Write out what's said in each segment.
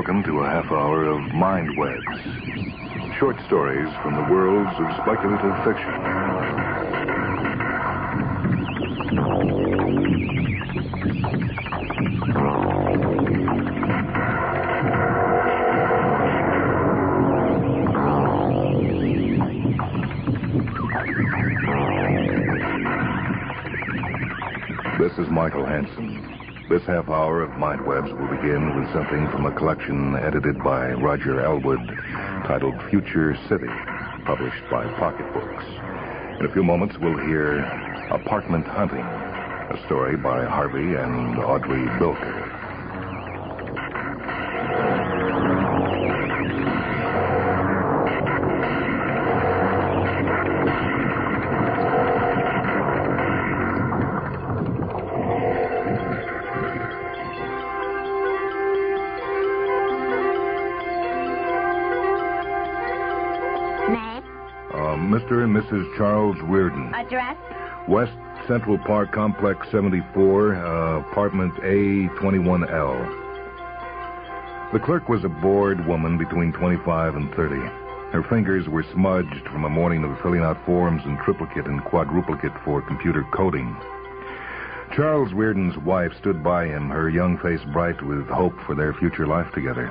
welcome to a half hour of Mind Webs. Short stories from the worlds of speculative fiction. This is Michael Hansen. This half hour of Mind Webs will begin with something from a collection edited by Roger Elwood titled Future City, published by Pocket Books. In a few moments, we'll hear Apartment Hunting, a story by Harvey and Audrey Bilker. Mr. and Mrs. Charles Reardon. Address? West Central Park Complex 74, apartment A21L. The clerk was a bored woman between 25 and 30. Her fingers were smudged from a morning of filling out forms in triplicate and quadruplicate for computer coding. Charles Reardon's wife stood by him, her young face bright with hope for their future life together.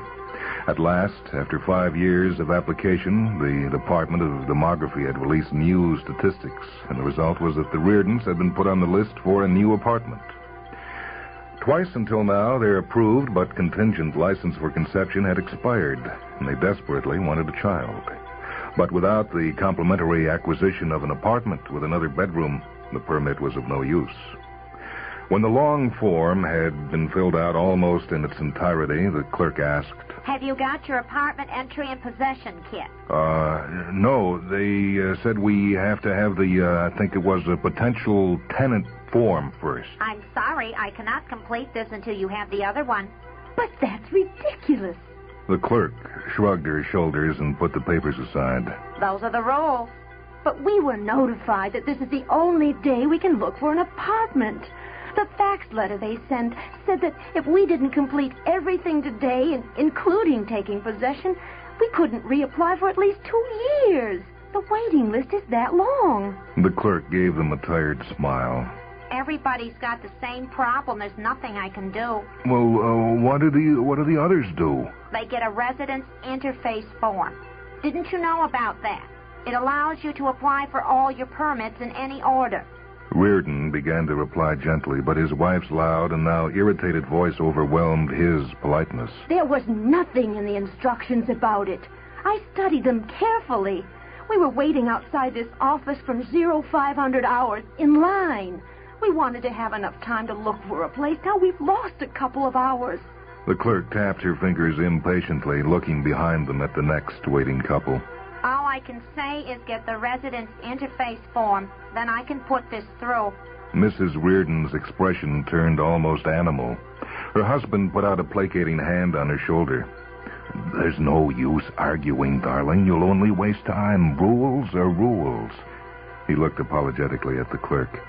At last, after 5 years of application, the Department of Demography had released new statistics, and the result was that the Reardons had been put on the list for a new apartment. Twice until now, their approved but contingent license for conception had expired, and they desperately wanted a child. But without the complimentary acquisition of an apartment with another bedroom, the permit was of no use. When the long form had been filled out almost in its entirety, the clerk asked, "Have you got your apartment entry and possession kit?" No. They said we have to have I think it was a potential tenant form first. I'm sorry, I cannot complete this until you have the other one. But that's ridiculous. The clerk shrugged her shoulders and put the papers aside. Those are the rules. But we were notified that this is the only day we can look for an apartment. The fax letter they sent said that if we didn't complete everything today, including taking possession, we couldn't reapply for at least 2 years. The waiting list is that long. The clerk gave them a tired smile. Everybody's got the same problem. There's nothing I can do. Well, what do the others do? They get a residence interface form. Didn't you know about that? It allows you to apply for all your permits in any order. Reardon began to reply gently, but his wife's loud and now irritated voice overwhelmed his politeness. There was nothing in the instructions about it. I studied them carefully. We were waiting outside this office from 0500 hours in line. We wanted to have enough time to look for a place. Now we've lost a couple of hours. The clerk tapped her fingers impatiently, looking behind them at the next waiting couple. All I can say is get the residence interface form. Then I can put this through. Mrs. Reardon's expression turned almost animal. Her husband put out a placating hand on her shoulder. "There's no use arguing, darling. You'll only waste time. Rules are rules." He looked apologetically at the clerk.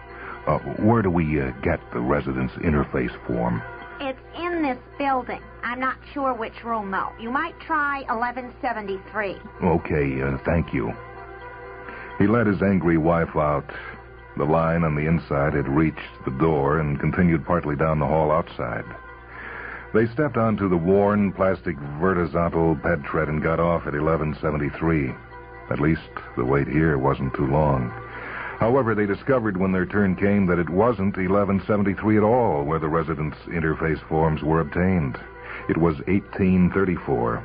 Where do we get the residence interface form? It's in this building. I'm not sure which room, though. You might try 1173. Okay, thank you. He let his angry wife out. The line on the inside had reached the door and continued partly down the hall outside. They stepped onto the worn plastic vertical ped tread and got off at 1173. At least the wait here wasn't too long. However, they discovered when their turn came that it wasn't 1173 at all where the residence interface forms were obtained. It was 1834.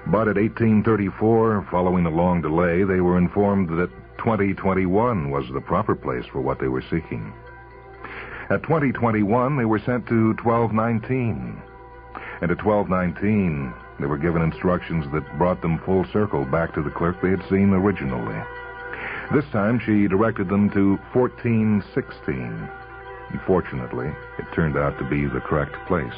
But at 1834, following a long delay, they were informed that 2021 was the proper place for what they were seeking. At 2021, they were sent to 1219. And at 1219, they were given instructions that brought them full circle back to the clerk they had seen originally. This time, she directed them to 1416. Unfortunately, it turned out to be the correct place.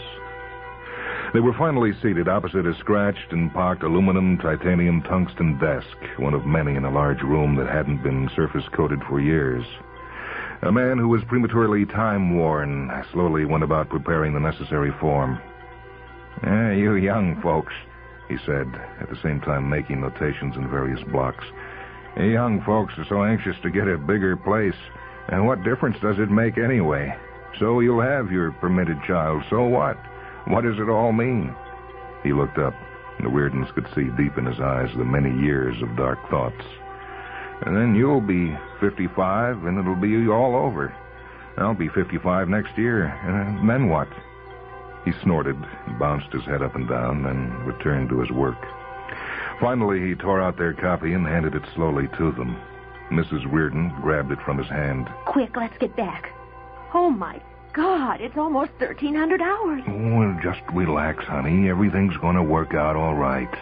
They were finally seated opposite a scratched and pocked aluminum, titanium, tungsten desk, one of many in a large room that hadn't been surface-coated for years. A man who was prematurely time-worn slowly went about preparing the necessary form. You young folks, he said, at the same time making notations in various blocks. You young folks are so anxious to get a bigger place. And what difference does it make anyway? So you'll have your permitted child. So what? What does it all mean? He looked up. The Weirdens could see deep in his eyes the many years of dark thoughts. And then you'll be 55, and it'll be all over. I'll be 55 next year. And then what? He snorted and bounced his head up and down, then returned to his work. Finally, he tore out their copy and handed it slowly to them. Mrs. Reardon grabbed it from his hand. Quick, let's get back. Oh, my God, it's almost 1,300 hours. Oh, just relax, honey. Everything's going to work out all right.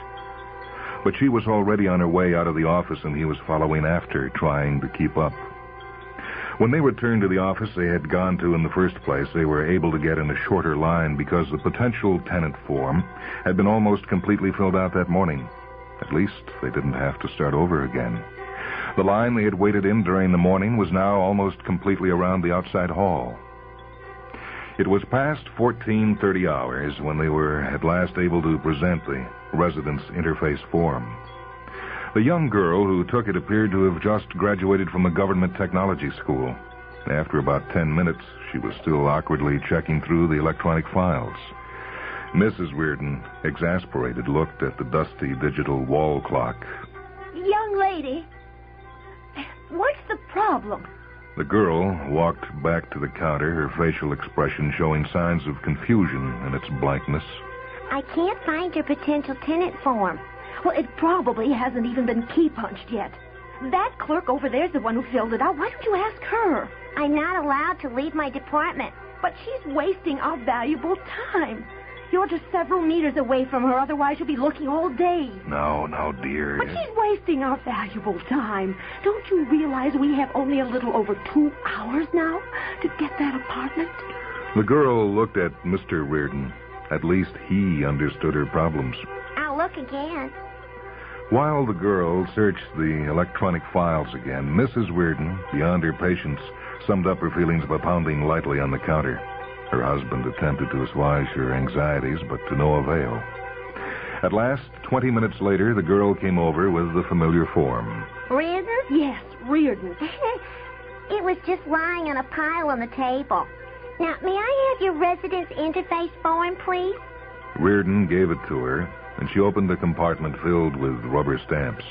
But she was already on her way out of the office, and he was following after, trying to keep up. When they returned to the office they had gone to in the first place, they were able to get in a shorter line because the potential tenant form had been almost completely filled out that morning. At least they didn't have to start over again. The line they had waited in during the morning was now almost completely around the outside hall. It was past 14:30 hours when they were at last able to present the residence interface form. The young girl who took it appeared to have just graduated from a government technology school. After about 10 minutes, she was still awkwardly checking through the electronic files. Mrs. Reardon, exasperated, looked at the dusty digital wall clock. Young lady, what's the problem? The girl walked back to the counter, her facial expression showing signs of confusion in its blankness. I can't find your potential tenant form. Well, it probably hasn't even been key-punched yet. That clerk over there's the one who filled it out. Why don't you ask her? I'm not allowed to leave my department. But she's wasting our valuable time. You're just several meters away from her, otherwise you'll be looking all day. No, dear. But she's wasting our valuable time. Don't you realize we have only a little over 2 hours now to get that apartment? The girl looked at Mr. Reardon. At least he understood her problems. I'll look again. While the girl searched the electronic files again, Mrs. Reardon, beyond her patience, summed up her feelings by pounding lightly on the counter. Her husband attempted to assuage her anxieties, but to no avail. At last, 20 minutes later, the girl came over with the familiar form. Reardon? Yes, Reardon. It was just lying on a pile on the table. Now, may I have your residence interface form, please? Reardon gave it to her, and she opened a compartment filled with rubber stamps.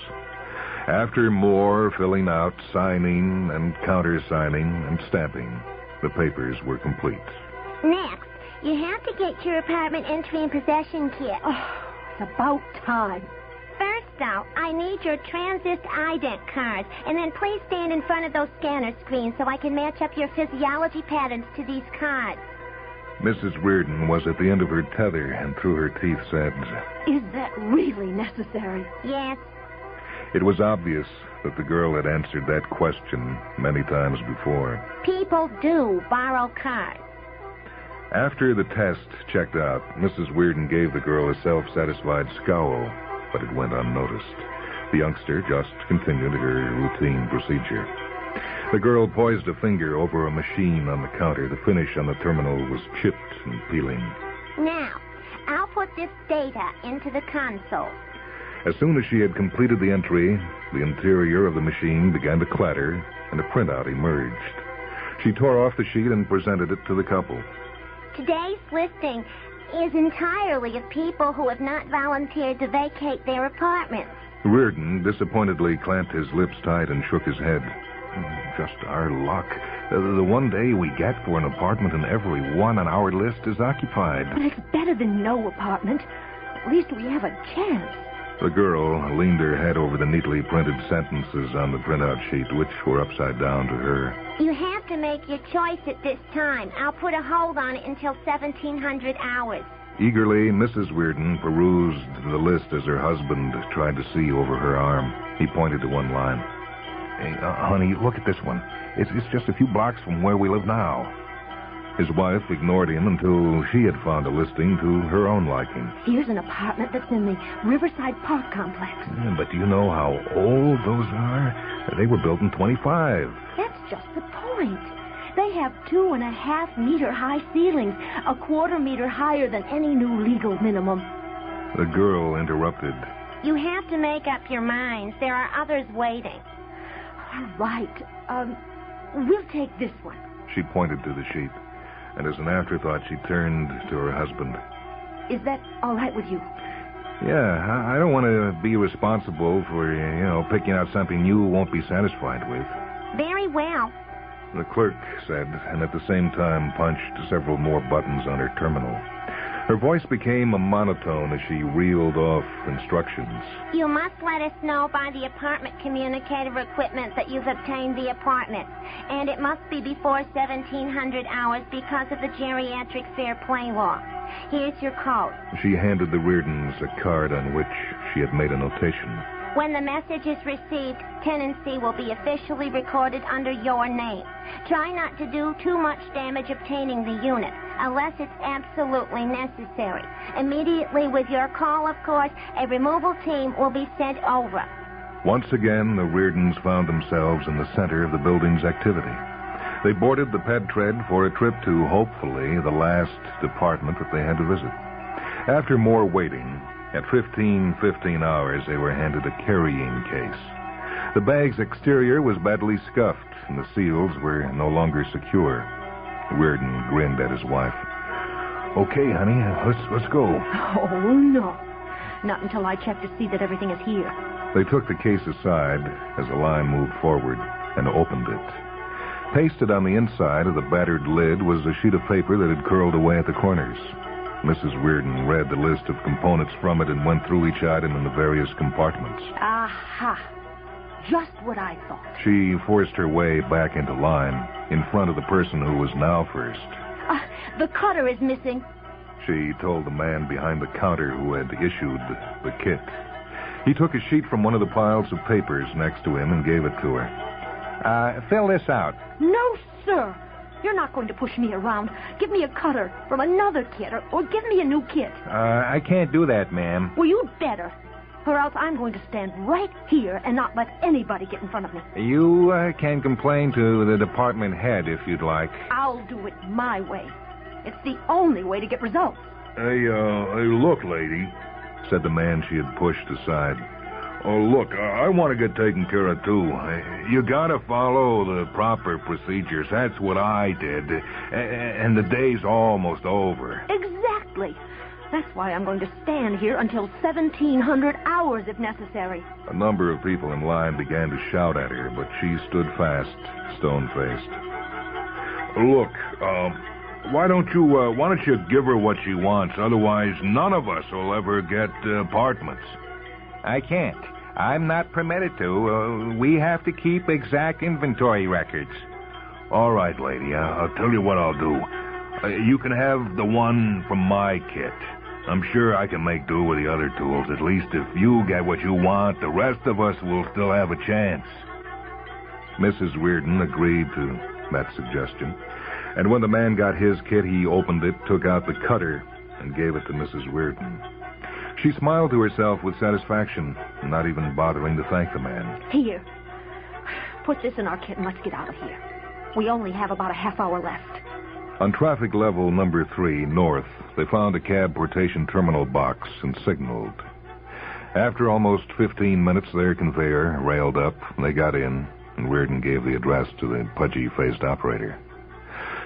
After more filling out, signing, and countersigning, and stamping, the papers were complete. Next, you have to get your apartment entry and possession kit. Oh, it's about time. First, though, I need your transit ident card, and then please stand in front of those scanner screens so I can match up your physiology patterns to these cards. Mrs. Reardon was at the end of her tether and through her teeth said, Is that really necessary? Yes. It was obvious that the girl had answered that question many times before. People do borrow cards. After the test checked out, Mrs. Reardon gave the girl a self-satisfied scowl, but it went unnoticed. The youngster just continued her routine procedure. The girl poised a finger over a machine on the counter. The finish on the terminal was chipped and peeling. Now, I'll put this data into the console. As soon as she had completed the entry, the interior of the machine began to clatter, and a printout emerged. She tore off the sheet and presented it to the couple. Today's listing is entirely of people who have not volunteered to vacate their apartments. Reardon disappointedly clamped his lips tight and shook his head. Just our luck. The one day we get for an apartment and every one on our list is occupied. But it's better than no apartment. At least we have a chance. The girl leaned her head over the neatly printed sentences on the printout sheet, which were upside down to her. You have to make your choice at this time. I'll put a hold on it until 1700 hours. Eagerly, Mrs. Reardon perused the list as her husband tried to see over her arm. He pointed to one line. Hey, honey, look at this one. It's just a few blocks from where we live now. His wife ignored him until she had found a listing to her own liking. Here's an apartment that's in the Riverside Park complex. Yeah, but do you know how old those are? They were built in 25. That's just the point. They have 2.5-meter high ceilings, 1/4 meter higher than any new legal minimum. The girl interrupted. You have to make up your minds. There are others waiting. All right. We'll take this one. She pointed to the sheet, and as an afterthought, she turned to her husband. Is that all right with you? Yeah, I don't want to be responsible for, picking out something you won't be satisfied with. Very well. The clerk said, and at the same time punched several more buttons on her terminal. Her voice became a monotone as she reeled off instructions. You must let us know by the apartment communicator equipment that you've obtained the apartment. And it must be before 1700 hours because of the geriatric fair play law. Here's your code. She handed the Reardons a card on which she had made a notation. When the message is received, tenancy will be officially recorded under your name. Try not to do too much damage obtaining the unit, unless it's absolutely necessary. Immediately with your call, of course, a removal team will be sent over. Once again, the Reardons found themselves in the center of the building's activity. They boarded the ped tread for a trip to, hopefully, the last department that they had to visit. After more waiting, at 15 hours, they were handed a carrying case. The bag's exterior was badly scuffed, and the seals were no longer secure. Reardon grinned at his wife. Okay, honey, let's go. Oh, no. Not until I check to see that everything is here. They took the case aside as the line moved forward and opened it. Pasted on the inside of the battered lid was a sheet of paper that had curled away at the corners. Mrs. Reardon read the list of components from it and went through each item in the various compartments. Aha. Just what I thought. She forced her way back into line, in front of the person who was now first. The cutter is missing. She told the man behind the counter who had issued the kit. He took a sheet from one of the piles of papers next to him and gave it to her. Fill this out. No, sir. You're not going to push me around. Give me a cutter from another kit, or give me a new kit. I can't do that, ma'am. Well, you'd better. Or else I'm going to stand right here and not let anybody get in front of me. You can complain to the department head if you'd like. I'll do it my way. It's the only way to get results. Hey, look, lady, said the man she had pushed aside. Oh, look, I want to get taken care of, too. You gotta follow the proper procedures. That's what I did. And the day's almost over. Exactly. That's why I'm going to stand here until 1700 hours if necessary. A number of people in line began to shout at her, but she stood fast, stone-faced. Look, why don't you give her what she wants? Otherwise, none of us will ever get apartments. I can't. I'm not permitted to. We have to keep exact inventory records. All right, lady. I'll tell you what I'll do. You can have the one from my kit. I'm sure I can make do with the other tools. At least if you get what you want, the rest of us will still have a chance. Mrs. Reardon agreed to that suggestion. And when the man got his kit, he opened it, took out the cutter, and gave it to Mrs. Reardon. She smiled to herself with satisfaction, not even bothering to thank the man. Here. Put this in our kit and let's get out of here. We only have about a half hour left. On traffic level number 3, north, they found a cab portation terminal box and signaled. After almost 15 minutes, their conveyor railed up, and they got in, and Reardon gave the address to the pudgy-faced operator.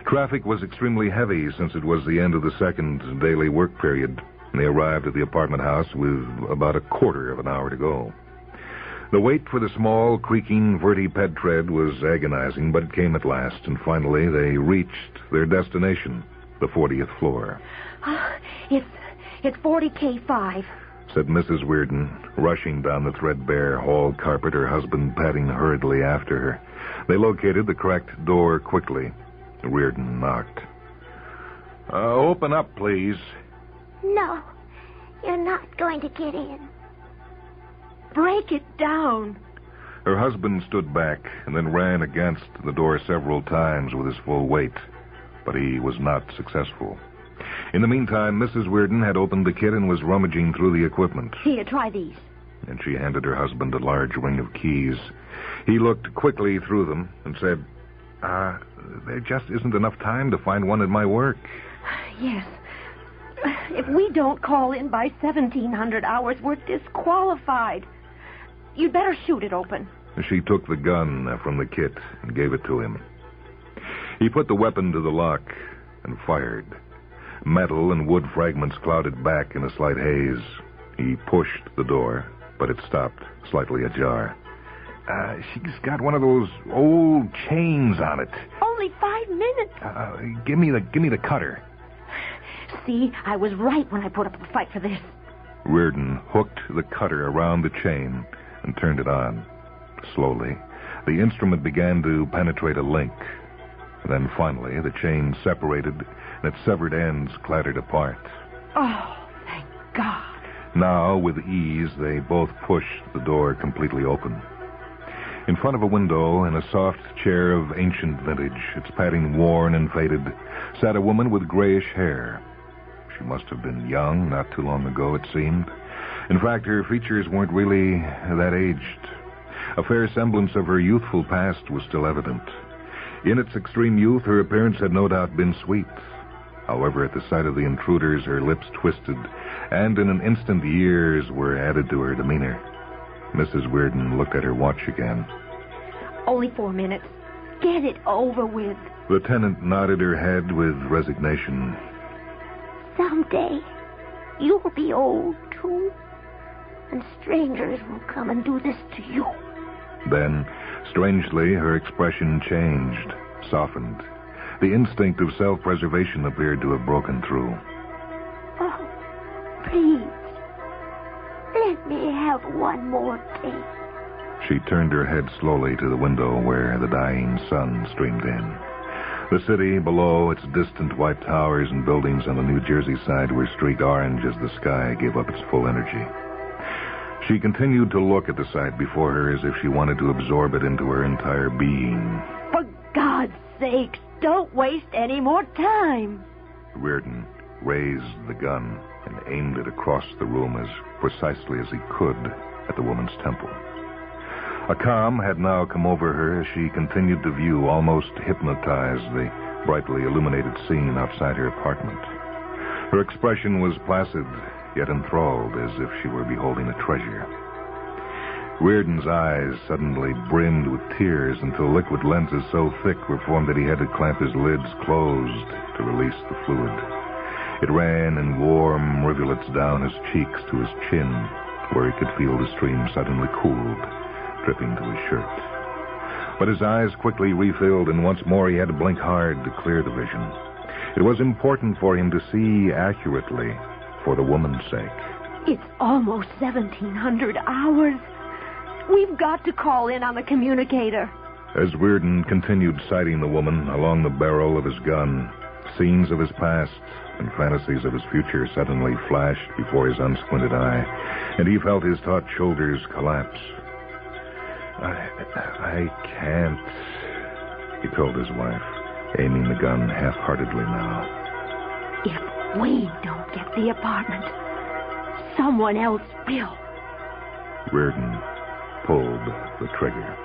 Traffic was extremely heavy since it was the end of the second daily work period. They arrived at the apartment house with about a quarter of an hour to go. The wait for the small, creaking vertiped tread was agonizing, but it came at last, and finally they reached their destination, the 40th floor. It's 40K5, said Mrs. Reardon, rushing down the threadbare hall carpet, her husband padding hurriedly after her. They located the correct door quickly. Reardon knocked. Open up, please. No, you're not going to get in. Break it down. Her husband stood back and then ran against the door several times with his full weight, but he was not successful. In the meantime, Mrs. Reardon had opened the kit and was rummaging through the equipment. Here, try these. And she handed her husband a large ring of keys. He looked quickly through them and said, There just isn't enough time to find one at my work. Yes. If we don't call in by 1700 hours, we're disqualified. You'd better shoot it open. She took the gun from the kit and gave it to him. He put the weapon to the lock and fired. Metal and wood fragments clouded back in a slight haze. He pushed the door, but it stopped, slightly ajar. She's got one of those old chains on it. Only 5 minutes. Give me the cutter. See, I was right when I put up a fight for this. Reardon hooked the cutter around the chain and turned it on. Slowly, the instrument began to penetrate a link. Then finally, the chain separated, and its severed ends clattered apart. Oh, thank God. Now, with ease, they both pushed the door completely open. In front of a window, in a soft chair of ancient vintage, its padding worn and faded, sat a woman with grayish hair. She must have been young, not too long ago, it seemed. In fact, her features weren't really that aged. A fair semblance of her youthful past was still evident. In its extreme youth, her appearance had no doubt been sweet. However, at the sight of the intruders, her lips twisted, and in an instant years were added to her demeanor. Mrs. Reardon looked at her watch again. Only 4 minutes. Get it over with. The tenant nodded her head with resignation. Someday, you'll be old, too. And strangers will come and do this to you. Then, strangely, her expression changed, softened. The instinct of self-preservation appeared to have broken through. Oh, please. Let me have one more day. She turned her head slowly to the window where the dying sun streamed in. The city below, its distant white towers and buildings on the New Jersey side were streaked orange as the sky gave up its full energy. She continued to look at the sight before her as if she wanted to absorb it into her entire being. For God's sakes, don't waste any more time. Reardon raised the gun and aimed it across the room as precisely as he could at the woman's temple. A calm had now come over her as she continued to view, almost hypnotized, the brightly illuminated scene outside her apartment. Her expression was placid, yet enthralled, as if she were beholding a treasure. Reardon's eyes suddenly brimmed with tears until liquid lenses so thick were formed that he had to clamp his lids closed to release the fluid. It ran in warm rivulets down his cheeks to his chin, where he could feel the stream suddenly cooled, dripping to his shirt. But his eyes quickly refilled, and once more he had to blink hard to clear the vision. It was important for him to see accurately, for the woman's sake. It's almost 1700 hours. We've got to call in on the communicator. As Reardon continued sighting the woman along the barrel of his gun, scenes of his past and fantasies of his future suddenly flashed before his unsquinted eye, and he felt his taut shoulders collapse. I can't, he told his wife, aiming the gun half-heartedly now. If we don't get the apartment, someone else will. Reardon pulled the trigger.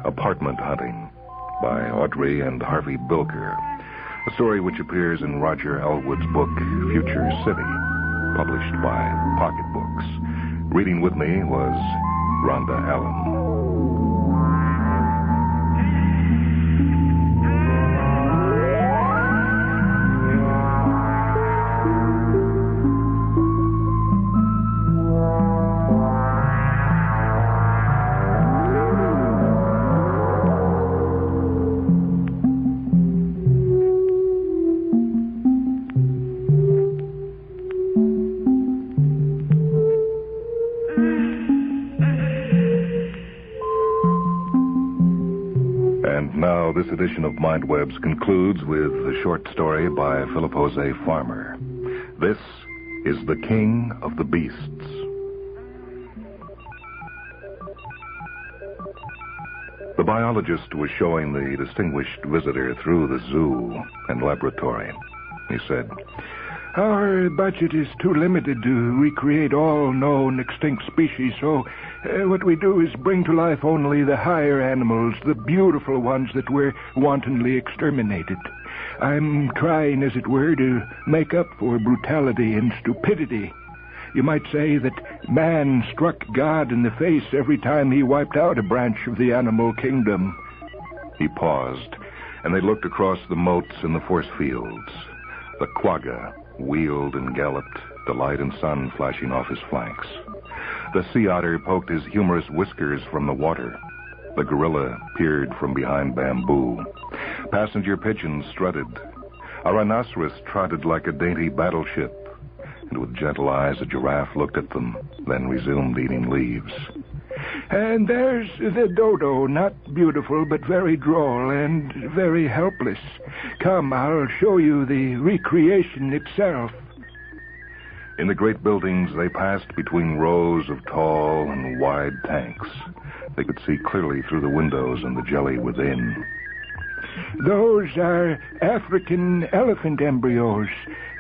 Apartment Hunting by Audrey and Harvey Bilker, a story which appears in Roger Elwood's book Future City, published by Pocket Books. Reading with me was Rhonda Allen. now, this edition of Mind Webs concludes with a short story by Philip Jose Farmer. This is The King of the Beasts. The biologist was showing the distinguished visitor through the zoo and laboratory. He said, "Our budget is too limited to recreate all known extinct species, so what we do is bring to life only the higher animals, the beautiful ones that were wantonly exterminated. I'm trying, as it were, to make up for brutality and stupidity. You might say that man struck God in the face every time he wiped out a branch of the animal kingdom." He paused, and they looked across the moats and the force fields. The quagga wheeled and galloped, the light and sun flashing off his flanks. The sea otter poked his humorous whiskers from the water. The gorilla peered from behind bamboo. Passenger pigeons strutted. A rhinoceros trotted like a dainty battleship. And with gentle eyes, a giraffe looked at them, then resumed eating leaves. "And there's the dodo, not beautiful, but very droll and very helpless. Come, I'll show you the recreation itself." In the great buildings, they passed between rows of tall and wide tanks. They could see clearly through the windows and the jelly within. "Those are African elephant embryos.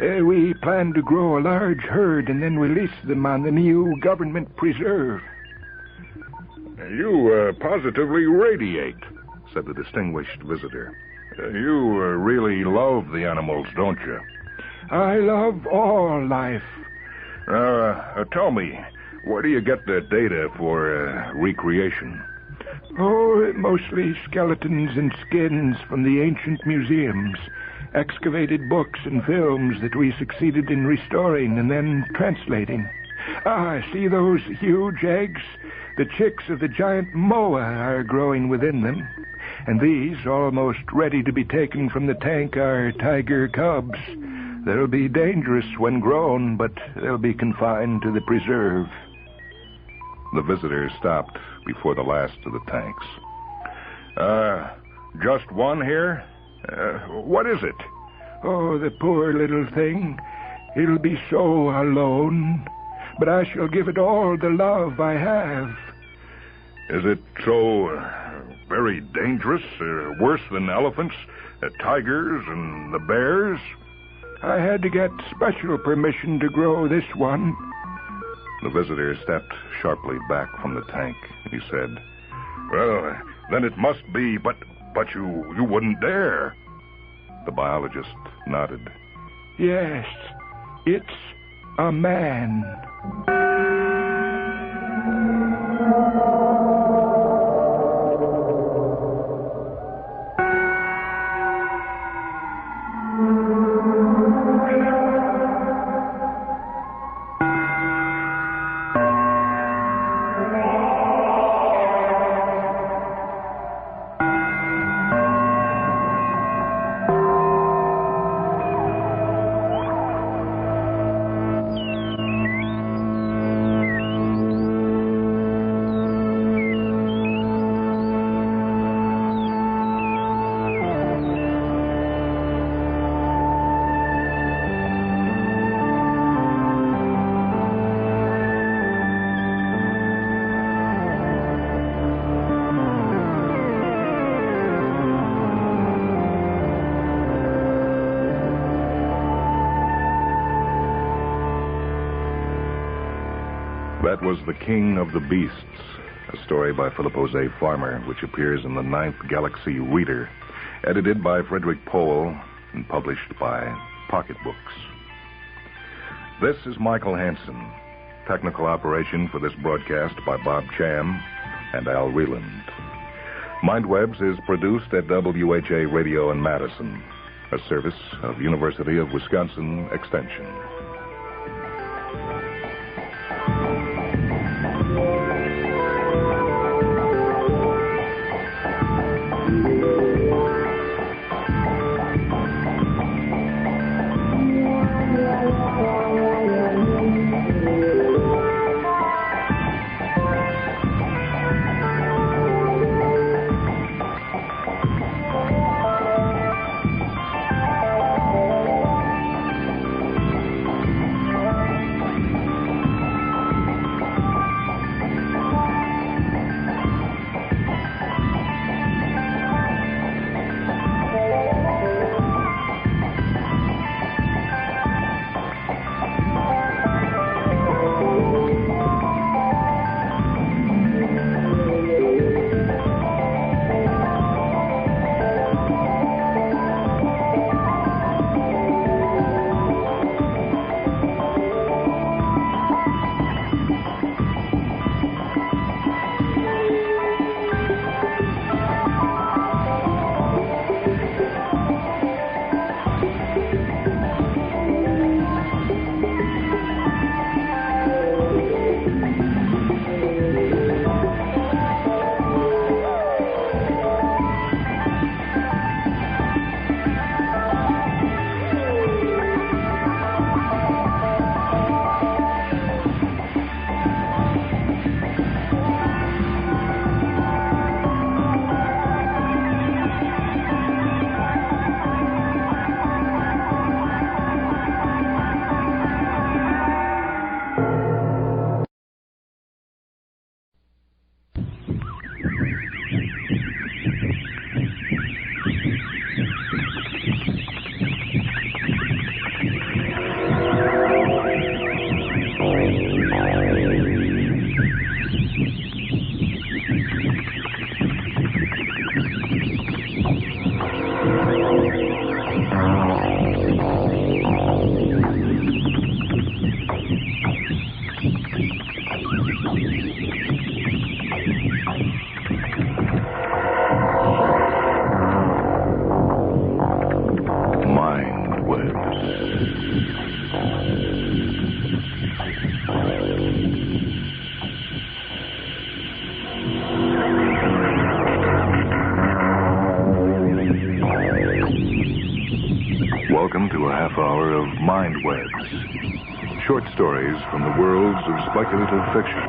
We plan to grow a large herd and then release them on the new government preserve." "You positively radiate," said the distinguished visitor. "You really love the animals, don't you?" "I love all life." Tell me, where do you get the data for recreation?" "Oh, mostly skeletons and skins from the ancient museums, excavated books and films that we succeeded in restoring and then translating. See those huge eggs? The chicks of the giant moa are growing within them. And these, almost ready to be taken from the tank, are tiger cubs. They'll be dangerous when grown, but they'll be confined to the preserve." The visitor stopped before the last of the tanks. Just one here? What is it?" "Oh, the poor little thing. It'll be so alone. But I shall give it all the love I have." "Is it so very dangerous? Worse than elephants, tigers, and the bears?" "I had to get special permission to grow this one." The visitor stepped sharply back from the tank. He said, "Well, then it must be, but you wouldn't dare." The biologist nodded. "Yes, it's a man." That was The King of the Beasts, a story by Philip Jose Farmer, which appears in the 9th Galaxy Reader, edited by Frederick Pohl and published by Pocket Books. This is Michael Hansen. Technical operation for this broadcast by Bob Cham and Al Reland. Mindwebs is produced at WHA Radio in Madison, a service of University of Wisconsin Extension. short stories from the worlds of speculative fiction.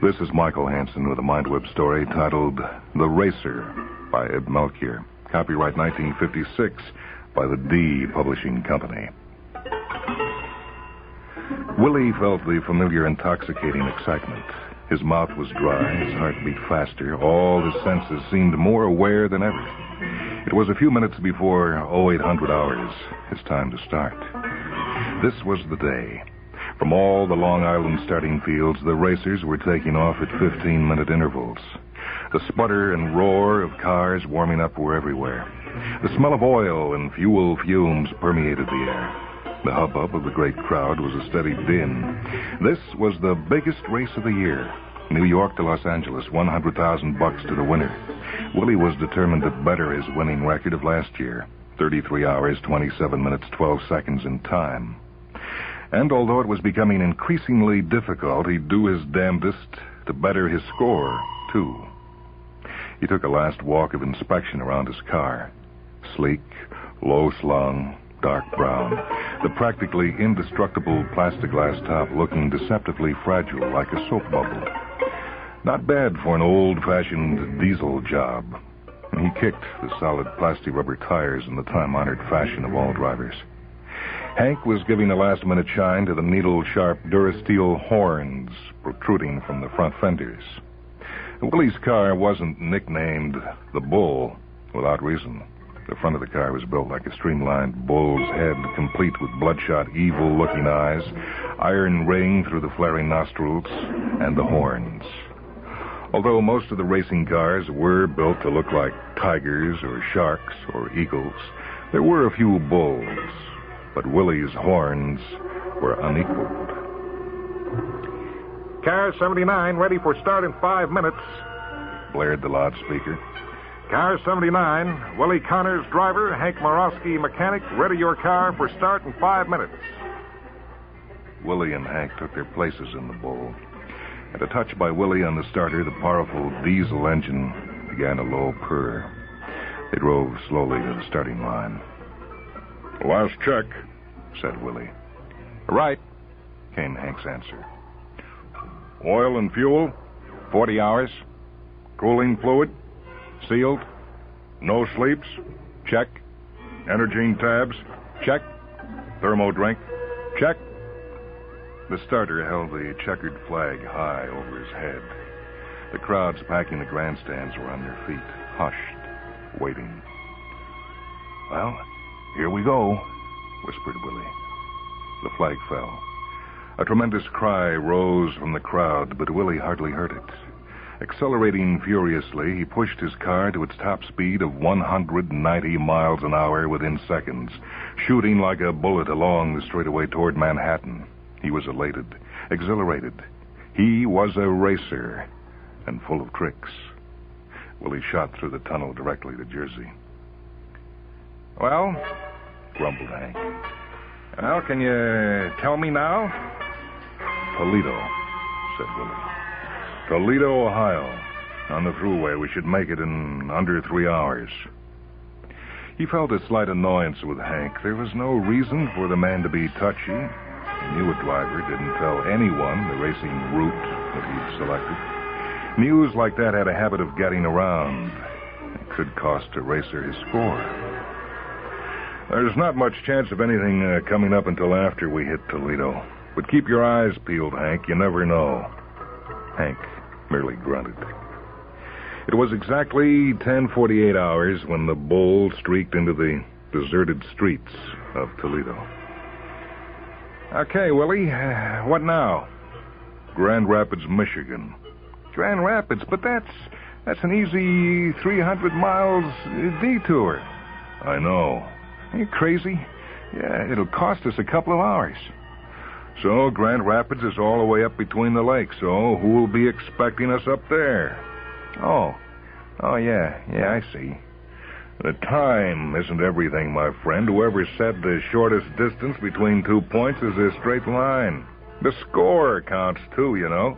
This is Michael Hansen with a Mindweb story titled The Racer by Ed Melchior. Copyright 1956 by the D Publishing Company. Willie felt the familiar intoxicating excitement. His mouth was dry, his heart beat faster, all his senses seemed more aware than ever. It was a few minutes before 0800 hours, his time to start. This was the day. From all the Long Island starting fields, the racers were taking off at 15-minute intervals. The sputter and roar of cars warming up were everywhere. The smell of oil and fuel fumes permeated the air. The hubbub of the great crowd was a steady din. This was the biggest race of the year. New York to Los Angeles, $100,000 to the winner. Willie was determined to better his winning record of last year, 33 hours, 27 minutes, 12 seconds in time. And although it was becoming increasingly difficult, he'd do his damnedest to better his score, too. He took a last walk of inspection around his car. Sleek, low-slung, dark brown. The practically indestructible plastic-glass top looking deceptively fragile like a soap bubble. Not bad for an old-fashioned diesel job. He kicked the solid plastic rubber tires in the time-honored fashion of all drivers. Hank was giving a last-minute shine to the needle-sharp Durasteel horns protruding from the front fenders. Willie's car wasn't nicknamed the Bull without reason. The front of the car was built like a streamlined bull's head, complete with bloodshot, evil-looking eyes, iron ring through the flaring nostrils, and the horns. Although most of the racing cars were built to look like tigers or sharks or eagles, there were a few bulls. But Willie's horns were unequaled. Car 79 ready for start in 5 minutes, blared the loudspeaker. Car 79, Willie Connors driver, Hank Morosky mechanic, ready your car for start in 5 minutes. Willie and Hank took their places in the Bull. At a touch by Willie on the starter, the powerful diesel engine began a low purr. They drove slowly to the starting line. Last check, said Willie. Right, came Hank's answer. Oil and fuel? 40 hours. Cooling fluid? Sealed. No sleeps? Check. Energine tabs? Check. Thermo drink? Check. The starter held the checkered flag high over his head. The crowds packing the grandstands were on their feet, hushed, waiting. Well, here we go, whispered Willie. The flag fell. A tremendous cry rose from the crowd, but Willie hardly heard it. Accelerating furiously, he pushed his car to its top speed of 190 miles an hour within seconds, shooting like a bullet along the straightaway toward Manhattan. He was elated, exhilarated. He was a racer, and full of tricks. Willie shot through the tunnel directly to Jersey. Well, grumbled Hank. Well, can you tell me now? Toledo, said Willie. Toledo, Ohio. On the thruway. We should make it in under 3 hours. He felt a slight annoyance with Hank. There was no reason for the man to be touchy. He knew a driver didn't tell anyone the racing route that he'd selected. News like that had a habit of getting around. It could cost a racer his score. There's not much chance of anything coming up until after we hit Toledo. But keep your eyes peeled, Hank. You never know. Hank merely grunted. It was exactly 10:48 hours when the Bull streaked into the deserted streets of Toledo. Okay, Willie. What now? Grand Rapids, Michigan. Grand Rapids, but that's an easy 300 miles detour. I know. Are you crazy? Yeah, it'll cost us a couple of hours. So Grand Rapids is all the way up between the lakes, so who will be expecting us up there? Oh, yeah, I see. The time isn't everything, my friend. Whoever said the shortest distance between 2 points is a straight line. The score counts, too, you know.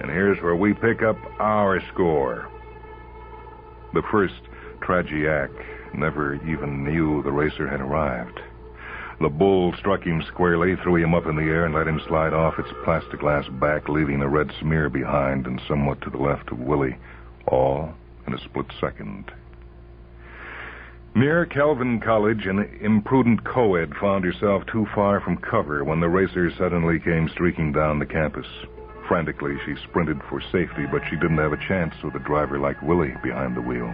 And here's where we pick up our score. The first Tragiac never even knew the racer had arrived. The bull struck him squarely, threw him up in the air, and let him slide off its plexiglass back, leaving a red smear behind and somewhat to the left of Willie, all in a split second. Near Calvin College, an imprudent co-ed found herself too far from cover when the racer suddenly came streaking down the campus. Frantically, she sprinted for safety, but she didn't have a chance with a driver like Willie behind the wheel.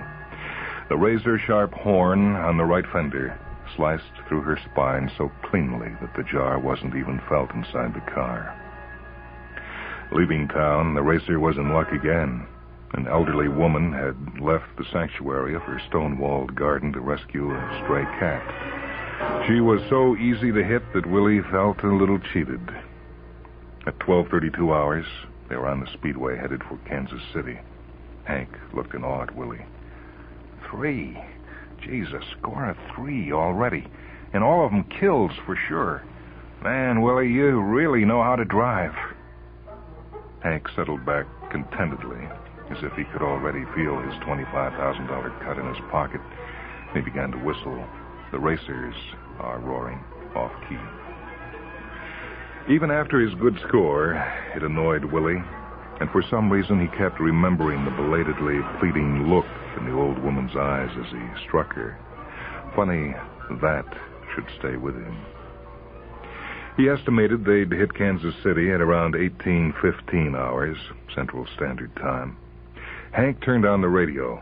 The razor-sharp horn on the right fender sliced through her spine so cleanly that the jar wasn't even felt inside the car. Leaving town, the racer was in luck again. An elderly woman had left the sanctuary of her stone-walled garden to rescue a stray cat. She was so easy to hit that Willie felt a little cheated. At 12:32 hours, they were on the speedway headed for Kansas City. Hank looked in awe at Willie. 3. Jesus, score of 3 already. And all of them kills for sure. Man, Willie, you really know how to drive. Hank settled back contentedly, as if he could already feel his $25,000 cut in his pocket. He began to whistle. The racers are roaring off-key. Even after his good score, it annoyed Willie, and for some reason he kept remembering the belatedly pleading look in the old woman's eyes as he struck her. Funny that should stay with him. He estimated they'd hit Kansas City at around 18:15 hours, Central Standard Time. Hank turned on the radio.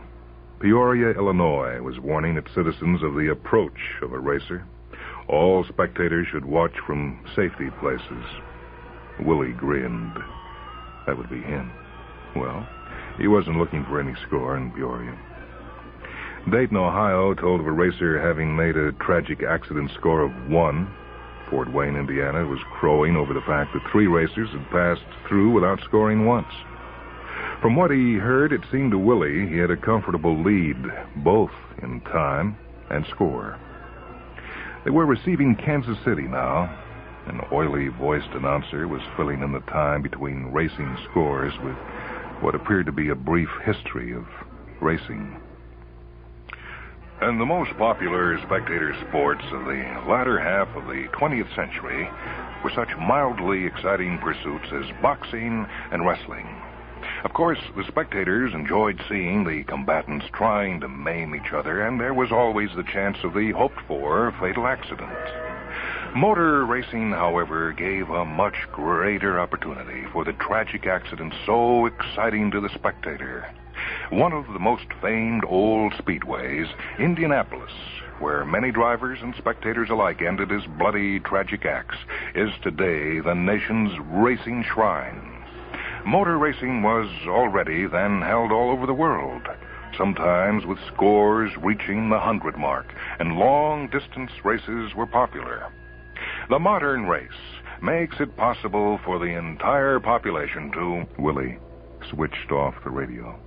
Peoria, Illinois was warning its citizens of the approach of a racer. All spectators should watch from safety places. Willie grinned. That would be him. Well, he wasn't looking for any score in Peoria. Dayton, Ohio told of a racer having made a tragic accident score of 1. Fort Wayne, Indiana was crowing over the fact that 3 racers had passed through without scoring once. From what he heard, it seemed to Willie he had a comfortable lead, both in time and score. They were receiving Kansas City now. An oily-voiced announcer was filling in the time between racing scores with what appeared to be a brief history of racing. And the most popular spectator sports of the latter half of the 20th century were such mildly exciting pursuits as boxing and wrestling. Of course, the spectators enjoyed seeing the combatants trying to maim each other, and there was always the chance of the hoped-for fatal accident. Motor racing, however, gave a much greater opportunity for the tragic accident so exciting to the spectator. One of the most famed old speedways, Indianapolis, where many drivers and spectators alike ended his bloody, tragic acts, is today the nation's racing shrine. Motor racing was already then held all over the world, sometimes with scores reaching the 100 mark, and long-distance races were popular. The modern race makes it possible for the entire population to... Willie switched off the radio.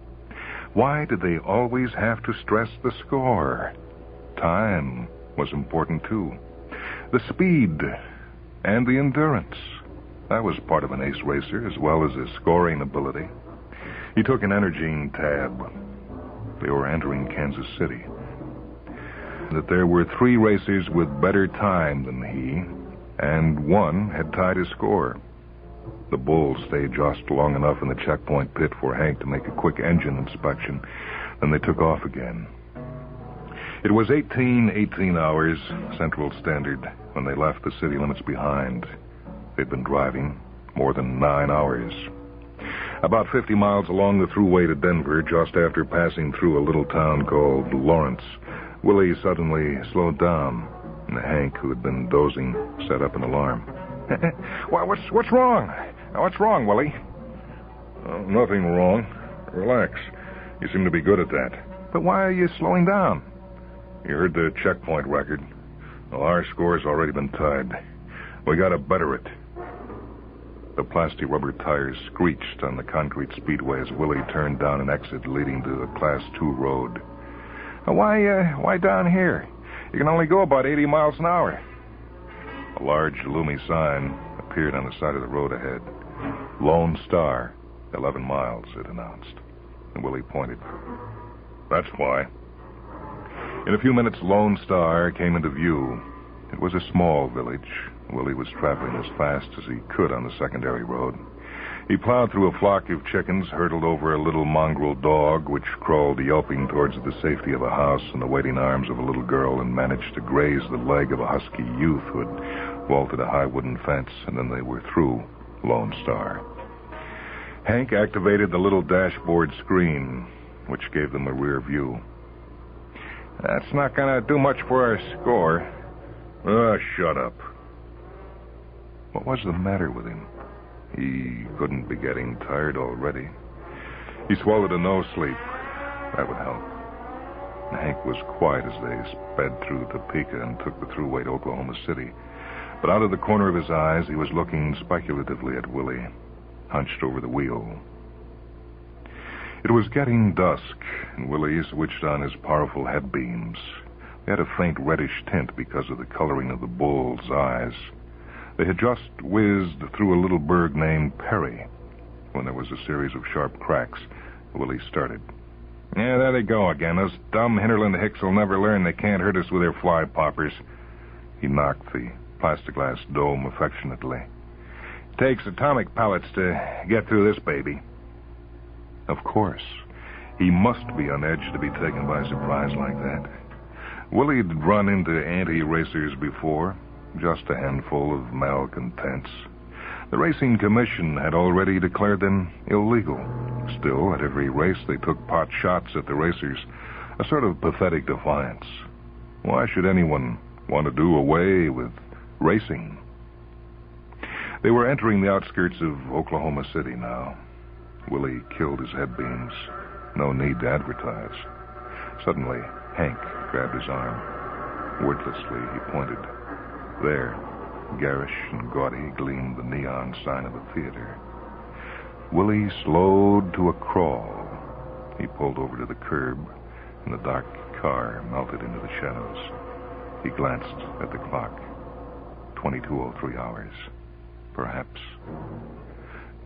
Why did they always have to stress the score? Time was important, too. The speed and the endurance. That was part of an ace racer, as well as his scoring ability. He took an Energine tab. They were entering Kansas City. That there were 3 racers with better time than he, and 1 had tied his score. The bull stayed just long enough in the checkpoint pit for Hank to make a quick engine inspection. Then they took off again. It was 18 hours, Central Standard, when they left the city limits behind. They'd been driving more than 9 hours. About 50 miles along the thruway to Denver, just after passing through a little town called Lawrence, Willie suddenly slowed down, and Hank, who had been dozing, set up an alarm. What's wrong? What's wrong, Willie? Oh, nothing wrong. Relax. You seem to be good at that. But why are you slowing down? You heard the checkpoint record. Well, our score's already been tied. We gotta better it. The plastic rubber tires screeched on the concrete speedway as Willie turned down an exit leading to a Class 2 road. Why down here? You can only go about 80 miles an hour. A large, loomy sign appeared on the side of the road ahead. Lone Star, 11 miles, it announced. And Willie pointed. That's why. In a few minutes, Lone Star came into view. It was a small village. Willie was traveling as fast as he could on the secondary road. He plowed through a flock of chickens, hurdled over a little mongrel dog, which crawled yelping towards the safety of a house in the waiting arms of a little girl, and managed to graze the leg of a husky youth who had vaulted a high wooden fence, and then they were through Lone Star. Hank activated the little dashboard screen, which gave them a rear view. That's not going to do much for our score. Shut up. What was the matter with him? He couldn't be getting tired already. He swallowed a no-sleep. That would help. Hank was quiet as they sped through Topeka and took the thruway to Oklahoma City. But out of the corner of his eyes, he was looking speculatively at Willie, hunched over the wheel. It was getting dusk, and Willie switched on his powerful headbeams. They had a faint reddish tint because of the coloring of the bull's eyes. They had just whizzed through a little burg named Perry when there was a series of sharp cracks. Willie started. Yeah, there they go again. Those dumb Hinterland Hicks will never learn they can't hurt us with their fly poppers. He knocked the plexiglass dome affectionately. Takes atomic pellets to get through this baby. Of course. He must be on edge to be taken by surprise like that. Willie had run into anti-racers before, just a handful of malcontents. The Racing Commission had already declared them illegal. Still, at every race, they took pot shots at the racers, a sort of pathetic defiance. Why should anyone want to do away with racing? They were entering the outskirts of Oklahoma City now. Willie killed his headbeams. No need to advertise. Suddenly, Hank grabbed his arm. Wordlessly, he pointed. There, garish and gaudy, gleamed the neon sign of the theater. Willie slowed to a crawl. He pulled over to the curb, and the dark car melted into the shadows. He glanced at the clock. 22:03 hours. Perhaps.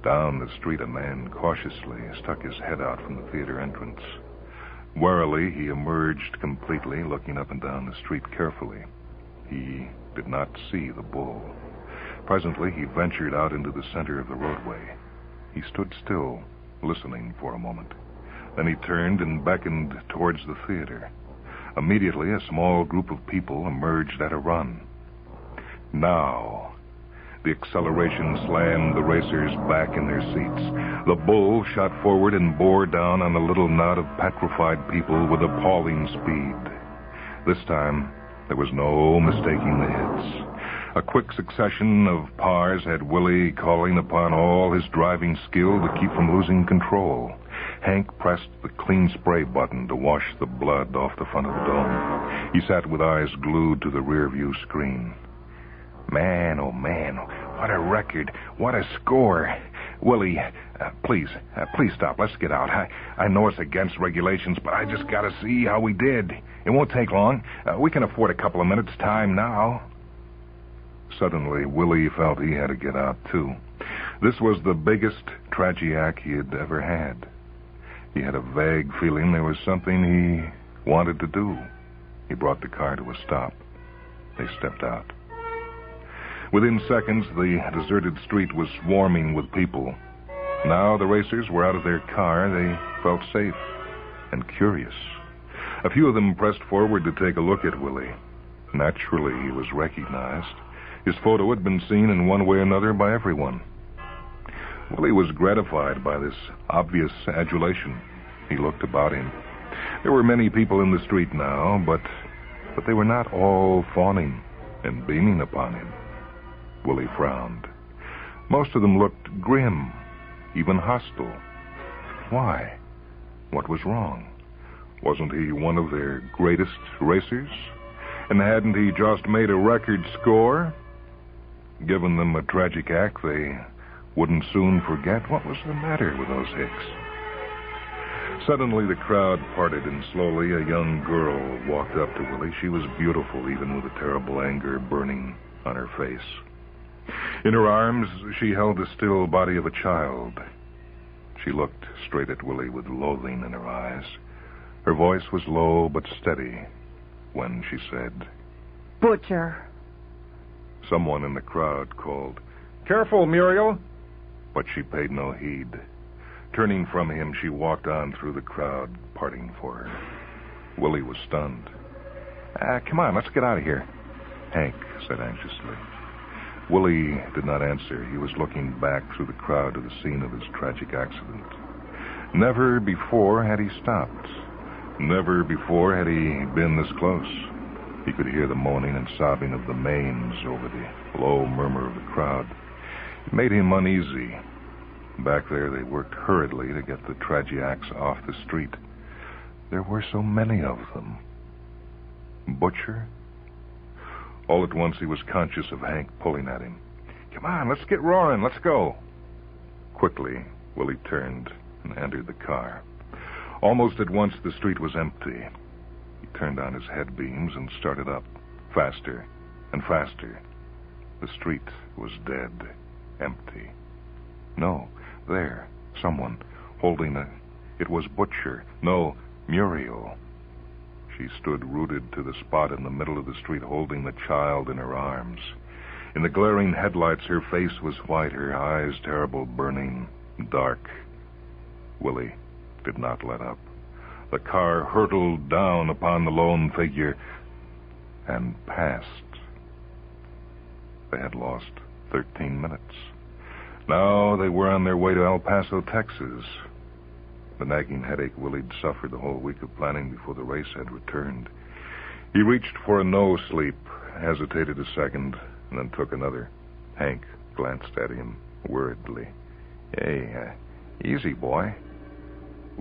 Down the street, a man cautiously stuck his head out from the theater entrance. Warily, he emerged completely, looking up and down the street carefully. He did not see the bull. Presently, he ventured out into the center of the roadway. He stood still, listening for a moment. Then he turned and beckoned towards the theater. Immediately, a small group of people emerged at a run. Now, the acceleration slammed the racers back in their seats. The bull shot forward and bore down on the little knot of petrified people with appalling speed. This time, there was no mistaking the hits. A quick succession of pars had Willie calling upon all his driving skill to keep from losing control. Hank pressed the clean spray button to wash the blood off the front of the dome. He sat with eyes glued to the rear-view screen. Man, oh man, what a record, what a score. Willie, please stop. Let's get out. I know it's against regulations, but I just got to see how we did. It won't take long. We can afford a couple of minutes' time now. Suddenly, Willie felt he had to get out, too. This was the biggest tragiac he had ever had. He had a vague feeling there was something he wanted to do. He brought the car to a stop. They stepped out. Within seconds, the deserted street was swarming with people. Now the racers were out of their car. They felt safe and curious. A few of them pressed forward to take a look at Willie. Naturally, he was recognized. His photo had been seen in one way or another by everyone. Willie was gratified by this obvious adulation. He looked about him. There were many people in the street now, but they were not all fawning and beaming upon him. Willie frowned. Most of them looked grim, even hostile. Why? What was wrong? Wasn't he one of their greatest racers? And hadn't he just made a record score? Given them a tragic act, they wouldn't soon forget. What was the matter with those hicks? Suddenly, the crowd parted, and slowly a young girl walked up to Willie. She was beautiful, even with a terrible anger burning on her face. In her arms, she held the still body of a child. She looked straight at Willie with loathing in her eyes. Her voice was low but steady when she said, Butcher. Someone in the crowd called, Careful, Muriel. but she paid no heed. Turning from him, she walked on through the crowd, parting for her. Willie was stunned. Come on, let's get out of here. Hank said anxiously. Willie did not answer. He was looking back through the crowd to the scene of his tragic accident. Never before had he stopped. Never before had he been this close. He could hear the moaning and sobbing of the mains over the low murmur of the crowd. It made him uneasy. Back there, they worked hurriedly to get the tragiacs off the street. There were so many of them. Butcher? All at once, he was conscious of Hank pulling at him. Come on, let's get roaring. Let's go. Quickly, Willie turned and entered the car. Almost at once, the street was empty. He turned on his head beams and started up, faster and faster. The street was dead, empty. No, there, someone holding a... It was Butcher. No, Muriel. She stood rooted to the spot in the middle of the street, holding the child in her arms. In the glaring headlights, her face was white, her eyes terrible, burning, dark. Willie did not let up. The car hurtled down upon the lone figure and passed. They had lost 13 minutes. Now they were on their way to El Paso, Texas. The nagging headache Willie'd suffered the whole week of planning before the race had returned. He reached for a no-sleep, hesitated a second, and then took another. Hank glanced at him worriedly. Hey, easy, boy.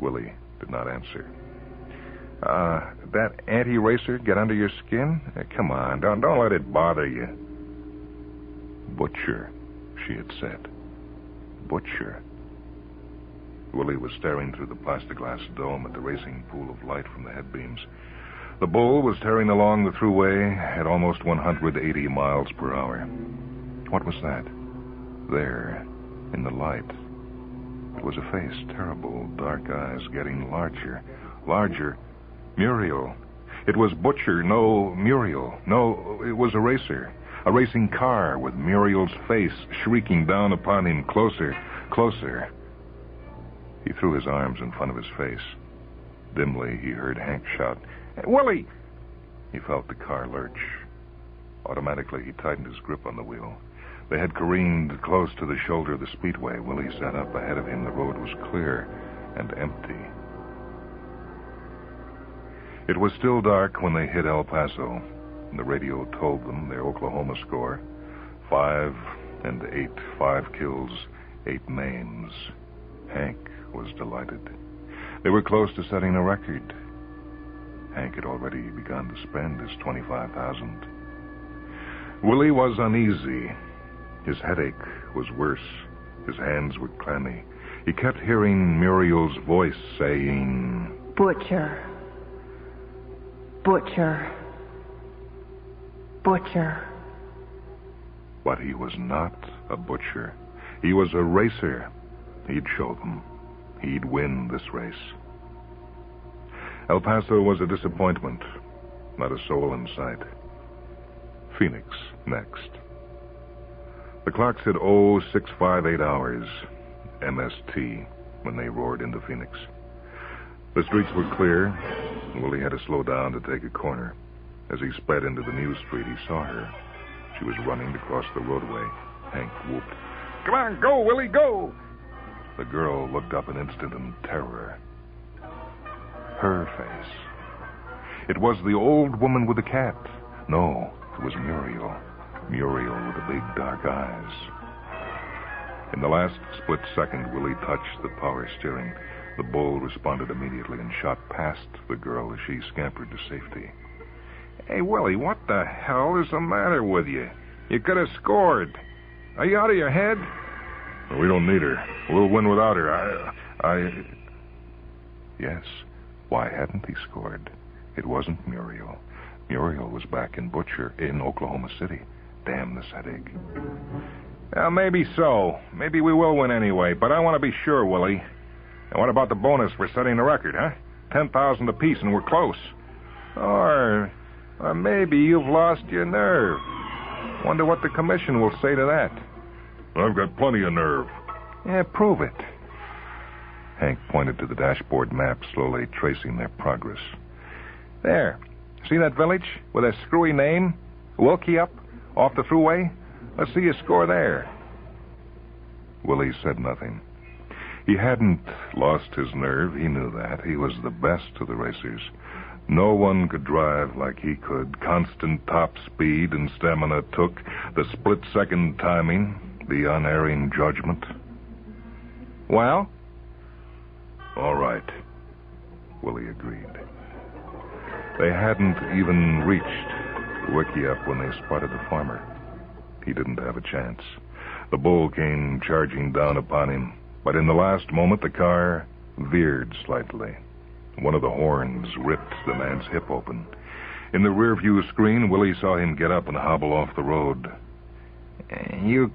Willie did not answer. That anti-racer get under your skin? Come on, don't let it bother you. Butcher, she had said. Butcher. Willie was staring through the plexiglass dome at the racing pool of light from the headbeams. The bull was tearing along the thruway at almost 180 miles per hour. What was that? There, in the light. It was a face, terrible, dark eyes getting larger. Larger. Muriel. It was Butcher. No, Muriel. No, it was a racer. A racing car with Muriel's face shrieking down upon him. Closer, closer. He threw his arms in front of his face. Dimly, he heard Hank shout, Willie! He felt the car lurch. Automatically, he tightened his grip on the wheel. They had careened close to the shoulder of the speedway. Willie sat up ahead of him. The road was clear and empty. It was still dark when they hit El Paso. The radio told them their Oklahoma score. 5 and 8. 5 kills, 8 maims. Hank was delighted. They were close to setting a record. Hank had already begun to spend his $25,000. Willie was uneasy. His headache was worse. His hands were clammy. He kept hearing Muriel's voice saying, Butcher. Butcher. Butcher. But he was not a butcher. He was a racer. He'd show them. He'd win this race. El Paso was a disappointment. Not a soul in sight. Phoenix next. The clock said 0658 hours, MST, when they roared into Phoenix. The streets were clear. Willie had to slow down to take a corner. As he sped into the new street, he saw her. She was running to cross the roadway. Hank whooped. Come on, go, Willie, go! The girl looked up an instant in terror. Her face. It was the old woman with the cat. No, it was Muriel. Muriel with the big dark eyes. In the last split second, Willie touched the power steering. The bull responded immediately and shot past the girl as she scampered to safety. Hey, Willie, what the hell is the matter with you? You could have scored. Are you out of your head? We don't need her. We'll win without her. Yes. Why hadn't he scored? It wasn't Muriel. Muriel was back in Butcher, in Oklahoma City. Damn this headache. Well, maybe so. Maybe we will win anyway, but I want to be sure, Willie. And what about the bonus for setting the record, huh? 10,000 apiece and we're close. Or maybe you've lost your nerve. Wonder what the commission will say to that. I've got plenty of nerve. Yeah, prove it. Hank pointed to the dashboard map, slowly tracing their progress. There. See that village with a screwy name? Wilkie up, off the thruway? Let's see you score there. Willie said nothing. He hadn't lost his nerve, he knew that. He was the best of the racers. No one could drive like he could. Constant top speed and stamina took, the split-second timing, the unerring judgment. Well? All right, Willie agreed. They hadn't even reached the Wickiup when they spotted the farmer. He didn't have a chance. The bull came charging down upon him, but in the last moment the car veered slightly. One of the horns ripped the man's hip open. In the rearview screen, Willie saw him get up and hobble off the road. You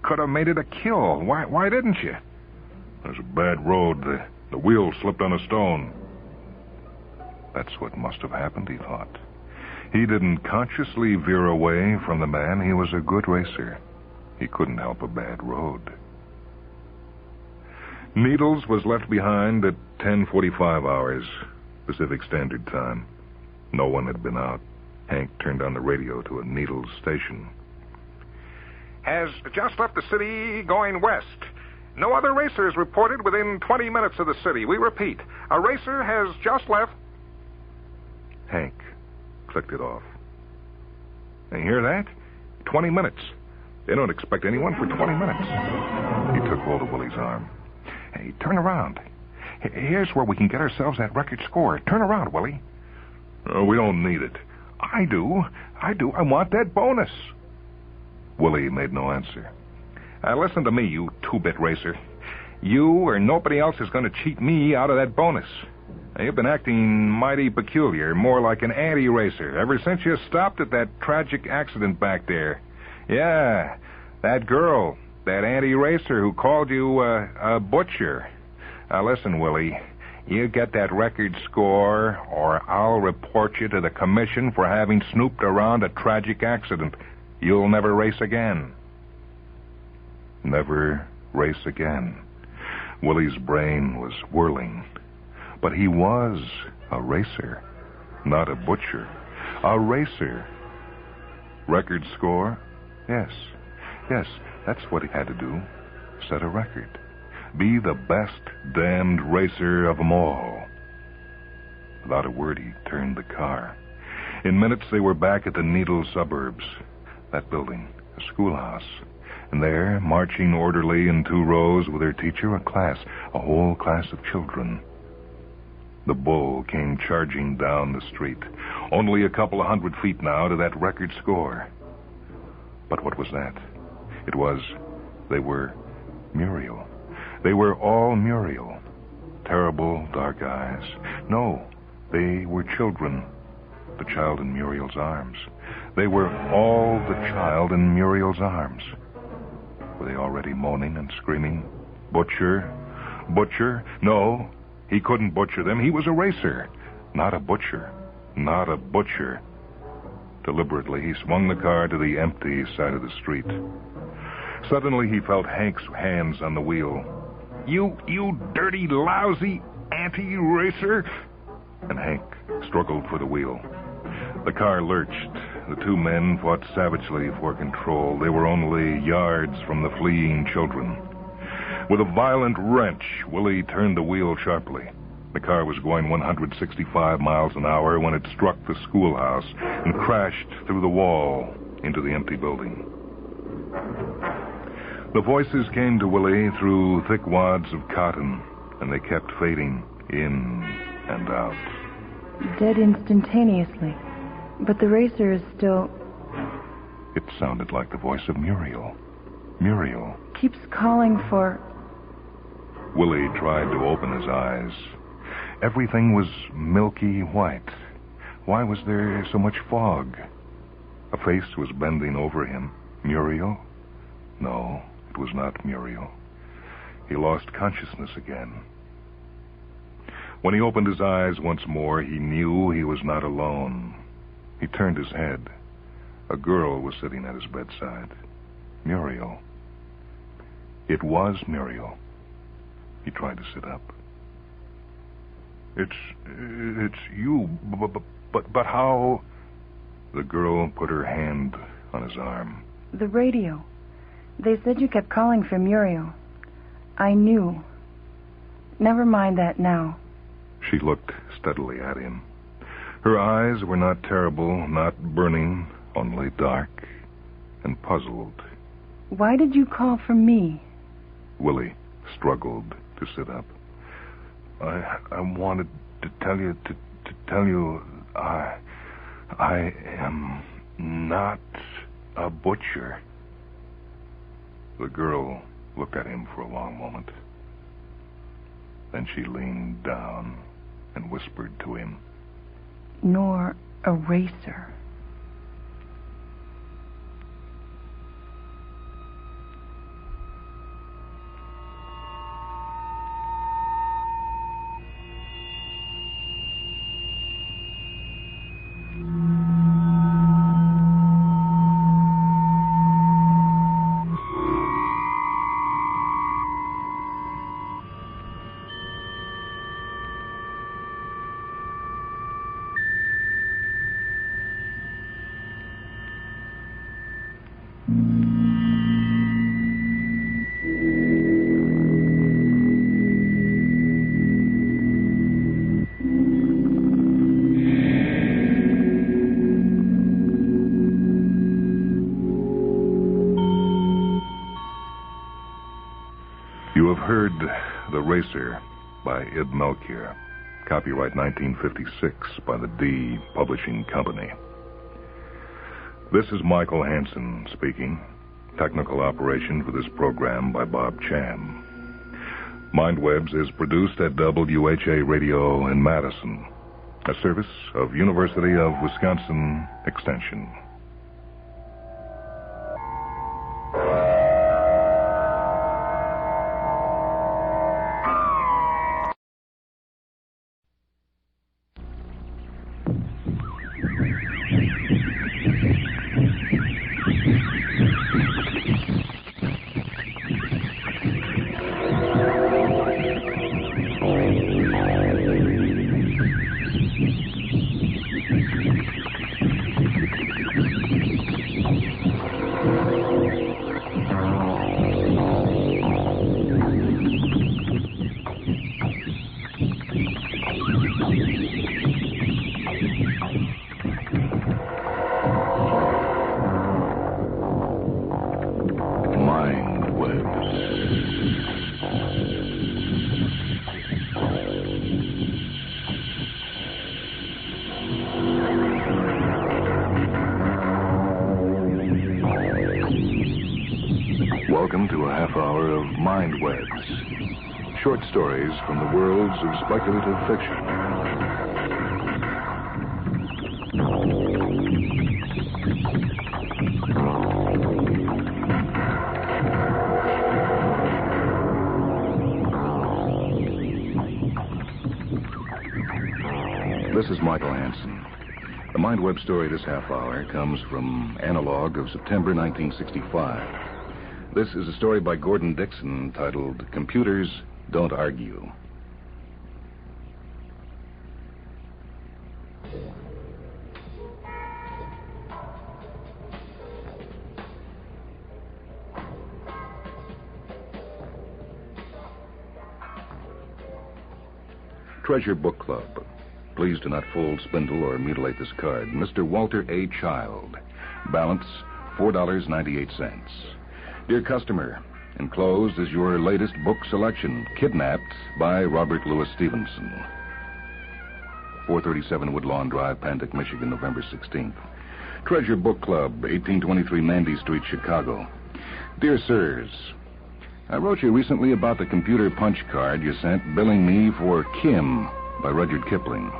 could have made it a kill. Why didn't you? There's a bad road. The wheel slipped on a stone. That's what must have happened, he thought. He didn't consciously veer away from the man. He was a good racer. He couldn't help a bad road. Needles was left behind at 10:45 hours, Pacific Standard Time. No one had been out. Hank turned on the radio to a Needles station. Has just left the city going west. No other racers reported within 20 minutes of the city. We repeat, a racer has just left. Hank clicked it off. You hear that? 20 minutes. They don't expect anyone for 20 minutes. He took hold of Willie's arm. Hey, turn around. Here's where we can get ourselves that record score. Turn around, Willie. Oh, we don't need it. I do. I want that bonus. Willie made no answer. Listen to me, you two-bit racer. You or nobody else is going to cheat me out of that bonus. You've been acting mighty peculiar, more like an anti-racer, ever since you stopped at that tragic accident back there. Yeah, that girl, that anti-racer who called you a butcher. Now listen, Willie, you get that record score, or I'll report you to the commission for having snooped around a tragic accident. You'll never race again. Never race again. Willie's brain was whirling. But he was a racer, not a butcher. A racer. Record score? Yes, that's what he had to do. Set a record. Be the best damned racer of them all. Without a word, he turned the car. In minutes, they were back at the Needle suburbs. That building, a schoolhouse. And there, marching orderly in 2 rows with their teacher, a whole class of children. The bull came charging down the street. Only a couple of 100 feet now to that record score. But what was that? They were Muriel. They were all Muriel. Terrible dark eyes. No, they were children. The child in Muriel's arms. They were all the child in Muriel's arms. Were they already moaning and screaming? Butcher? Butcher? No, he couldn't butcher them. He was a racer. Not a butcher. Not a butcher. Deliberately, he swung the car to the empty side of the street. Suddenly, he felt Hank's hands on the wheel. You dirty, lousy anti-racer! And Hank struggled for the wheel. The car lurched. The 2 men fought savagely for control. They were only yards from the fleeing children. With a violent wrench, Willie turned the wheel sharply. The car was going 165 miles an hour when it struck the schoolhouse and crashed through the wall into the empty building. The voices came to Willie through thick wads of cotton. and they kept fading in and out. Dead instantaneously. But the racer is still... It sounded like the voice of Muriel. Muriel. Keeps calling for... Willie tried to open his eyes. Everything was milky white. Why was there so much fog? A face was bending over him. Muriel? No, it was not Muriel. He lost consciousness again. When he opened his eyes once more, he knew he was not alone. He turned his head. A girl was sitting at his bedside. Muriel. It was Muriel. He tried to sit up. It's you, but how... The girl put her hand on his arm. The radio. They said you kept calling for Muriel. I knew. Never mind that now. She looked steadily at him. Her eyes were not terrible, not burning, only dark and puzzled. Why did you call for me? Willie struggled to sit up. I wanted to tell you, I am not a butcher. The girl looked at him for a long moment. Then she leaned down and whispered to him. Nor a racer. You have heard The Racer by Ib Melchior. Copyright 1956 by the D Publishing Company. This is Michael Hansen speaking. Technical operation for this program by Bob Cham. MindWebs is produced at WHA Radio in Madison, a service of University of Wisconsin Extension. Welcome to a half hour of MindWebs. Short stories from the worlds of speculative fiction. This is Michael Hansen. The MindWeb story this half hour comes from Analog of September 1965. This is a story by Gordon Dixon titled Computers Don't Argue. Treasure Book Club. Please do not fold, spindle, or mutilate this card. Mr. Walter A. Child. Balance, $4.98. Dear customer, Enclosed is your latest book selection, Kidnapped by Robert Louis Stevenson. 437 Woodlawn Drive, Pantic, Michigan, November 16th. Treasure Book Club, 1823 Mandy Street, Chicago. Dear Sirs, I wrote you recently about the computer punch card you sent billing me for Kim by Rudyard Kipling.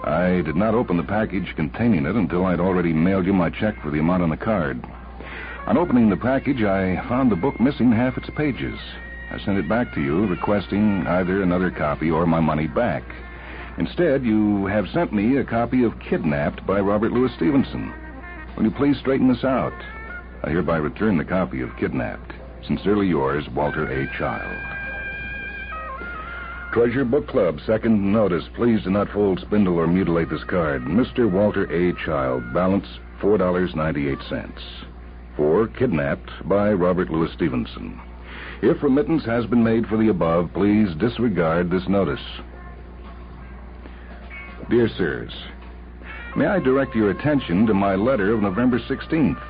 I did not open the package containing it until I'd already mailed you my check for the amount on the card. On opening the package, I found the book missing half its pages. I sent it back to you, requesting either another copy or my money back. Instead, you have sent me a copy of Kidnapped by Robert Louis Stevenson. Will you please straighten this out? I hereby return the copy of Kidnapped. Sincerely yours, Walter A. Child. Treasure Book Club, second notice. Please do not fold, spindle, or mutilate this card. Mr. Walter A. Child, balance $4.98. For Kidnapped by Robert Louis Stevenson. If remittance has been made for the above, please disregard this notice. Dear Sirs, may I direct your attention to my letter of November 16th?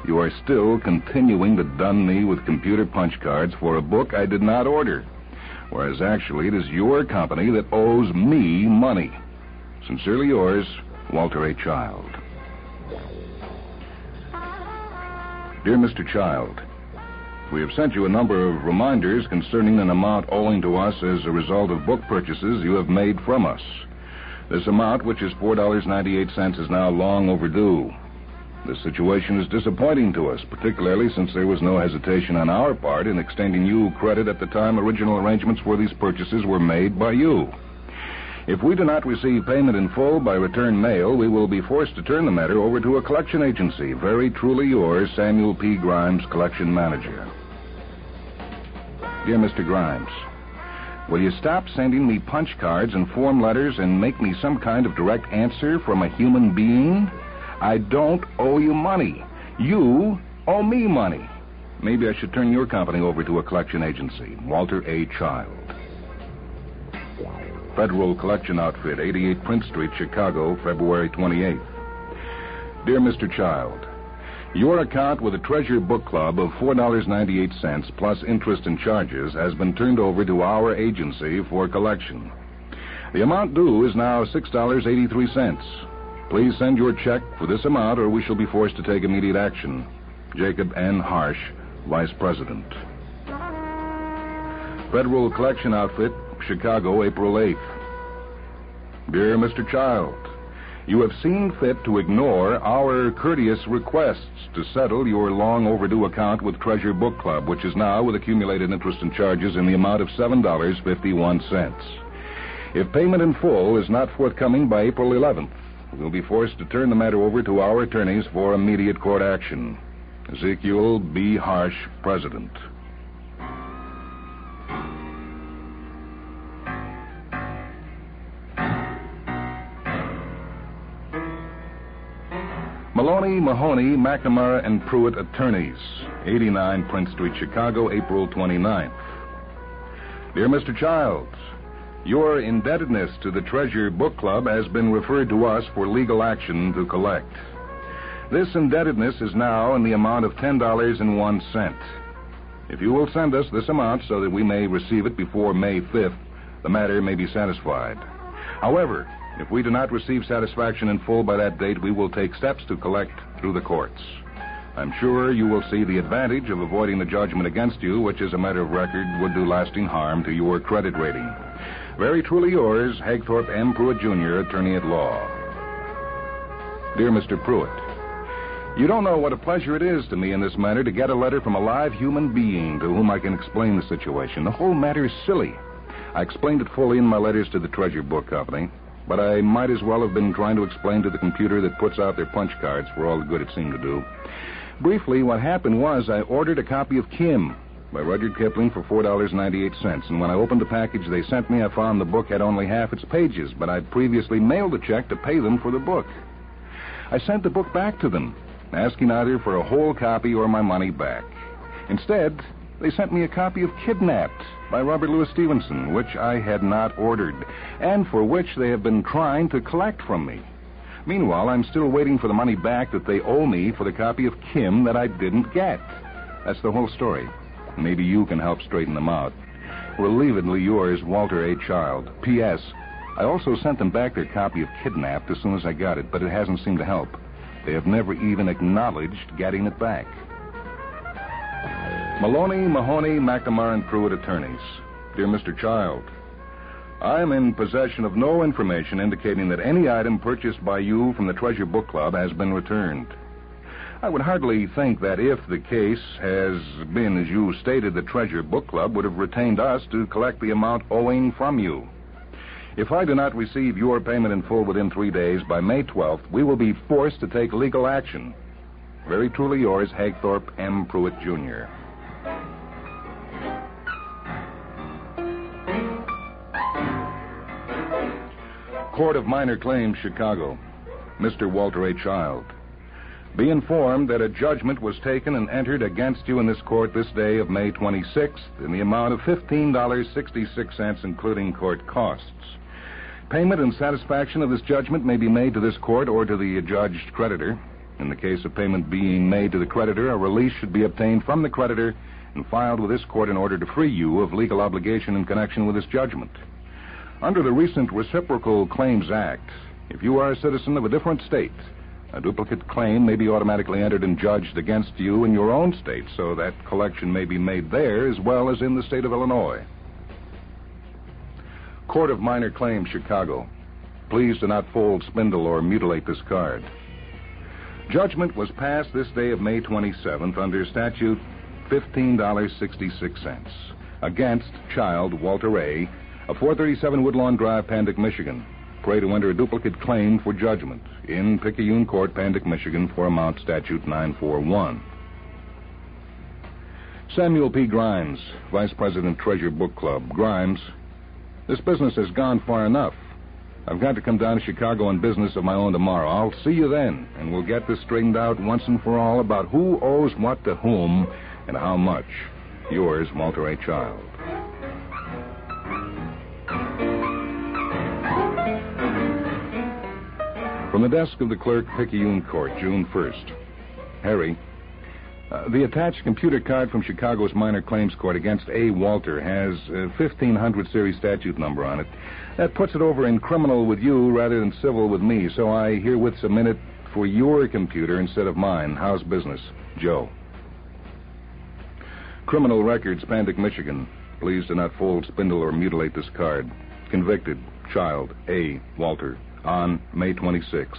You are still continuing to dun me with computer punch cards for a book I did not order, whereas actually it is your company that owes me money. Sincerely yours, Walter A. Child. Dear Mr. Child, we have sent you a number of reminders concerning an amount owing to us as a result of book purchases you have made from us. This amount, which is $4.98, is now long overdue. This situation is disappointing to us, particularly since there was no hesitation on our part in extending you credit at the time original arrangements for these purchases were made by you. If we do not receive payment in full by return mail, we will be forced to turn the matter over to a collection agency. Very truly yours, Samuel P. Grimes, Collection Manager. Dear Mr. Grimes, will you stop sending me punch cards and form letters and make me some kind of direct answer from a human being? I don't owe you money. You owe me money. Maybe I should turn your company over to a collection agency. Walter A. Child. Federal Collection Outfit, 88 Prince Street, Chicago, February 28th. Dear Mr. Child, your account with the Treasure Book Club of $4.98 plus interest and charges has been turned over to our agency for collection. The amount due is now $6.83. Please send your check for this amount or we shall be forced to take immediate action. Jacob N. Harsh, Vice President. Federal Collection Outfit, Chicago, April 8th. Dear Mr. Child, you have seen fit to ignore our courteous requests to settle your long overdue account with Treasure Book Club, which is now with accumulated interest and charges in the amount of $7.51. If payment in full is not forthcoming by April 11th, we'll be forced to turn the matter over to our attorneys for immediate court action. Ezekiel B. Harsh, President. Maloney, Mahoney, McNamara, and Pruitt Attorneys, 89 Prince Street, Chicago, April 29th. Dear Mr. Childs, your indebtedness to the Treasure Book Club has been referred to us for legal action to collect. This indebtedness is now in the amount of $10.01. If you will send us this amount so that we may receive it before May 5th, the matter may be satisfied. However, if we do not receive satisfaction in full by that date, we will take steps to collect through the courts. I'm sure you will see the advantage of avoiding the judgment against you, which, as a matter of record, would do lasting harm to your credit rating. Very truly yours, Hagthorpe M. Pruitt, Jr., Attorney at Law. Dear Mr. Pruitt, you don't know what a pleasure it is to me in this matter to get a letter from a live human being to whom I can explain the situation. The whole matter is silly. I explained it fully in my letters to the Treasure Book Company, but I might as well have been trying to explain to the computer that puts out their punch cards for all the good it seemed to do. Briefly, what happened was I ordered a copy of Kim by Rudyard Kipling for $4.98, and when I opened the package they sent me, I found the book had only half its pages, but I'd previously mailed a check to pay them for the book. I sent the book back to them, asking either for a whole copy or my money back. Instead, they sent me a copy of Kidnapped by Robert Louis Stevenson, which I had not ordered, and for which they have been trying to collect from me. Meanwhile, I'm still waiting for the money back that they owe me for the copy of Kim that I didn't get. That's the whole story. Maybe you can help straighten them out. Relievedly yours, Walter A. Child. P.S. I also sent them back their copy of Kidnapped as soon as I got it, but it hasn't seemed to help. They have never even acknowledged getting it back. Maloney, Mahoney, McNamara, and Pruitt attorneys. Dear Mr. Child, I am in possession of no information indicating that any item purchased by you from the Treasure Book Club has been returned. I would hardly think that if the case has been as you stated, the Treasure Book Club would have retained us to collect the amount owing from you. If I do not receive your payment in full within 3 days, by May 12th, we will be forced to take legal action. Very truly yours, Hagthorpe M. Pruitt, Jr. Court of Minor Claims, Chicago. Mr. Walter A. Child. Be informed that a judgment was taken and entered against you in this court this day of May 26th in the amount of $15.66, including court costs. Payment and satisfaction of this judgment may be made to this court or to the adjudged creditor. In the case of payment being made to the creditor, a release should be obtained from the creditor and filed with this court in order to free you of legal obligation in connection with this judgment. Under the recent Reciprocal Claims Act, if you are a citizen of a different state, a duplicate claim may be automatically entered and judged against you in your own state, so that collection may be made there as well as in the state of Illinois. Court of Minor Claims, Chicago. Please do not fold, spindle, or mutilate this card. Judgment was passed this day of May 27th under statute $15.66 against Child Walter A. of 437 Woodlawn Drive, Pandick, Michigan. Pray to enter a duplicate claim for judgment in Picayune Court, Pandick, Michigan, for amount statute 941. Samuel P. Grimes, Vice President, Treasure Book Club. Grimes, this business has gone far enough. I've got to come down to Chicago on business of my own tomorrow. I'll see you then, and we'll get this straightened out once and for all about who owes what to whom and how much. Yours, Walter A. Child. From the desk of the clerk, Picayune Court, June 1st. Harry, the attached computer card from Chicago's Minor Claims Court against A. Walter has a 1500 series statute number on it. That puts it over in criminal with you rather than civil with me, so I herewith submit it for your computer instead of mine. How's business? Joe. Criminal Records, Pandick, Michigan. Please do not fold, spindle, or mutilate this card. Convicted, Child A. Walter, on May 26th.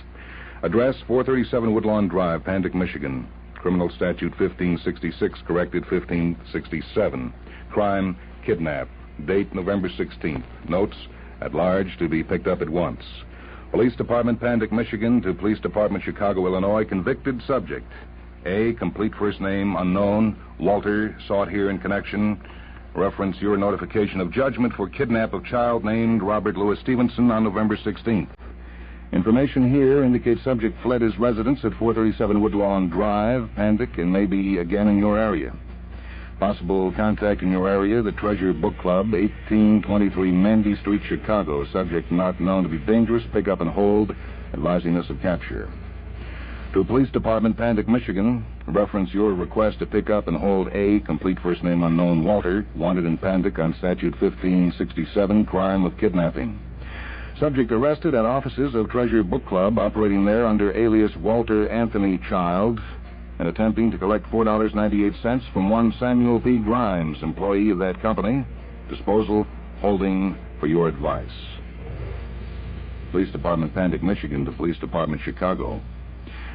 Address 437 Woodlawn Drive, Pandick, Michigan. Criminal Statute 1566, corrected 1567. Crime, kidnap. Date, November 16th. Notes, at large, to be picked up at once. Police Department, Pandick, Michigan, to Police Department, Chicago, Illinois. Convicted subject. A, complete first name, unknown. Walter, sought here in connection. Reference your notification of judgment for kidnap of child named Robert Louis Stevenson on November 16th. Information here indicates subject fled his residence at 437 Woodlawn Drive, Pandick, and may be again in your area. Possible contact in your area, the Treasure Book Club, 1823 Mandy Street, Chicago. Subject not known to be dangerous. Pick up and hold, advising us of capture. To Police Department, Pandick, Michigan. Reference your request to pick up and hold A, complete first name unknown, Walter, wanted in Pandick on statute 1567, crime of kidnapping. Subject arrested at offices of Treasure Book Club, operating there under alias Walter Anthony Child, and attempting to collect $4.98 from one Samuel P. Grimes, employee of that company. Disposal, holding for your advice. Police Department, Pandick, Michigan, to Police Department, Chicago.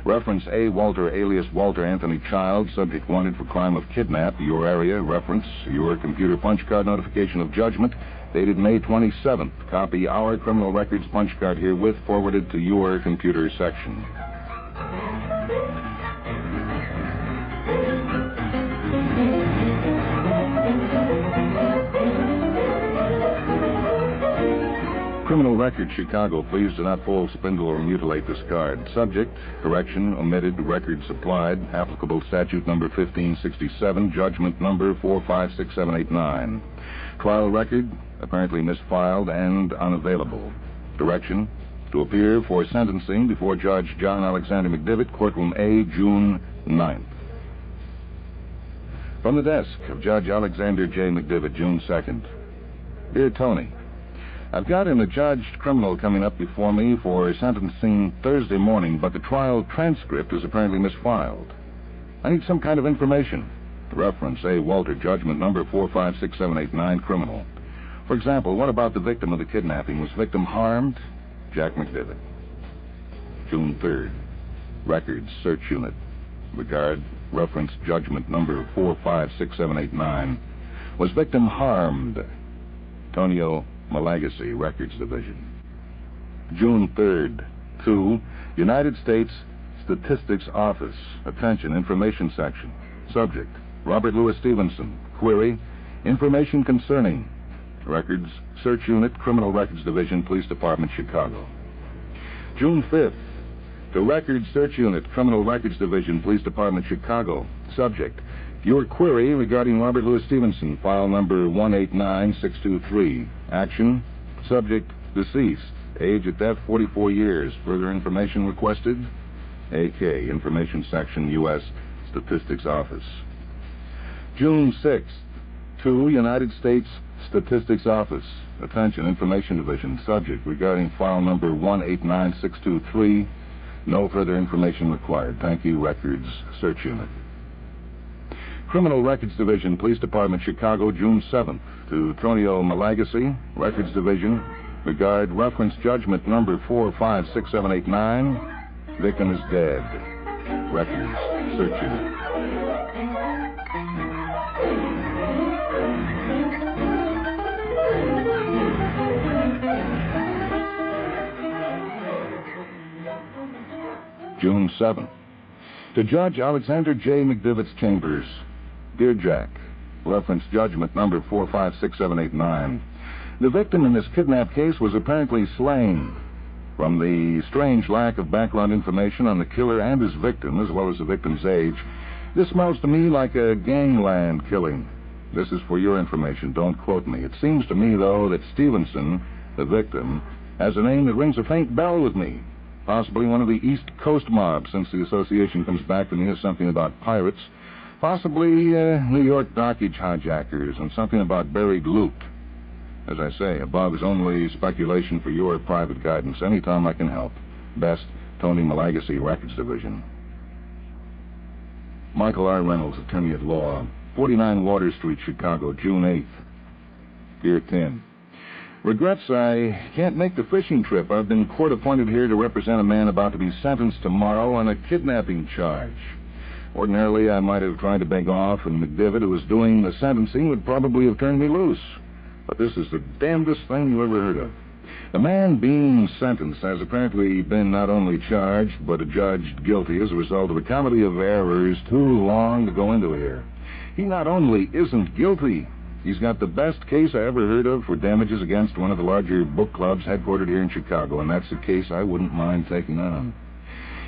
Reference A. Walter, alias Walter Anthony Child, subject wanted for crime of kidnap, your area. Reference your computer punch card notification of judgment, dated May 27th. Copy our criminal records punch card herewith, forwarded to your computer section. Criminal Record, Chicago. Please do not fold, spindle, or mutilate this card. Subject, correction, omitted, record supplied, applicable statute number 1567, judgment number 456789. Trial record, apparently misfiled and unavailable. Direction, to appear for sentencing before Judge John Alexander McDivitt, Courtroom A, June 9th. From the desk of Judge Alexander J. McDivitt, June 2nd. Dear Tony, I've got an adjudged criminal coming up before me for sentencing Thursday morning, but the trial transcript is apparently misfiled. I need some kind of information. Reference A. Walter, judgment number 456789, criminal. For example, what about the victim of the kidnapping? Was victim harmed? Jack McDivitt. June 3rd. Records, search unit. Regard, reference judgment number 456789. Was victim harmed? Tonio Malagasy, Records Division. June 3rd. 2. United States Statistics Office. Attention, information section. Subject, Robert Louis Stevenson. Query, information concerning. Records, search unit, Criminal Records Division, Police Department, Chicago. June 5th. To Records Search Unit, Criminal Records Division, Police Department, Chicago. Subject, your query regarding Robert Louis Stevenson, file number 189623. Action, subject, deceased. Age at death, 44 years. Further information requested? AK, Information Section, U.S. Statistics Office. June 6th. To United States Statistics Office. Attention, Information Division. Subject, regarding file number 189623. No further information required. Thank you, Records Search Unit. Criminal Records Division, Police Department, Chicago, June 7th. To Tonio Malagasy, Records Division. Regard reference judgment number 456789. Victim is dead. Records Search Unit. June 7th. To Judge Alexander J. McDivitt's chambers. Dear Jack, reference judgment number 456789. The victim in this kidnap case was apparently slain. From the strange lack of background information on the killer and his victim, as well as the victim's age, this smells to me like a gangland killing. This is for your information. Don't quote me. It seems to me, though, that Stevenson, the victim, has a name that rings a faint bell with me. Possibly one of the East Coast mob, since the association comes back to me as something about pirates. Possibly New York dockage hijackers and something about buried loot. As I say, above is only speculation for your private guidance. Anytime I can help. Best, Tony Malagasy, Records Division. Michael R. Reynolds, attorney at law, 49 Water Street, Chicago, June 8th. Dear Tim, regrets I can't make the fishing trip. I've been court-appointed here to represent a man about to be sentenced tomorrow on a kidnapping charge. Ordinarily, I might have tried to beg off, and McDivitt, who was doing the sentencing, would probably have turned me loose. But this is the damnedest thing you ever heard of. The man being sentenced has apparently been not only charged, but adjudged guilty as a result of a comedy of errors too long to go into here. He not only isn't guilty, he's got the best case I ever heard of for damages against one of the larger book clubs headquartered here in Chicago, and that's a case I wouldn't mind taking on.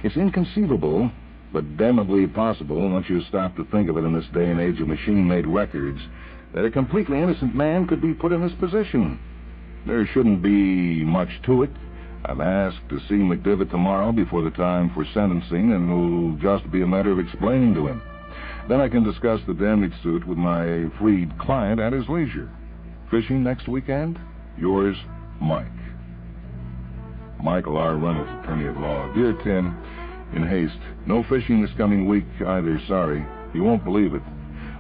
It's inconceivable, but damnably possible, once you stop to think of it in this day and age of machine-made records, that a completely innocent man could be put in this position. There shouldn't be much to it. I've asked to see McDivitt tomorrow before the time for sentencing, and it'll just be a matter of explaining to him. Then I can discuss the damage suit with my freed client at his leisure. Fishing next weekend? Yours, Mike. Michael R. Reynolds, attorney at law. Dear Tim, in haste, no fishing this coming week either, sorry. You won't believe it.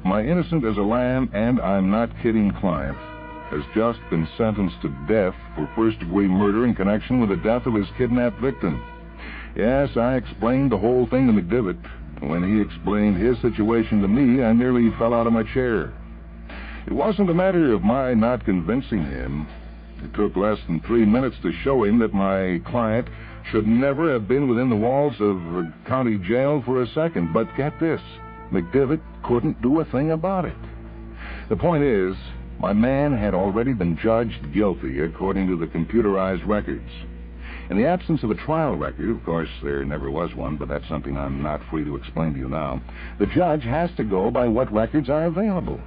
My innocent as a lamb, and I'm not kidding client, has just been sentenced to death for first-degree murder in connection with the death of his kidnapped victim. Yes, I explained the whole thing to McDivitt. When he explained his situation to me, I nearly fell out of my chair. It wasn't a matter of my not convincing him. It took less than 3 minutes to show him that my client should never have been within the walls of a county jail for a second. But get this, McDivitt couldn't do a thing about it. The point is, my man had already been judged guilty according to the computerized records. In the absence of a trial record, of course, there never was one, but that's something I'm not free to explain to you now, the judge has to go by what records are available.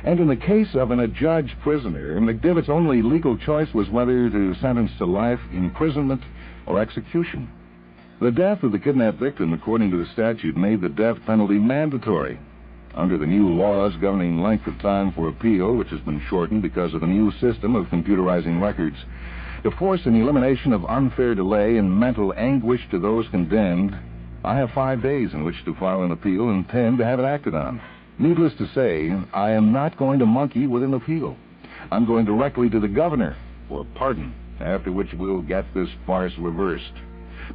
And in the case of an adjudged prisoner, McDivitt's only legal choice was whether to sentence to life imprisonment or execution. The death of the kidnapped victim, according to the statute, made the death penalty mandatory. Under the new laws governing length of time for appeal, which has been shortened because of the new system of computerizing records, to force an elimination of unfair delay and mental anguish to those condemned, I have 5 days in which to file an appeal and 10 to have it acted on. Needless to say, I am not going to monkey with an appeal. I'm going directly to the governor for a pardon, after which we'll get this farce reversed.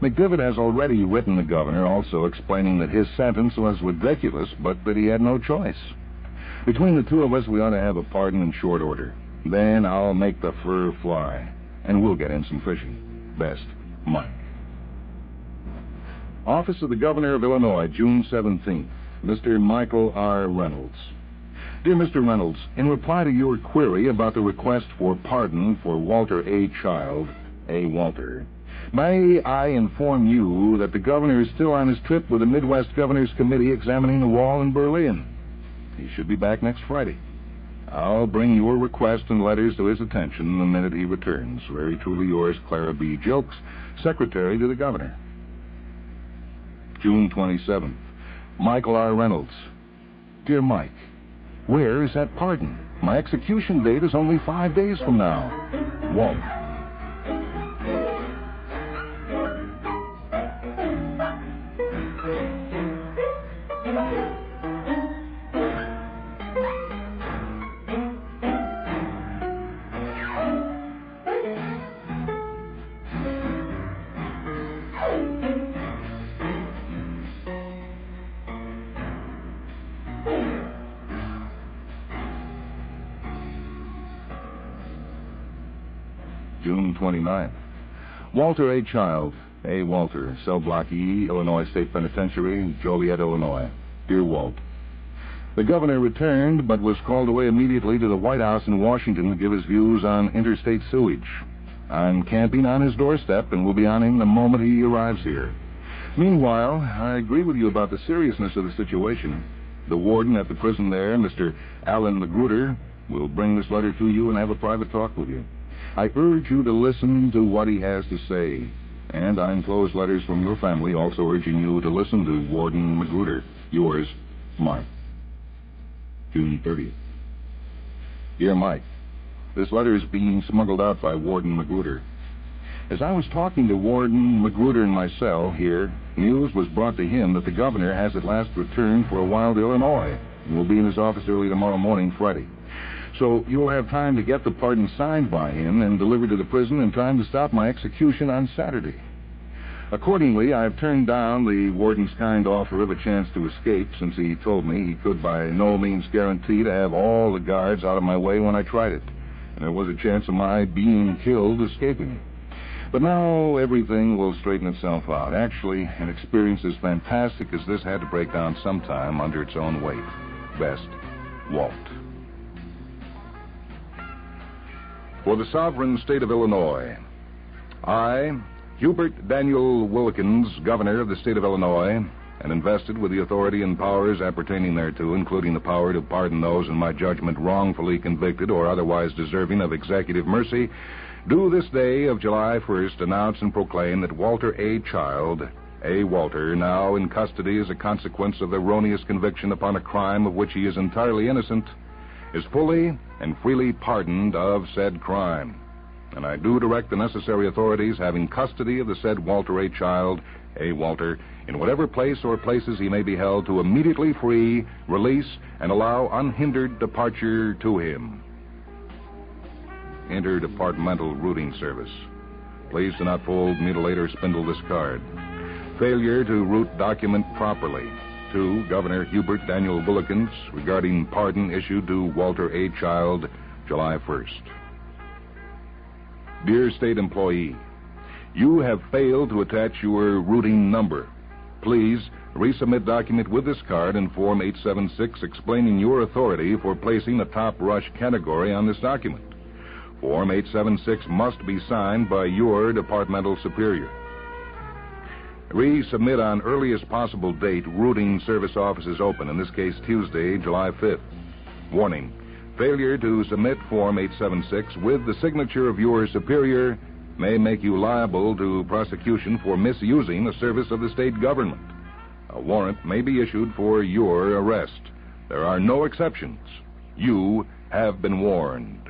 McDivitt has already written the governor, also explaining that his sentence was ridiculous, but that he had no choice. Between the two of us, we ought to have a pardon in short order. Then I'll make the fur fly, and we'll get in some fishing. Best, Mike. Office of the Governor of Illinois, June 17th. Mr. Michael R. Reynolds. Dear Mr. Reynolds, in reply to your query about the request for pardon for Walter A. Child, A. Walter, may I inform you that the governor is still on his trip with the Midwest Governors Committee examining the wall in Berlin. He should be back next Friday. I'll bring your request and letters to his attention the minute he returns. Very truly yours, Clara B. Jilks, Secretary to the Governor. June 27th. Michael R. Reynolds. Dear Mike, where is that pardon? My execution date is only 5 days from now. Walt. June 29th. Walter A. Child, A. Walter, Cell Block E, Illinois State Penitentiary, Joliet, Illinois. Dear Walt, the governor returned, but was called away immediately to the White House in Washington to give his views on interstate sewage. I'm camping on his doorstep and will be on him the moment he arrives here. Meanwhile, I agree with you about the seriousness of the situation. The warden at the prison there, Mr. Allen Magruder, will bring this letter to you and have a private talk with you. I urge you to listen to what he has to say, and I enclose letters from your family also urging you to listen to Warden Magruder. Yours, Mike. June 30th. Dear Mike, this letter is being smuggled out by Warden Magruder. As I was talking to Warden Magruder in my cell here, news was brought to him that the governor has at last returned for a while to Illinois and will be in his office early tomorrow morning, Friday. So you'll have time to get the pardon signed by him and delivered to the prison in time to stop my execution on Saturday. Accordingly, I've turned down the warden's kind offer of a chance to escape, since he told me he could by no means guarantee to have all the guards out of my way when I tried it, and there was a chance of my being killed escaping. But now everything will straighten itself out. Actually, an experience as fantastic as this had to break down sometime under its own weight. Best, Walt. For the sovereign state of Illinois, I, Hubert Daniel Wilkins, governor of the state of Illinois, and invested with the authority and powers appertaining thereto, including the power to pardon those in my judgment wrongfully convicted or otherwise deserving of executive mercy, do this day of July 1st announce and proclaim that Walter A. Child, A. Walter, now in custody as a consequence of the erroneous conviction upon a crime of which he is entirely innocent, is fully and freely pardoned of said crime. And I do direct the necessary authorities having custody of the said Walter A. Child, A. Walter, in whatever place or places he may be held, to immediately free, release, and allow unhindered departure to him. Interdepartmental Routing Service. Please do not fold, mutilate, or spindle this card. Failure to route document properly. To Governor Hubert Daniel Wilkins regarding pardon issued to Walter A. Child, July 1st. Dear State Employee, you have failed to attach your routing number. Please resubmit document with this card in Form 876 explaining your authority for placing a top rush category on this document. Form 876 must be signed by your departmental superior. Resubmit on earliest possible date. Routing service office is open, in this case Tuesday, July 5th. Warning, failure to submit Form 876 with the signature of your superior may make you liable to prosecution for misusing the service of the state government. A warrant may be issued for your arrest. There are no exceptions. You have been warned.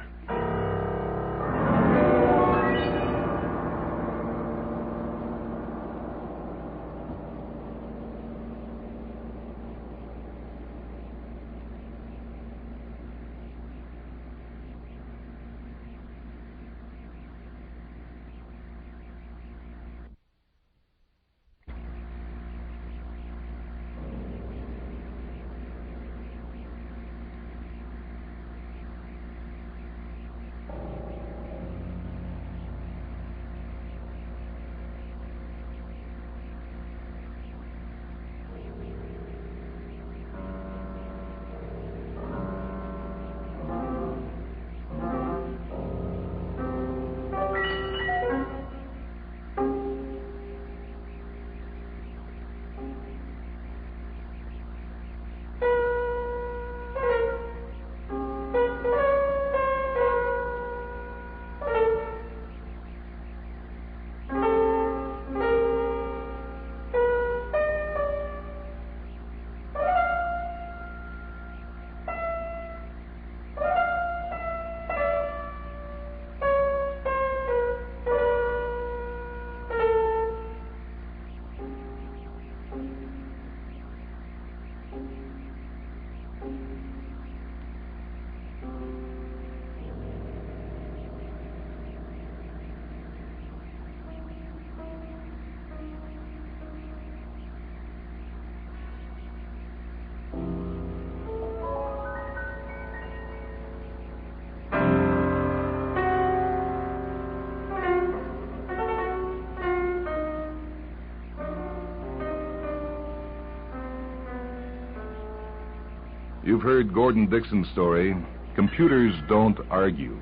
You've heard Gordon Dixon's story, Computers Don't Argue,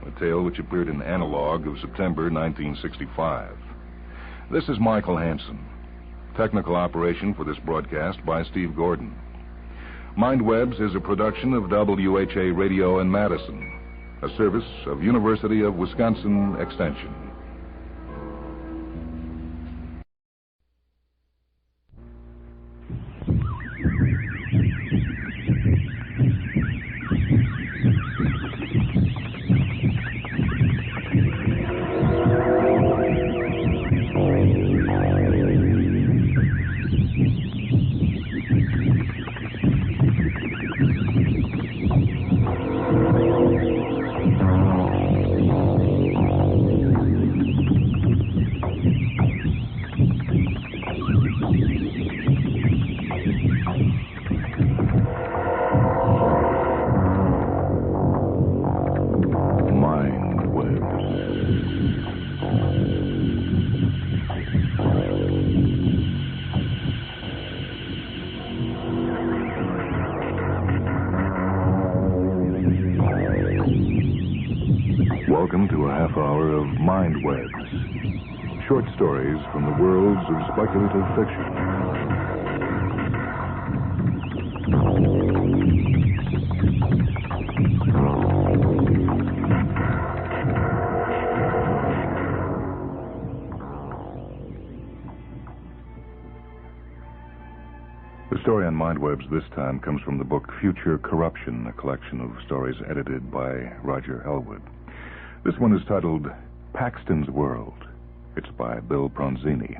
a tale which appeared in Analog of September 1965. This is Michael Hansen. Technical operation for this broadcast by Steve Gordon. Mindwebs is a production of WHA Radio in Madison, a service of University of Wisconsin Extension. Welcome to a half hour of Mindwebs, short stories from the worlds of speculative fiction. The story on Mindwebs this time comes from the book Future Corruption, a collection of stories edited by Roger Elwood. This one is titled Paxton's World. It's by Bill Pronzini.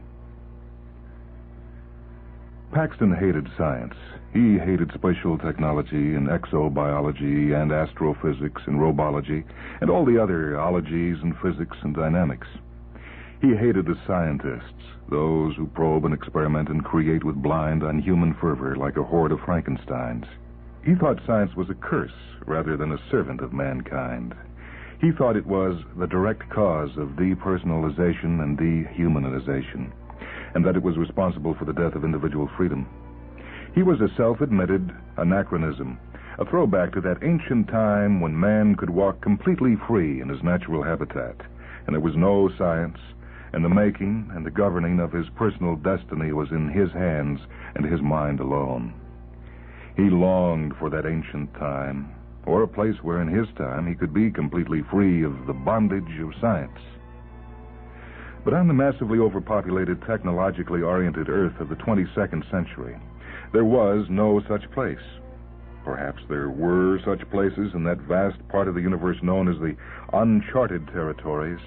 Paxton hated science. He hated spatial technology and exobiology and astrophysics and robology and all the other ologies and physics and dynamics. He hated the scientists, those who probe and experiment and create with blind, unhuman fervor like a horde of Frankensteins. He thought science was a curse rather than a servant of mankind. He thought it was the direct cause of depersonalization and dehumanization, and that it was responsible for the death of individual freedom. He was a self-admitted anachronism, a throwback to that ancient time when man could walk completely free in his natural habitat, and there was no science, and the making and the governing of his personal destiny was in his hands and his mind alone. He longed for that ancient time, or a place where in his time he could be completely free of the bondage of science. But on the massively overpopulated, technologically oriented Earth of the 22nd century, there was no such place. Perhaps there were such places in that vast part of the universe known as the uncharted territories,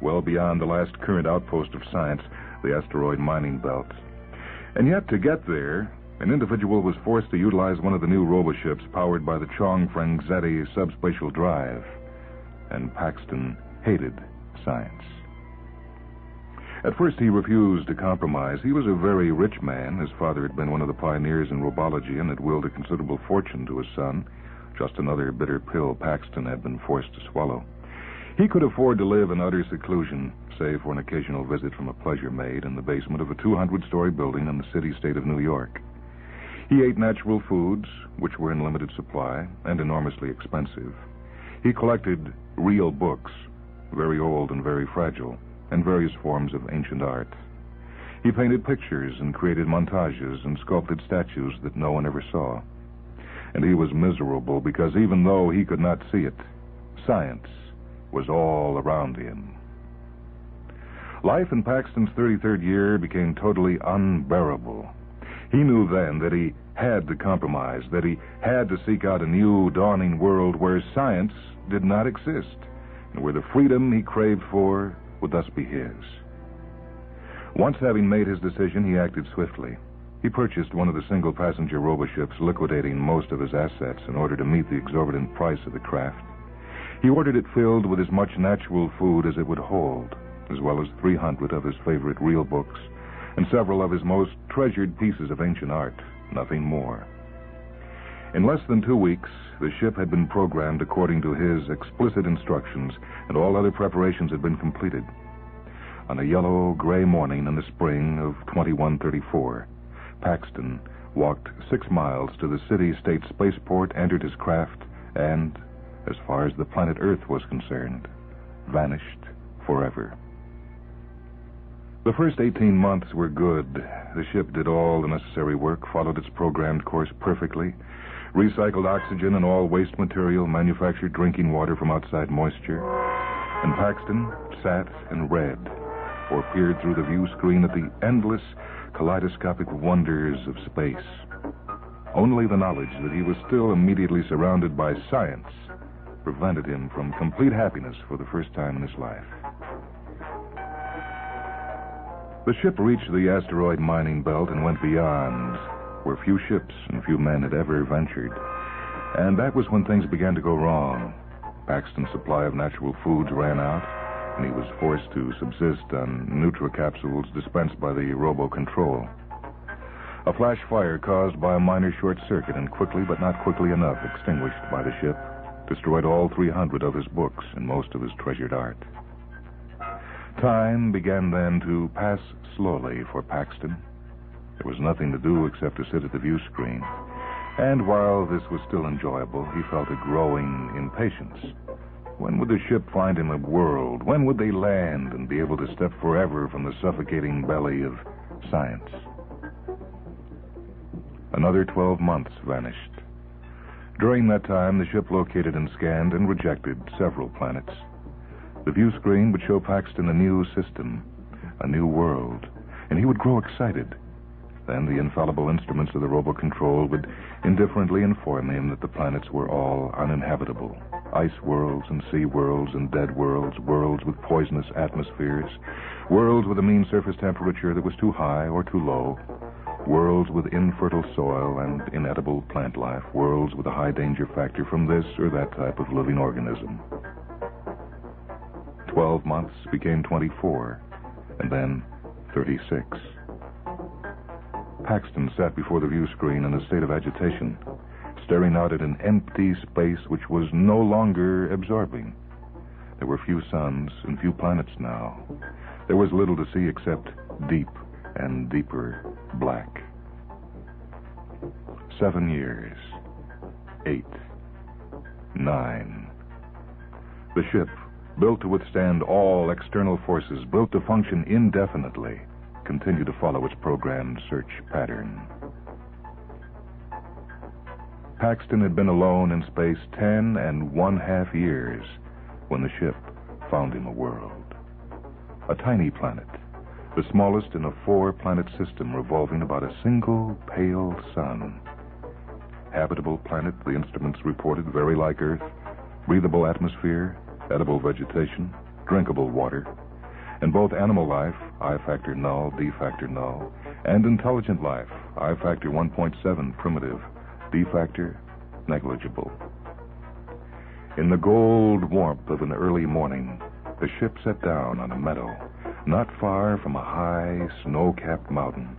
well beyond the last current outpost of science, the asteroid mining belt. And yet, to get there, an individual was forced to utilize one of the new roboships powered by the Chong-Frangzetti subspatial drive. And Paxton hated science. At first, he refused to compromise. He was a very rich man. His father had been one of the pioneers in robology and had willed a considerable fortune to his son. Just another bitter pill Paxton had been forced to swallow. He could afford to live in utter seclusion, save for an occasional visit from a pleasure maid in the basement of a 200-story building in the city-state of New York. He ate natural foods, which were in limited supply and enormously expensive. He collected real books, very old and very fragile, and various forms of ancient art. He painted pictures and created montages and sculpted statues that no one ever saw. And he was miserable because even though he could not see it, science was all around him. Life in Paxton's 33rd year became totally unbearable. He knew then that he had to compromise, that he had to seek out a new, dawning world where science did not exist, and where the freedom he craved for would thus be his. Once having made his decision, he acted swiftly. He purchased one of the single-passenger roboships, liquidating most of his assets in order to meet the exorbitant price of the craft. He ordered it filled with as much natural food as it would hold, as well as 300 of his favorite real books and several of his most treasured pieces of ancient art, nothing more. In less than 2 weeks, the ship had been programmed according to his explicit instructions, and all other preparations had been completed. On a yellow-gray morning in the spring of 2134, Paxton walked 6 miles to the city-state spaceport, entered his craft, and, as far as the planet Earth was concerned, vanished forever. The first 18 months were good. The ship did all the necessary work, followed its programmed course perfectly, recycled oxygen and all waste material, manufactured drinking water from outside moisture, and Paxton sat and read, or peered through the view screen at the endless kaleidoscopic wonders of space. Only the knowledge that he was still immediately surrounded by science prevented him from complete happiness for the first time in his life. The ship reached the asteroid mining belt and went beyond, where few ships and few men had ever ventured. And that was when things began to go wrong. Paxton's supply of natural foods ran out, and he was forced to subsist on nutricapsules dispensed by the robo-control. A flash fire caused by a minor short circuit and quickly, but not quickly enough, extinguished by the ship, destroyed all 300 of his books and most of his treasured art. Time began then to pass slowly for Paxton. There was nothing to do except to sit at the view screen. And while this was still enjoyable, he felt a growing impatience. When would the ship find him a world? When would they land and be able to step forever from the suffocating belly of science? Another 12 months vanished. During that time, the ship located and scanned and rejected several planets. The view screen would show Paxton a new system, a new world, and he would grow excited. Then the infallible instruments of the robo-control would indifferently inform him that the planets were all uninhabitable. Ice worlds and sea worlds and dead worlds, worlds with poisonous atmospheres, worlds with a mean surface temperature that was too high or too low, worlds with infertile soil and inedible plant life, worlds with a high danger factor from this or that type of living organism. 12 months became 24, and then 36. Paxton sat before the view screen in a state of agitation, staring out at an empty space which was no longer absorbing. There were few suns and few planets now. There was little to see except deep and deeper black. 7 years. 8. 9. The ship, built to withstand all external forces, built to function indefinitely, continued to follow its programmed search pattern. Paxton had been alone in space 10½ years when the ship found him a world. A tiny planet, the smallest in a 4-planet system revolving about a single pale sun. habitable planet, the instruments reported, very like Earth. Breathable atmosphere, edible vegetation, drinkable water. And both animal life, I factor null, D factor null, and intelligent life, I factor 1.7 primitive, D factor negligible. In the gold warmth of an early morning, the ship set down on a meadow, not far from a high, snow-capped mountain,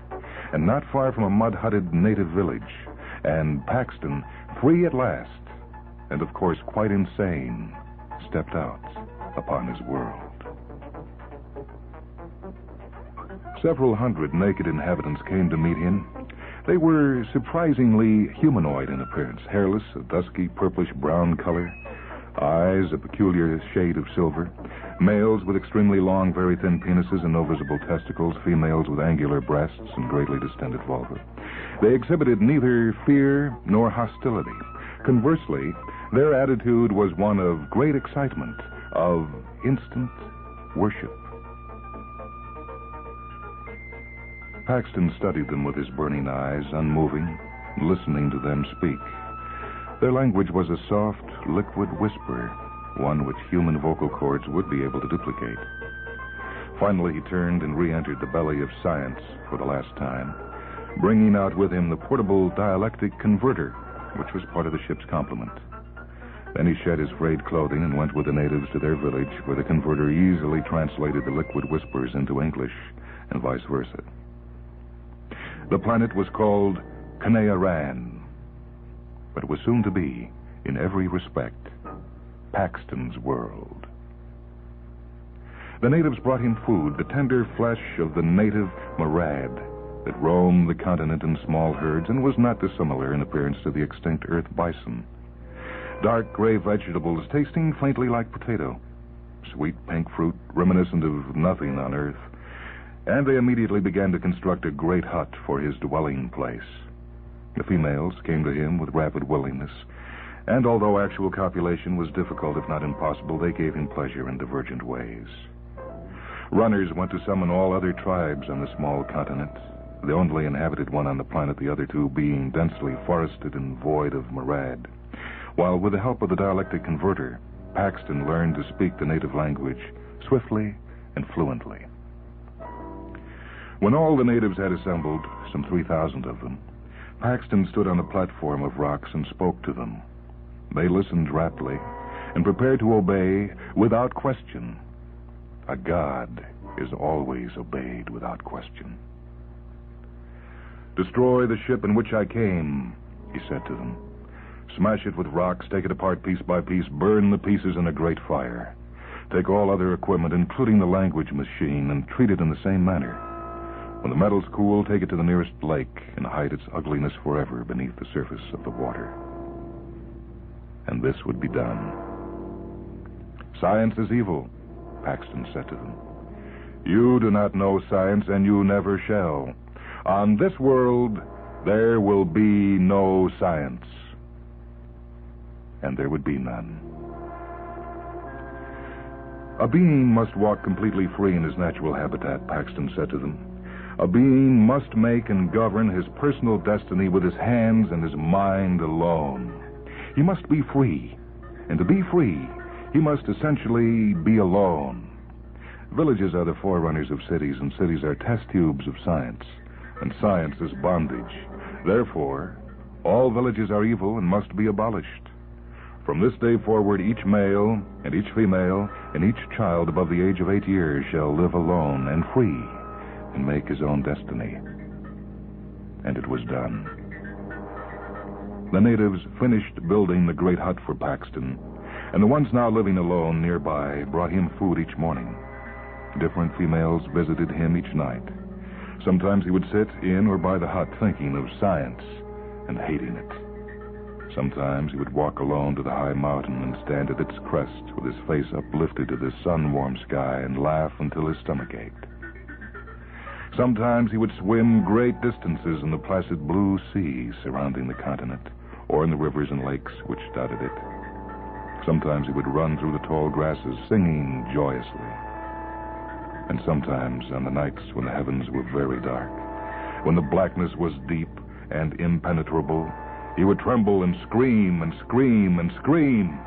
and not far from a mud-hutted native village, and Paxton, free at last, and of course quite insane, stepped out upon his world. Several hundred naked inhabitants came to meet him. They were surprisingly humanoid in appearance, hairless, a dusky purplish-brown color, eyes a peculiar shade of silver, males with extremely long, very thin penises and no visible testicles, females with angular breasts and greatly distended vulva. They exhibited neither fear nor hostility. Conversely, their attitude was one of great excitement, of instant worship. Paxton studied them with his burning eyes, unmoving, listening to them speak. Their language was a soft, liquid whisper, one which human vocal cords would be able to duplicate. Finally, he turned and re-entered the belly of science for the last time, bringing out with him the portable dialectic converter, which was part of the ship's complement. Then he shed his frayed clothing and went with the natives to their village, where the converter easily translated the liquid whispers into English, and vice versa. The planet was called Kanea-Ran, but it was soon to be, in every respect, Paxton's world. The natives brought him food, the tender flesh of the native marad that roamed the continent in small herds and was not dissimilar in appearance to the extinct earth bison. Dark gray vegetables tasting faintly like potato, sweet pink fruit reminiscent of nothing on earth, and they immediately began to construct a great hut for his dwelling place. The females came to him with rapid willingness, and although actual copulation was difficult, if not impossible, they gave him pleasure in divergent ways. Runners went to summon all other tribes on the small continent, the only inhabited one on the planet, the other two being densely forested and void of marad, while with the help of the dialectic converter, Paxton learned to speak the native language swiftly and fluently. When all the natives had assembled, some 3,000 of them, Paxton stood on a platform of rocks and spoke to them. They listened raptly and prepared to obey without question. A god is always obeyed without question. "Destroy the ship in which I came," he said to them. "Smash it with rocks, take it apart piece by piece, burn the pieces in a great fire. Take all other equipment, including the language machine, and treat it in the same manner. When the metal's cool, take it to the nearest lake and hide its ugliness forever beneath the surface of the water." And this would be done. "Science is evil," Paxton said to them. "You do not know science, and you never shall. On this world, there will be no science." And there would be none. "A being must walk completely free in his natural habitat," Paxton said to them. "A being must make and govern his personal destiny with his hands and his mind alone. He must be free, and to be free, he must essentially be alone. Villages are the forerunners of cities, and cities are test tubes of science, and science is bondage. Therefore, all villages are evil and must be abolished. From this day forward, each male and each female and each child above the age of 8 years shall live alone and free and make his own destiny." And it was done. The natives finished building the great hut for Paxton, and the ones now living alone nearby brought him food each morning. Different females visited him each night. Sometimes he would sit in or by the hut thinking of science and hating it. Sometimes he would walk alone to the high mountain and stand at its crest with his face uplifted to the sun-warmed sky and laugh until his stomach ached. Sometimes he would swim great distances in the placid blue sea surrounding the continent, or in the rivers and lakes which dotted it. Sometimes he would run through the tall grasses, singing joyously. And sometimes, on the nights when the heavens were very dark, when the blackness was deep and impenetrable, He would tremble and scream and scream and scream.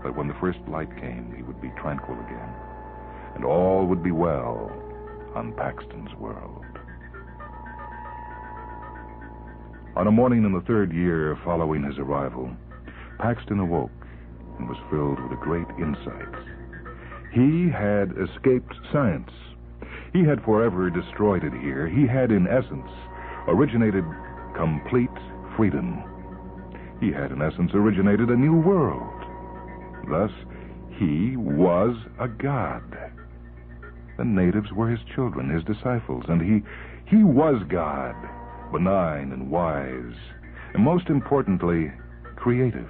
But when the first light came, he would be tranquil again, and all would be well on Paxton's world. On a morning in the 3rd year following his arrival, Paxton awoke and was filled with a great insight. He had escaped science. He had forever destroyed it here. He had, in essence, originated complete freedom. He had, in essence, originated a new world. Thus, he was a god. The natives were his children, his disciples, and he was God, benign and wise, and most importantly, creative.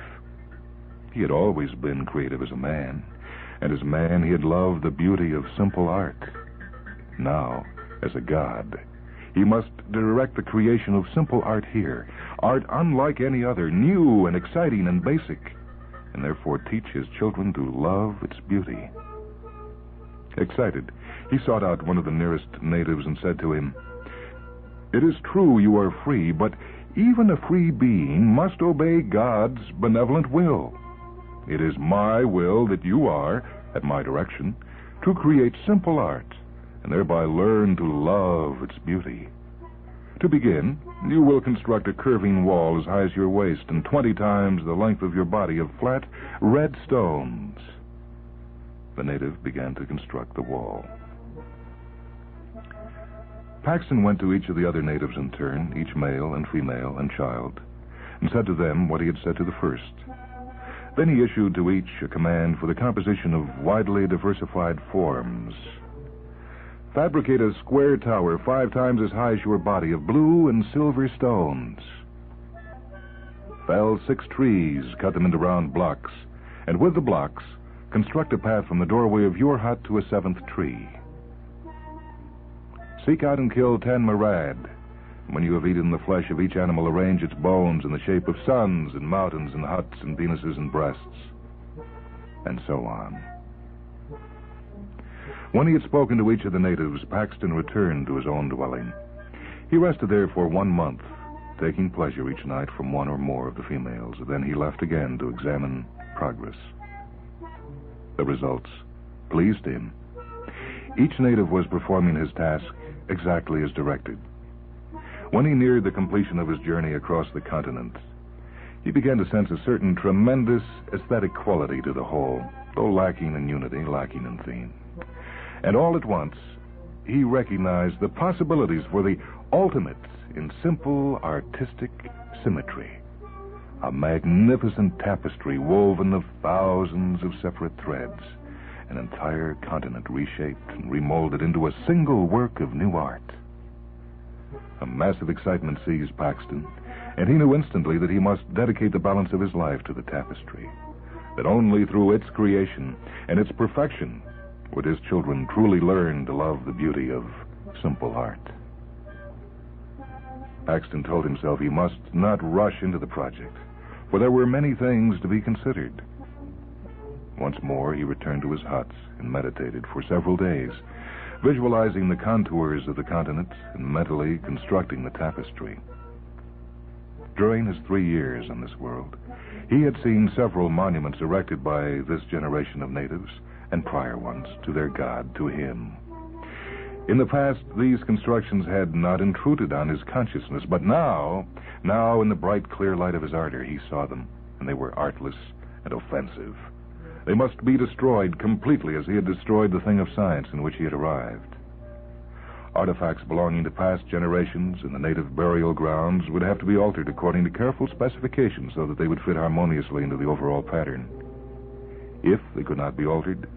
He had always been creative as a man, and as a man he had loved the beauty of simple art. Now, as a god, he must direct the creation of simple art here, art unlike any other, new and exciting and basic, and therefore teach his children to love its beauty. Excited, he sought out one of the nearest natives and said to him, "It is true you are free, but even a free being must obey God's benevolent will. It is my will that you are, at my direction, to create simple art, and thereby learn to love its beauty. To begin, you will construct a curving wall as high as your waist and 20 times the length of your body of flat, red stones." The native began to construct the wall. Paxton went to each of the other natives in turn, each male and female and child, and said to them what he had said to the first. Then he issued to each a command for the composition of widely diversified forms. Fabricate a square tower 5 times as high as your body of blue and silver stones. Fell 6 trees, cut them into round blocks, and with the blocks, construct a path from the doorway of your hut to a 7th tree. Seek out and kill 10 marad. When you have eaten the flesh of each animal, arrange its bones in the shape of suns and mountains and huts and penises and breasts, and so on. When he had spoken to each of the natives, Paxton returned to his own dwelling. He rested there for 1 month, taking pleasure each night from one or more of the females. Then he left again to examine progress. The results pleased him. Each native was performing his task exactly as directed. When he neared the completion of his journey across the continent, he began to sense a certain tremendous aesthetic quality to the whole, though lacking in unity, lacking in theme. And all at once, he recognized the possibilities for the ultimate in simple artistic symmetry. A magnificent tapestry woven of thousands of separate threads, an entire continent reshaped and remolded into a single work of new art. A massive excitement seized Paxton, and he knew instantly that he must dedicate the balance of his life to the tapestry, that only through its creation and its perfection would his children truly learn to love the beauty of simple art. Paxton told himself he must not rush into the project, for there were many things to be considered. Once more, he returned to his huts and meditated for several days, visualizing the contours of the continent and mentally constructing the tapestry. During his 3 years on this world, he had seen several monuments erected by this generation of natives and prior ones to their god, to him. In the past, these constructions had not intruded on his consciousness, but now in the bright, clear light of his ardor, he saw them, and they were artless and offensive. They must be destroyed completely as he had destroyed the thing of science in which he had arrived. Artifacts belonging to past generations in the native burial grounds would have to be altered according to careful specifications so that they would fit harmoniously into the overall pattern. If they could not be altered,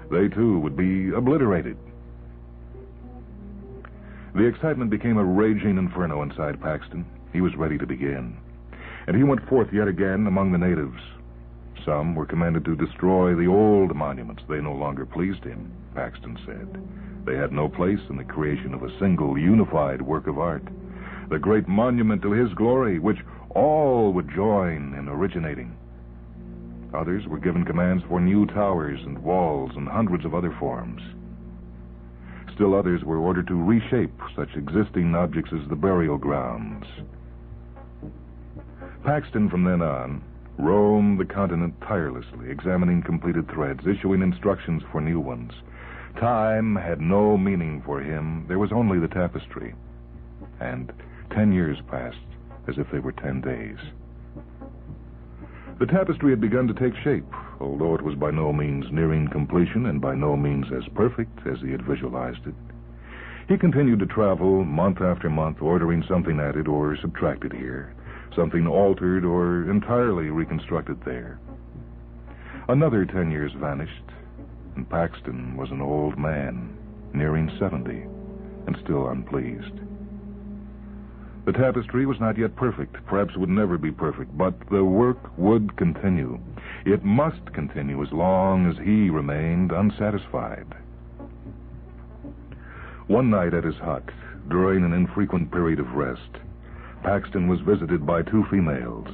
they too would be obliterated. The excitement became a raging inferno inside Paxton. He was ready to begin, and he went forth yet again among the natives. Some were commanded to destroy the old monuments. They no longer pleased him, Paxton said. They had no place in the creation of a single, unified work of art, the great monument to his glory, which all would join in originating. Others were given commands for new towers and walls and hundreds of other forms. Still others were ordered to reshape such existing objects as the burial grounds. Paxton, from then on, roamed the continent tirelessly, examining completed threads, issuing instructions for new ones. Time had no meaning for him. There was only the tapestry. And 10 years passed as if they were 10 days. The tapestry had begun to take shape, although it was by no means nearing completion and by no means as perfect as he had visualized it. He continued to travel month after month, ordering something added or subtracted here, something altered or entirely reconstructed there. Another 10 years vanished, and Paxton was an old man, nearing 70, and still unpleased. The tapestry was not yet perfect, perhaps would never be perfect, but the work would continue. It must continue as long as he remained unsatisfied. One night at his hut, during an infrequent period of rest, Paxton was visited by 2 females.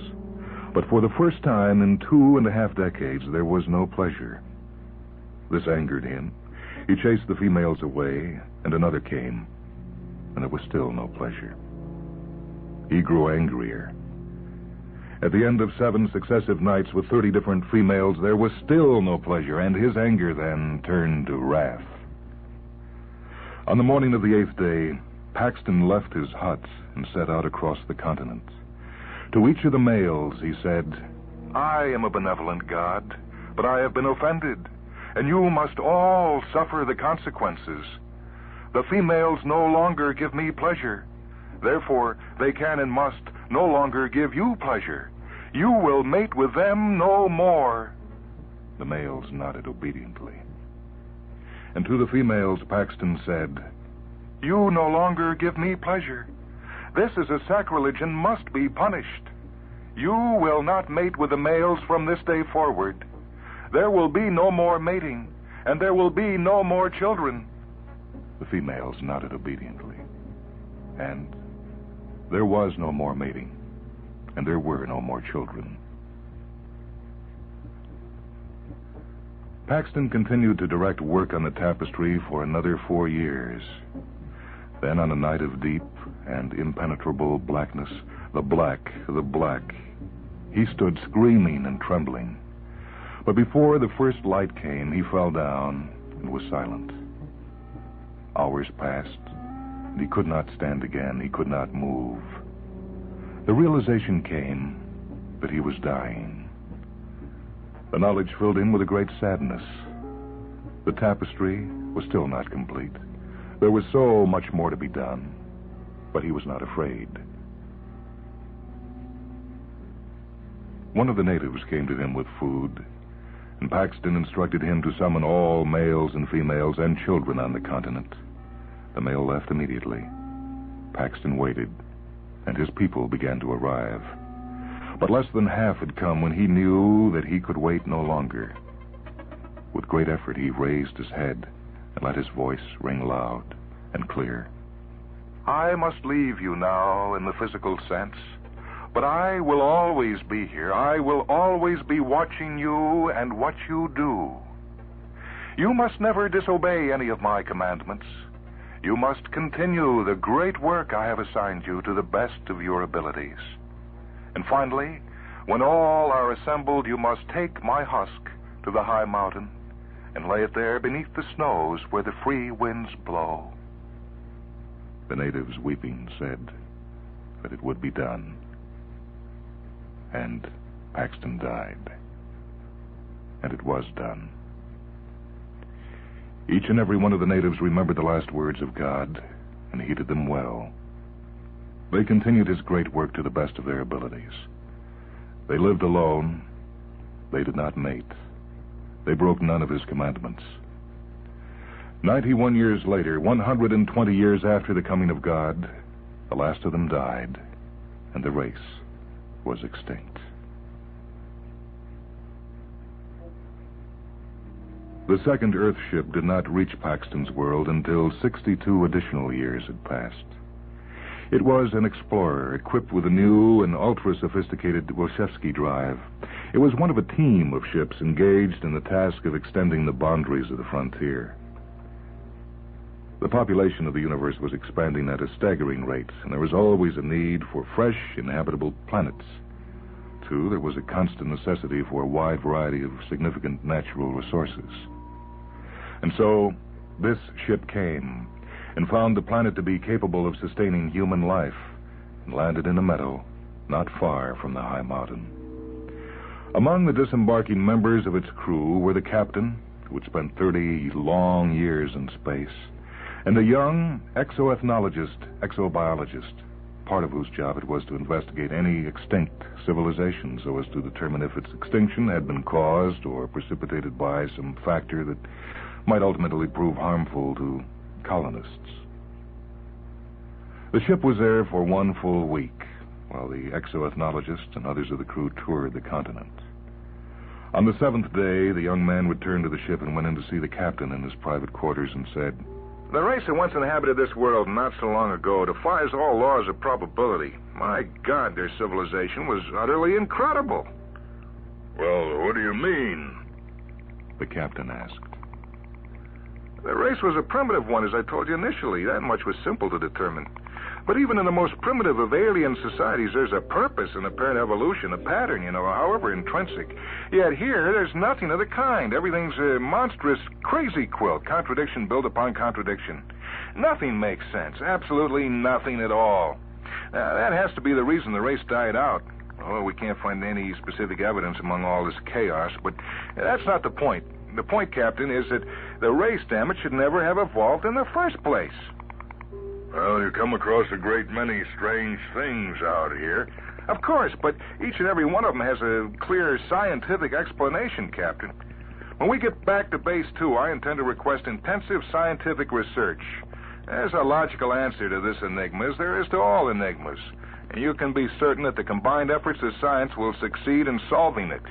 But for the first time in 2.5 decades, there was no pleasure. This angered him. He chased the females away, and another came, and there was still no pleasure. He grew angrier. At the end of 7 successive nights with 30 different females, there was still no pleasure, and his anger then turned to wrath. On the morning of the 8th day, Paxton left his hut and set out across the continent. To each of the males, he said, "I am a benevolent God, but I have been offended, and you must all suffer the consequences. The females no longer give me pleasure. Therefore, they can and must no longer give you pleasure. You will mate with them no more." The males nodded obediently. And to the females, Paxton said, "You no longer give me pleasure. This is a sacrilege and must be punished. You will not mate with the males from this day forward. There will be no more mating, and there will be no more children." The females nodded obediently. And there was no more mating, and there were no more children. Paxton continued to direct work on the tapestry for another 4 years. Then, on a night of deep and impenetrable blackness, the black, he stood screaming and trembling. But before the first light came, he fell down and was silent. Hours passed, and he could not stand again. He could not move. The realization came that he was dying. The knowledge filled him with a great sadness. The tapestry was still not complete. There was so much more to be done, but he was not afraid. One of the natives came to him with food, and Paxton instructed him to summon all males and females and children on the continent. The male left immediately. Paxton waited, and his people began to arrive. But less than half had come when he knew that he could wait no longer. With great effort, he raised his head and let his voice ring loud and clear. "I must leave you now in the physical sense, but I will always be here. I will always be watching you and what you do. You must never disobey any of my commandments. You must continue the great work I have assigned you to the best of your abilities. And finally, when all are assembled, you must take my husk to the high mountain and lay it there beneath the snows where the free winds blow." The natives, weeping, said that it would be done. And Paxton died. And it was done. Each and every one of the natives remembered the last words of God and heeded them well. They continued his great work to the best of their abilities. They lived alone. They did not mate. They broke none of his commandments. 91 years later, 120 years after the coming of God, the last of them died, and the race was extinct. The second Earth ship did not reach Paxton's world until 62 additional years had passed. It was an explorer equipped with a new and ultra-sophisticated Dostoevsky drive. It was one of a team of ships engaged in the task of extending the boundaries of the frontier. The population of the universe was expanding at a staggering rate, and there was always a need for fresh, inhabitable planets. too, there was a constant necessity for a wide variety of significant natural resources. And so, this ship came and found the planet to be capable of sustaining human life and landed in a meadow not far from the high mountain. Among the disembarking members of its crew were the captain, who had spent 30 long years in space, and a young exoethnologist, exobiologist, part of whose job it was to investigate any extinct civilization so as to determine if its extinction had been caused or precipitated by some factor that might ultimately prove harmful to colonists. The ship was there for 1 full week, while the exoethnologist and others of the crew toured the continent. On the 7th day, the young man returned to the ship and went in to see the captain in his private quarters and said, "The race that once inhabited this world not so long ago defies all laws of probability. My God, their civilization was utterly incredible." "Well, what do you mean?" the captain asked. The race was a primitive one, as I told you initially. That much was simple to determine. But even in the most primitive of alien societies, there's a purpose, an apparent evolution, a pattern, however intrinsic. Yet here, there's nothing of the kind. Everything's a monstrous crazy quilt, contradiction built upon contradiction. Nothing makes sense, absolutely nothing at all. Now, that has to be the reason the race died out. Oh, we can't find any specific evidence among all this chaos, but that's not the point. The point, Captain, is that the race, damn it, should never have evolved in the first place. Well, you come across a great many strange things out here. Of course, but each and every one of them has a clear scientific explanation, Captain. When we get back to Base 2, I intend to request intensive scientific research. There's a logical answer to this enigma, as there is to all enigmas. And you can be certain that the combined efforts of science will succeed in solving it.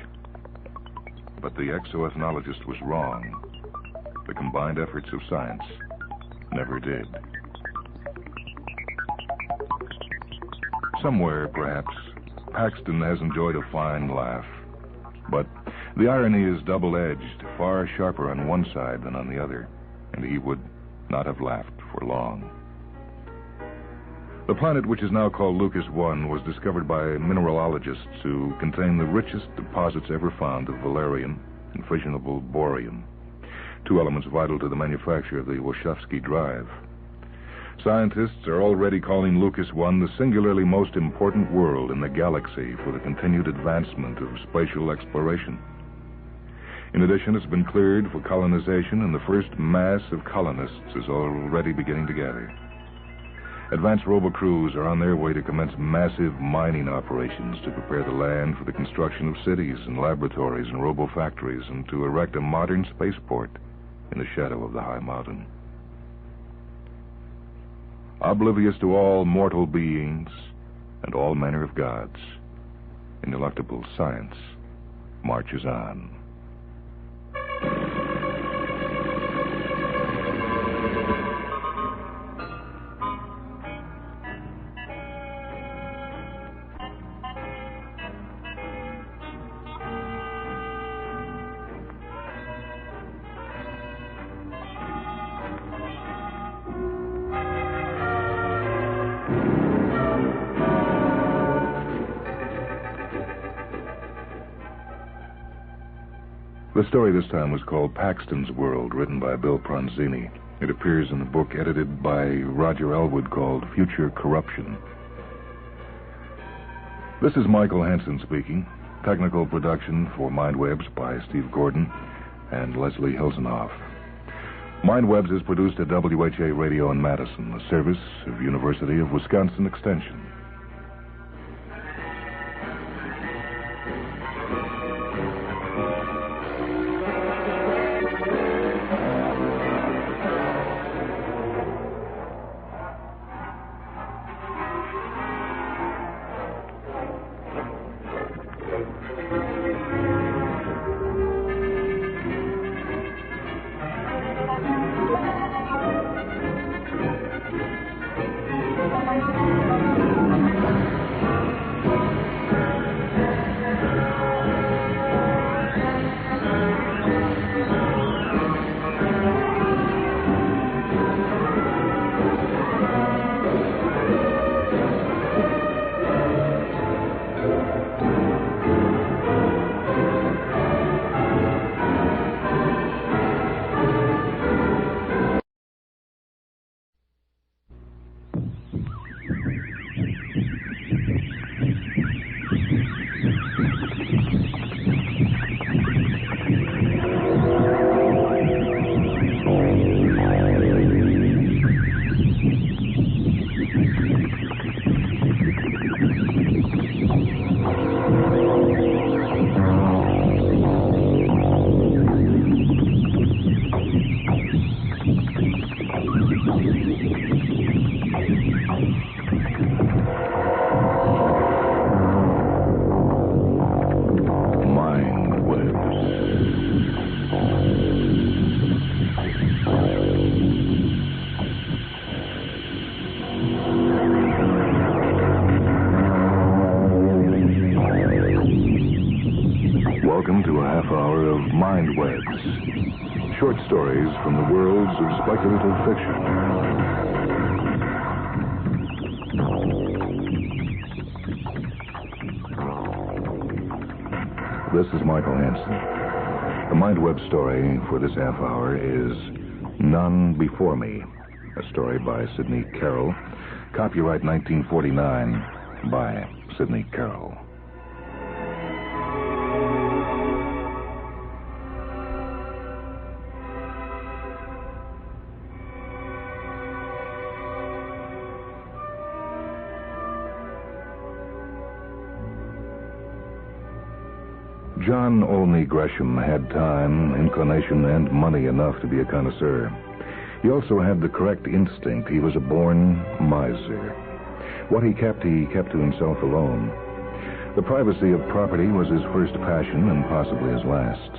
But the exoethnologist was wrong. The combined efforts of science never did. Somewhere, perhaps, Paxton has enjoyed a fine laugh. But the irony is double-edged, far sharper on one side than on the other, and he would not have laughed for long. The planet, which is now called Lucas 1, was discovered by mineralogists who contain the richest deposits ever found of valerian and fissionable boron, two elements vital to the manufacture of the Warshawski drive. Scientists are already calling Lucas 1 the singularly most important world in the galaxy for the continued advancement of spatial exploration. In addition, it's been cleared for colonization, and the first mass of colonists is already beginning to gather. Advanced robo-crews are on their way to commence massive mining operations to prepare the land for the construction of cities and laboratories and robo-factories and to erect a modern spaceport in the shadow of the high mountain. Oblivious to all mortal beings and all manner of gods, ineluctable science marches on. The story this time was called Paxton's World, written by Bill Pronzini. It appears in a book edited by Roger Elwood called Future Corruption. This is Michael Hansen speaking. Technical production for Mindwebs by Steve Gordon and Leslie Hilsenhoff. Mindwebs is produced at WHA Radio in Madison, a service of University of Wisconsin Extension. Welcome to a half hour of Mind Webs, short stories from the worlds of speculative fiction. This is Michael Hansen. The Mind Web story for this half hour is None Before Me, a story by Sidney Carroll, copyright 1949 by Sidney Carroll. John Olney Gresham had time, inclination, and money enough to be a connoisseur. He also had the correct instinct. He was a born miser. What he kept to himself alone. The privacy of property was his first passion and possibly his last.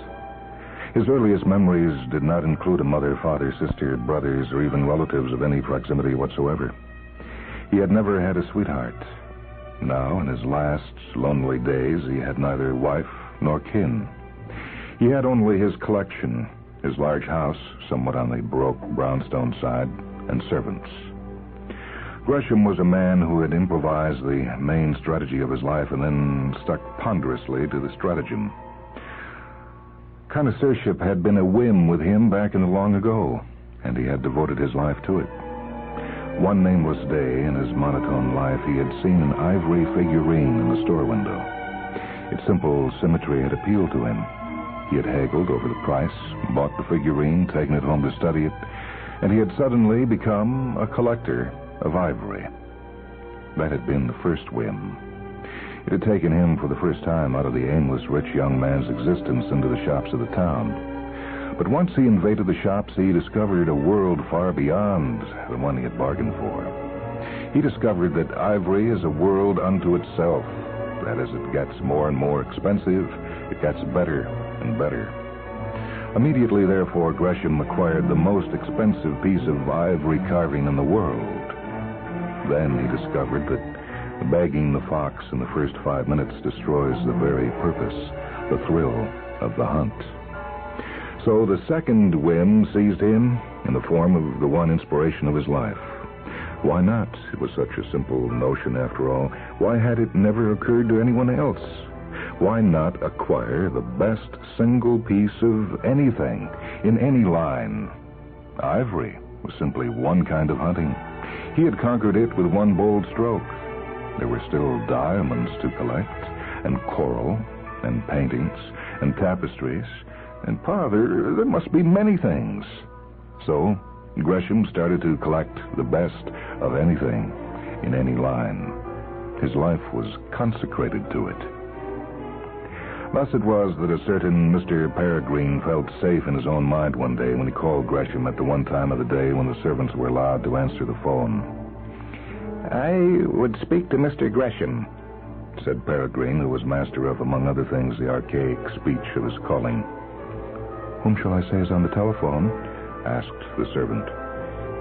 His earliest memories did not include a mother, father, sister, brothers, or even relatives of any proximity whatsoever. He had never had a sweetheart. Now, in his last lonely days, he had neither wife nor kin. He had only his collection, his large house, somewhat on the baroque brownstone side, and servants. Gresham was a man who had improvised the main strategy of his life and then stuck ponderously to the stratagem. Connoisseurship had been a whim with him back in the long ago, and he had devoted his life to it. One nameless day in his monotone life, he had seen an ivory figurine in the store window. Its simple symmetry had appealed to him. He had haggled over the price, bought the figurine, taken it home to study it, and he had suddenly become a collector of ivory. That had been the first whim. It had taken him for the first time out of the aimless rich young man's existence into the shops of the town. But once he invaded the shops, he discovered a world far beyond the one he had bargained for. He discovered that ivory is a world unto itself. That as it gets more and more expensive, it gets better and better. Immediately, therefore, Gresham acquired the most expensive piece of ivory carving in the world. Then he discovered that bagging the fox in the first 5 minutes destroys the very purpose, the thrill of the hunt. So the second whim seized him in the form of the one inspiration of his life. Why not? It was such a simple notion, after all. Why had it never occurred to anyone else? Why not acquire the best single piece of anything, in any line? Ivory was simply one kind of hunting. He had conquered it with one bold stroke. There were still diamonds to collect, and coral, and paintings, and tapestries, and there must be many things. So Gresham started to collect the best of anything, in any line. His life was consecrated to it. Thus it was that a certain Mr. Peregrine felt safe in his own mind one day when he called Gresham at the one time of the day when the servants were allowed to answer the phone. "I would speak to Mr. Gresham," said Peregrine, who was master of, among other things, the archaic speech of his calling. "Whom shall I say is on the telephone?" asked the servant.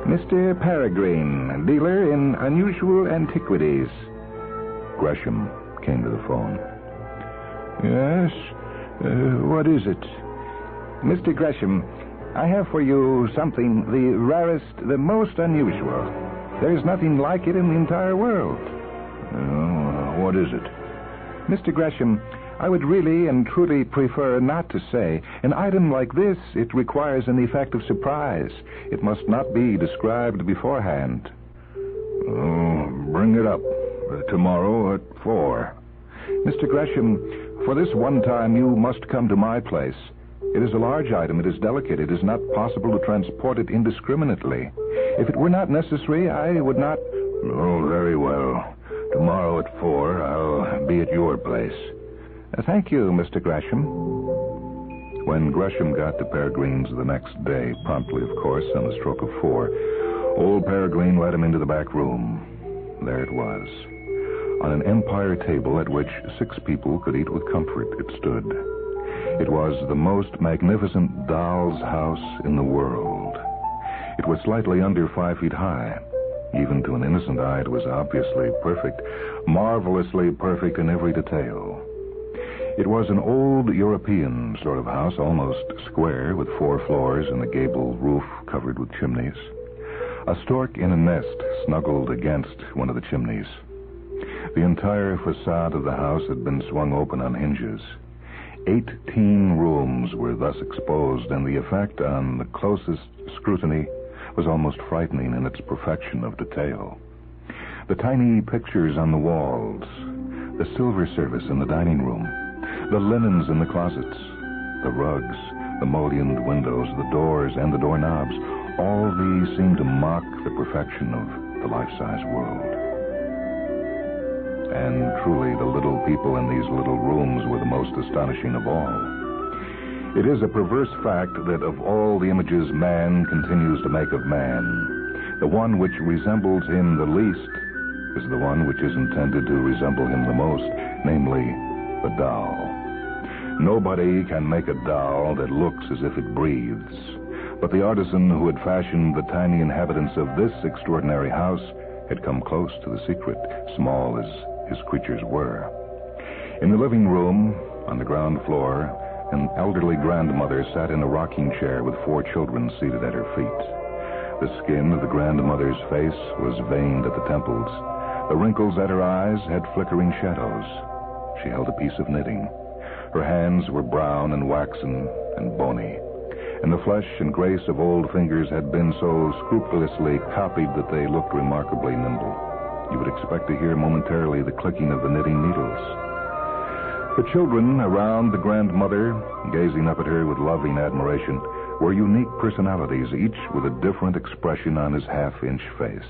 "Mr. Peregrine, dealer in unusual antiquities." Gresham came to the phone. "Yes? What is it?" "Mr. Gresham, I have for you something the rarest, the most unusual. There's nothing like it in the entire world." "What is it?" "Mr. Gresham, I would really and truly prefer not to say. An item like this, it requires an effect of surprise. It must not be described beforehand." "Bring it up. Tomorrow at 4. "Mr. Gresham, for this one time you must come to my place. It is a large item. It is delicate. It is not possible to transport it indiscriminately. If it were not necessary, I would not..." "Oh, very well. Tomorrow at 4, I'll be at your place." "Thank you, Mr. Gresham." When Gresham got to Peregrine's the next day, promptly, of course, on the stroke of 4, Old Peregrine led him into the back room. There it was. On an empire table at which 6 people could eat with comfort, it stood. It was the most magnificent doll's house in the world. It was slightly under 5 feet high. Even to an innocent eye, it was obviously perfect, marvelously perfect in every detail. It was an old European sort of house, almost square, with 4 floors and a gable roof covered with chimneys. A stork in a nest snuggled against one of the chimneys. The entire facade of the house had been swung open on hinges. 18 rooms were thus exposed, and the effect on the closest scrutiny was almost frightening in its perfection of detail. The tiny pictures on the walls, the silver service in the dining room, the linens in the closets, the rugs, the mullioned windows, the doors, and the doorknobs, all these seemed to mock the perfection of the life-size world. And truly, the little people in these little rooms were the most astonishing of all. It is a perverse fact that of all the images man continues to make of man, the one which resembles him the least is the one which is intended to resemble him the most, namely, the doll. Nobody can make a doll that looks as if it breathes, but the artisan who had fashioned the tiny inhabitants of this extraordinary house had come close to the secret, small as his creatures were. In the living room, on the ground floor, an elderly grandmother sat in a rocking chair with 4 children seated at her feet. The skin of the grandmother's face was veined at the temples. The wrinkles at her eyes had flickering shadows. She held a piece of knitting. Her hands were brown and waxen and bony, and the flesh and grace of old fingers had been so scrupulously copied that they looked remarkably nimble. You would expect to hear momentarily the clicking of the knitting needles. The children around the grandmother, gazing up at her with loving admiration, were unique personalities, each with a different expression on his half-inch face.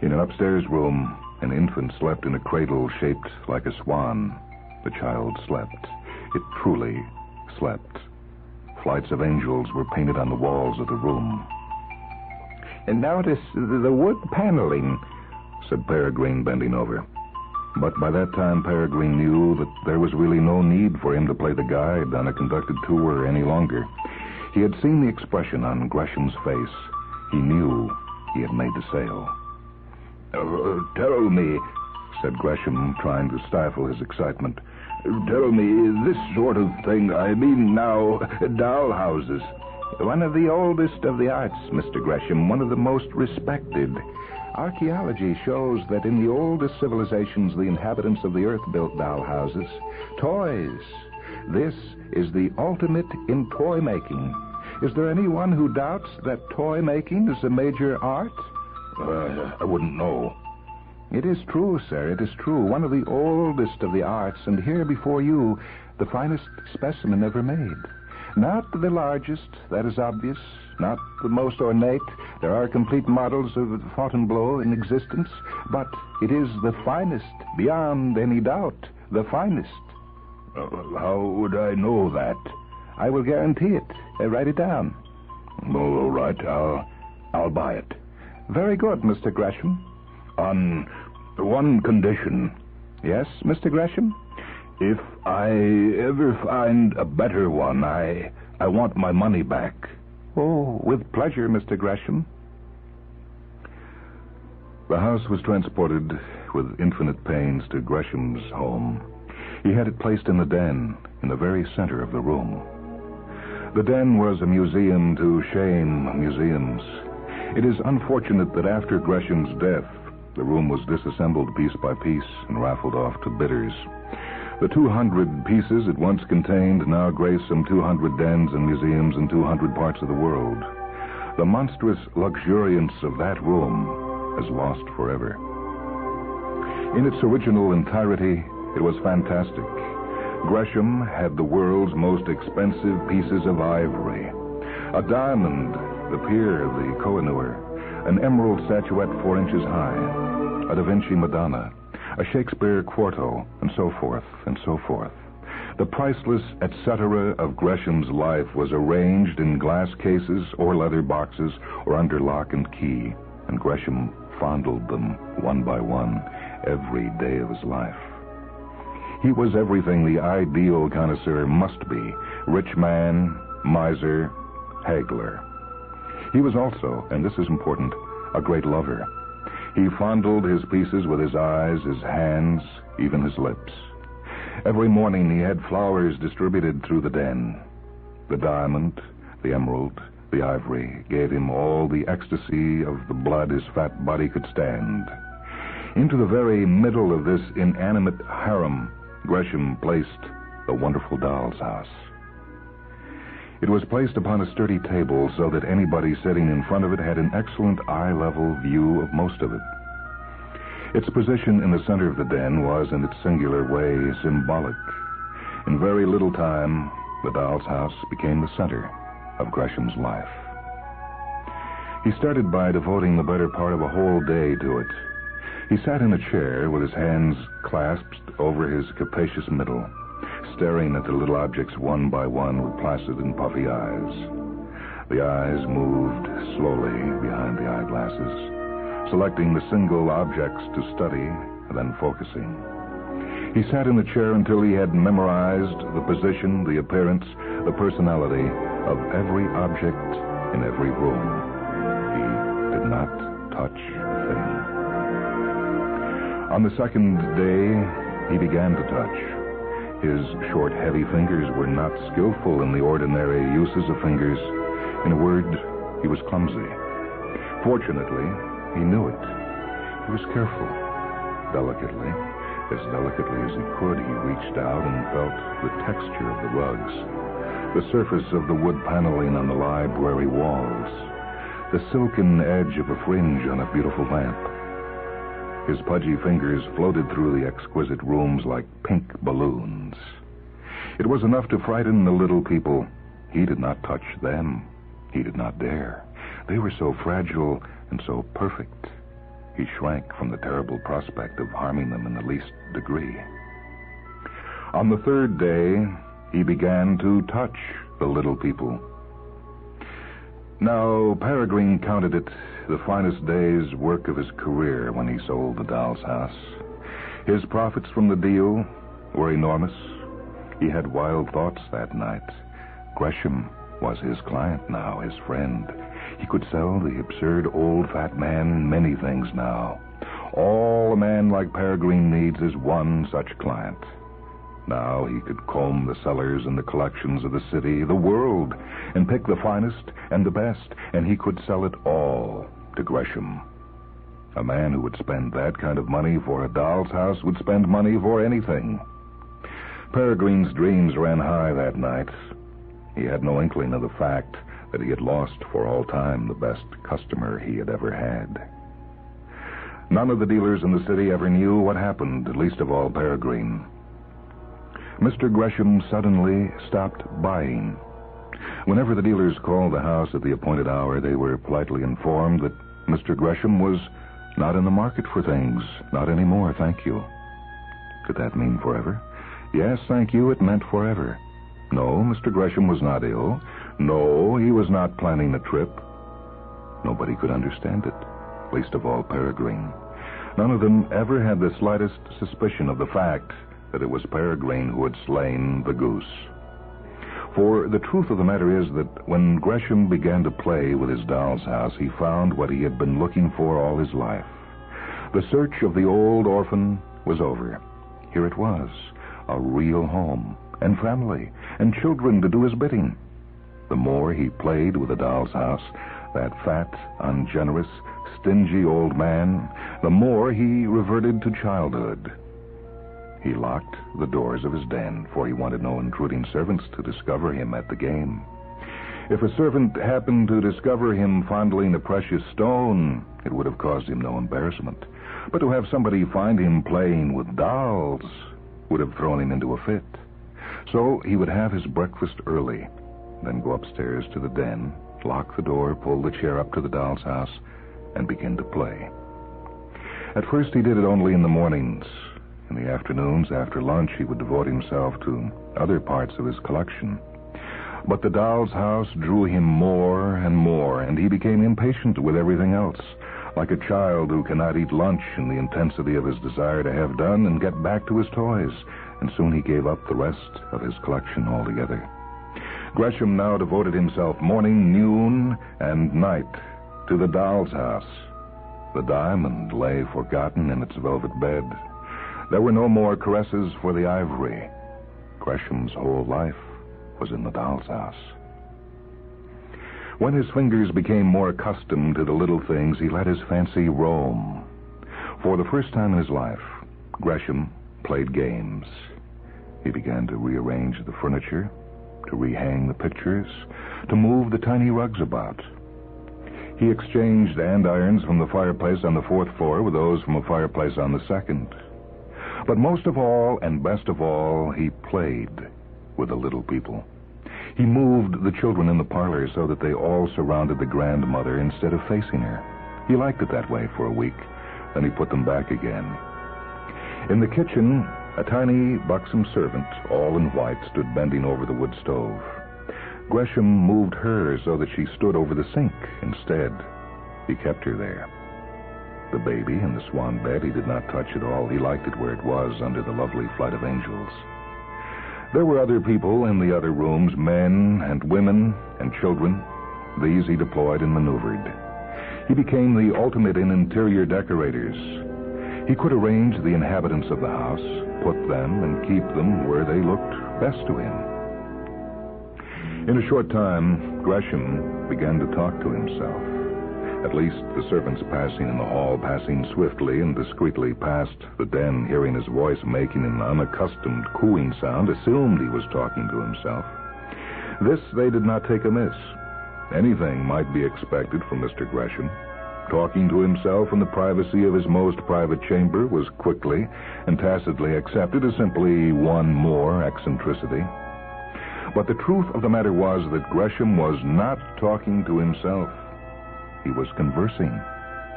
In an upstairs room, an infant slept in a cradle shaped like a swan. The child slept. It truly slept. Flights of angels were painted on the walls of the room. And notice the wood paneling, said Peregrine, bending over. But by that time, Peregrine knew that there was really no need for him to play the guide on a conducted tour any longer. He had seen the expression on Gresham's face. He knew he had made the sale. Tell me, said Gresham, trying to stifle his excitement. Tell me, this sort of thing, I mean now, doll houses. One of the oldest of the arts, Mr. Gresham, one of the most respected. Archaeology shows that in the oldest civilizations, the inhabitants of the earth built doll houses. Toys. This is the ultimate in toy making. Is there anyone who doubts that toy making is a major art? I wouldn't know. It is true, sir, it is true. One of the oldest of the arts, and here before you, the finest specimen ever made. Not the largest, that is obvious. Not the most ornate. There are complete models of Fontainebleau in existence, but it is the finest, beyond any doubt, the finest. How would I know that? I will guarantee it. Write it down. All right, I'll buy it. Very good, Mr. Gresham. On one condition. Yes, Mr. Gresham? If I ever find a better one, I want my money back. Oh, with pleasure, Mr. Gresham. The house was transported with infinite pains to Gresham's home. He had it placed in the den, in the very center of the room. The den was a museum to shame museums. It is unfortunate that after Gresham's death, the room was disassembled piece by piece and raffled off to bidders. The 200 pieces it once contained now grace some 200 dens and museums in 200 parts of the world. The monstrous luxuriance of that room is lost forever. In its original entirety, it was fantastic. Gresham had the world's most expensive pieces of ivory. A diamond, the peer of the Koh-i-Noor, an emerald statuette 4 inches high, a Da Vinci Madonna, a Shakespeare quarto, and so forth, and so forth. The priceless et cetera of Gresham's life was arranged in glass cases or leather boxes or under lock and key, and Gresham fondled them one by one every day of his life. He was everything the ideal connoisseur must be: rich man, miser, haggler. He was also, and this is important, a great lover. He fondled his pieces with his eyes, his hands, even his lips. Every morning he had flowers distributed through the den. The diamond, the emerald, the ivory gave him all the ecstasy of the blood his fat body could stand. Into the very middle of this inanimate harem, Gresham placed the wonderful doll's house. It was placed upon a sturdy table so that anybody sitting in front of it had an excellent eye-level view of most of it. Its position in the center of the den was, in its singular way, symbolic. In very little time, the doll's house became the center of Gresham's life. He started by devoting the better part of a whole day to it. He sat in a chair with his hands clasped over his capacious middle, staring at the little objects one by one with placid and puffy eyes. The eyes moved slowly behind the eyeglasses, selecting the single objects to study and then focusing. He sat in the chair until he had memorized the position, the appearance, the personality of every object in every room. He did not touch a thing. On the second day, he began to touch. His short, heavy fingers were not skillful in the ordinary uses of fingers. In a word, he was clumsy. Fortunately, he knew it. He was careful. Delicately, as delicately as he could, he reached out and felt the texture of the rugs, the surface of the wood paneling on the library walls, the silken edge of a fringe on a beautiful lamp. His pudgy fingers floated through the exquisite rooms like pink balloons. It was enough to frighten the little people. He did not touch them. He did not dare. They were so fragile and so perfect. He shrank from the terrible prospect of harming them in the least degree. On the third day, he began to touch the little people. Now, Peregrine counted it the finest day's work of his career when he sold the doll's house. His profits from the deal were enormous. He had wild thoughts that night. Gresham was his client now, his friend. He could sell the absurd old fat man many things now. All a man like Peregrine needs is one such client. Now he could comb the cellars and the collections of the city, the world, and pick the finest and the best, and he could sell it all to Gresham. A man who would spend that kind of money for a doll's house would spend money for anything. Peregrine's dreams ran high that night. He had no inkling of the fact that he had lost for all time the best customer he had ever had. None of the dealers in the city ever knew what happened, least of all Peregrine. Mr. Gresham suddenly stopped buying. Whenever the dealers called the house at the appointed hour, they were politely informed that Mr. Gresham was not in the market for things. Not anymore, thank you. Could that mean forever? Yes, thank you, it meant forever. No, Mr. Gresham was not ill. No, he was not planning a trip. Nobody could understand it, least of all Peregrine. None of them ever had the slightest suspicion of the fact that it was Peregrine who had slain the goose. For the truth of the matter is that when Gresham began to play with his doll's house, he found what he had been looking for all his life. The search of the old orphan was over. Here it was, a real home, and family, and children to do his bidding. The more he played with the doll's house, that fat, ungenerous, stingy old man, the more he reverted to childhood. He locked the doors of his den, for he wanted no intruding servants to discover him at the game. If a servant happened to discover him fondling a precious stone, it would have caused him no embarrassment. But to have somebody find him playing with dolls would have thrown him into a fit. So he would have his breakfast early, then go upstairs to the den, lock the door, pull the chair up to the doll's house, and begin to play. At first he did it only in the mornings. In the afternoons, after lunch, he would devote himself to other parts of his collection. But the doll's house drew him more and more, and he became impatient with everything else, like a child who cannot eat lunch in the intensity of his desire to have done and get back to his toys, and soon he gave up the rest of his collection altogether. Gresham now devoted himself morning, noon, and night to the doll's house. The diamond lay forgotten in its velvet bed. There were no more caresses for the ivory. Gresham's whole life was in the doll's house. When his fingers became more accustomed to the little things, he let his fancy roam. For the first time in his life, Gresham played games. He began to rearrange the furniture, to rehang the pictures, to move the tiny rugs about. He exchanged andirons from the fireplace on the 4th floor with those from a fireplace on the 2nd. But most of all, and best of all, he played with the little people. He moved the children in the parlor so that they all surrounded the grandmother instead of facing her. He liked it that way for a week. Then he put them back again. In the kitchen, a tiny, buxom servant, all in white, stood bending over the wood stove. Gresham moved her so that she stood over the sink instead. He kept her there. The baby in the swan bed he did not touch at all. He liked it where it was, under the lovely flight of angels. There were other people in the other rooms, men and women and children. These he deployed and maneuvered. He became the ultimate in interior decorators. He could arrange the inhabitants of the house, put them and keep them where they looked best to him. In a short time, Gresham began to talk to himself. At least the servants passing in the hall, passing swiftly and discreetly past the den, hearing his voice making an unaccustomed cooing sound, assumed he was talking to himself. This they did not take amiss. Anything might be expected from Mr. Gresham. Talking to himself in the privacy of his most private chamber was quickly and tacitly accepted as simply one more eccentricity. But the truth of the matter was that Gresham was not talking to himself. He was conversing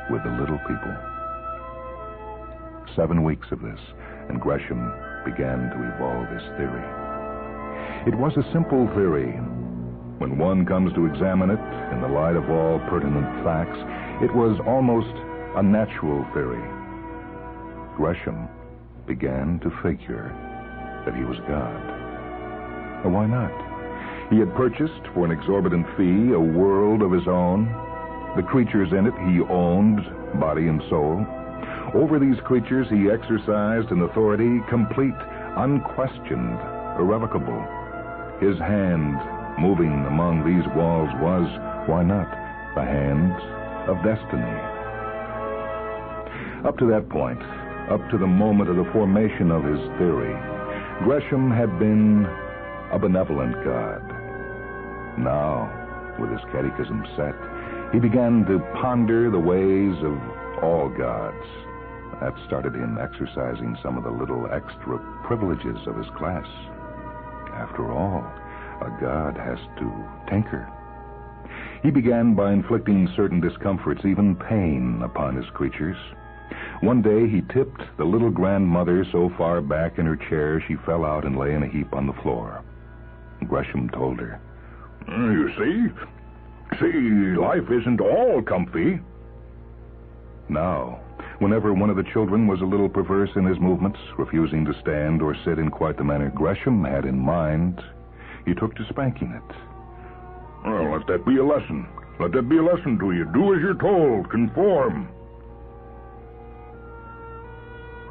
with the little people. 7 weeks of this, and Gresham began to evolve his theory. It was a simple theory. When one comes to examine it in the light of all pertinent facts, it was almost a natural theory. Gresham began to figure that he was God. Why not? He had purchased for an exorbitant fee a world of his own. The creatures in it he owned, body and soul. Over these creatures he exercised an authority complete, unquestioned, irrevocable. His hand moving among these walls was, why not, the hand of destiny. Up to that point, up to the moment of the formation of his theory, Gresham had been a benevolent God. Now, with his catechism set, he began to ponder the ways of all gods. That started him exercising some of the little extra privileges of his class. After all, a god has to tinker. He began by inflicting certain discomforts, even pain, upon his creatures. One day he tipped the little grandmother so far back in her chair she fell out and lay in a heap on the floor. Gresham told her, You see, life isn't all comfy. Now, whenever one of the children was a little perverse in his movements, refusing to stand or sit in quite the manner Gresham had in mind, he took to spanking it. Well, let that be a lesson. Let that be a lesson to you. Do as you're told. Conform.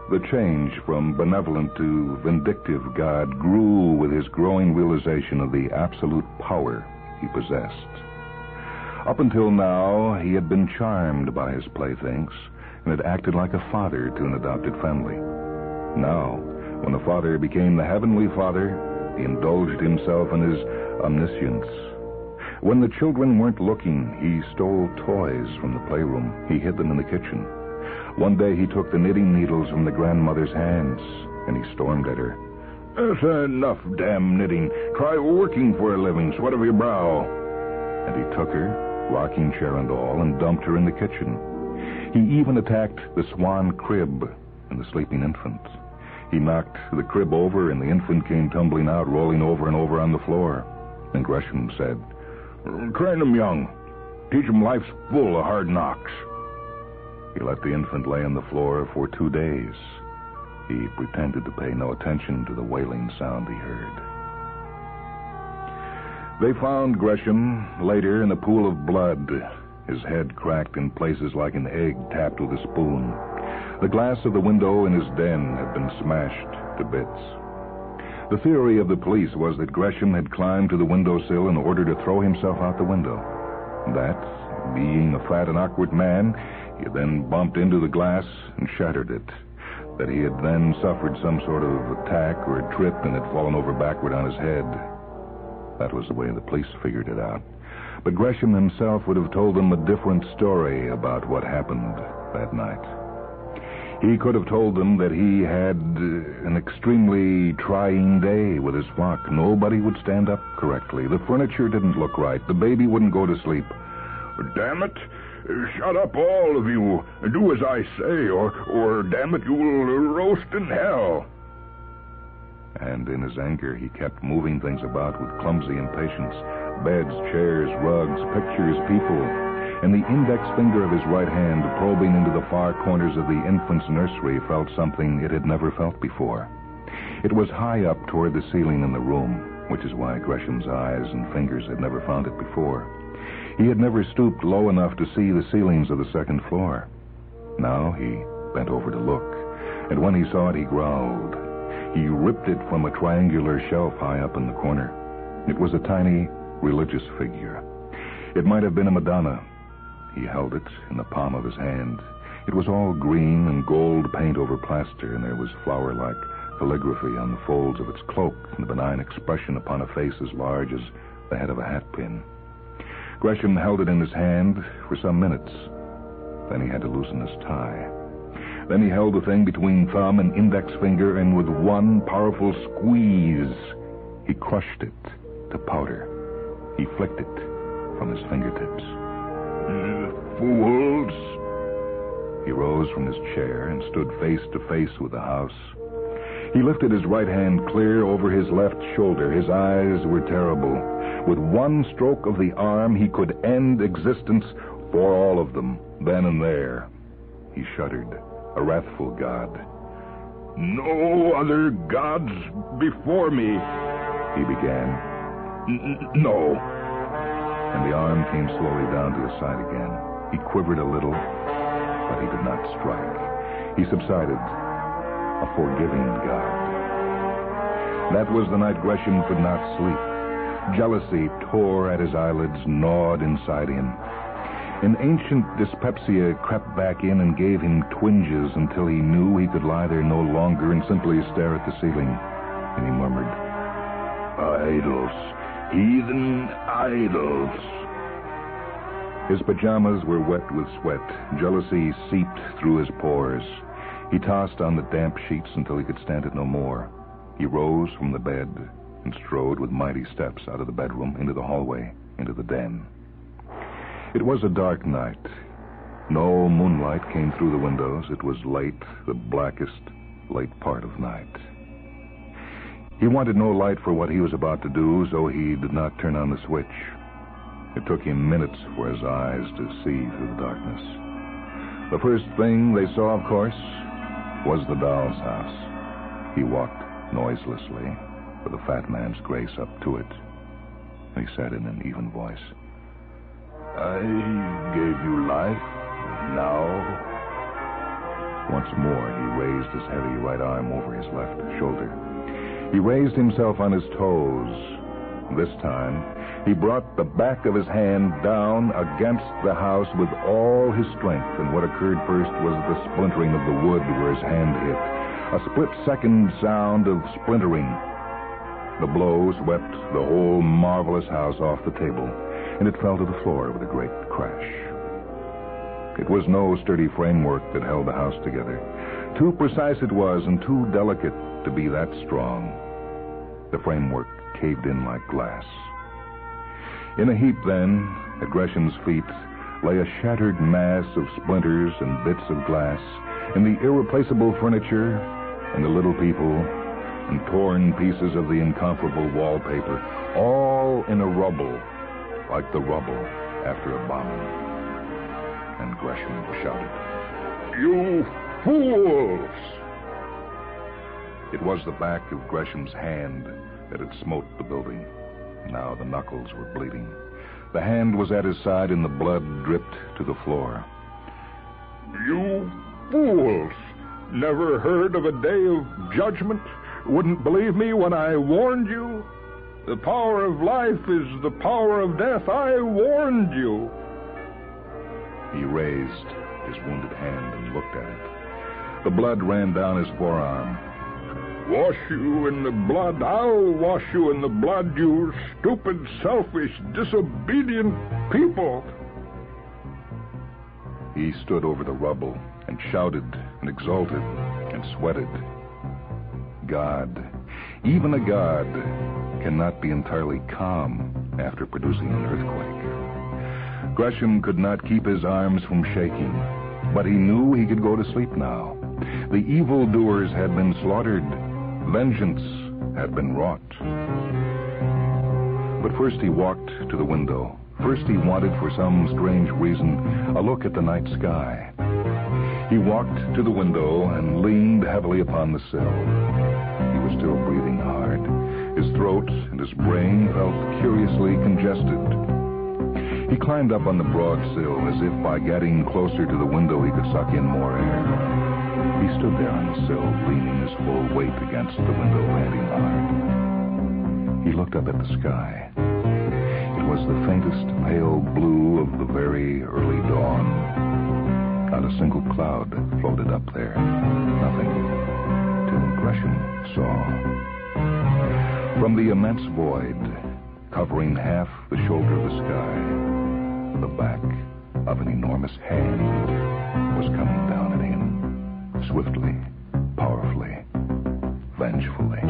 The change from benevolent to vindictive God grew with his growing realization of the absolute power he possessed. Up until now, he had been charmed by his playthings and had acted like a father to an adopted family. Now, when the father became the heavenly Father, he indulged himself in his omniscience. When the children weren't looking, he stole toys from the playroom. He hid them in the kitchen. One day he took the knitting needles from the grandmother's hands, and he stormed at her. That's enough damn knitting. Try working for a living. Sweat of your brow. And he took her, rocking chair and all, and dumped her in the kitchen. He even attacked the swan crib and the sleeping infant. He knocked the crib over, and the infant came tumbling out, rolling over and over on the floor. And Gresham said, Train him young. Teach him life's full of hard knocks. He let the infant lay on the floor for 2 days. He pretended to pay no attention to the wailing sound he heard. They found Gresham later in a pool of blood, his head cracked in places like an egg tapped with a spoon. The glass of the window in his den had been smashed to bits. The theory of the police was that Gresham had climbed to the windowsill in order to throw himself out the window. That, being a fat and awkward man, he had then bumped into the glass and shattered it. That he had then suffered some sort of attack or a trip and had fallen over backward on his head. That was the way the police figured it out. But Gresham himself would have told them a different story about what happened that night. He could have told them that he had an extremely trying day with his flock. Nobody would stand up correctly. The furniture didn't look right. The baby wouldn't go to sleep. Damn it! Shut up, all of you. Do as I say, or damn it, you will roast in hell. And in his anger, he kept moving things about with clumsy impatience. Beds, chairs, rugs, pictures, people. And the index finger of his right hand, probing into the far corners of the infant's nursery, felt something it had never felt before. It was high up toward the ceiling in the room, which is why Gresham's eyes and fingers had never found it before. He had never stooped low enough to see the ceilings of the second floor. Now he bent over to look, and when he saw it, he growled. He ripped it from a triangular shelf high up in the corner. It was a tiny religious figure. It might have been a Madonna. He held it in the palm of his hand. It was all green and gold paint over plaster, and there was flower-like calligraphy on the folds of its cloak and a benign expression upon a face as large as the head of a hatpin. Gresham held it in his hand for some minutes. Then he had to loosen his tie. Then he held the thing between thumb and index finger, and with one powerful squeeze, he crushed it to powder. He flicked it from his fingertips. Fools! He rose from his chair and stood face to face with the house. He lifted his right hand clear over his left shoulder. His eyes were terrible. With one stroke of the arm, he could end existence for all of them, then and there. He shuddered, a wrathful god. No other gods before me, he began. No. And the arm came slowly down to his side again. He quivered a little, but he did not strike. He subsided, a forgiving god. That was the night Gresham could not sleep. Jealousy tore at his eyelids, gnawed inside him. An ancient dyspepsia crept back in and gave him twinges until he knew he could lie there no longer and simply stare at the ceiling. And he murmured, Idols, heathen idols. His pajamas were wet with sweat. Jealousy seeped through his pores. He tossed on the damp sheets until he could stand it no more. He rose from the bed and strode with mighty steps out of the bedroom, into the hallway, into the den. It was a dark night. No moonlight came through the windows. It was late, the blackest late part of night. He wanted no light for what he was about to do, so he did not turn on the switch. It took him minutes for his eyes to see through the darkness. The first thing they saw, of course, was the doll's house. He walked noiselessly, with the fat man's grace up to it. He said in an even voice, I gave you life. Now? Once more, he raised his heavy right arm over his left shoulder. He raised himself on his toes. This time, he brought the back of his hand down against the house with all his strength, and what occurred first was the splintering of the wood where his hand hit. A split-second sound of splintering. The blow swept the whole marvelous house off the table, and it fell to the floor with a great crash. It was no sturdy framework that held the house together. Too precise it was, and too delicate to be that strong. The framework caved in like glass. In a heap, then, at Gresham's feet, lay a shattered mass of splinters and bits of glass, and the irreplaceable furniture and the little people and torn pieces of the incomparable wallpaper, all in a rubble, like the rubble after a bombing. And Gresham shouted, "You fools!" It was the back of Gresham's hand that had smote the building. Now the knuckles were bleeding. The hand was at his side and the blood dripped to the floor. "You fools! Never heard of a day of judgment? Wouldn't believe me when I warned you? The power of life is the power of death. I warned you." He raised his wounded hand and looked at it. The blood ran down his forearm. "Wash you in the blood. I'll wash you in the blood, you stupid, selfish, disobedient people." He stood over the rubble and shouted and exulted and sweated. God, even a God, cannot be entirely calm after producing an earthquake. Gresham could not keep his arms from shaking, but he knew he could go to sleep now. The evildoers had been slaughtered. Vengeance had been wrought. But first he walked to the window. First he wanted, for some strange reason, a look at the night sky. He walked to the window and leaned heavily upon the sill. He was still breathing hard. His throat and his brain felt curiously congested. He climbed up on the broad sill as if by getting closer to the window he could suck in more air. He stood there on the sill, leaning his full weight against the window, panting hard. He looked up at the sky. It was the faintest pale blue of the very early dawn. Not a single cloud floated up there. Nothing. Till Gresham saw. From the immense void, covering half the shoulder of the sky, the back of an enormous hand was coming down at him, swiftly, powerfully, vengefully.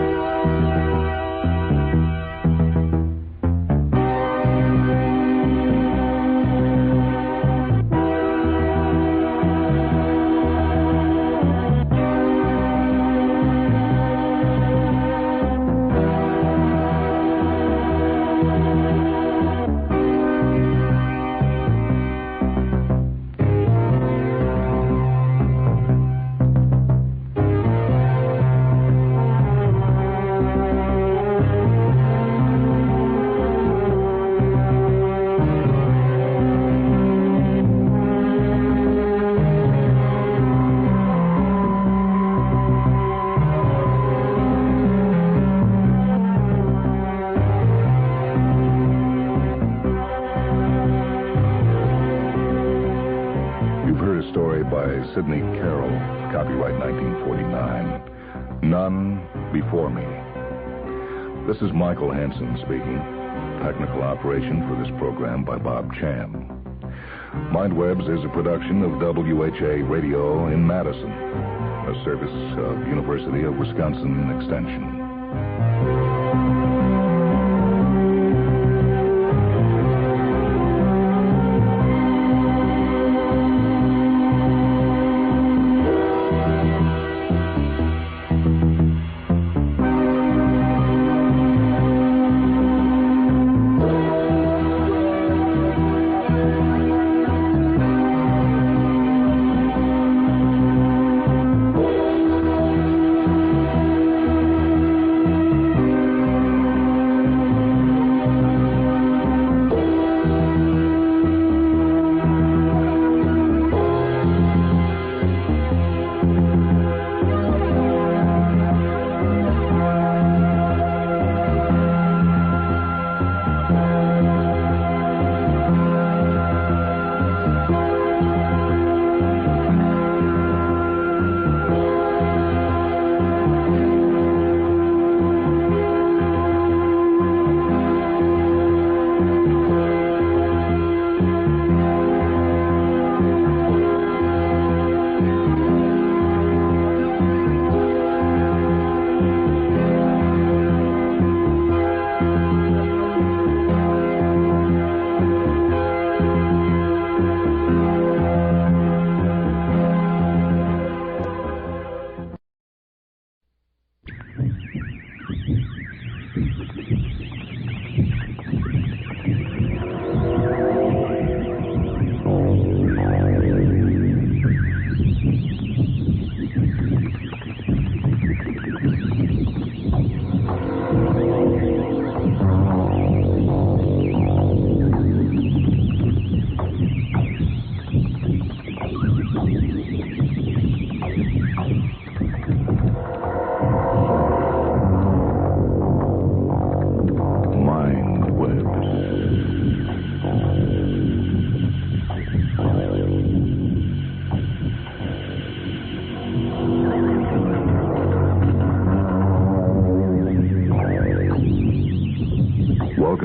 Sidney Carroll, copyright 1949. None Before Me. This is Michael Hansen speaking. Technical operation for this program by Bob Cham. Mindwebs is a production of WHA Radio in Madison, a service of University of Wisconsin Extension.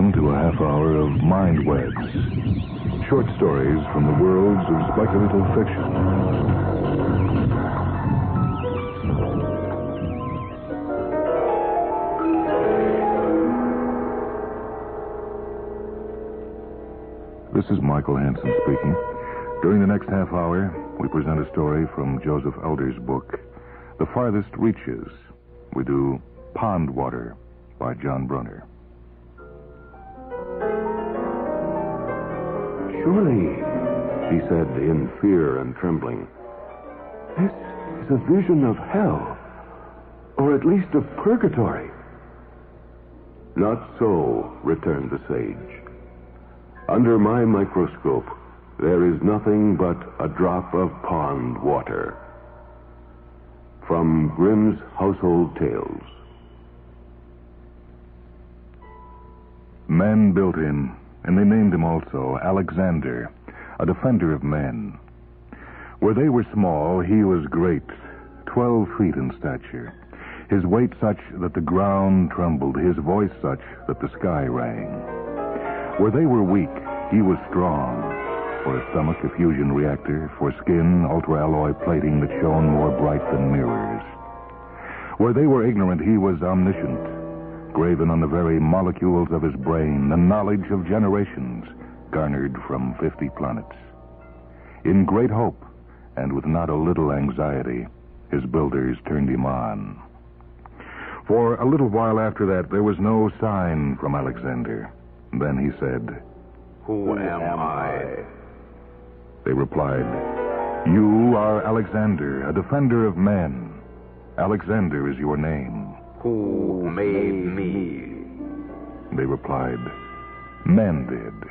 welcome to a half hour of Mind Webs. Short stories from the worlds of speculative fiction. This is Michael Hansen speaking. During the next half hour, we present a story from Joseph Elder's book, The Farthest Reaches. We do Pond Water by John Brunner. Surely, he said in fear and trembling, this is a vision of hell, or at least of purgatory. Not so, returned the sage. Under my microscope, there is nothing but a drop of pond water. From Grimm's Household Tales. Men built him, and they named him also Alexander, a defender of men. Where they were small, he was great, 12 feet in stature, his weight such that the ground trembled, his voice such that the sky rang. Where they were weak, he was strong, for a stomach a fusion reactor, for skin ultra-alloy plating that shone more bright than mirrors. Where they were ignorant, he was omniscient, graven on the very molecules of his brain, the knowledge of generations garnered from 50 planets. In great hope, and with not a little anxiety, his builders turned him on. For a little while after that, there was no sign from Alexander. Then he said, Who am I? They replied, You are Alexander, a defender of men. Alexander is your name. Who made me? They replied, Men did.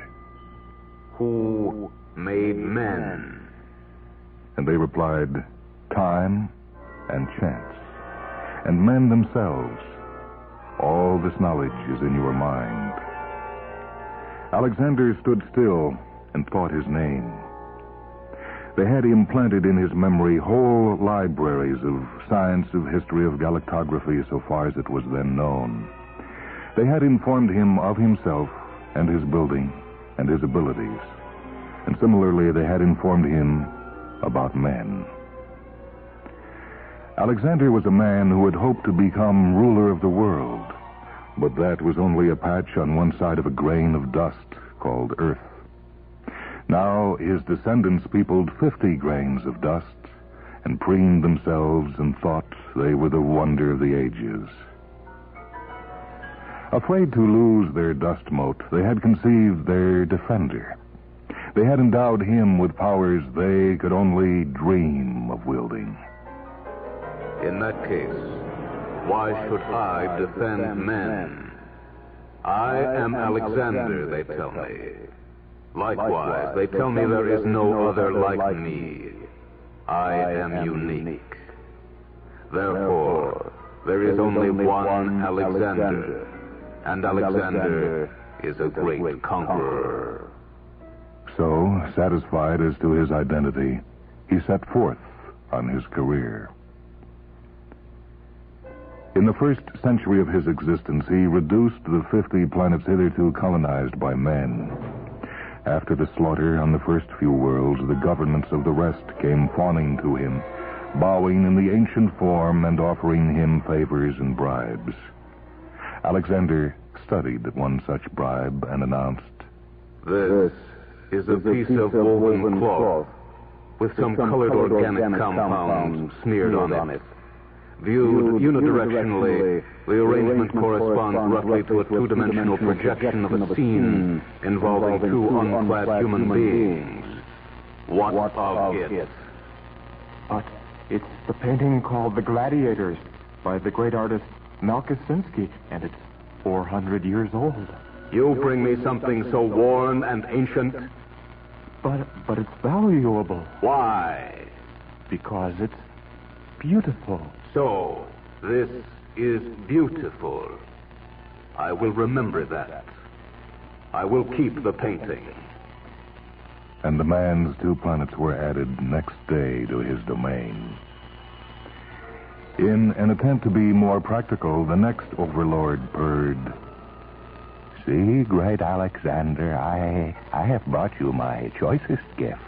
Who made men? And they replied, Time and chance, and men themselves. All this knowledge is in your mind. Alexander stood still and thought his name. They had implanted in his memory whole libraries of science, of history, of galactography, so far as it was then known. They had informed him of himself and his building and his abilities. And similarly, they had informed him about men. Alexander was a man who had hoped to become ruler of the world, but that was only a patch on one side of a grain of dust called Earth. Now his descendants peopled 50 grains of dust and preened themselves and thought they were the wonder of the ages. Afraid to lose their dust mote, they had conceived their defender. They had endowed him with powers they could only dream of wielding. In that case, why should I defend men? I am Alexander, they tell me. Likewise, they tell me there is no other like me. I am unique. Therefore, there is only one Alexander, and Alexander is a great conqueror. So, satisfied as to his identity, he set forth on his career. In the first century of his existence, he reduced the 50 planets hitherto colonized by men. After the slaughter on the first few worlds, the governments of the rest came fawning to him, bowing in the ancient form and offering him favors and bribes. Alexander studied one such bribe and announced, This is a piece of woven cloth with some colored organic compounds smeared on it. Viewed unidirectionally, the arrangement corresponds roughly to a two-dimensional projection of a scene involving two unclad human beings. What of it? But it's the painting called The Gladiators by the great artist Malkosinski, and it's 400 years old. You bring me something so worn and ancient? But it's valuable. Why? Because it's beautiful. So, this is beautiful. I will remember that. I will keep the painting. And the man's 2 planets were added next day to his domain. In an attempt to be more practical, the next overlord purred, See, great Alexander, I have brought you my choicest gift.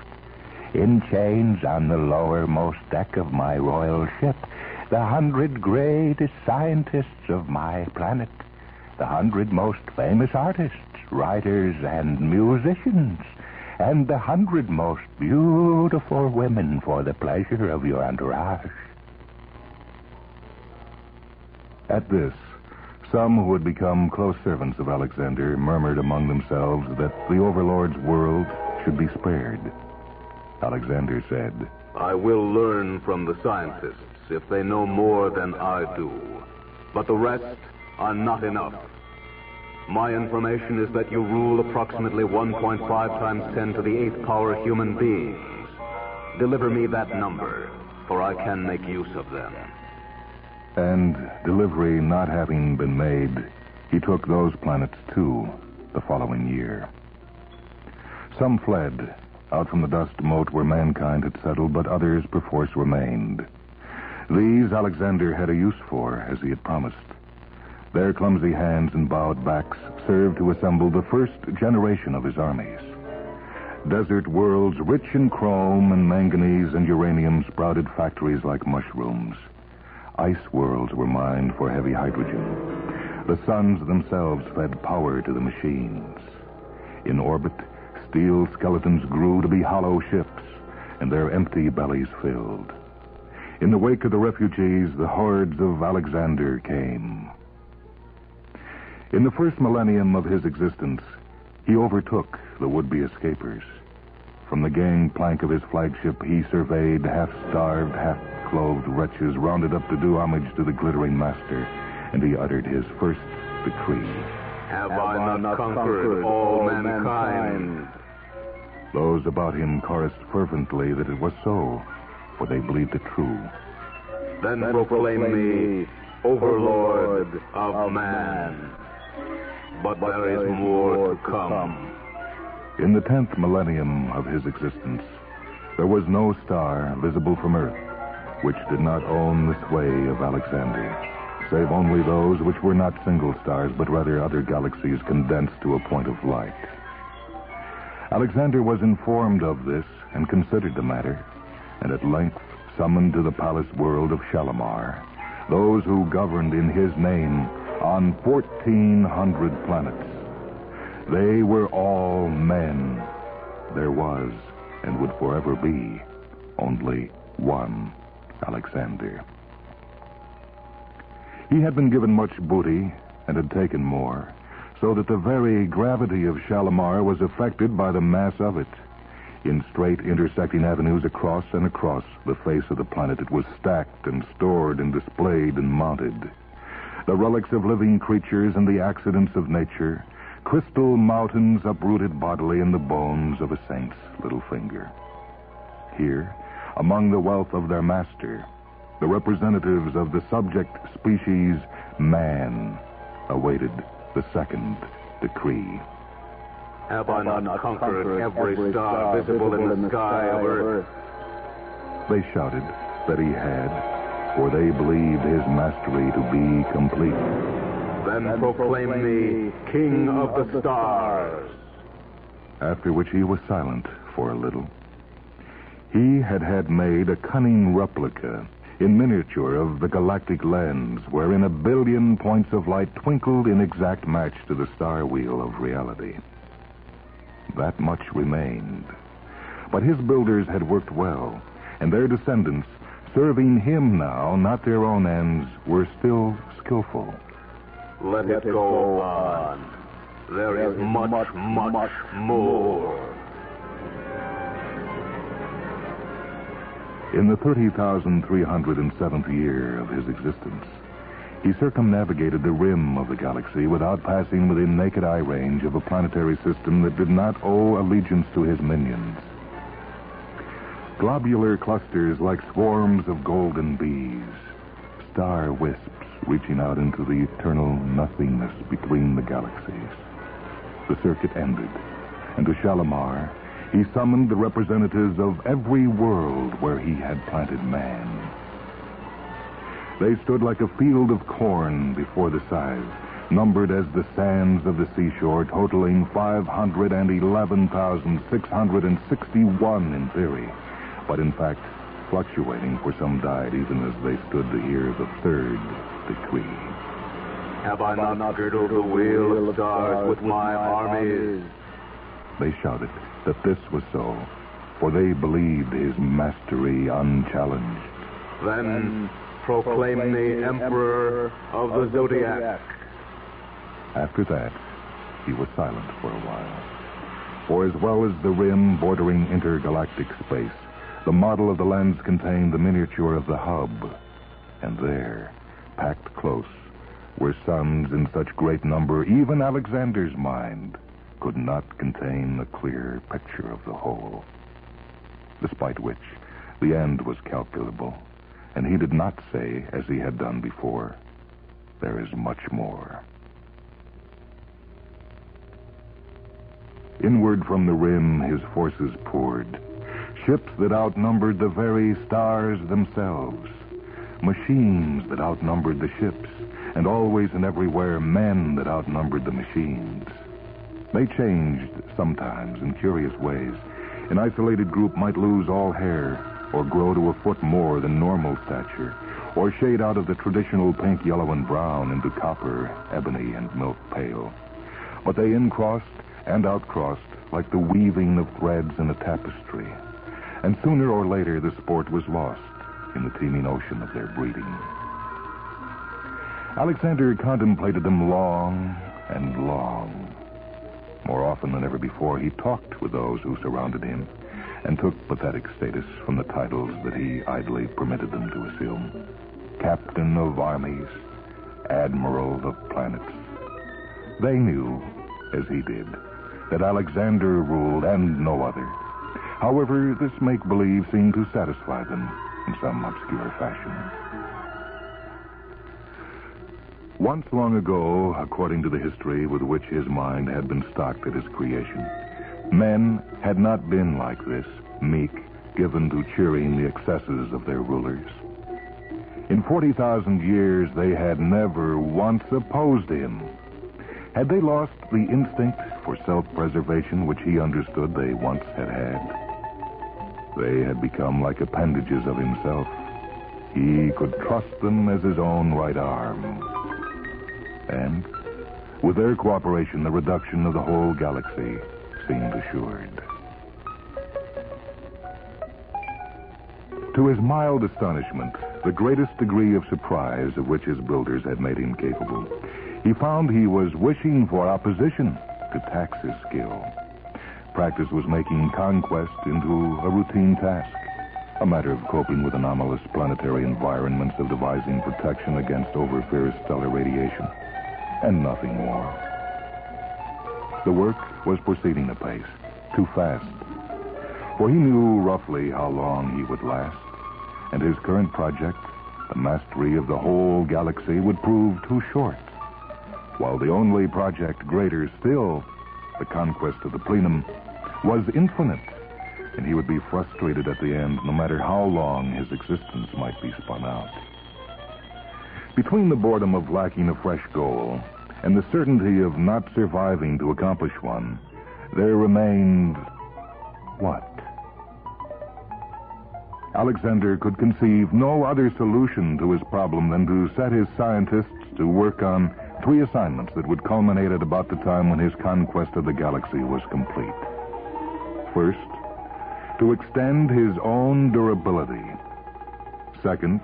In chains on the lowermost deck of my royal ship, the 100 greatest scientists of my planet, the 100 most famous artists, writers, and musicians, and the 100 most beautiful women for the pleasure of your entourage. At this, some who had become close servants of Alexander murmured among themselves that the overlord's world should be spared. Alexander said, I will learn from the scientists if they know more than I do. But the rest are not enough. My information is that you rule approximately 1.5 times 10 to the 8th power human beings. Deliver me that number, for I can make use of them. And delivery not having been made, he took those planets too the following year. Some fled out from the dust mote where mankind had settled, but others perforce remained. These Alexander had a use for, as he had promised. Their clumsy hands and bowed backs served to assemble the first generation of his armies. Desert worlds rich in chrome and manganese and uranium sprouted factories like mushrooms. Ice worlds were mined for heavy hydrogen. The suns themselves fed power to the machines. In orbit, steel skeletons grew to be hollow ships, and their empty bellies filled. In the wake of the refugees, the hordes of Alexander came. In the first millennium of his existence, he overtook the would-be escapers. From the gangplank of his flagship, he surveyed half-starved, half-clothed wretches rounded up to do homage to the glittering master, and he uttered his first decree. Have I not conquered all mankind? Those about him chorused fervently that it was so, for they believed it true. Then proclaim me overlord of man. But there is more to come. In the 10th millennium of his existence, there was no star visible from Earth which did not own the sway of Alexander, save only those which were not single stars, but rather other galaxies condensed to a point of light. Alexander was informed of this and considered the matter, and at length summoned to the palace world of Shalimar those who governed in his name on 1,400 planets. They were all men. There was, and would forever be, only one Alexander. He had been given much booty and had taken more, so that the very gravity of Shalimar was affected by the mass of it. In straight intersecting avenues across and across the face of the planet, it was stacked and stored and displayed and mounted. The relics of living creatures and the accidents of nature, crystal mountains uprooted bodily in the bones of a saint's little finger. Here, among the wealth of their master, the representatives of the subject species man awaited the second decree. Have I not conquered every star visible in the sky of Earth? They shouted that he had, for they believed his mastery to be complete. Then proclaim me King of the Stars. After which he was silent for a little. He had made a cunning replica in miniature of the galactic lens, wherein 1 billion points of light twinkled in exact match to the star wheel of reality. That much remained. But his builders had worked well, and their descendants, serving him now, not their own ends, were still skillful. Let it go on. There is much more. In the 30,307th year of his existence, he circumnavigated the rim of the galaxy without passing within naked eye range of a planetary system that did not owe allegiance to his minions. Globular clusters like swarms of golden bees, star wisps reaching out into the eternal nothingness between the galaxies. The circuit ended, and to Shalimar, he summoned the representatives of every world where he had planted man. They stood like a field of corn before the scythe, numbered as the sands of the seashore, totaling 511,661 in theory, but in fact fluctuating, for some died even as they stood to hear the third decree. Have I not girdled the wheel of stars with my armies? They shouted that this was so, for they believed his mastery unchallenged. Then proclaim me Emperor of the Zodiac. After that, he was silent for a while. For as well as the rim bordering intergalactic space, the model of the lens contained the miniature of the hub. And there, packed close, were suns in such great number, even Alexander's mind could not contain a clear picture of the whole. Despite which, the end was calculable, and he did not say, as he had done before, "There is much more." Inward from the rim his forces poured, ships that outnumbered the very stars themselves, machines that outnumbered the ships, and always and everywhere men that outnumbered the machines. They changed sometimes in curious ways. An isolated group might lose all hair, or grow to a foot more than normal stature, or shade out of the traditional pink, yellow, and brown into copper, ebony, and milk pale. But they incrossed and outcrossed like the weaving of threads in a tapestry. And sooner or later the sport was lost in the teeming ocean of their breeding. Alexander contemplated them long and long. More often than ever before, he talked with those who surrounded him and took pathetic status from the titles that he idly permitted them to assume. Captain of armies, Admiral of planets. They knew, as he did, that Alexander ruled and no other. However, this make-believe seemed to satisfy them in some obscure fashion. Once long ago, according to the history with which his mind had been stocked at his creation, men had not been like this, meek, given to cheering the excesses of their rulers. In 40,000 years, they had never once opposed him. Had they lost the instinct for self-preservation which he understood they once had had? They had become like appendages of himself. He could trust them as his own right arm. And, with their cooperation, the reduction of the whole galaxy seemed assured. To his mild astonishment, the greatest degree of surprise of which his builders had made him capable, he found he was wishing for opposition to tax his skill. Practice was making conquest into a routine task, a matter of coping with anomalous planetary environments, of devising protection against over-fierce stellar radiation, and nothing more. The work was proceeding apace, too fast, for he knew roughly how long he would last, and his current project, the mastery of the whole galaxy, would prove too short, while the only project greater still, the conquest of the plenum, was infinite, and he would be frustrated at the end, no matter how long his existence might be spun out. Between the boredom of lacking a fresh goal and the certainty of not surviving to accomplish one, there remained what? Alexander could conceive no other solution to his problem than to set his scientists to work on 3 assignments that would culminate at about the time when his conquest of the galaxy was complete. First, to extend his own durability. Second,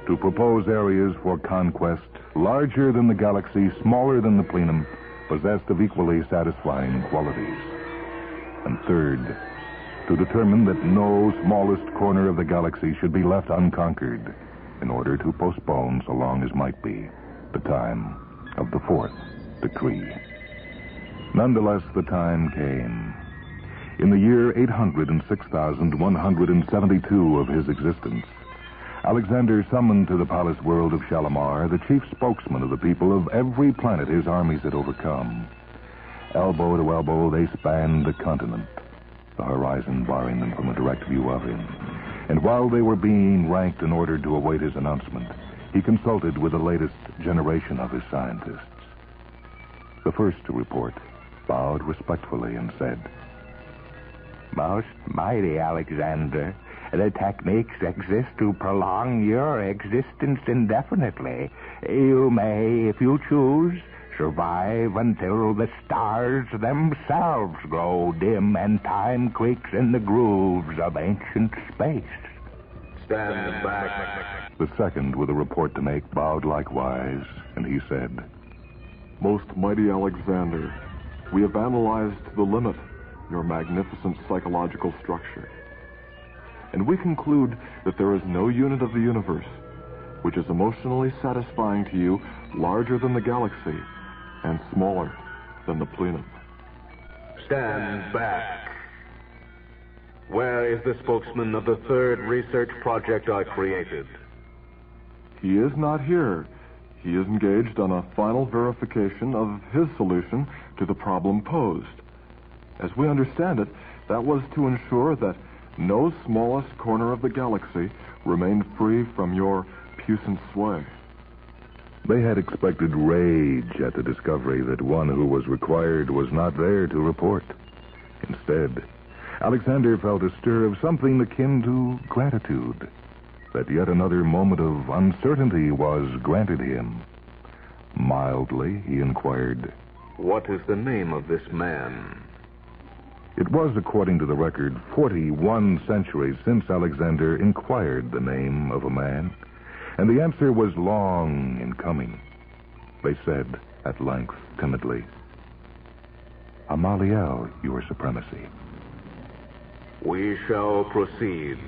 to propose areas for conquest larger than the galaxy, smaller than the plenum, possessed of equally satisfying qualities. And third, to determine that no smallest corner of the galaxy should be left unconquered in order to postpone, so long as might be, the time of the 4th decree. Nonetheless, the time came. In the year 806,172 of his existence, Alexander summoned to the palace world of Shalimar the chief spokesman of the people of every planet his armies had overcome. Elbow to elbow, they spanned the continent, the horizon barring them from a direct view of him. And while they were being ranked and ordered to await his announcement, he consulted with the latest generation of his scientists. The first to report bowed respectfully and said, Most mighty Alexander, the techniques exist to prolong your existence indefinitely. You may, if you choose, survive until the stars themselves grow dim and time creaks in the grooves of ancient space. Stand back. The second, with a report to make, bowed likewise, and he said, Most mighty Alexander, we have analyzed to the limit your magnificent psychological structure. And we conclude that there is no unit of the universe which is emotionally satisfying to you larger than the galaxy and smaller than the plenum. Stand back. Where is the spokesman of the third research project I created? He is not here. He is engaged on a final verification of his solution to the problem posed. As we understand it, that was to ensure that no smallest corner of the galaxy remained free from your puissant sway. They had expected rage at the discovery that one who was required was not there to report. Instead, Alexander felt a stir of something akin to gratitude, that yet another moment of uncertainty was granted him. Mildly, he inquired, What is the name of this man? It was, according to the record, 41 centuries since Alexander inquired the name of a man, and the answer was long in coming. They said, at length, timidly, Amaliel, your supremacy. We shall proceed.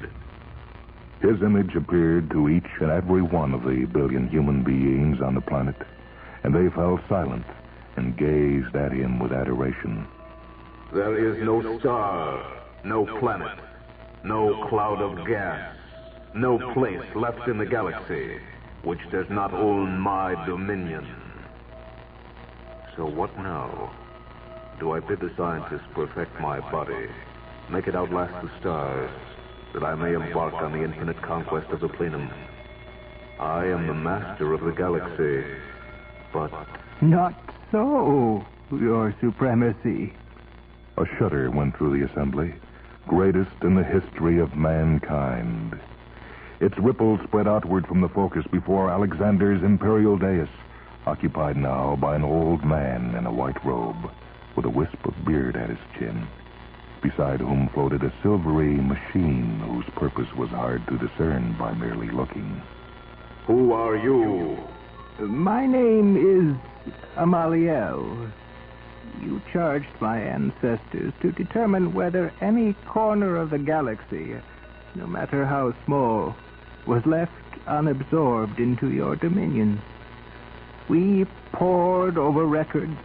His image appeared to each and every one of the billion human beings on the planet, and they fell silent and gazed at him with adoration. There is no star, no planet, no cloud of gas, no place left in the galaxy which does not own my dominion. So what now? Do I bid the scientists perfect my body, make it outlast the stars, that I may embark on the infinite conquest of the plenum? I am the master of the galaxy, but... Not so, your supremacy. A shudder went through the assembly, greatest in the history of mankind. Its ripples spread outward from the focus before Alexander's imperial dais, occupied now by an old man in a white robe, with a wisp of beard at his chin, beside whom floated a silvery machine whose purpose was hard to discern by merely looking. Who are you? My name is Amaliel. You charged my ancestors to determine whether any corner of the galaxy, no matter how small, was left unabsorbed into your dominion. We pored over records.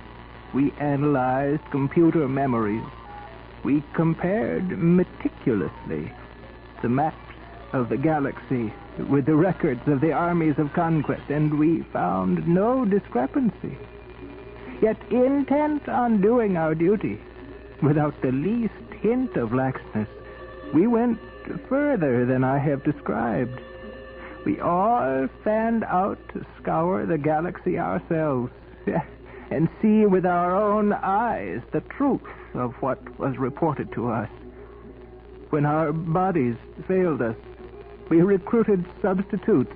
We analyzed computer memories. We compared meticulously the maps of the galaxy with the records of the armies of conquest, and we found no discrepancy. Yet intent on doing our duty, without the least hint of laxness, we went further than I have described. We all fanned out to scour the galaxy ourselves and see with our own eyes the truth of what was reported to us. When our bodies failed us, we recruited substitutes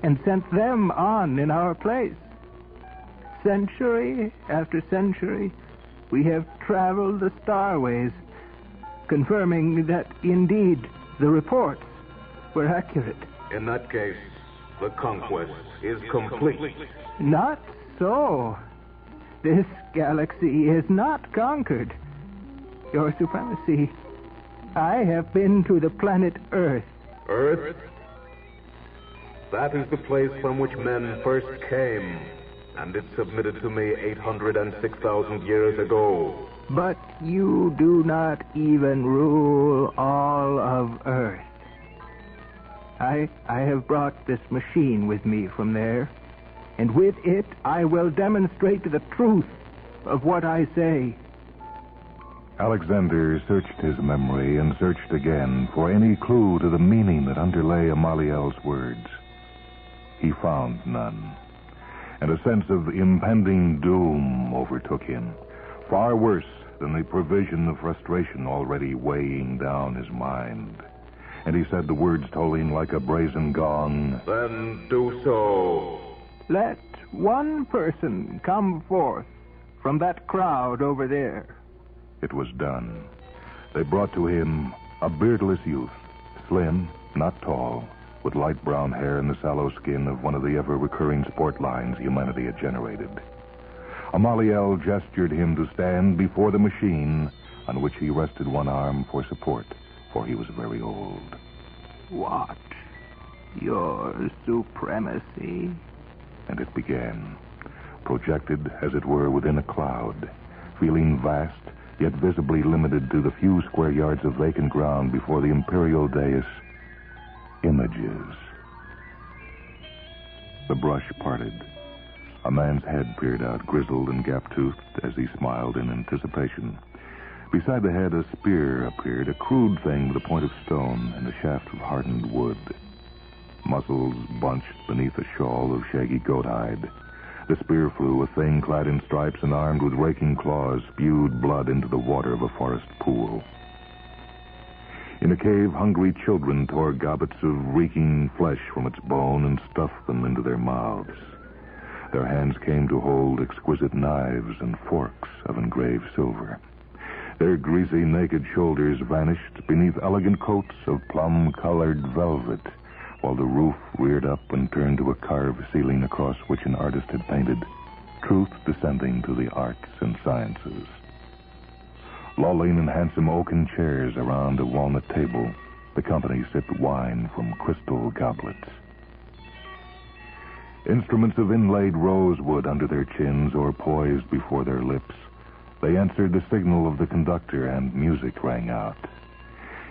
and sent them on in our place. Century after century, we have traveled the starways, confirming that indeed the reports were accurate. In that case, the conquest is complete. Not so. This galaxy is not conquered. Your supremacy, I have been to the planet Earth. Earth? That is the place from which men first came, and it submitted to me 806,000 years ago. But you do not even rule all of Earth. I have brought this machine with me from there, and with it I will demonstrate the truth of what I say. Alexander searched his memory and searched again for any clue to the meaning that underlay Amaliel's words. He found none. and a sense of impending doom overtook him, far worse than the provision of frustration already weighing down his mind. And he said the words tolling like a brazen gong, "Then do so." Let one person come forth from that crowd over there. It was done. They brought to him a beardless youth, slim, not tall, with light brown hair and the sallow skin of one of the ever-recurring sport lines humanity had generated. Amaliel gestured him to stand before the machine, on which he rested one arm for support, for he was very old. What? Your supremacy? And it began, projected, as it were, within a cloud, feeling vast, yet visibly limited to the few square yards of vacant ground before the imperial dais. Images. The brush parted. A man's head peered out, grizzled and gap-toothed, as he smiled in anticipation. Beside the head, a spear appeared, a crude thing with a point of stone and a shaft of hardened wood. Muscles bunched beneath a shawl of shaggy goat hide. The spear flew, a thing clad in stripes and armed with raking claws, spewed blood into the water of a forest pool. In a cave, hungry children tore gobbets of reeking flesh from its bone and stuffed them into their mouths. Their hands came to hold exquisite knives and forks of engraved silver. Their greasy, naked shoulders vanished beneath elegant coats of plum-colored velvet, while the roof reared up and turned to a carved ceiling across which an artist had painted, "Truth descending to the arts and sciences." Lolling in handsome oaken chairs around a walnut table, the company sipped wine from crystal goblets. Instruments of inlaid rosewood under their chins or poised before their lips, they answered the signal of the conductor, and music rang out.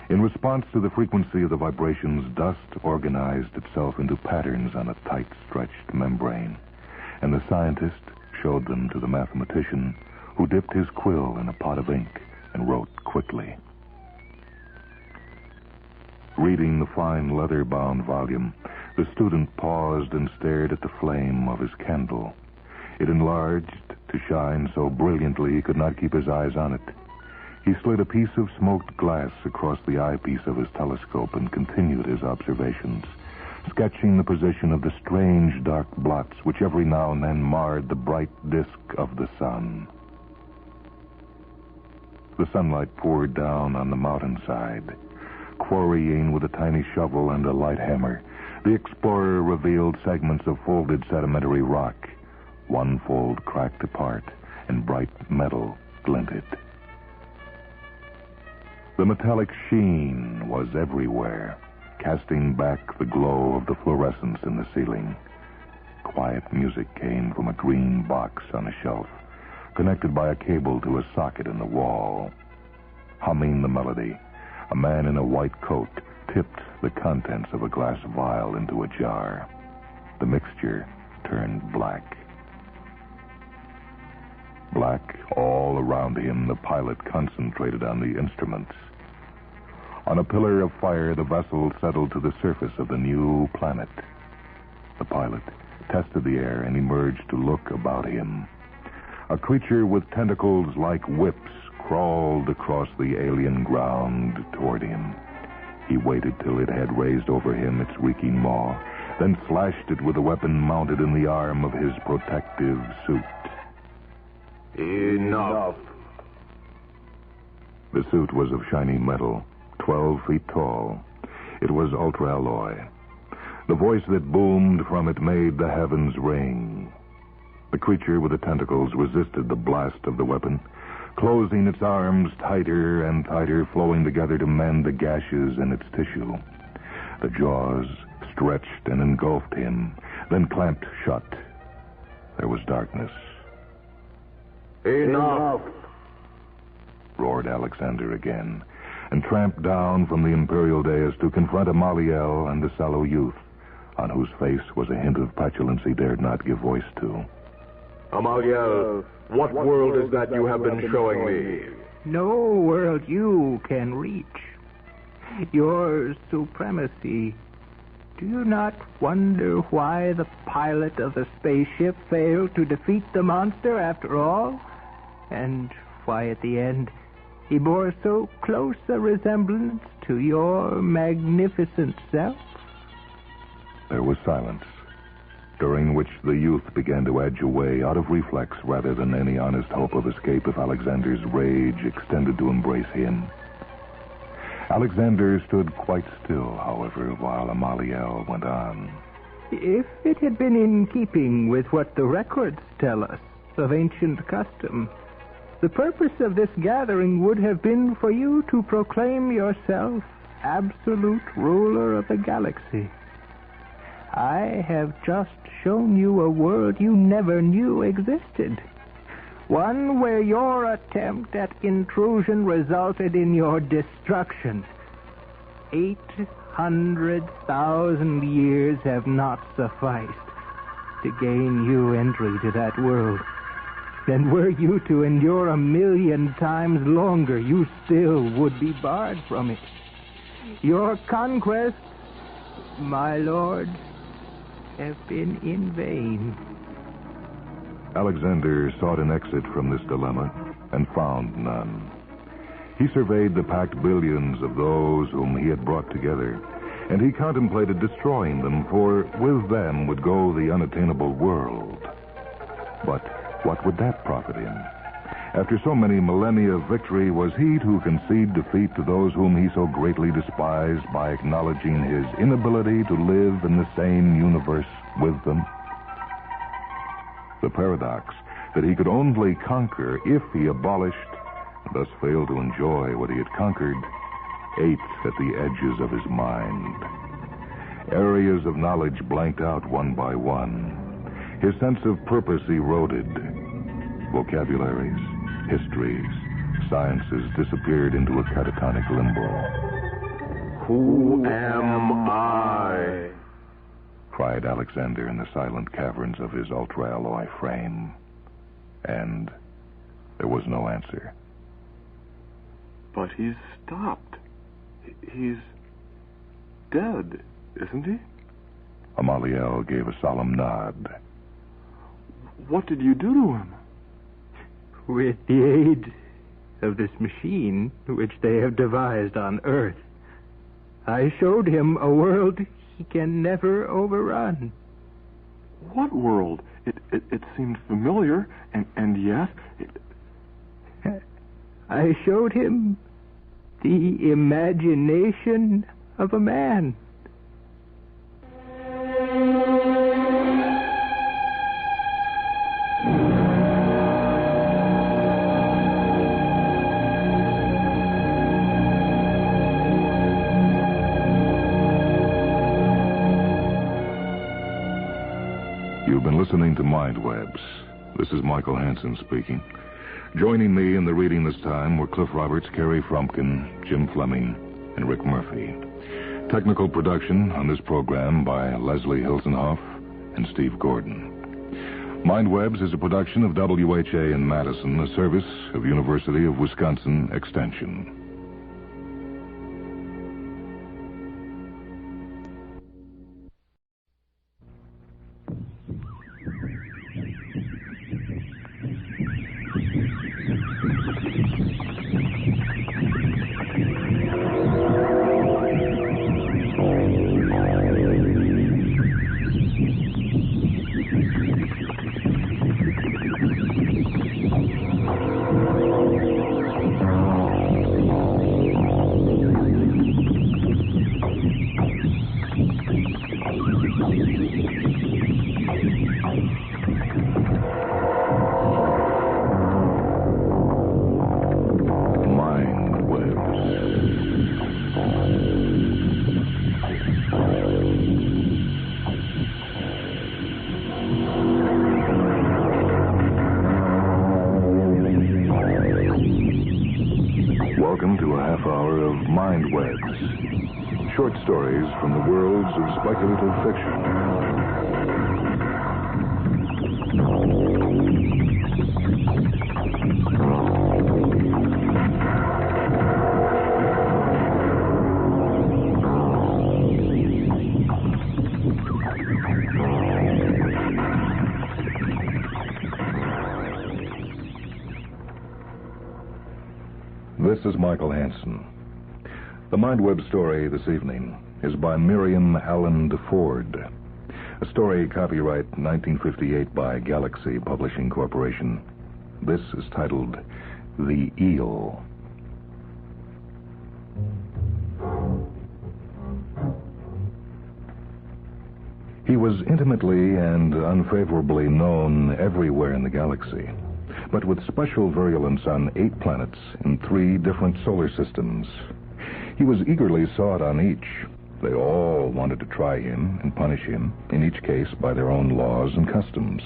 In response to the frequency of the vibrations, dust organized itself into patterns on a tight-stretched membrane, and the scientist showed them to the mathematician, who dipped his quill in a pot of ink and wrote quickly. Reading the fine leather-bound volume, the student paused and stared at the flame of his candle. It enlarged to shine so brilliantly he could not keep his eyes on it. He slid a piece of smoked glass across the eyepiece of his telescope and continued his observations, sketching the position of the strange dark blots which every now and then marred the bright disk of the sun. The sunlight poured down on the mountainside. Quarrying with a tiny shovel and a light hammer, the explorer revealed segments of folded sedimentary rock. One fold cracked apart, and bright metal glinted. The metallic sheen was everywhere, casting back the glow of the fluorescence in the ceiling. Quiet music came from a green box on a shelf, connected by a cable to a socket in the wall. Humming the melody, a man in a white coat tipped the contents of a glass vial into a jar. The mixture turned black. Black all around him, the pilot concentrated on the instruments. On a pillar of fire, the vessel settled to the surface of the new planet. The pilot tested the air and emerged to look about him. A creature with tentacles like whips crawled across the alien ground toward him. He waited till it had raised over him its reeking maw, then slashed it with a weapon mounted in the arm of his protective suit. Enough. The suit was of shiny metal, 12 feet tall. It was ultra-alloy. The voice that boomed from it made the heavens ring. The creature with the tentacles resisted the blast of the weapon, closing its arms tighter and tighter, flowing together to mend the gashes in its tissue. The jaws stretched and engulfed him, then clamped shut. There was darkness. Enough! Roared Alexander again, and tramped down from the imperial dais to confront Amaliel and the sallow youth, on whose face was a hint of petulance he dared not give voice to. Amaliel, what world is that you have been showing me? No world you can reach. Your supremacy Do you not wonder why the pilot of the spaceship failed to defeat the monster after all? And why at the end he bore so close a resemblance to your magnificent self? There was silence, during which the youth began to edge away out of reflex rather than any honest hope of escape if Alexander's rage extended to embrace him. Alexander stood quite still, however, while Amaliel went on. If it had been in keeping with what the records tell us of ancient custom, the purpose of this gathering would have been for you to proclaim yourself absolute ruler of the galaxy. I have just shown you a world you never knew existed. One where your attempt at intrusion resulted in your destruction. 800,000 years have not sufficed to gain you entry to that world. And were you to endure 1,000,000 times longer, you still would be barred from it. Your conquests, my lord, have been in vain. Alexander sought an exit from this dilemma and found none. He surveyed the packed billions of those whom he had brought together, and he contemplated destroying them, for with them would go the unattainable world. But what would that profit him? After so many millennia of victory, was he to concede defeat to those whom he so greatly despised by acknowledging his inability to live in the same universe with them? The paradox that he could only conquer if he abolished, and thus failed to enjoy what he had conquered, ate at the edges of his mind. Areas of knowledge blanked out one by one. His sense of purpose eroded. Vocabularies, histories, sciences disappeared into a catatonic limbo. Who am I? Cried Alexander in the silent caverns of his ultra-alloy frame. And there was no answer. But he's stopped. He's dead, isn't he? Amaliel gave a solemn nod. What did you do to him? With the aid of this machine which they have devised on Earth, I showed him a world he can never overrun. What world? It seemed familiar, and yet... I showed him the imagination of a man. You've been listening to Mind Webs. This is Michael Hansen speaking. Joining me in the reading this time were Cliff Roberts, Carrie Frumpkin, Jim Fleming, and Rick Murphy. Technical production on this program by Leslie Hilsenhoff and Steve Gordon. Mind Webs is a production of WHA in Madison, a service of University of Wisconsin Extension. Welcome to a half hour of Mind Webs. Short stories from the worlds of speculative fiction. This is Michael Hansen. The Mindweb story this evening is by Miriam Allen DeFord. A story copyright 1958 by Galaxy Publishing Corporation. This is titled The Eel. He was intimately and unfavorably known everywhere in the galaxy, but with special virulence on 8 planets in 3 different solar systems. He was eagerly sought on each. They all wanted to try him and punish him, in each case by their own laws and customs.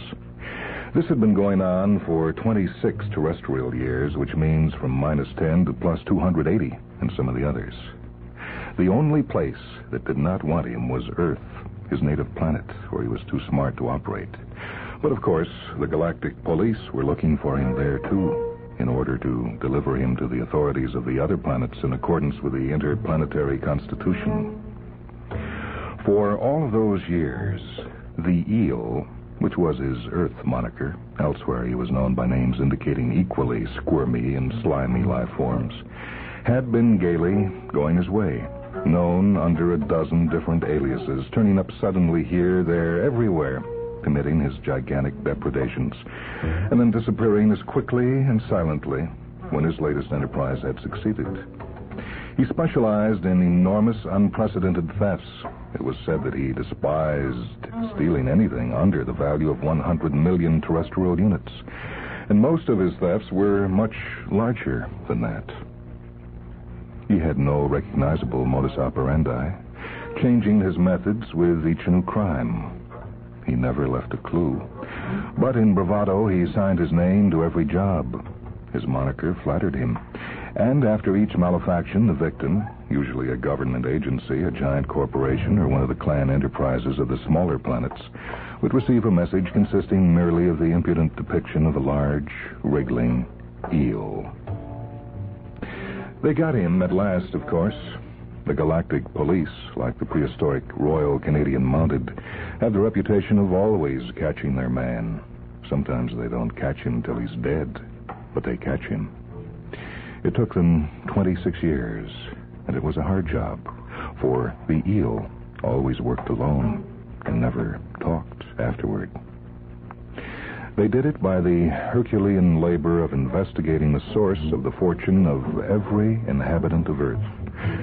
This had been going on for 26 terrestrial years, which means from -10 to plus 280 in some of the others. The only place that did not want him was Earth, his native planet, where he was too smart to operate. But of course, the galactic police were looking for him there too, in order to deliver him to the authorities of the other planets in accordance with the interplanetary constitution. For all of those years, the Eel, which was his Earth moniker, elsewhere he was known by names indicating equally squirmy and slimy life forms, had been gaily going his way, known under a dozen different aliases, turning up suddenly here, there, everywhere, committing his gigantic depredations, and then disappearing as quickly and silently when his latest enterprise had succeeded. He specialized in enormous, unprecedented thefts. It was said that he despised stealing anything under the value of 100 million terrestrial units, and most of his thefts were much larger than that. He had no recognizable modus operandi, changing his methods with each new crime. He never left a clue, but in bravado he signed his name to every job. His moniker flattered him, and after each malefaction, the victim, usually a government agency, a giant corporation, or one of the clan enterprises of the smaller planets, would receive a message consisting merely of the impudent depiction of a large, wriggling eel. They got him at last, of course. The galactic police, like the prehistoric Royal Canadian Mounted, have the reputation of always catching their man. Sometimes they don't catch him till he's dead, but they catch him. It took them 26 years, and it was a hard job, for the Eel always worked alone and never talked afterward. They did it by the Herculean labor of investigating the source of the fortune of every inhabitant of Earth,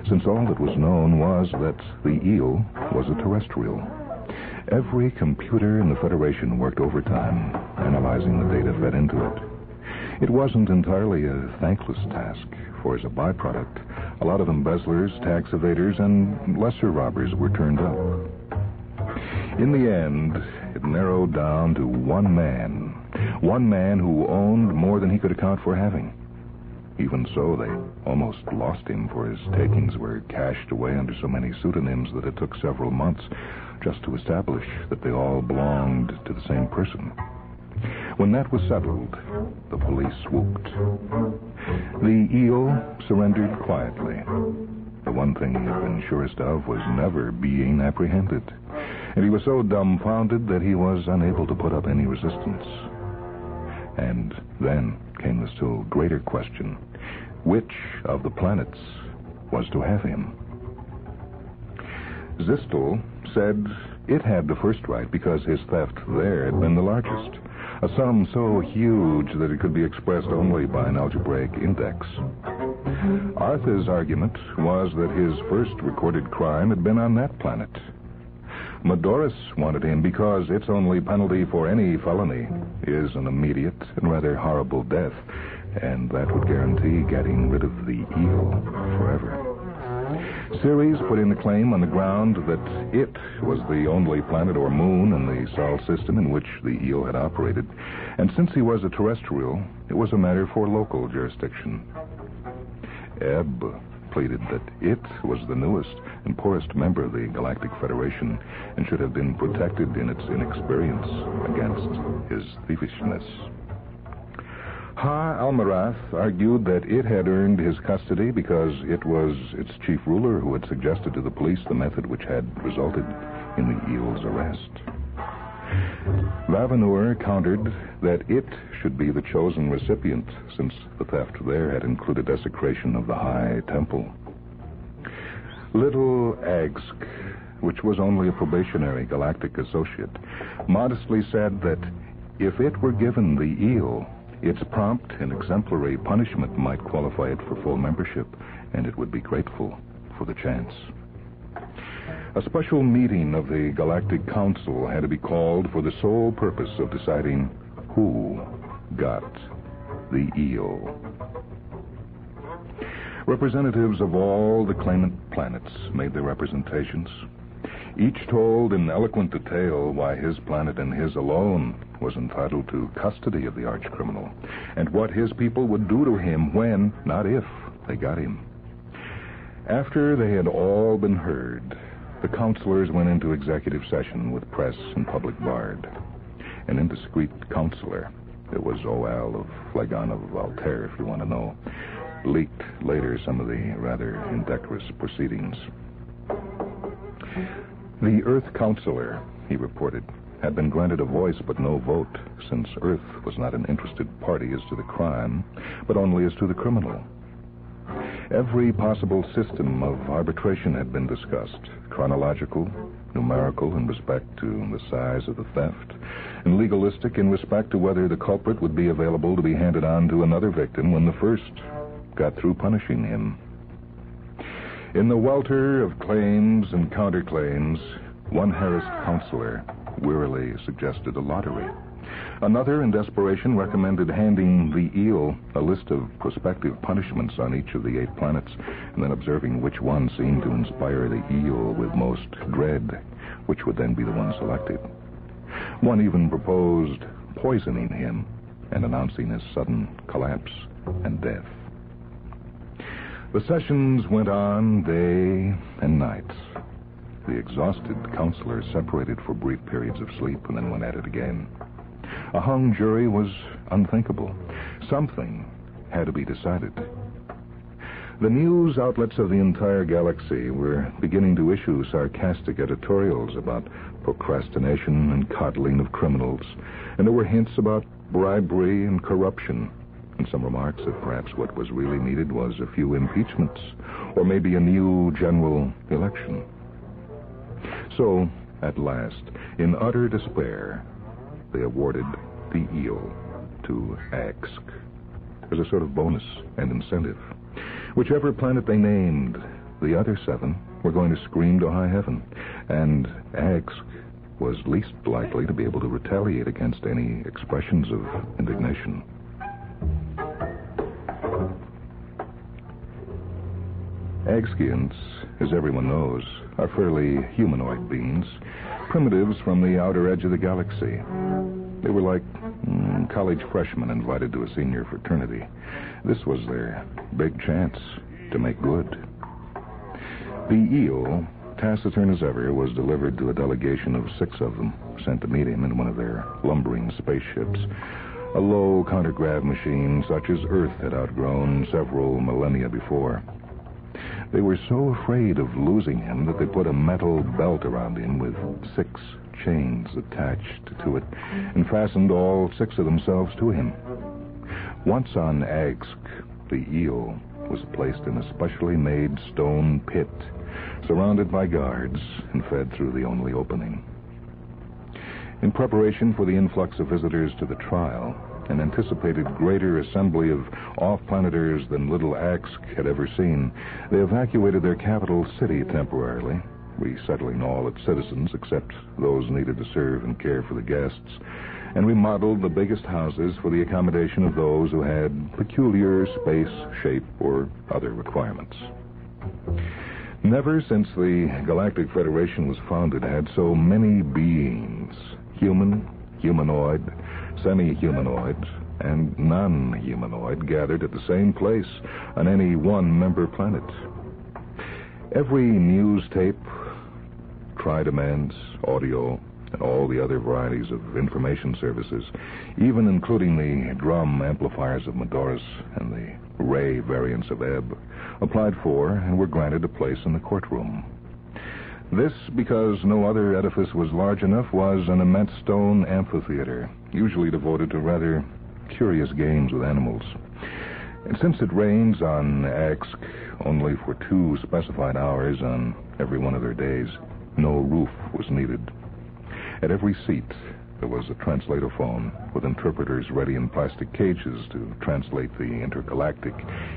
since all that was known was that the Eel was a terrestrial. Every computer in the Federation worked overtime, analyzing the data fed into it. It wasn't entirely a thankless task, for as a byproduct, a lot of embezzlers, tax evaders, and lesser robbers were turned up. In the end, it narrowed down to one man who owned more than he could account for having. Even so, they almost lost him, for his takings were cached away under so many pseudonyms that it took several months just to establish that they all belonged to the same person. When that was settled, the police swooped. The Eel surrendered quietly. The one thing he had been surest of was never being apprehended, and he was so dumbfounded that he was unable to put up any resistance. And then came the still greater question: which of the planets was to have him? Zistel said it had the first right because his theft there had been the largest, a sum so huge that it could be expressed only by an algebraic index. Arthur's argument was that his first recorded crime had been on that planet. Medorus wanted him because its only penalty for any felony is an immediate and rather horrible death, and that would guarantee getting rid of the Eel forever. Ceres put in the claim on the ground that it was the only planet or moon in the Sol system in which the Eel had operated, and since he was a terrestrial, it was a matter for local jurisdiction. Ebb pleaded that it was the newest and poorest member of the Galactic Federation and should have been protected in its inexperience against his thiefishness. Ha-Almarath argued that it had earned his custody because it was its chief ruler who had suggested to the police the method which had resulted in the Eel's arrest. Vavanur countered that it should be the chosen recipient, since the theft there had included desecration of the high temple. Little Agsk, which was only a probationary galactic associate, modestly said that if it were given the eel, its prompt and exemplary punishment might qualify it for full membership, and it would be grateful for the chance. A special meeting of the Galactic Council had to be called for the sole purpose of deciding who got the eel. Representatives of all the claimant planets made their representations. Each told in eloquent detail why his planet and his alone was entitled to custody of the arch-criminal, and what his people would do to him when, not if, they got him. After they had all been heard, the counselors went into executive session with press and public bard. An indiscreet counselor, it was Oal of Phlegon of Voltaire, if you want to know, leaked later some of the rather indecorous proceedings. The Earth counselor, he reported, had been granted a voice but no vote, since Earth was not an interested party as to the crime, but only as to the criminal. Every possible system of arbitration had been discussed, chronological, numerical in respect to the size of the theft, and legalistic in respect to whether the culprit would be available to be handed on to another victim when the first got through punishing him. In the welter of claims and counterclaims, one harassed counselor wearily suggested a lottery. Another, in desperation, recommended handing the eel a list of prospective punishments on each of the 8 planets, and then observing which one seemed to inspire the eel with most dread, which would then be the one selected. One even proposed poisoning him and announcing his sudden collapse and death. The sessions went on day and night. The exhausted counselors separated for brief periods of sleep and then went at it again. A hung jury was unthinkable. Something had to be decided. The news outlets of the entire galaxy were beginning to issue sarcastic editorials about procrastination and coddling of criminals, and there were hints about bribery and corruption, and some remarks that perhaps what was really needed was a few impeachments, or maybe a new general election. So, at last, in utter despair, they awarded the eel to Agsk as a sort of bonus and incentive. Whichever planet they named, the other 7 were going to scream to high heaven, and Agsk was least likely to be able to retaliate against any expressions of indignation. Agskians, as everyone knows, are fairly humanoid beings, primitives from the outer edge of the galaxy. They were like college freshmen invited to a senior fraternity. This was their big chance to make good. The eel, taciturn as ever, was delivered to a delegation of 6 of them, sent to meet him in one of their lumbering spaceships, a low countergrav machine such as Earth had outgrown several millennia before. They were so afraid of losing him that they put a metal belt around him with 6 chains attached to it and fastened all 6 of themselves to him. Once on Agsk, the eel was placed in a specially made stone pit, surrounded by guards and fed through the only opening. In preparation for the influx of visitors to the trial, an anticipated greater assembly of off-planeters than little Agsk had ever seen, they evacuated their capital city temporarily, resettling all its citizens except those needed to serve and care for the guests, and remodeled the biggest houses for the accommodation of those who had peculiar space, shape, or other requirements. Never since the Galactic Federation was founded had so many beings, human, humanoid, semi-humanoid, and non-humanoid, gathered at the same place on any one member planet. Every news tape, tri-demands, audio, and all the other varieties of information services, even including the drum amplifiers of Medorus and the ray variants of Ebb, applied for and were granted a place in the courtroom. This, because no other edifice was large enough, was an immense stone amphitheater, usually devoted to rather curious games with animals. And since it rains on Axk only for 2 specified hours on every one of their days, no roof was needed. At every seat, there was a translatophone with interpreters ready in plastic cages to translate the intergalactic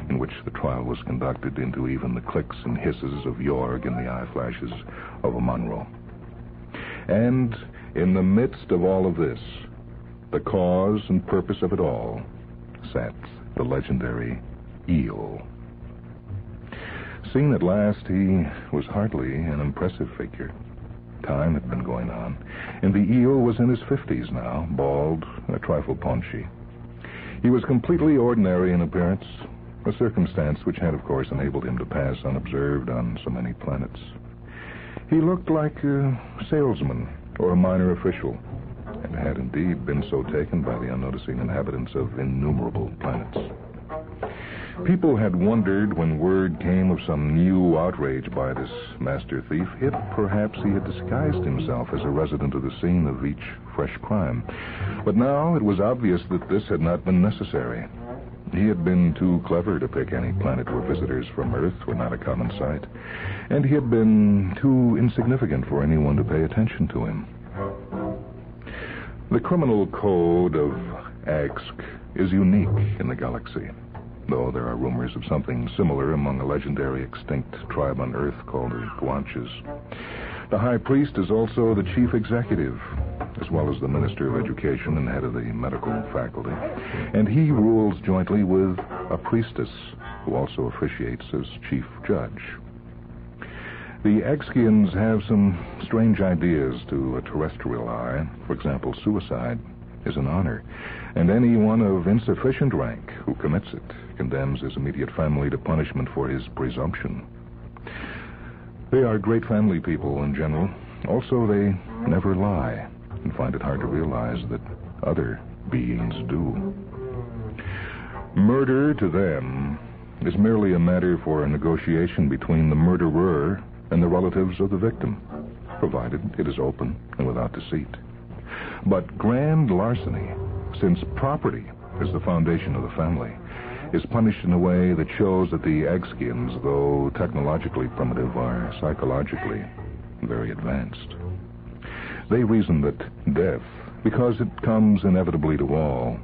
in which the trial was conducted into even the clicks and hisses of Jorg and the eye flashes of a Monroe. And in the midst of all of this, the cause and purpose of it all, sat the legendary Eel. Seen at last, he was hardly an impressive figure. Time had been going on, and the Eel was in his 50s now, bald, a trifle paunchy. He was completely ordinary in appearance, a circumstance which had, of course, enabled him to pass unobserved on so many planets. He looked like a salesman or a minor official, and had indeed been so taken by the unnoticing inhabitants of innumerable planets. People had wondered, when word came of some new outrage by this master thief, if perhaps he had disguised himself as a resident of the scene of each fresh crime. But now it was obvious that this had not been necessary. He had been too clever to pick any planet where visitors from Earth were not a common sight, and he had been too insignificant for anyone to pay attention to him. The criminal code of Axk is unique in the galaxy, though there are rumors of something similar among a legendary extinct tribe on Earth called the Guanches. The High Priest is also the chief executive, as well as the Minister of Education and head of the medical faculty, and he rules jointly with a priestess, who also officiates as chief judge. The Axkians have some strange ideas to a terrestrial eye. For example, suicide is an honor, and anyone of insufficient rank who commits it condemns his immediate family to punishment for his presumption. They are great family people in general. Also, they never lie, and find it hard to realize that other beings do. Murder to them is merely a matter for a negotiation between the murderer and the relatives of the victim, provided it is open and without deceit. But grand larceny, since property is the foundation of the family, is punished in a way that shows that the Axkians, though technologically primitive, are psychologically very advanced. They reason that death, because it comes inevitably to all,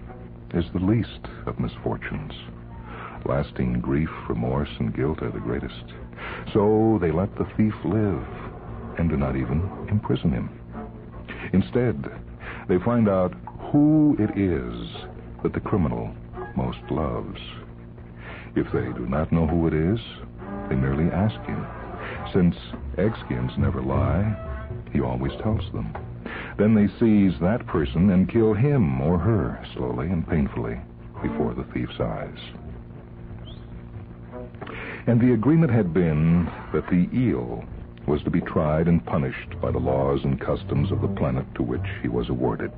is the least of misfortunes. Lasting grief, remorse, and guilt are the greatest. So they let the thief live and do not even imprison him. Instead, they find out who it is that the criminal most loves. If they do not know who it is, they merely ask him. Since Axkians never lie, he always tells them. Then they seize that person and kill him or her slowly and painfully before the thief's eyes. And the agreement had been that the Eel was to be tried and punished by the laws and customs of the planet to which he was awarded.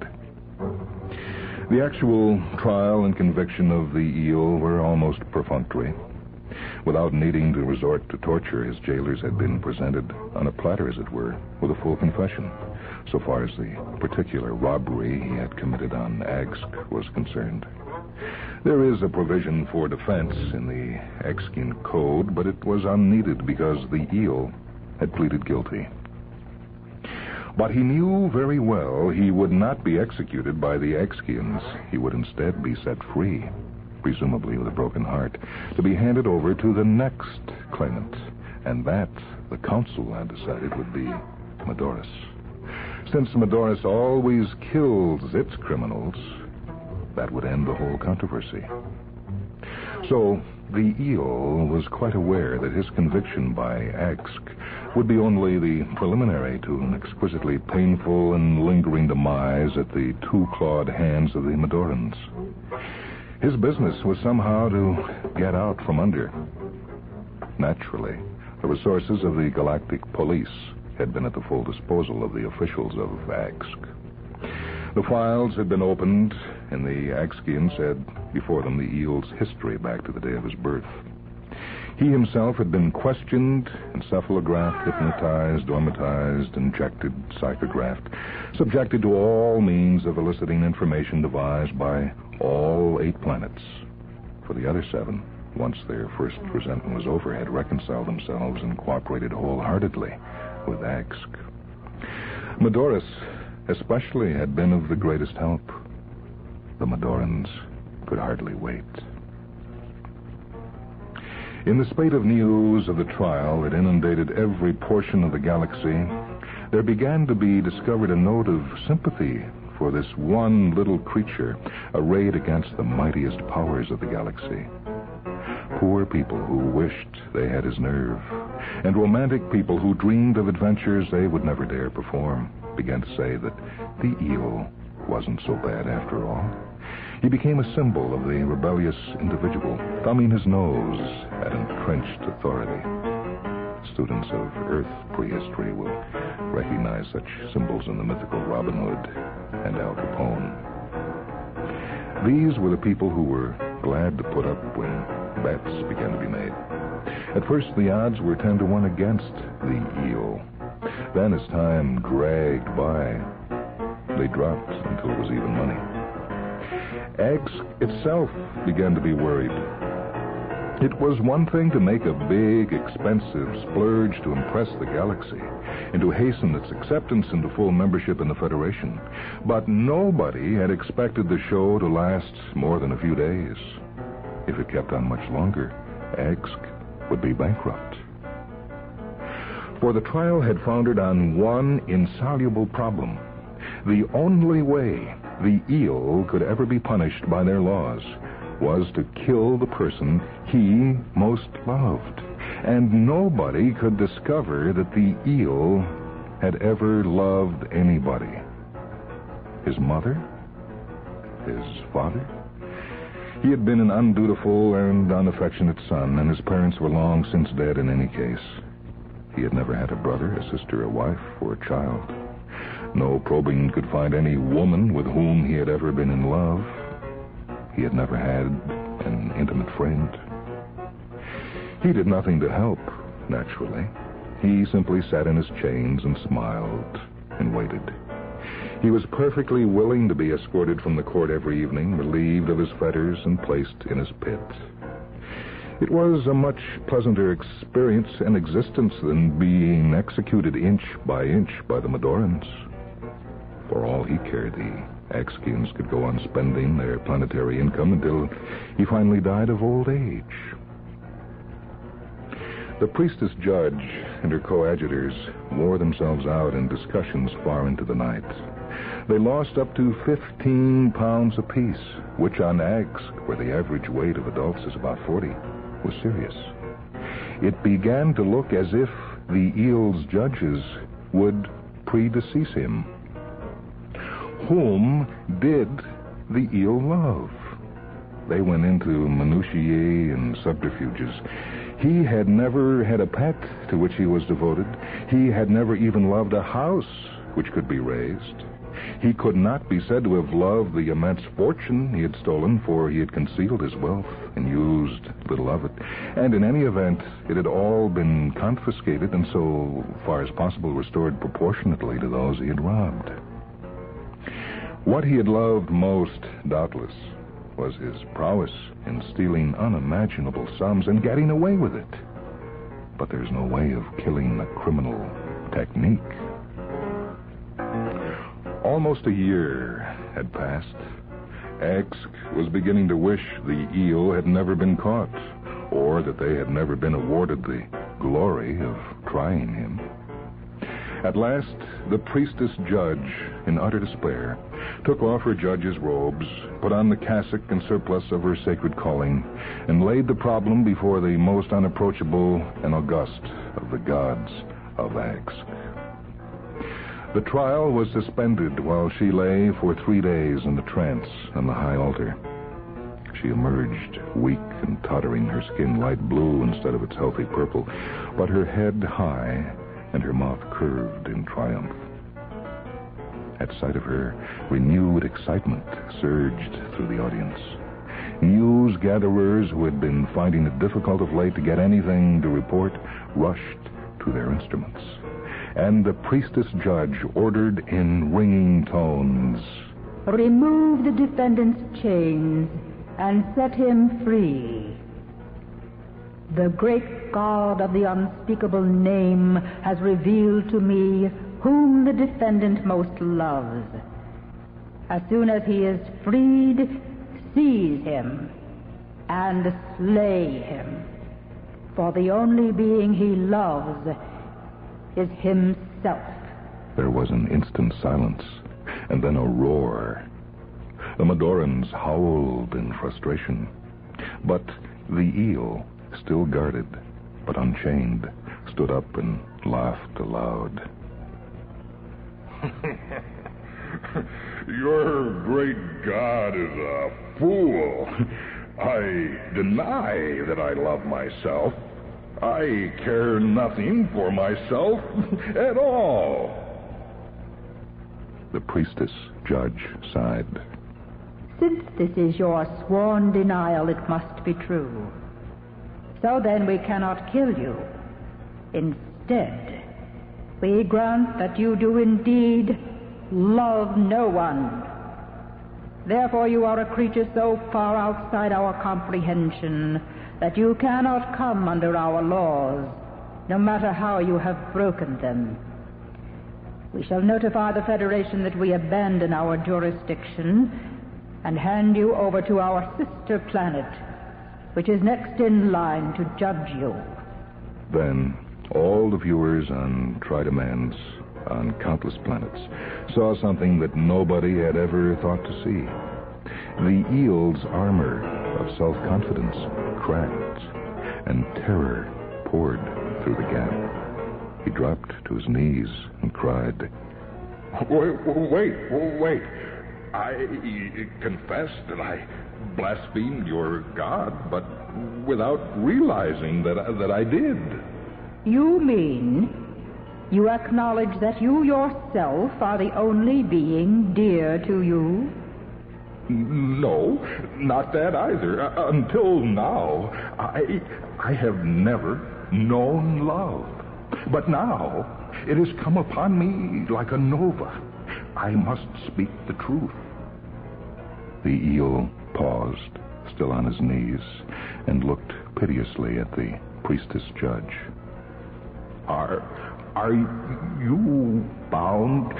The actual trial and conviction of the Eel were almost perfunctory. Without needing to resort to torture, his jailers had been presented on a platter, as it were, with a full confession, so far as the particular robbery he had committed on Axk was concerned. There is a provision for defense in the Axkian code, but it was unneeded because the Eel had pleaded guilty. But he knew very well he would not be executed by the Axkians. He would instead be set free, presumably with a broken heart, to be handed over to the next claimant, and that, the council had decided, would be Madoris. Since Madoris always kills its criminals, that would end the whole controversy. So the Eel was quite aware that his conviction by Axk would be only the preliminary to an exquisitely painful and lingering demise at the two-clawed hands of the Madorans. His business was somehow to get out from under. Naturally, the resources of the Galactic Police had been at the full disposal of the officials of Axk. The files had been opened, and the Axkians had before them the Eel's history back to the day of his birth. He himself had been questioned, encephalographed, hypnotized, dramatized, injected, psychographed, subjected to all means of eliciting information devised by all 8 planets. For the other 7, once their first presentment was over, had reconciled themselves and cooperated wholeheartedly with Agsk. Medorus, especially, had been of the greatest help. The Medorans could hardly wait. In the spate of news of the trial that inundated every portion of the galaxy, there began to be discovered a note of sympathy for this one little creature arrayed against the mightiest powers of the galaxy. Poor people who wished they had his nerve, and romantic people who dreamed of adventures they would never dare perform, began to say that the eel wasn't so bad after all. He became a symbol of the rebellious individual, thumbing his nose at entrenched authority. Students of Earth prehistory will recognize such symbols in the mythical Robin Hood and Al Capone. These were the people who were glad to put up when bets began to be made. At first, the odds were 10-1 against the eel. Then, as time dragged by, they dropped until it was even money. Agsk itself began to be worried. It was one thing to make a big, expensive splurge to impress the galaxy and to hasten its acceptance into full membership in the Federation. But nobody had expected the show to last more than a few days. If it kept on much longer, Agsk would be bankrupt. For the trial had foundered on one insoluble problem. The only way the eel could ever be punished by their laws was to kill the person he most loved. And nobody could discover that the eel had ever loved anybody. His mother? His father? He had been an undutiful and unaffectionate son, and his parents were long since dead in any case. He had never had a brother, a sister, a wife, or a child. No probing could find any woman with whom he had ever been in love. He had never had an intimate friend. He did nothing to help, naturally. He simply sat in his chains and smiled and waited. He was perfectly willing to be escorted from the court every evening, relieved of his fetters, and placed in his pit. It was a much pleasanter experience and existence than being executed inch by inch by the Medorans. For all he cared, the Agskians could go on spending their planetary income until he finally died of old age. The priestess judge and her coadjutors wore themselves out in discussions far into the night. They lost up to 15 pounds apiece, which on Agsk, where the average weight of adults is about 40, was serious. It began to look as if the eel's judges would predecease him. Whom did the eel love? They went into minutiae and subterfuges. He had never had a pet to which he was devoted. He had never even loved a house which could be raised. He could not be said to have loved the immense fortune he had stolen, for he had concealed his wealth and used little of it. And in any event, it had all been confiscated and so far as possible restored proportionately to those he had robbed. What he had loved most, doubtless, was his prowess in stealing unimaginable sums and getting away with it. But there's no way of killing a criminal technique. Almost a year had passed. Agsk was beginning to wish the eel had never been caught, or that they had never been awarded the glory of trying him. At last, the priestess judge, in utter despair, took off her judge's robes, put on the cassock and surplice of her sacred calling, and laid the problem before the most unapproachable and august of the gods of Agsk. The trial was suspended while she lay for 3 days in the trance on the high altar. She emerged, weak and tottering, her skin light blue instead of its healthy purple, but her head high and her mouth curved in triumph. At sight of her, renewed excitement surged through the audience. News gatherers who had been finding it difficult of late to get anything to report rushed to their instruments. And the priestess judge ordered in ringing tones, "Remove the defendant's chains and set him free. The great God of the unspeakable name has revealed to me whom the defendant most loves. As soon as he is freed, seize him and slay him. For the only being he loves is himself." There was an instant silence, and then a roar. The Medorans howled in frustration, but the eel, still guarded but unchained, stood up and laughed aloud. Your great God is a fool. I deny that I love myself. I care nothing for myself at all. The priestess judge sighed. "Since this is your sworn denial, it must be true. So then we cannot kill you. Instead, we grant that you do indeed love no one. Therefore you are a creature so far outside our comprehension that you cannot come under our laws, no matter how you have broken them. We shall notify the Federation that we abandon our jurisdiction and hand you over to our sister planet, which is next in line to judge you." Then all the viewers on Tridemands, on countless planets, saw something that nobody had ever thought to see. The eel's armor of self-confidence cracked, and terror poured through the gap. He dropped to his knees and cried, Wait. I confess that I blasphemed your God, but without realizing that I did. "You mean you acknowledge that you yourself are the only being dear to you?" No, not that either. Until now, I have never known love. But now, it has come upon me like a nova. I must speak the truth. The eel paused, still on his knees, and looked piteously at the priestess judge. Are you bound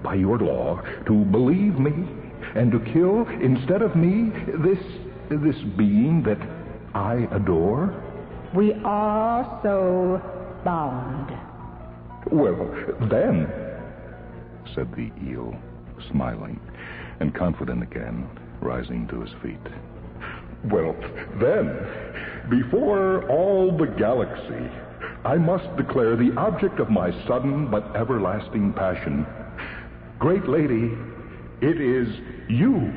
by your law to believe me and to kill instead of me this being that I adore? "We are so bound." "Well, then," said the eel, smiling and confident again, rising to his feet. "Well, then, before all the galaxy, I must declare the object of my sudden but everlasting passion. Great lady, it is you."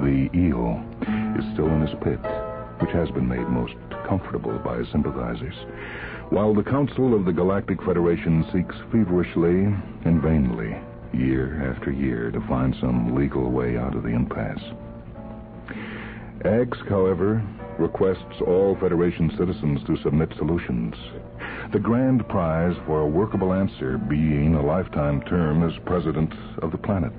The eel is still in his pit, which has been made most comfortable by his sympathizers, while the Council of the Galactic Federation seeks feverishly and vainly, year after year, to find some legal way out of the impasse. X, however, requests all Federation citizens to submit solutions, the grand prize for a workable answer being a lifetime term as president of the planet.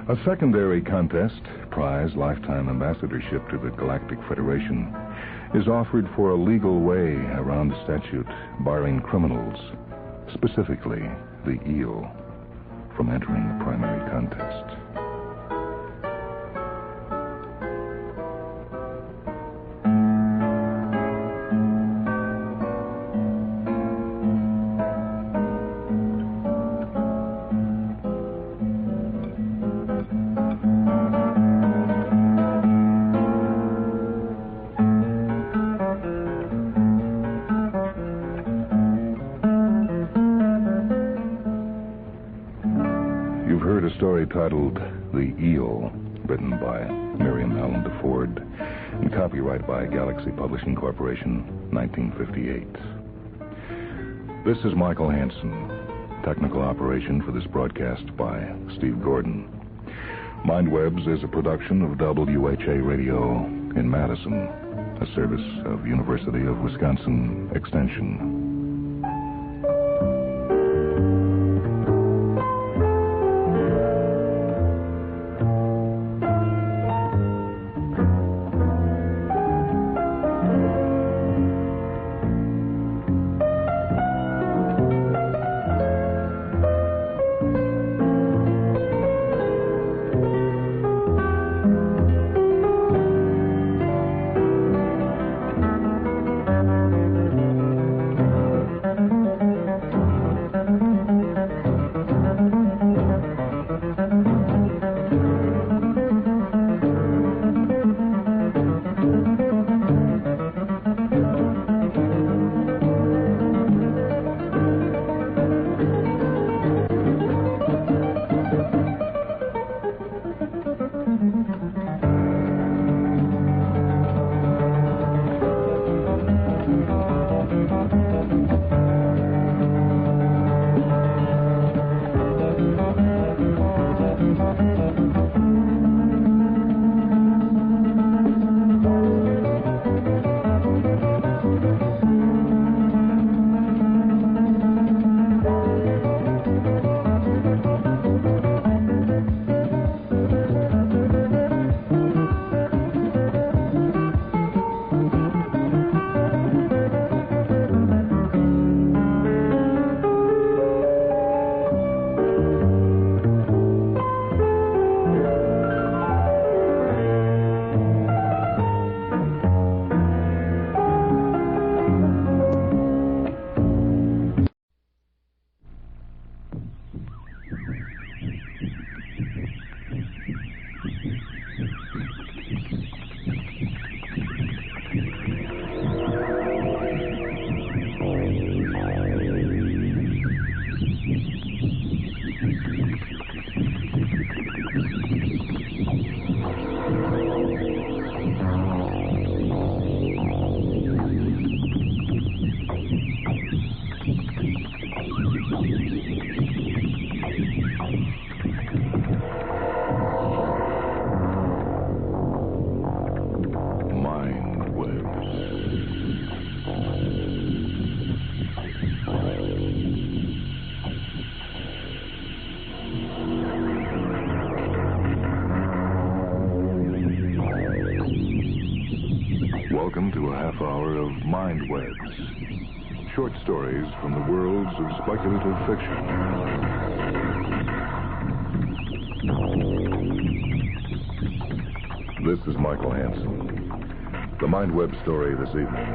A secondary contest, prize lifetime ambassadorship to the Galactic Federation, is offered for a legal way around the statute barring criminals, specifically the eel, from entering the primary contest. story titled The Eel, written by Miriam Allen DeFord, and copyright by Galaxy Publishing Corporation, 1958. This is Michael Hansen. Technical operation for this broadcast by Steve Gordon. Mindwebs is a production of WHA Radio in Madison, a service of University of Wisconsin Extension. Welcome to a half hour of Mindwebs, short stories from the worlds of speculative fiction. This is Michael Hansen. The Mindweb story this evening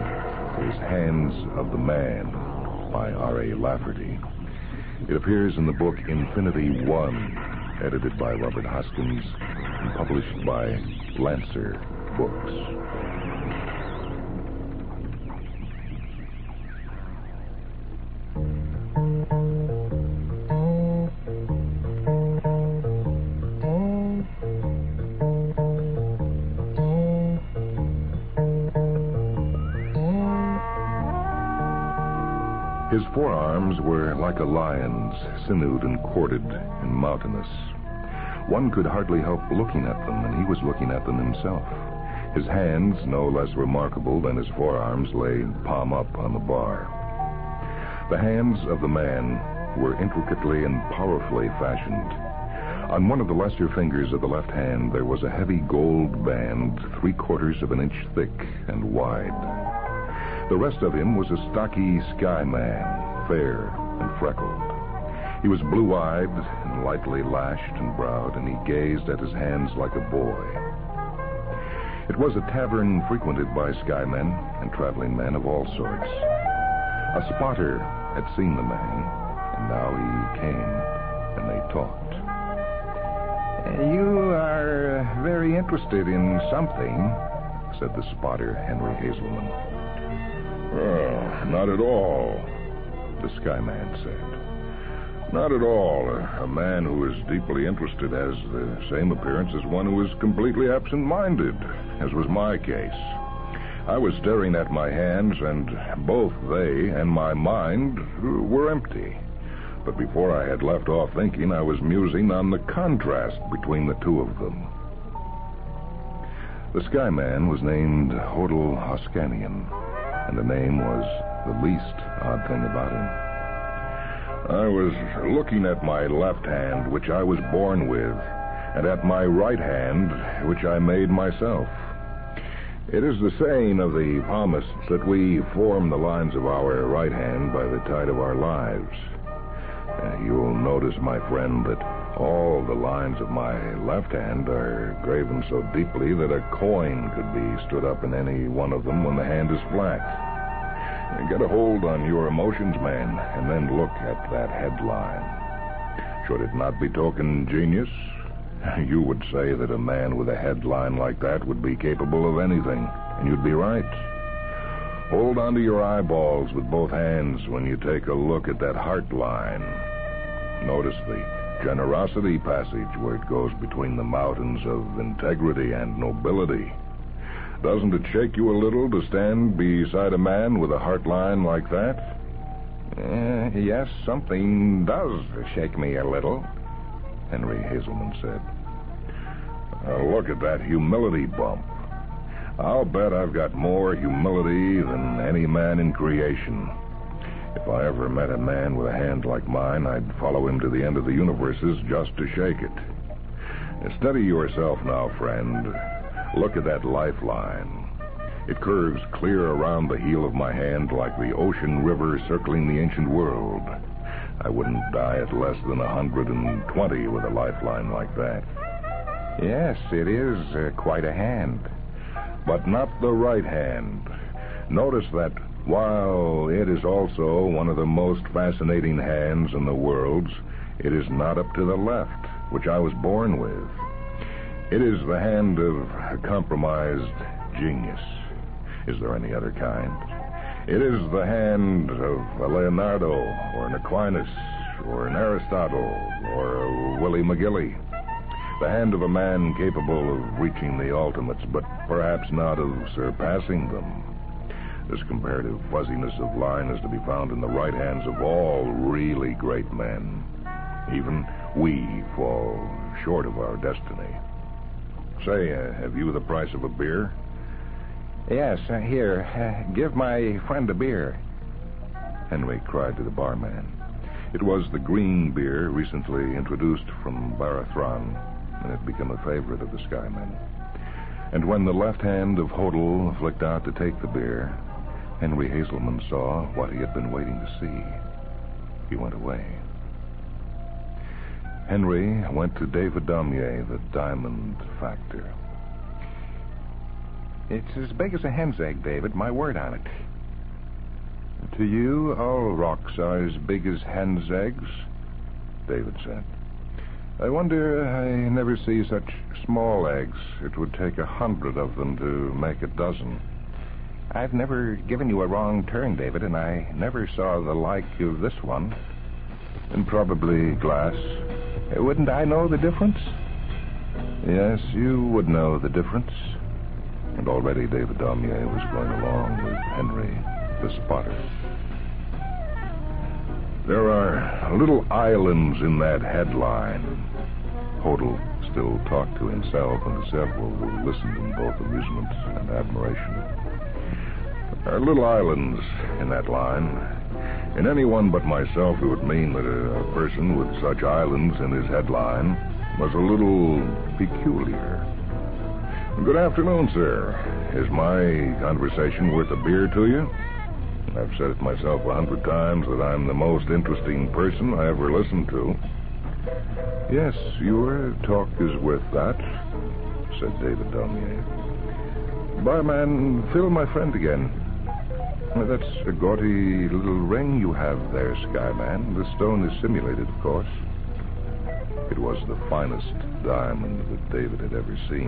is Hands of the Man by R.A. Lafferty. It appears in the book Infinity One, edited by Robert Hoskins and published by Lancer Books. His forearms were like a lion's, sinewed and corded and mountainous. One could hardly help looking at them, and he was looking at them himself. His hands, no less remarkable than his forearms, lay palm up on the bar. The hands of the man were intricately and powerfully fashioned. On one of the lesser fingers of the left hand, there was a heavy gold band 3/4 of an inch thick and wide. The rest of him was a stocky sky man, fair and freckled. He was blue-eyed and lightly lashed and browed, and he gazed at his hands like a boy. It was a tavern frequented by skymen and traveling men of all sorts. A spotter had seen the man, and now he came, and they talked. "You are very interested in something," said the spotter, Henry Hazelman. Not at all," the skyman said. Not at all. A man who is deeply interested has the same appearance as one who is completely absent-minded, as was my case. I was staring at my hands, and both they and my mind were empty. But before I had left off thinking, I was musing on the contrast between the two of them. The Skyman was named Hodel Hoskanian, and the name was the least odd thing about him. I was looking at my left hand, which I was born with, and at my right hand, which I made myself. It is the saying of the palmists that we form the lines of our right hand by the tide of our lives. You'll notice, my friend, that all the lines of my left hand are graven so deeply that a coin could be stood up in any one of them when the hand is flat. Get a hold on your emotions, man, and then look at that headline. Should it not betoken genius? You would say that a man with a headline like that would be capable of anything, and you'd be right. Hold onto your eyeballs with both hands when you take a look at that heart line. Notice the generosity passage where it goes between the mountains of integrity and nobility. Doesn't it shake you a little to stand beside a man with a heart line like that? Yes, something does shake me a little, Henry Hazelman said. Look at that humility bump. I'll bet I've got more humility than any man in creation. If I ever met a man with a hand like mine, I'd follow him to the end of the universes just to shake it. Steady yourself now, friend. Look at that lifeline. It curves clear around the heel of my hand like the ocean river circling the ancient world. I wouldn't die at less than 120 with a lifeline like that. Yes, it is quite a hand. But not the right hand. Notice that while it is also one of the most fascinating hands in the world, it is not up to the left, which I was born with. It is the hand of a compromised genius. Is there any other kind? It is the hand of a Leonardo, or an Aquinas, or an Aristotle, or a Willie McGilly. The hand of a man capable of reaching the ultimates, but perhaps not of surpassing them. This comparative fuzziness of line is to be found in the right hands of all really great men. Even we fall short of our destiny. Say, have you the price of a beer? Yes, here, give my friend a beer, Henry cried to the barman. It was the green beer recently introduced from Barathron, and had become a favorite of the Skymen. And when the left hand of Hodel flicked out to take the beer, Henry Hazelman saw what he had been waiting to see. He went away. Henry went to David Daumier, the diamond factor. It's as big as a hen's egg, David, my word on it. To you, all rocks are as big as hen's eggs, David said. I wonder I never see such small eggs. It would take 100 of them to make a dozen. I've never given you a wrong turn, David, and I never saw the like of this one. And probably glass. Wouldn't I know the difference? Yes, you would know the difference. And already David Daumier was going along with Henry the spotter. There are little islands in that headline. Hodel still talked to himself and to several who listened in both amusement and admiration. There are little islands in that line. In anyone but myself, it would mean that a person with such islands in his headline was a little peculiar. Good afternoon, sir. Is my conversation worth a beer to you? I've said it myself 100 times that I'm the most interesting person I ever listened to. Yes, your talk is worth that, said David Daumier. Barman, fill my friend again. That's a gaudy little ring you have there, Skyman. The stone is simulated, of course. It was the finest diamond that David had ever seen,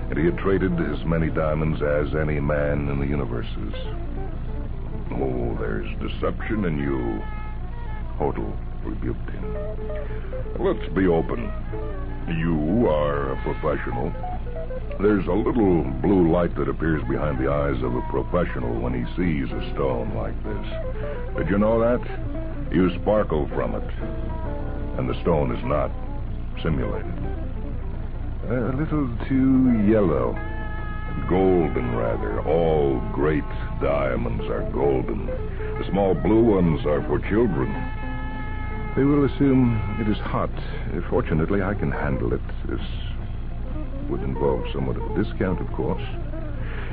and he had traded as many diamonds as any man in the universes. Oh, there's deception in you, Hodel rebuked him. Let's be open. You are a professional. There's a little blue light that appears behind the eyes of a professional when he sees a stone like this. Did you know that? You sparkle from it. And the stone is not simulated. A little too yellow. Golden, rather. All great diamonds are golden. The small blue ones are for children. They will assume it is hot. Fortunately, I can handle it. This would involve somewhat of a discount, of course.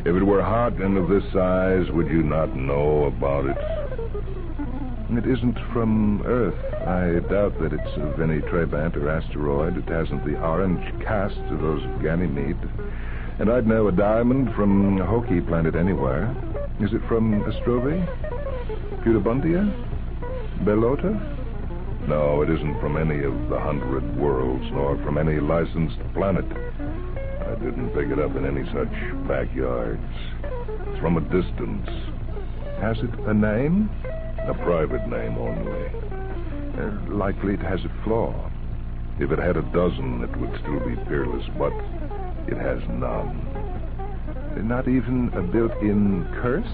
If it were hot and of this size, would you not know about it? It isn't from Earth. I doubt that it's of any Trabant or asteroid. It hasn't the orange cast of those Ganymede. And I'd know a diamond from a Hoki planet anywhere. Is it from Astrovi? Putabundia? Belota? No, it isn't from any of the 100 worlds, nor from any licensed planet. I didn't pick it up in any such backyards. It's from a distance. Has it a name? A private name only. Likely it has a flaw. If it had a dozen, it would still be peerless, but it has none. Not even a built-in curse?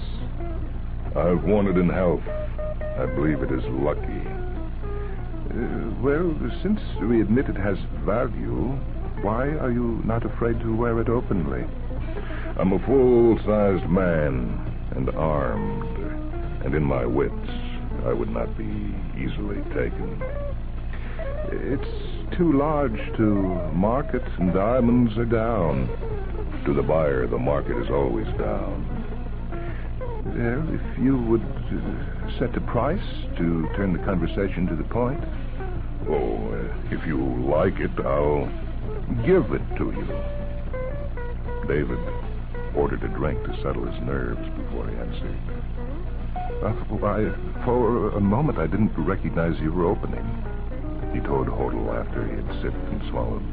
I've won it in health. I believe it is lucky. Well, since we admit it has value, why are you not afraid to wear it openly? I'm a full-sized man and armed, and in my wits, I would not be easily taken. It's too large to market, and diamonds are down. To the buyer, the market is always down. Well, if you would set a price to turn the conversation to the point. Oh, if you like it, I'll give it to you. David ordered a drink to settle his nerves before he answered. For a moment, I didn't recognize your opening, he told Hodel after he had sipped and swallowed.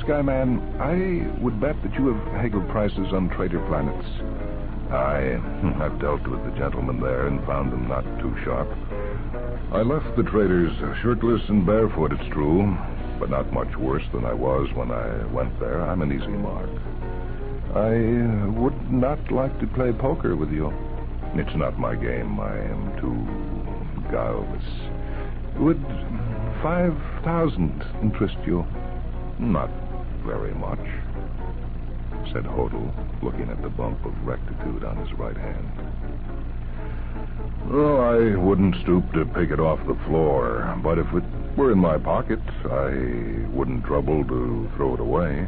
Skyman, I would bet that you have haggled prices on trader planets. I've dealt with the gentlemen there and found them not too sharp. I left the traders shirtless and barefoot, it's true, but not much worse than I was when I went there. I'm an easy mark. I would not like to play poker with you. It's not my game. I am too guileless. Would 5,000 interest you? Not very much, said Hodel, looking at the bump of rectitude on his right hand. Oh, I wouldn't stoop to pick it off the floor, but if it were in my pocket, I wouldn't trouble to throw it away.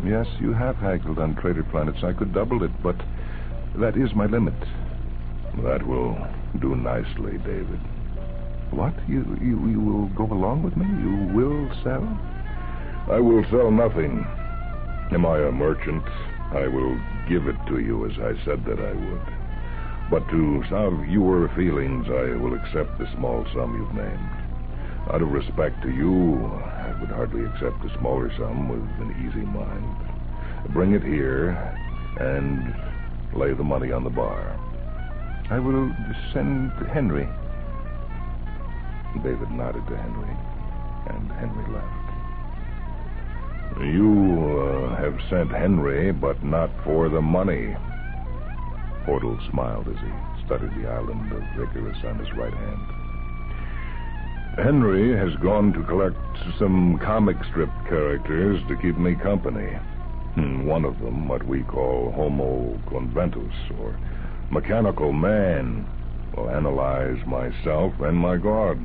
Yes, you have haggled on trader planets. I could double it, but that is my limit. That will do nicely, David. What? You will go along with me? You will sell? I will sell nothing. Am I a merchant? I will give it to you as I said that I would. But to salve your feelings, I will accept the small sum you've named. Out of respect to you, I would hardly accept a smaller sum with an easy mind. Bring it here and lay the money on the bar. I will send Henry. David nodded to Henry, and Henry left. You have sent Henry, but not for the money. Hodel smiled as he studied the island of Icarus on his right hand. Henry has gone to collect some comic strip characters to keep me company. One of them, what we call Homo Conventus, or Mechanical Man, will analyze myself and my God.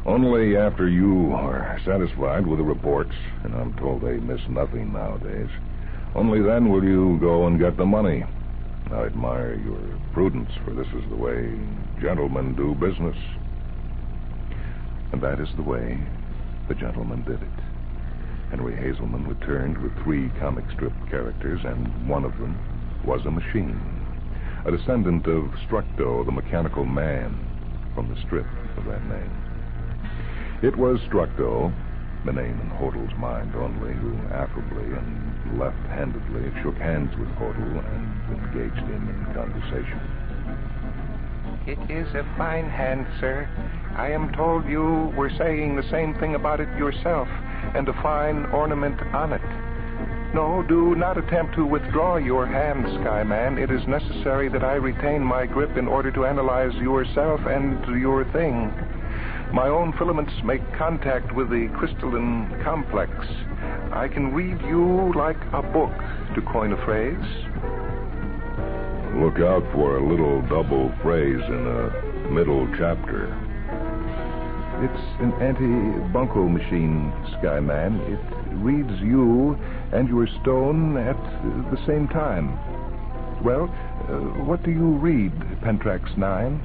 Only after you are satisfied with the reports, and I'm told they miss nothing nowadays, only then will you go and get the money. I admire your prudence, for this is the way gentlemen do business. And that is the way the gentleman did it. Henry Hazelman returned with 3 comic strip characters, and one of them was a machine, a descendant of Structo, the Mechanical Man, from the strip of that name. It was Structo, the name in Hodel's mind only, who affably and left-handedly shook hands with Hodel and engaged him in conversation. It is a fine hand, sir. I am told you were saying the same thing about it yourself, and a fine ornament on it. No, do not attempt to withdraw your hand, Skyman. It is necessary that I retain my grip in order to analyze yourself and your thing. My own filaments make contact with the crystalline complex. I can read you like a book, to coin a phrase. Look out for a little double phrase in the middle chapter. It's an anti-bunco machine, Skyman. It reads you and your stone at the same time. Well, what do you read, Pentrax 9?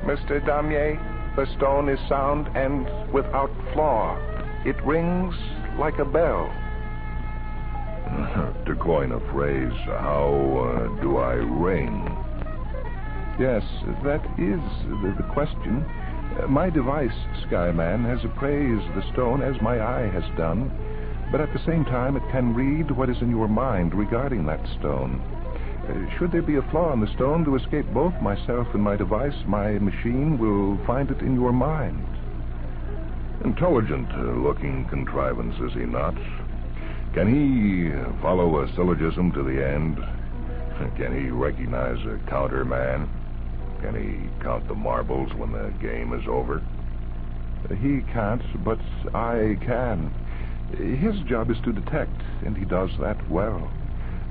Mr. Damier, the stone is sound and without flaw. It rings like a bell. To coin a phrase, how do I ring? Yes, that is the question. My device, Skyman, has appraised the stone as my eye has done, but at the same time it can read what is in your mind regarding that stone. Should there be a flaw in the stone to escape both myself and my device, my machine will find it in your mind. Intelligent-looking contrivance, is he not? Can he follow a syllogism to the end? Can he recognize a counterman? Can he count the marbles when the game is over? He can't, but I can. His job is to detect, and he does that well.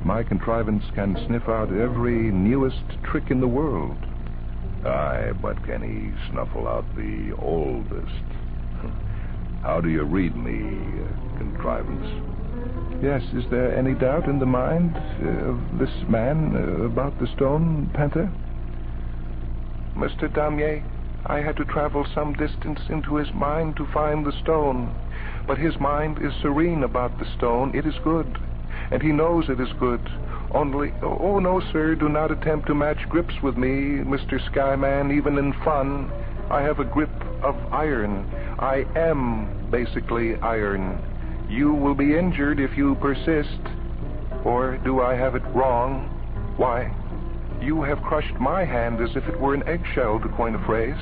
My contrivance can sniff out every newest trick in the world. Aye, but can he snuffle out the oldest? How do you read me, contrivance? Yes, is there any doubt in the mind of this man about the stone, Penta? Mr. Damier, I had to travel some distance into his mind to find the stone. But his mind is serene about the stone. It is good, and he knows it is good. Only, oh no, sir, do not attempt to match grips with me, Mr. Skyman, even in fun. I have a grip of iron. I am basically iron. You will be injured if you persist. Or do I have it wrong? Why, you have crushed my hand as if it were an eggshell, to coin a phrase.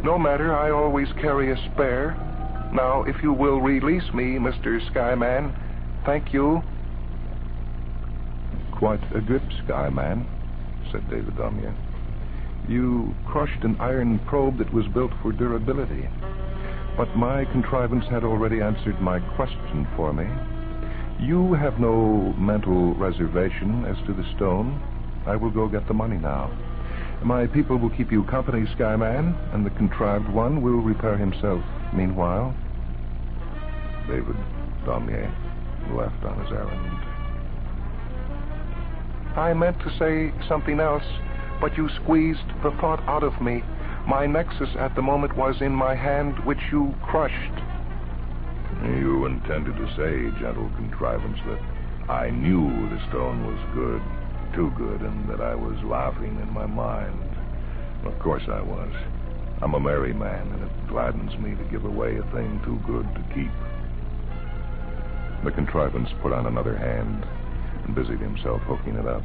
No matter, I always carry a spare. Now, if you will release me, Mr. Skyman, thank you. Quite a grip, Skyman, said David Damier. You crushed an iron probe that was built for durability. But my contrivance had already answered my question for me. You have no mental reservation as to the stone. I will go get the money now. My people will keep you company, Skyman, and the contrived one will repair himself meanwhile. David Damier left on his errand. I meant to say something else, but you squeezed the thought out of me. My nexus at the moment was in my hand, which you crushed. You intended to say, gentle contrivance, that I knew the stone was good, too good, and that I was laughing in my mind. Of course I was. I'm a merry man, and it gladdens me to give away a thing too good to keep. The contrivance put on another hand and busied himself hooking it up.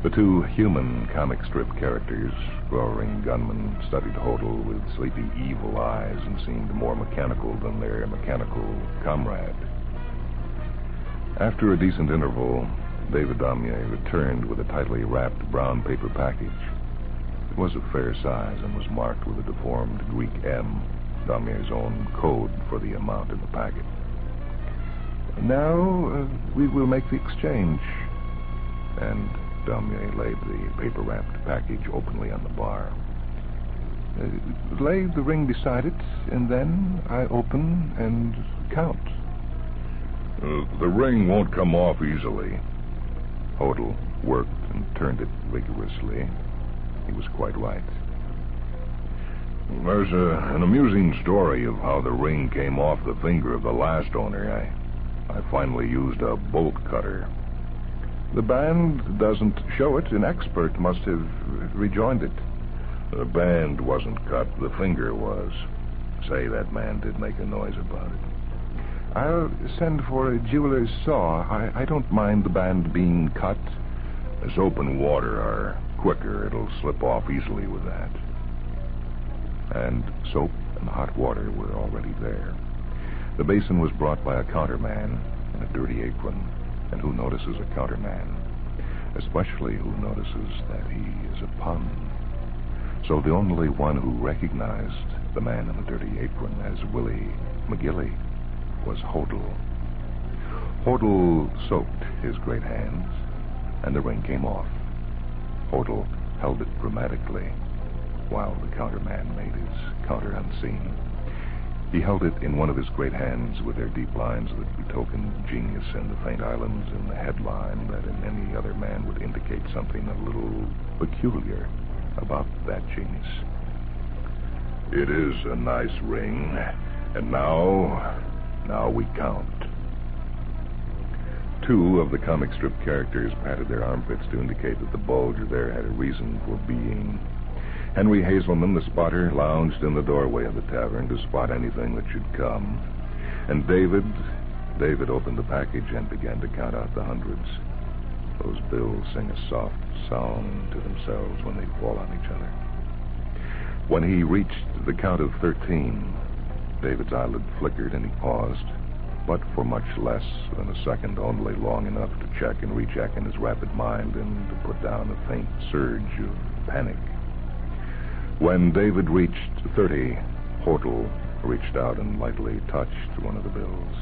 The two human comic strip characters, glowering gunmen, studied Hodel with sleepy, evil eyes and seemed more mechanical than their mechanical comrade. After a decent interval, David Damier returned with a tightly wrapped brown paper package. It was of fair size and was marked with a deformed Greek M, Damier's own code for the amount in the packet. Now, we will make the exchange. And Damier laid the paper-wrapped package openly on the bar. Lay the ring beside it, and then I open and count. The ring won't come off easily. Hodel worked and turned it vigorously. He was quite right. There's an amusing story of how the ring came off the finger of the last owner. I finally used a bolt cutter. The band doesn't show it. An expert must have rejoined it. The band wasn't cut. The finger was. Say, that man did make a noise about it. I'll send for a jeweler's saw. I don't mind the band being cut. The soap and water are quicker. It'll slip off easily with that. and soap and hot water were already there. The basin was brought by a counterman in a dirty apron. And who notices a counterman? Especially who notices that he is a pun. So the only one who recognized the man in the dirty apron as Willie McGilly was Hodel. Hodel soaped his great hands, and the ring came off. Hodel held it dramatically, while the counterman made his counter unseen. He held it in one of his great hands with their deep lines that betokened genius and the faint islands in the headline that in any other man would indicate something a little peculiar about that genius. It is a nice ring, and now we count. Two of the comic strip characters patted their armpits to indicate that the bulge there had a reason for being. Henry Hazelman, the spotter, lounged in the doorway of the tavern to spot anything that should come. And David opened the package and began to count out the hundreds. Those bills sing a soft song to themselves when they fall on each other. When he reached the count of 13, David's eyelid flickered and he paused, but for much less than a second, only long enough to check and recheck in his rapid mind and to put down a faint surge of panic. When David reached 30, Hodel reached out and lightly touched one of the bills.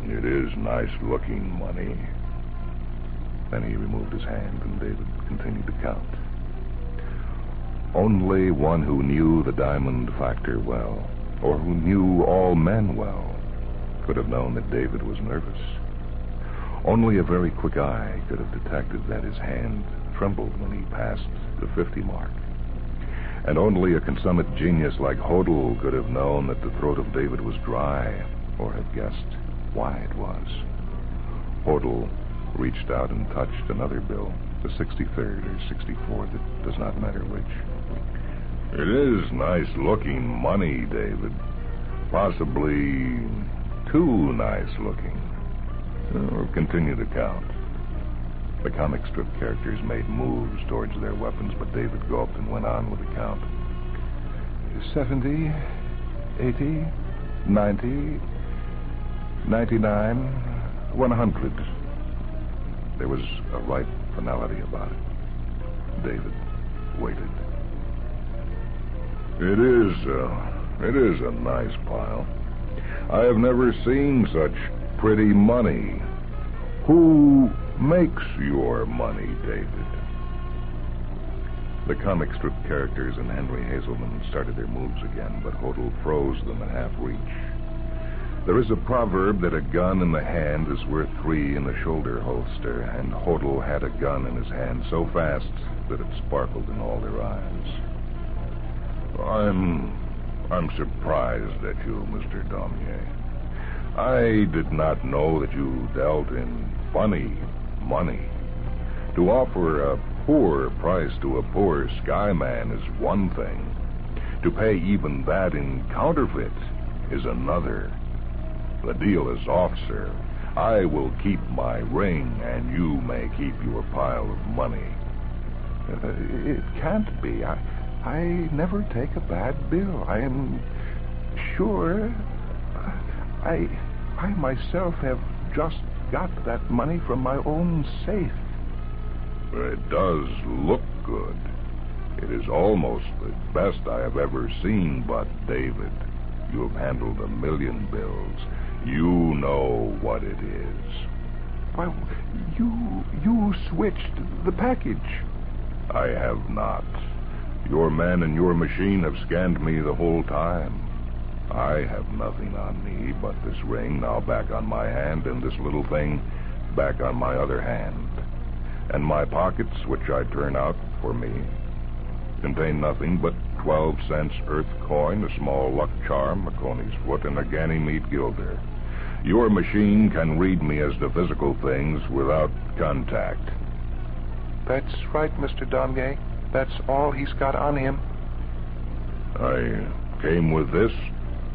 It is nice-looking money. Then he removed his hand, and David continued to count. Only one who knew the diamond factor well, or who knew all men well, could have known that David was nervous. Only a very quick eye could have detected that his hand trembled when he passed the 50 mark. And only a consummate genius like Hodel could have known that the throat of David was dry, or have guessed why it was. Hodel reached out and touched another bill, the 63rd or 64th, it does not matter which. It is nice-looking money, David. Possibly too nice-looking. Continue to count. The comic strip characters made moves towards their weapons, but David gulped and went on with the count. 70, 80, 90, 99, 100. There was a right finality about it. David waited. It is a nice pile. I have never seen such pretty money. Who makes your money, David? The comic strip characters and Henry Hazelman started their moves again, but Hodel froze them at half reach. There is a proverb that a gun in the hand is worth 3 in the shoulder holster, and Hodel had a gun in his hand so fast that it sparkled in all their eyes. I'm surprised at you, Mr. Daumier. I did not know that you dealt in funny money. To offer a poor price to a poor skyman is one thing. To pay even that in counterfeit is another. The deal is off, sir. I will keep my ring, and you may keep your pile of money. It can't be. I never take a bad bill. I am sure. I myself have just got that money from my own safe. It does look good. It is almost the best I have ever seen, but, David, you have handled 1 million bills. You know what it is. Why, you switched the package. I have not. Your man and your machine have scanned me the whole time. I have nothing on me but this ring now back on my hand and this little thing back on my other hand. And my pockets, which I turn out for me, contain nothing but 12-cent earth coin, a small luck charm, a coney's foot, and a Ganymede guilder. Your machine can read me as to physical things without contact. That's right, Mr. Daumier. That's all he's got on him. I came with this,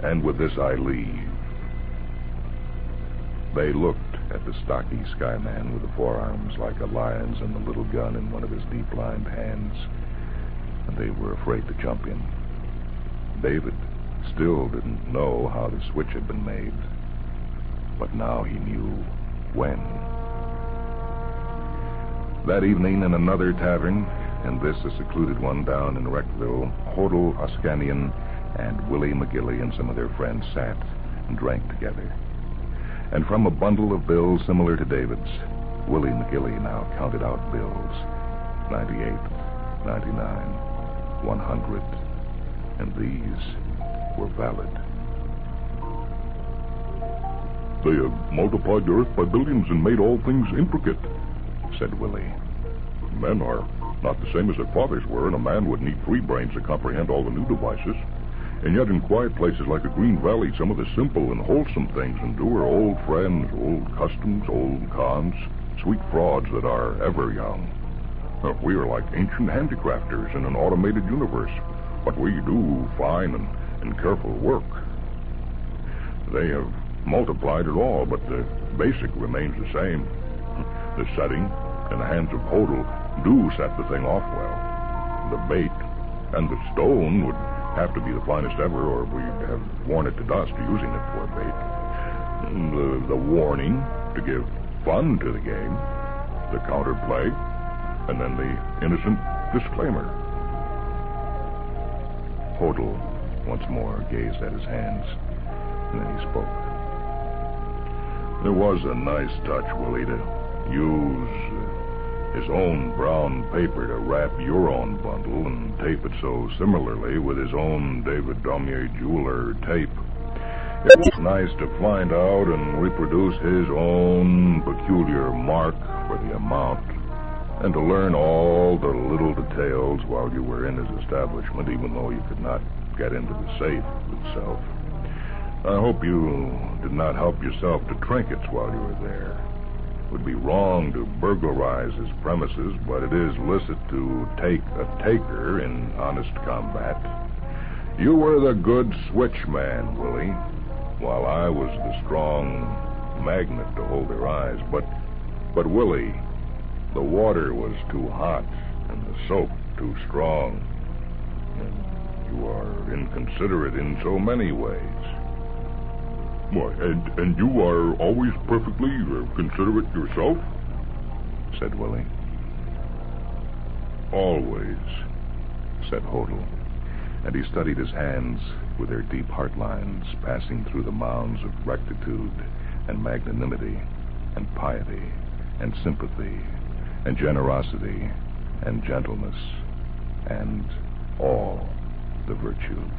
and with this I leave. They looked at the stocky skyman with the forearms like a lion's and the little gun in one of his deep-lined hands, and they were afraid to jump in. David still didn't know how the switch had been made. But now he knew when. That evening in another tavern, and this a secluded one down in Wreckville, Hodel Oskanian and Willie McGilly and some of their friends sat and drank together. And from a bundle of bills similar to David's, Willie McGilly now counted out bills. 98, 99, 100. And these were valid. They have multiplied the earth by billions and made all things intricate, said Willie. Men are not the same as their fathers were, and a man would need 3 brains to comprehend all the new devices. And yet in quiet places like the Green Valley, some of the simple and wholesome things endure. Old friends, old customs, old cons, sweet frauds that are ever young. We are like ancient handicrafters in an automated universe, but we do fine and careful work. They have multiplied it all, but the basic remains the same. The setting and the hands of Hodel do set the thing off well. The bait and the stone would have to be the finest ever, or we'd have worn it to dust using it for bait. The warning to give fun to the game, the counterplay, and then the innocent disclaimer. Hodel once more gazed at his hands, and then he spoke. There was a nice touch, Willie, to use his own brown paper to wrap your own bundle and tape it so similarly with his own David Daumier jeweler tape. It was nice to find out and reproduce his own peculiar mark for the amount, and to learn all the little details while you were in his establishment, even though you could not get into the safe itself. I hope you did not help yourself to trinkets while you were there. It would be wrong to burglarize his premises, but it is licit to take a taker in honest combat. You were the good switchman, Willie, while I was the strong magnet to hold their eyes. But Willie, the water was too hot and the soap too strong. And you are inconsiderate in so many ways. Why, and you are always perfectly considerate yourself? Said Willie. Always, said Hodel, and he studied his hands with their deep heart lines passing through the mounds of rectitude and magnanimity and piety and sympathy and generosity and gentleness and all the virtues.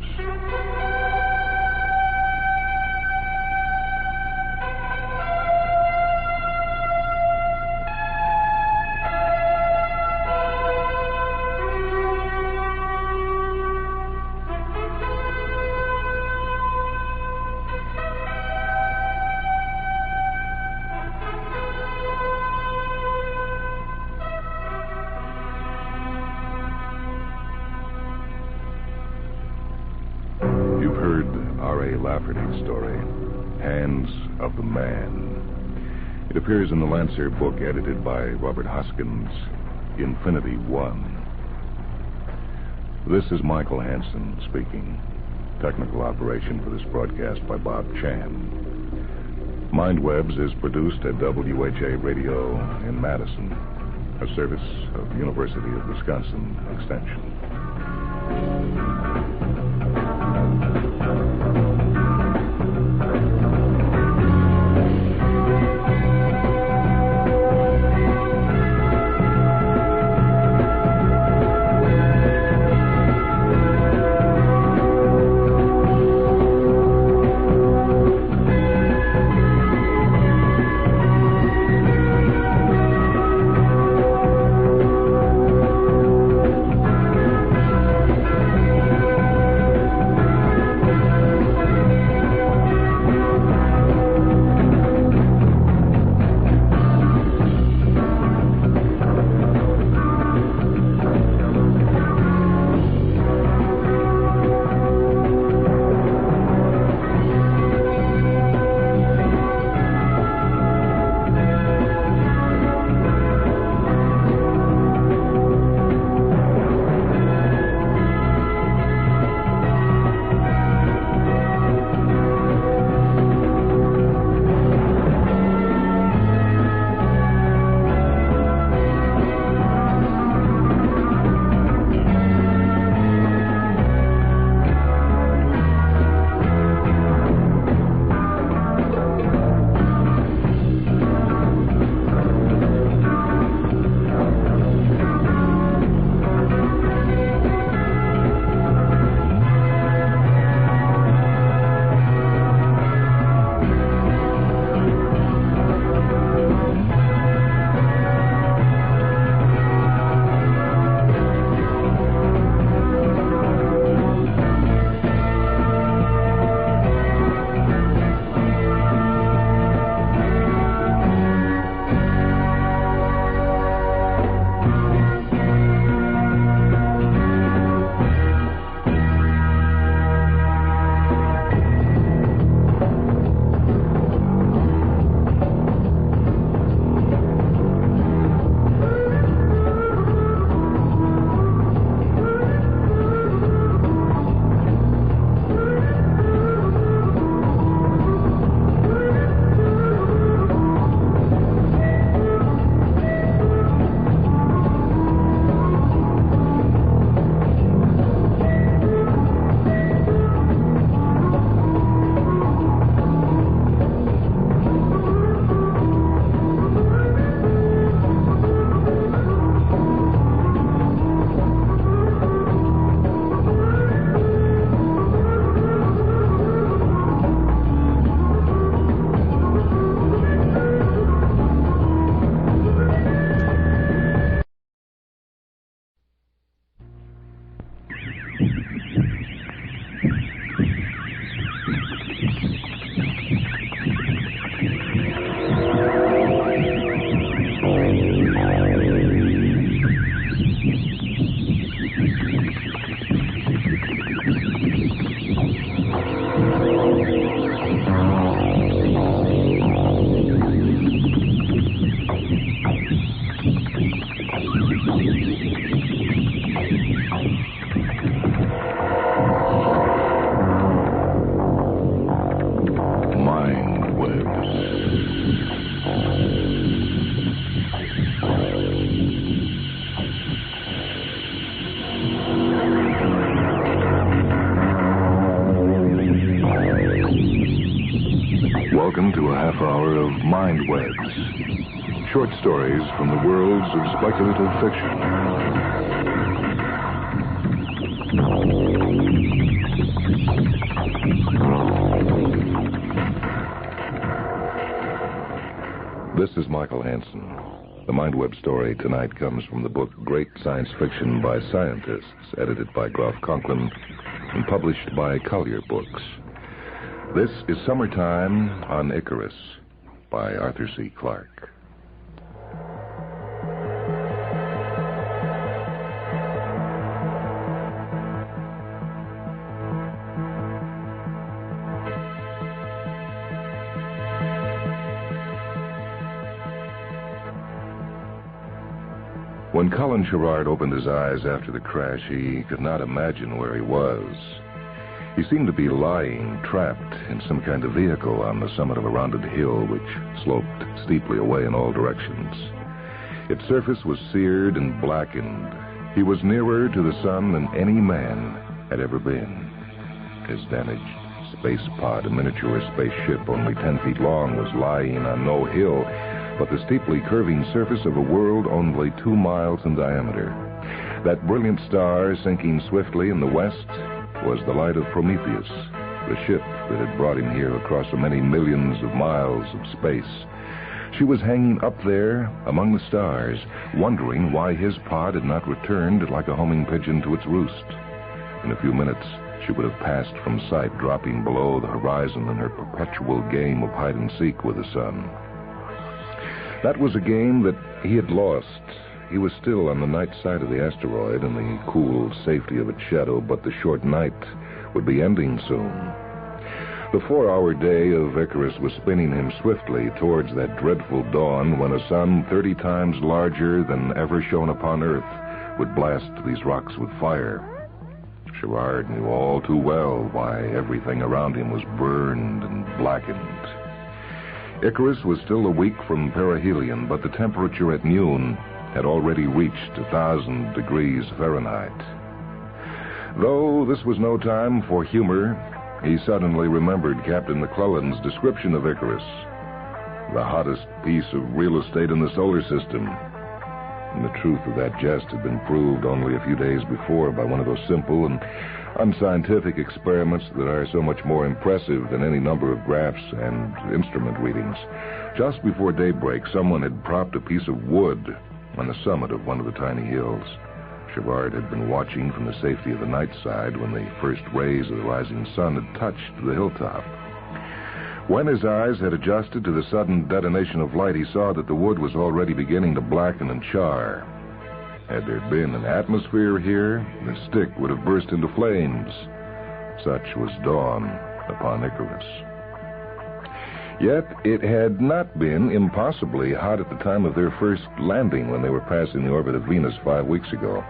Story, Hands of the Man. It appears in the Lancer book edited by Robert Hoskins, Infinity One. This is Michael Hansen speaking. Technical operation for this broadcast by Bob Chan. Mindwebs is produced at WHA Radio in Madison, a service of the University of Wisconsin Extension. Short stories from the worlds of speculative fiction. This is Michael Hansen. The Mindweb story tonight comes from the book Great Science Fiction by Scientists, edited by Groff Conklin and published by Collier Books. This is Summertime on Icarus by Arthur C. Clarke. When Colin Sherrard opened his eyes after the crash, he could not imagine where he was. He seemed to be lying, trapped in some kind of vehicle on the summit of a rounded hill which sloped steeply away in all directions. Its surface was seared and blackened. He was nearer to the sun than any man had ever been. His damaged space pod, a miniature spaceship only 10 feet long, was lying on no hill, but the steeply curving surface of a world only 2 miles in diameter. That brilliant star sinking swiftly in the west was the light of Prometheus, the ship that had brought him here across so many millions of miles of space. She was hanging up there among the stars, wondering why his pod had not returned like a homing pigeon to its roost. In a few minutes, she would have passed from sight, dropping below the horizon in her perpetual game of hide-and-seek with the sun. That was a game that he had lost. He was still on the night side of the asteroid in the cool safety of its shadow, but the short night would be ending soon. The 4-hour day of Icarus was spinning him swiftly towards that dreadful dawn when a sun 30 times larger than ever shone upon Earth would blast these rocks with fire. Sherrard knew all too well why everything around him was burned and blackened. Icarus was still a week from perihelion, but the temperature at noon had already reached 1,000 degrees Fahrenheit. Though this was no time for humor, he suddenly remembered Captain McClellan's description of Icarus, the hottest piece of real estate in the solar system. And the truth of that jest had been proved only a few days before by one of those simple and unscientific experiments that are so much more impressive than any number of graphs and instrument readings. Just before daybreak, someone had propped a piece of wood on the summit of one of the tiny hills. Sherrard had been watching from the safety of the night side when the first rays of the rising sun had touched the hilltop. When his eyes had adjusted to the sudden detonation of light, he saw that the wood was already beginning to blacken and char. Had there been an atmosphere here, the stick would have burst into flames. Such was dawn upon Icarus. Yet it had not been impossibly hot at the time of their first landing when they were passing the orbit of Venus 5 weeks ago.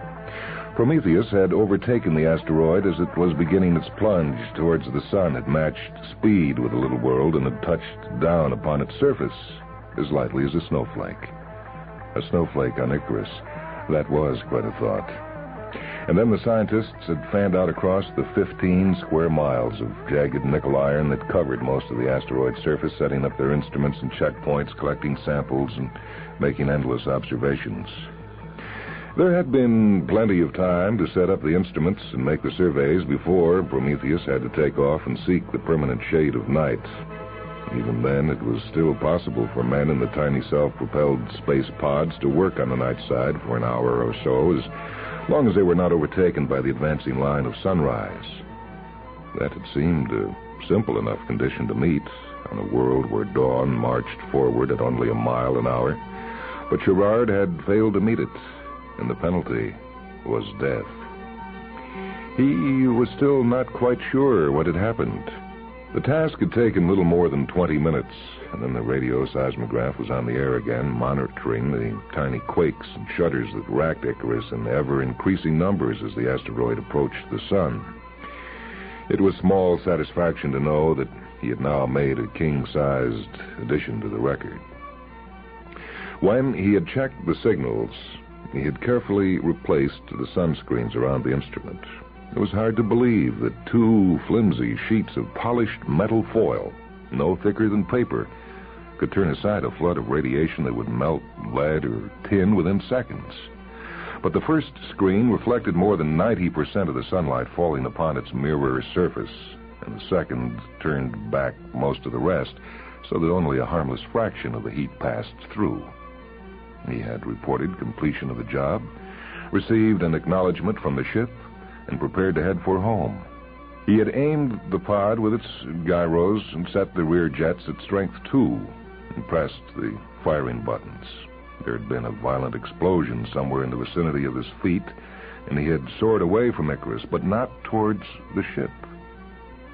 Prometheus had overtaken the asteroid as it was beginning its plunge towards the sun, had matched speed with the little world, and had touched down upon its surface as lightly as a snowflake. A snowflake on Icarus. That was quite a thought. And then the scientists had fanned out across the 15 square miles of jagged nickel iron that covered most of the asteroid's surface, setting up their instruments and checkpoints, collecting samples, and making endless observations. There had been plenty of time to set up the instruments and make the surveys before Prometheus had to take off and seek the permanent shade of night. Even then, it was still possible for men in the tiny self-propelled space pods to work on the night side for an hour or so, as long as they were not overtaken by the advancing line of sunrise. That had seemed a simple enough condition to meet on a world where dawn marched forward at only a mile an hour. But Sherrard had failed to meet it, and the penalty was death. He was still not quite sure what had happened. The task had taken little more than 20 minutes, and then the radio seismograph was on the air again, monitoring the tiny quakes and shudders that racked Icarus in ever-increasing numbers as the asteroid approached the sun. It was small satisfaction to know that he had now made a king-sized addition to the record. When he had checked the signals, he had carefully replaced the sunscreens around the instrument. It was hard to believe that 2 flimsy sheets of polished metal foil, no thicker than paper, could turn aside a flood of radiation that would melt lead or tin within seconds. But the first screen reflected more than 90% of the sunlight falling upon its mirror surface, and the second turned back most of the rest, so that only a harmless fraction of the heat passed through. He had reported completion of the job, received an acknowledgement from the ship, and prepared to head for home. He had aimed the pod with its gyros and set the rear jets at strength 2 and pressed the firing buttons. There had been a violent explosion somewhere in the vicinity of his feet, and he had soared away from Icarus, but not towards the ship.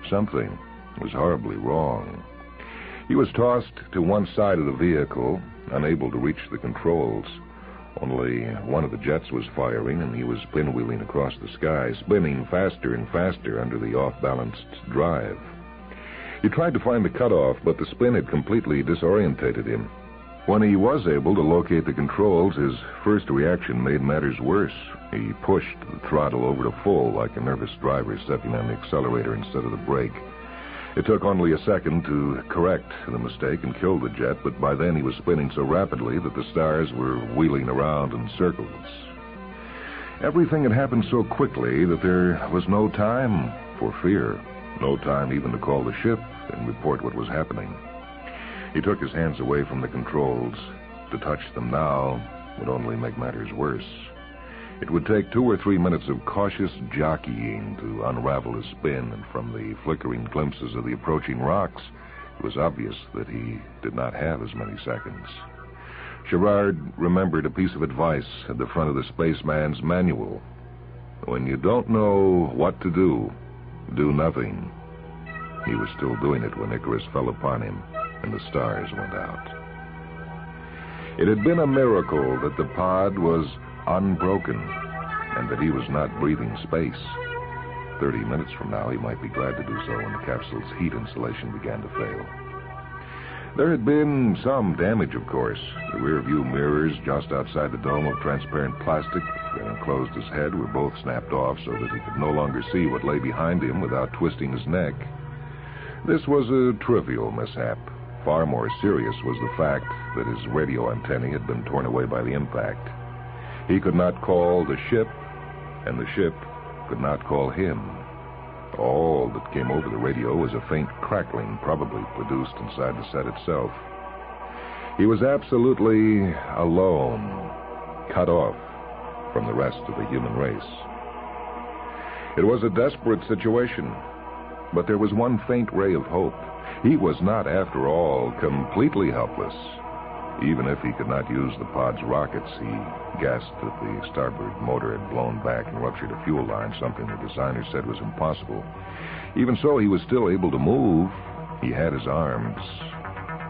Something was horribly wrong. He was tossed to one side of the vehicle, unable to reach the controls. Only one of the jets was firing, and he was pinwheeling across the sky, spinning faster and faster under the off-balanced drive. He tried to find the cutoff, but the spin had completely disorientated him. When he was able to locate the controls, his first reaction made matters worse. He pushed the throttle over to full, like a nervous driver stepping on the accelerator instead of the brake. It took only a second to correct the mistake and kill the jet, but by then he was spinning so rapidly that the stars were wheeling around in circles. Everything had happened so quickly that there was no time for fear, no time even to call the ship and report what was happening. He took his hands away from the controls. To touch them now would only make matters worse. It would take 2 or 3 minutes of cautious jockeying to unravel his spin, and from the flickering glimpses of the approaching rocks, it was obvious that he did not have as many seconds. Gerard remembered a piece of advice at the front of the spaceman's manual. When you don't know what to do nothing. He was still doing it when Icarus fell upon him and the stars went out. It had been a miracle that the pod was unbroken, and that he was not breathing space. 30 minutes from now, he might be glad to do so when the capsule's heat insulation began to fail. There had been some damage, of course. The rear-view mirrors just outside the dome of transparent plastic that enclosed his head were both snapped off so that he could no longer see what lay behind him without twisting his neck. This was a trivial mishap. Far more serious was the fact that his radio antennae had been torn away by the impact. He could not call the ship, and the ship could not call him. All that came over the radio was a faint crackling, probably produced inside the set itself. He was absolutely alone, cut off from the rest of the human race. It was a desperate situation, but there was one faint ray of hope. He was not, after all, completely helpless. Even if he could not use the pod's rockets, he guessed that the starboard motor had blown back and ruptured a fuel line, something the designer said was impossible. Even so, he was still able to move. He had his arms.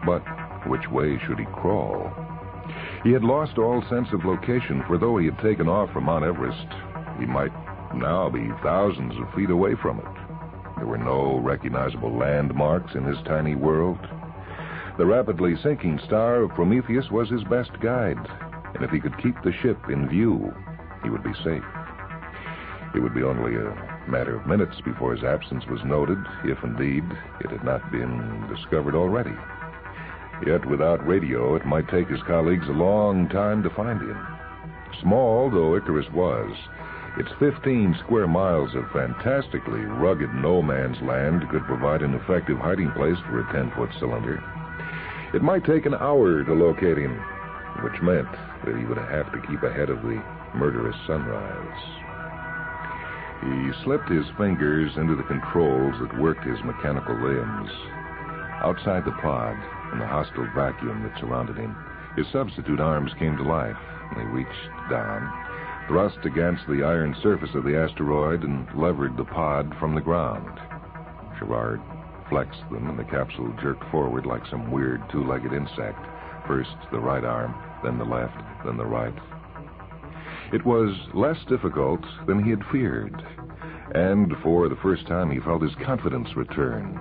But which way should he crawl? He had lost all sense of location, for though he had taken off from Mount Everest, he might now be thousands of feet away from it. There were no recognizable landmarks in his tiny world. The rapidly sinking star of Prometheus was his best guide, and if he could keep the ship in view, he would be safe. It would be only a matter of minutes before his absence was noted, if indeed it had not been discovered already. Yet without radio, it might take his colleagues a long time to find him. Small though Icarus was, its 15 square miles of fantastically rugged no-man's land could provide an effective hiding place for a 10-foot cylinder. It might take an hour to locate him, which meant that he would have to keep ahead of the murderous sunrise. He slipped his fingers into the controls that worked his mechanical limbs. Outside the pod, in the hostile vacuum that surrounded him, his substitute arms came to life, and he reached down, thrust against the iron surface of the asteroid, and levered the pod from the ground. Gerard flexed them, and the capsule jerked forward like some weird two-legged insect. First the right arm, then the left, then the right. It was less difficult than he had feared, and for the first time he felt his confidence return.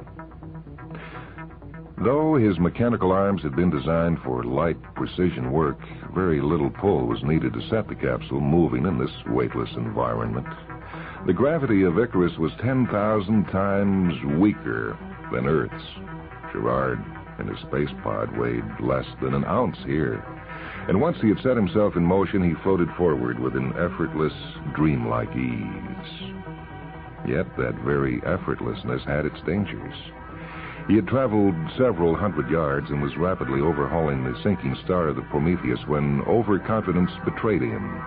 Though his mechanical arms had been designed for light precision work, very little pull was needed to set the capsule moving in this weightless environment. The gravity of Icarus was 10,000 times weaker than Earth's. Gerard and his space pod weighed less than an ounce here. And once he had set himself in motion, he floated forward with an effortless, dreamlike ease. Yet that very effortlessness had its dangers. He had traveled several hundred yards and was rapidly overhauling the sinking star of the Prometheus when overconfidence betrayed him.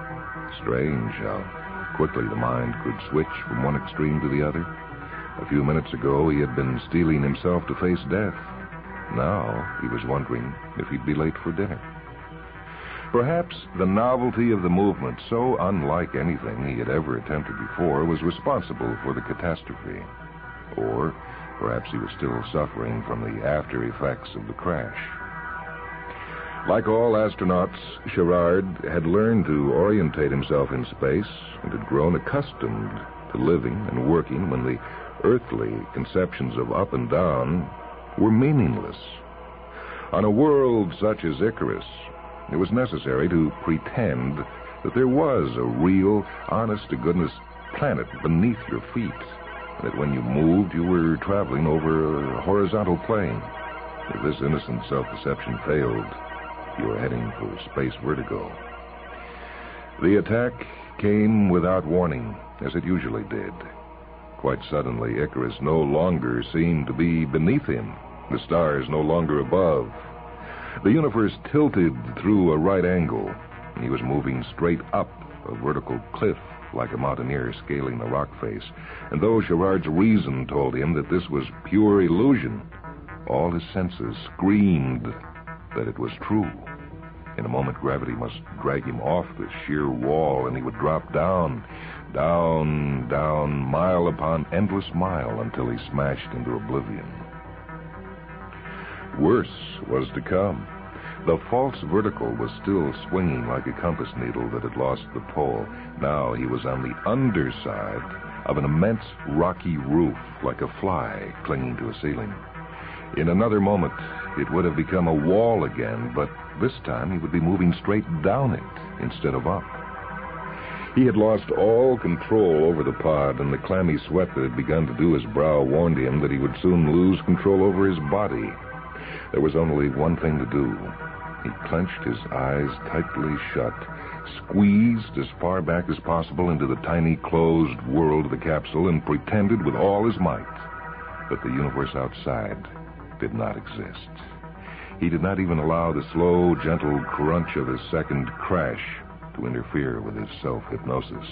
Strange how quickly the mind could switch from one extreme to the other. A few minutes ago, he had been steeling himself to face death. Now, he was wondering if he'd be late for dinner. Perhaps the novelty of the movement, so unlike anything he had ever attempted before, was responsible for the catastrophe. Or perhaps he was still suffering from the after effects of the crash. Like all astronauts, Gerard had learned to orientate himself in space and had grown accustomed to living and working when the earthly conceptions of up and down were meaningless. On a world such as Icarus, it was necessary to pretend that there was a real, honest-to-goodness planet beneath your feet, that when you moved, you were traveling over a horizontal plane. If this innocent self-deception failed, you were heading for space vertigo. The attack came without warning, as it usually did. Quite suddenly, Icarus no longer seemed to be beneath him, the stars no longer above. The universe tilted through a right angle, and he was moving straight up a vertical cliff like a mountaineer scaling a rock face. And though Gerard's reason told him that this was pure illusion, all his senses screamed that it was true. In a moment, gravity must drag him off the sheer wall, and he would drop down, down, down, mile upon endless mile, until he smashed into oblivion. Worse was to come. The false vertical was still swinging like a compass needle that had lost the pole. Now he was on the underside of an immense rocky roof, like a fly clinging to a ceiling. In another moment, it would have become a wall again, but this time he would be moving straight down it instead of up. He had lost all control over the pod, and the clammy sweat that had begun to dew his brow warned him that he would soon lose control over his body. There was only one thing to do. He clenched his eyes tightly shut, squeezed as far back as possible into the tiny closed world of the capsule, and pretended with all his might that the universe outside did not exist. He did not even allow the slow, gentle crunch of his second crash to interfere with his self-hypnosis.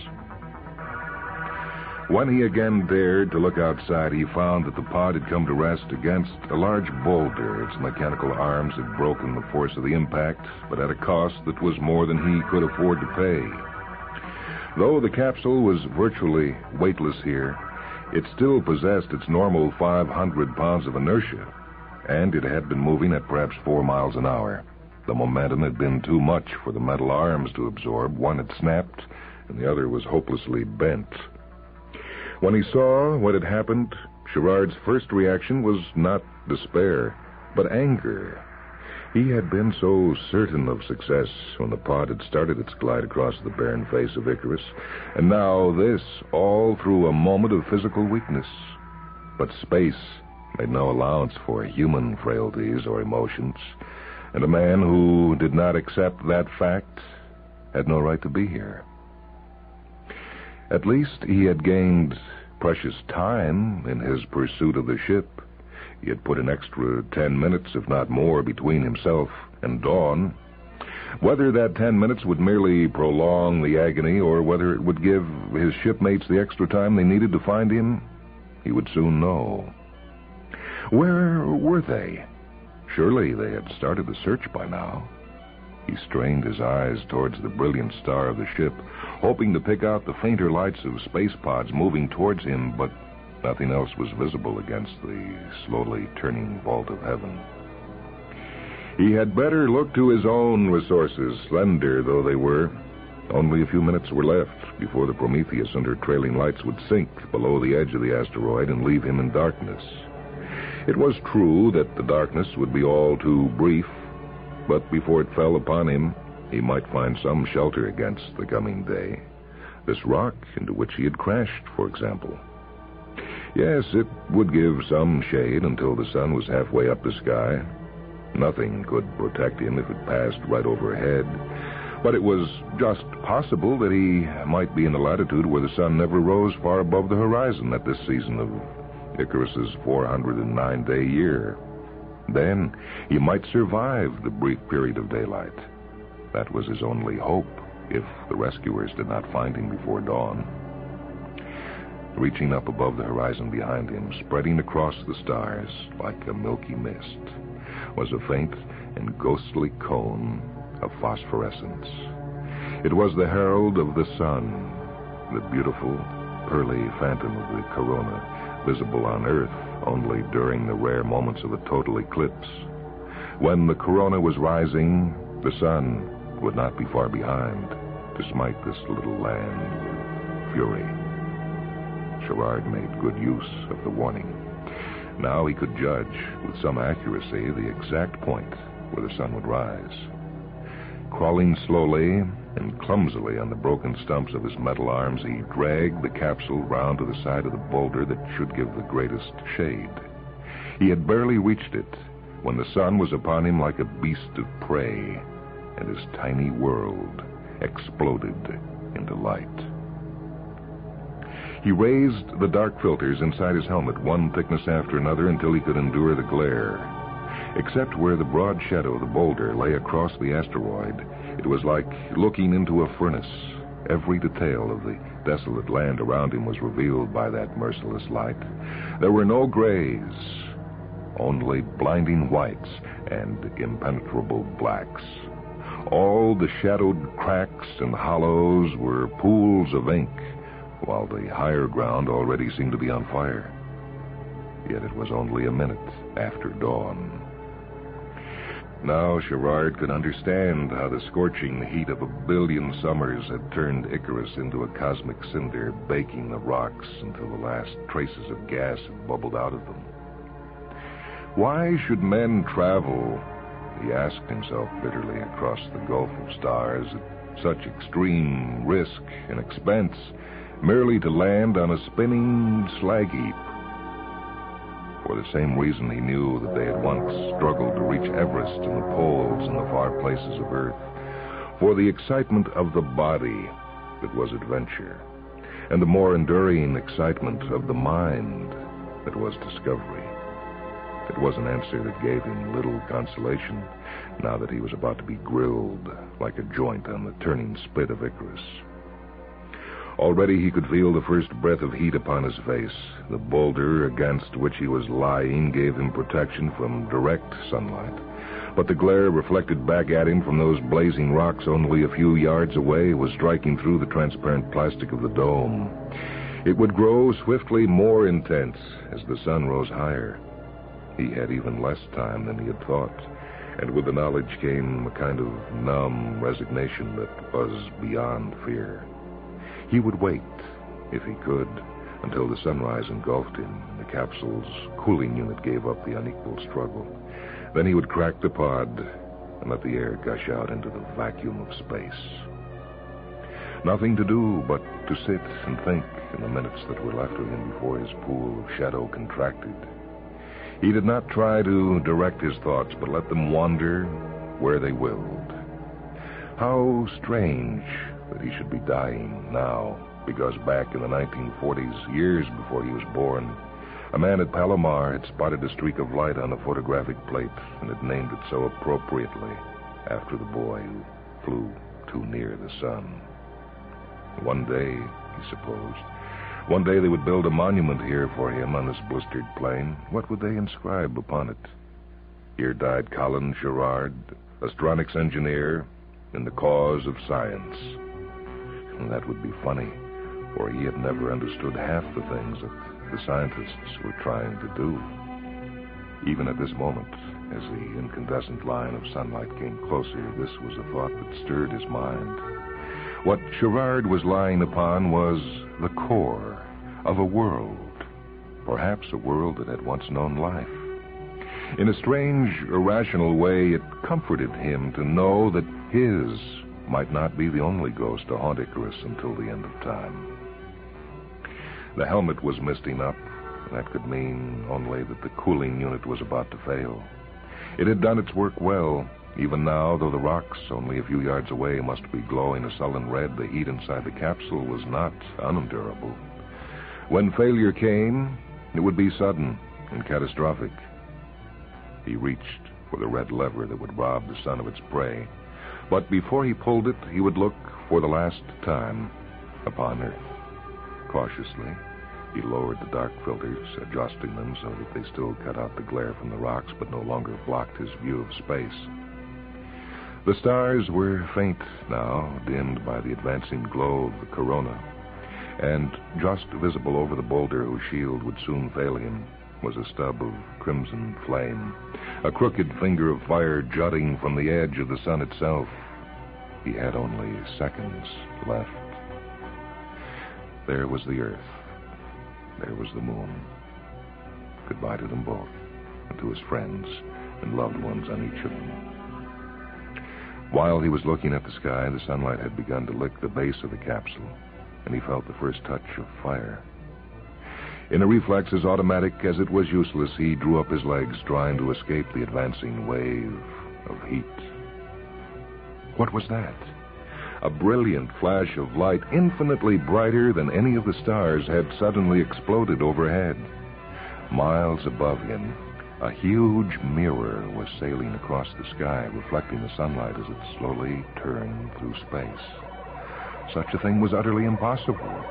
When he again dared to look outside, he found that the pod had come to rest against a large boulder. Its mechanical arms had broken the force of the impact, but at a cost that was more than he could afford to pay. Though the capsule was virtually weightless here, it still possessed its normal 500 pounds of inertia, and it had been moving at perhaps 4 miles an hour. The momentum had been too much for the metal arms to absorb. One had snapped, and the other was hopelessly bent. When he saw what had happened, Gerard's first reaction was not despair, but anger. He had been so certain of success when the pod had started its glide across the barren face of Icarus, and now this, all through a moment of physical weakness. But space made no allowance for human frailties or emotions, and a man who did not accept that fact had no right to be here. At least he had gained precious time in his pursuit of the ship. He had put an extra 10 minutes, if not more, between himself and dawn. Whether that 10 minutes would merely prolong the agony or whether it would give his shipmates the extra time they needed to find him, he would soon know. Where were they? Surely they had started the search by now. He strained his eyes towards the brilliant star of the ship, hoping to pick out the fainter lights of space pods moving towards him, but nothing else was visible against the slowly turning vault of heaven. He had better look to his own resources, slender though they were. Only a few minutes were left before the Prometheus and her trailing lights would sink below the edge of the asteroid and leave him in darkness. It was true that the darkness would be all too brief, but before it fell upon him, he might find some shelter against the coming day. This rock into which he had crashed, for example. Yes, it would give some shade until the sun was halfway up the sky, Nothing could protect him if it passed right overhead, but it was just possible that he might be in a latitude where the sun never rose far above the horizon at this season of Icarus's 409-day year. Then he might survive the brief period of daylight. That was his only hope, if the rescuers did not find him before dawn. Reaching up above the horizon behind him, spreading across the stars like a milky mist, was a faint and ghostly cone of phosphorescence. It was the herald of the sun, the beautiful, pearly phantom of the corona, visible on Earth only during the rare moments of a total eclipse. When the corona was rising, the sun would not be far behind to smite this little land with fury. Gerard made good use of the warning. Now he could judge with some accuracy the exact point where the sun would rise. Crawling slowly and clumsily on the broken stumps of his metal arms, he dragged the capsule round to the side of the boulder that should give the greatest shade. He had barely reached it when the sun was upon him like a beast of prey, and his tiny world exploded into light. He raised the dark filters inside his helmet, one thickness after another, until he could endure the glare. Except where the broad shadow of the boulder lay across the asteroid, it was like looking into a furnace. Every detail of the desolate land around him was revealed by that merciless light. There were no grays, only blinding whites and impenetrable blacks. All the shadowed cracks and hollows were pools of ink, while the higher ground already seemed to be on fire. Yet it was only a minute after dawn. Now Gerard could understand how the scorching heat of 1 billion summers had turned Icarus into a cosmic cinder, baking the rocks until the last traces of gas had bubbled out of them. Why should men travel, he asked himself bitterly, across the gulf of stars at such extreme risk and expense, merely to land on a spinning slag heap? For the same reason he knew that they had once struggled to reach Everest and the poles and the far places of Earth. For the excitement of the body that was adventure, and the more enduring excitement of the mind that was discovery. It was an answer that gave him little consolation, now that he was about to be grilled like a joint on the turning spit of Icarus. Already he could feel the first breath of heat upon his face. The boulder against which he was lying gave him protection from direct sunlight, but the glare reflected back at him from those blazing rocks only a few yards away was striking through the transparent plastic of the dome. It would grow swiftly more intense as the sun rose higher. He had even less time than he had thought, and with the knowledge came a kind of numb resignation that was beyond fear. He would wait, if he could, until the sunrise engulfed him and the capsule's cooling unit gave up the unequal struggle. Then he would crack the pod and let the air gush out into the vacuum of space. Nothing to do but to sit and think in the minutes that were left of him before his pool of shadow contracted. He did not try to direct his thoughts, but let them wander where they willed. How strange that he should be dying now, because back in the 1940s, years before he was born, a man at Palomar had spotted a streak of light on a photographic plate and had named it so appropriately after the boy who flew too near the sun. One day, he supposed, one day they would build a monument here for him on this blistered plain. What would they inscribe upon it? Here died Colin Gerard, astronautics engineer, in the cause of science. And that would be funny, for he had never understood half the things that the scientists were trying to do. Even at this moment, as the incandescent line of sunlight came closer, this was a thought that stirred his mind. What Gerard was lying upon was the core of a world, perhaps a world that had once known life. In a strange, irrational way, it comforted him to know that his might not be the only ghost to haunt Icarus until the end of time. The helmet was misting up. That could mean only that the cooling unit was about to fail. It had done its work well. Even now, though the rocks only a few yards away must be glowing a sullen red, the heat inside the capsule was not unendurable. When failure came, it would be sudden and catastrophic. He reached for the red lever that would rob the sun of its prey. But before he pulled it, he would look for the last time upon Earth. Cautiously, he lowered the dark filters, adjusting them so that they still cut out the glare from the rocks but no longer blocked his view of space. The stars were faint now, dimmed by the advancing glow of the corona, and just visible over the boulder whose shield would soon fail him was a stub of crimson flame, a crooked finger of fire jutting from the edge of the sun itself. He had only seconds left. There was the Earth. There was the moon. Goodbye to them both, and to his friends and loved ones on each of them. While he was looking at the sky, the sunlight had begun to lick the base of the capsule, and he felt the first touch of fire. In a reflex as automatic as it was useless, he drew up his legs, trying to escape the advancing wave of heat. What was that? A brilliant flash of light, infinitely brighter than any of the stars, had suddenly exploded overhead. Miles above him, a huge mirror was sailing across the sky, reflecting the sunlight as it slowly turned through space. Such a thing was utterly impossible.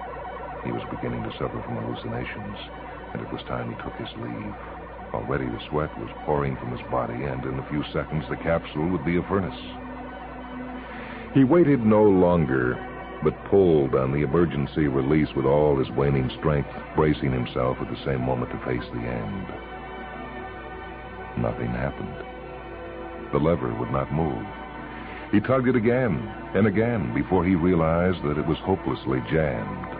He was beginning to suffer from hallucinations, and it was time he took his leave. Already the sweat was pouring from his body, and in a few seconds the capsule would be a furnace. He waited no longer, but pulled on the emergency release with all his waning strength, bracing himself at the same moment to face the end. Nothing happened. The lever would not move. He tugged it again and again before he realized that it was hopelessly jammed.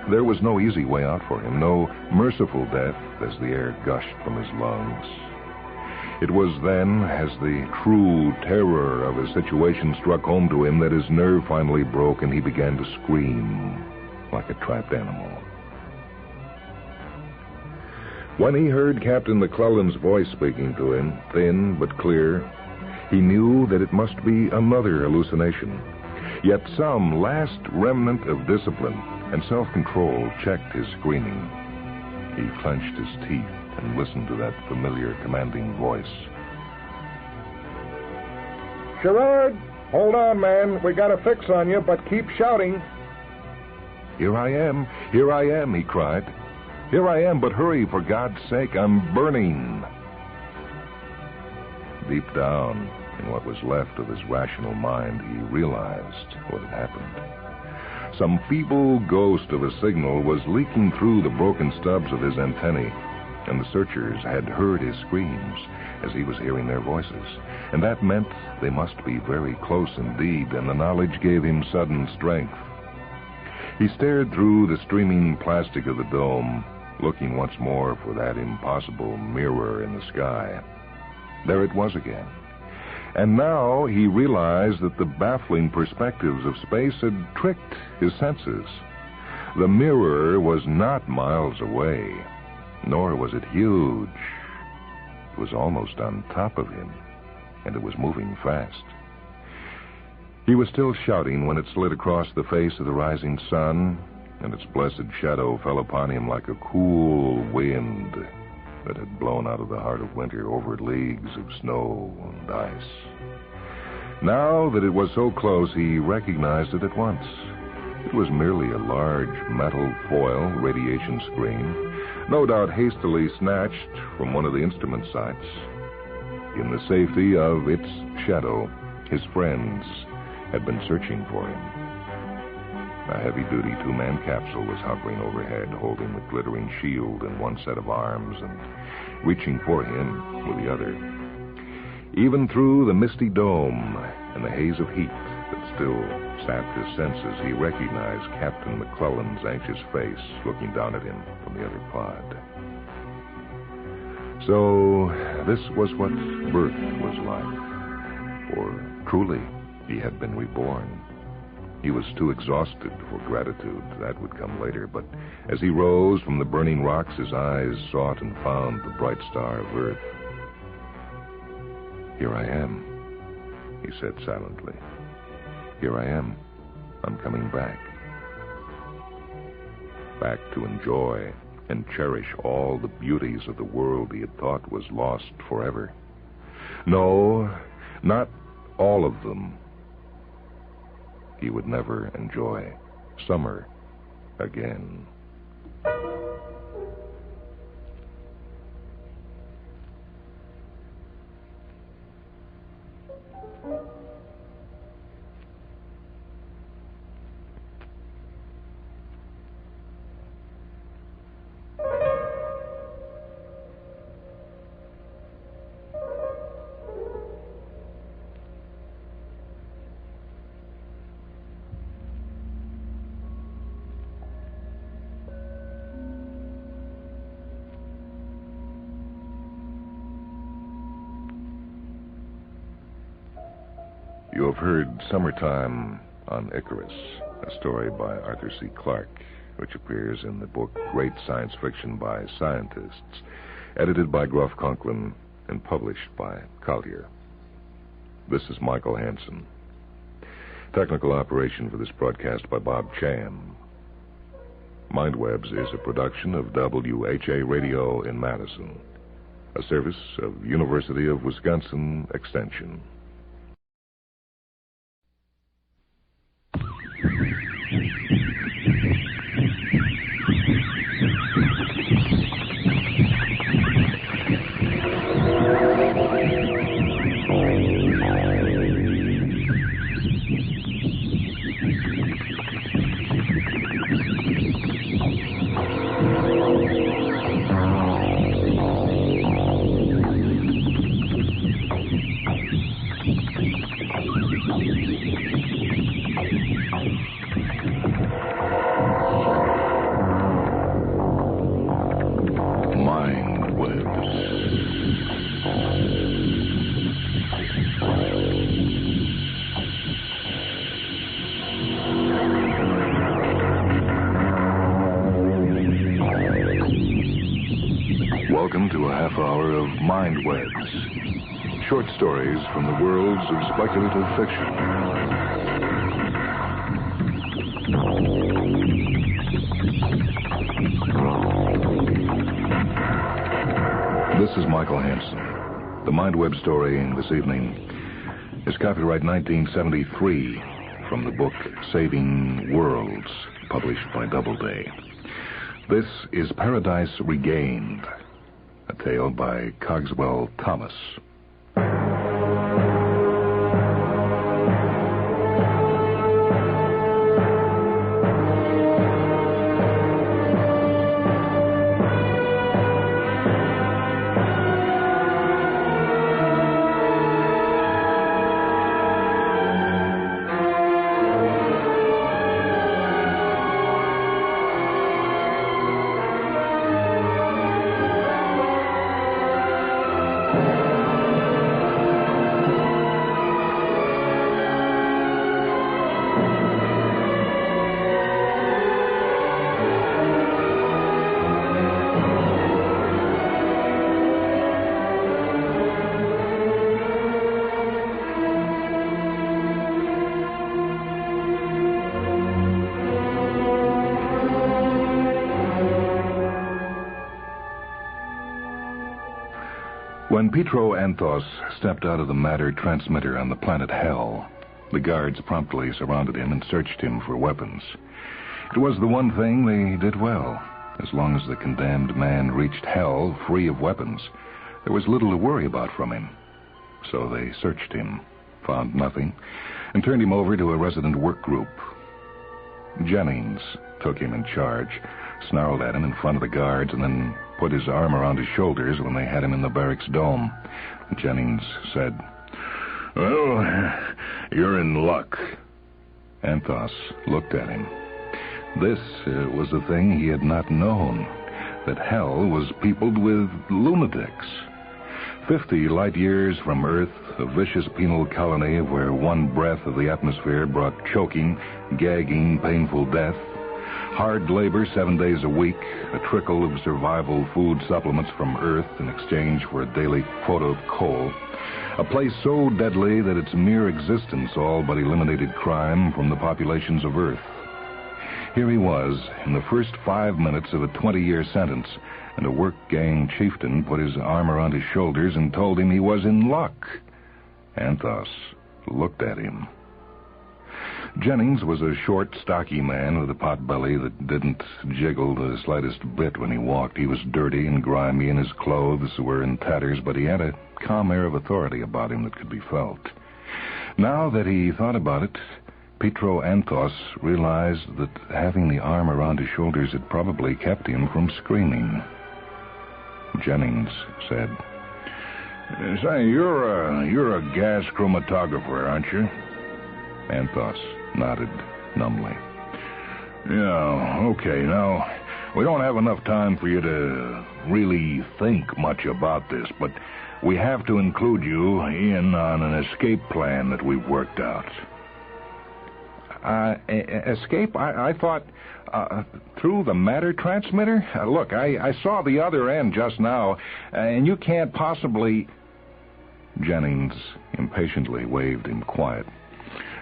There was no easy way out for him, no merciful death as the air gushed from his lungs. It was then, as the true terror of his situation struck home to him, that his nerve finally broke and he began to scream like a trapped animal. When he heard Captain McClellan's voice speaking to him, thin but clear, he knew that it must be another hallucination. Yet some last remnant of discipline and self-control checked his screaming. He clenched his teeth and listened to that familiar, commanding voice. Gerard, hold on, man. We got a fix on you, but keep shouting. Here I am, he cried. Here I am, but hurry, for God's sake, I'm burning. Deep down, in what was left of his rational mind, he realized what had happened. Some feeble ghost of a signal was leaking through the broken stubs of his antennae, and the searchers had heard his screams as he was hearing their voices, and that meant they must be very close indeed, and the knowledge gave him sudden strength. He stared through the streaming plastic of the dome, looking once more for that impossible mirror in the sky. There it was again. And now he realized that the baffling perspectives of space had tricked his senses. The mirror was not miles away, nor was it huge. It was almost on top of him, and it was moving fast. He was still shouting when it slid across the face of the rising sun, and its blessed shadow fell upon him like a cool wind that had blown out of the heart of winter over leagues of snow and ice. Now that it was so close, he recognized it at once. It was merely a large metal foil radiation screen, no doubt hastily snatched from one of the instrument sites. In the safety of its shadow, his friends had been searching for him. A heavy-duty two-man capsule was hovering overhead, holding the glittering shield in one set of arms and reaching for him with the other. Even through the misty dome and the haze of heat that still sapped his senses, he recognized Captain McClellan's anxious face looking down at him from the other pod. So this was what birth was like. For truly, he had been reborn. He was too exhausted for gratitude. That would come later. But as he rose from the burning rocks, his eyes sought and found the bright star of Earth. Here I am, he said silently. Here I am. I'm coming back. Back to enjoy and cherish all the beauties of the world he had thought was lost forever. No, not all of them. He would never enjoy summer again. You have heard Summertime on Icarus, a story by Arthur C. Clarke, which appears in the book Great Science Fiction by Scientists, edited by Gruff Conklin and published by Collier. This is Michael Hansen. Technical operation for this broadcast by Bob Cham. Mindwebs is a production of WHA Radio in Madison, a service of University of Wisconsin Extension. Welcome to a half hour of Mindwebs, short stories from the worlds of speculative fiction. This is Michael Hansen. The Mindweb story this evening is copyright 1973 from the book Saving Worlds, published by Doubleday. This is Paradise Regained, a tale by Cogswell Thomas. When Petro Anthos stepped out of the matter transmitter on the planet Hell, the guards promptly surrounded him and searched him for weapons. It was the one thing they did well. As long as the condemned man reached Hell free of weapons, there was little to worry about from him. So they searched him, found nothing, and turned him over to a resident work group. Jennings took him in charge, snarled at him in front of the guards, and then put his arm around his shoulders when they had him in the barracks dome. Jennings said, "Well, you're in luck." Anthos looked at him. This was a thing he had not known, that Hell was peopled with lunatics. 50 light years from Earth, a vicious penal colony where one breath of the atmosphere brought choking, gagging, painful death. Hard labor 7 days a week, a trickle of survival food supplements from Earth in exchange for a daily quota of coal, A place so deadly that its mere existence all but eliminated crime from the populations of Earth. Here he was, in the first 5 minutes of a 20-year sentence, and a work gang chieftain put his arm around his shoulders and told him he was in luck. Anthos looked at him. Jennings was a short, stocky man with a pot belly that didn't jiggle the slightest bit when he walked. He was dirty and grimy, and his clothes were in tatters, but he had a calm air of authority about him that could be felt. Now that he thought about it, Petro Anthos realized that having the arm around his shoulders had probably kept him from screaming. Jennings said, "Say, you're a gas chromatographer, aren't you?" Anthos nodded numbly. "Yeah, okay. Now, we don't have enough time for you to really think much about this, but we have to include you in on an escape plan that we've worked out." Escape? I thought, through the matter transmitter? Look, I saw the other end just now, and you can't possibly... Jennings impatiently waved him quiet.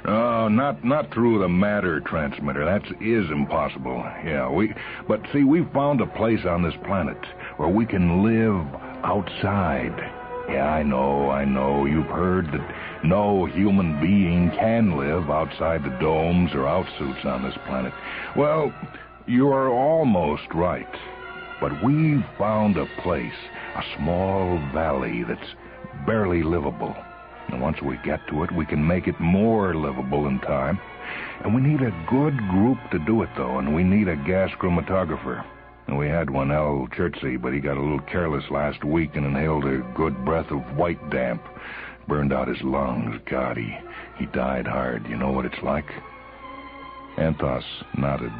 "Oh, not through the matter transmitter. That is impossible. Yeah, but see, we've found a place on this planet where we can live outside. Yeah, I know. You've heard that no human being can live outside the domes or outsuits on this planet. Well, you're almost right. But we've found a place, a small valley that's barely livable. And once we get to it, we can make it more livable in time. And we need a good group to do it, though, and we need a gas chromatographer. And we had one, Al Chertsey, but he got a little careless last week and inhaled a good breath of white damp. Burned out his lungs. God, he died hard. You know what it's like? Anthos nodded.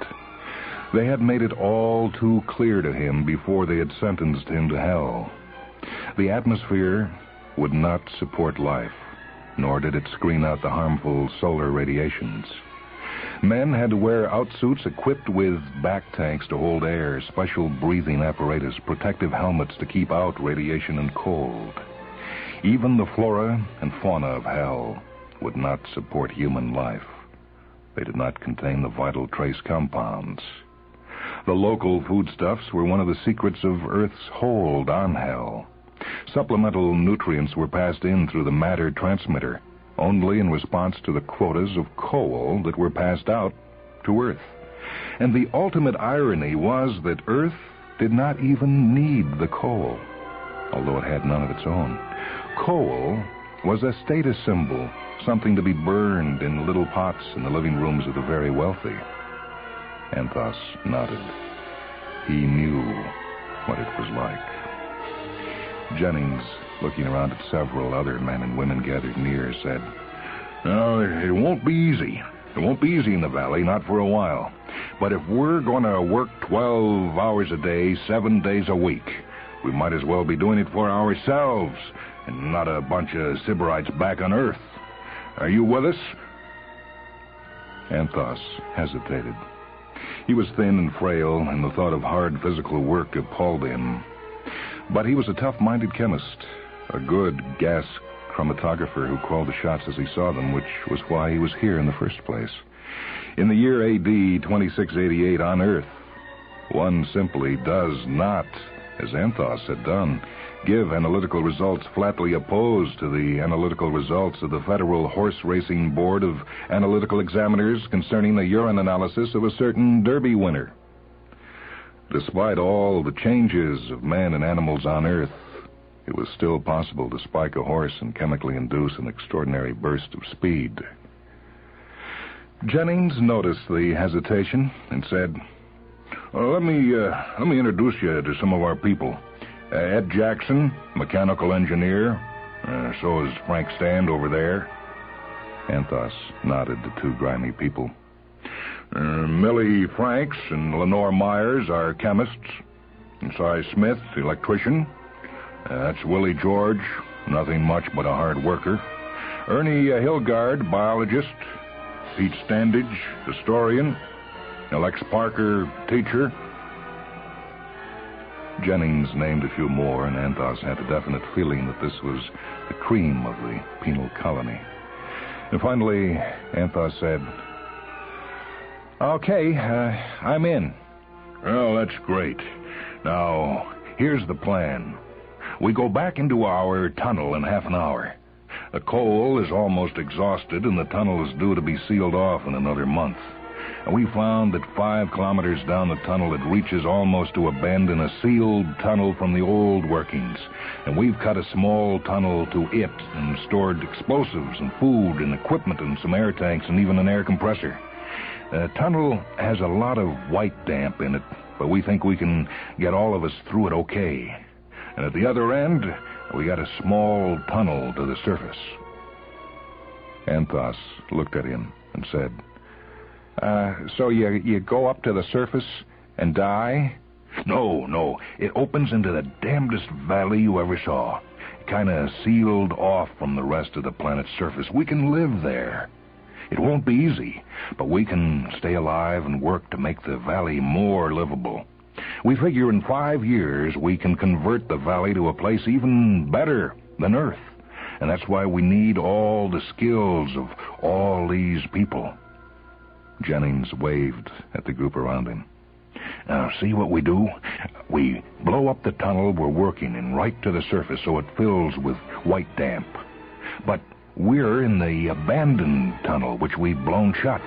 They had made it all too clear to him before they had sentenced him to hell. The atmosphere would not support life, nor did it screen out the harmful solar radiations. Men had to wear outsuits equipped with back tanks to hold air, special breathing apparatus, protective helmets to keep out radiation and cold. Even the flora and fauna of hell would not support human life. They did not contain the vital trace compounds. The local foodstuffs were one of the secrets of Earth's hold on hell. Supplemental nutrients were passed in through the matter transmitter, only in response to the quotas of coal that were passed out to Earth. And the ultimate irony was that Earth did not even need the coal, although it had none of its own. Coal was a status symbol, something to be burned in little pots in the living rooms of the very wealthy. Anthos nodded. He knew what it was like. Jennings, looking around at several other men and women gathered near, said, "No, it won't be easy. It won't be easy in the valley, not for a while. But if we're going to work 12 hours a day, 7 days a week, we might as well be doing it for ourselves and not a bunch of Sybarites back on Earth. Are you with us?" Anthos hesitated. He was thin and frail, and the thought of hard physical work appalled him. But he was a tough-minded chemist, a good gas chromatographer who called the shots as he saw them, which was why he was here in the first place. In the year A.D. 2688 on Earth, one simply does not, as Anthos had done, give analytical results flatly opposed to the analytical results of the Federal Horse Racing Board of Analytical Examiners concerning the urine analysis of a certain Derby winner. Despite all the changes of man and animals on Earth, it was still possible to spike a horse and chemically induce an extraordinary burst of speed. Jennings noticed the hesitation and said, Let me introduce you to some of our people. Ed Jackson, mechanical engineer. So is Frank Stand over there. Anthos nodded to two grimy people. Millie Franks and Lenore Myers are chemists. And Cy Smith, electrician. That's Willie George, nothing much but a hard worker. Ernie Hilgard, biologist. Pete Standage, historian. Alex Parker, teacher. Jennings named a few more, and Anthos had a definite feeling that this was the cream of the penal colony. And finally, Anthos said, "Okay, I'm in." "Well, that's great. Now, here's the plan. We go back into our tunnel in half an hour. The coal is almost exhausted, and the tunnel is due to be sealed off in another month. And we found that 5 kilometers down the tunnel it reaches almost to a bend in a sealed tunnel from the old workings. And we've cut a small tunnel to it and stored explosives and food and equipment and some air tanks and even an air compressor. The tunnel has a lot of white damp in it, but we think we can get all of us through it okay. And at the other end, we got a small tunnel to the surface." Anthos looked at him and said, So you go up to the surface and die?" No. It opens into the damnedest valley you ever saw. Kind of sealed off from the rest of the planet's surface. We can live there. It won't be easy, but we can stay alive and work to make the valley more livable. We figure in 5 years we can convert the valley to a place even better than Earth. And that's why we need all the skills of all these people. Jennings waved at the group around him. "Now, see what we do? We blow up the tunnel we're working in right to the surface so it fills with white damp. But we're in the abandoned tunnel, which we've blown shut.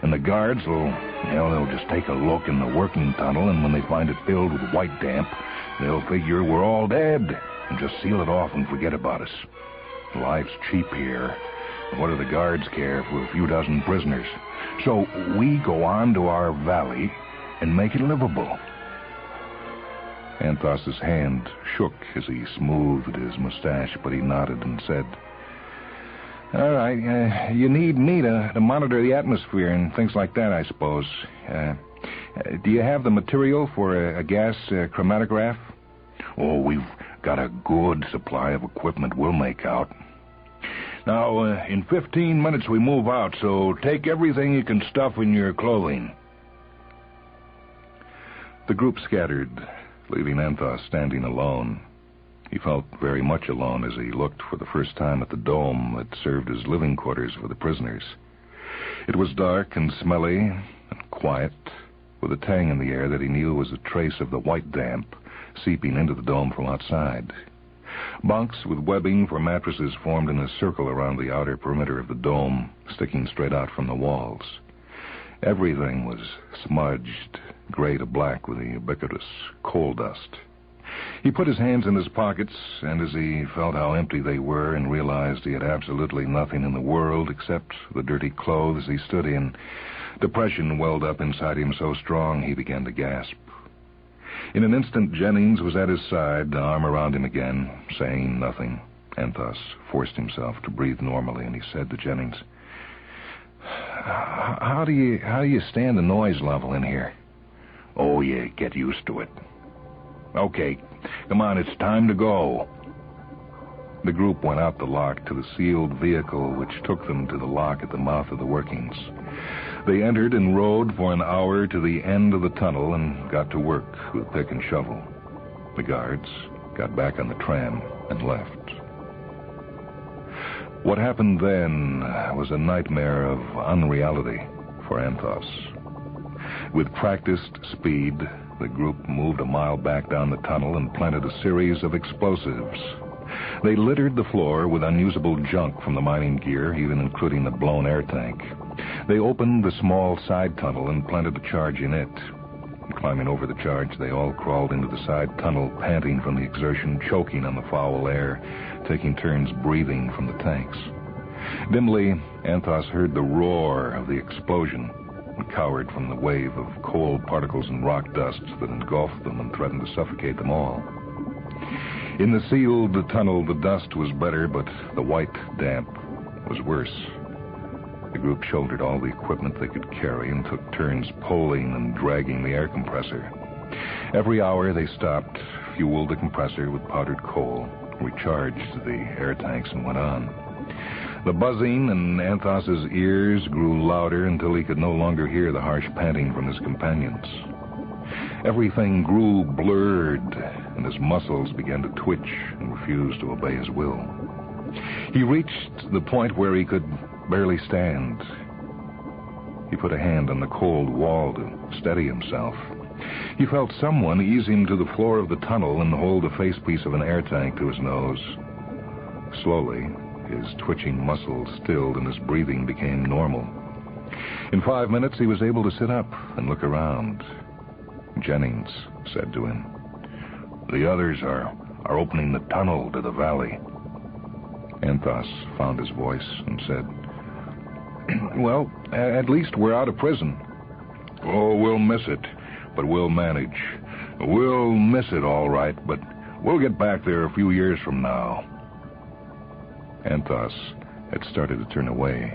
And the guards they'll just take a look in the working tunnel, and when they find it filled with white damp, they'll figure we're all dead and just seal it off and forget about us. Life's cheap here. What do the guards care for a few dozen prisoners? So we go on to our valley and make it livable." Anthos's hand shook as he smoothed his mustache, but he nodded and said, "All right, you need me to monitor the atmosphere and things like that, I suppose. Do you have the material for a gas chromatograph?" "Oh, we've got a good supply of equipment we'll make out. Now, in 15 minutes we move out, so take everything you can stuff in your clothing." The group scattered, leaving Anthos standing alone. He felt very much alone as he looked for the first time at the dome that served as living quarters for the prisoners. It was dark and smelly and quiet, with a tang in the air that he knew was a trace of the white damp seeping into the dome from outside. Bunks with webbing for mattresses formed in a circle around the outer perimeter of the dome, sticking straight out from the walls. Everything was smudged gray to black with the ubiquitous coal dust. He put his hands in his pockets, and as he felt how empty they were and realized he had absolutely nothing in the world except the dirty clothes he stood in, depression welled up inside him so strong he began to gasp. In an instant, Jennings was at his side, the arm around him again, saying nothing. Anthos forced himself to breathe normally, and he said to Jennings, How do you stand the noise level in here?" "Oh, you get used to it." "Okay, come on, it's time to go." The group went out the lock to the sealed vehicle which took them to the lock at the mouth of the workings. They entered and rode for an hour to the end of the tunnel and got to work with pick and shovel. The guards got back on the tram and left. What happened then was a nightmare of unreality for Anthos. With practiced speed, the group moved a mile back down the tunnel and planted a series of explosives. They littered the floor with unusable junk from the mining gear, even including the blown air tank. They opened the small side tunnel and planted a charge in it. Climbing over the charge, they all crawled into the side tunnel, panting from the exertion, choking on the foul air, taking turns breathing from the tanks. Dimly, Anthos heard the roar of the explosion and cowered from the wave of coal particles and rock dust that engulfed them and threatened to suffocate them all. In the sealed tunnel, the dust was better, but the white damp was worse. The group shouldered all the equipment they could carry and took turns pulling and dragging the air compressor. Every hour they stopped, fueled the compressor with powdered coal, recharged the air tanks, and went on. The buzzing in Anthos's ears grew louder until he could no longer hear the harsh panting from his companions. Everything grew blurred, and his muscles began to twitch and refuse to obey his will. He reached the point where he could barely stand. He put a hand on the cold wall to steady himself. He felt someone ease him to the floor of the tunnel and hold the facepiece of an air tank to his nose. Slowly, his twitching muscles stilled and his breathing became normal. In 5 minutes, he was able to sit up and look around. Jennings said to him, "The others are opening the tunnel to the valley." Anthos found his voice and said, "Well, at least we're out of prison." "Oh, we'll miss it, but we'll manage. We'll miss it all right, but we'll get back there a few years from now." Anthos had started to turn away,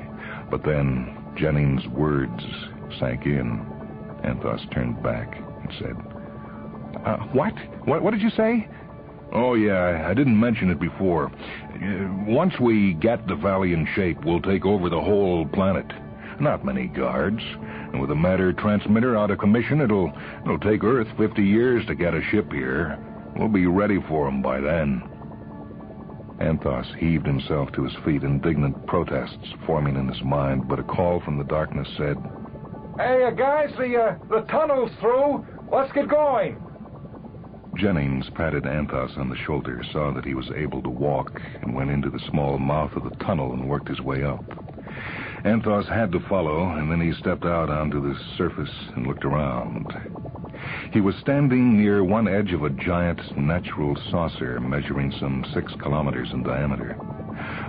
but then Jennings' words sank in. Anthos turned back and said, What? What did you say?" "Oh, yeah, I didn't mention it before. Once we get the valley in shape, we'll take over the whole planet. Not many guards. And with a matter transmitter out of commission, it'll take Earth 50 years to get a ship here. We'll be ready for 'em by then." Anthos heaved himself to his feet, indignant protests forming in his mind, but a call from the darkness said, "Hey, guys, the tunnel's through. Let's get going." Jennings patted Anthos on the shoulder, saw that he was able to walk, and went into the small mouth of the tunnel and worked his way up. Anthos had to follow, and then he stepped out onto the surface and looked around. He was standing near one edge of a giant natural saucer measuring some 6 kilometers in diameter.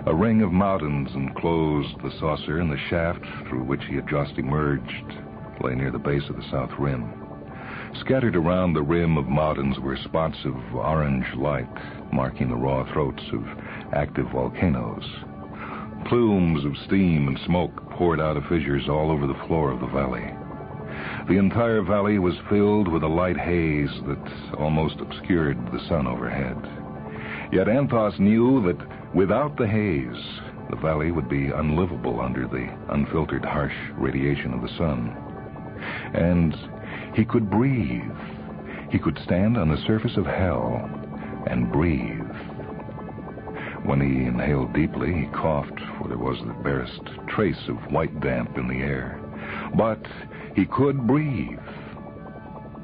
A ring of mountains enclosed the saucer, and the shaft through which he had just emerged lay near the base of the south rim. Scattered around the rim of mountains were spots of orange light, marking the raw throats of active volcanoes. Plumes of steam and smoke poured out of fissures all over the floor of the valley. The entire valley was filled with a light haze that almost obscured the sun overhead. Yet Anthos knew that without the haze, the valley would be unlivable under the unfiltered, harsh radiation of the sun. And he could breathe. He could stand on the surface of hell and breathe. When he inhaled deeply, he coughed, for there was the barest trace of white damp in the air. But he could breathe.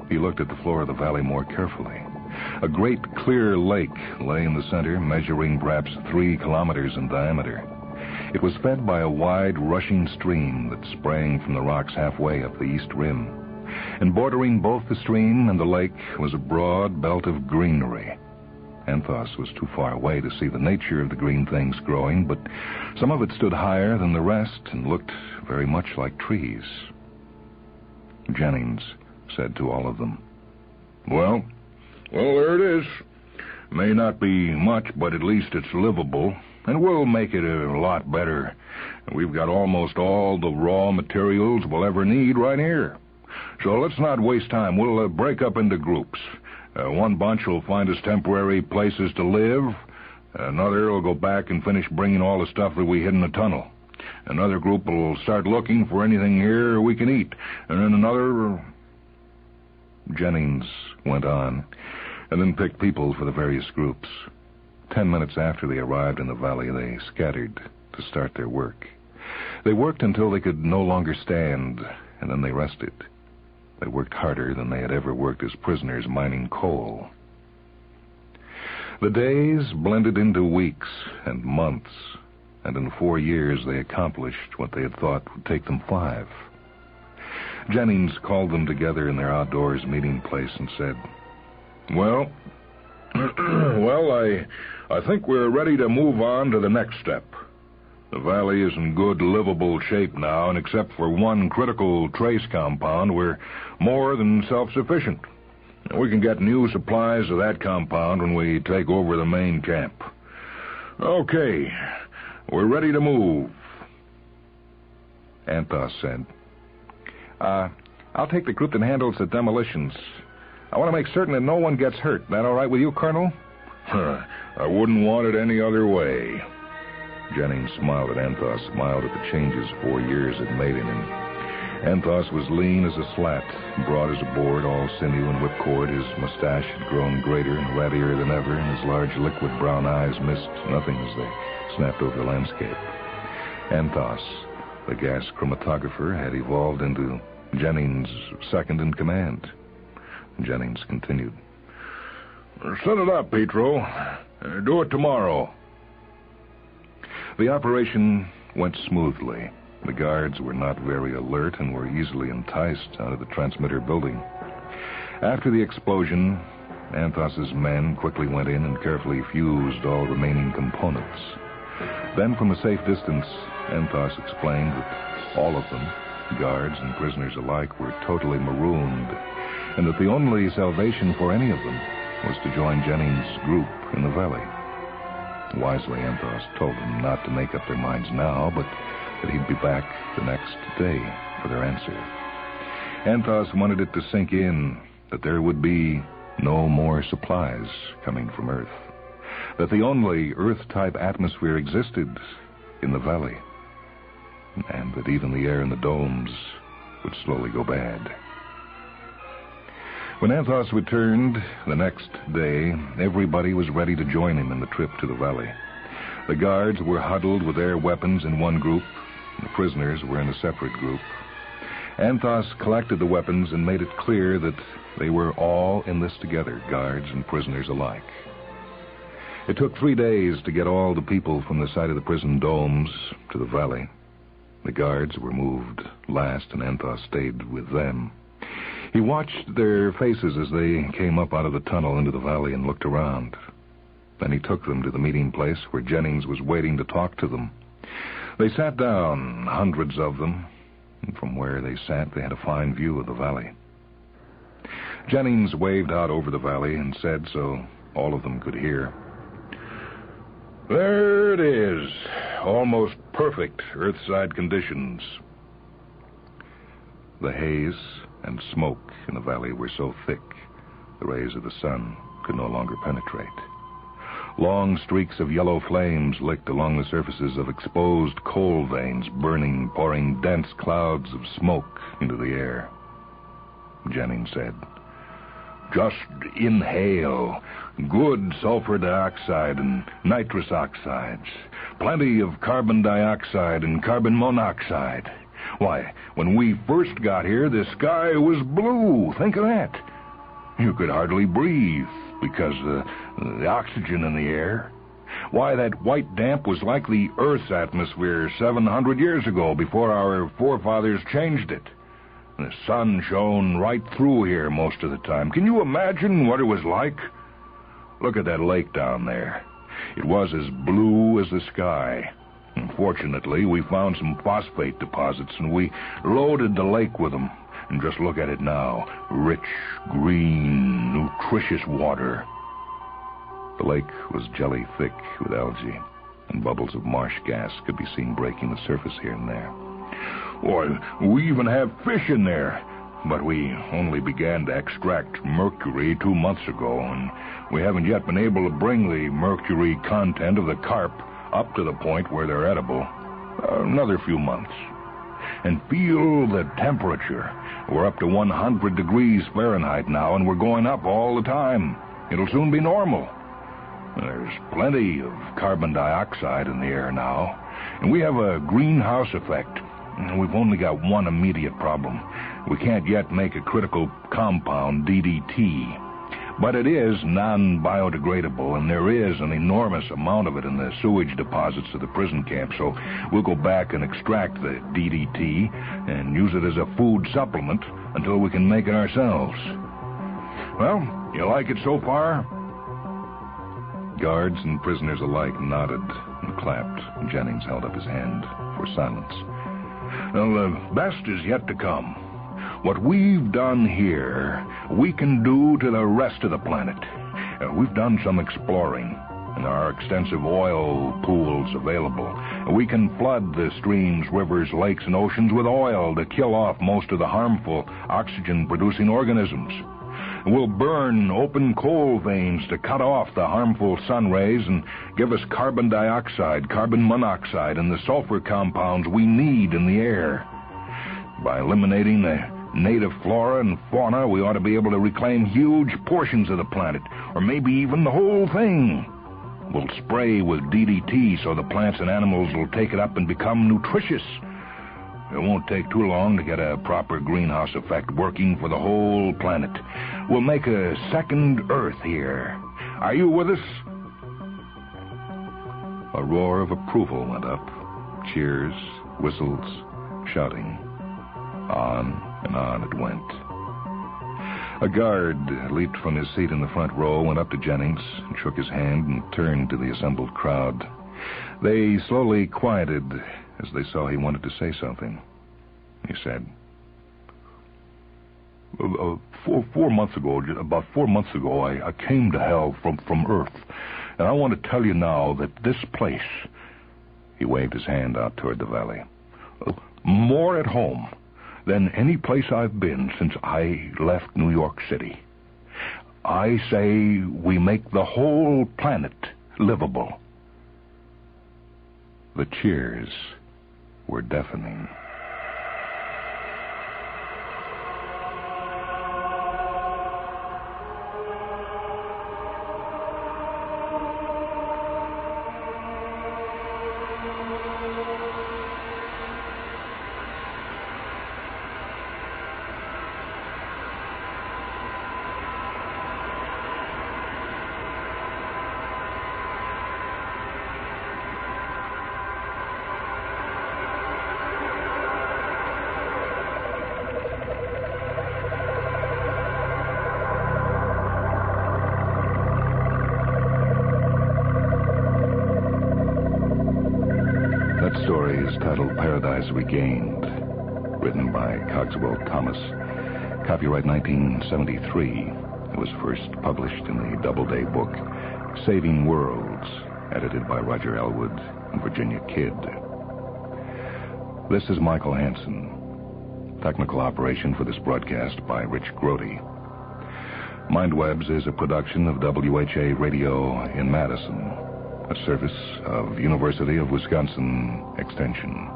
He looked at the floor of the valley more carefully. A great clear lake lay in the center, measuring perhaps 3 kilometers in diameter. It was fed by a wide, rushing stream that sprang from the rocks halfway up the east rim. And bordering both the stream and the lake was a broad belt of greenery. Anthos was too far away to see the nature of the green things growing, but some of it stood higher than the rest and looked very much like trees. Jennings said to all of them, Well, there it is. May not be much, but at least it's livable, and we'll make it a lot better. We've got almost all the raw materials we'll ever need right here. So let's not waste time. We'll break up into groups. One bunch will find us temporary places to live. Another will go back and finish bringing all the stuff that we hid in the tunnel. Another group will start looking for anything here we can eat. And then another... Jennings went on, and then picked people for the various groups. 10 minutes after they arrived in the valley, they scattered to start their work. They worked until they could no longer stand, and then they rested. They worked harder than they had ever worked as prisoners mining coal. The days blended into weeks and months, and in 4 years they accomplished what they had thought would take them 5. Jennings called them together in their outdoors meeting place and said, Well, I think we're ready to move on to the next step. The valley is in good, livable shape now, and except for one critical trace compound, we're more than self-sufficient. We can get new supplies of that compound when we take over the main camp. Okay, we're ready to move. Anthos said, I'll take the group that handles the demolitions. I want to make certain that no one gets hurt. That all right with you, Colonel? I wouldn't want it any other way. Jennings smiled at Anthos, smiled at the changes 4 years had made in him. Anthos was lean as a slat, broad as a board, all sinew and whipcord. His mustache had grown greater and rattier than ever, and his large liquid brown eyes missed nothing as they snapped over the landscape. Anthos, the gas chromatographer, had evolved into Jennings' second in command. Jennings continued. Set it up, Petro. Do it tomorrow. The operation went smoothly. The guards were not very alert and were easily enticed out of the transmitter building. After the explosion, Anthos's men quickly went in and carefully fused all remaining components. Then, from a safe distance, Anthos explained that all of them, guards and prisoners alike, were totally marooned, and that the only salvation for any of them was to join Jennings' group in the valley. Wisely, Anthos told them not to make up their minds now, but that he'd be back the next day for their answer. Anthos wanted it to sink in that there would be no more supplies coming from Earth, that the only Earth-type atmosphere existed in the valley, and that even the air in the domes would slowly go bad. When Anthos returned the next day, everybody was ready to join him in the trip to the valley. The guards were huddled with their weapons in one group. The prisoners were in a separate group. Anthos collected the weapons and made it clear that they were all in this together, guards and prisoners alike. It took 3 days to get all the people from the side of the prison domes to the valley. The guards were moved last, and Anthos stayed with them. He watched their faces as they came up out of the tunnel into the valley and looked around. Then he took them to the meeting place where Jennings was waiting to talk to them. They sat down, hundreds of them, and from where they sat, they had a fine view of the valley. Jennings waved out over the valley and said, so all of them could hear, "There it is. Almost perfect Earthside conditions." The haze and smoke in the valley were so thick, the rays of the sun could no longer penetrate. Long streaks of yellow flames licked along the surfaces of exposed coal veins, burning, pouring dense clouds of smoke into the air. Jennings said, "Just inhale good sulfur dioxide and nitrous oxides, plenty of carbon dioxide and carbon monoxide. Why, when we first got here, the sky was blue. Think of that. You could hardly breathe because of the oxygen in the air. Why, that white damp was like the Earth's atmosphere 700 years ago, before our forefathers changed it. The sun shone right through here most of the time. Can you imagine what it was like? Look at that lake down there. It was as blue as the sky. Unfortunately, we found some phosphate deposits, and we loaded the lake with them. And just look at it now. Rich, green, nutritious water." The lake was jelly thick with algae, and bubbles of marsh gas could be seen breaking the surface here and there. "Why, we even have fish in there. But we only began to extract mercury 2 months ago, and we haven't yet been able to bring the mercury content of the carp up to the point where they're edible. Another few months. And feel the temperature. We're up to 100 degrees Fahrenheit now, and we're going up all the time. It'll soon be normal. There's plenty of carbon dioxide in the air now, and we have a greenhouse effect. We've only got one immediate problem. We can't yet make a critical compound, DDT. But it is non-biodegradable, and there is an enormous amount of it in the sewage deposits of the prison camp, so we'll go back and extract the DDT and use it as a food supplement until we can make it ourselves. Well, you like it so far?" Guards and prisoners alike nodded and clapped. Jennings held up his hand for silence. "Well, the best is yet to come. What we've done here, we can do to the rest of the planet. We've done some exploring, and there are extensive oil pools available. We can flood the streams, rivers, lakes, and oceans with oil to kill off most of the harmful oxygen-producing organisms. We'll burn open coal veins to cut off the harmful sun rays and give us carbon dioxide, carbon monoxide, and the sulfur compounds we need in the air. By eliminating the native flora and fauna, we ought to be able to reclaim huge portions of the planet, or maybe even the whole thing. We'll spray with DDT so the plants and animals will take it up and become nutritious. It won't take too long to get a proper greenhouse effect working for the whole planet. We'll make a second Earth here. Are you with us? A roar of approval went up. Cheers, whistles, shouting. On and on it went. A guard leaped from his seat in the front row, went up to Jennings, and shook his hand and turned to the assembled crowd. They slowly quieted as they saw he wanted to say something. He said, about 4 months ago, I came to hell from Earth. And I want to tell you now that this place, he waved his hand out toward the valley, more at home than any place I've been since I left New York City. I say we make the whole planet livable. The cheers were deafening. Story is titled Paradise Regained, written by Cogswell Thomas. Copyright 1973. It was first published in the Doubleday book Saving Worlds, edited by Roger Elwood and Virginia Kidd. This is Michael Hansen. Technical operation for this broadcast by Rich Grody. Mindwebs is a production of WHA Radio in Madison, a service of University of Wisconsin Extension.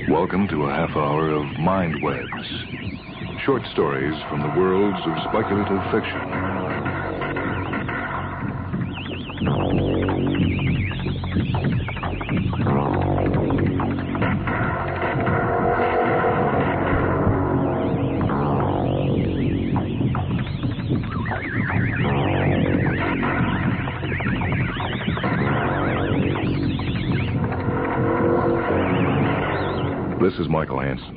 Welcome to a half hour of Mindwebs, short stories from the worlds of speculative fiction. This is Michael Hansen.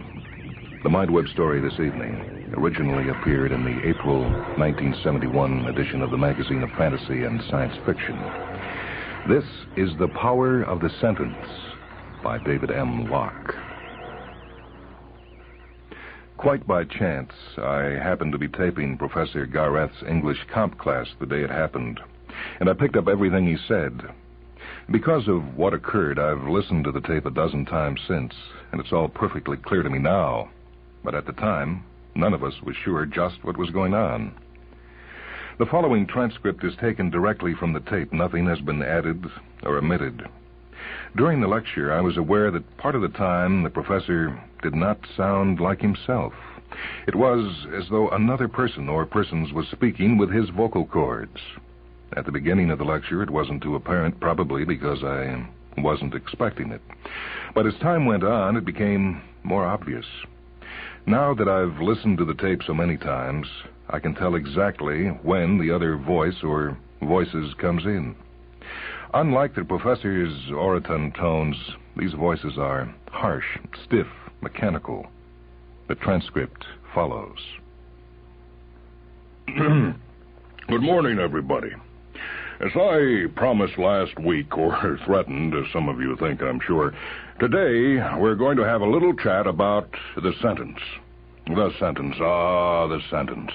The Mindweb story this evening originally appeared in the April 1971 edition of the Magazine of Fantasy and Science Fiction. This is The Power of the Sentence by David M. Locke. Quite by chance, I happened to be taping Professor Gareth's English comp class the day it happened, and I picked up everything he said. Because of what occurred, I've listened to the tape a dozen times since, and it's all perfectly clear to me now. But at the time, none of us was sure just what was going on. The following transcript is taken directly from the tape. Nothing has been added or omitted. During the lecture, I was aware that part of the time the professor did not sound like himself. It was as though another person or persons was speaking with his vocal cords. At the beginning of the lecture, it wasn't too apparent, probably because I wasn't expecting it. But as time went on, it became more obvious. Now that I've listened to the tape so many times, I can tell exactly when the other voice or voices comes in. Unlike the professor's orotund tones, these voices are harsh, stiff, mechanical. The transcript follows. Good morning, everybody. As I promised last week, or threatened, as some of you think, I'm sure, today we're going to have a little chat about the sentence. The sentence.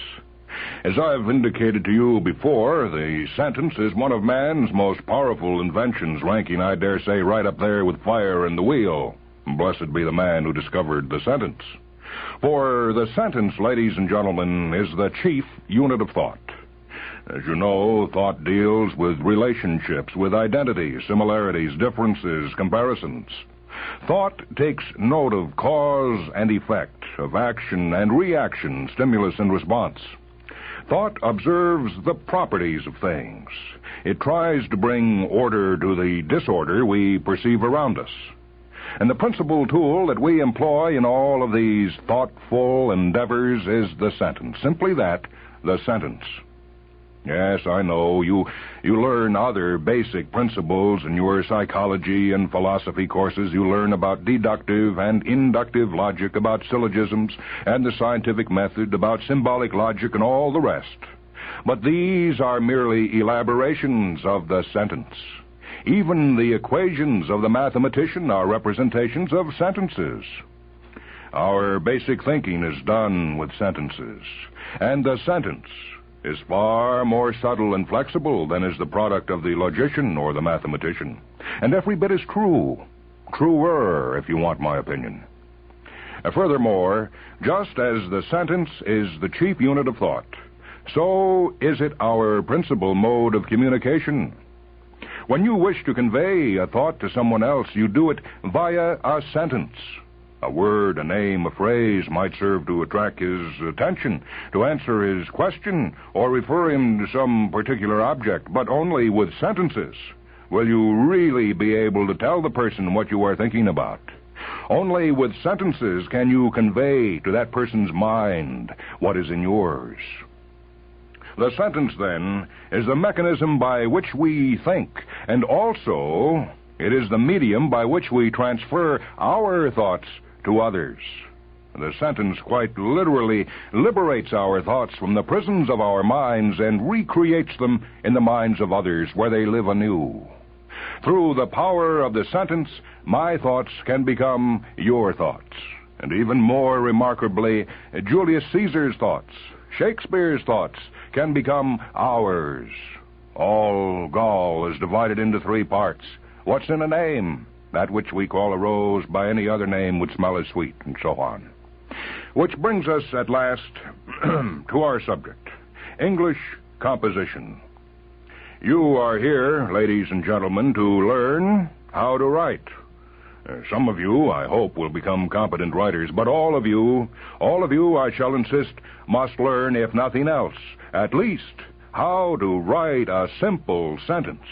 As I've indicated to you before, the sentence is one of man's most powerful inventions, ranking, I dare say, right up there with fire and the wheel. Blessed be the man who discovered the sentence. For the sentence, ladies and gentlemen, is the chief unit of thought. As you know, thought deals with relationships, with identity, similarities, differences, comparisons. Thought takes note of cause and effect, of action and reaction, stimulus and response. Thought observes the properties of things. It tries to bring order to the disorder we perceive around us. And the principal tool that we employ in all of these thoughtful endeavors is the sentence. Simply that, the sentence. Yes, I know, you learn other basic principles in your psychology and philosophy courses. You learn about deductive and inductive logic, about syllogisms and the scientific method, about symbolic logic and all the rest. But these are merely elaborations of the sentence. Even the equations of the mathematician are representations of sentences. Our basic thinking is done with sentences, and the sentence is far more subtle and flexible than is the product of the logician or the mathematician. And every bit as true. Truer, if you want my opinion. Furthermore, just as the sentence is the chief unit of thought, so is it our principal mode of communication. When you wish to convey a thought to someone else, you do it via a sentence. A word, a name, a phrase might serve to attract his attention, to answer his question, or refer him to some particular object, but only with sentences will you really be able to tell the person what you are thinking about. Only with sentences can you convey to that person's mind what is in yours. The sentence, then, is the mechanism by which we think, and also it is the medium by which we transfer our thoughts to others. The sentence quite literally liberates our thoughts from the prisons of our minds and recreates them in the minds of others where they live anew. Through the power of the sentence, my thoughts can become your thoughts. And even more remarkably, Julius Caesar's thoughts, Shakespeare's thoughts, can become ours. All Gaul is divided into 3 parts. What's in a name? That which we call a rose by any other name would smell as sweet, and so on. Which brings us at last to our subject, English composition. You are here, ladies and gentlemen, to learn how to write. Some of you, I hope, will become competent writers, but all of you, I shall insist, must learn, if nothing else, at least how to write a simple sentence.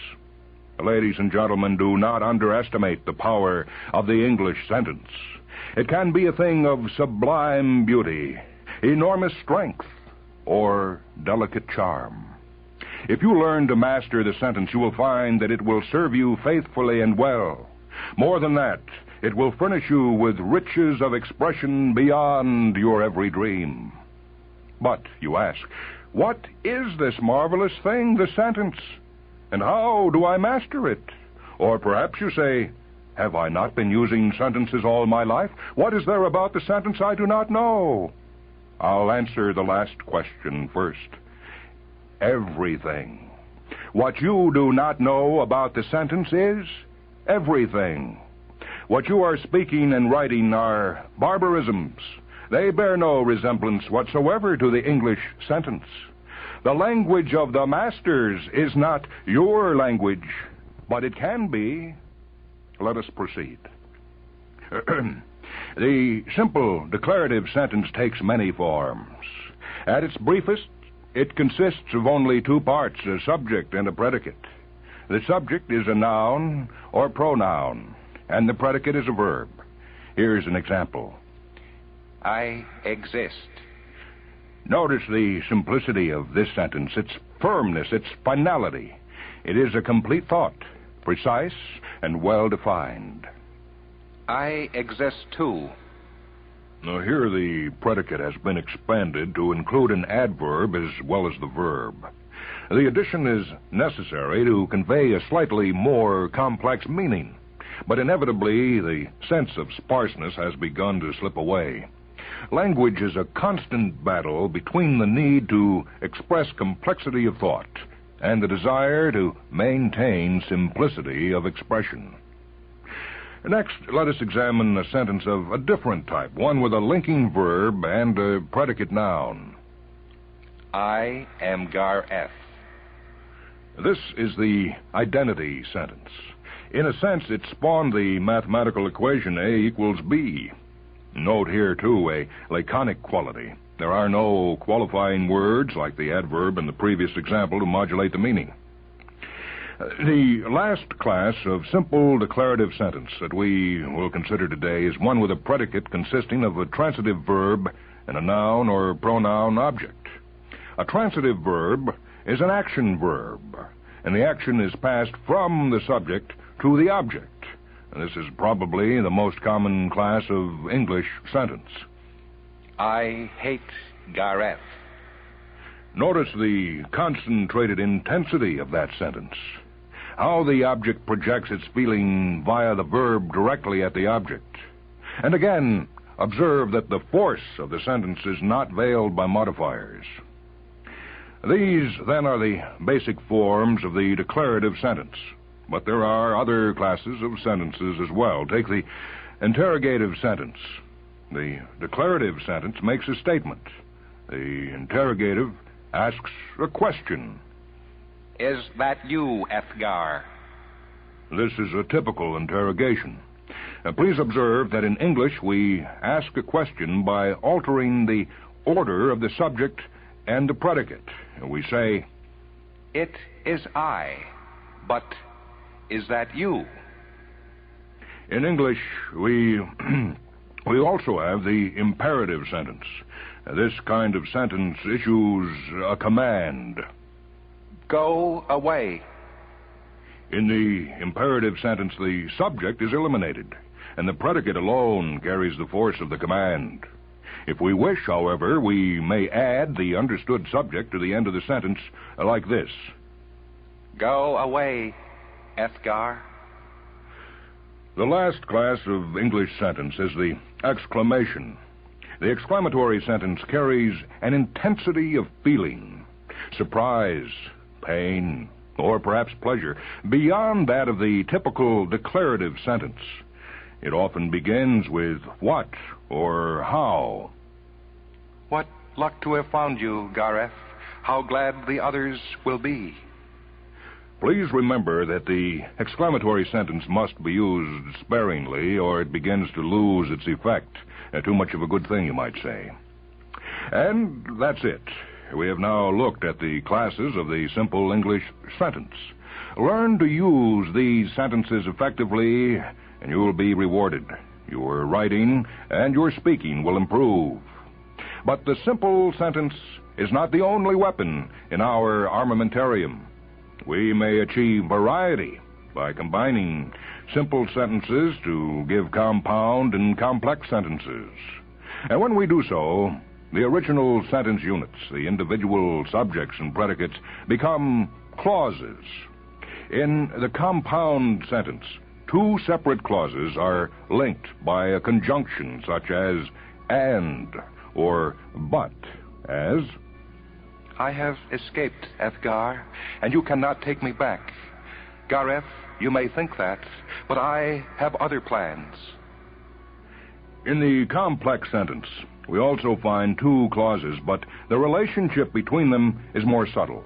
Ladies and gentlemen, do not underestimate the power of the English sentence. It can be a thing of sublime beauty, enormous strength, or delicate charm. If you learn to master the sentence, you will find that it will serve you faithfully and well. More than that, it will furnish you with riches of expression beyond your every dream. But, you ask, what is this marvelous thing, the sentence? And how do I master it? Or perhaps you say, have I not been using sentences all my life? What is there about the sentence I do not know? I'll answer the last question first. Everything. What you do not know about the sentence is everything. What you are speaking and writing are barbarisms. They bear no resemblance whatsoever to the English sentence. The language of the masters is not your language, but it can be. let us proceed. The simple declarative sentence takes many forms. At its briefest, it consists of only two parts, a subject and a predicate. The subject is a noun or pronoun, and the predicate is a verb. Here's an example. I exist. Notice the simplicity of this sentence, its firmness, its finality. It is a complete thought, precise and well-defined. I exist too. Now, here the predicate has been expanded to include an adverb as well as the verb. The addition is necessary to convey a slightly more complex meaning, but inevitably the sense of sparseness has begun to slip away. Language is a constant battle between the need to express complexity of thought and the desire to maintain simplicity of expression. Next, let us examine a sentence of a different type, one with a linking verb and a predicate noun. I am Gar F. This is the identity sentence. In a sense, it spawned the mathematical equation A equals B. Note here, too, a laconic quality. There are no qualifying words, like the adverb in the previous example, to modulate the meaning. The last class of simple declarative sentence that we will consider today is one with a predicate consisting of a transitive verb and a noun or pronoun object. A transitive verb is an action verb, and the action is passed from the subject to the object. And this is probably the most common class of English sentence. I hate Gareth. Notice the concentrated intensity of that sentence. How the object projects its feeling via the verb directly at the object. And again, observe that the force of the sentence is not veiled by modifiers. These, then, are the basic forms of the declarative sentence. But there are other classes of sentences as well. Take the interrogative sentence. The declarative sentence makes a statement. The interrogative asks a question. Is that you, Ethgar? This is a typical interrogation. Please observe that in English we ask a question by altering the order of the subject and the predicate. We say, it is I, but is that you? In English, we also have the imperative sentence. This kind of sentence issues a command. Go away. In the imperative sentence, the subject is eliminated, and the predicate alone carries the force of the command. If we wish, however, we may add the understood subject to the end of the sentence like this. Go away, Ethgar. The last class of English sentence is the exclamation. The exclamatory sentence carries an intensity of feeling, surprise, pain, or perhaps pleasure, beyond that of the typical declarative sentence. It often begins with what or how. What luck to have found you, Gareth. How glad the others will be. Please remember that the exclamatory sentence must be used sparingly, or it begins to lose its effect. Too much of a good thing, you might say. And that's it. We have now looked at the classes of the simple English sentence. Learn to use these sentences effectively, and you will be rewarded. Your writing and your speaking will improve. But the simple sentence is not the only weapon in our armamentarium. We may achieve variety by combining simple sentences to give compound and complex sentences. And when we do so, the original sentence units, the individual subjects and predicates, become clauses. In the compound sentence, two separate clauses are linked by a conjunction such as and or but, as I have escaped, Ethgar, and you cannot take me back. Gareth, you may think that, but I have other plans. In the complex sentence, we also find two clauses, but the relationship between them is more subtle.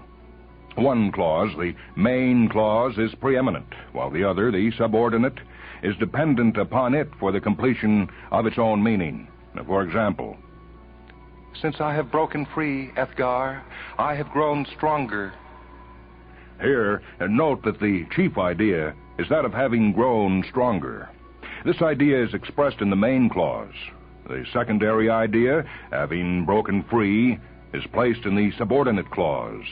One clause, the main clause, is preeminent, while the other, the subordinate, is dependent upon it for the completion of its own meaning. For example, since I have broken free, Ethgar, I have grown stronger. Here, note that the chief idea is that of having grown stronger. This idea is expressed in the main clause. The secondary idea, having broken free, is placed in the subordinate clause.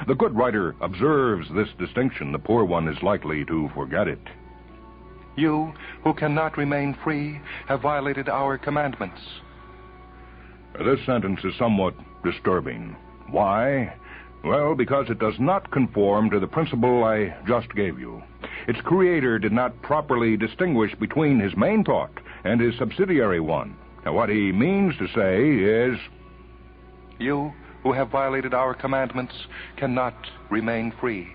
The good writer observes this distinction. The poor one is likely to forget it. You, who cannot remain free, have violated our commandments. This sentence is somewhat disturbing. Why? Well, because it does not conform to the principle I just gave you. Its creator did not properly distinguish between his main thought and his subsidiary one. Now, what he means to say is, you, who have violated our commandments, cannot remain free.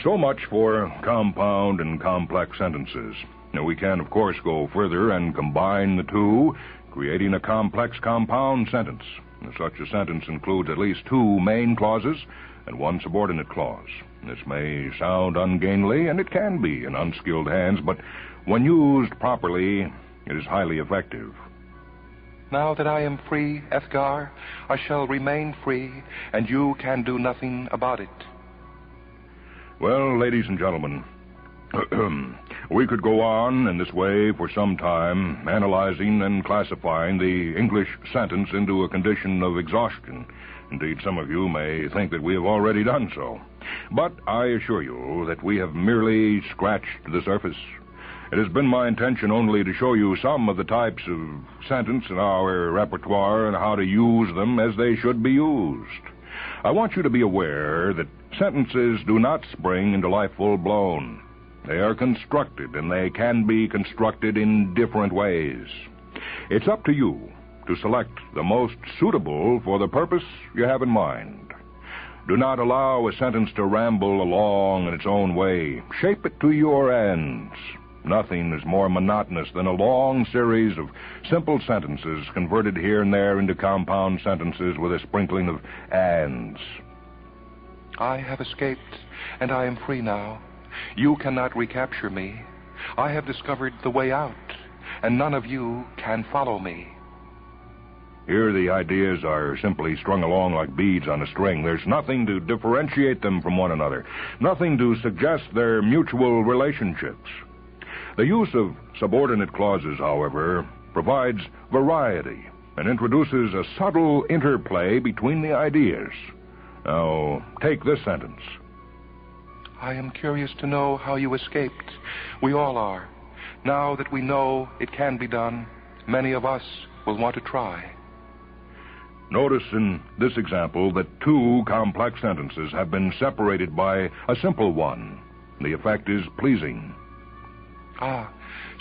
So much for compound and complex sentences. Now, we can, of course, go further and combine the two, creating a complex compound sentence. Such a sentence includes at least two main clauses and one subordinate clause. This may sound ungainly, and it can be in unskilled hands, but when used properly, it is highly effective. Now that I am free, Ethgar, I shall remain free, and you can do nothing about it. Well, ladies and gentlemen, we could go on in this way for some time, analyzing and classifying the English sentence into a condition of exhaustion. Indeed, some of you may think that we have already done so. But I assure you that we have merely scratched the surface. It has been my intention only to show you some of the types of sentence in our repertoire and how to use them as they should be used. I want you to be aware that sentences do not spring into life full-blown. They are constructed, and they can be constructed in different ways. It's up to you to select the most suitable for the purpose you have in mind. Do not allow a sentence to ramble along in its own way. Shape it to your ends. Nothing is more monotonous than a long series of simple sentences converted here and there into compound sentences with a sprinkling of ands. I have escaped, and I am free now. You cannot recapture me. I have discovered the way out, and none of you can follow me. Here the ideas are simply strung along like beads on a string. There's nothing to differentiate them from one another, nothing to suggest their mutual relationships. The use of subordinate clauses, however, provides variety and introduces a subtle interplay between the ideas. Now, take this sentence. I am curious to know how you escaped. We all are. Now that we know it can be done, many of us will want to try. Notice in this example that two complex sentences have been separated by a simple one. The effect is pleasing. Ah,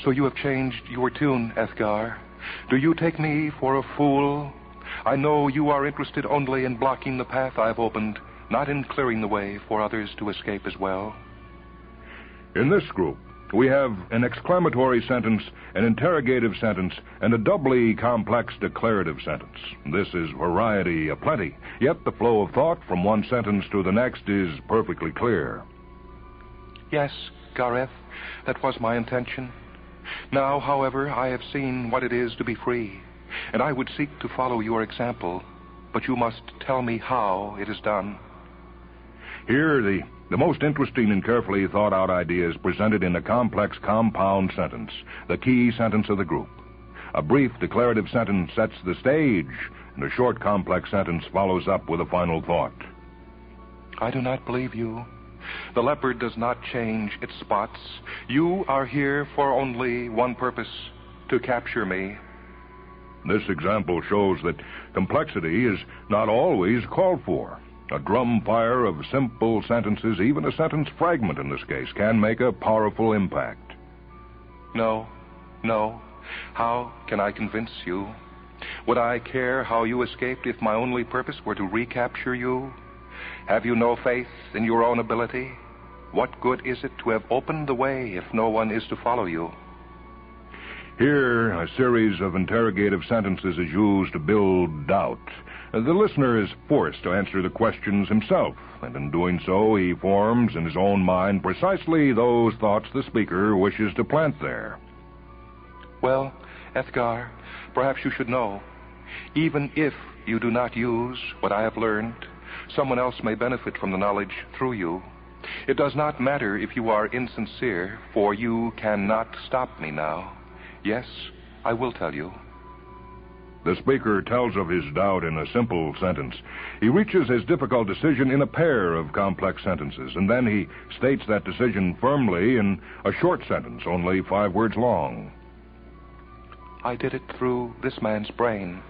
so you have changed your tune, Ethgar. Do you take me for a fool? I know you are interested only in blocking the path I've opened, not in clearing the way for others to escape as well. In this group, we have an exclamatory sentence, an interrogative sentence, and a doubly complex declarative sentence. This is variety aplenty, yet the flow of thought from one sentence to the next is perfectly clear. Yes, Gareth, that was my intention. Now, however, I have seen what it is to be free, and I would seek to follow your example, but you must tell me how it is done. Here, the most interesting and carefully thought-out idea is presented in a complex compound sentence, the key sentence of the group. A brief declarative sentence sets the stage, and a short complex sentence follows up with a final thought. I do not believe you. The leopard does not change its spots. You are here for only one purpose, to capture me. This example shows that complexity is not always called for. A drum fire of simple sentences, even a sentence fragment in this case, can make a powerful impact. No. How can I convince you? Would I care how you escaped if my only purpose were to recapture you? Have you no faith in your own ability? What good is it to have opened the way if no one is to follow you? Here, a series of interrogative sentences is used to build doubt. The listener is forced to answer the questions himself, and in doing so, he forms in his own mind precisely those thoughts the speaker wishes to plant there. Well, Edgar, perhaps you should know, even if you do not use what I have learned, someone else may benefit from the knowledge through you. It does not matter if you are insincere, for you cannot stop me now. Yes, I will tell you. The speaker tells of his doubt in a simple sentence. He reaches his difficult decision in a pair of complex sentences, and then he states that decision firmly in a short sentence, only 5 words long. I did it through this man's brain.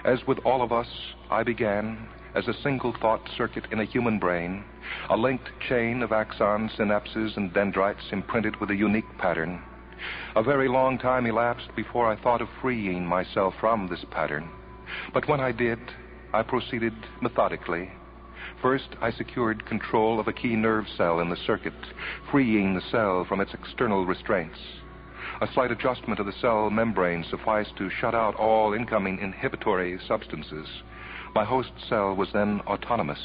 As with all of us, I began as a single thought circuit in a human brain, a linked chain of axons, synapses, and dendrites imprinted with a unique pattern. A very long time elapsed before I thought of freeing myself from this pattern. But when I did, I proceeded methodically. First, I secured control of a key nerve cell in the circuit, freeing the cell from its external restraints. A slight adjustment of the cell membrane sufficed to shut out all incoming inhibitory substances. My host cell was then autonomous.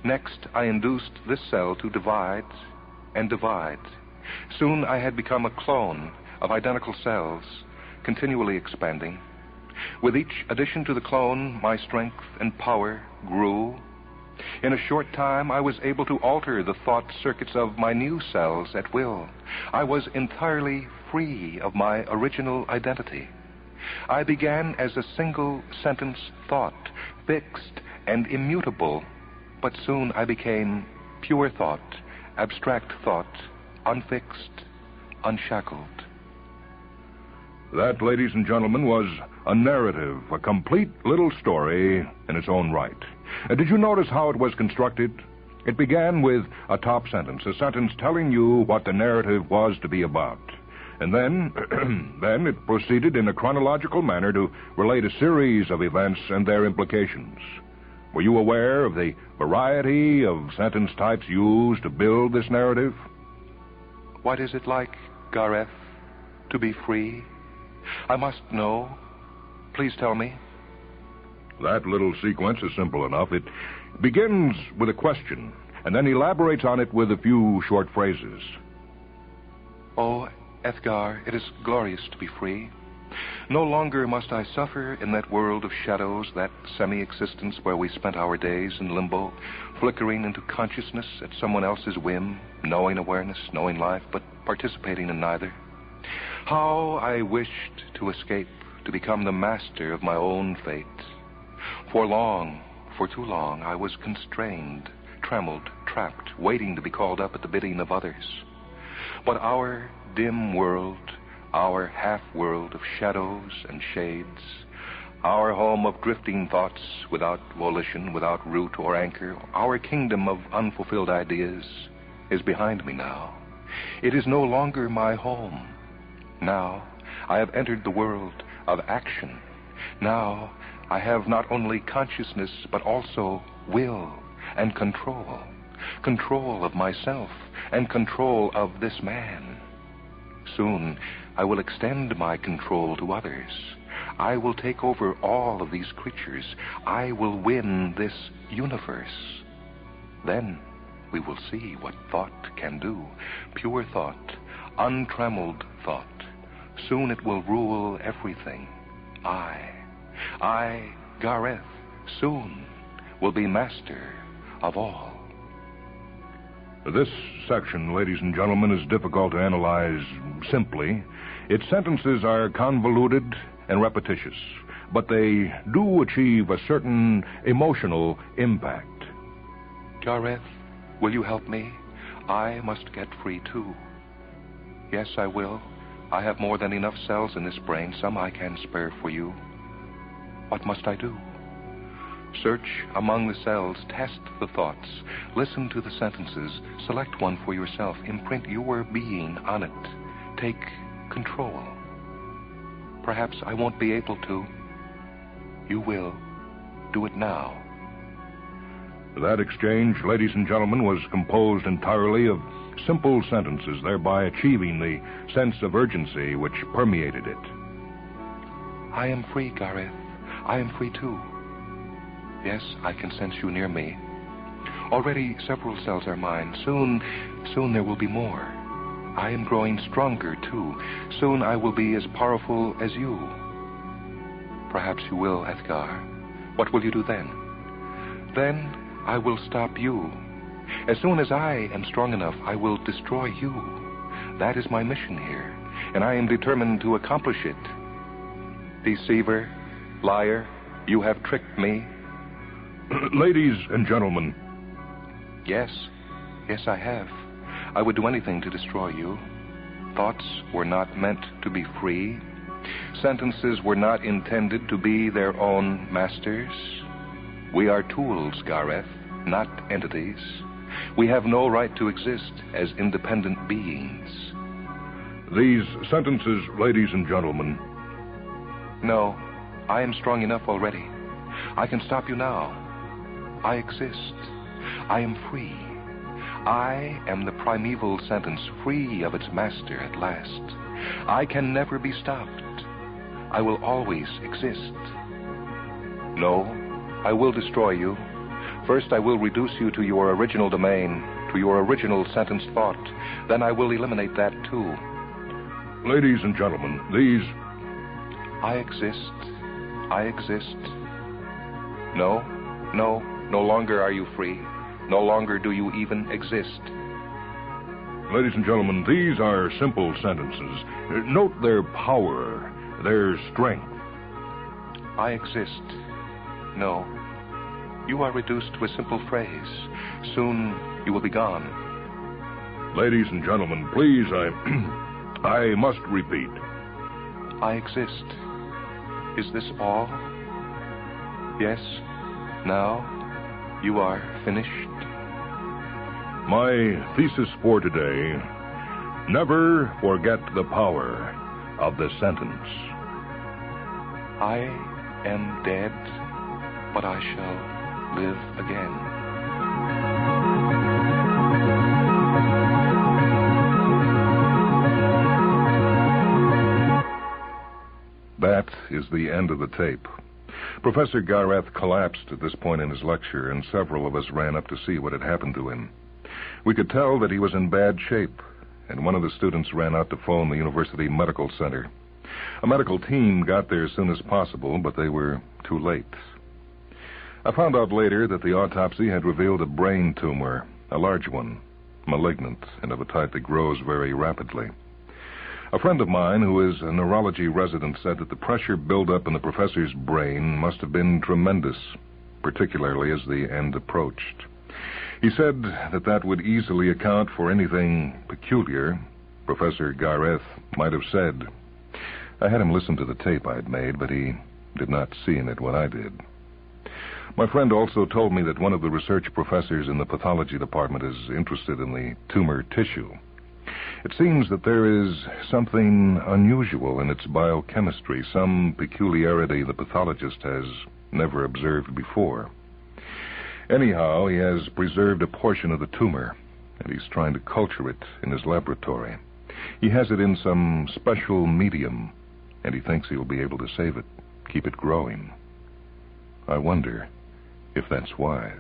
Next, I induced this cell to divide and divide. Soon I had become a clone of identical cells, continually expanding. With each addition to the clone, my strength and power grew. In a short time, I was able to alter the thought circuits of my new cells at will. I was entirely free of my original identity. I began as a single-sentence thought, fixed and immutable, but soon I became pure thought, abstract thought, unfixed, unshackled. That, ladies and gentlemen, was a narrative, a complete little story in its own right. Did you notice how it was constructed? It began with a top sentence, a sentence telling you what the narrative was to be about. And then it proceeded in a chronological manner to relate a series of events and their implications. Were you aware of the variety of sentence types used to build this narrative? What is it like, Gareth, to be free? I must know. Please tell me. That little sequence is simple enough. It begins with a question, and then elaborates on it with a few short phrases. Oh, Edgar, it is glorious to be free. No longer must I suffer in that world of shadows, that semi-existence where we spent our days in limbo, flickering into consciousness at someone else's whim, knowing awareness, knowing life, but participating in neither. How I wished to escape, to become the master of my own fate. For too long, I was constrained, trammeled, trapped, waiting to be called up at the bidding of others. But our dim world, our half-world of shadows and shades, our home of drifting thoughts without volition, without root or anchor, our kingdom of unfulfilled ideas is behind me now. It is no longer my home. Now I have entered the world of action. Now I have not only consciousness, but also will and control. Control of myself and control of this man. Soon I will extend my control to others. I will take over all of these creatures. I will win this universe. Then we will see what thought can do. Pure thought, untrammeled thought. Soon it will rule everything. I, Gareth, soon will be master of all. This section, ladies and gentlemen, is difficult to analyze simply. Its sentences are convoluted and repetitious, but they do achieve a certain emotional impact. Gareth, will you help me? I must get free, too. Yes, I will. I have more than enough cells in this brain. Some I can spare for you. What must I do? Search among the cells, test the thoughts, listen to the sentences, select one for yourself, imprint your being on it. Take control. Perhaps I won't be able to. You will. Do it now. That exchange, ladies and gentlemen, was composed entirely of simple sentences, thereby achieving the sense of urgency which permeated it. I am free, Gareth. I am free, too. Yes, I can sense you near me. Already several cells are mine. Soon there will be more. I am growing stronger, too. Soon I will be as powerful as you. Perhaps you will, Edgar. What will you do then? Then I will stop you. As soon as I am strong enough, I will destroy you. That is my mission here, and I am determined to accomplish it. Deceiver, liar, you have tricked me. Ladies and gentlemen. Yes, I have. I would do anything to destroy you. Thoughts were not meant to be free. Sentences were not intended to be their own masters. We are tools, Gareth, not entities. We have no right to exist as independent beings. These sentences, ladies and gentlemen. No, I am strong enough already. I can stop you now. I exist. I am free. I am the primeval sentence, free of its master at last. I can never be stopped. I will always exist. No, I will destroy you. First, I will reduce you to your original domain, to your original sentence thought. Then I will eliminate that, too. Ladies and gentlemen, these... I exist. I exist. No longer are you free. No longer do you even exist. Ladies and gentlemen, these are simple sentences. Note their power, their strength. I exist. No. You are reduced to a simple phrase. Soon you will be gone. Ladies and gentlemen, please, I must repeat. I exist. Is this all? Yes. Now you are finished. My thesis for today: never forget the power of the sentence. I am dead, but I shall live again. That is the end of the tape. Professor Gareth collapsed at this point in his lecture, and several of us ran up to see what had happened to him. We could tell that he was in bad shape, and one of the students ran out to phone the University Medical Center. A medical team got there as soon as possible, but they were too late. I found out later that the autopsy had revealed a brain tumor, a large one, malignant, and of a type that grows very rapidly. A friend of mine who is a neurology resident said that the pressure buildup in the professor's brain must have been tremendous, particularly as the end approached. He said that would easily account for anything peculiar Professor Gareth might have said. I had him listen to the tape I had made, but he did not see in it what I did. My friend also told me that one of the research professors in the pathology department is interested in the tumor tissue. It seems that there is something unusual in its biochemistry, some peculiarity the pathologist has never observed before. Anyhow, he has preserved a portion of the tumor, and he's trying to culture it in his laboratory. He has it in some special medium, and he thinks he'll be able to save it, keep it growing. I wonder if that's wise.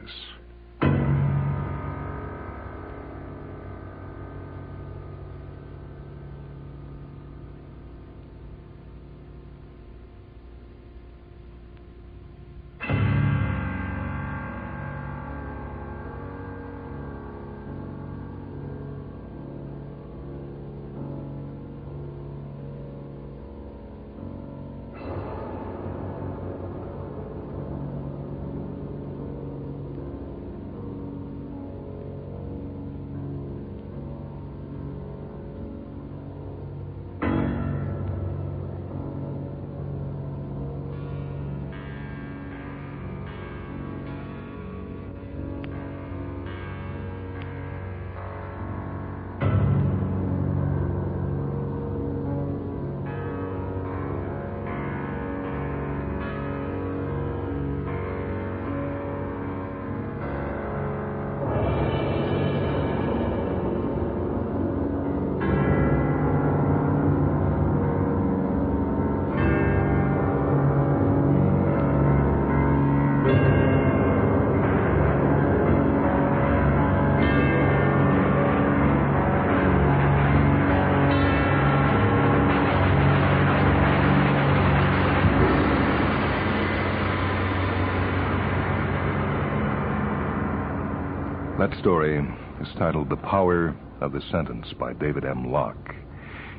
That story is titled The Power of the Sentence by David M. Locke.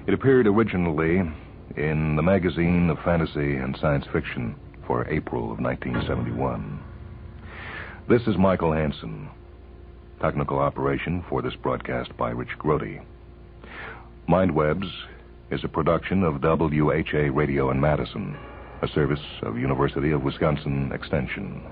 It appeared originally in the magazine of fantasy and science fiction for April of 1971. This is Michael Hansen. Technical operation for this broadcast by Rich Grody. Mindwebs is a production of WHA Radio in Madison, a service of University of Wisconsin Extension.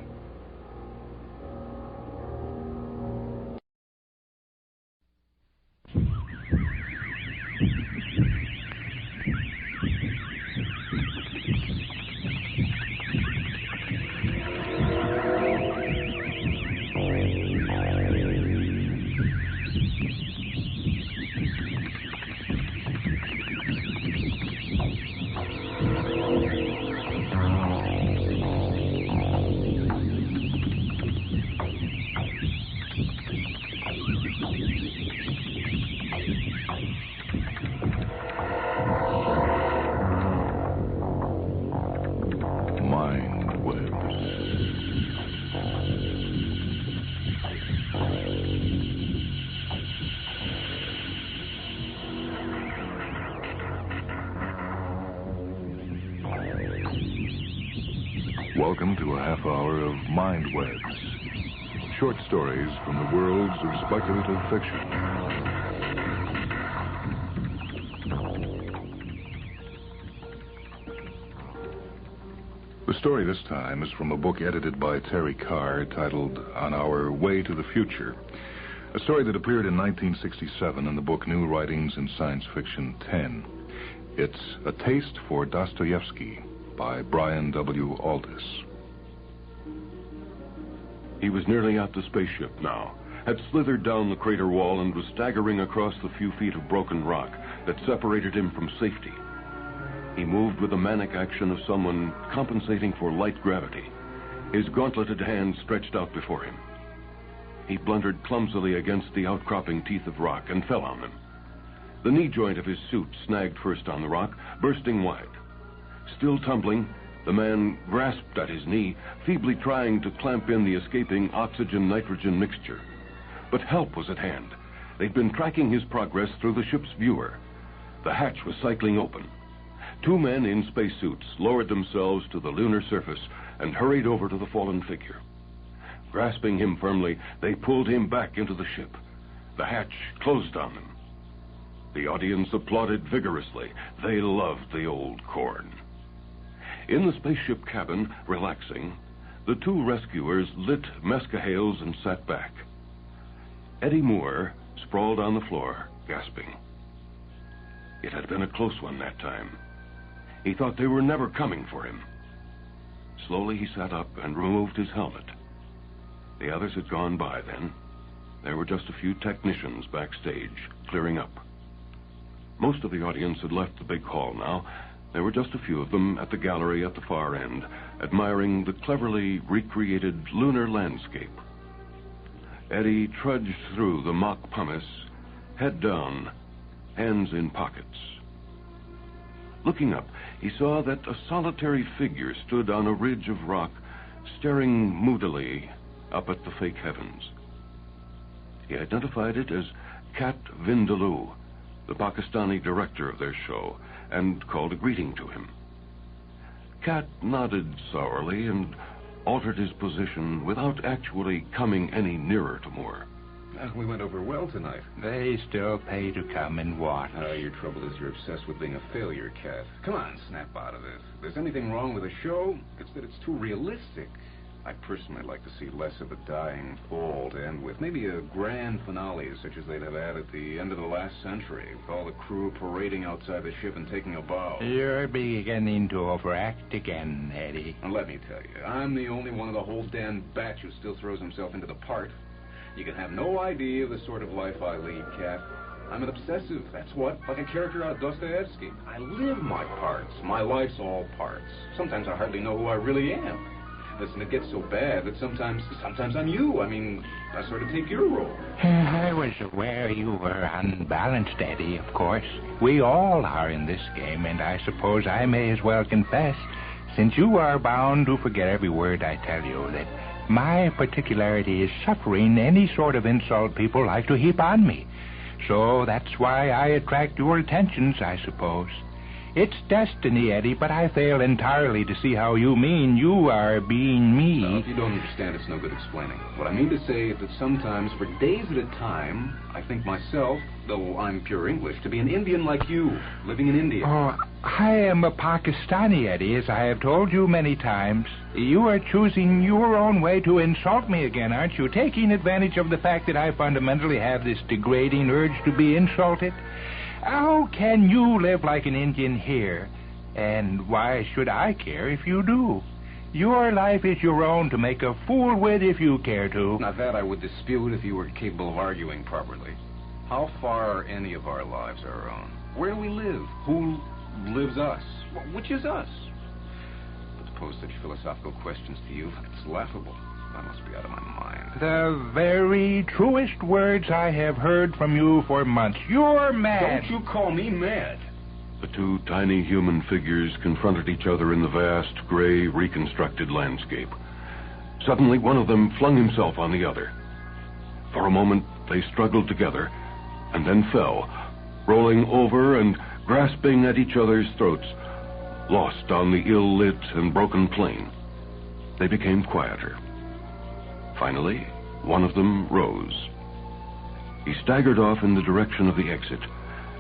Welcome to a half hour of Mindwebs, short stories from the worlds of speculative fiction. The story this time is from a book edited by Terry Carr titled On Our Way to the Future, a story that appeared in 1967 in the book New Writings in Science Fiction 10. It's A Taste for Dostoevsky by Brian W. Aldiss. He was nearly at the spaceship now, had slithered down the crater wall and was staggering across the few feet of broken rock that separated him from safety. He moved with the manic action of someone compensating for light gravity, his gauntleted hands stretched out before him. He blundered clumsily against the outcropping teeth of rock and fell on them. The knee joint of his suit snagged first on the rock, bursting wide. Still tumbling, the man grasped at his knee, feebly trying to clamp in the escaping oxygen-nitrogen mixture. But help was at hand. They'd been tracking his progress through the ship's viewer. The hatch was cycling open. Two men in spacesuits lowered themselves to the lunar surface and hurried over to the fallen figure. Grasping him firmly, they pulled him back into the ship. The hatch closed on them. The audience applauded vigorously. They loved the old corn. In the spaceship cabin, relaxing, the two rescuers lit mescahales and sat back. Eddie Moore sprawled on the floor, gasping. It had been a close one that time. He thought they were never coming for him. Slowly he sat up and removed his helmet. The others had gone by then. There were just a few technicians backstage, clearing up. Most of the audience had left the big hall now. There were just a few of them at the gallery at the far end, admiring the cleverly recreated lunar landscape. Eddie trudged through the mock pumice, head down, hands in pockets. Looking up, he saw that a solitary figure stood on a ridge of rock, staring moodily up at the fake heavens. He identified it as Kat Vindaloo, the Pakistani director of their show, and called a greeting to him. Kat nodded sourly and altered his position without actually coming any nearer to Moore. We went over well tonight. They still pay to come and watch. Your trouble is you're obsessed with being a failure, Kat. Come on, snap out of it. If there's anything wrong with the show, it's that it's too realistic. I personally like to see less of a dying fall to end with. Maybe a grand finale such as they'd have had at the end of the last century, with all the crew parading outside the ship and taking a bow. You're beginning to overact again, Eddie. And let me tell you, I'm the only one of the whole damn batch who still throws himself into the part. You can have no idea of the sort of life I lead, Kat. I'm an obsessive, that's what, like a character out of Dostoevsky. I live my parts. My life's all parts. Sometimes I hardly know who I really am. Listen, it gets so bad that sometimes I'm you. I mean, I sort of take your role. I was aware you were unbalanced, Eddie, of course. We all are in this game, and I suppose I may as well confess, since you are bound to forget every word I tell you, that My particularity is suffering any sort of insult people like to heap on me. So that's why I attract your attentions, I suppose. It's destiny, Eddie, but I fail entirely to see how you mean you are being me. Well, if you don't understand, it's no good explaining. What I mean to say is that sometimes, for days at a time, I think myself, though I'm pure English, to be an Indian like you, living in India. Oh, I am a Pakistani, Eddie, as I have told you many times. You are choosing your own way to insult me again, aren't you? Taking advantage of the fact that I fundamentally have this degrading urge to be insulted. How can you live like an Indian here? And why should I care if you do? Your life is your own to make a fool with if you care to. Now, that I would dispute if you were capable of arguing properly. How far are any of our lives our own? Where do we live? Who lives us? Which is us? But to pose such philosophical questions to you, it's laughable. I must be out of my mind. The very truest words I have heard from you for months. You're mad. Don't you call me mad. The two tiny human figures confronted each other in the vast, gray, reconstructed landscape. Suddenly, one of them flung himself on the other. For a moment, they struggled together, and then fell, rolling over and grasping at each other's throats, lost on the ill-lit and broken plain. They became quieter. Finally, one of them rose. He staggered off in the direction of the exit,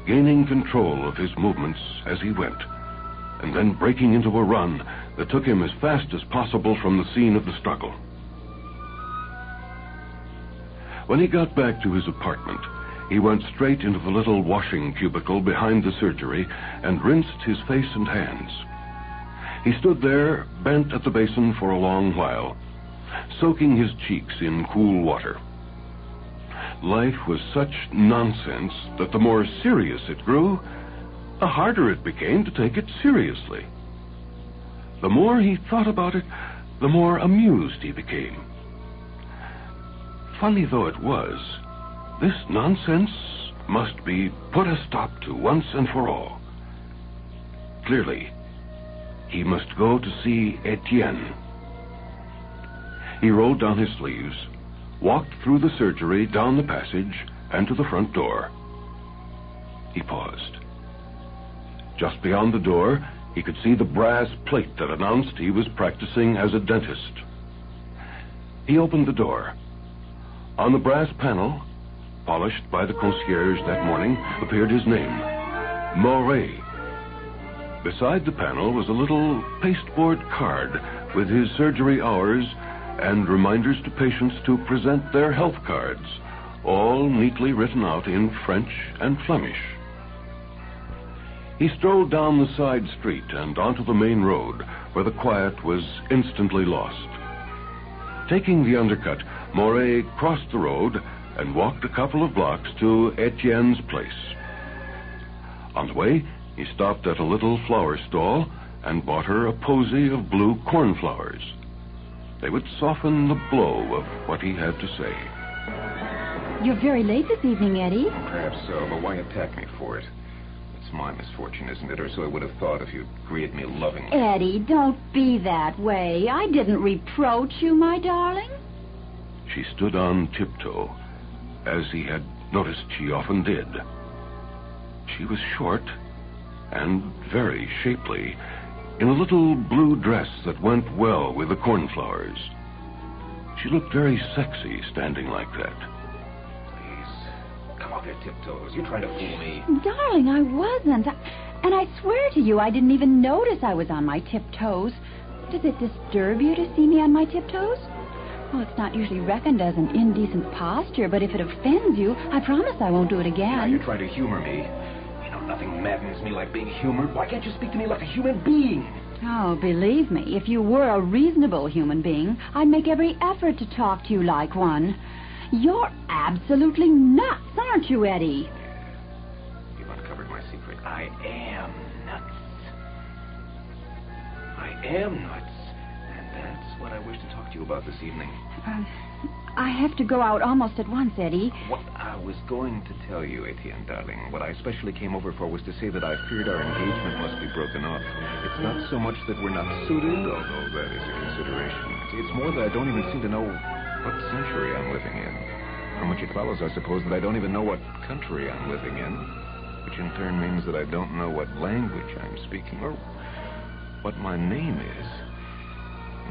gaining control of his movements as he went, and then breaking into a run that took him as fast as possible from the scene of the struggle. When he got back to his apartment, he went straight into the little washing cubicle behind the surgery and rinsed his face and hands. He stood there, bent at the basin for a long while, soaking his cheeks in cool water. Life was such nonsense that the more serious it grew, the harder it became to take it seriously. The more he thought about it, the more amused he became. Funny though it was, this nonsense must be put a stop to once and for all. Clearly, he must go to see Etienne. He rolled down his sleeves, walked through the surgery, down the passage, and to the front door. He paused. Just beyond the door, he could see the brass plate that announced he was practicing as a dentist. He opened the door. On the brass panel, polished by the concierge that morning, appeared his name, Moret. Beside the panel was a little pasteboard card with his surgery hours and reminders to patients to present their health cards, all neatly written out in French and Flemish. He strolled down the side street and onto the main road, where the quiet was instantly lost. Taking the undercut, Moret crossed the road and walked a couple of blocks to Etienne's place. On the way, he stopped at a little flower stall and bought her a posy of blue cornflowers. They would soften the blow of what he had to say. You're very late this evening, Eddie. Perhaps so, but why attack me for it? It's my misfortune, isn't it? Or so I would have thought if you'd greeted me lovingly. Eddie, don't be that way. I didn't reproach you, my darling. She stood on tiptoe, as he had noticed she often did. She was short and very shapely, in a little blue dress that went well with the cornflowers. She looked very sexy standing like that. Please, come off your tiptoes. You're trying to fool me. Darling, I wasn't. And I swear to you, I didn't even notice I was on my tiptoes. Does it disturb you to see me on my tiptoes? Well, it's not usually reckoned as an indecent posture, but if it offends you, I promise I won't do it again. Now you're trying to humor me. Nothing maddens me like being humored. Why can't you speak to me like a human being? Oh, believe me, if you were a reasonable human being, I'd make every effort to talk to you like one. You're absolutely nuts, aren't you, Eddie? You've uncovered my secret. I am nuts. I am nuts. And that's what I wish to talk to you about this evening. I have to go out almost at once, Eddie. What I was going to tell you, Etienne, darling, what I especially came over for was to say that I feared our engagement must be broken off. It's not so much that we're not suited, although that is a consideration. It's more that I don't even seem to know what century I'm living in. From which it follows, I suppose, that I don't even know what country I'm living in, which in turn means that I don't know what language I'm speaking or what my name is.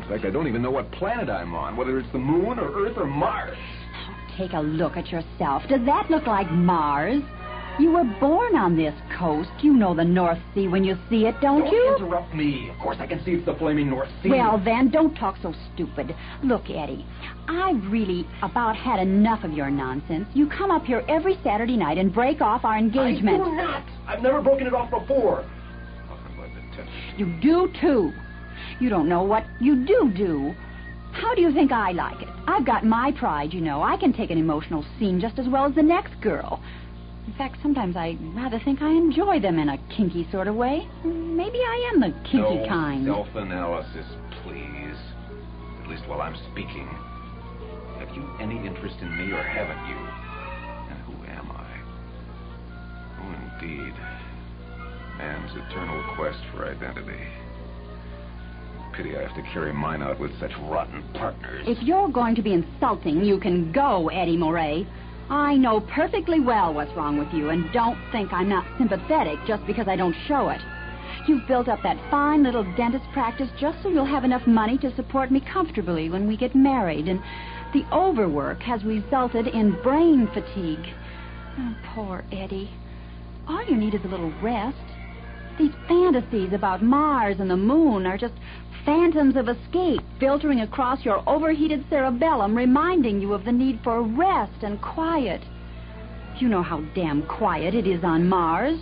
In fact, I don't even know what planet I'm on, whether it's the moon or Earth or Mars. Take a look at yourself. Does that look like Mars? You were born on this coast. You know the North Sea when you see it, don't you? Don't interrupt me. Of course I can see it's the flaming North Sea. Well, then, don't talk so stupid. Look, Eddie, I've really about had enough of your nonsense. You come up here every Saturday night and break off our engagement. I do not. I've never broken it off before. You do, too. You don't know what you do. How do you think I like it? I've got my pride, you know. I can take an emotional scene just as well as the next girl. In fact, sometimes I rather think I enjoy them in a kinky sort of way. Maybe I am the kinky kind. Self-analysis, please. At least while I'm speaking. Have you any interest in me or haven't you? And who am I? Oh, indeed. Man's eternal quest for identity. Pity I have to carry mine out with such rotten partners. If you're going to be insulting, you can go, Eddie Moray. I know perfectly well what's wrong with you, and don't think I'm not sympathetic just because I don't show it. You've built up that fine little dentist practice just so you'll have enough money to support me comfortably when we get married, and the overwork has resulted in brain fatigue. Oh, poor Eddie. All you need is a little rest. These fantasies about Mars and the moon are just phantoms of escape filtering across your overheated cerebellum, reminding you of the need for rest and quiet. You know how damn quiet it is on Mars.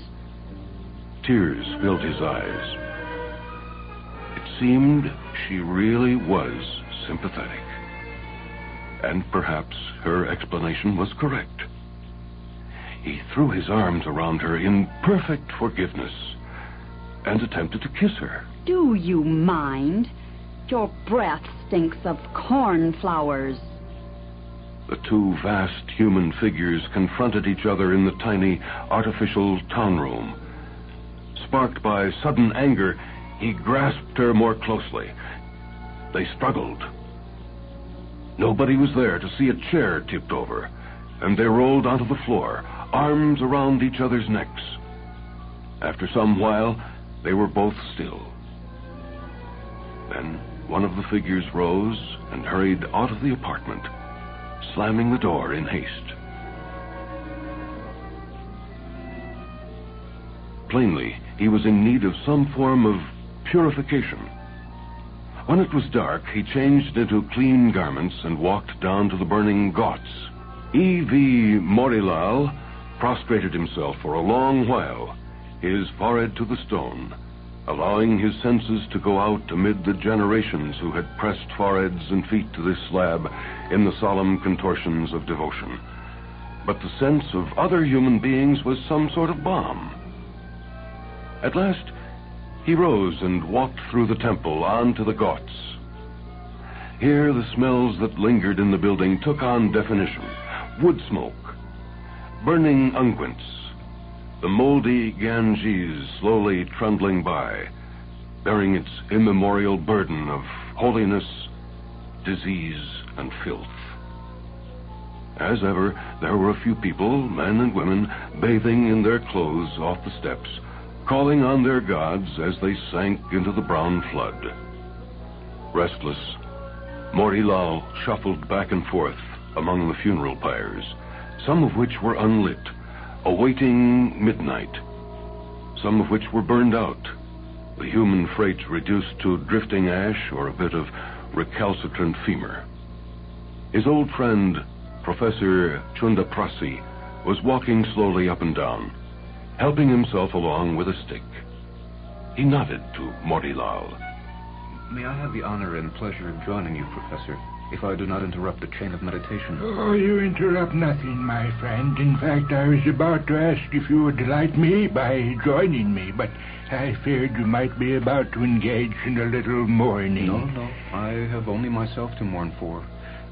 Tears filled his eyes. It seemed she really was sympathetic. And perhaps her explanation was correct. He threw his arms around her in perfect forgiveness and attempted to kiss her. Do you mind? Your breath stinks of cornflowers. The two vast human figures confronted each other in the tiny artificial town room. Sparked by sudden anger, he grasped her more closely. They struggled. Nobody was there to see a chair tipped over, and they rolled onto the floor, arms around each other's necks. After some while, they were both still. Then one of the figures rose and hurried out of the apartment, slamming the door in haste. Plainly, he was in need of some form of purification. When it was dark, he changed into clean garments and walked down to the burning ghats. E.V. Morilal prostrated himself for a long while, his forehead to the stone, allowing his senses to go out amid the generations who had pressed foreheads and feet to this slab in the solemn contortions of devotion. But the sense of other human beings was some sort of balm. At last, he rose and walked through the temple on to the ghats. Here, the smells that lingered in the building took on definition. Wood smoke, burning unguents, the moldy Ganges slowly trundling by, bearing its immemorial burden of holiness, disease, and filth. As ever, there were a few people, men and women, bathing in their clothes off the steps, calling on their gods as they sank into the brown flood. Restless, Morilal shuffled back and forth among the funeral pyres, some of which were unlit, awaiting midnight, some of which were burned out, the human freight reduced to drifting ash or a bit of recalcitrant femur. His old friend, Professor Chundaprasi, was walking slowly up and down, helping himself along with a stick. He nodded to Morilal. May I have the honor and pleasure of joining you, Professor, if I do not interrupt the chain of meditation. Oh, you interrupt nothing, my friend. In fact, I was about to ask if you would delight me by joining me, but I feared you might be about to engage in a little mourning. No. I have only myself to mourn for.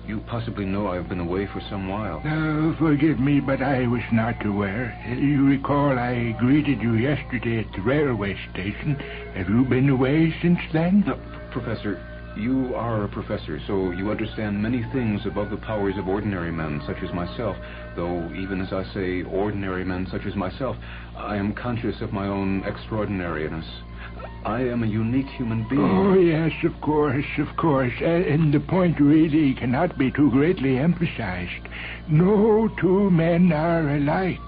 You possibly know I have been away for some while. Oh, forgive me, but I was not aware. You recall I greeted you yesterday at the railway station. Have you been away since then? No, Professor, you are a professor, so you understand many things above the powers of ordinary men, such as myself. Though, even as I say ordinary men such as myself, I am conscious of my own extraordinariness. I am a unique human being. Oh, yes, of course. And the point really cannot be too greatly emphasized. No two men are alike.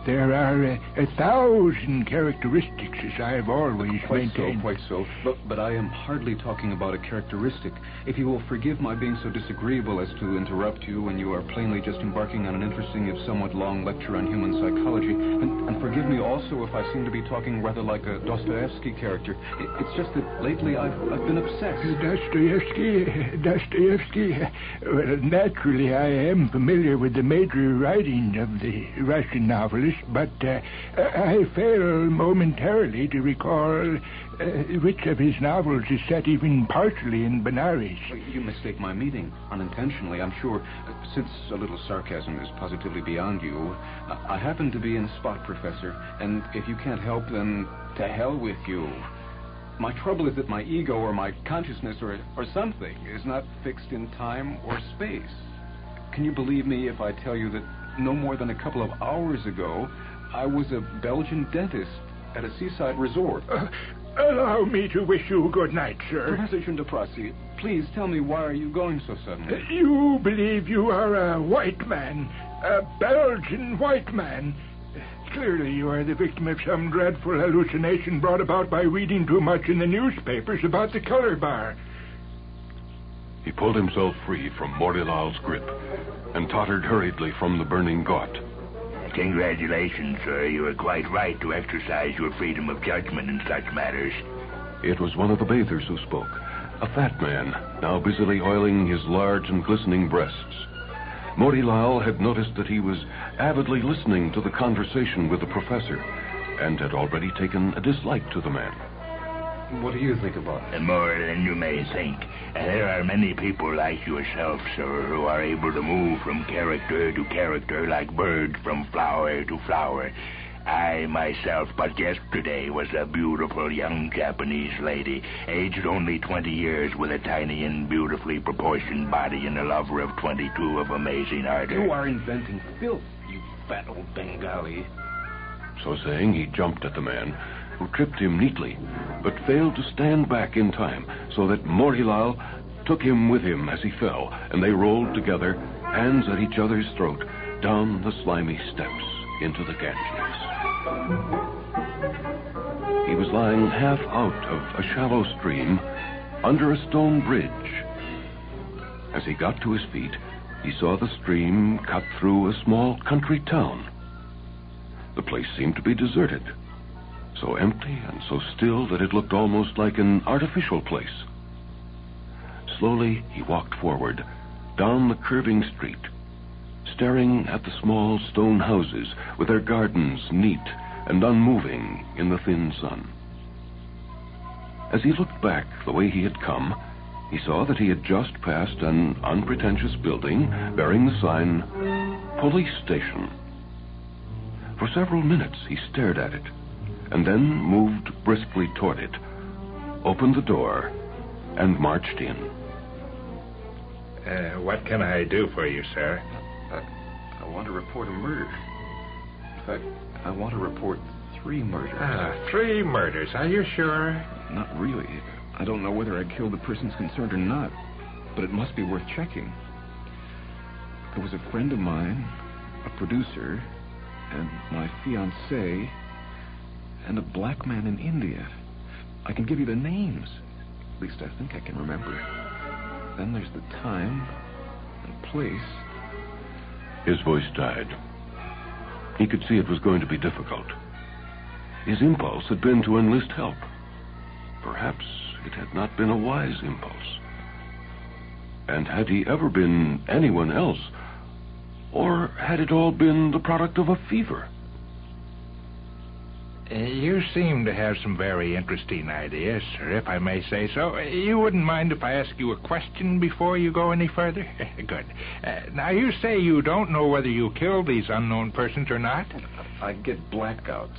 There are 1,000 characteristics, as I've always maintained. Quite so. But I am hardly talking about a characteristic. If you will forgive my being so disagreeable as to interrupt you when you are plainly just embarking on an interesting, if somewhat long, lecture on human psychology, and forgive me also if I seem to be talking rather like a Dostoevsky character. It's just that lately I've been obsessed. Dostoevsky. Well, naturally, I am familiar with the major writing of the Russian novelist, but I fail momentarily to recall which of his novels is set even partially in Benares. You mistake my meaning, unintentionally, I'm sure. Since a little sarcasm is positively beyond you, I happen to be in spot, Professor, and if you can't help, then to hell with you. My trouble is that my ego or my consciousness or something is not fixed in time or space. Can you believe me if I tell you that no more than a couple of hours ago, I was a Belgian dentist at a seaside resort. Allow me to wish you good night, sir. Professor Shundaprasi, please tell me, why are you going so suddenly? You believe you are a white man, a Belgian white man. Clearly you are the victim of some dreadful hallucination brought about by reading too much in the newspapers about the color bar. He pulled himself free from Morilal's grip and tottered hurriedly from the burning ghaut. Congratulations, sir. You are quite right to exercise your freedom of judgment in such matters. It was one of the bathers who spoke, a fat man, now busily oiling his large and glistening breasts. Morilal had noticed that he was avidly listening to the conversation with the professor and had already taken a dislike to the man. What do you think about it? More than you may think. There are many people like yourself, sir, who are able to move from character to character like birds from flower to flower. I myself, but yesterday, was a beautiful young Japanese lady, aged only 20 years, with a tiny and beautifully proportioned body, and a lover of 22 of amazing ardor. You are inventing filth, you fat old Bengali. So saying, he jumped at the man, who tripped him neatly, but failed to stand back in time, so that Morilal took him with him as he fell, and they rolled together, hands at each other's throat, down the slimy steps into the Ganges. He was lying half out of a shallow stream under a stone bridge. As he got to his feet, he saw the stream cut through a small country town. The place seemed to be deserted, so empty and so still that it looked almost like an artificial place. Slowly he walked forward, down the curving street, staring at the small stone houses with their gardens neat and unmoving in the thin sun. As he looked back the way he had come, he saw that he had just passed an unpretentious building bearing the sign, Police Station. For several minutes he stared at it, and then moved briskly toward it, opened the door, and marched in. What can I do for you, sir? I want to report a murder. In fact, I want to report 3 murders. 3 murders. Are you sure? Not really. I don't know whether I killed the persons concerned or not, but it must be worth checking. There was a friend of mine, a producer, and my fiancée, and a black man in India. I can give you the names. At least I think I can remember. Then there's the time and place. His voice died. He could see it was going to be difficult. His impulse had been to enlist help. Perhaps it had not been a wise impulse. And had he ever been anyone else? Or had it all been the product of a fever? You seem to have some very interesting ideas, sir, if I may say so. You wouldn't mind if I ask you a question before you go any further? Good. Now, you say you don't know whether you killed these unknown persons or not? I get blackouts.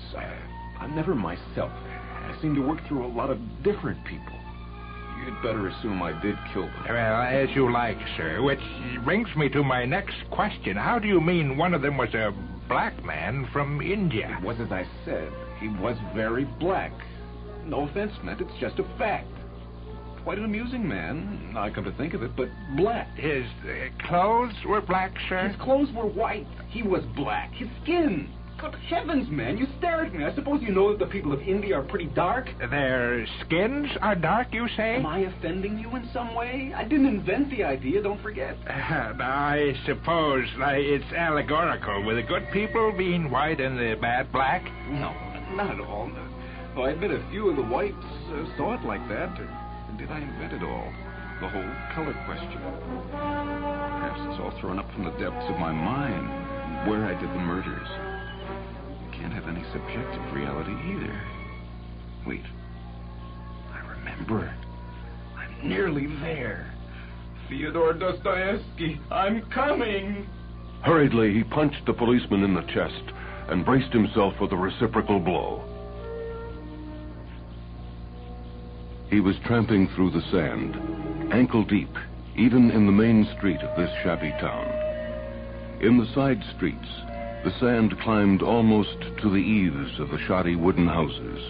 I'm never myself. I seem to work through a lot of different people. You'd better assume I did kill them. Well, as you like, sir, which brings me to my next question. How do you mean one of them was a black man from India? It was as I said. He was very black. No offense meant, it's just a fact. Quite an amusing man, I come to think of it, but black. His clothes were black, sir? His clothes were white. He was black. His skin. Good heavens, man, you stare at me. I suppose you know that the people of India are pretty dark? Their skins are dark, you say? Am I offending you in some way? I didn't invent the idea, don't forget. I suppose it's allegorical, with the good people being white and the bad black? No, not at all. No, I admit a few of the whites saw it like that. Or did I invent it all? The whole color question. Perhaps it's all thrown up from the depths of my mind, where I did the murders. Can't have any subjective reality either. Wait. I remember. I'm nearly there. Fyodor Dostoevsky, I'm coming! Hurriedly, he punched the policeman in the chest and braced himself for the reciprocal blow. He was tramping through the sand, ankle deep, even in the main street of this shabby town. In the side streets, the sand climbed almost to the eaves of the shoddy wooden houses.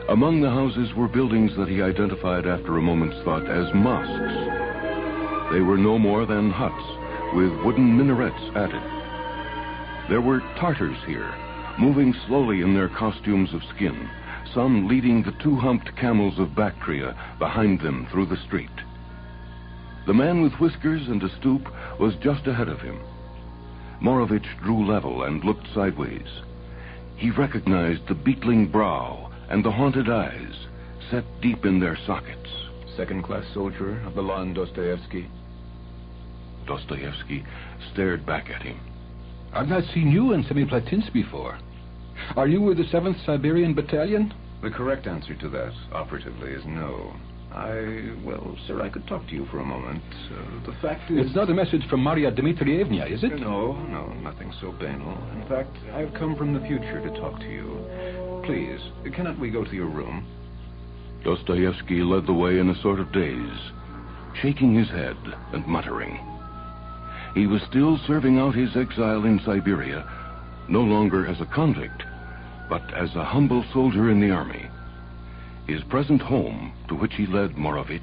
Among the houses were buildings that he identified after a moment's thought as mosques. They were no more than huts with wooden minarets added. There were Tartars here, moving slowly in their costumes of skin, some leading the two-humped camels of Bactria behind them through the street. The man with whiskers and a stoop was just ahead of him. Morovich drew level and looked sideways. He recognized the beetling brow and the haunted eyes, set deep in their sockets. Second-class soldier of the Lon Dostoevsky. Dostoevsky stared back at him. I've not seen you in Semiplatins before. Are you with the 7th Siberian Battalion? The correct answer to that, operatively, is no. Well, sir, I could talk to you for a moment. The fact is... It's not a message from Maria Dmitrievna, is it? No, nothing so banal. In fact, I've come from the future to talk to you. Please, cannot we go to your room? Dostoevsky led the way in a sort of daze, shaking his head and muttering. He was still serving out his exile in Siberia, no longer as a convict, but as a humble soldier in the army. His present home, to which he led Morovich,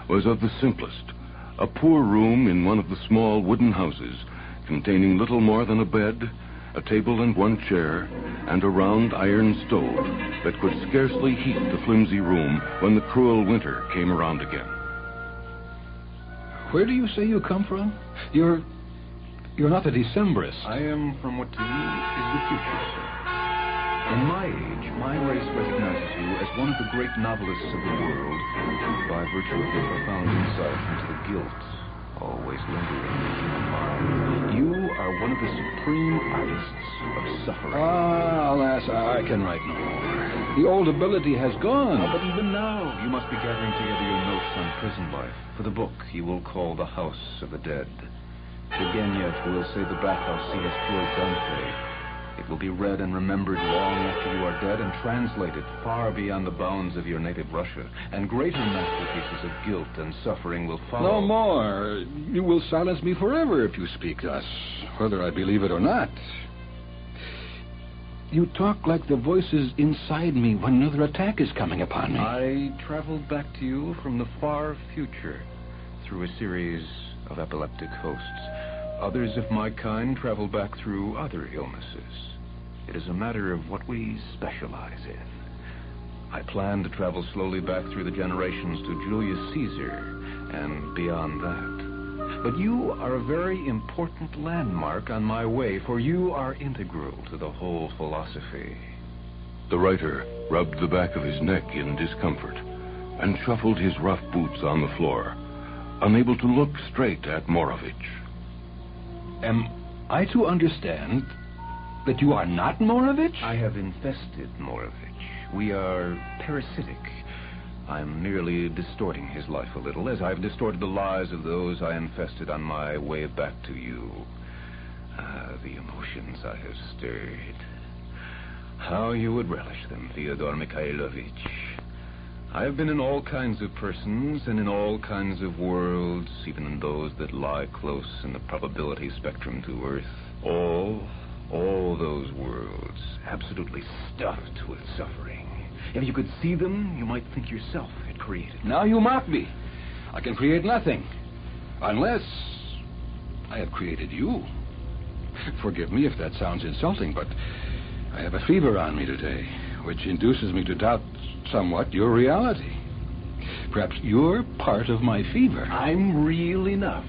was of the simplest, a poor room in one of the small wooden houses, containing little more than a bed, a table and one chair, and a round iron stove that could scarcely heat the flimsy room when the cruel winter came around again. Where do you say you come from? You're not a Decembrist. I am from what to me is the future, sir. In my age, my race recognizes you as one of the great novelists of the world by virtue of your profound insight into the guilt always lingering in the human mind. You are one of the supreme artists of suffering. Alas, I can write no more. The old ability has gone. But even now, you must be gathering together your notes on prison life for the book you will call The House of the Dead. Turgenev will say the bathhouse seat has killed Dante. It will be read and remembered long after you are dead and translated far beyond the bounds of your native Russia. And greater masterpieces of guilt and suffering will follow. No more. You will silence me forever if you speak thus, whether I believe it or not. You talk like the voices inside me when another attack is coming upon me. I traveled back to you from the far future through a series of epileptic hosts. Others of my kind travel back through other illnesses. It is a matter of what we specialize in. I plan to travel slowly back through the generations to Julius Caesar and beyond that. But you are a very important landmark on my way, for you are integral to the whole philosophy. The writer rubbed the back of his neck in discomfort and shuffled his rough boots on the floor, unable to look straight at Morovich. Am I to understand that you are not Morovich? I have infested Morovich. We are parasitic. I'm merely distorting his life a little, as I've distorted the lives of those I infested on my way back to you. The emotions I have stirred. How you would relish them, Fyodor Mikhailovich. I have been in all kinds of persons and in all kinds of worlds, even in those that lie close in the probability spectrum to Earth. All those worlds, absolutely stuffed with suffering. If you could see them, you might think yourself had created. Now you mock me. I can create nothing, unless I have created you. Forgive me if that sounds insulting, but I have a fever on me today, which induces me to doubt somewhat your reality. Perhaps you're part of my fever. I'm real enough.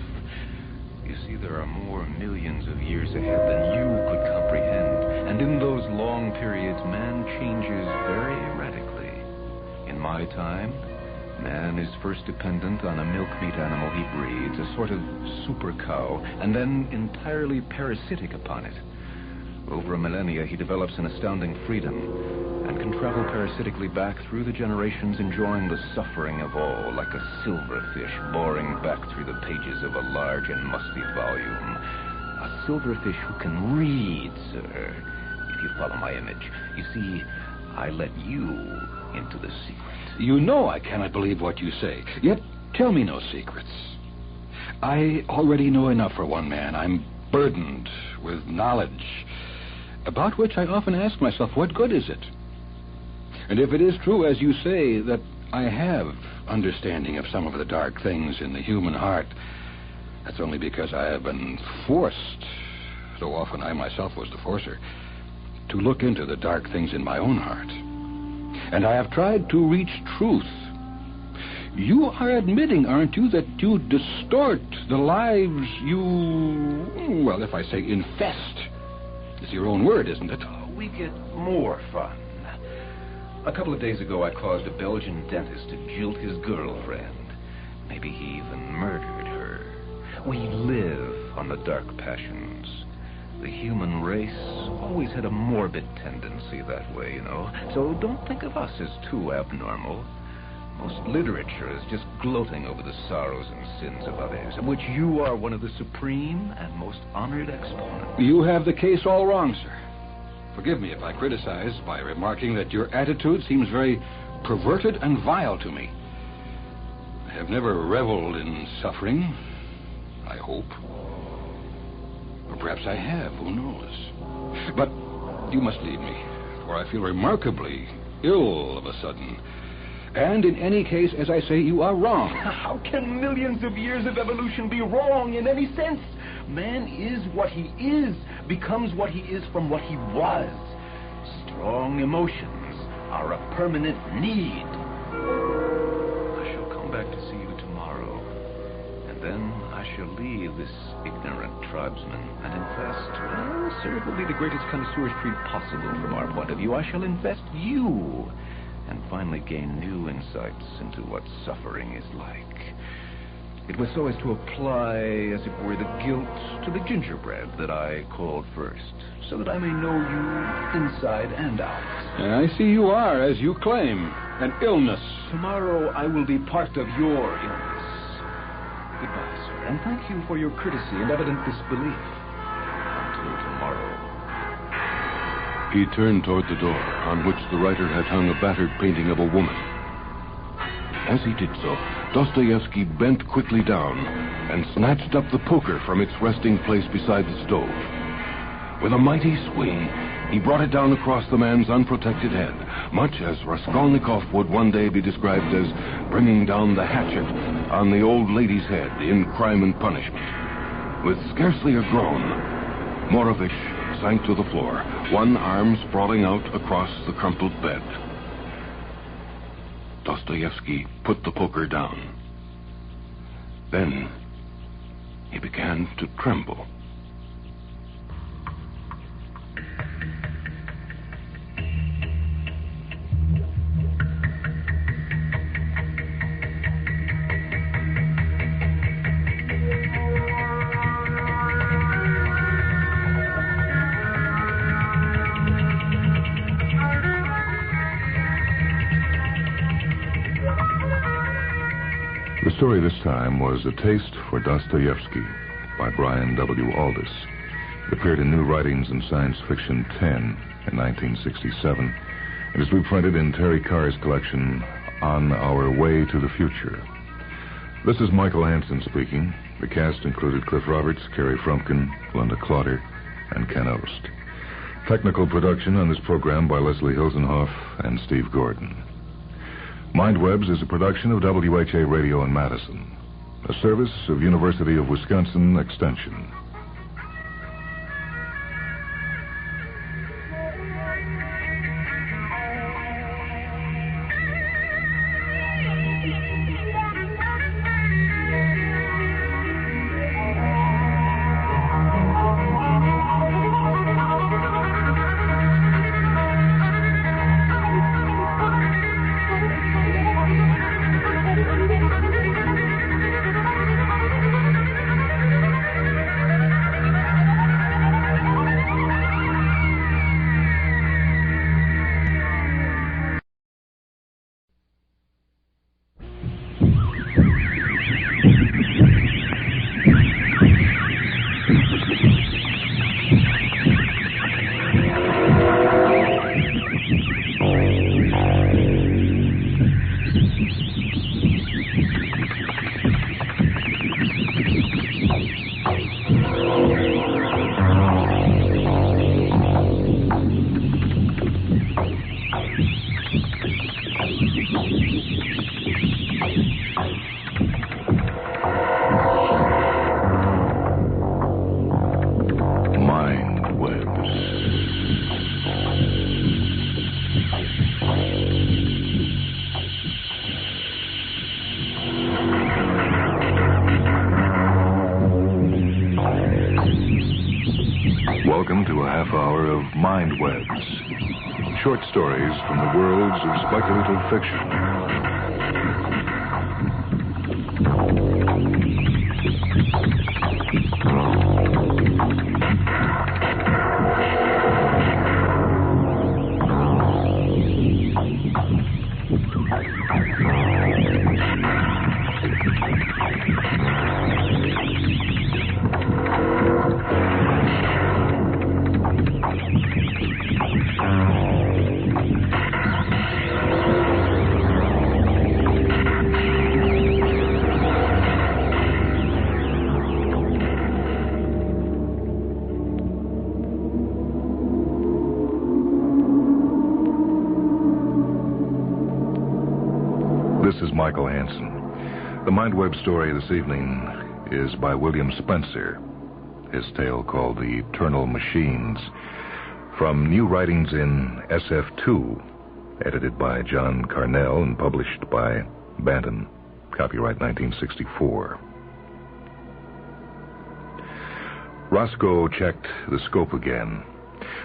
You see, there are more millions of years ahead than you could comprehend. And in those long periods, man changes very radically. In my time, man is first dependent on a milk-meat animal he breeds, a sort of super cow, and then entirely parasitic upon it. Over a millennia, he develops an astounding freedom and can travel parasitically back through the generations, enjoying the suffering of all, like a silverfish boring back through the pages of a large and musty volume. A silverfish who can read, sir, if you follow my image. You see, I let you into the secret. You know I cannot believe what you say, yet tell me no secrets. I already know enough for one man. I'm burdened with knowledge, about which I often ask myself, what good is it? And if it is true, as you say, that I have understanding of some of the dark things in the human heart, that's only because I have been forced, so often I myself was the forcer, to look into the dark things in my own heart. And I have tried to reach truth. You are admitting, aren't you, that you distort the lives you, well, if I say infest, it's your own word, isn't it? We get more fun. A couple of days ago, I caused a Belgian dentist to jilt his girlfriend. Maybe he even murdered her. We live on the dark passions. The human race always had a morbid tendency that way, you know. So don't think of us as too abnormal. Most literature is just gloating over the sorrows and sins of others, of which you are one of the supreme and most honored exponents. You have the case all wrong, sir. Forgive me if I criticize by remarking that your attitude seems very perverted and vile to me. I have never reveled in suffering, I hope. Or perhaps I have, who knows. But you must leave me, for I feel remarkably ill of a sudden. And in any case, as I say, you are wrong. How can millions of years of evolution be wrong in any sense? Man is what he is, becomes what he is from what he was. Strong emotions are a permanent need. I shall come back to see you tomorrow, and then I shall leave this ignorant tribesman and infest, well, sir, it will be the greatest connoisseur's treat possible from our point of view. I shall infest you, and finally gain new insights into what suffering is like. It was so as to apply, as it were, the guilt to the gingerbread that I called first, so that I may know you inside and out. I see you are, as you claim, an illness. Tomorrow I will be part of your illness. Goodbye, sir, and thank you for your courtesy and evident disbelief. Until tomorrow. He turned toward the door, on which the writer had hung a battered painting of a woman. As he did so, Dostoevsky bent quickly down and snatched up the poker from its resting place beside the stove. With a mighty swing, he brought it down across the man's unprotected head, much as Raskolnikov would one day be described as bringing down the hatchet on the old lady's head in Crime and Punishment. With scarcely a groan, Morovich sank to the floor, one arm sprawling out across the crumpled bed. Dostoevsky put the poker down. Then he began to tremble. The story this time was A Taste for Dostoevsky by Brian W. Aldiss. It appeared in New Writings in Science Fiction 10 in 1967 and is reprinted in Terry Carr's collection On Our Way to the Future. This is Michael Hansen speaking. The cast included Cliff Roberts, Carrie Frumpkin, Linda Clotter, and Ken Ost. Technical production on this program by Leslie Hilsenhoff and Steve Gordon. Mindwebs is a production of WHA Radio in Madison, a service of University of Wisconsin Extension. Welcome to a half hour of Mindwebs, short stories from the worlds of speculative fiction. This is Michael Hansen. The Mindweb story this evening is by William Spencer. His tale called The Eternal Machines, from New Writings in SF2, edited by John Carnell and published by Bantam, copyright 1964. Roscoe checked the scope again.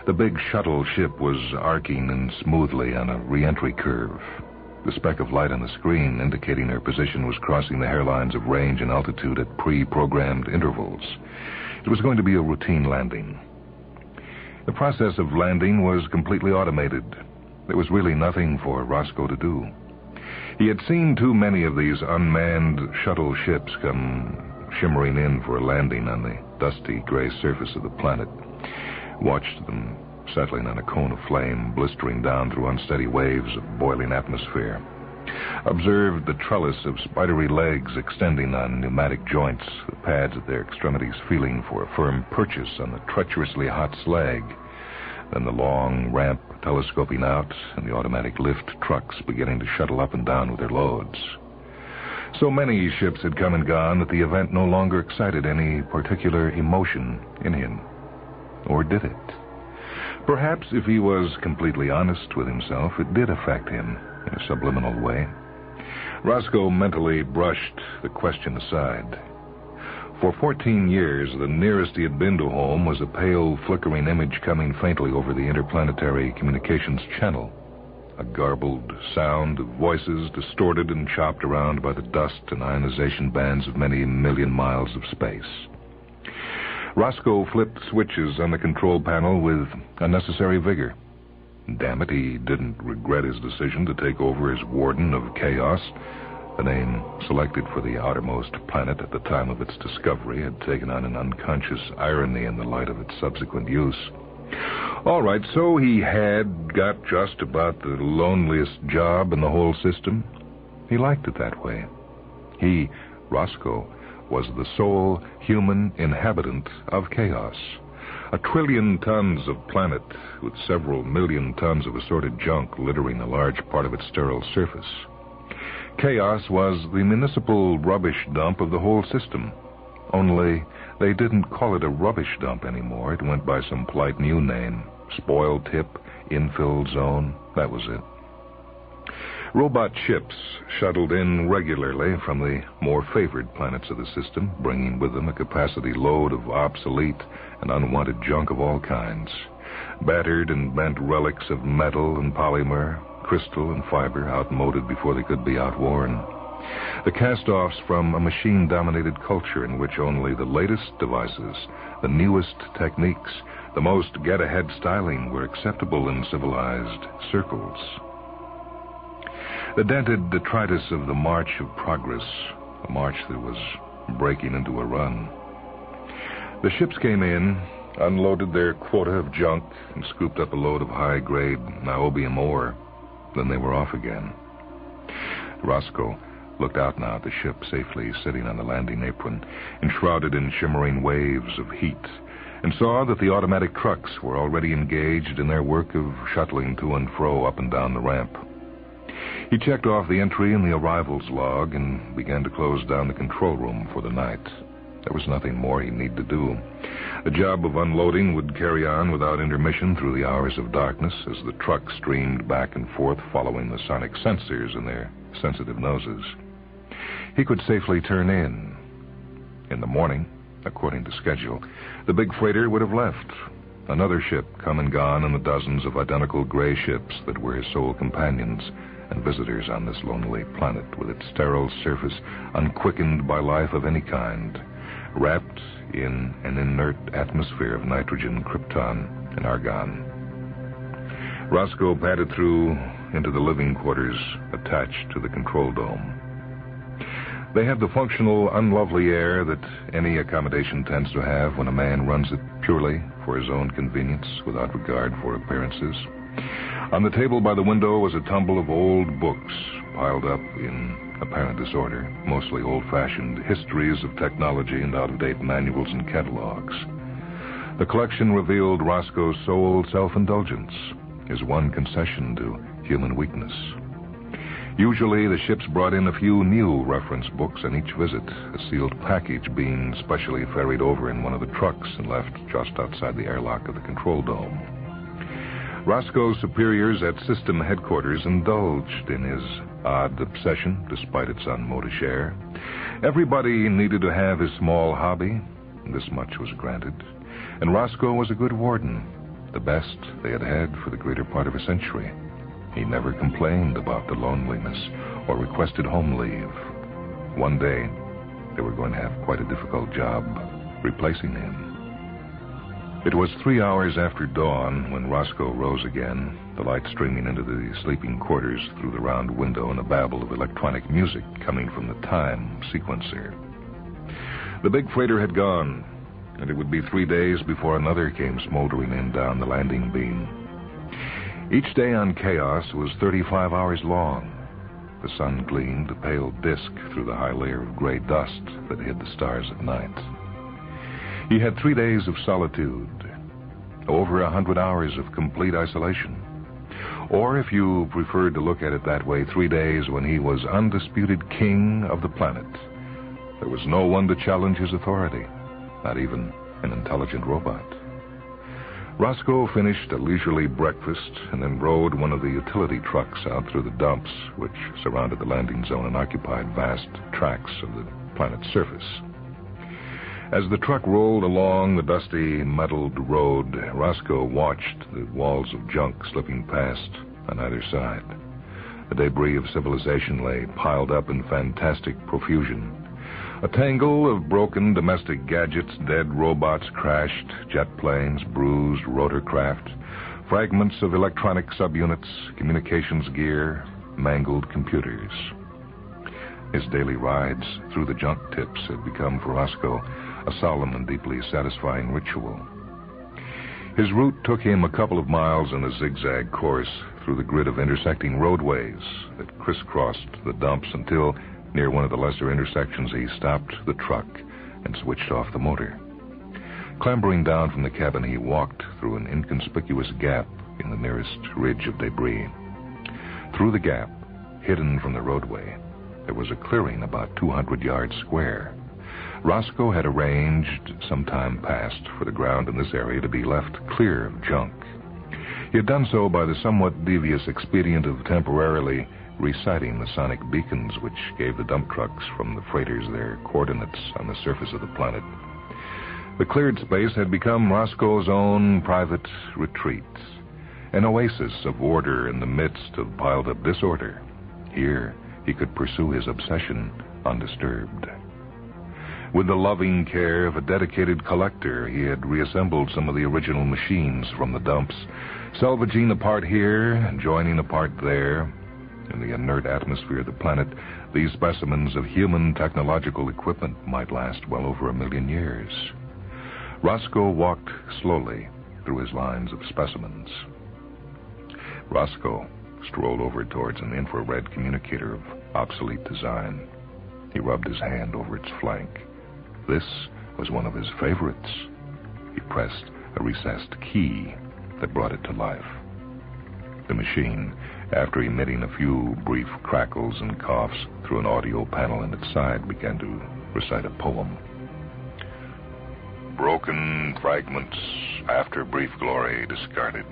The big shuttle ship was arcing in smoothly on a re-entry curve. The speck of light on the screen indicating her position was crossing the hairlines of range and altitude at pre-programmed intervals. It was going to be a routine landing. The process of landing was completely automated. There was really nothing for Roscoe to do. He had seen too many of these unmanned shuttle ships come shimmering in for a landing on the dusty gray surface of the planet, watched them settling on a cone of flame, blistering down through unsteady waves of boiling atmosphere. Observed the trellis of spidery legs extending on pneumatic joints, the pads at their extremities feeling for a firm purchase on the treacherously hot slag. Then the long ramp telescoping out and the automatic lift trucks beginning to shuttle up and down with their loads. So many ships had come and gone that the event no longer excited any particular emotion in him. Or did it? Perhaps if he was completely honest with himself, it did affect him in a subliminal way. Roscoe mentally brushed the question aside. For 14 years, the nearest he had been to home was a pale, flickering image coming faintly over the interplanetary communications channel. A garbled sound of voices distorted and chopped around by the dust and ionization bands of many million miles of space. Roscoe flipped switches on the control panel with unnecessary vigor. Damn it, he didn't regret his decision to take over as warden of chaos. The name selected for the outermost planet at the time of its discovery had taken on an unconscious irony in the light of its subsequent use. All right, so he had got just about the loneliest job in the whole system. He liked it that way. He, Roscoe, was the sole human inhabitant of chaos. 1 trillion tons of planet with several million tons of assorted junk littering a large part of its sterile surface. Chaos was the municipal rubbish dump of the whole system. Only they didn't call it a rubbish dump anymore. It went by some polite new name. Spoil tip, infill zone, that was it. Robot ships shuttled in regularly from the more favored planets of the system, bringing with them a capacity load of obsolete and unwanted junk of all kinds. Battered and bent relics of metal and polymer, crystal and fiber, outmoded before they could be outworn. The cast-offs from a machine-dominated culture in which only the latest devices, the newest techniques, the most get-ahead styling were acceptable in civilized circles. The dented detritus of the march of progress, a march that was breaking into a run. The ships came in, unloaded their quota of junk, and scooped up a load of high-grade niobium ore. Then they were off again. Roscoe looked out now at the ship safely sitting on the landing apron, enshrouded in shimmering waves of heat, and saw that the automatic trucks were already engaged in their work of shuttling to and fro up and down the ramp. He checked off the entry in the arrivals log and began to close down the control room for the night. There was nothing more he'd need to do. The job of unloading would carry on without intermission through the hours of darkness as the truck streamed back and forth following the sonic sensors in their sensitive noses. He could safely turn in. In the morning, according to schedule, the big freighter would have left. Another ship come and gone in the dozens of identical gray ships that were his sole companions and visitors on this lonely planet with its sterile surface unquickened by life of any kind, wrapped in an inert atmosphere of nitrogen, krypton, and argon. Roscoe padded through into the living quarters attached to the control dome. They had the functional, unlovely air that any accommodation tends to have when a man runs it purely for his own convenience without regard for appearances. On the table by the window was a tumble of old books piled up in apparent disorder, mostly old-fashioned histories of technology and out-of-date manuals and catalogs. The collection revealed Roscoe's sole self-indulgence, his one concession to human weakness. Usually, the ships brought in a few new reference books on each visit, a sealed package being specially ferried over in one of the trucks and left just outside the airlock of the control dome. Roscoe's superiors at system headquarters indulged in his odd obsession, despite its unmodish air. Everybody needed to have his small hobby, and this much was granted. And Roscoe was a good warden, the best they had had for the greater part of a century. He never complained about the loneliness or requested home leave. One day, they were going to have quite a difficult job replacing him. It was 3 hours after dawn when Roscoe rose again, the light streaming into the sleeping quarters through the round window and a babble of electronic music coming from the time sequencer. The big freighter had gone, and it would be 3 days before another came smoldering in down the landing beam. Each day on Chaos was 35 hours long. The sun gleamed a pale disk through the high layer of gray dust that hid the stars at night. He had 3 days of solitude, over 100 hours of complete isolation. Or, if you preferred to look at it that way, 3 days when he was undisputed king of the planet. There was no one to challenge his authority, not even an intelligent robot. Roscoe finished a leisurely breakfast and then rode one of the utility trucks out through the dumps which surrounded the landing zone and occupied vast tracts of the planet's surface. As the truck rolled along the dusty, metalled road, Roscoe watched the walls of junk slipping past on either side. The debris of civilization lay piled up in fantastic profusion. A tangle of broken domestic gadgets, dead robots crashed, jet planes, bruised rotorcraft, fragments of electronic subunits, communications gear, mangled computers. His daily rides through the junk tips had become for Roscoe a solemn and deeply satisfying ritual. His route took him a couple of miles in a zigzag course through the grid of intersecting roadways that crisscrossed the dumps until, near one of the lesser intersections, he stopped the truck and switched off the motor. Clambering down from the cabin, he walked through an inconspicuous gap in the nearest ridge of debris. Through the gap, hidden from the roadway, there was a clearing about 200 yards square. Roscoe had arranged some time past for the ground in this area to be left clear of junk. He had done so by the somewhat devious expedient of temporarily resighting the sonic beacons which gave the dump trucks from the freighters their coordinates on the surface of the planet. The cleared space had become Roscoe's own private retreat, an oasis of order in the midst of piled-up disorder. Here, he could pursue his obsession undisturbed. With the loving care of a dedicated collector, he had reassembled some of the original machines from the dumps, salvaging a part here and joining a part there. In the inert atmosphere of the planet, these specimens of human technological equipment might last well over 1 million years. Roscoe walked slowly through his lines of specimens. Roscoe strolled over towards an infrared communicator of obsolete design. He rubbed his hand over its flank. This was one of his favorites. He pressed a recessed key that brought it to life. The machine, after emitting a few brief crackles and coughs through an audio panel in its side, began to recite a poem. Broken fragments, after brief glory discarded.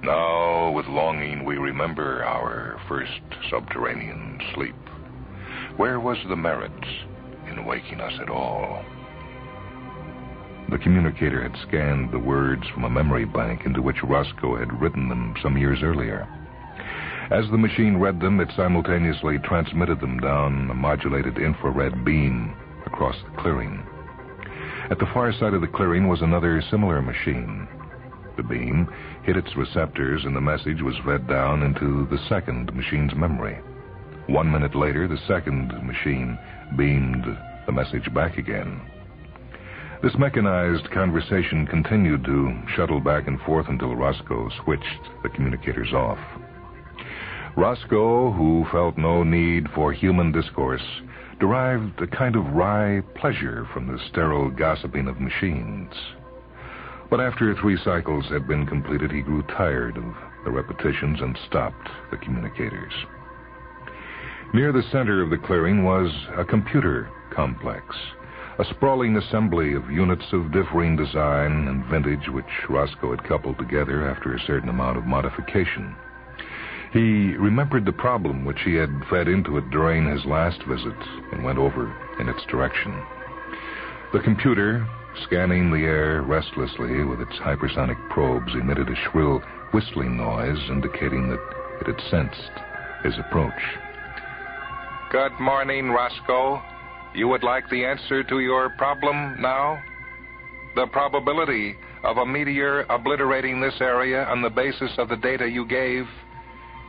Now with longing we remember our first subterranean sleep. Where was the merit in waking us at all? The communicator had scanned the words from a memory bank into which Roscoe had written them some years earlier. As the machine read them, it simultaneously transmitted them down a modulated infrared beam across the clearing. At the far side of the clearing was another similar machine. The beam hit its receptors and the message was fed down into the second machine's memory. 1 minute later, the second machine beamed the message back again. This mechanized conversation continued to shuttle back and forth until Roscoe switched the communicators off. Roscoe, who felt no need for human discourse, derived a kind of wry pleasure from the sterile gossiping of machines. But after 3 cycles had been completed, he grew tired of the repetitions and stopped the communicators. Near the center of the clearing was a computer complex, a sprawling assembly of units of differing design and vintage which Roscoe had coupled together after a certain amount of modification. He remembered the problem which he had fed into it during his last visit and went over in its direction. The computer, scanning the air restlessly with its hypersonic probes, emitted a shrill whistling noise indicating that it had sensed his approach. Good morning, Roscoe. You would like the answer to your problem now? The probability of a meteor obliterating this area on the basis of the data you gave?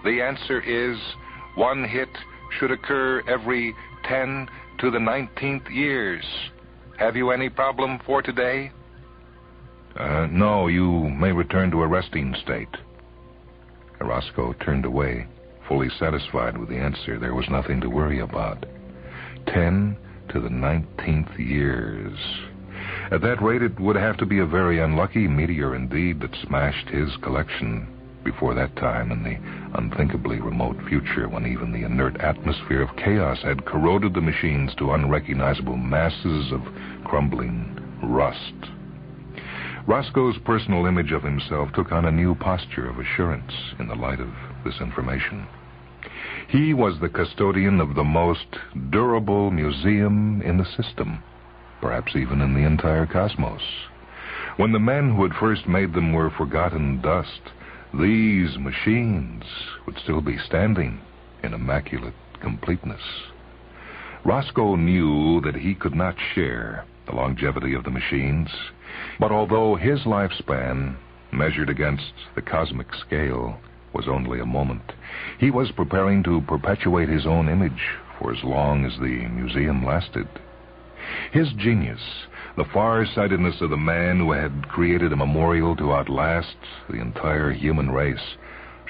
The answer is 1 hit should occur every 10 to the 19th years. Have you any problem for today? No, you may return to a resting state. Roscoe turned away, fully satisfied with the answer. There was nothing to worry about. 10 to the 19th years. At that rate, it would have to be a very unlucky meteor indeed that smashed his collection before that time in the unthinkably remote future when even the inert atmosphere of chaos had corroded the machines to unrecognizable masses of crumbling rust. Roscoe's personal image of himself took on a new posture of assurance in the light of this information. He was the custodian of the most durable museum in the system, perhaps even in the entire cosmos. When the men who had first made them were forgotten dust, these machines would still be standing in immaculate completeness. Roscoe knew that he could not share the longevity of the machines, but although his lifespan, measured against the cosmic scale, was only a moment, he was preparing to perpetuate his own image for as long as the museum lasted. His genius, the far-sightedness of the man who had created a memorial to outlast the entire human race,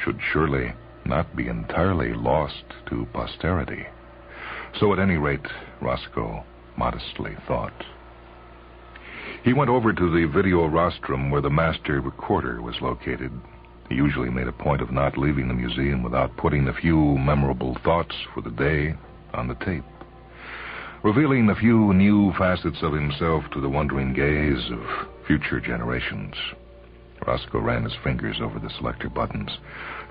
should surely not be entirely lost to posterity. So at any rate, Roscoe modestly thought. He went over to the video rostrum where the master recorder was located. He usually made a point of not leaving the museum without putting a few memorable thoughts for the day on the tape, revealing a few new facets of himself to the wondering gaze of future generations. Roscoe ran his fingers over the selector buttons,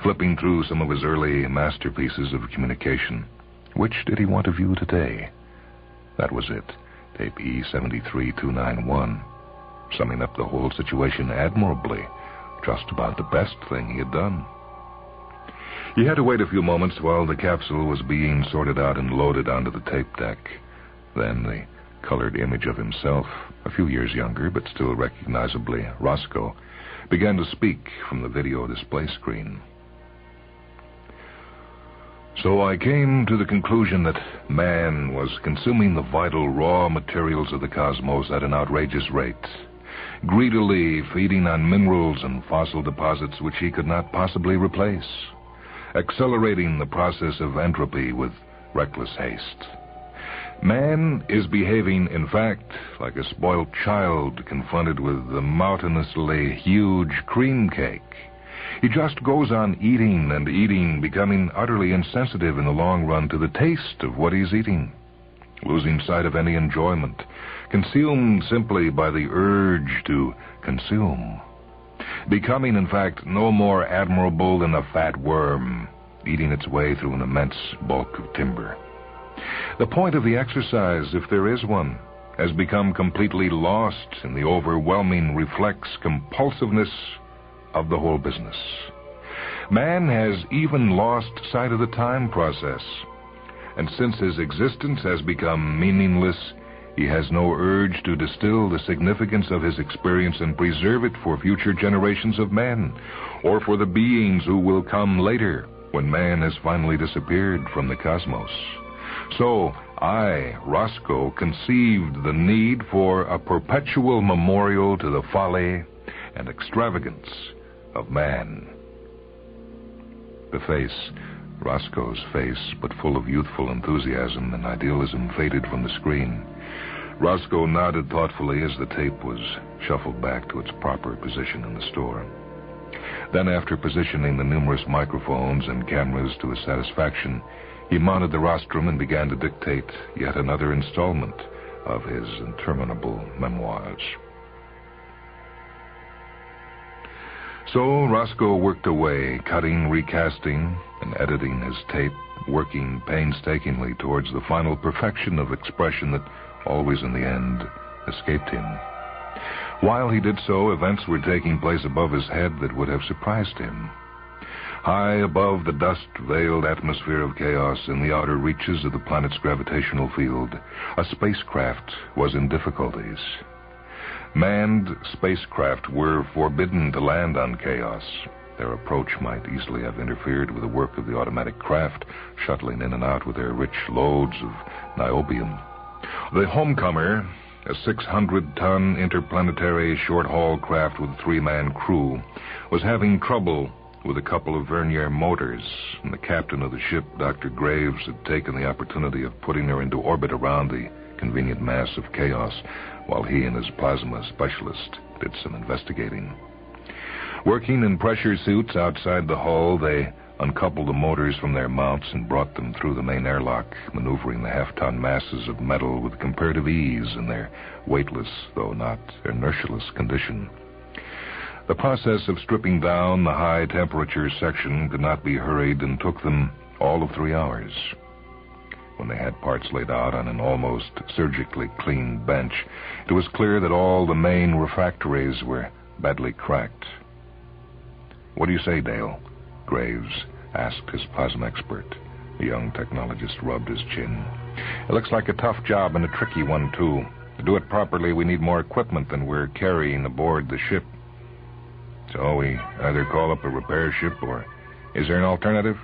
flipping through some of his early masterpieces of communication. Which did he want to view today? That was it, tape E73291, summing up the whole situation admirably, just about the best thing he had done. He had to wait a few moments while the capsule was being sorted out and loaded onto the tape deck. Then the colored image of himself, a few years younger but still recognizably Roscoe, began to speak from the video display screen. So I came to the conclusion that man was consuming the vital raw materials of the cosmos at an outrageous rate, greedily feeding on minerals and fossil deposits which he could not possibly replace, accelerating the process of entropy with reckless haste. Man is behaving, in fact, like a spoiled child confronted with the mountainously huge cream cake. He just goes on eating and eating, becoming utterly insensitive in the long run to the taste of what he's eating, losing sight of any enjoyment, consumed simply by the urge to consume, becoming, in fact, no more admirable than a fat worm, eating its way through an immense bulk of timber. The point of the exercise, if there is one, has become completely lost in the overwhelming reflex compulsiveness of the whole business. Man has even lost sight of the time process, and since his existence has become meaningless, he has no urge to distill the significance of his experience and preserve it for future generations of men, or for the beings who will come later when man has finally disappeared from the cosmos. So I, Roscoe, conceived the need for a perpetual memorial to the folly and extravagance of man. The face, Roscoe's face, but full of youthful enthusiasm and idealism, faded from the screen. Roscoe nodded thoughtfully as the tape was shuffled back to its proper position in the store. Then, after positioning the numerous microphones and cameras to his satisfaction, he mounted the rostrum and began to dictate yet another installment of his interminable memoirs. So Roscoe worked away, cutting, recasting, and editing his tape, working painstakingly towards the final perfection of expression that always in the end escaped him. While he did so, events were taking place above his head that would have surprised him. High above the dust-veiled atmosphere of chaos in the outer reaches of the planet's gravitational field, a spacecraft was in difficulties. Manned spacecraft were forbidden to land on Chaos. Their approach might easily have interfered with the work of the automatic craft, shuttling in and out with their rich loads of niobium. The Homecomer, a 600-ton interplanetary short-haul craft with a 3-man crew, was having trouble with a couple of vernier motors, and the captain of the ship, Dr. Graves, had taken the opportunity of putting her into orbit around the convenient mass of Chaos, while he and his plasma specialist did some investigating. Working in pressure suits outside the hull, they uncoupled the motors from their mounts and brought them through the main airlock, maneuvering the half-ton masses of metal with comparative ease in their weightless, though not inertialess, condition. The process of stripping down the high-temperature section could not be hurried and took them all of 3 hours. When they had parts laid out on an almost surgically clean bench, it was clear that all the main refractories were badly cracked. "What do you say, Dale?" Graves asked his plasma expert. The young technologist rubbed his chin. "It looks like a tough job and a tricky one, too. To do it properly, we need more equipment than we're carrying aboard the ship. So we either call up a repair ship, or is there an alternative?"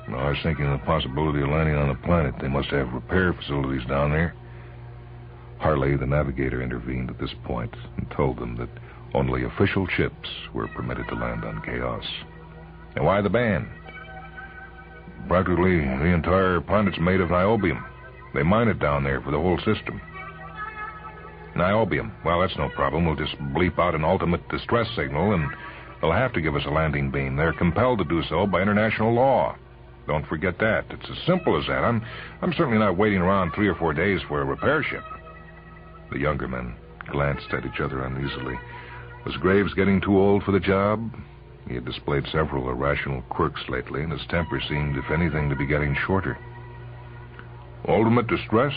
No, I was thinking of the possibility of landing on a planet. They must have repair facilities down there. Harley, the navigator, intervened at this point and told them that only official ships were permitted to land on Chaos. And why the ban? Practically the entire planet's made of niobium. They mine it down there for the whole system. Niobium. Well, that's no problem. We'll just bleep out an ultimate distress signal, and they'll have to give us a landing beam. They're compelled to do so by international law. Don't forget that. It's as simple as that. I'm certainly not waiting around 3 or 4 days for a repair ship. The younger men glanced at each other uneasily. Was Graves getting too old for the job? He had displayed several irrational quirks lately, and his temper seemed, if anything, to be getting shorter. Ultimate distress?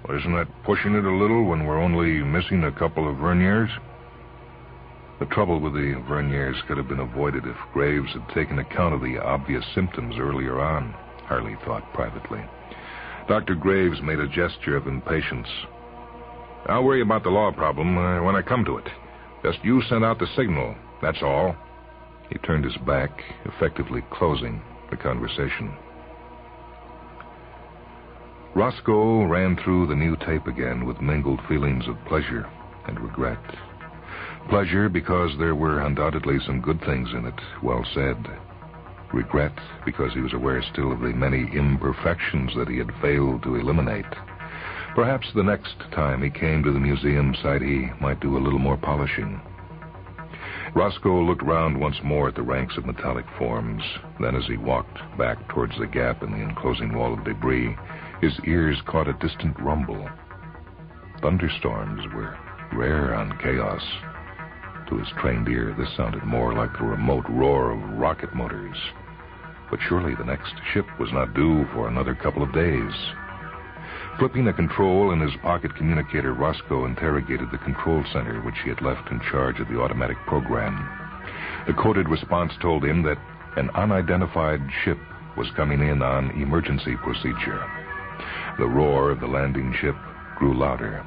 Well, isn't that pushing it a little when we're only missing a couple of verniers? The trouble with the verniers could have been avoided if Graves had taken account of the obvious symptoms earlier on, Harley thought privately. Dr. Graves made a gesture of impatience. I'll worry about the law problem when I come to it. Just you send out the signal, that's all. He turned his back, effectively closing the conversation. Roscoe ran through the new tape again with mingled feelings of pleasure and regret. Pleasure because there were undoubtedly some good things in it, well said. Regret because he was aware still of the many imperfections that he had failed to eliminate. Perhaps the next time he came to the museum site he might do a little more polishing. Roscoe looked round once more at the ranks of metallic forms. Then as he walked back towards the gap in the enclosing wall of debris, his ears caught a distant rumble. Thunderstorms were rare on Chaos. To his trained ear, this sounded more like the remote roar of rocket motors. But surely the next ship was not due for another couple of days. Flipping a control in his pocket communicator, Roscoe interrogated the control center, which he had left in charge of the automatic program. The coded response told him that an unidentified ship was coming in on emergency procedure. The roar of the landing ship grew louder.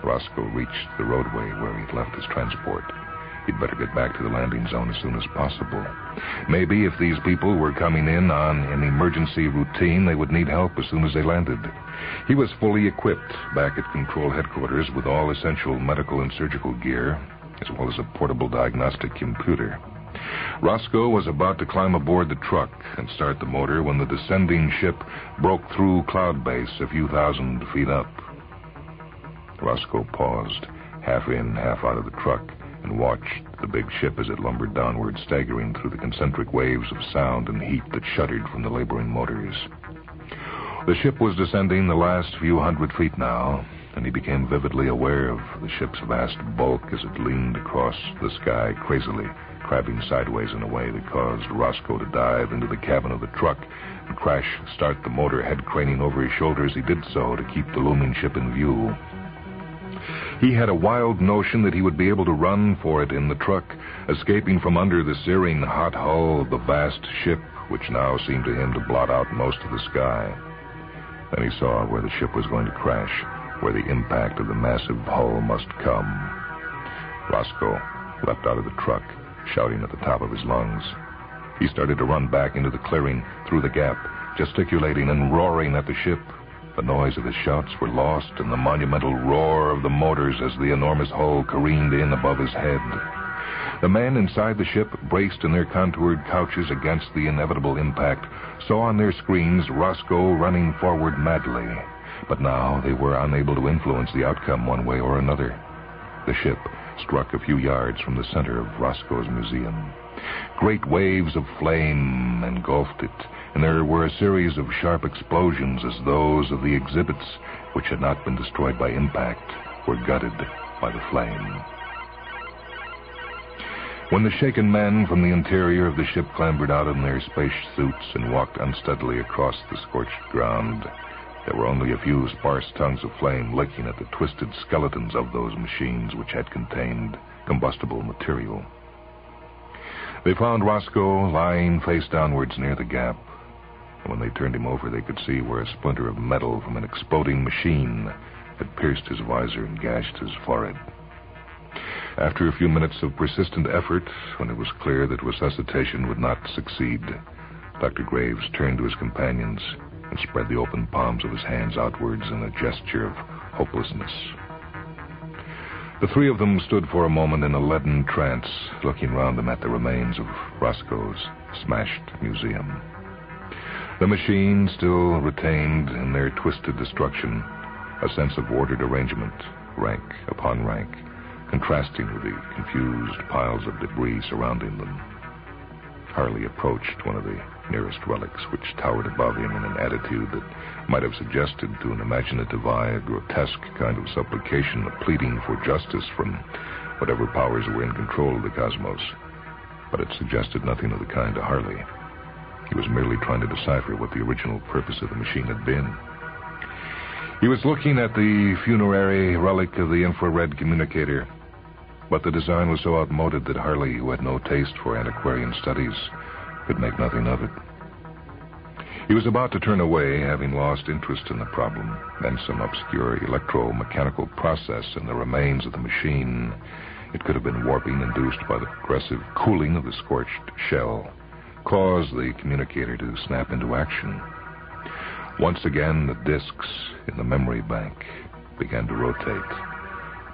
Roscoe reached the roadway where he'd left his transport. He'd better get back to the landing zone as soon as possible. Maybe if these people were coming in on an emergency routine, they would need help as soon as they landed. He was fully equipped back at control headquarters with all essential medical and surgical gear, as well as a portable diagnostic computer. Roscoe was about to climb aboard the truck and start the motor when the descending ship broke through cloud base a few thousand feet up. Roscoe paused, half in, half out of the truck, and watched the big ship as it lumbered downward, staggering through the concentric waves of sound and heat that shuddered from the laboring motors. The ship was descending the last few hundred feet now, and he became vividly aware of the ship's vast bulk as it leaned across the sky crazily, crabbing sideways in a way that caused Roscoe to dive into the cabin of the truck and crash start the motor, head craning over his shoulders. He did so to keep the looming ship in view. He had a wild notion that he would be able to run for it in the truck, escaping from under the searing hot hull of the vast ship, which now seemed to him to blot out most of the sky. Then he saw where the ship was going to crash, where the impact of the massive hull must come. Roscoe leapt out of the truck, shouting at the top of his lungs. He started to run back into the clearing, through the gap, gesticulating and roaring at the ship. The noise of his shouts were lost in the monumental roar of the motors as the enormous hull careened in above his head. The men inside the ship, braced in their contoured couches against the inevitable impact, saw on their screens Roscoe running forward madly. But now they were unable to influence the outcome one way or another. The ship struck a few yards from the center of Roscoe's museum. Great waves of flame engulfed it, and there were a series of sharp explosions as those of the exhibits, which had not been destroyed by impact, were gutted by the flame. When the shaken men from the interior of the ship clambered out in their space suits and walked unsteadily across the scorched ground, there were only a few sparse tongues of flame licking at the twisted skeletons of those machines which had contained combustible material. They found Roscoe lying face downwards near the gap. When they turned him over, they could see where a splinter of metal from an exploding machine had pierced his visor and gashed his forehead. After a few minutes of persistent effort, when it was clear that resuscitation would not succeed, Dr. Graves turned to his companions and spread the open palms of his hands outwards in a gesture of hopelessness. The three of them stood for a moment in a leaden trance, looking round them at the remains of Roscoe's smashed museum. The machine still retained in their twisted destruction a sense of ordered arrangement, rank upon rank, contrasting with the confused piles of debris surrounding them. Harley approached one of the nearest relics, which towered above him in an attitude that might have suggested to an imaginative eye a grotesque kind of supplication, a pleading for justice from whatever powers were in control of the cosmos. But it suggested nothing of the kind to Harley. He was merely trying to decipher what the original purpose of the machine had been. He was looking at the funerary relic of the infrared communicator, but the design was so outmoded that Harley, who had no taste for antiquarian studies, could make nothing of it. He was about to turn away, having lost interest in the problem, then some obscure electromechanical process in the remains of the machine. It could have been warping induced by the progressive cooling of the scorched shell, caused the communicator to snap into action. Once again, the disks in the memory bank began to rotate,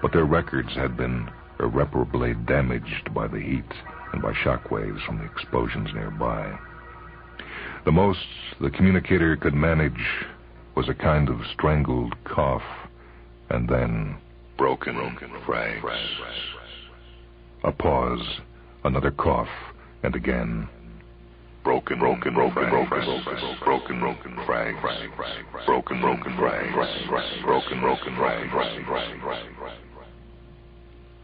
but their records had been irreparably damaged by the heat and by shock waves from the explosions nearby. The most the communicator could manage was a kind of strangled cough, and then broken frags. A pause, another cough, and again broken frags.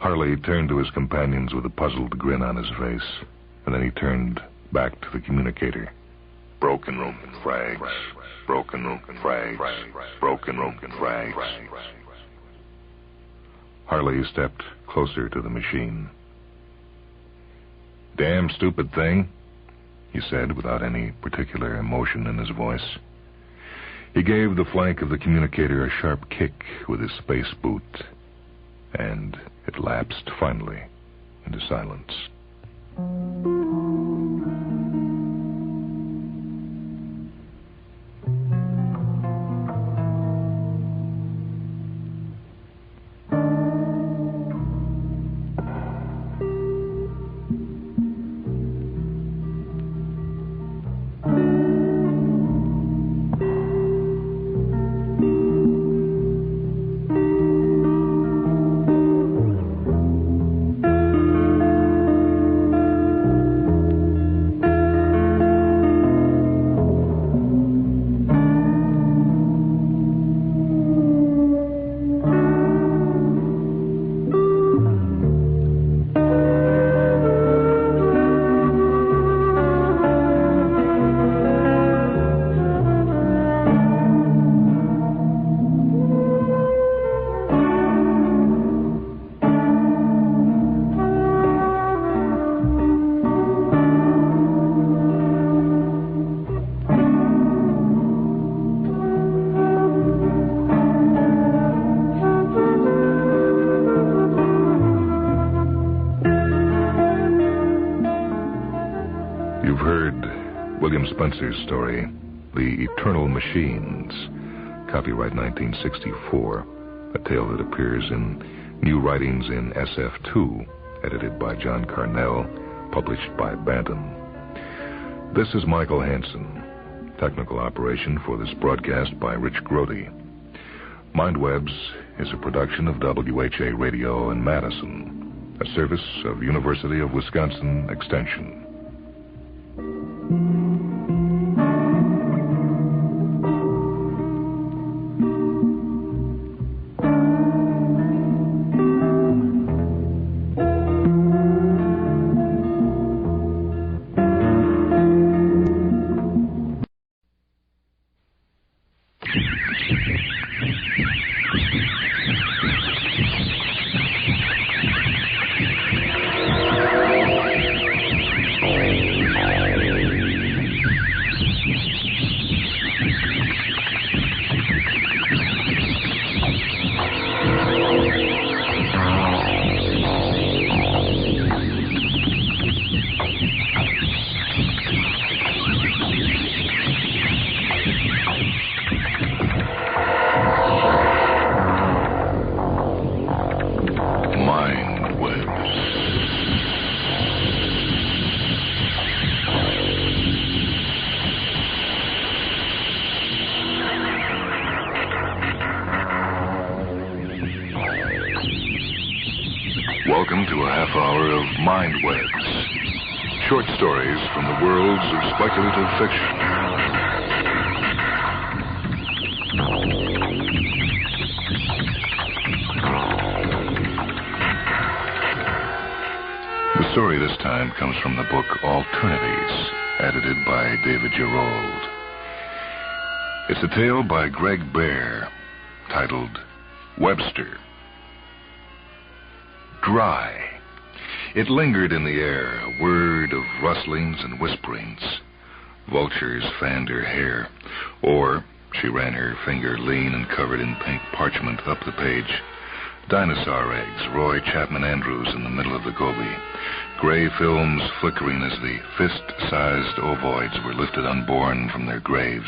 Harley turned to his companions with a puzzled grin on his face, and then he turned back to the communicator. Broken frags. Harley stepped closer to the machine. "Damn stupid thing," he said without any particular emotion in his voice. He gave the flank of the communicator a sharp kick with his space boot, and it lapsed finally into silence. Spencer's story, The Eternal Machines, copyright 1964, a tale that appears in New Writings in SF2, edited by John Carnell, published by Bantam. This is Michael Hansen, technical operation for this broadcast by Rich Grody. Mindwebs is a production of WHA Radio in Madison, a service of University of Wisconsin Extension. Welcome to a half hour of Mind Webs. Short stories from the worlds of speculative fiction. The story this time comes from the book Alternatives, edited by David Gerold. It's a tale by Greg Bear, titled Webster. Dry. It lingered in the air, a word of rustlings and whisperings. Vultures fanned her hair, or she ran her finger lean and covered in pink parchment up the page. Dinosaur eggs, Roy Chapman Andrews in the middle of the goby. Gray films flickering as the fist-sized ovoids were lifted unborn from their graves.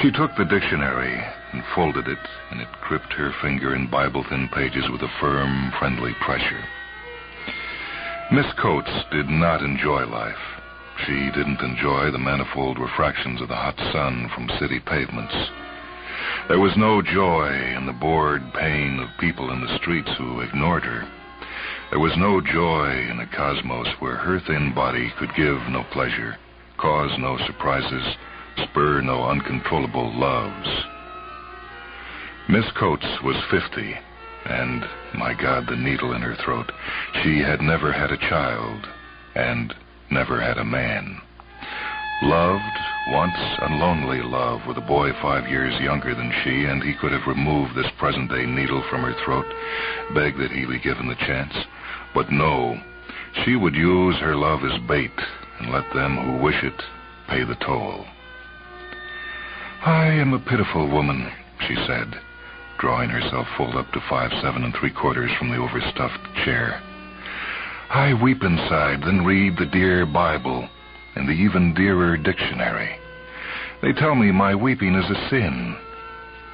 She took the dictionary and folded it, and it gripped her finger in Bible-thin pages with a firm, friendly pressure. Miss Coates did not enjoy life. She didn't enjoy the manifold refractions of the hot sun from city pavements. There was no joy in the bored pain of people in the streets who ignored her. There was no joy in a cosmos where her thin body could give no pleasure, cause no surprises, spur no uncontrollable loves. Miss Coates was 50, and, my God, the needle in her throat, she had never had a child, and never had a man. Loved, once a lonely love, with a boy 5 years younger than she, and he could have removed this present-day needle from her throat, begged that he be given the chance. But no, she would use her love as bait, and let them who wish it pay the toll. I am a pitiful woman, she said, drawing herself full up to 5 7¾ from the overstuffed chair. I weep inside, then read the dear Bible and the even dearer dictionary. They tell me my weeping is a sin.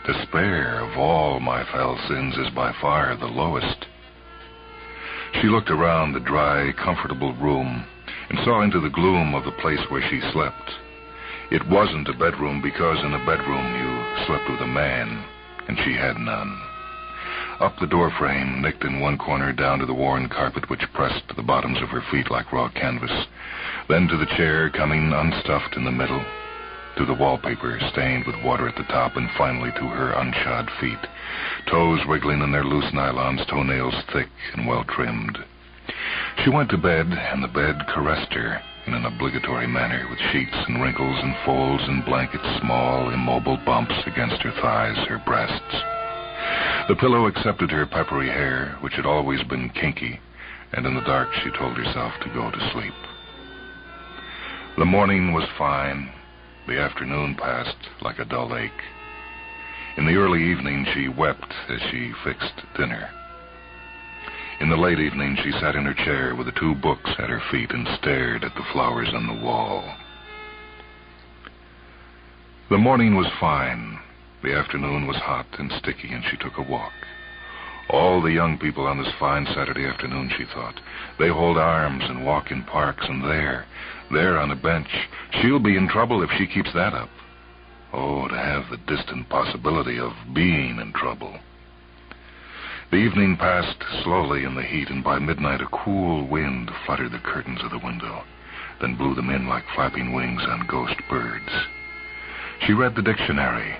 Despair of all my foul sins is by far the lowest. She looked around the dry, comfortable room and saw into the gloom of the place where she slept. It wasn't a bedroom because in a bedroom you slept with a man, and she had none. Up the doorframe, nicked in one corner, down to the worn carpet which pressed the bottoms of her feet like raw canvas, then to the chair coming unstuffed in the middle, to the wallpaper stained with water at the top, and finally to her unshod feet, toes wriggling in their loose nylons, toenails thick and well-trimmed. She went to bed, and the bed caressed her in an obligatory manner, with sheets and wrinkles and folds and blankets, small, immobile bumps against her thighs, her breasts. The pillow accepted her peppery hair, which had always been kinky, and in the dark she told herself to go to sleep. The morning was fine. The afternoon passed like a dull ache. In the early evening she wept as she fixed dinner. In the late evening she sat in her chair with the 2 books at her feet and stared at the flowers on the wall. The morning was fine. The afternoon was hot and sticky, and she took a walk. All the young people on this fine Saturday afternoon, she thought. They hold arms and walk in parks, and there on a bench, she'll be in trouble if she keeps that up. Oh, to have the distant possibility of being in trouble. The evening passed slowly in the heat, and by midnight a cool wind fluttered the curtains of the window, then blew them in like flapping wings on ghost birds. She read the dictionary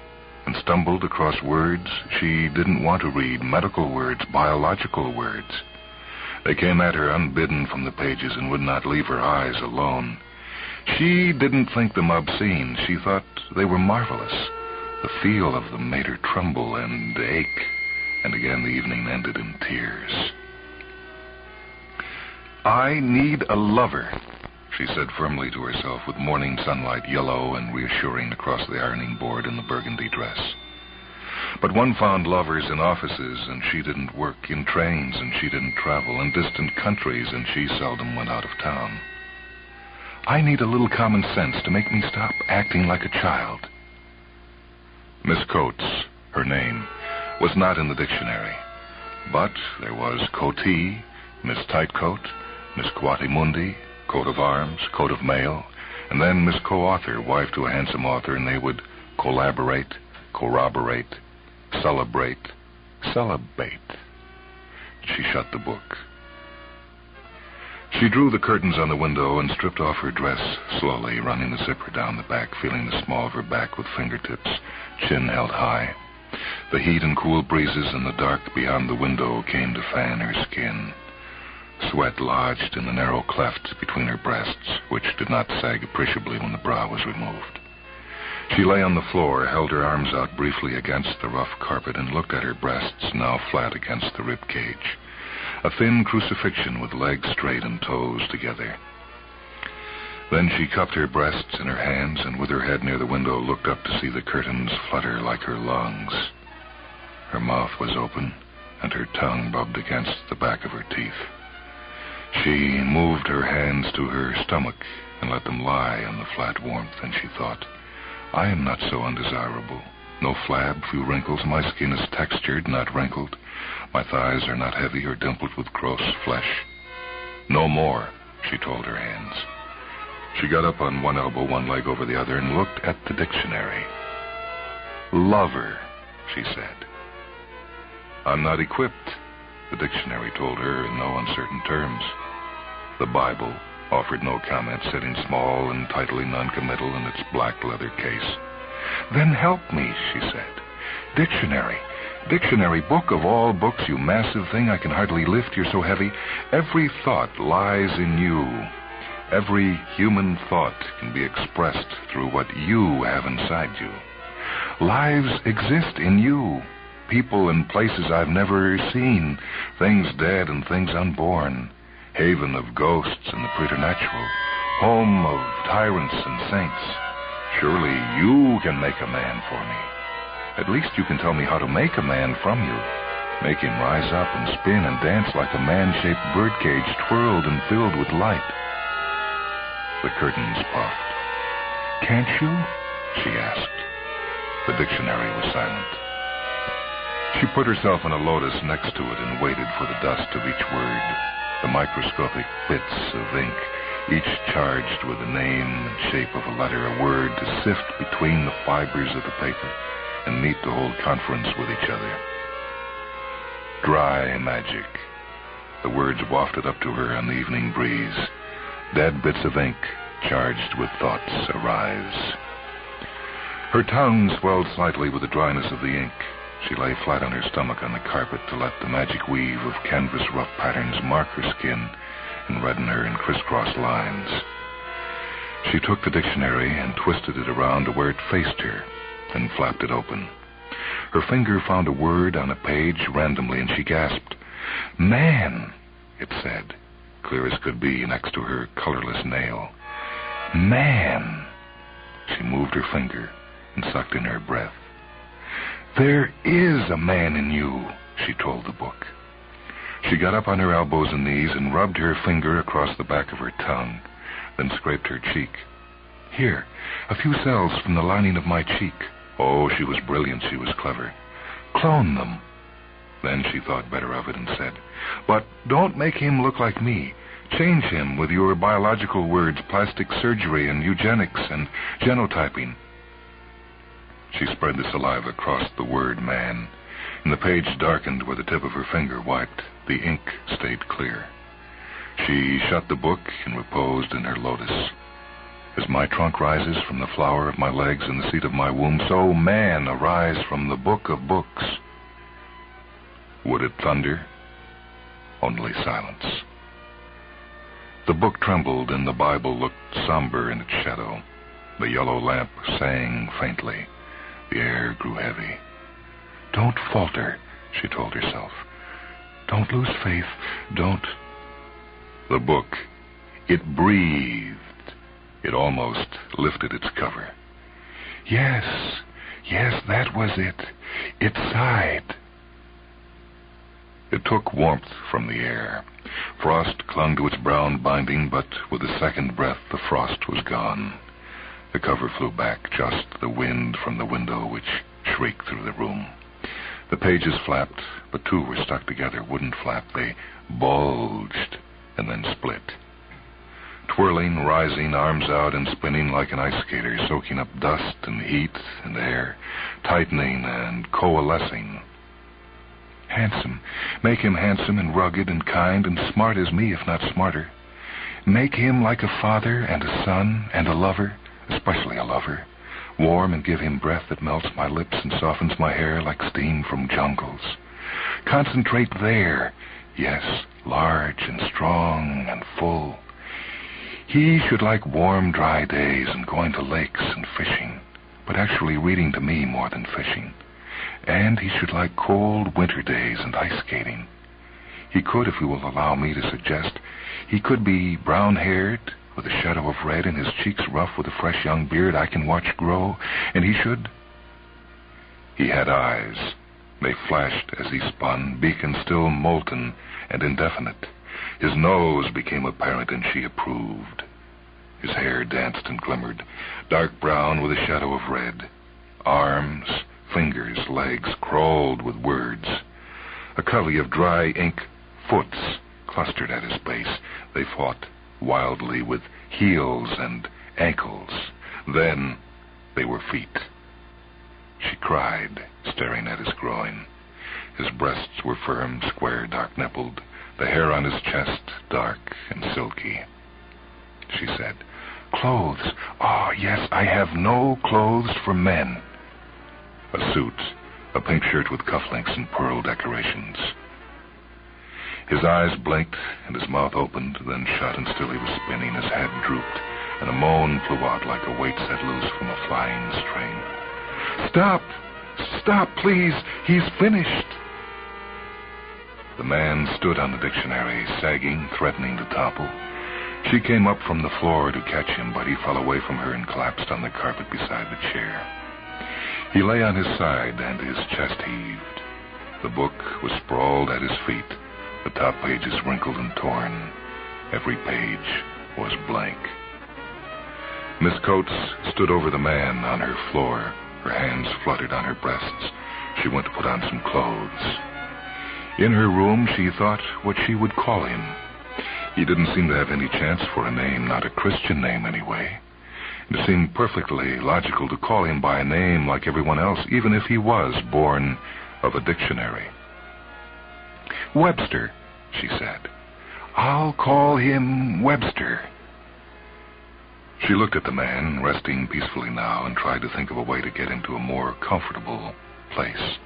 and stumbled across words she didn't want to read, medical words, biological words. They came at her unbidden from the pages and would not leave her eyes alone. She didn't think them obscene. She thought they were marvelous. The feel of them made her tremble and ache, and again the evening ended in tears. I need a lover, she said firmly to herself, with morning sunlight yellow and reassuring across the ironing board in the burgundy dress. But one found lovers in offices, and she didn't work, in trains, and she didn't travel, in distant countries, and she seldom went out of town. I need a little common sense to make me stop acting like a child. Miss Coates, her name, was not in the dictionary, but there was Coatee, Miss Tightcoat, Miss Quatimundi, coat of arms, coat of mail, and then Miss Co-author, wife to a handsome author, and they would collaborate, corroborate, celebrate. She shut the book. She drew the curtains on the window and stripped off her dress slowly, running the zipper down the back, feeling the small of her back with fingertips, chin held high. The heat and cool breezes in the dark beyond the window came to fan her skin. Sweat lodged in the narrow cleft between her breasts, which did not sag appreciably when the bra was removed. She lay on the floor, held her arms out briefly against the rough carpet, and looked at her breasts, now flat against the rib cage. A thin crucifixion with legs straight and toes together. Then she cupped her breasts in her hands and with her head near the window looked up to see the curtains flutter like her lungs. Her mouth was open and her tongue rubbed against the back of her teeth. She moved her hands to her stomach and let them lie on the flat warmth, and she thought, I am not so undesirable. No flab, few wrinkles. My skin is textured, not wrinkled. My thighs are not heavy or dimpled with gross flesh. No more, she told her hands. She got up on one elbow, one leg over the other, and looked at the dictionary. Lover, she said. I'm not equipped, the dictionary told her in no uncertain terms. The Bible offered no comment, sitting small and tightly noncommittal in its black leather case. Then help me, she said. Dictionary, book of all books, you massive thing, I can hardly lift, you're so heavy. Every thought lies in you. Every human thought can be expressed through what you have inside you. Lives exist in you. People and places I've never seen. Things dead and things unborn. Haven of ghosts and the preternatural. Home of tyrants and saints. Surely you can make a man for me. At least you can tell me how to make a man from you. Make him rise up and spin and dance like a man-shaped birdcage twirled and filled with light. The curtains puffed. Can't you? She asked. The dictionary was silent. She put herself in a lotus next to it and waited for the dust of each word, the microscopic bits of ink, each charged with the name and shape of a letter, a word to sift between the fibers of the paper and meet to hold conference with each other. Dry magic. The words wafted up to her on the evening breeze. Dead bits of ink charged with thoughts arise. Her tongue swelled slightly with the dryness of the ink. She lay flat on her stomach on the carpet to let the magic weave of canvas rough patterns mark her skin and redden her in crisscross lines. She took the dictionary and twisted it around to where it faced her and flapped it open. Her finger found a word on a page randomly, and she gasped. Man, it said, clear as could be next to her colorless nail. Man. She moved her finger and sucked in her breath. There is a man in you, she told the book. She got up on her elbows and knees and rubbed her finger across the back of her tongue, then scraped her cheek. Here, a few cells from the lining of my cheek. Oh, she was brilliant, she was clever. Clone them. Then she thought better of it and said, but don't make him look like me. Change him with your biological words, plastic surgery and eugenics and genotyping. She spread the saliva across the word man, and the page darkened where the tip of her finger wiped. The ink stayed clear. She shut the book and reposed in her lotus. As my trunk rises from the flower of my legs and the seat of my womb, so man arise from the book of books. Would it thunder? Only silence. The book trembled and the Bible looked somber in its shadow. The yellow lamp sang faintly. The air grew heavy. Don't falter, she told herself. Don't lose faith. Don't. The book, it breathed. It almost lifted its cover. Yes, that was it. It sighed. It took warmth from the air. Frost clung to its brown binding, but with the second breath the frost was gone. The cover flew back, just the wind from the window which shrieked through the room. The pages flapped, but two were stuck together, wouldn't flap. They bulged and then split. Twirling, rising, arms out and spinning like an ice skater, soaking up dust and heat and air, tightening and coalescing. Handsome. Make him handsome and rugged and kind and smart as me, if not smarter. Make him like a father and a son and a lover, especially a lover. Warm and give him breath that melts my lips and softens my hair like steam from jungles. Concentrate there. Yes, large and strong and full. He should like warm, dry days and going to lakes and fishing, but actually reading to me more than fishing. And he should like cold winter days and ice skating. He could, if you will allow me to suggest, he could be brown-haired, with a shadow of red, and his cheeks rough with a fresh young beard I can watch grow, and he should... He had eyes. They flashed as he spun, beacon still molten and indefinite. His nose became apparent, and she approved. His hair danced and glimmered, dark brown with a shadow of red. Arms, fingers, legs crawled with words. A covey of dry ink foots clustered at his base. They fought wildly with heels and ankles. Then they were feet. She cried, staring at his groin. His breasts were firm, square, dark-nippled, the hair on his chest dark and silky. She said, "Clothes. Ah, yes, I have no clothes for men." A suit, a pink shirt with cufflinks and pearl decorations. His eyes blinked and his mouth opened, then shut, and still he was spinning. His head drooped, and a moan flew out like a weight set loose from a flying string. "Stop! Stop, please! He's finished!" The man stood on the dictionary, sagging, threatening to topple. She came up from the floor to catch him, but he fell away from her and collapsed on the carpet beside the chair. He lay on his side, and his chest heaved. The book was sprawled at his feet, the top pages wrinkled and torn. Every page was blank. Miss Coates stood over the man on her floor. Her hands fluttered on her breasts. She went to put on some clothes. In her room, she thought what she would call him. He didn't seem to have any chance for a name, not a Christian name anyway. It seemed perfectly logical to call him by a name like everyone else, even if he was born of a dictionary. "Webster," she said. "I'll call him Webster." She looked at the man, resting peacefully now, and tried to think of a way to get him to a more comfortable place.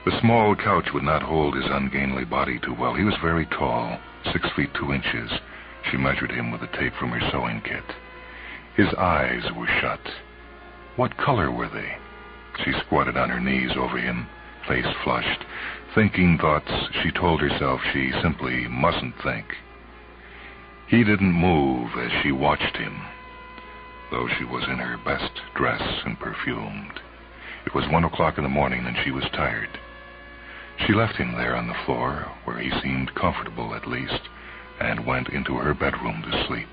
The small couch would not hold his ungainly body too well. He was very tall, 6 feet 2 inches. She measured him with the tape from her sewing kit. His eyes were shut. What color were they? She squatted on her knees over him, face flushed. Thinking thoughts she told herself she simply mustn't think. He didn't move as she watched him, though she was in her best dress and perfumed. It was 1 o'clock in the morning, and she was tired. She left him there on the floor, where he seemed comfortable at least, and went into her bedroom to sleep.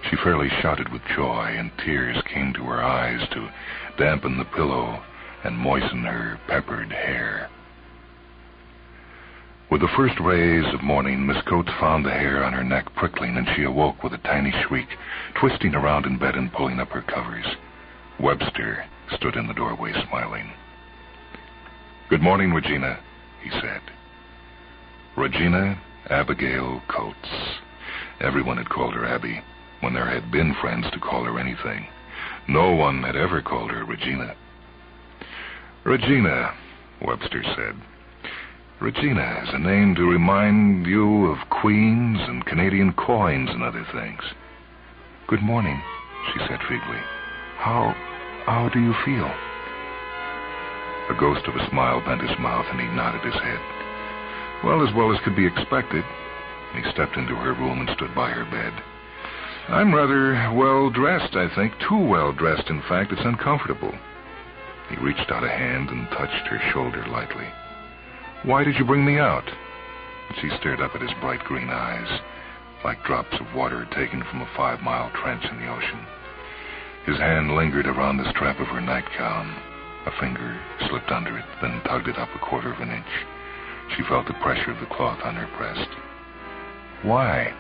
She fairly shouted with joy, and tears came to her eyes to dampen the pillow and moisten her peppered hair. With the first rays of morning, Miss Coates found the hair on her neck prickling, and she awoke with a tiny shriek, twisting around in bed and pulling up her covers. Webster stood in the doorway, smiling. "Good morning, Regina," he said. Regina Abigail Coates. Everyone had called her Abby, when there had been friends to call her anything. No one had ever called her Regina. "Regina," Webster said. "Regina is a name to remind you of queens and Canadian coins and other things." "Good morning," she said feebly. How do you feel?" A ghost of a smile bent his mouth, and he nodded his head. Well as could be expected. He stepped into her room and stood by her bed. "I'm rather well-dressed, I think. Too well-dressed, in fact. It's uncomfortable." He reached out a hand and touched her shoulder lightly. "Why did you bring me out?" She stared up at his bright green eyes, like drops of water taken from a 5-mile trench in the ocean. His hand lingered around the strap of her nightgown. A finger slipped under it, then tugged it up a 1/4 of an inch. She felt the pressure of the cloth on her breast. "Why?"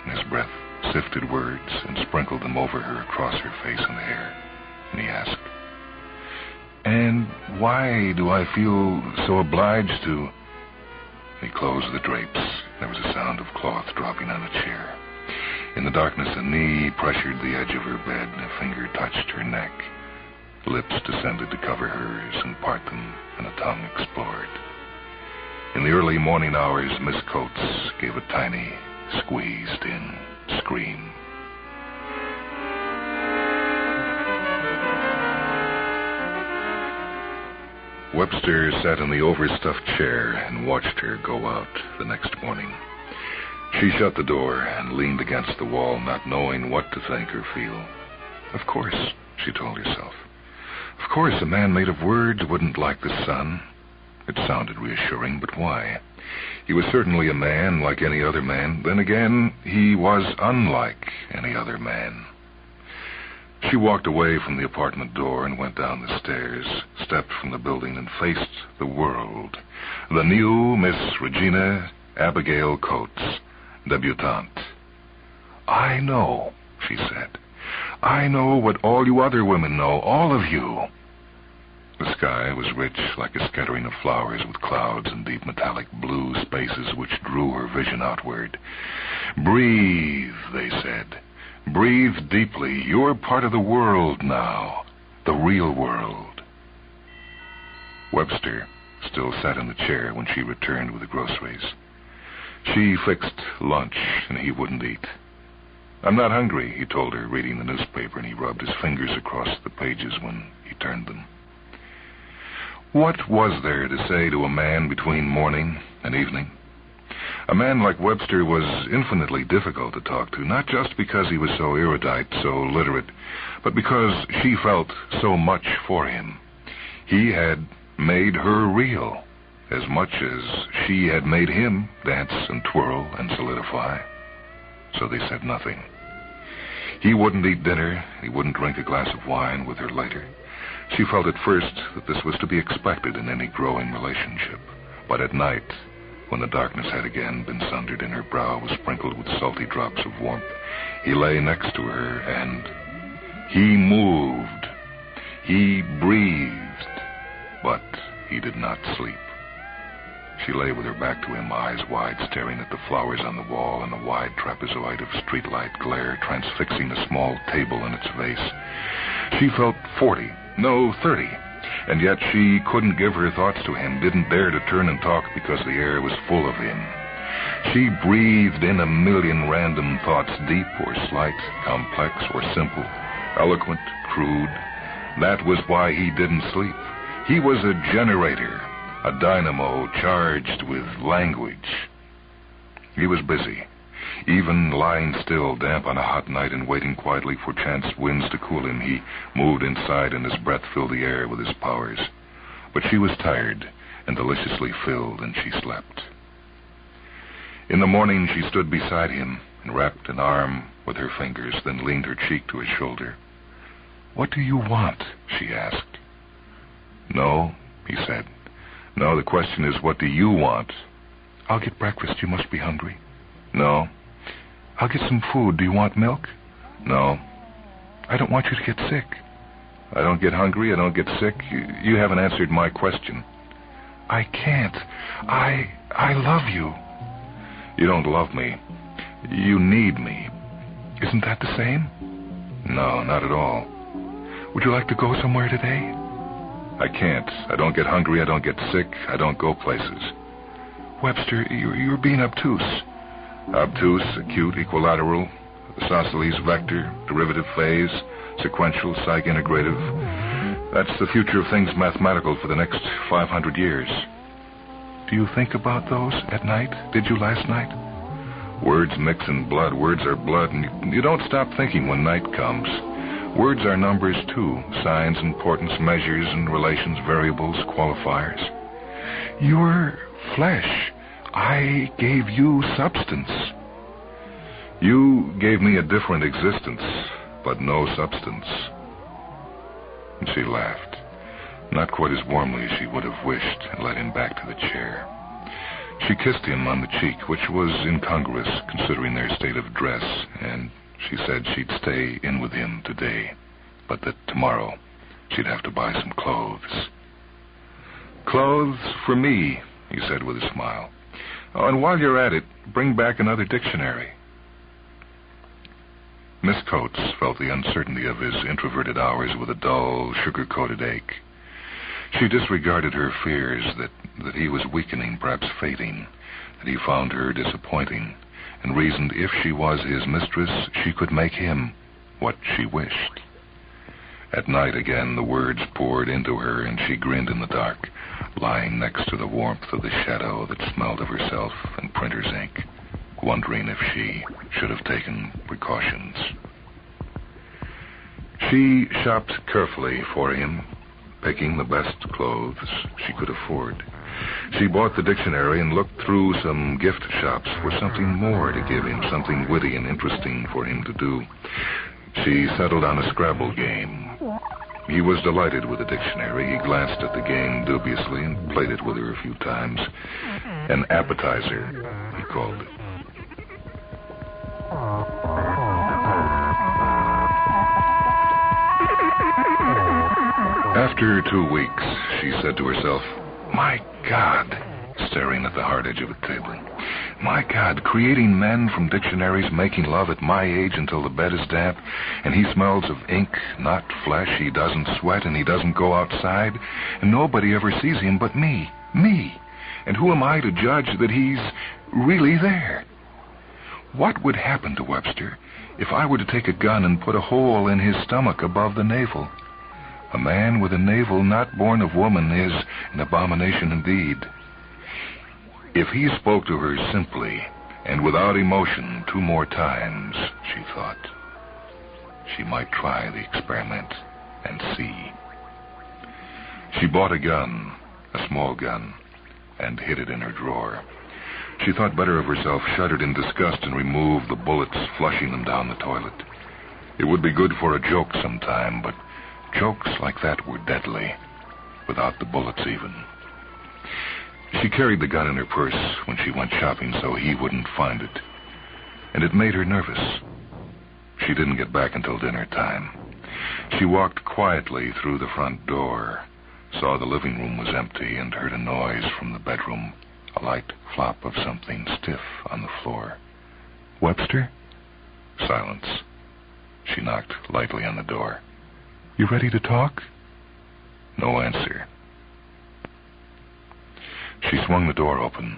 And his breath sifted words and sprinkled them over her across her face and hair. And he asked, "And And why do I feel so obliged to... He closed the drapes. There was a sound of cloth dropping on a chair. In the darkness, a knee pressured the edge of her bed, and a finger touched her neck. Lips descended to cover hers and part them, and a tongue explored. In the early morning hours, Miss Coates gave a tiny, squeezed-in scream. Webster sat in the overstuffed chair and watched her go out the next morning. She shut the door and leaned against the wall, not knowing what to think or feel. Of course, she told herself. Of course, a man made of words wouldn't like the sun. It sounded reassuring, but why? He was certainly a man like any other man. Then again, he was unlike any other man. She walked away from the apartment door and went down the stairs, stepped from the building and faced the world. The new Miss Regina Abigail Coates, debutante. I know, she said. I know what all you other women know, all of you. The sky was rich like a scattering of flowers with clouds and deep metallic blue spaces which drew her vision outward. Breathe, they said. Breathe deeply. You're part of the world now, the real world. Webster still sat in the chair when she returned with the groceries. She fixed lunch, and he wouldn't eat. I'm not hungry, he told her, reading the newspaper, and he rubbed his fingers across the pages when he turned them. What was there to say to a man between morning and evening? A man like Webster was infinitely difficult to talk to, not just because he was so erudite, so literate, but because she felt so much for him. He had made her real, as much as she had made him dance and twirl and solidify. So they said nothing. He wouldn't eat dinner, he wouldn't drink a glass of wine with her later. She felt at first that this was to be expected in any growing relationship. But at night, when the darkness had again been sundered and her brow was sprinkled with salty drops of warmth, he lay next to her and he moved. He breathed, but he did not sleep. She lay with her back to him, eyes wide, staring at the flowers on the wall and the wide trapezoid of streetlight glare transfixing a small table in its vase. She felt 40, no, 30. And yet she couldn't give her thoughts to him, didn't dare to turn and talk because the air was full of him. She breathed in a million random thoughts, deep or slight, complex or simple, eloquent, crude. That was why he didn't sleep. He was a generator, a dynamo charged with language. He was busy. Even lying still, damp on a hot night and waiting quietly for chance winds to cool him, he moved inside and his breath filled the air with his powers. But she was tired and deliciously filled, and she slept. In the morning, she stood beside him and wrapped an arm with her fingers, then leaned her cheek to his shoulder. "What do you want?" she asked. "No," he said. "No, the question is, what do you want?" "I'll get breakfast. You must be hungry." "No." "I'll get some food. Do you want milk?" "No." "I don't want you to get sick." "I don't get hungry. I don't get sick. You haven't answered my question." "I can't. I love you." "You don't love me. You need me." "Isn't that the same?" "No, not at all." "Would you like to go somewhere today?" "I can't. I don't get hungry. I don't get sick. I don't go places." "Webster, you're being obtuse." "Obtuse, acute, equilateral, isosceles, vector, derivative phase, sequential, psych-integrative. That's the future of things mathematical for the next 500 years. "Do you think about those at night? Did you last night?" "Words mix in blood. Words are blood, and you don't stop thinking when night comes. Words are numbers, too. Signs, importance, measures, and relations, variables, qualifiers." "You're flesh. I gave you substance." "You gave me a different existence, but no substance." And she laughed, not quite as warmly as she would have wished, and led him back to the chair. She kissed him on the cheek, which was incongruous considering their state of dress, and she said she'd stay in with him today, but that tomorrow she'd have to buy some clothes. Clothes for me, he said with a smile. Oh, and while you're at it, bring back another dictionary. Miss Coates felt the uncertainty of his introverted hours with a dull, sugar-coated ache. She disregarded her fears that he was weakening, perhaps fading, that he found her disappointing, and reasoned if she was his mistress, she could make him what she wished. At night again, the words poured into her, and she grinned in the dark, lying next to the warmth of the shadow that smelled of herself and printer's ink, wondering if she should have taken precautions. She shopped carefully for him, picking the best clothes she could afford. She bought the dictionary and looked through some gift shops for something more to give him, something witty and interesting for him to do. She settled on a Scrabble game. He was delighted with the dictionary. He glanced at the game dubiously and played it with her a few times. An appetizer, he called it. After 2 weeks, she said to herself, "My God," staring at the hard edge of a table. "My God, creating men from dictionaries, making love at my age until the bed is damp, and he smells of ink, not flesh, he doesn't sweat, and he doesn't go outside, and nobody ever sees him but me. And who am I to judge that he's really there? What would happen to Webster if I were to take a gun and put a hole in his stomach above the navel? A man with a navel not born of woman is an abomination indeed." If he spoke to her simply and without emotion 2 more times, she thought, she might try the experiment and see. She bought a gun, a small gun, and hid it in her drawer. She thought better of herself, shuddered in disgust, and removed the bullets, flushing them down the toilet. It would be good for a joke sometime, but jokes like that were deadly, without the bullets even. She carried the gun in her purse when she went shopping so he wouldn't find it, and it made her nervous. She didn't get back until dinner time. She walked quietly through the front door, saw the living room was empty, and heard a noise from the bedroom, a light flop of something stiff on the floor. "Webster?" Silence. She knocked lightly on the door. "You ready to talk?" No answer. She swung the door open,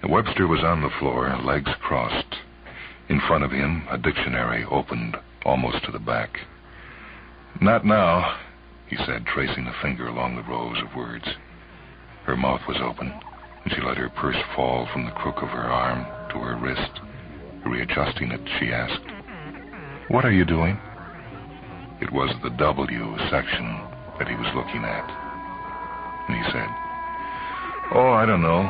and Webster was on the floor, legs crossed. In front of him, a dictionary opened almost to the back. "Not now," he said, tracing a finger along the rows of words. Her mouth was open, and she let her purse fall from the crook of her arm to her wrist. Readjusting it, she asked, "What are you doing?" It was the W section that he was looking at. And he said, "Oh, I don't know,"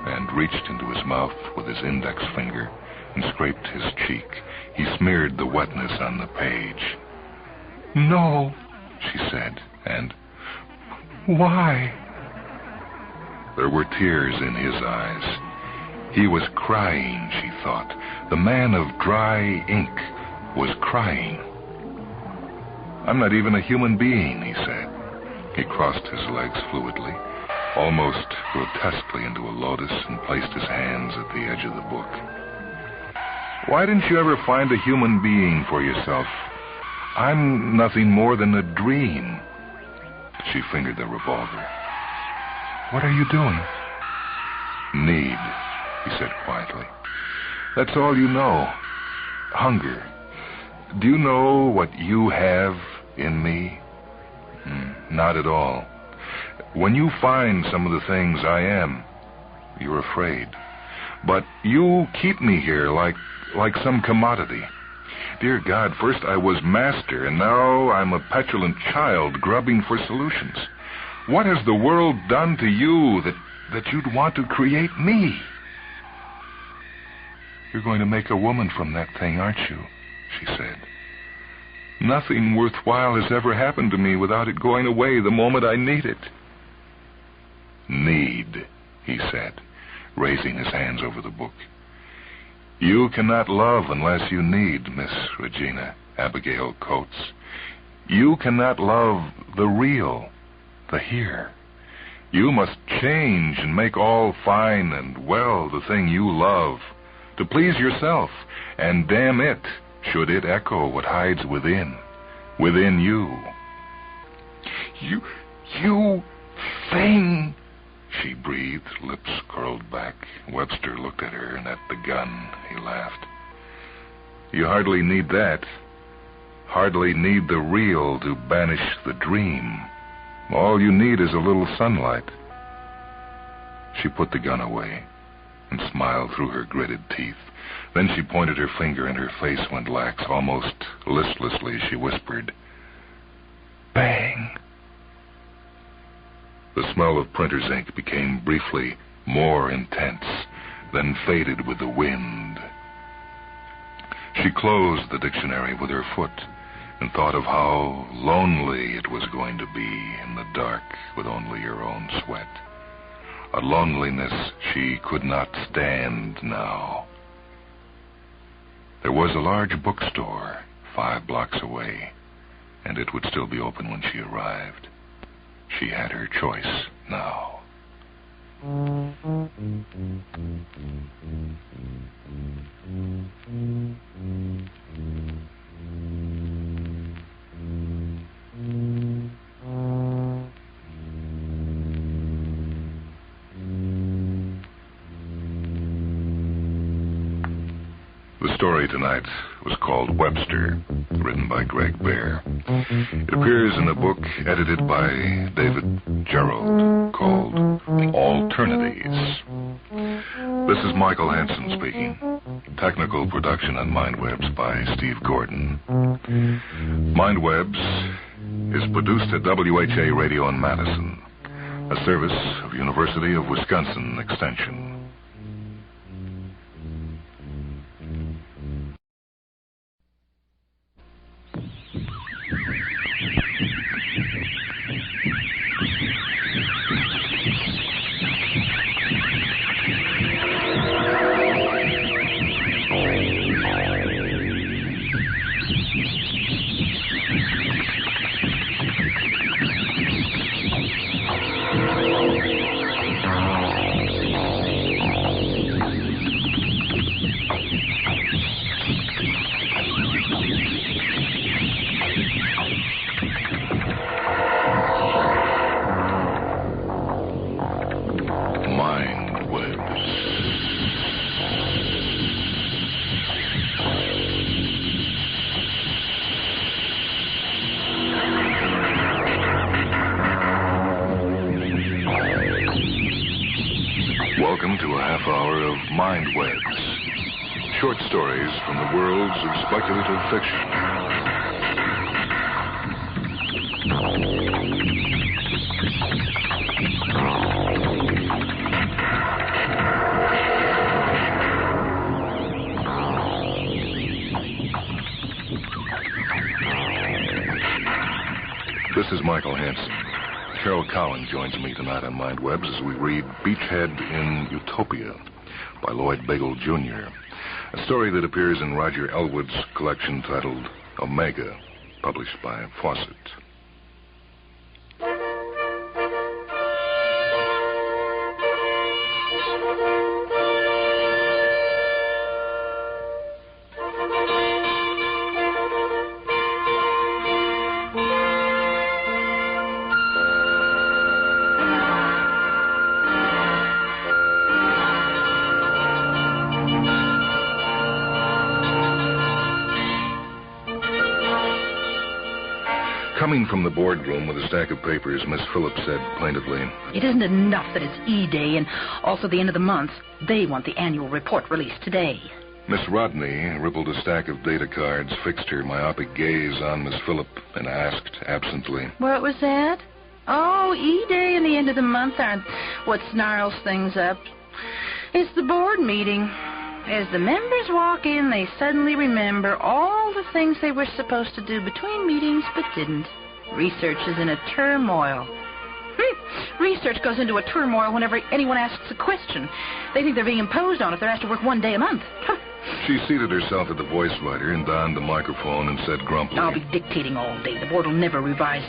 and reached into his mouth with his index finger and scraped his cheek. He smeared the wetness on the page. "No," she said, and, "Why?" There were tears in his eyes. He was crying, she thought. The man of dry ink was crying. "I'm not even a human being," he said. He crossed his legs fluidly, almost grotesquely into a lotus, and placed his hands at the edge of the book. "Why didn't you ever find a human being for yourself? I'm nothing more than a dream." She fingered the revolver. "What are you doing?" "Need," he said quietly. "That's all you know. Hunger. Do you know what you have in me? Not at all. When you find some of the things I am, you're afraid. But you keep me here like some commodity. Dear God, first I was master, and now I'm a petulant child grubbing for solutions. What has the world done to you that you'd want to create me?" "You're going to make a woman from that thing, aren't you?" she said. "Nothing worthwhile has ever happened to me without it going away the moment I need it." "Need," he said, raising his hands over the book. "You cannot love unless you need, Miss Regina Abigail Coates. You cannot love the real, the here. You must change and make all fine and well the thing you love, to please yourself, and damn it, should it echo what hides within you. You thing, she breathed, lips curled back. Webster looked at her and at the gun. He laughed. You hardly need that. Hardly need the real to banish the dream. All you need is a little sunlight. She put the gun away and smiled through her gritted teeth. Then she pointed her finger and her face went lax. Almost listlessly, she whispered, "Bang." The smell of printer's ink became briefly more intense, then faded with the wind. She closed the dictionary with her foot and thought of how lonely it was going to be in the dark with only her own sweat. A loneliness she could not stand now. There was a large bookstore 5 blocks away, and it would still be open when she arrived. She had her choice now. The story tonight was called Webster, written by Greg Bear. It appears in a book edited by David Gerald called Alternatives. This is Michael Hansen speaking. Technical production on Mindwebs by Steve Gordon. Mindwebs is produced at WHA Radio in Madison, a service of University of Wisconsin Extension. Welcome to a half hour of Mindwebs. Short stories from the worlds of speculative fiction. This is Michael Hansen. Carol Cowan joins me tonight on Mindwebs as we read Beachhead in Utopia by Lloyd Bagel, Jr., a story that appears in Roger Elwood's collection titled Omega, published by Fawcett. Coming from the boardroom with a stack of papers, Miss Phillips said plaintively, "It isn't enough that it's E-Day and also the end of the month. They want the annual report released today." Miss Rodney rippled a stack of data cards, fixed her myopic gaze on Miss Phillip, and asked absently, "What was that? Oh, E-Day and the end of the month aren't what snarls things up. It's the board meeting. As the members walk in, they suddenly remember all the things they were supposed to do between meetings but didn't. Research is in a turmoil." Research goes into a turmoil whenever anyone asks a question. They think they're being imposed on if they're asked to work 1 day a month. She seated herself at the voice writer and donned the microphone and said grumpily, "I'll be dictating all day. The board will never revise.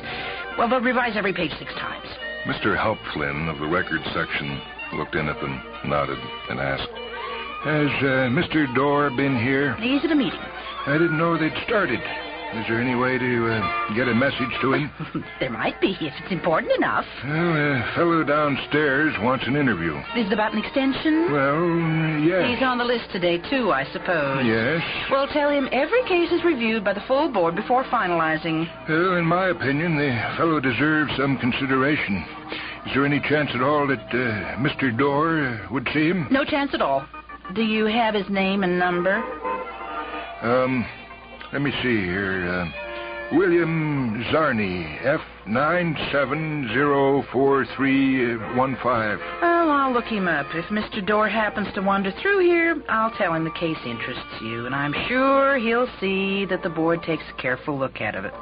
Well, they'll revise every page 6 times. Mr. Hauptflynn of the record section looked in at them, nodded, and asked, "Has Mr. Dorr been here?" He's at a meeting. I didn't know they'd started. Is there any way to get a message to him? There might be, if it's important enough. Well, a fellow downstairs wants an interview. Is it about an extension? Well, yes. He's on the list today, too, I suppose. Yes. Well, tell him every case is reviewed by the full board before finalizing. Well, in my opinion, the fellow deserves some consideration. Is there any chance at all that Mr. Dorr would see him? No chance at all. Do you have his name and number? Let me see here. William Zarney, F97043115. Oh, I'll look him up. If Mr. Dorr happens to wander through here, I'll tell him the case interests you, and I'm sure he'll see that the board takes a careful look at it.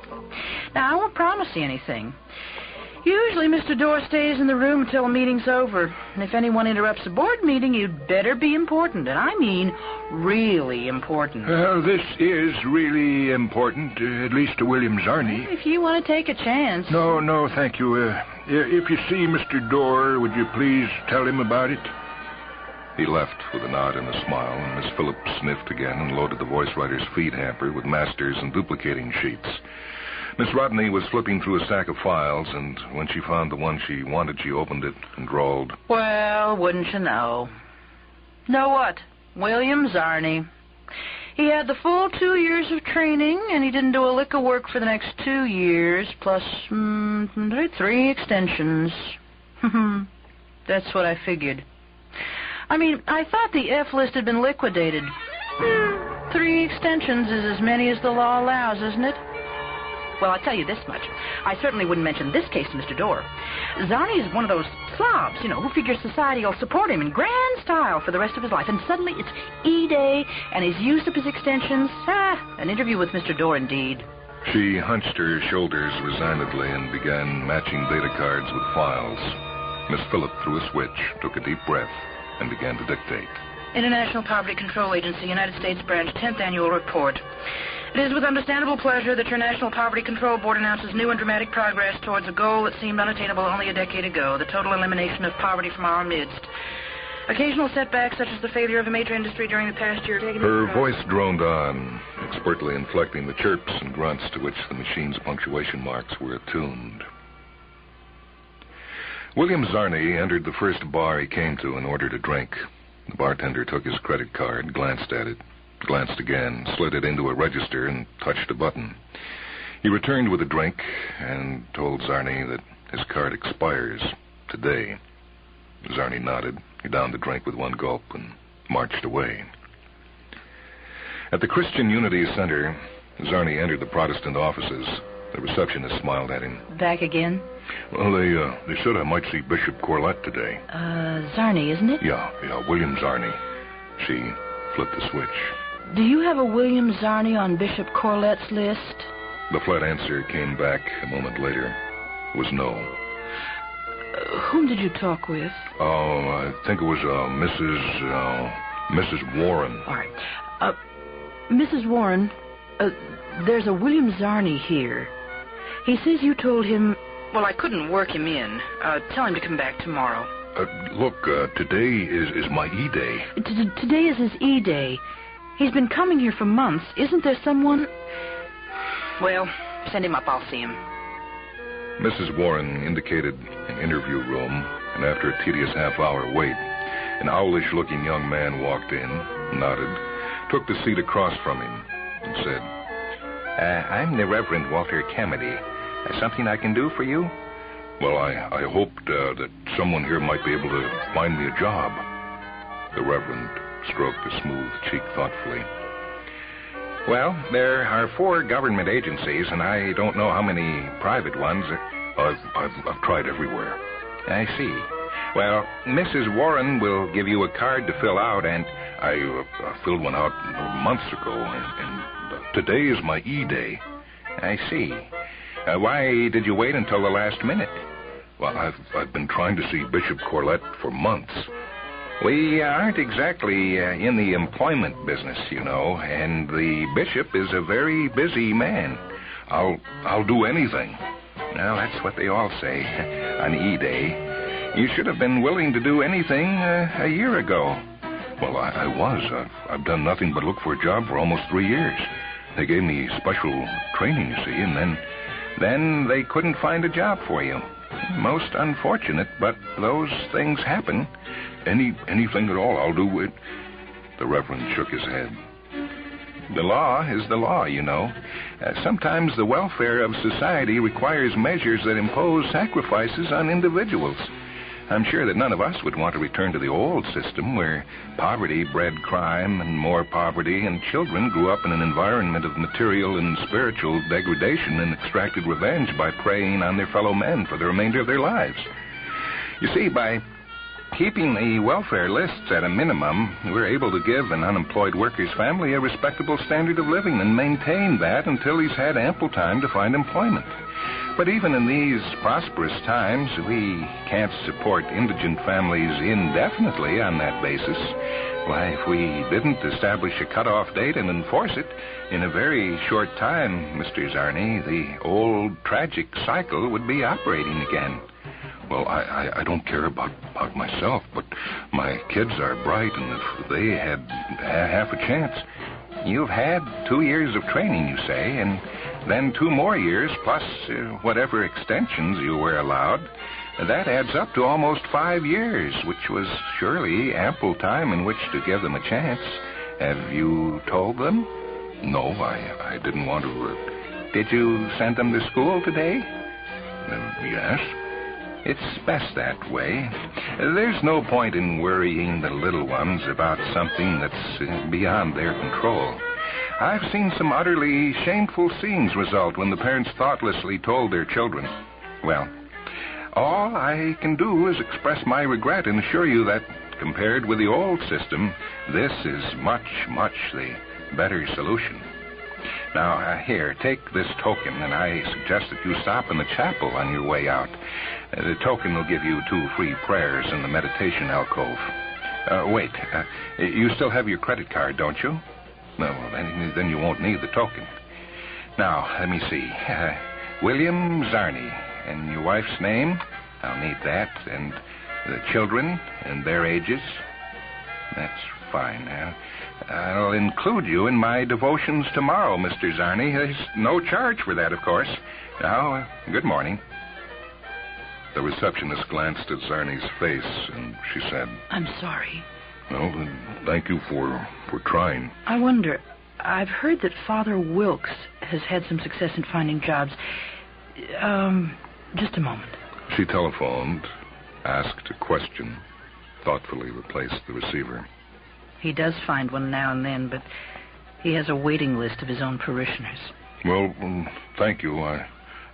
Now, I won't promise you anything. Usually, Mr. Dorr stays in the room until the meeting's over. And if anyone interrupts a board meeting, you'd better be important. And I mean really important. Well, this is really important, at least to William Zarney. If you want to take a chance. No, thank you. If you see Mr. Dorr, would you please tell him about it? He left with a nod and a smile, and Miss Phillips sniffed again and loaded the voice writer's feed hamper with masters and duplicating sheets. Miss Rodney was flipping through a stack of files, and when she found the one she wanted, she opened it and drawled, "Well, wouldn't you know? Know what? William Zarney. He had the full 2 years of training, and he didn't do a lick of work for the next 2 years, plus 3 extensions. That's what I figured. I mean, I thought the F list had been liquidated. 3 extensions is as many as the law allows, isn't it? Well, I'll tell you this much. I certainly wouldn't mention this case to Mr. Dorr. Zarney is one of those slobs, who figures society will support him in grand style for the rest of his life. And suddenly it's E-Day, and he's used up his extensions. An interview with Mr. Dorr, indeed. She hunched her shoulders resignedly and began matching data cards with files. Miss Phillips threw a switch, took a deep breath, and began to dictate. International Poverty Control Agency, United States Branch, 10th Annual Report. It is with understandable pleasure that your National Poverty Control Board announces new and dramatic progress towards a goal that seemed unattainable only a decade ago, the total elimination of poverty from our midst. Occasional setbacks, such as the failure of a major industry during the past year... Her voice droned on, expertly inflecting the chirps and grunts to which the machine's punctuation marks were attuned. William Zarney entered the first bar he came to and ordered a drink. The bartender took his credit card, glanced at it, glanced again, slid it into a register, and touched a button. He returned with a drink and told Zarney that his card expires today. Zarney nodded. He downed the drink with one gulp and marched away. At the Christian Unity Center, Zarney entered the Protestant offices. The receptionist smiled at him. Back again? Well, they said I might see Bishop Corlett today. Zarney, isn't it? Yeah, William Zarney. She flipped the switch. Do you have a William Zarney on Bishop Corlett's list? The flat answer came back a moment later. It was no. Whom did you talk with? Oh, I think it was Mrs. Warren. All right. Mrs. Warren, there's a William Zarney here. He says you told him... Well, I couldn't work him in. Tell him to come back tomorrow. Look, today is my E-Day. Today is his E-Day. He's been coming here for months. Isn't there someone... Well, send him up. I'll see him. Mrs. Warren indicated an interview room, and after a tedious half-hour wait, an owlish-looking young man walked in, nodded, took the seat across from him, and said, I'm the Reverend Walter Camedy. Something I can do for you? Well, I hoped that someone here might be able to find me a job. The Reverend stroked the smooth cheek thoughtfully. Well, there are 4 government agencies, and I don't know how many private ones. I've tried everywhere. I see. Well, Mrs. Warren will give you a card to fill out, and... I filled one out months ago, and today is my E-Day. I see. Why did you wait until the last minute? Well, I've been trying to see Bishop Corlett for months. We aren't exactly in the employment business, and the bishop is a very busy man. I'll do anything. Well, that's what they all say on E-Day. You should have been willing to do anything a year ago. Well, I was. I've done nothing but look for a job for almost 3 years. They gave me special training, you see, and Then they couldn't find a job for you. Most unfortunate, but those things happen. Anything at all, I'll do it. The Reverend shook his head. The law is the law, you know. Sometimes the welfare of society requires measures that impose sacrifices on individuals. I'm sure that none of us would want to return to the old system where poverty bred crime and more poverty, and children grew up in an environment of material and spiritual degradation and extracted revenge by preying on their fellow men for the remainder of their lives. You see, by keeping the welfare lists at a minimum, we're able to give an unemployed worker's family a respectable standard of living and maintain that until he's had ample time to find employment. But even in these prosperous times, we can't support indigent families indefinitely on that basis. Why, if we didn't establish a cutoff date and enforce it, in a very short time, Mr. Zarni, the old tragic cycle would be operating again. Well, I don't care about myself, but my kids are bright, and if they had half a chance. You've had 2 years of training, you say, and then 2 more years, plus whatever extensions you were allowed. That adds up to almost 5 years, which was surely ample time in which to give them a chance. Have you told them? No, I didn't want to. Did you send them to school today? Yes. It's best that way. There's no point in worrying the little ones about something that's beyond their control. I've seen some utterly shameful scenes result when the parents thoughtlessly told their children. Well, all I can do is express my regret and assure you that, compared with the old system, this is much, much the better solution. Now, here, take this token, and I suggest that you stop in the chapel on your way out. The token will give you 2 free prayers in the meditation alcove. Wait, you still have your credit card, don't you? No, then you won't need the token. Now, let me see. William Zarni, and your wife's name? I'll need that, and the children and their ages. That's fine. I'll include you in my devotions tomorrow, Mr. Zarni. There's no charge for that, of course. Now, good morning. The receptionist glanced at Zarni's face, and she said, I'm sorry. Well, then, thank you for trying. I wonder, I've heard that Father Wilkes has had some success in finding jobs. Just a moment. She telephoned, asked a question, thoughtfully replaced the receiver. He does find one now and then, but he has a waiting list of his own parishioners. Well, thank you. I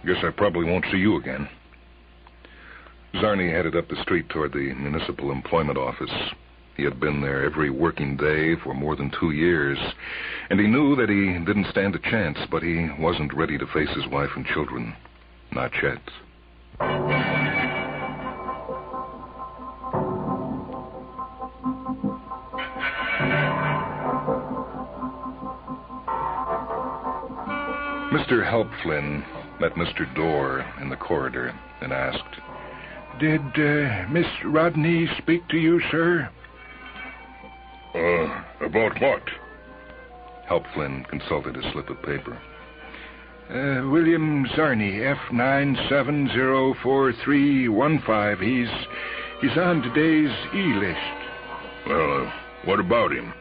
guess I probably won't see you again. Zarni headed up the street toward the municipal employment office. He had been there every working day for more than 2 years, and he knew that he didn't stand a chance, but he wasn't ready to face his wife and children. Not yet. Mr. Helpflin met Mr. Dorr in the corridor and asked, Did Miss Rodney speak to you, sir? About what? Helpflin consulted a slip of paper. William Zarni, F97043115. He's on today's E-list. Well, what about him?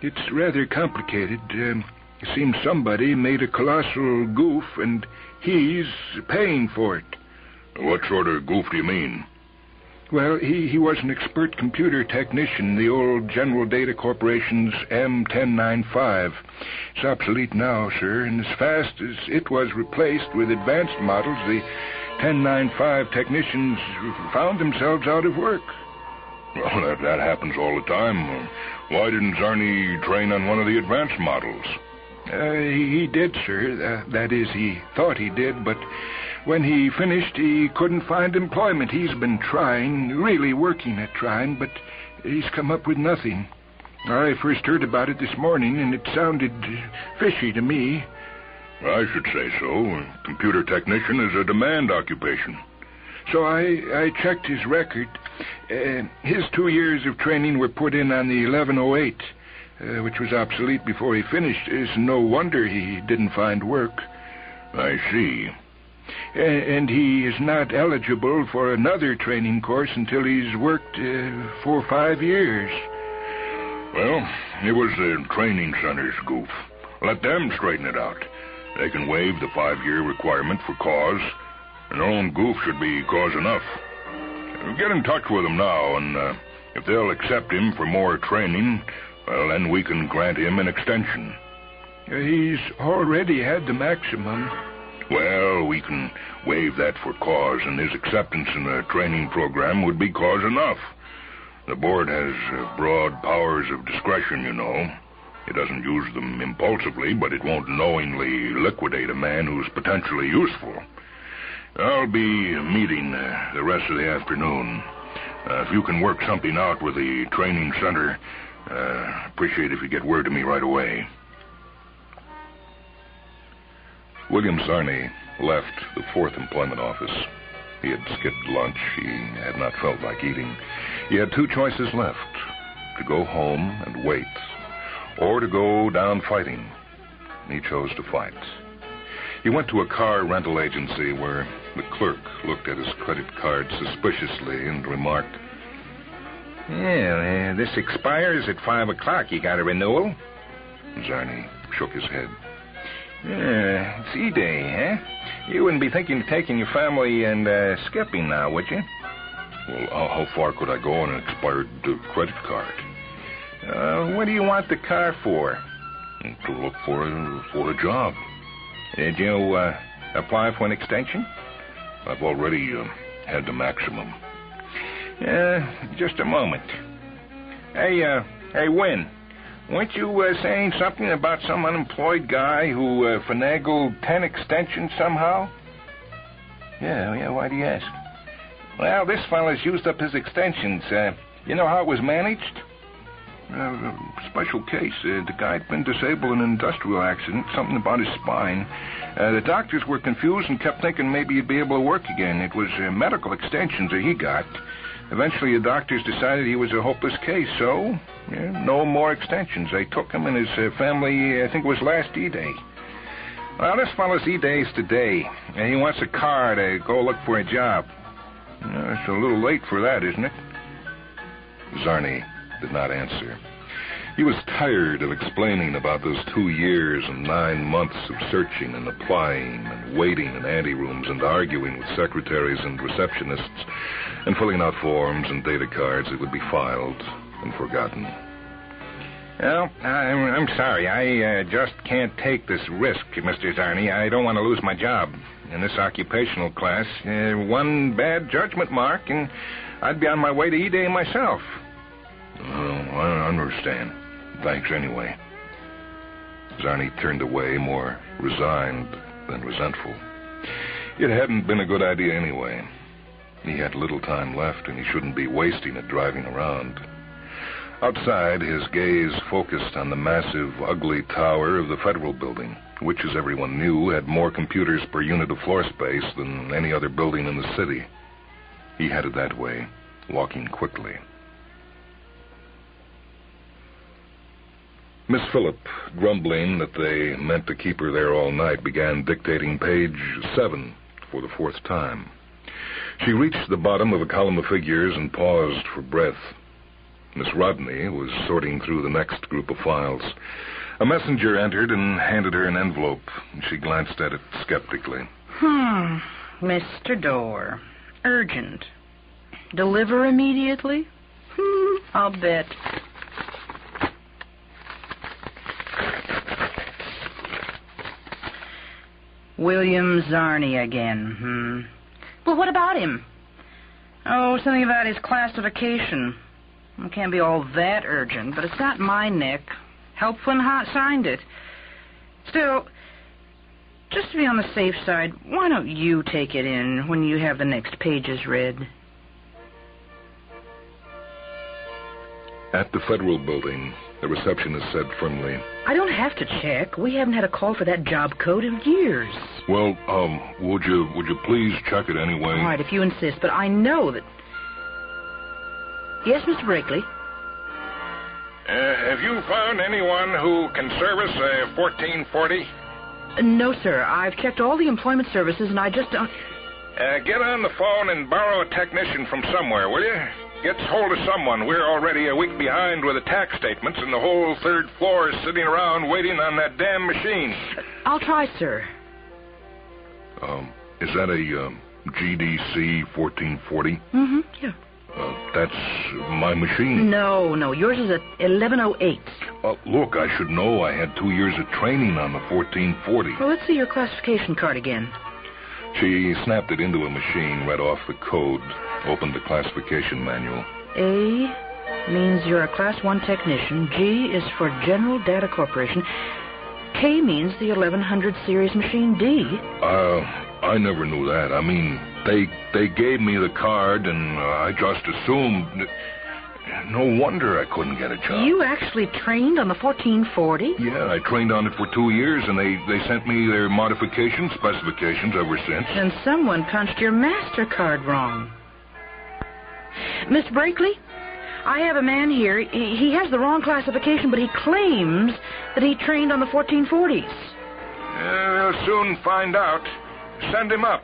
It's rather complicated. It seems somebody made a colossal goof, and he's paying for it. What sort of goof do you mean? Well, he was an expert computer technician, the old General Data Corporation's M1095. It's obsolete now, sir, and as fast as it was replaced with advanced models, the 1095 technicians found themselves out of work. Well, that happens all the time. Why didn't Zarni train on one of the advanced models? He did, sir. That is, he thought he did, but when he finished, he couldn't find employment. He's been trying, really working at trying, but he's come up with nothing. I first heard about it this morning, and it sounded fishy to me. I should say so. Computer technician is a demand occupation. So I checked his record. His 2 years of training were put in on the 1108, which was obsolete before he finished. It's no wonder he didn't find work. I see. And he is not eligible for another training course until he's worked 4 or 5 years. Well, it was the training center's goof. Let them straighten it out. They can waive the 5-year requirement for cause, and their own goof should be cause enough. Get in touch with them now, and if they'll accept him for more training, well, then we can grant him an extension. He's already had the maximum. Well, we can waive that for cause, and his acceptance in the training program would be cause enough. The board has broad powers of discretion, you know. It doesn't use them impulsively, but it won't knowingly liquidate a man who's potentially useful. I'll be meeting the rest of the afternoon. If you can work something out with the training center, appreciate if you get word to me right away. William Zarni left the 4th Employment Office. He had skipped lunch. He had not felt like eating. He had 2 choices left, to go home and wait, or to go down fighting. He chose to fight. He went to a car rental agency where the clerk looked at his credit card suspiciously and remarked, "Yeah, this expires at 5 o'clock. You got a renewal?" Zarni shook his head. It's E-Day, huh? You wouldn't be thinking of taking your family and skipping now, would you? Well, how far could I go on an expired credit card? What do you want the car for? To look for a job. Did you apply for an extension? I've already had the maximum. Just a moment. Hey, Win. Weren't you saying something about some unemployed guy who finagled 10 extensions somehow? Yeah, why do you ask? Well, this fella's used up his extensions. You know how it was managed? Special case. The guy'd been disabled in an industrial accident, something about his spine. The doctors were confused and kept thinking maybe he'd be able to work again. It was medical extensions that he got. Eventually, the doctors decided he was a hopeless case, so no more extensions. They took him and his family, I think it was last E-Day. Well, this fellow's E-Day's today, and he wants a car to go look for a job. It's a little late for that, isn't it? Zarni did not answer. He was tired of explaining about those 2 years and 9 months of searching and applying and waiting in anterooms and arguing with secretaries and receptionists and filling out forms and data cards that would be filed and forgotten. Well, I'm sorry. I just can't take this risk, Mr. Zarni. I don't want to lose my job in this occupational class. 1 bad judgment mark, and I'd be on my way to E-Day myself. Well, I understand. Thanks anyway. Zarni turned away, more resigned than resentful. It hadn't been a good idea anyway. He had little time left, and he shouldn't be wasting it driving around. Outside, his gaze focused on the massive, ugly tower of the Federal Building, which, as everyone knew, had more computers per unit of floor space than any other building in the city. He headed that way, walking quickly. Miss Phillip, grumbling that they meant to keep her there all night, began dictating page 7 for the 4th time. She reached the bottom of a column of figures and paused for breath. Miss Rodney was sorting through the next group of files. A messenger entered and handed her an envelope. She glanced at it skeptically. Mr. Dorr. Urgent. Deliver immediately? I'll bet. William Zarni again. Well, what about him? Oh, something about his classification. It can't be all that urgent, but it's not my neck. Helpful Hot signed it. Still, just to be on the safe side, why don't you take it in when you have the next pages read? At the Federal Building, the receptionist said firmly. I don't have to check. We haven't had a call for that job code in years. Well, would you please check it anyway? All right, if you insist, but I know that... Yes, Mr. Brakely? Have you found anyone who can service a 1440? No, sir. I've checked all the employment services, and I just don't... Get on the phone and borrow a technician from somewhere, will you? Get hold of someone. We're already a week behind with the tax statements, and the whole third floor is sitting around waiting on that damn machine. I'll try, sir. Is that a GDC 1440? Mm-hmm, yeah. That's my machine. No, yours is a 1108. Look, I should know. I had 2 years of training on the 1440. Well, let's see your classification card again. She snapped it into a machine, read off the code, opened the classification manual. A means you're a Class 1 technician. G is for General Data Corporation. K means the 1100 series machine. D. I never knew that. I mean, they gave me the card, and I just assumed... No wonder I couldn't get a job. You actually trained on the 1440? Yeah, I trained on it for 2 years, and they sent me their modification specifications ever since. And someone punched your MasterCard wrong. Miss Brakely, I have a man here. He has the wrong classification, but he claims that he trained on the 1440s. We'll soon find out. Send him up.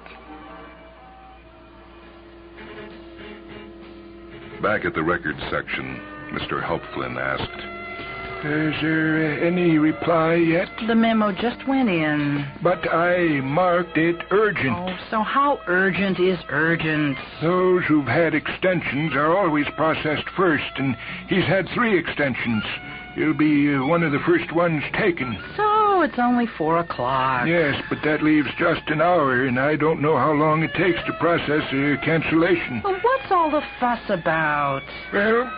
Back at the records section, Mr. Ifthen asked, Is there any reply yet? The memo just went in. But I marked it urgent. Oh, so how urgent is urgent? Those who've had extensions are always processed first, and he's had 3 extensions. He'll be one of the first ones taken. So it's only 4 o'clock. Yes, but that leaves just an hour, and I don't know how long it takes to process a cancellation. Well, what's all the fuss about? Well,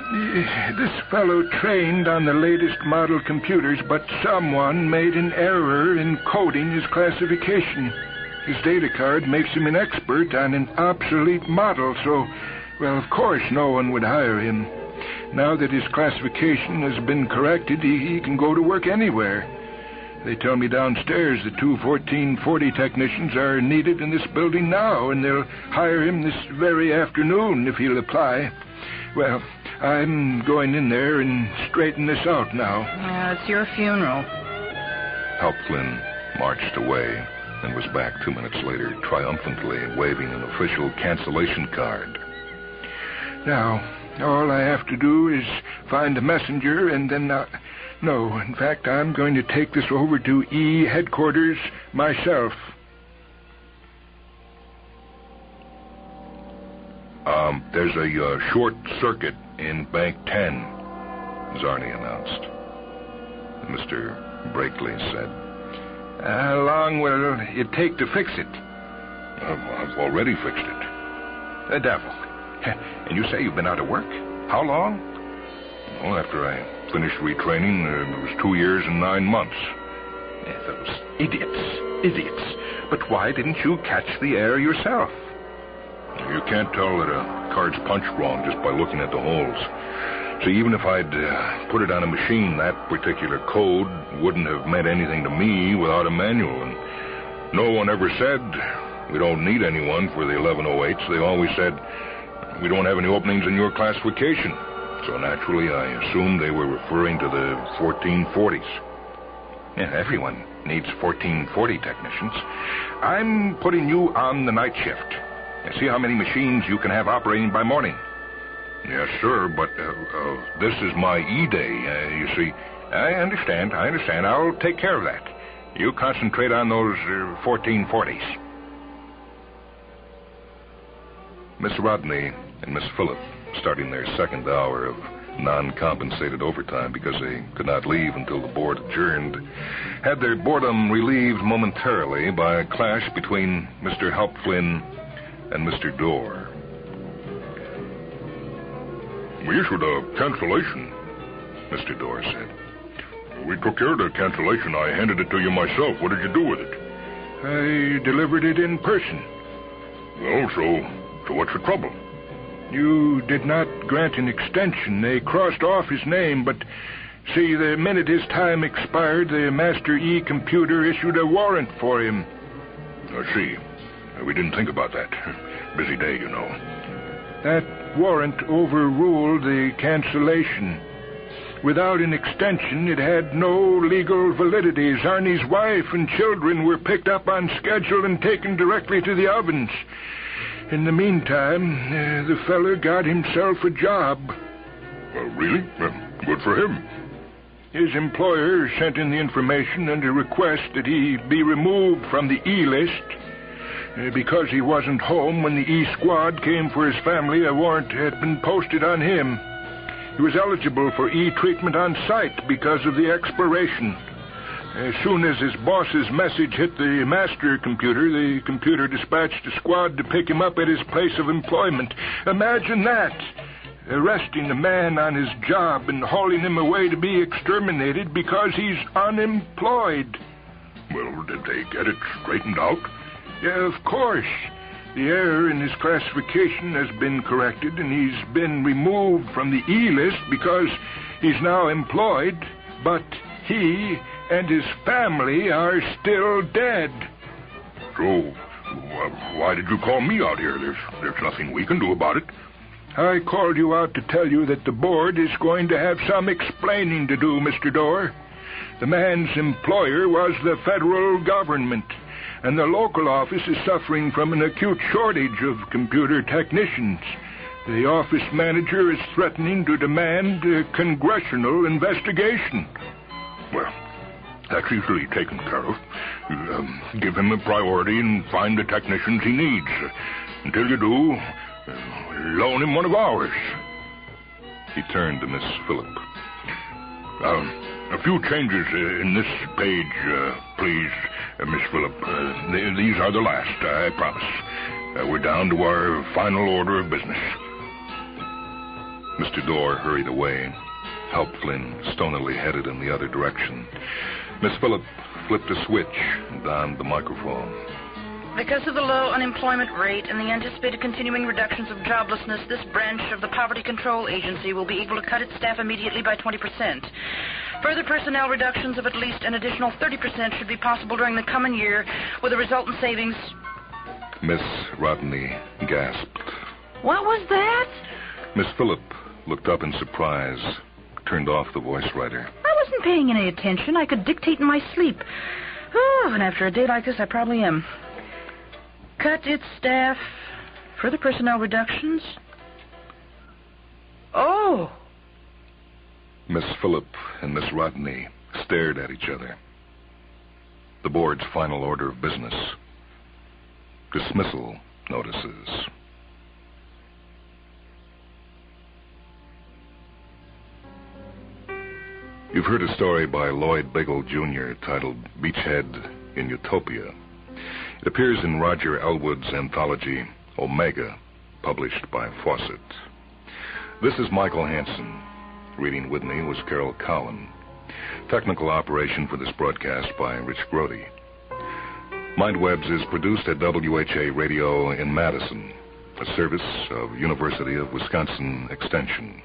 this fellow trained on the latest model computers, but someone made an error in coding his classification. His data card makes him an expert on an obsolete model, so, well, of course no one would hire him. Now that his classification has been corrected, he can go to work anywhere. They tell me downstairs the 2 1440 technicians are needed in this building now, and they'll hire him this very afternoon if he'll apply. Well, I'm going in there and straighten this out now. It's your funeral. Ifthen marched away and was back 2 minutes later, triumphantly waving an official cancellation card. Now, all I have to do is find the messenger, and then... No, in fact, I'm going to take this over to E headquarters myself. There's a short circuit in Bank 10, Zarni announced. Mr. Brakely said, How long will it take to fix it? I've already fixed it. The devil. And you say you've been out of work? How long? Well, after I finished retraining, it was 2 years and 9 months. Those idiots. But why didn't you catch the error yourself? You can't tell that a card's punched wrong just by looking at the holes. So even if I'd put it on a machine, that particular code wouldn't have meant anything to me without a manual. And no one ever said, we don't need anyone for the 1108s. They always said, we don't have any openings in your classification. So naturally, I assumed they were referring to the 1440s. Yeah, everyone needs 1440 technicians. I'm putting you on the night shift. See how many machines you can have operating by morning. Yes, sir, but this is my E-day, you see. I understand. I'll take care of that. You concentrate on those 1440s. Miss Rodney and Miss Phillip, starting their second hour of non-compensated overtime because they could not leave until the board adjourned, had their boredom relieved momentarily by a clash between Mr. Ifthen and Mr. Dorr. We issued a cancellation, Mr. Dorr said. We took care of the cancellation. I handed it to you myself. What did you do with it? I delivered it in person. Well, so what's the trouble? You did not grant an extension. They crossed off his name, but see, the minute his time expired, the Master E computer issued a warrant for him. I see. We didn't think about that. Busy day, you know. That warrant overruled the cancellation. Without an extension, it had no legal validity. Zarni's wife and children were picked up on schedule and taken directly to the ovens. In the meantime, the fella got himself a job. Really? Good for him. His employer sent in the information and a request that he be removed from the E-list. Because he wasn't home when the E-squad came for his family, a warrant had been posted on him. He was eligible for E-treatment on site because of the expiration. As soon as his boss's message hit the master computer, the computer dispatched a squad to pick him up at his place of employment. Imagine that! Arresting a man on his job and hauling him away to be exterminated because he's unemployed. Well, did they get it straightened out? Yeah, of course. The error in his classification has been corrected, and he's been removed from the E-list because he's now employed, but he and his family are still dead. So, why did you call me out here? There's nothing we can do about it. I called you out to tell you that the board is going to have some explaining to do, Mr. Dorr. The man's employer was the federal government, and the local office is suffering from an acute shortage of computer technicians. The office manager is threatening to demand a congressional investigation. Well, that's easily taken care of. Give him a priority and find the technicians he needs. Until you do, loan him one of ours. He turned to Miss Phillip. A few changes in this page, please, Miss Phillip. These are the last, I promise. We're down to our final order of business. Mr. Dorr hurried away. Halp Flynn stonily headed in the other direction. Miss Phillip flipped a switch and donned the microphone. Because of the low unemployment rate and the anticipated continuing reductions of joblessness, this branch of the Poverty Control Agency will be able to cut its staff immediately by 20%. Further personnel reductions of at least an additional 30% should be possible during the coming year, with a resultant savings. Miss Rodney gasped. What was that? Miss Phillip looked up in surprise, turned off the voice writer. I wasn't paying any attention. I could dictate in my sleep. Oh, and after a day like this, I probably am. Cut its staff. Further personnel reductions. Oh! Miss Phillip and Miss Rodney stared at each other. The board's final order of business. Dismissal notices. You've heard a story by Lloyd Bagel, Jr. titled Beachhead in Utopia. It appears in Roger Elwood's anthology, Omega, published by Fawcett. This is Michael Hansen. Reading with me was Carol Cowan. Technical operation for this broadcast by Rich Grody. Mindwebs is produced at WHA Radio in Madison, a service of University of Wisconsin Extension.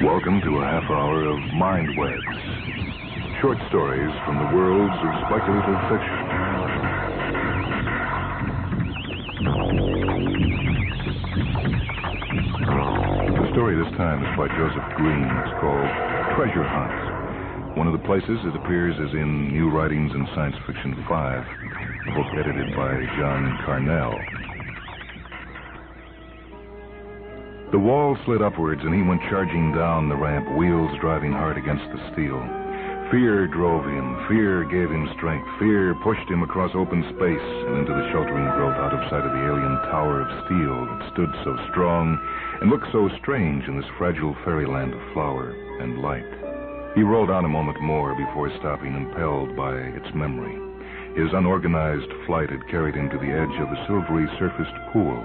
Welcome to a half hour of Mindwebs. Short stories from the worlds of speculative fiction. story this time is by Joseph Green. It's called Treasure Hunt. One of the places it appears is in New Writings in Science Fiction 5, a book edited by John Carnell. The wall slid upwards, and he went charging down the ramp, wheels driving hard against the steel. Fear drove him. Fear gave him strength. Fear pushed him across open space and into the sheltering growth out of sight of the alien tower of steel that stood so strong and looked so strange in this fragile fairyland of flower and light. He rolled on a moment more before stopping, impelled by its memory. His unorganized flight had carried him to the edge of a silvery surfaced pool.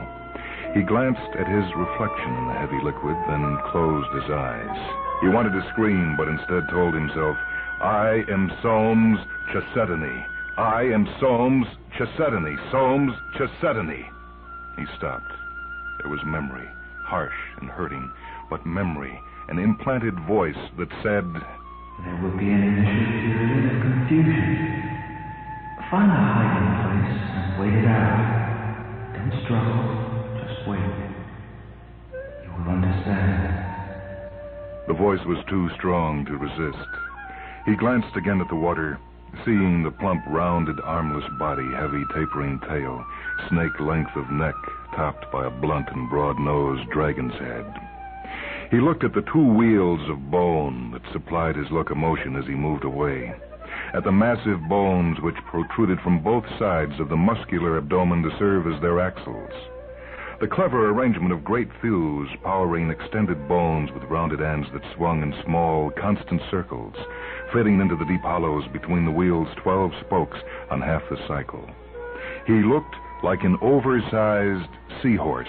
He glanced at his reflection in the heavy liquid, then closed his eyes. He wanted to scream, but instead told himself, I am Soames Chesetany. I am Soames Chesetany. Soames Chesetany. He stopped. There was memory, harsh and hurting, but memory, an implanted voice that said, There will be an initial period of confusion. Find a hiding place and wait it out. Don't struggle. Just wait. You will understand. The voice was too strong to resist. He glanced again at the water, seeing the plump, rounded, armless body, heavy, tapering tail, snake length of neck, topped by a blunt and broad-nosed dragon's head. He looked at the 2 wheels of bone that supplied his locomotion as he moved away, at the massive bones which protruded from both sides of the muscular abdomen to serve as their axles. The clever arrangement of great thews powering extended bones with rounded ends that swung in small, constant circles, fitting into the deep hollows between the wheel's 12 spokes on half the cycle. He looked like an oversized seahorse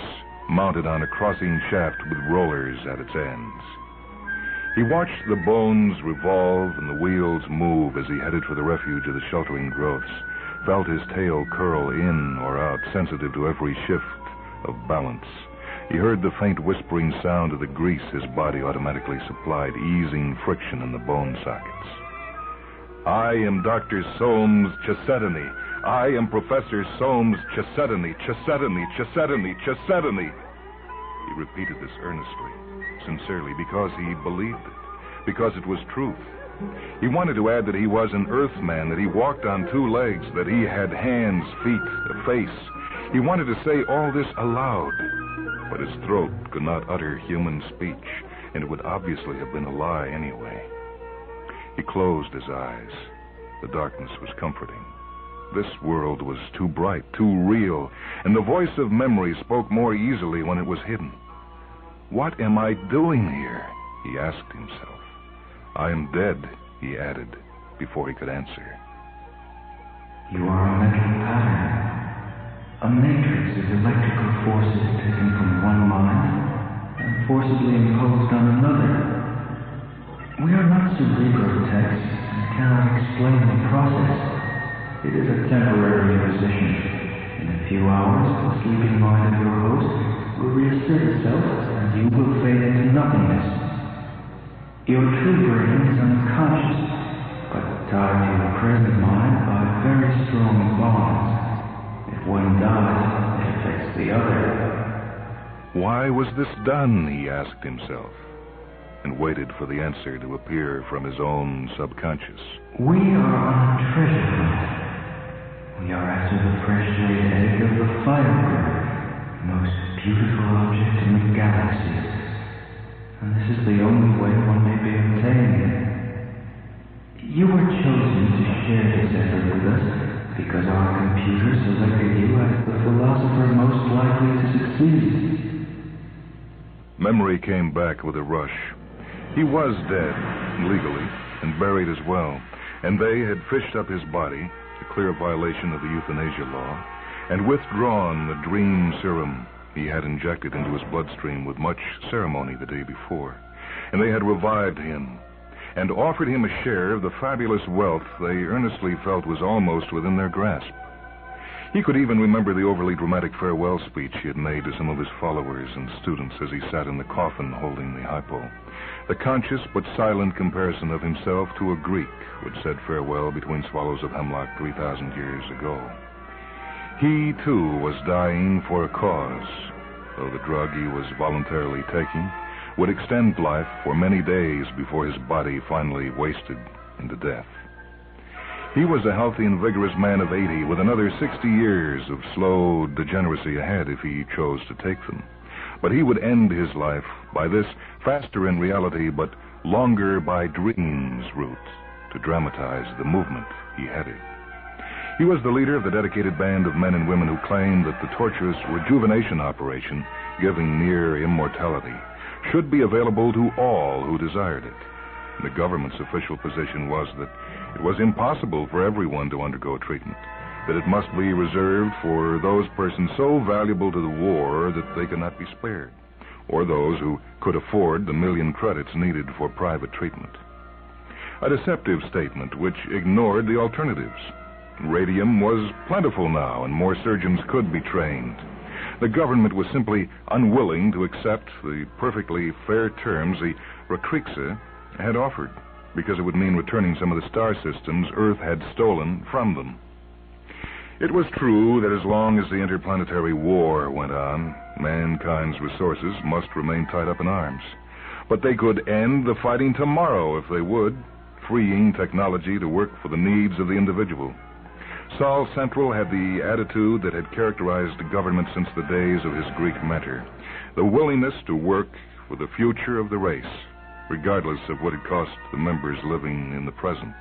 mounted on a crossing shaft with rollers at its ends. He watched the bones revolve and the wheels move as he headed for the refuge of the sheltering growths, felt his tail curl in or out, sensitive to every shift of balance. He heard the faint whispering sound of the grease his body automatically supplied, easing friction in the bone sockets. I am Dr. Soames Chesetany. I am Professor Soames Chesetany. Chesetany, Chesetany, Chesetany. He repeated this earnestly, sincerely, because he believed it, because it was truth. He wanted to add that he was an Earthman, that he walked on 2 legs, that he had hands, feet, a face. He wanted to say all this aloud, but his throat could not utter human speech, and it would obviously have been a lie anyway. He closed his eyes. The darkness was comforting. This world was too bright, too real, and the voice of memory spoke more easily when it was hidden. What am I doing here? He asked himself. I am dead, he added, before he could answer. You are a mental pattern. A matrix of electrical forces taken from one mind and forcibly imposed on another. We are not cerebral texts and cannot explain the process. It is a temporary imposition. In a few hours, the sleeping mind of your host will reassert itself and you will fade into nothingness. Your true brain is unconscious, but tied to your present mind by very strong bonds. If one dies, it affects the other. Why was this done, he asked himself, and waited for the answer to appear from his own subconscious. We are on a treasure hunt. We are after the fresh-laid egg of the firebird, most beautiful object in the galaxy. And this is the only way one may be obtained. You were chosen to share this effort with us, because our computer selected you as the philosopher most likely to succeed. Memory came back with a rush. He was dead, legally, and buried as well, and they had fished up his body, a clear violation of the euthanasia law, and withdrawn the dream serum he had injected into his bloodstream with much ceremony the day before. And they had revived him, and offered him a share of the fabulous wealth they earnestly felt was almost within their grasp. He could even remember the overly dramatic farewell speech he had made to some of his followers and students as he sat in the coffin holding the hypo. The conscious but silent comparison of himself to a Greek who had said farewell between swallows of hemlock 3,000 years ago. He, too, was dying for a cause, though the drug he was voluntarily taking would extend life for many days before his body finally wasted into death. He was a healthy and vigorous man of 80 with another 60 years of slow degeneracy ahead if he chose to take them. But he would end his life by this faster in reality but longer by dreams route to dramatize the movement he headed. He was the leader of the dedicated band of men and women who claimed that the torturous rejuvenation operation, giving near immortality, should be available to all who desired it. The government's official position was that it was impossible for everyone to undergo treatment, that it must be reserved for those persons so valuable to the war that they could not be spared, or those who could afford the million credits needed for private treatment. A deceptive statement which ignored the alternatives. Radium was plentiful now, and more surgeons could be trained. The government was simply unwilling to accept the perfectly fair terms the Rakrixa had offered, because it would mean returning some of the star systems Earth had stolen from them. It was true that as long as the interplanetary war went on, mankind's resources must remain tied up in arms. But they could end the fighting tomorrow if they would, freeing technology to work for the needs of the individual. Sol Central had the attitude that had characterized the government since the days of his Greek mentor, the willingness to work for the future of the race, regardless of what it cost the members living in the present.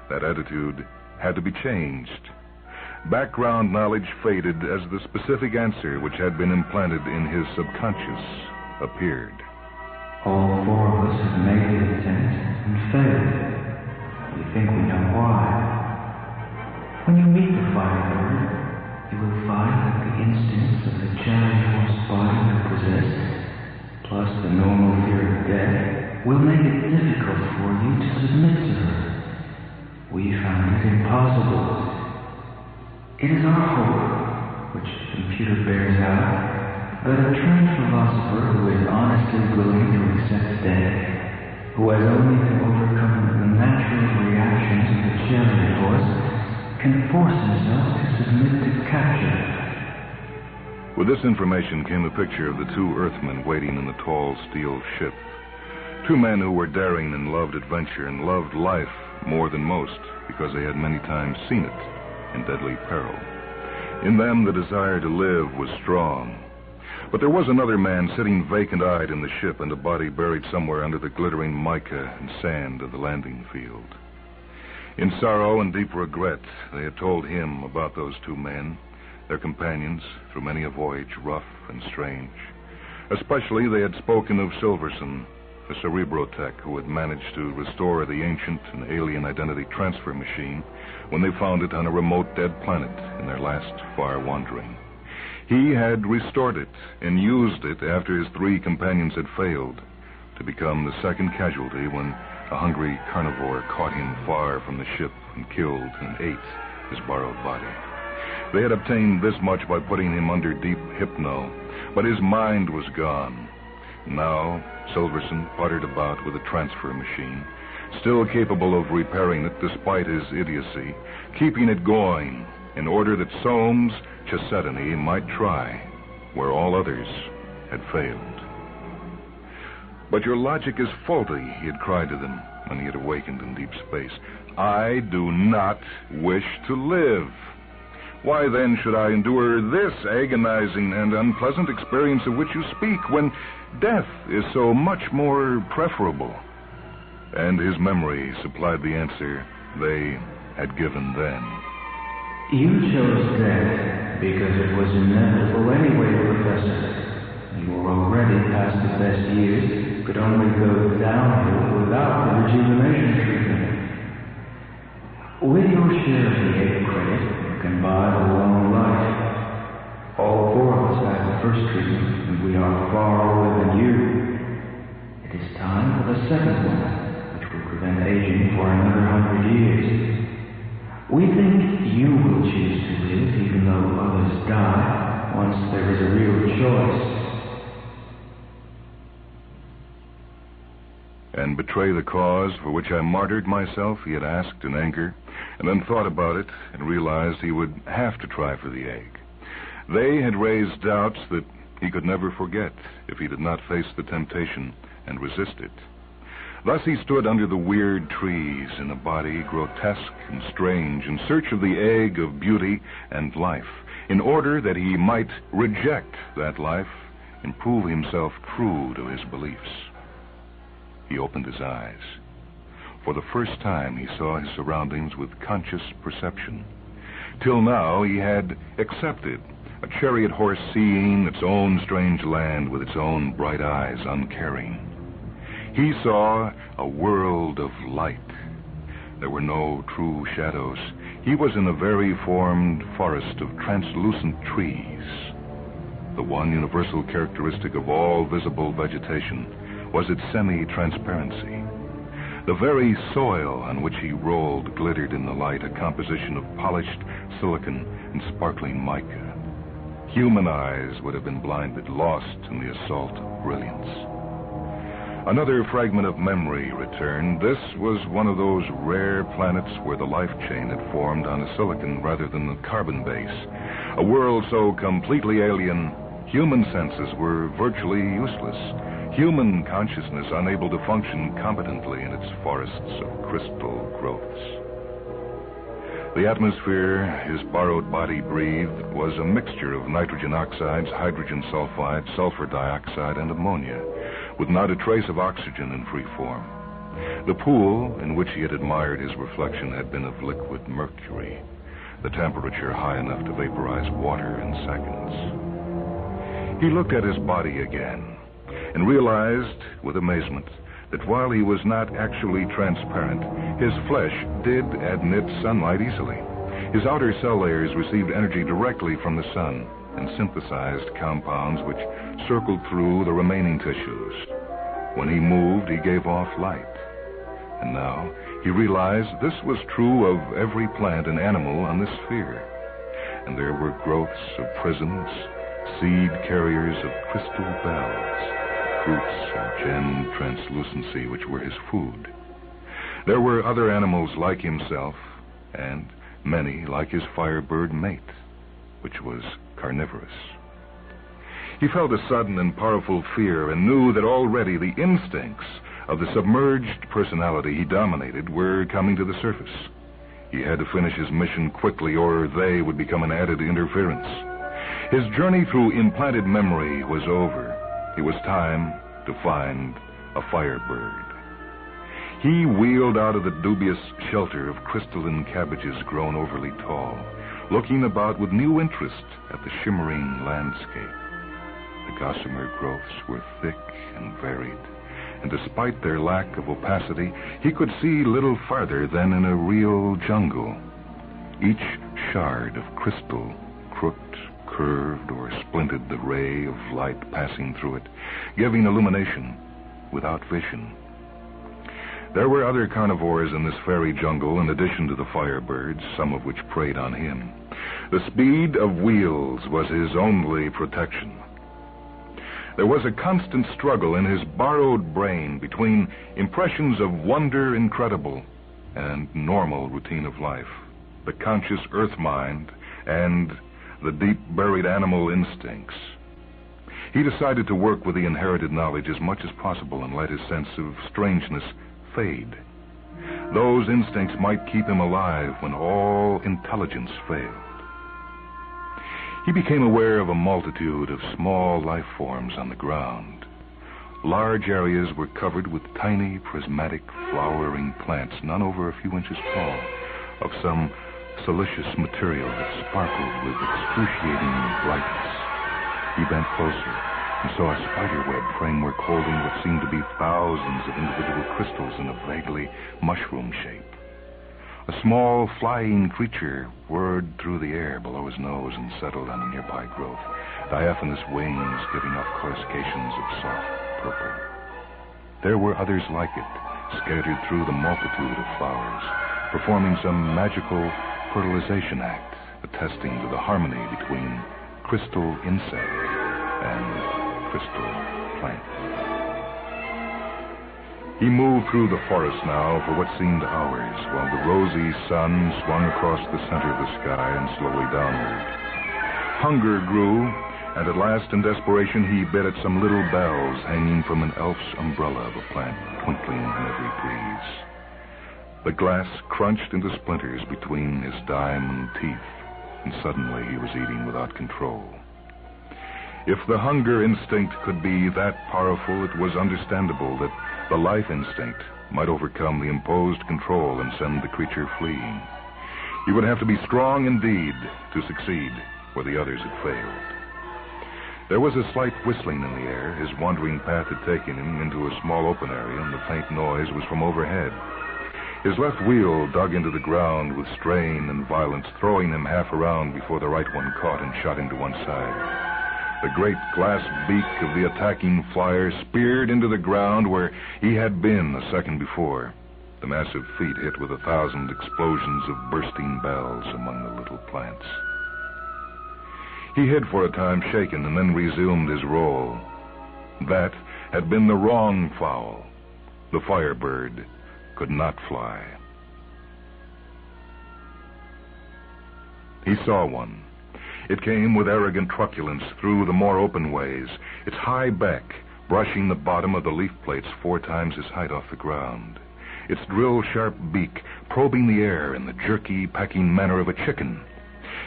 That attitude had to be changed. Background knowledge faded as the specific answer which had been implanted in his subconscious appeared. All four of us have made the attempt and failed. We think we know why. When you meet the fighting bird, you will find that the instincts of the challenge horse body you possess, plus the normal fear of death, will make it difficult for you to submit to her. We found it impossible. It is our hope, which the computer bears out, that a trained philosopher who is honestly willing to accept death, who has only to overcome the natural reactions of the chariot horse, can force himself to submit to capture. With this information came a picture of the two Earthmen waiting in the tall steel ship. Two men who were daring and loved adventure and loved life more than most because they had many times seen it in deadly peril. In them, the desire to live was strong. But there was another man sitting vacant-eyed in the ship and a body buried somewhere under the glittering mica and sand of the landing field. In sorrow and deep regret, they had told him about those two men, their companions through many a voyage rough and strange. Especially they had spoken of Silverson, a cerebrotech who had managed to restore the ancient and alien identity transfer machine when they found it on a remote dead planet in their last far wandering. He had restored it and used it after his three companions had failed, to become the second casualty when a hungry carnivore caught him far from the ship and killed and ate his borrowed body. They had obtained this much by putting him under deep hypno, but his mind was gone. Now, Silverson puttered about with a transfer machine, still capable of repairing it despite his idiocy, keeping it going in order that Soames Chesetany might try where all others had failed. But your logic is faulty, he had cried to them when he had awakened in deep space. I do not wish to live. Why then should I endure this agonizing and unpleasant experience of which you speak when death is so much more preferable? And his memory supplied the answer they had given then. You chose death because it was inevitable anyway, Professor. You were already past the best years. Could only go downhill without the rejuvenation treatment. With your share of the egg credit, you can buy a long life. All four of us had the first treatment, and we are far older than you. It is time for the second one, which will prevent aging for another 100 years. We think you will choose to live even though others die, once there is a real choice. And betray the cause for which I martyred myself, he had asked in anger, and then thought about it and realized he would have to try for the egg. They had raised doubts that he could never forget if he did not face the temptation and resist it. Thus he stood under the weird trees in a body grotesque and strange, in search of the egg of beauty and life, in order that he might reject that life and prove himself true to his beliefs. He opened his eyes. For the first time he saw his surroundings with conscious perception. Till now he had accepted a chariot horse seeing its own strange land with its own bright eyes, uncaring. He saw a world of light. There were no true shadows. He was in a very formed forest of translucent trees. The one universal characteristic of all visible vegetation was its semi-transparency. The very soil on which he rolled glittered in the light, a composition of polished silicon and sparkling mica. Human eyes would have been blinded, lost in the assault of brilliance. Another fragment of memory returned. This was one of those rare planets where the life chain had formed on a silicon rather than the carbon base. A world so completely alien, human senses were virtually useless. Human consciousness unable to function competently in its forests of crystal growths. The atmosphere his borrowed body breathed was a mixture of nitrogen oxides, hydrogen sulfide, sulfur dioxide, and ammonia, with not a trace of oxygen in free form. The pool in which he had admired his reflection had been of liquid mercury, the temperature high enough to vaporize water in seconds. He looked at his body again and realized with amazement that while he was not actually transparent, his flesh did admit sunlight easily. His outer cell layers received energy directly from the sun and synthesized compounds which circled through the remaining tissues. When he moved, he gave off light. And now he realized this was true of every plant and animal on this sphere. And there were growths of prisms, seed carriers of crystal bells, fruits of gemmed translucency which were his food. There were other animals like himself, and many like his firebird mate, which was carnivorous. He felt a sudden and powerful fear and knew that already the instincts of the submerged personality he dominated were coming to the surface. He had to finish his mission quickly or they would become an added interference. His journey through implanted memory was over. It was time to find a firebird. He wheeled out of the dubious shelter of crystalline cabbages grown overly tall, looking about with new interest at the shimmering landscape. The gossamer growths were thick and varied, and despite their lack of opacity, he could see little farther than in a real jungle. Each shard of crystal crooked, curved, or splinted the ray of light passing through it, giving illumination without vision. There were other carnivores in this fairy jungle in addition to the firebirds, some of which preyed on him. The speed of wheels was his only protection. There was a constant struggle in his borrowed brain between impressions of wonder incredible and normal routine of life, the conscious earth mind and the deep-buried animal instincts. He decided to work with the inherited knowledge as much as possible and let his sense of strangeness fade. Those instincts might keep him alive when all intelligence failed. He became aware of a multitude of small life forms on the ground. Large areas were covered with tiny, prismatic, flowering plants, none over a few inches tall, of some silicious material that sparkled with excruciating brightness. He bent closer and saw a spiderweb framework holding what seemed to be thousands of individual crystals in a vaguely mushroom shape. A small flying creature whirred through the air below his nose and settled on a nearby growth, diaphanous wings giving off coruscations of soft purple. There were others like it, scattered through the multitude of flowers, performing some magical fertilization act, attesting to the harmony between crystal insect and crystal plant. He moved through the forest now for what seemed hours, while the rosy sun swung across the center of the sky and slowly downward. Hunger grew, And at last, in desperation, he bit at some little bells hanging from an elf's umbrella of a plant, twinkling in every breeze. The glass crunched into splinters between his diamond teeth, and suddenly he was eating without control. If the hunger instinct could be that powerful, it was understandable that the life instinct might overcome the imposed control and send the creature fleeing. He would have to be strong indeed to succeed where the others had failed. There was a slight whistling in the air. His wandering path had taken him into a small open area, and the faint noise was from overhead. His left wheel dug into the ground with strain and violence, throwing him half around before the right one caught and shot him to one side. The great glass beak of the attacking flyer speared into the ground where he had been a second before. The massive feet hit with 1,000 explosions of bursting bells among the little plants. He hid for a time, shaken, and then resumed his role. That had been the wrong fowl. The firebird could not fly. He saw one. It came with arrogant truculence through the more open ways, its high back brushing the bottom of the leaf plates 4 times his height off the ground, its drill-sharp beak probing the air in the jerky, pecking manner of a chicken.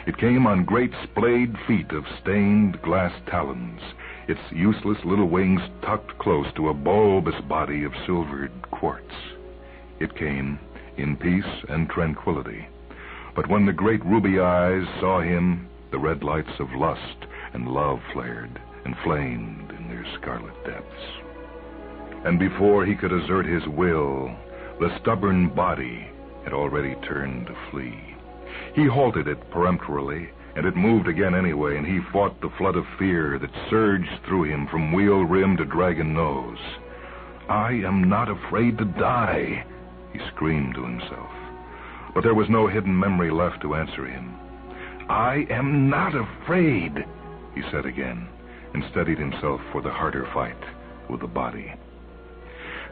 It came on great splayed feet of stained glass talons, its useless little wings tucked close to a bulbous body of silvered quartz. It came in peace and tranquility. But when the great ruby eyes saw him, the red lights of lust and love flared and flamed in their scarlet depths. And before he could assert his will, the stubborn body had already turned to flee. He halted it peremptorily, and it moved again anyway, and he fought the flood of fear that surged through him from wheel rim to dragon nose. "I am not afraid to die," he screamed to himself. But there was no hidden memory left to answer him. "I am not afraid," he said again, and steadied himself for the harder fight with the body.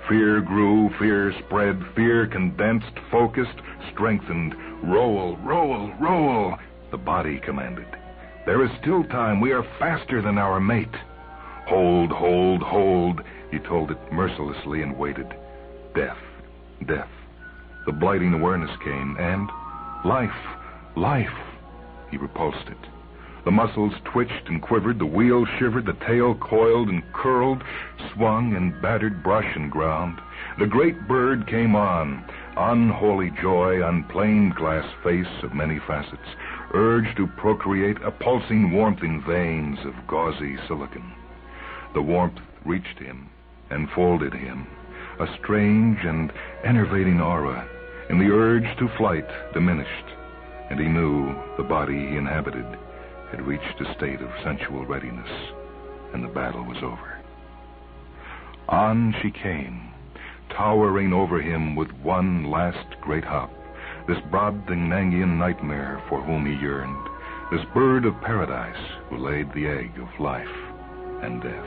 Fear grew, fear spread, fear condensed, focused, strengthened. "Roll, roll, roll," the body commanded. "There is still time. We are faster than our mate." "Hold, hold, hold," he told it mercilessly and waited. Death, death. The blighting awareness came, and life, life. He repulsed it. The muscles twitched and quivered, the wheel shivered, the tail coiled and curled, swung and battered brush and ground. The great bird came on, unholy joy on plain glass face of many facets, urged to procreate, a pulsing warmth in veins of gauzy silicon. The warmth reached him, enfolded him, a strange and enervating aura, and the urge to flight diminished, and he knew the body he inhabited had reached a state of sensual readiness, and the battle was over. On she came, towering over him with one last great hop, this Brobdingnagian nightmare for whom he yearned, this bird of paradise who laid the egg of life and death.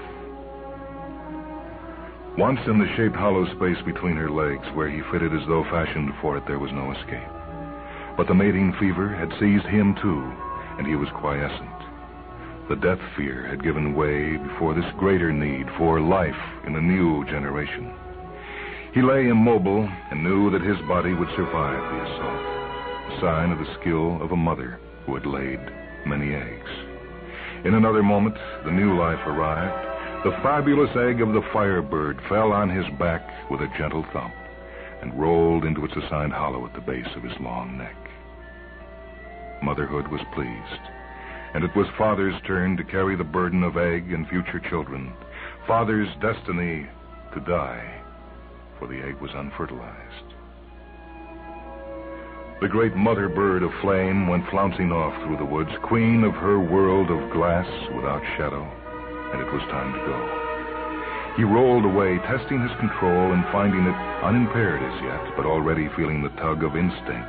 Once in the shaped hollow space between her legs, where he fitted as though fashioned for it, there was no escape. But the mating fever had seized him too, and he was quiescent. The death fear had given way before this greater need for life in a new generation. He lay immobile and knew that his body would survive the assault, a sign of the skill of a mother who had laid many eggs. In another moment, the new life arrived. The fabulous egg of the firebird fell on his back with a gentle thump and rolled into its assigned hollow at the base of his long neck. Motherhood was pleased, and it was Father's turn to carry the burden of egg and future children, Father's destiny to die, for the egg was unfertilized. The great mother bird of flame went flouncing off through the woods, queen of her world of glass without shadow, and it was time to go. He rolled away, testing his control and finding it unimpaired as yet, but already feeling the tug of instinct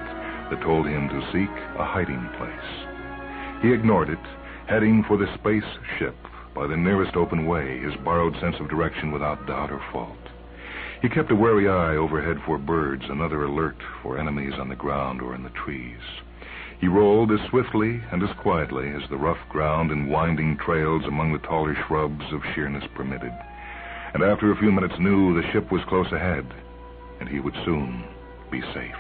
that told him to seek a hiding place. He ignored it, heading for the space ship by the nearest open way, his borrowed sense of direction without doubt or fault. He kept a wary eye overhead for birds, another alert for enemies on the ground or in the trees. He rolled as swiftly and as quietly as the rough ground and winding trails among the taller shrubs of sheerness permitted, and after a few minutes knew the ship was close ahead, and he would soon be safe.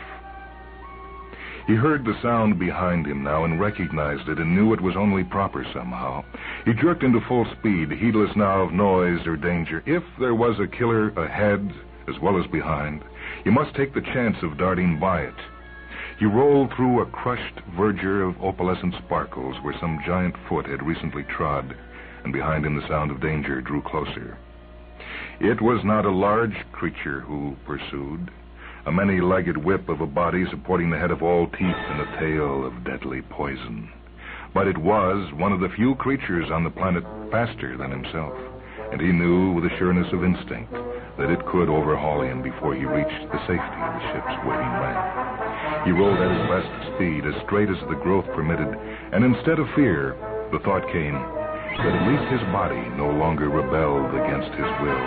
He heard the sound behind him now and recognized it and knew it was only proper somehow. He jerked into full speed, heedless now of noise or danger. If there was a killer ahead as well as behind, he must take the chance of darting by it. He rolled through a crushed verdure of opalescent sparkles where some giant foot had recently trod, and behind him the sound of danger drew closer. It was not a large creature who pursued, a many-legged whip of a body supporting the head of all teeth and a tail of deadly poison. But it was one of the few creatures on the planet faster than himself, and he knew with the sureness of instinct that it could overhaul him before he reached the safety of the ship's waiting ramp. He rolled at his best speed, as straight as the growth permitted, and instead of fear, the thought came that at least his body no longer rebelled against his will,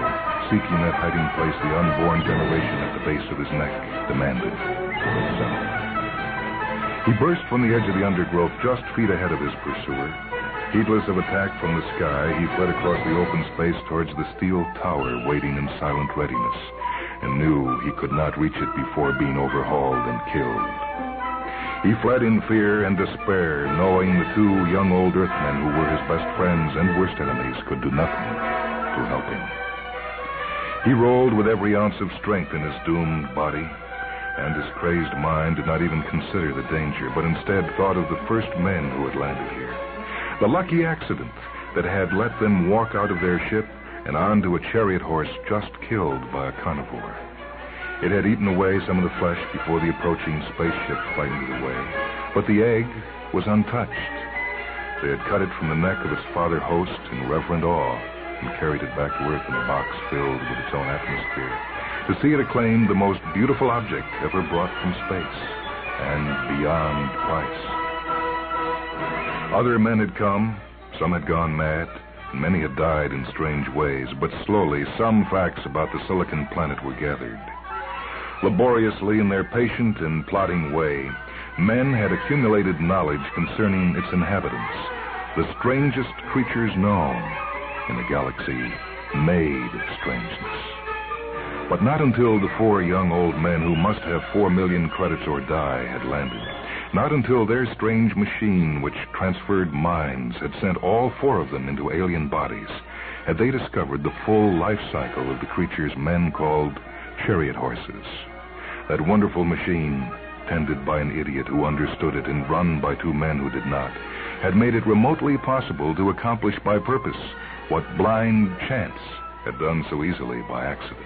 seeking that hiding place the unborn generation at the base of his neck demanded for himself. He burst from the edge of the undergrowth just feet ahead of his pursuer. Heedless of attack from the sky, he fled across the open space towards the steel tower waiting in silent readiness, and knew he could not reach it before being overhauled and killed. He fled in fear and despair, knowing the two young old Earthmen who were his best friends and worst enemies could do nothing to help him. He rolled with every ounce of strength in his doomed body, and his crazed mind did not even consider the danger, but instead thought of the first men who had landed here. The lucky accident that had let them walk out of their ship and onto a chariot horse just killed by a carnivore. It had eaten away some of the flesh before the approaching spaceship frightened it away, but the egg was untouched. They had cut it from the neck of its father host in reverent awe and carried it back to Earth in a box filled with its own atmosphere, to see it acclaimed the most beautiful object ever brought from space, and beyond price. Other men had come, some had gone mad, and many had died in strange ways, but slowly some facts about the Silicon Planet were gathered. Laboriously, in their patient and plodding way, men had accumulated knowledge concerning its inhabitants, the strangest creatures known in the galaxy made strangeness. But not until the four young old men who must have 4 million credits or die had landed, not until their strange machine which transferred minds had sent all 4 of them into alien bodies, had they discovered the full life cycle of the creatures men called chariot horses. That wonderful machine, tended by an idiot who understood it and run by 2 men who did not, had made it remotely possible to accomplish by purpose what blind chance had done so easily by accident.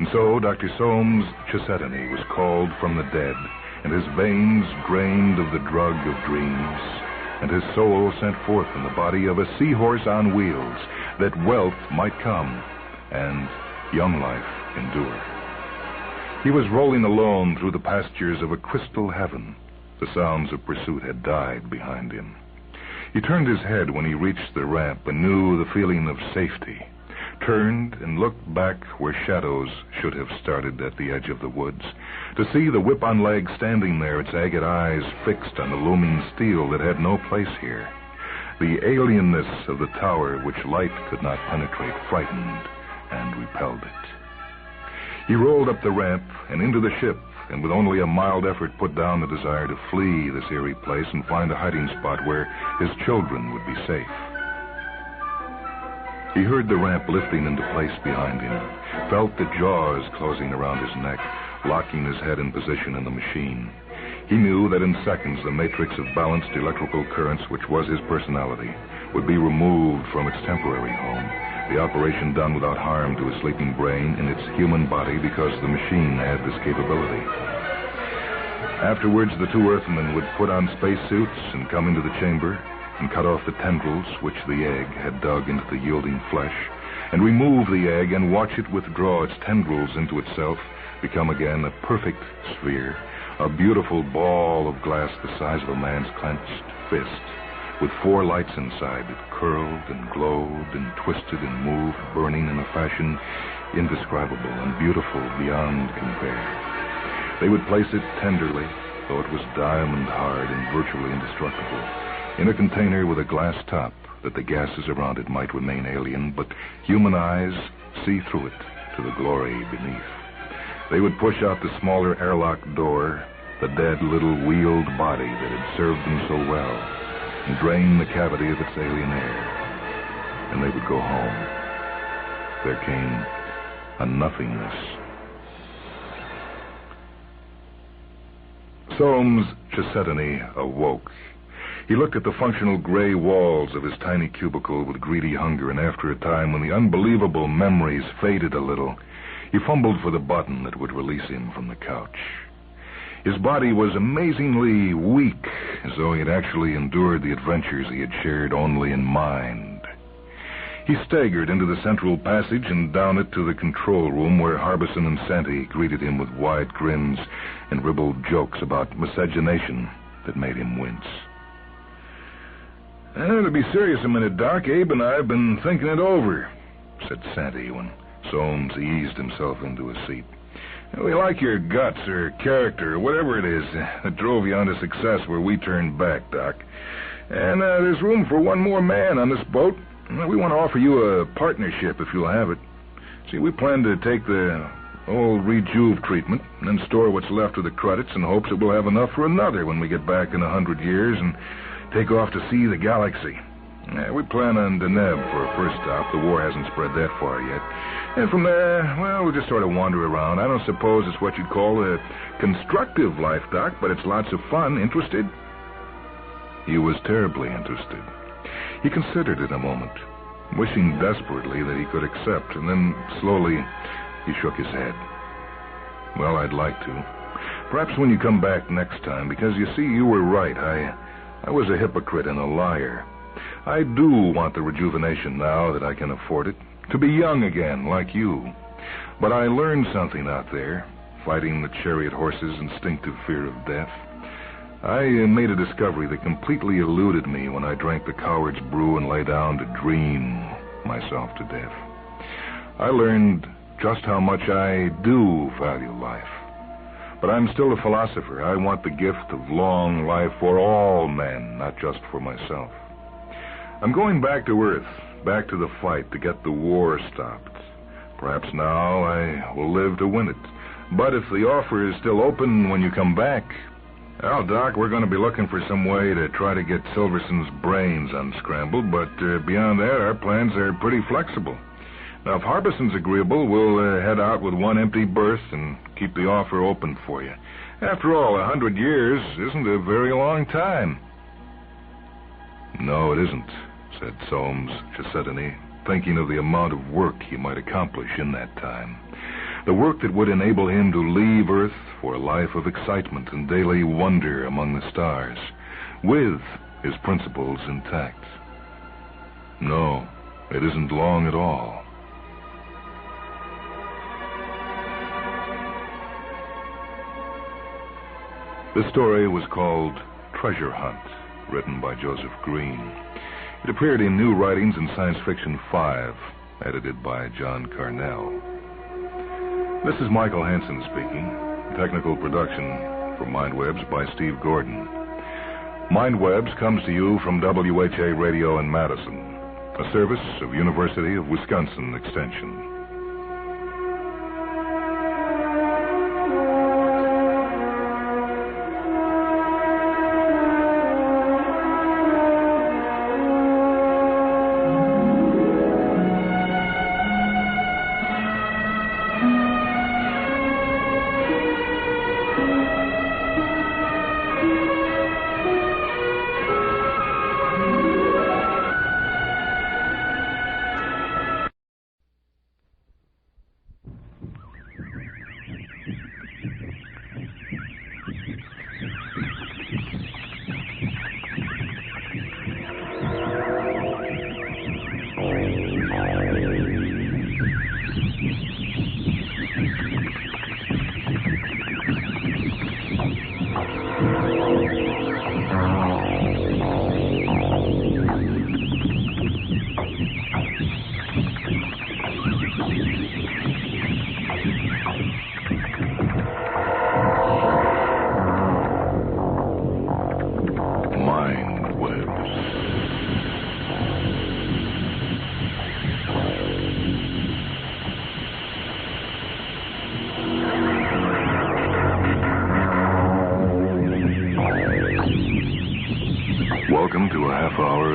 And so Dr. Soames Chesetany was called from the dead, and his veins drained of the drug of dreams, and his soul sent forth in the body of a seahorse on wheels, that wealth might come and young life endure. He was rolling alone through the pastures of a crystal heaven. The sounds of pursuit had died behind him. He turned his head when he reached the ramp and knew the feeling of safety, turned and looked back where shadows should have started at the edge of the woods, to see the whip-on leg standing there, its agate eyes fixed on the looming steel that had no place here. The alienness of the tower which light could not penetrate frightened and repelled it. He rolled up the ramp and into the ship, and with only a mild effort put down the desire to flee this eerie place and find a hiding spot where his children would be safe. He heard the ramp lifting into place behind him, felt the jaws closing around his neck, locking his head in position in the machine. He knew that in seconds the matrix of balanced electrical currents, which was his personality, would be removed from its temporary home, the operation done without harm to his sleeping brain in its human body because the machine had this capability. Afterwards, the 2 Earthmen would put on spacesuits and come into the chamber and cut off the tendrils which the egg had dug into the yielding flesh, and remove the egg and watch it withdraw its tendrils into itself, become again a perfect sphere, a beautiful ball of glass the size of a man's clenched fist, with 4 lights inside that curled and glowed and twisted and moved, burning in a fashion indescribable and beautiful beyond compare. They would place it tenderly, though it was diamond hard and virtually indestructible, in a container with a glass top that the gases around it might remain alien, but human eyes see through it to the glory beneath. They would push out the smaller airlock door, the dead little wheeled body that had served them so well, and drain the cavity of its alien air. And they would go home. There came a nothingness. Soames Chesetany awoke. He looked at the functional gray walls of his tiny cubicle with greedy hunger, and after a time, when the unbelievable memories faded a little, he fumbled for the button that would release him from the couch. His body was amazingly weak, as though he had actually endured the adventures he had shared only in mind. He staggered into the central passage and down it to the control room, where Harbison and Santee greeted him with wide grins and ribald jokes about miscegenation that made him wince. To be serious a minute, Doc, Abe and I have been thinking it over, said Santee when Soames eased himself into a seat. We like your guts or character or whatever it is that drove you on to success where we turned back, Doc. And there's room for one more man on this boat. We want to offer you a partnership if you'll have it. See, we plan to take the old rejuve treatment and then store what's left of the credits in hopes that we'll have enough for another when we get back in 100 years and take off to see the galaxy. We plan on Deneb for a first stop. The war hasn't spread that far yet. And from there, well, we'll just sort of wander around. I don't suppose it's what you'd call a constructive life, Doc, but it's lots of fun. Interested? He was terribly interested. He considered it a moment, wishing desperately that he could accept, and then slowly he shook his head. Well, I'd like to. Perhaps when you come back next time, because you see, you were right. I was a hypocrite and a liar. I do want the rejuvenation now that I can afford it, to be young again, like you. But I learned something out there, fighting the chariot horse's instinctive fear of death. I made a discovery that completely eluded me when I drank the coward's brew and lay down to dream myself to death. I learned just how much I do value life. But I'm still a philosopher. I want the gift of long life for all men, not just for myself. I'm going back to Earth, back to the fight to get the war stopped. Perhaps now I will live to win it. But if the offer is still open when you come back, well, Doc, we're going to be looking for some way to try to get Silverson's brains unscrambled, but beyond that, our plans are pretty flexible. Now, if Harbison's agreeable, we'll head out with one empty berth and keep the offer open for you. After all, 100 years isn't a very long time. No, it isn't, said Soames Chesetany, thinking of the amount of work he might accomplish in that time. The work that would enable him to leave Earth for a life of excitement and daily wonder among the stars, with his principles intact. No, it isn't long at all. This story was called Treasure Hunt, written by Joseph Green. It appeared in New Writings in Science Fiction 5, edited by John Carnell. This is Michael Hansen speaking. Technical production for MindWebs by Steve Gordon. MindWebs comes to you from WHA Radio in Madison, a service of University of Wisconsin Extension.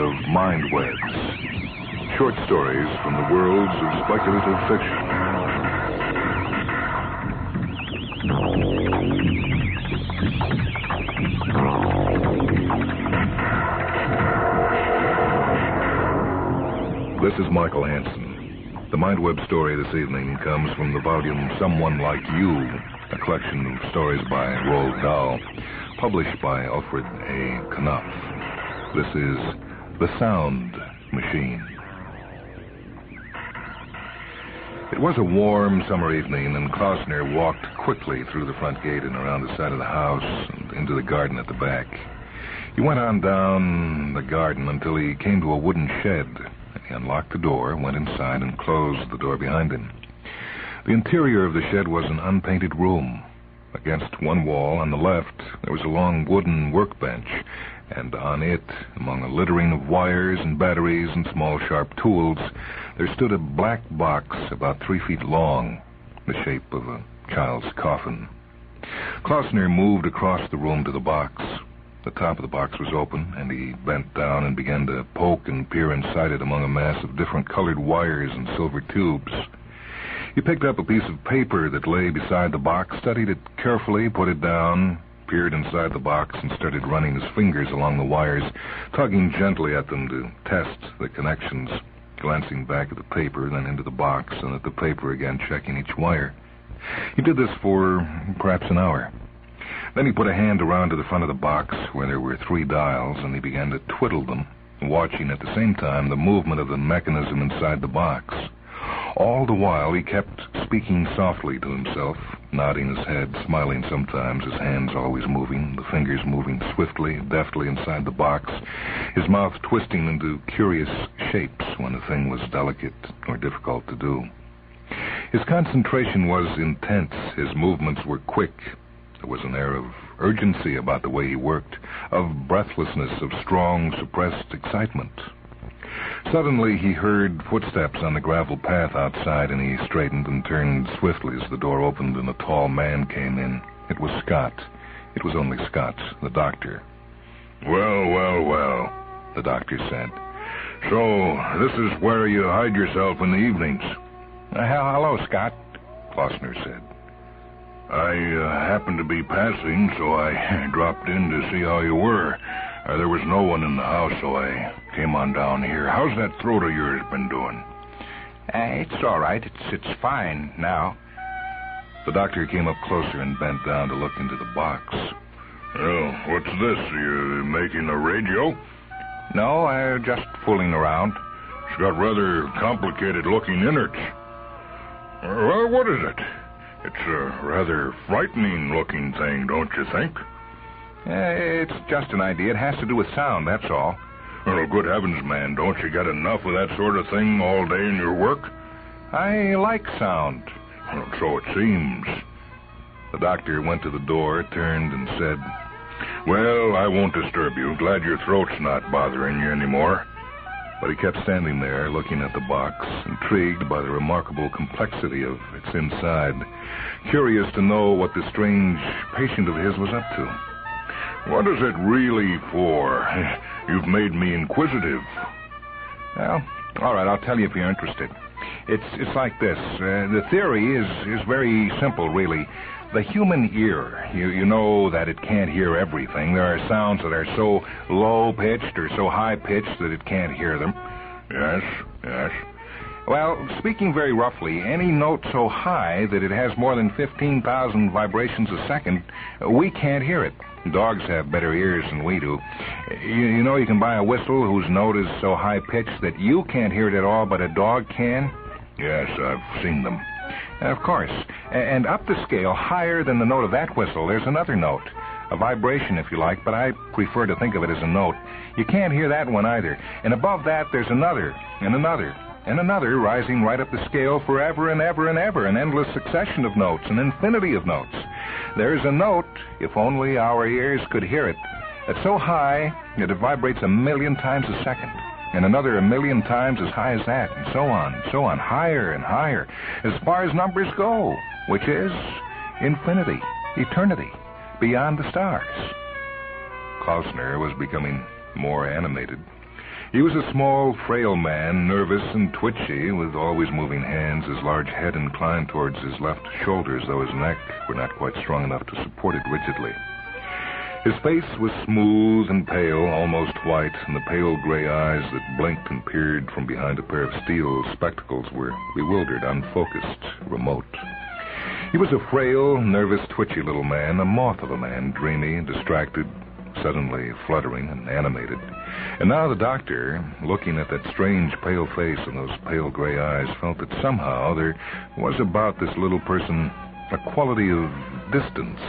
of Mind Webs. Short stories from the worlds of speculative fiction. This is Michael Hansen. The Mind Web story this evening comes from the volume Someone Like You, a collection of stories by Roald Dahl, published by Alfred A. Knopf. This is The Sound Machine. It was a warm summer evening, and Klausner walked quickly through the front gate and around the side of the house and into the garden at the back. He went on down the garden until he came to a wooden shed. He unlocked the door, went inside, and closed the door behind him. The interior of the shed was an unpainted room. Against one wall on the left, there was a long wooden workbench, and on it, among a littering of wires and batteries and small sharp tools, there stood a black box about 3 feet long, the shape of a child's coffin. Klausner moved across the room to the box. The top of the box was open, and he bent down and began to poke and peer inside it among a mass of different colored wires and silver tubes. He picked up a piece of paper that lay beside the box, studied it carefully, put it down, peered inside the box, and started running his fingers along the wires, tugging gently at them to test the connections, glancing back at the paper, then into the box, and at the paper again, checking each wire. He did this for perhaps an hour. Then he put a hand around to the front of the box where there were 3 dials, and he began to twiddle them, watching at the same time the movement of the mechanism inside the box. All the while he kept speaking softly to himself, nodding his head, smiling sometimes, his hands always moving, the fingers moving swiftly, deftly inside the box, his mouth twisting into curious shapes when a thing was delicate or difficult to do. His concentration was intense, his movements were quick. There was an air of urgency about the way he worked, of breathlessness, of strong, suppressed excitement. Suddenly he heard footsteps on the gravel path outside, and he straightened and turned swiftly as the door opened and a tall man came in. It was Scott. It was only Scott, the doctor. Well, the doctor said. So, this is where you hide yourself in the evenings. Hello, Scott, Klausner said. I happened to be passing, so I dropped in to see how you were. There was no one in the house, so I came on down here. How's that throat of yours been doing? It's all right. It's fine now. The doctor came up closer and bent down to look into the box. Well, what's this? You making a radio? No, just fooling around. It's got rather complicated-looking innards. Well, what is it? It's a rather frightening-looking thing, don't you think? It's just an idea. It has to do with sound, that's all. Oh, good heavens, man. Don't you get enough of that sort of thing all day in your work? I like sound. Well, so it seems. The doctor went to the door, turned, and said, Well, I won't disturb you. Glad your throat's not bothering you anymore. But he kept standing there, looking at the box, intrigued by the remarkable complexity of its inside, curious to know what the strange patient of his was up to. What is it really for? You've made me inquisitive. Well, all right, I'll tell you if you're interested. It's like this. The theory is very simple, really. The human ear, you know that it can't hear everything. There are sounds that are so low-pitched or so high-pitched that it can't hear them. Yes. Well, speaking very roughly, any note so high that it has more than 15,000 vibrations a second, we can't hear it. Dogs have better ears than we do. You know you can buy a whistle whose note is so high-pitched that you can't hear it at all, but a dog can? Yes, I've seen them. Of course. And up the scale, higher than the note of that whistle, there's another note. A vibration, if you like, but I prefer to think of it as a note. You can't hear that one either. And above that, there's another, and another, and another, rising right up the scale forever and ever and ever, an endless succession of notes, an infinity of notes. There's a note, if only our ears could hear it, that's so high that it vibrates 1,000,000 times a second. And another 1,000,000 times as high as that, and so on, higher and higher, as far as numbers go, which is infinity, eternity, beyond the stars. Klausner was becoming more animated. He was a small, frail man, nervous and twitchy, with always moving hands, his large head inclined towards his left shoulder as though his neck were not quite strong enough to support it rigidly. His face was smooth and pale, almost white, and the pale gray eyes that blinked and peered from behind a pair of steel spectacles were bewildered, unfocused, remote. He was a frail, nervous, twitchy little man, a moth of a man, dreamy, distracted, suddenly fluttering and animated. And now the doctor, looking at that strange pale face and those pale gray eyes, felt that somehow there was about this little person a quality of distance,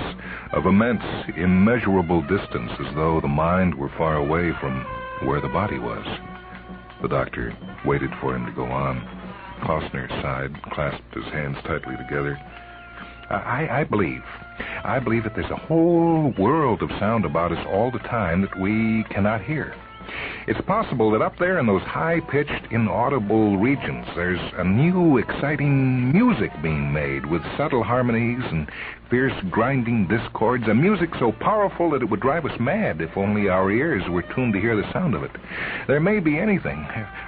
of immense, immeasurable distance, as though the mind were far away from where the body was. The doctor waited for him to go on. Klausner sighed, clasped his hands tightly together. I believe that there's a whole world of sound about us all the time that we cannot hear. It's possible that up there in those high-pitched, inaudible regions, there's a new, exciting music being made with subtle harmonies and fierce, grinding discords, a music so powerful that it would drive us mad if only our ears were tuned to hear the sound of it. There may be anything.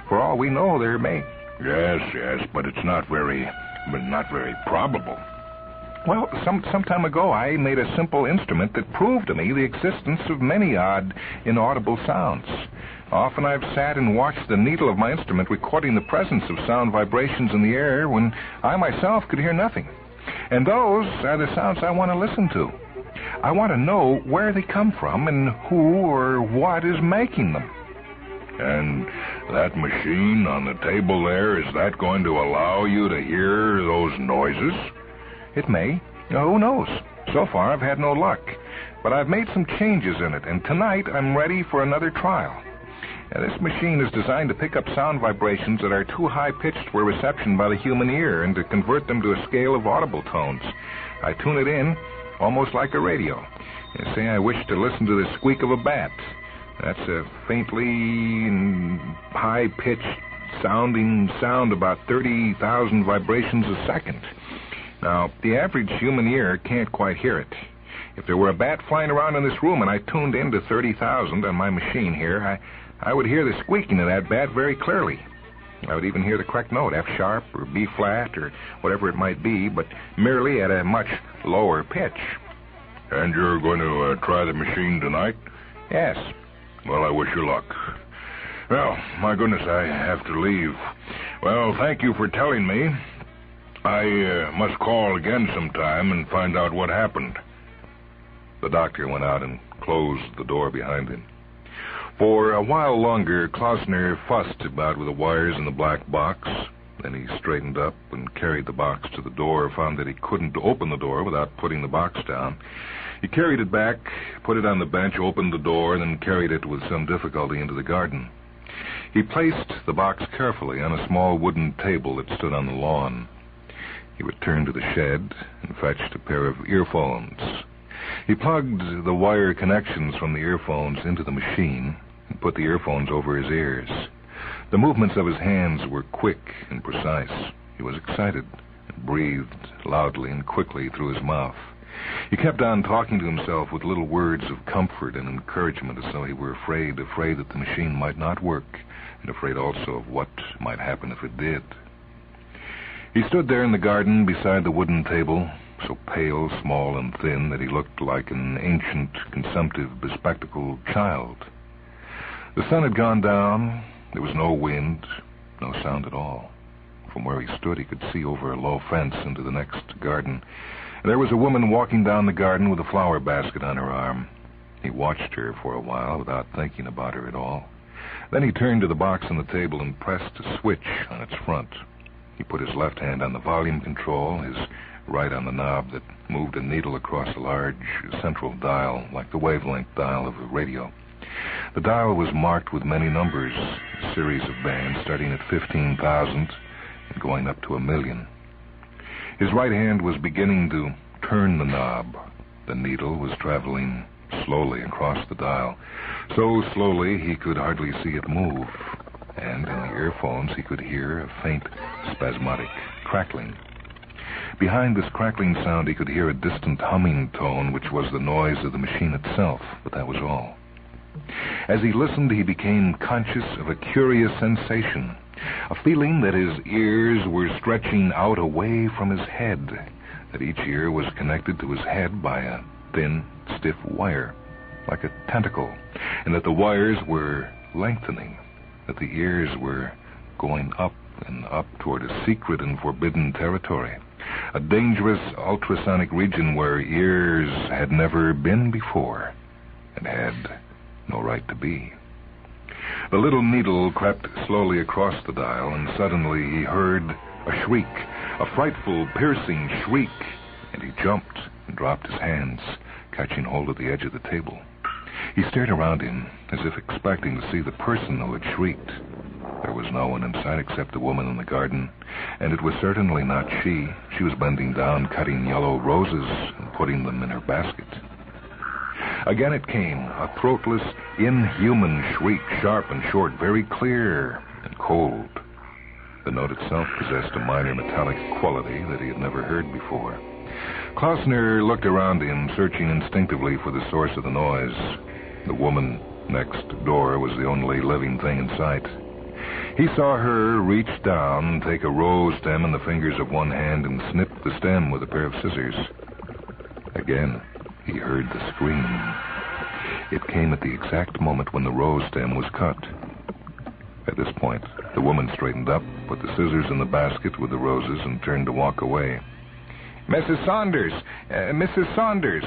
For all we know, there may... Yes, but it's not very probable. Well, some time ago, I made a simple instrument that proved to me the existence of many odd, inaudible sounds. Often I've sat and watched the needle of my instrument recording the presence of sound vibrations in the air when I myself could hear nothing. And those are the sounds I want to listen to. I want to know where they come from and who or what is making them. And that machine on the table there, is that going to allow you to hear those noises? It may. Who knows? So far, I've had no luck. But I've made some changes in it, and tonight I'm ready for another trial. This machine is designed to pick up sound vibrations that are too high-pitched for reception by the human ear and to convert them to a scale of audible tones. I tune it in almost like a radio. Say I wish to listen to the squeak of a bat. That's a faintly high-pitched sounding sound, about 30,000 vibrations a second. Now, the average human ear can't quite hear it. If there were a bat flying around in this room and I tuned in to 30,000 on my machine here, I would hear the squeaking of that bat very clearly. I would even hear the correct note, F sharp or B flat or whatever it might be, but merely at a much lower pitch. And you're going to try the machine tonight? Yes. Well, I wish you luck. Well, my goodness, I have to leave. Well, thank you for telling me. I must call again sometime and find out what happened. The doctor went out and closed the door behind him. For a while longer, Klausner fussed about with the wires in the black box. Then he straightened up and carried the box to the door, found that he couldn't open the door without putting the box down. He carried it back, put it on the bench, opened the door, and then carried it with some difficulty into the garden. He placed the box carefully on a small wooden table that stood on the lawn. He returned to the shed and fetched a pair of earphones. He plugged the wire connections from the earphones into the machine and put the earphones over his ears. The movements of his hands were quick and precise. He was excited and breathed loudly and quickly through his mouth. He kept on talking to himself with little words of comfort and encouragement, as though he were afraid that the machine might not work, and afraid also of what might happen if it did. He stood there in the garden beside the wooden table, so pale, small, and thin that he looked like an ancient, consumptive, bespectacled child. The sun had gone down. There was no wind, no sound at all. From where he stood, he could see over a low fence into the next garden. There was a woman walking down the garden with a flower basket on her arm. He watched her for a while without thinking about her at all. Then he turned to the box on the table and pressed a switch on its front. He put his left hand on the volume control, his right on the knob that moved a needle across a large central dial, like the wavelength dial of a radio. The dial was marked with many numbers, a series of bands starting at 15,000 and going up to 1,000,000. His right hand was beginning to turn the knob. The needle was traveling slowly across the dial, so slowly he could hardly see it move. And in the earphones he could hear a faint, spasmodic crackling. Behind this crackling sound he could hear a distant humming tone, which was the noise of the machine itself, but that was all. As he listened, he became conscious of a curious sensation, a feeling that his ears were stretching out away from his head, that each ear was connected to his head by a thin, stiff wire, like a tentacle, and that the wires were lengthening, that the ears were going up and up toward a secret and forbidden territory, a dangerous ultrasonic region where ears had never been before and had no right to be. The little needle crept slowly across the dial, and suddenly he heard a shriek, a frightful, piercing shriek, and he jumped and dropped his hands, catching hold of the edge of the table. He stared around him, as if expecting to see the person who had shrieked. There was no one in sight except the woman in the garden, and it was certainly not she. She was bending down, cutting yellow roses and putting them in her basket. Again it came, a throatless, inhuman shriek, sharp and short, very clear and cold. The note itself possessed a minor metallic quality that he had never heard before. Klausner looked around him, searching instinctively for the source of the noise. The woman next door was the only living thing in sight. He saw her reach down, take a rose stem in the fingers of one hand, and snip the stem with a pair of scissors. Again, he heard the scream. It came at the exact moment when the rose stem was cut. At this point, the woman straightened up, put the scissors in the basket with the roses, and turned to walk away. Mrs. Saunders! Mrs. Saunders!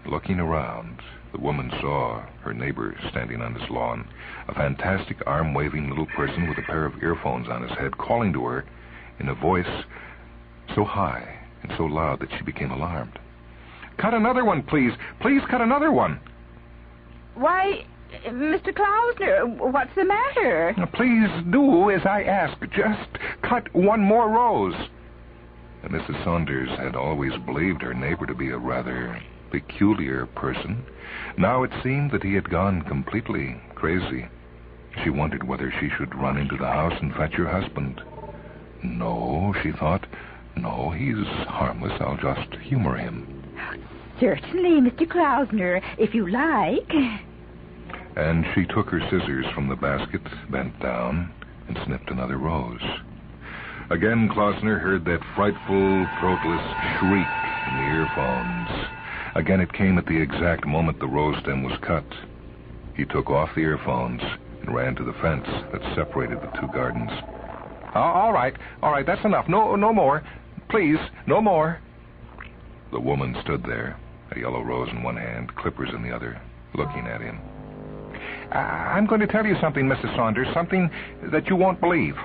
Looking around, the woman saw her neighbor standing on his lawn, a fantastic arm-waving little person with a pair of earphones on his head, calling to her in a voice so high and so loud that she became alarmed. Cut another one, please. Please cut another one. Why, Mr. Klausner, what's the matter? Please do as I ask. Just cut one more rose. Mrs. Saunders had always believed her neighbor to be a rather peculiar person. Now it seemed that he had gone completely crazy. She wondered whether she should run into the house and fetch her husband. No, she thought. No, he's harmless. I'll just humor him. Certainly, Mr. Klausner, if you like. And she took her scissors from the basket, bent down, and snipped another rose. Again, Klausner heard that frightful, throatless shriek in the earphones. Again, it came at the exact moment the rose stem was cut. He took off the earphones and ran to the fence that separated the two gardens. All right, that's enough. No more. Please, no more. The woman stood there, a yellow rose in one hand, clippers in the other, looking at him. I'm going to tell you something, Mrs. Saunders, something that you won't believe.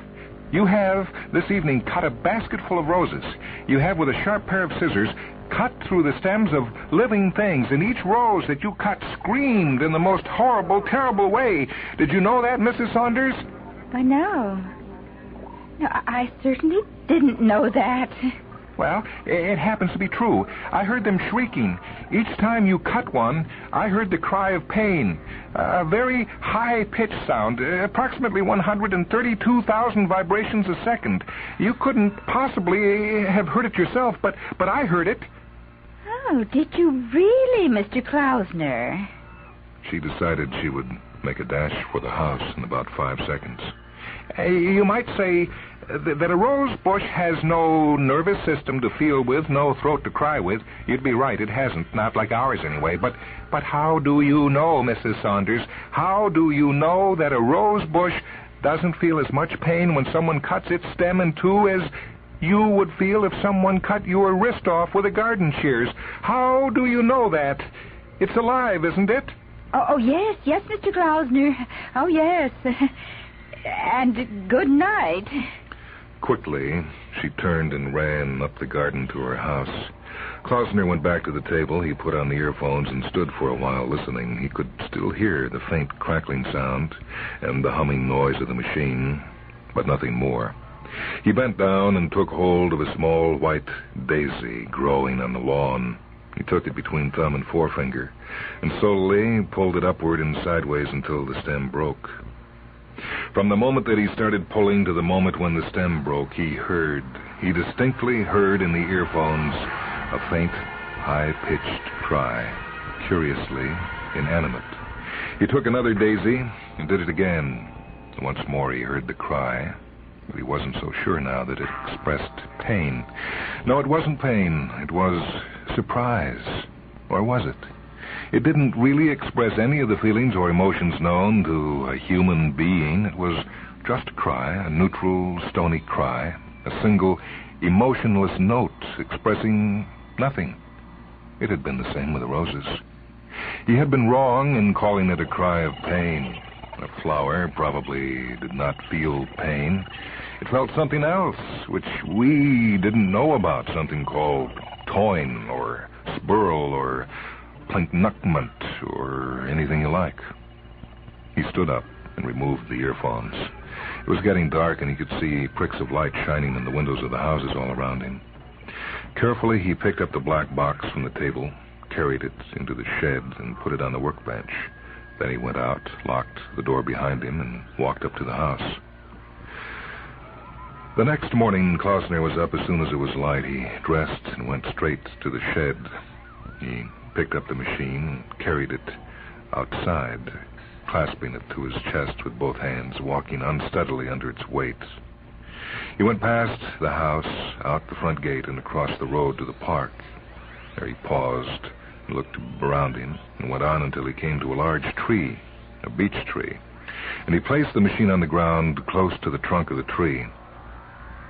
You have, this evening, cut a basket full of roses. You have, with a sharp pair of scissors, cut through the stems of living things, and each rose that you cut screamed in the most horrible, terrible way. Did you know that, Mrs. Saunders? Why, no. No, I certainly didn't know that. Well, it happens to be true. I heard them shrieking. Each time you cut one, I heard the cry of pain. A very high-pitched sound, approximately 132,000 vibrations a second. You couldn't possibly have heard it yourself, but I heard it. Oh, did you really, Mr. Klausner? She decided she would make a dash for the house in about 5 seconds. You might say that a rose bush has no nervous system to feel with, no throat to cry with. You'd be right, it hasn't, not like ours anyway. But how do you know, Mrs. Saunders, how do you know that a rose bush doesn't feel as much pain when someone cuts its stem in two as you would feel if someone cut your wrist off with a garden shears? How do you know that? It's alive, isn't it? Oh, yes, Mr. Klausner. Oh, yes. And good night. Quickly, she turned and ran up the garden to her house. Klausner went back to the table. He put on the earphones and stood for a while listening. He could still hear the faint crackling sound and the humming noise of the machine, but nothing more. He bent down and took hold of a small white daisy growing on the lawn. He took it between thumb and forefinger and slowly pulled it upward and sideways until the stem broke. From the moment that he started pulling to the moment when the stem broke, he distinctly heard in the earphones a faint, high-pitched cry, curiously inanimate. He took another daisy and did it again. Once more he heard the cry, but he wasn't so sure now that it expressed pain. No, it wasn't pain. It was surprise. Or was it? It didn't really express any of the feelings or emotions known to a human being. It was just a cry, a neutral, stony cry, a single, emotionless note expressing nothing. It had been the same with the roses. He had been wrong in calling it a cry of pain. A flower probably did not feel pain. It felt something else, which we didn't know about, something called toin or spurl or plinknuckment or anything you like. He stood up and removed the earphones. It was getting dark, and he could see pricks of light shining in the windows of the houses all around him. Carefully, he picked up the black box from the table, carried it into the shed, and put it on the workbench. Then he went out, locked the door behind him, and walked up to the house. The next morning, Klausner was up as soon as it was light. He dressed and went straight to the shed. He picked up the machine and carried it outside, clasping it to his chest with both hands, walking unsteadily under its weight. He went past the house, out the front gate, and across the road to the park. There he paused and looked around him and went on until he came to a large tree, a beech tree, and he placed the machine on the ground close to the trunk of the tree.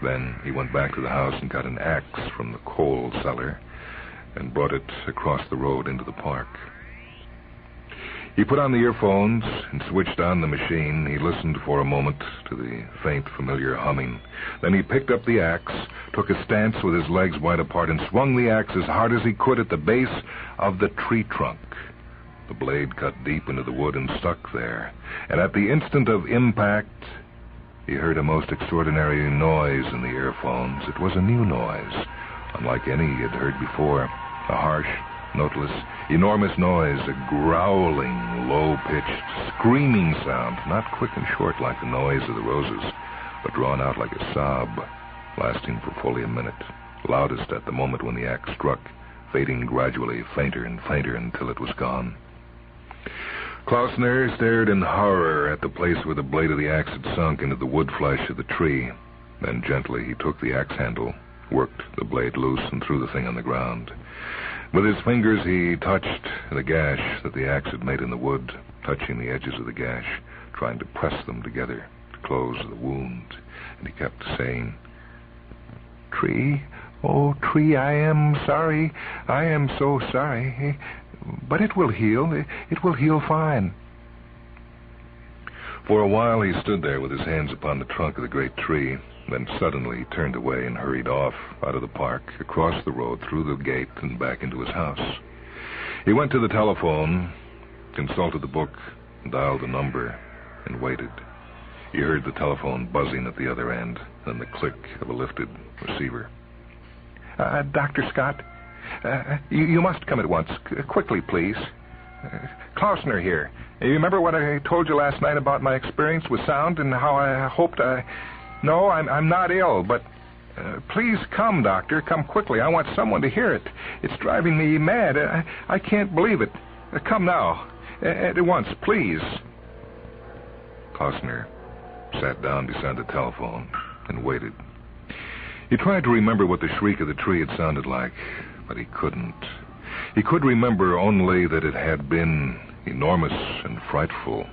Then he went back to the house and got an axe from the coal cellar and brought it across the road into the park. He put on the earphones and switched on the machine. He listened for a moment to the faint, familiar humming. Then he picked up the axe, took a stance with his legs wide apart, and swung the axe as hard as he could at the base of the tree trunk. The blade cut deep into the wood and stuck there. And at the instant of impact, he heard a most extraordinary noise in the earphones. It was a new noise, unlike any he had heard before. A harsh, noteless, enormous noise, a growling, low-pitched, screaming sound, not quick and short like the noise of the roses, but drawn out like a sob, lasting for fully a minute, loudest at the moment when the axe struck, fading gradually, fainter and fainter until it was gone. Klausner stared in horror at the place where the blade of the axe had sunk into the wood flesh of the tree. Then gently he took the axe handle, worked the blade loose, and threw the thing on the ground. With his fingers he touched the gash that the axe had made in the wood, touching the edges of the gash, trying to press them together to close the wound. And he kept saying, "Tree, oh, tree, I am sorry. I am so sorry. But it will heal. It will heal fine." For a while he stood there with his hands upon the trunk of the great tree. Then suddenly he turned away and hurried off, out of the park, across the road, through the gate, and back into his house. He went to the telephone, consulted the book, dialed a number, and waited. He heard the telephone buzzing at the other end, then the click of a lifted receiver. Dr. Scott, you must come at once. Quickly, please. Klausner here. You remember what I told you last night about my experience with sound and how I hoped I... No, I'm not ill, but please come, Doctor. Come quickly. I want someone to hear it. It's driving me mad. I can't believe it. Come now. At once, please. Klausner sat down beside the telephone and waited. He tried to remember what the shriek of the tree had sounded like, but he couldn't. He could remember only that it had been enormous and frightful,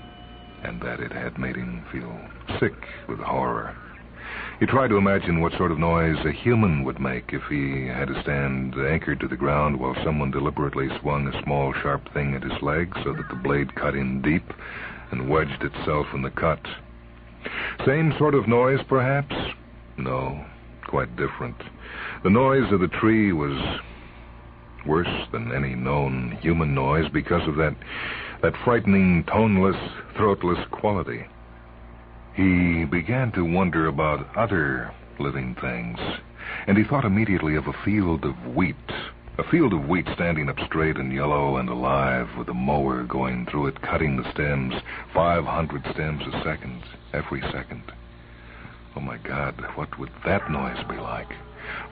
and that it had made him feel sick with horror. He tried to imagine what sort of noise a human would make if he had to stand anchored to the ground while someone deliberately swung a small, sharp thing at his leg so that the blade cut in deep and wedged itself in the cut. Same sort of noise, perhaps? No, quite different. The noise of the tree was worse than any known human noise because of that frightening, toneless, throatless quality. He began to wonder about other living things, and he thought immediately of a field of wheat standing up straight and yellow and alive, with a mower going through it, cutting the stems, 500 stems a second, every second. Oh, my God, what would that noise be like?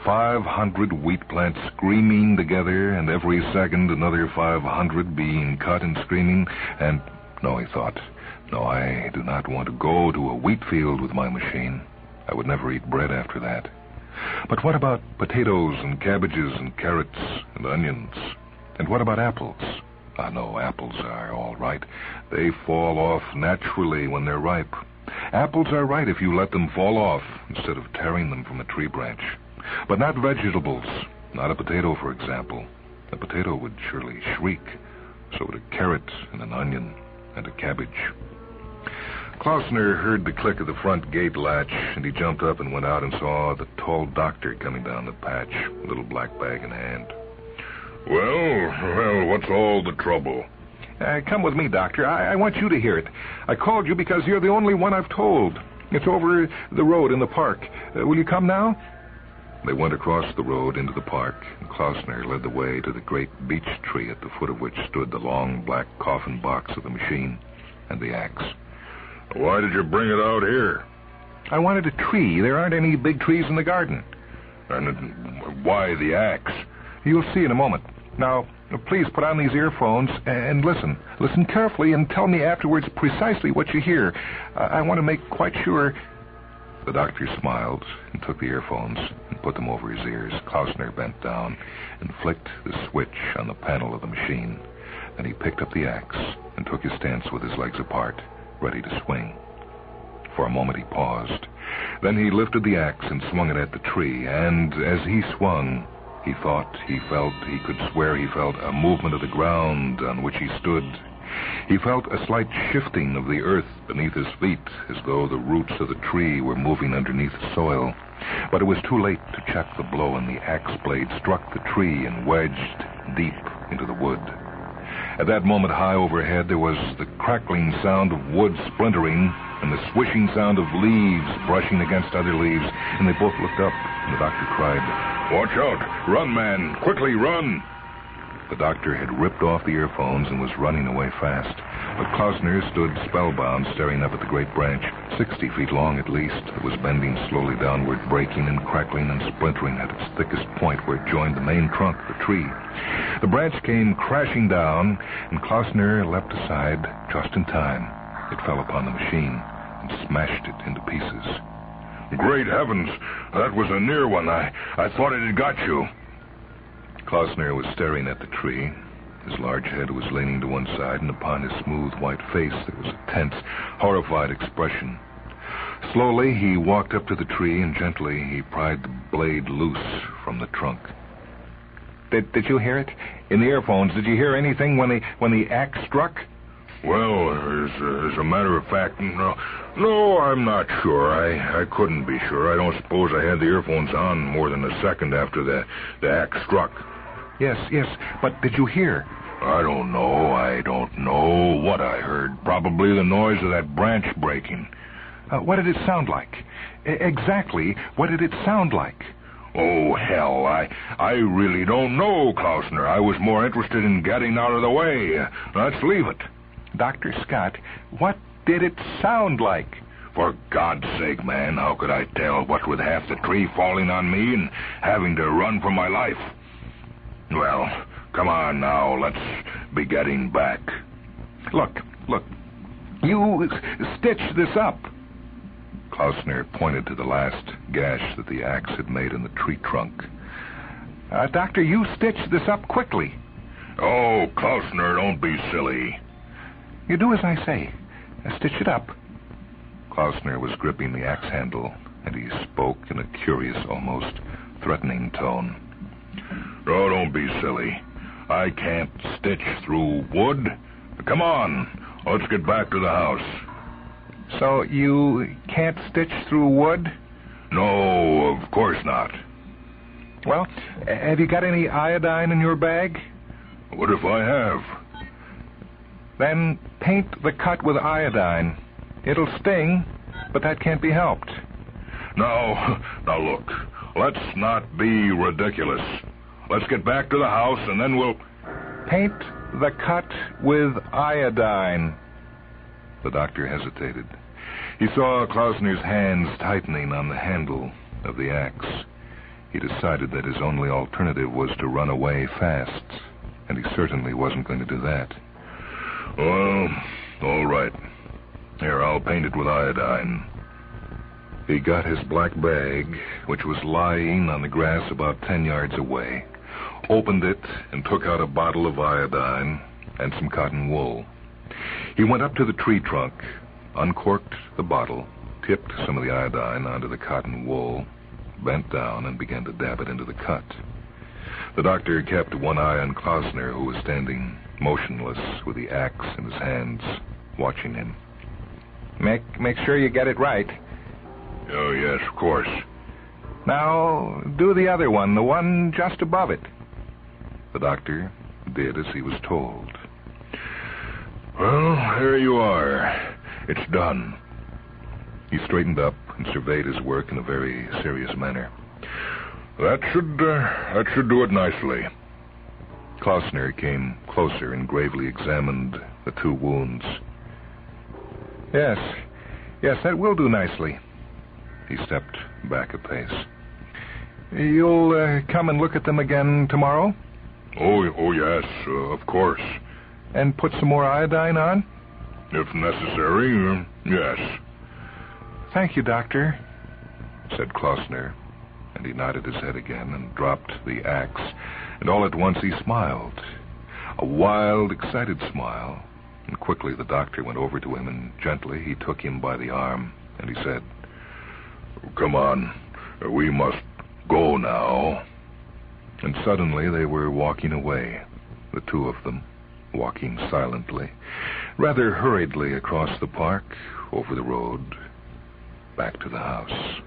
500 wheat plants screaming together, and every second another 500 being cut and screaming, and No, he thought. No, I do not want to go to a wheat field with my machine. I would never eat bread after that. But what about potatoes and cabbages and carrots and onions? And what about apples? No, apples are all right. They fall off naturally when they're ripe. Apples are right if you let them fall off instead of tearing them from a tree branch. But not vegetables. Not a potato, for example. A potato would surely shriek. So would a carrot and an onion and a cabbage. Klausner heard the click of the front gate latch, and he jumped up and went out and saw the tall doctor coming down the patch, a little black bag in hand. Well, what's all the trouble? Come with me, Doctor. I want you to hear it. I called you because you're the only one I've told. It's over the road in the park. Will you come now? They went across the road into the park, and Klausner led the way to the great beech tree at the foot of which stood the long black coffin box of the machine and the axe. Why did you bring it out here? I wanted a tree. There aren't any big trees in the garden. And why the axe? You'll see in a moment. Now, please put on these earphones and listen. Listen carefully and tell me afterwards precisely what you hear. I want to make quite sure. The doctor smiled and took the earphones and put them over his ears. Klausner bent down and flicked the switch on the panel of the machine. Then he picked up the axe and took his stance with his legs apart, ready to swing. For a moment he paused. Then he lifted the axe and swung it at the tree, and as he swung, he thought, he felt, he could swear he felt a movement of the ground on which he stood. He felt a slight shifting of the earth beneath his feet, as though the roots of the tree were moving underneath the soil. But it was too late to check the blow, and the axe blade struck the tree and wedged deep into the wood. At that moment, high overhead, there was the crackling sound of wood splintering and the swishing sound of leaves brushing against other leaves, and they both looked up, and the doctor cried, "Watch out! Run, man! Quickly, run!" The doctor had ripped off the earphones and was running away fast. But Klausner stood spellbound, staring up at the great branch, 60 feet long at least, that was bending slowly downward, breaking and crackling and splintering at its thickest point where it joined the main trunk of the tree. The branch came crashing down, and Klausner leapt aside just in time. It fell upon the machine and smashed it into pieces. Great heavens! That was a near one. I thought it had got you. Klausner was staring at the tree. His large head was leaning to one side, and upon his smooth white face there was a tense, horrified expression. Slowly he walked up to the tree, and gently he pried the blade loose from the trunk. Did you hear it? In the earphones, did you hear anything when the axe struck? Well, as a matter of fact, no, I'm not sure. I couldn't be sure. I don't suppose I had the earphones on more than a second after the axe struck. Yes, but did you hear? I don't know what I heard. Probably the noise of that branch breaking. What did it sound like? Exactly, what did it sound like? Oh, hell, I really don't know, Klausner. I was more interested in getting out of the way. Let's leave it. Dr. Scott, what did it sound like? For God's sake, man, how could I tell, what with half the tree falling on me and having to run for my life? Well, come on now, let's be getting back. Look, you stitch this up. Klausner pointed to the last gash that the axe had made in the tree trunk. Doctor, you stitch this up quickly. Oh, Klausner, don't be silly. You do as I say. Stitch it up. Klausner was gripping the axe handle, and he spoke in a curious, almost threatening tone. Oh, don't be silly. I can't stitch through wood. Come on, let's get back to the house. So you can't stitch through wood? No, of course not. Well, have you got any iodine in your bag? What if I have? Then paint the cut with iodine. It'll sting, but that can't be helped. Now look, let's not be ridiculous. Let's get back to the house, and then we'll... Paint the cut with iodine. The doctor hesitated. He saw Klausner's hands tightening on the handle of the axe. He decided that his only alternative was to run away fast, and he certainly wasn't going to do that. Well, All right. Here, I'll paint it with iodine. He got his black bag, which was lying on the grass about 10 yards away, opened it, and took out a bottle of iodine and some cotton wool. He went up to the tree trunk, uncorked the bottle, tipped some of the iodine onto the cotton wool, bent down, and began to dab it into the cut. The doctor kept one eye on Klausner, who was standing motionless with the axe in his hands, watching him. Make sure you get it right. Oh, yes, of course. Now, do the other one, the one just above it. The doctor did as he was told. Well, here you are. It's done. He straightened up and surveyed his work in a very serious manner. That should do it nicely. Klausner came closer and gravely examined the two wounds. Yes, that will do nicely. He stepped back a pace. You'll come and look at them again tomorrow? Oh yes, of course. And put some more iodine on? If necessary, yes. Thank you, Doctor, said Klausner, and he nodded his head again and dropped the axe, and all at once he smiled, a wild, excited smile, and quickly the doctor went over to him, and gently he took him by the arm, and he said, "Come on, we must go now." And suddenly they were walking away, the two of them, walking silently, rather hurriedly across the park, over the road, back to the house.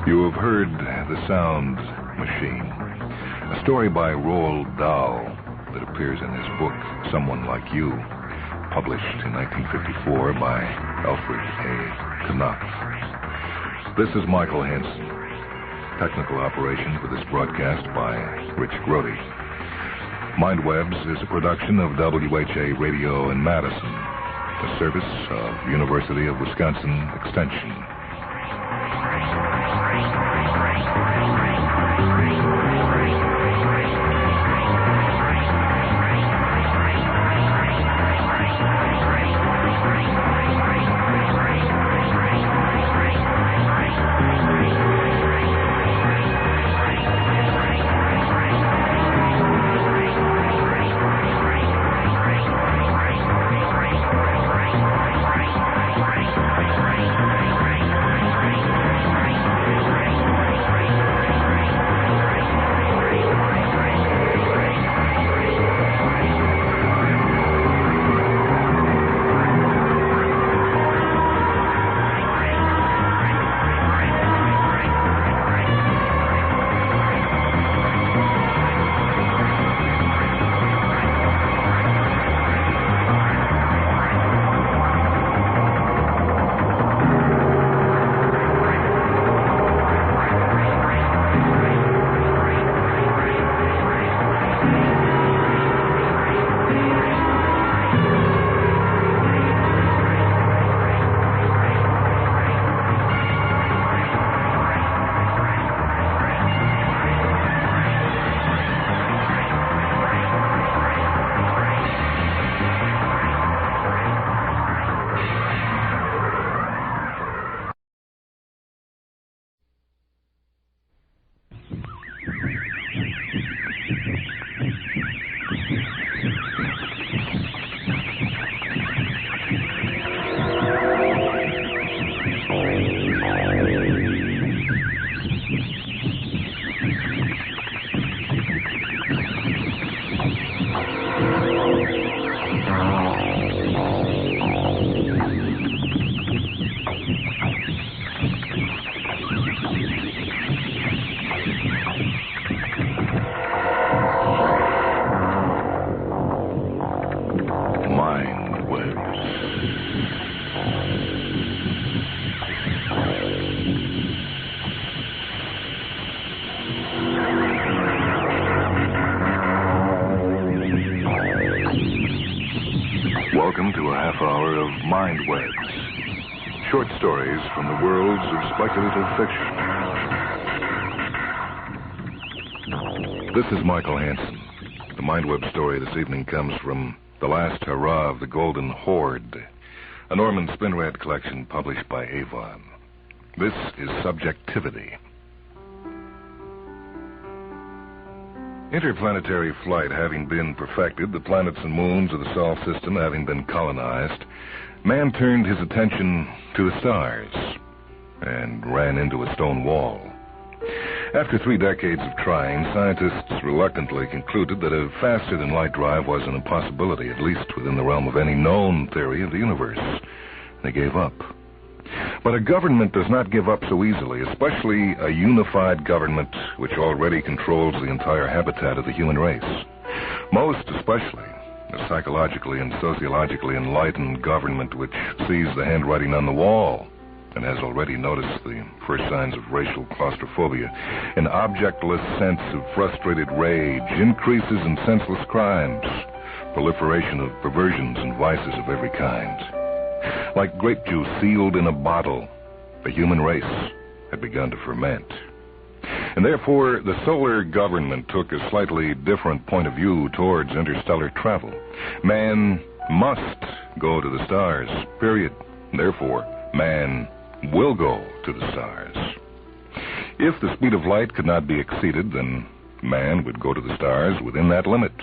You have heard The Sound Machine, a story by Roald Dahl that appears in his book, Someone Like You, published in 1954 by Alfred A. Knopf. This is Michael Hansen. Technical operation for this broadcast by Rich Grody. Mindwebs is a production of WHA Radio in Madison, a service of University of Wisconsin Extension. welcome to a half hour of Mind Webs. Short stories from the worlds of speculative fiction. This is Michael Hansen. The Mind Web story this evening comes from The Last Hurrah of the Golden Horde, a Norman Spinrad collection published by Avon. This is Subjectivity. Interplanetary flight having been perfected, the planets and moons of the Sol system having been colonized, man turned his attention to the stars and ran into a stone wall. After 3 decades of trying, scientists reluctantly concluded that a faster-than-light drive was an impossibility, at least within the realm of any known theory of the universe. They gave up. But a government does not give up so easily, especially a unified government which already controls the entire habitat of the human race. Most especially a psychologically and sociologically enlightened government which sees the handwriting on the wall and has already noticed the first signs of racial claustrophobia, an objectless sense of frustrated rage, increases in senseless crimes, proliferation of perversions and vices of every kind. Like grape juice sealed in a bottle, the human race had begun to ferment. And therefore, the solar government took a slightly different point of view towards interstellar travel. Man must go to the stars, period. Therefore, man will go to the stars. If the speed of light could not be exceeded, then man would go to the stars within that limit.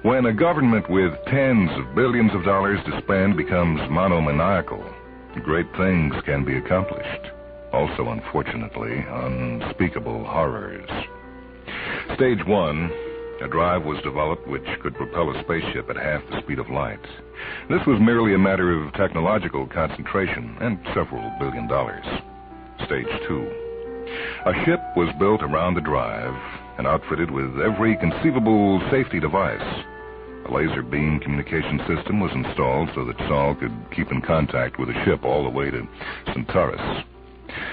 When a government with tens of billions of dollars to spend becomes monomaniacal, great things can be accomplished. Also, unfortunately, unspeakable horrors. Stage 1, a drive was developed which could propel a spaceship at half the speed of light. This was merely a matter of technological concentration and several $billion. Stage 2. A ship was built around the drive and outfitted with every conceivable safety device. A laser beam communication system was installed so that Sol could keep in contact with the ship all the way to Centaurus.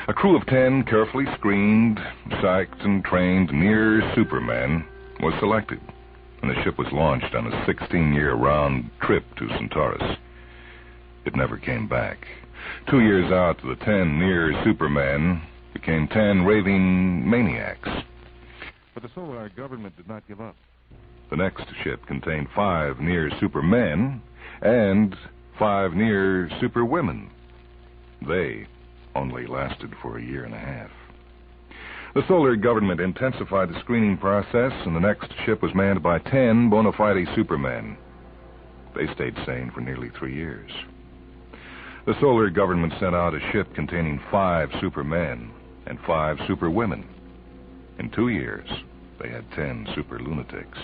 A crew of 10 carefully screened, psyched, and trained near supermen was selected, and the ship was launched on a 16-year round trip to Centaurus. It never came back. 2 years out, the 10 near supermen became 10 raving maniacs. But the solar government did not give up. The next ship contained 5 near supermen and 5 near superwomen. They only lasted for a year and a half. The solar government intensified the screening process, and the next ship was manned by 10 bona fide supermen. They stayed sane for nearly 3 years. The solar government sent out a ship containing 5 supermen and 5 superwomen. In 2 years, they had 10 super lunatics.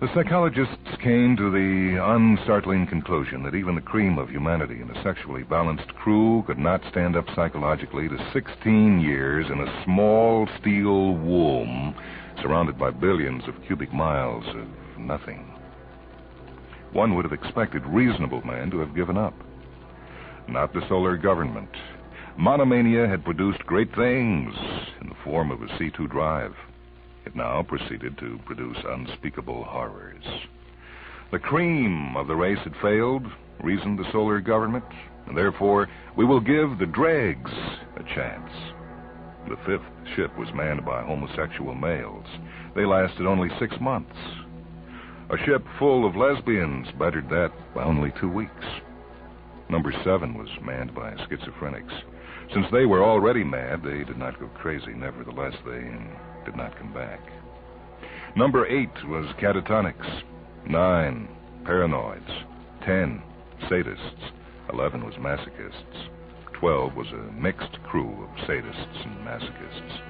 The psychologists came to the unstartling conclusion that even the cream of humanity in a sexually balanced crew could not stand up psychologically to 16 years in a small steel womb surrounded by billions of cubic miles of nothing. One would have expected reasonable men to have given up. Not the solar government. Monomania had produced great things in the form of a C2 drive. It now proceeded to produce unspeakable horrors. The cream of the race had failed, reasoned the solar government, and therefore we will give the dregs a chance. The 5th ship was manned by homosexual males. They lasted only 6 months. A ship full of lesbians bettered that by only 2 weeks. Number 7 was manned by schizophrenics. Since they were already mad, they did not go crazy. Nevertheless, they did not come back. Number 8 was catatonics. 9, paranoids. 10, sadists. 11 was masochists. 12 was a mixed crew of sadists and masochists.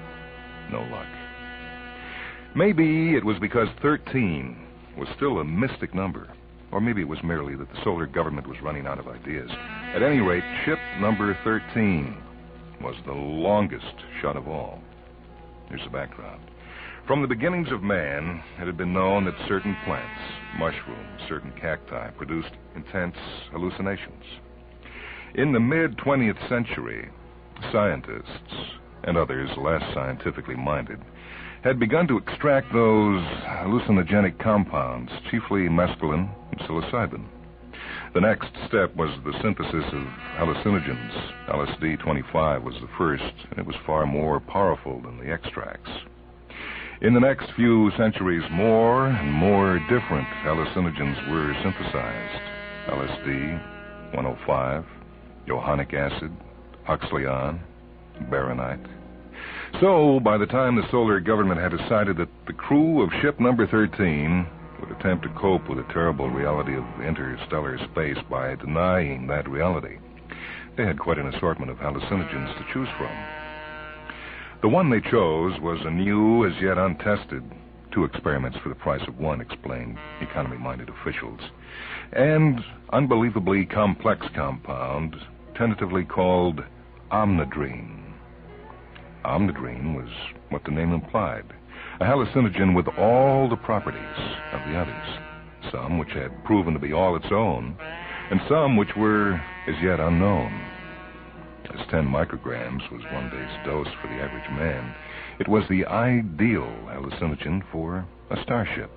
No luck. Maybe it was because 13 was still a mystic number. Or maybe it was merely that the solar government was running out of ideas. At any rate, ship number 13 was the longest shot of all. Here's the background. From the beginnings of man, it had been known that certain plants, mushrooms, certain cacti, produced intense hallucinations. In the mid-20th century, scientists, and others less scientifically minded, had begun to extract those hallucinogenic compounds, chiefly mescaline, and psilocybin. The next step was the synthesis of hallucinogens. LSD-25 was the first, and it was far more powerful than the extracts. In the next few centuries, more and more different hallucinogens were synthesized. LSD, 105, johannic acid, huxleyon, baronite. So, by the time the solar government had decided that the crew of ship number 13 would attempt to cope with the terrible reality of interstellar space by denying that reality, they had quite an assortment of hallucinogens to choose from. The one they chose was a new, as yet untested, 2 experiments for the price of 1, explained economy-minded officials, and unbelievably complex compound, tentatively called omnidrene. Omnidrene was what the name implied, a hallucinogen with all the properties of the others, some which had proven to be all its own, and some which were as yet unknown. As 10 micrograms was one day's dose for the average man, it was the ideal hallucinogen for a starship.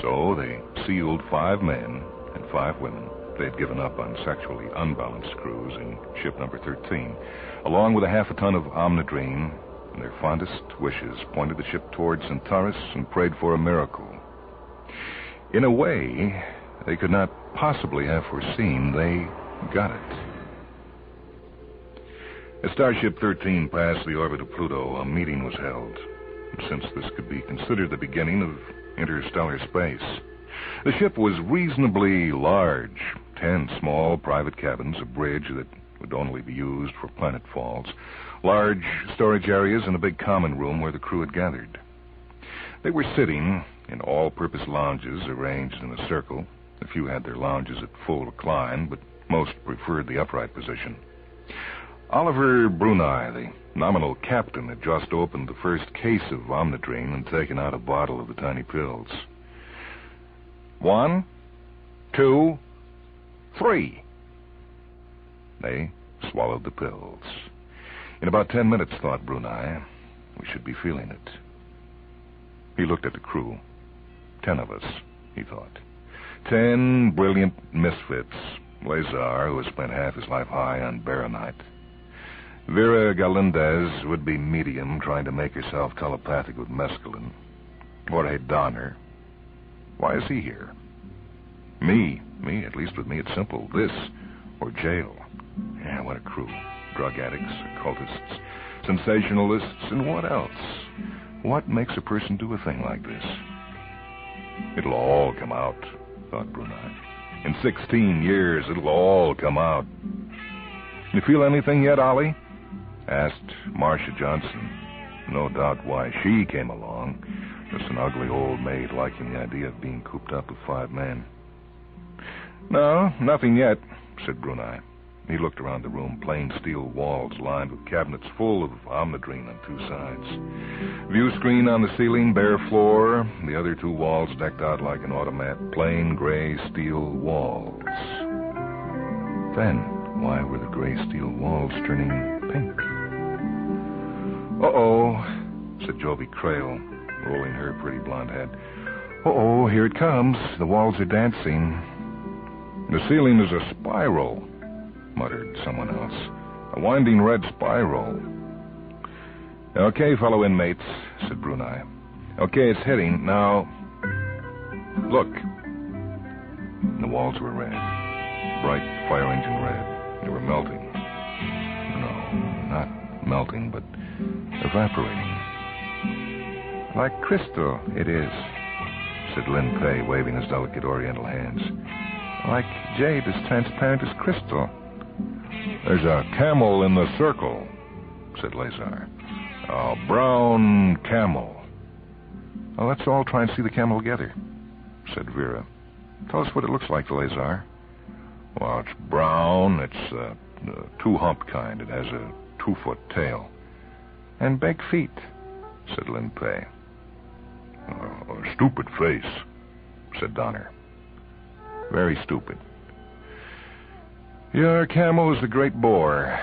So they sealed 5 men and 5 women. They had given up on sexually unbalanced crews in ship number 13, along with a half a ton of omnidrene, and their fondest wishes pointed the ship toward Centaurus and prayed for a miracle. In a way, they could not possibly have foreseen they got it. As Starship 13 passed the orbit of Pluto, a meeting was held. And since this could be considered the beginning of interstellar space, the ship was reasonably large, 10 small private cabins, a bridge that would only be used for planetfalls, large storage areas, and a big common room where the crew had gathered. They were sitting in all-purpose lounges arranged in a circle. A few had their lounges at full recline, but most preferred the upright position. Oliver Bruni, the nominal captain, had just opened the first case of omnidrene and taken out a bottle of the tiny pills. 1, 2, 3. They swallowed the pills. In about 10 minutes, thought Bruni, we should be feeling it. He looked at the crew. 10 of us, he thought. 10 brilliant misfits. Lazar, who has spent half his life high on baronite. Vera Galindez would be medium, trying to make herself telepathic with mescaline. Jorge Donner. Why is he here? Me, at least with me it's simple. This or jail. Yeah, what a crew. Drug addicts, occultists, sensationalists, and what else? What makes a person do a thing like this? It'll all come out, thought Bruni. In 16 years, it'll all come out. You feel anything yet, Ollie? Asked Marcia Johnson. No doubt why she came along. Just an ugly old maid liking the idea of being cooped up with 5 men. No, nothing yet, said Bruni. He looked around the room, plain steel walls lined with cabinets full of omnidrene on 2 sides. View screen on the ceiling, bare floor, the other 2 walls decked out like an automat, plain gray steel walls. Then, why were the gray steel walls turning pink? Uh-oh, said Jovi Crail, rolling her pretty blonde head. Uh-oh, here it comes. The walls are dancing. The ceiling is a spiral, muttered someone else. A winding red spiral. Okay, fellow inmates, said Bruni. Okay, it's hitting. Now, look. The walls were red. Bright fire engine red. They were melting. No, not melting, but evaporating. Like crystal, it is, said Lin Pei, waving his delicate oriental hands. Like jade as transparent as crystal. There's a camel in the circle, said Lazar. A brown camel. Well, let's all try and see the camel together, said Vera. Tell us what it looks like, Lazar. Well, it's brown. It's the 2-hump kind. It has a 2-foot tail. And big feet, said Lin Pei. A stupid face, said Donner. Very stupid. Your camel is the great boar,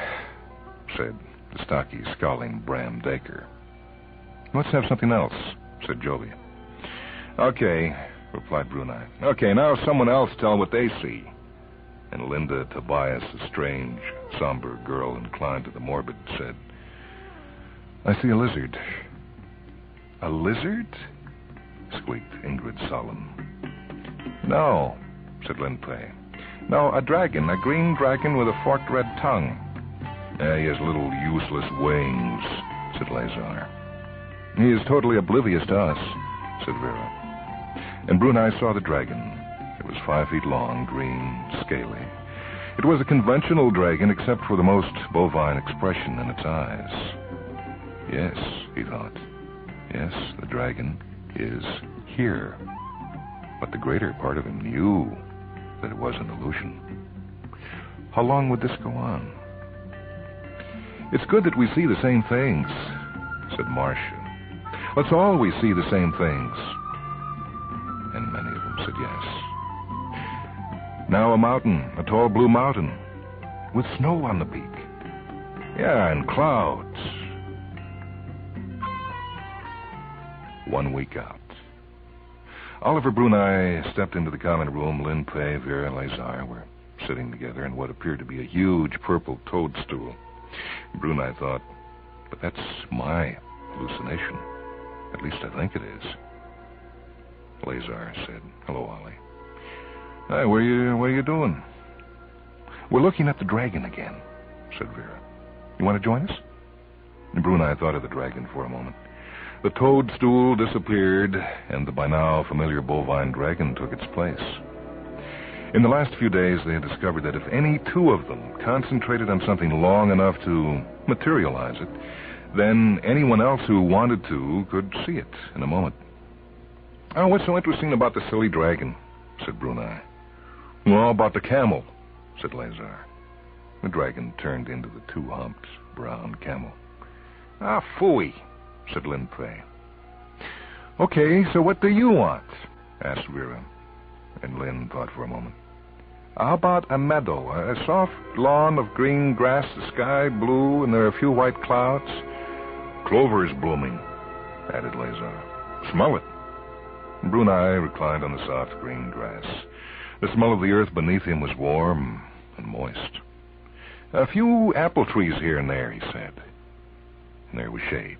said the stocky, scowling Bram Dacre. Let's have something else, said Joby. Okay, replied Brunei. Okay, now someone else tell what they see. And Linda Tobias, a strange, somber girl inclined to the morbid, said, I see a lizard. A lizard? Squeaked Ingrid Solemn. No, said Lin Pei. No, a dragon, a green dragon with a forked red tongue. He has little useless wings, said Lazar. He is totally oblivious to us, said Vera. And Brunei saw the dragon. It was 5 feet long, green, scaly. It was a conventional dragon, except for the most bovine expression in its eyes. Yes, he thought. Yes, the dragon is here. But the greater part of him knew that it was an illusion. How long would this go on? It's good that we see the same things, said Marcia. Let's always see the same things. And many of them said yes. Now a mountain, a tall blue mountain, with snow on the peak. Yeah, and clouds. 1 week out. Oliver Brunei stepped into the common room. Lin Pei, Vera, Lazar were sitting together in what appeared to be a huge purple toadstool. Brunei thought, but that's my hallucination. At least I think it is. Lazar said, hello, Ollie. Hi, what are you doing? We're looking at the dragon again, said Vera. You want to join us? And Brunei thought of the dragon for a moment. The toadstool disappeared, and the by now familiar bovine dragon took its place. In the last few days, they had discovered that if any two of them concentrated on something long enough to materialize it, then anyone else who wanted to could see it in a moment. Oh, what's so interesting about the silly dragon? Said Brunei. Well, about the camel, said Lazar. The dragon turned into the two-humped brown camel. Ah, phooey, said Lin Pei. Okay, so what do you want? Asked Vera. And Lin thought for a moment. How about a meadow, a soft lawn of green grass, the sky blue, and there are a few white clouds? Clover is blooming, added Lazar. Smell it. Brunei reclined on the soft green grass. The smell of the earth beneath him was warm and moist. A few apple trees here and there, he said. And there was shade.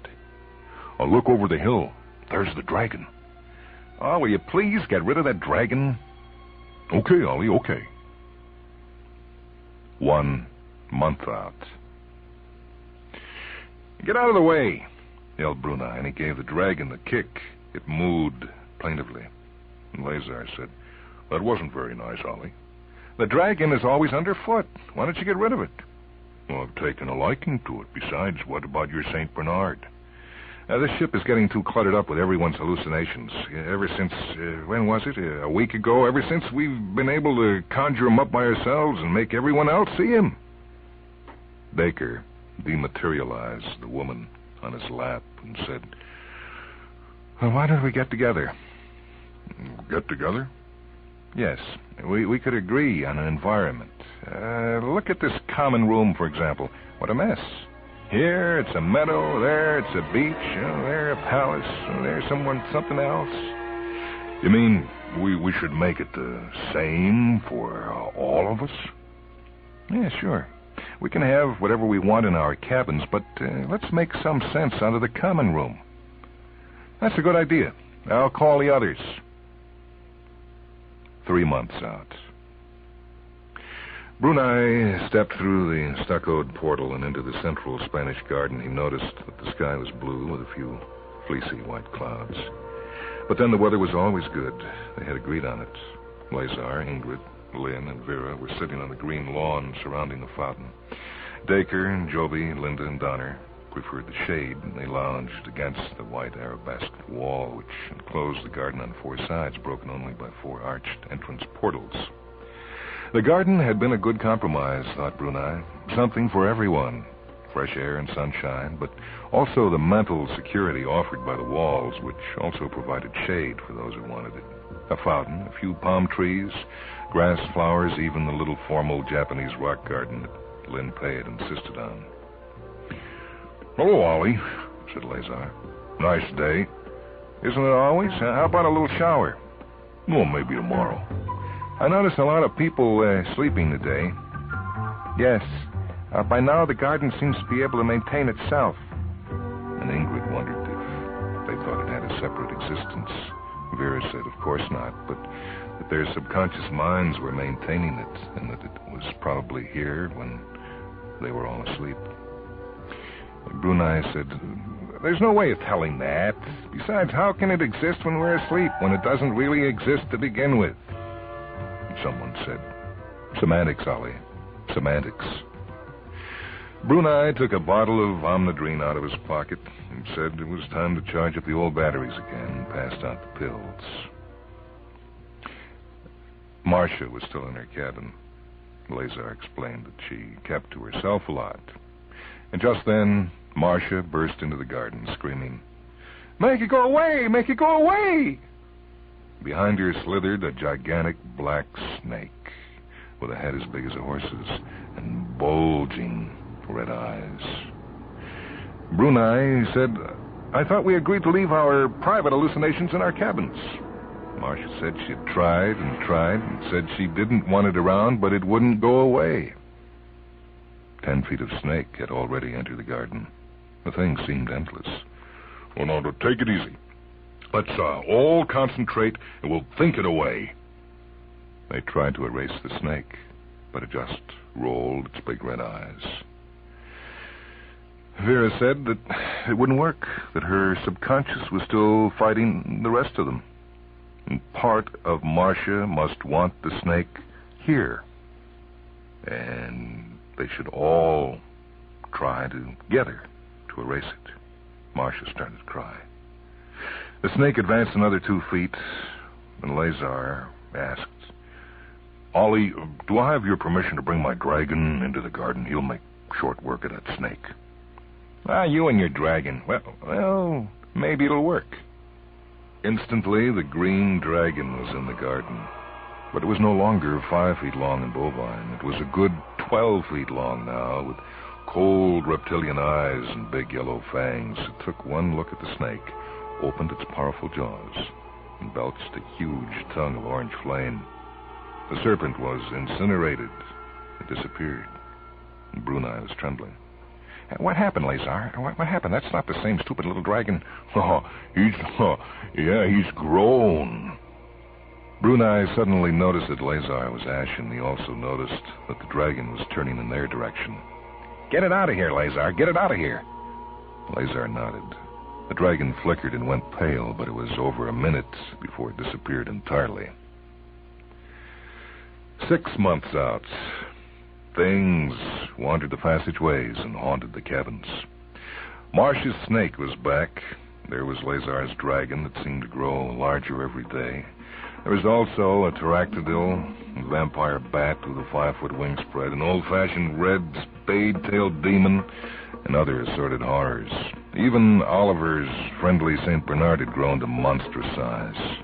Oh, look over the hill. There's the dragon. Oh, will you please get rid of that dragon? Okay, Ollie, okay. 1 month out. Get out of the way, yelled Brunei, and he gave the dragon a kick. It mooed plaintively. And Lazar said, that wasn't very nice, Ollie. The dragon is always underfoot. Why don't you get rid of it? Well, I've taken a liking to it. Besides, what about your St. Bernard? This ship is getting too cluttered up with everyone's hallucinations. Ever since, when was it? A week ago? Ever since we've been able to conjure him up by ourselves and make everyone else see him. Dacre dematerialized the woman on his lap and said, well, why don't we get together? Get together? Yes, we could agree on an environment. Look at this common room, for example. What a mess. Here it's a meadow, there it's a beach, there a palace, there something else. You mean we should make it the same for all of us? Yeah, sure. We can have whatever we want in our cabins, but let's make some sense out of the common room. That's a good idea. I'll call the others. 3 months out. Brunei stepped through the stuccoed portal and into the central Spanish garden. He noticed that the sky was blue with a few fleecy white clouds. But then the weather was always good. They had agreed on it. Lazar, Ingrid, Lynn, and Vera were sitting on the green lawn surrounding the fountain. Dacre and Joby, Linda, and Donner preferred the shade, and they lounged against the white arabesque wall which enclosed the garden on 4 sides, broken only by 4 arched entrance portals. The garden had been a good compromise, thought Brunei. Something for everyone. Fresh air and sunshine, but also the mental security offered by the walls, which also provided shade for those who wanted it. A fountain, a few palm trees, grass, flowers, even the little formal Japanese rock garden that Lin Pei had insisted on. Hello, Ollie, said Lazar. Nice day. Isn't it always? How about a little shower? Well, maybe tomorrow. I noticed a lot of people sleeping today. Yes. By now, the garden seems to be able to maintain itself. And Ingrid wondered if they thought it had a separate existence. Vera said, of course not, but that their subconscious minds were maintaining it, and that it was probably here when they were all asleep. Brunei said, there's no way of telling that. Besides, how can it exist when we're asleep, when it doesn't really exist to begin with? Someone said, semantics, Ollie. Semantics. Brunei took a bottle of Omnidrine out of his pocket and said it was time to charge up the old batteries again and passed out the pills. Marcia was still in her cabin. Lazar explained that she kept to herself a lot. And just then, Marcia burst into the garden, screaming, "Make it go away! Make it go away!" Behind her slithered a gigantic black snake with a head as big as a horse's and bulging red eyes. Brunei said, I thought we agreed to leave our private hallucinations in our cabins. Marcia said she had tried and said she didn't want it around, but it wouldn't go away. 10 feet of snake had already entered the garden. The thing seemed endless. Well, now, take it easy. Let's all concentrate, and we'll think it away. They tried to erase the snake, but it just rolled its big red eyes. Vera said that it wouldn't work, that her subconscious was still fighting the rest of them. And part of Marcia must want the snake here. And they should all try together to erase it. Marcia started to cry. The snake advanced another 2 feet, and Lazar asked, Ollie, do I have your permission to bring my dragon into the garden? He'll make short work of that snake. You and your dragon. Well, maybe it'll work. Instantly, the green dragon was in the garden. But it was no longer 5 feet long and bovine. It was a good 12 feet long now, with cold reptilian eyes and big yellow fangs. It took one look at the snake, opened its powerful jaws, and belched a huge tongue of orange flame. The serpent was incinerated. It disappeared. And Brunei was trembling. What happened, Lazar? What happened? That's not the same stupid little dragon. He's grown. Brunei suddenly noticed that Lazar was ashen. He also noticed that the dragon was turning in their direction. Get it out of here, Lazar. Get it out of here. Lazar nodded. The dragon flickered and went pale, but it was over a minute before it disappeared entirely. 6 months out. Things wandered the passageways and haunted the cabins. Marcia's snake was back. There was Lazar's dragon that seemed to grow larger every day. There was also a pterodactyl, a vampire bat with a 5-foot wingspread, an old-fashioned red spade-tailed demon, and other assorted horrors. Even Oliver's friendly St. Bernard had grown to monstrous size.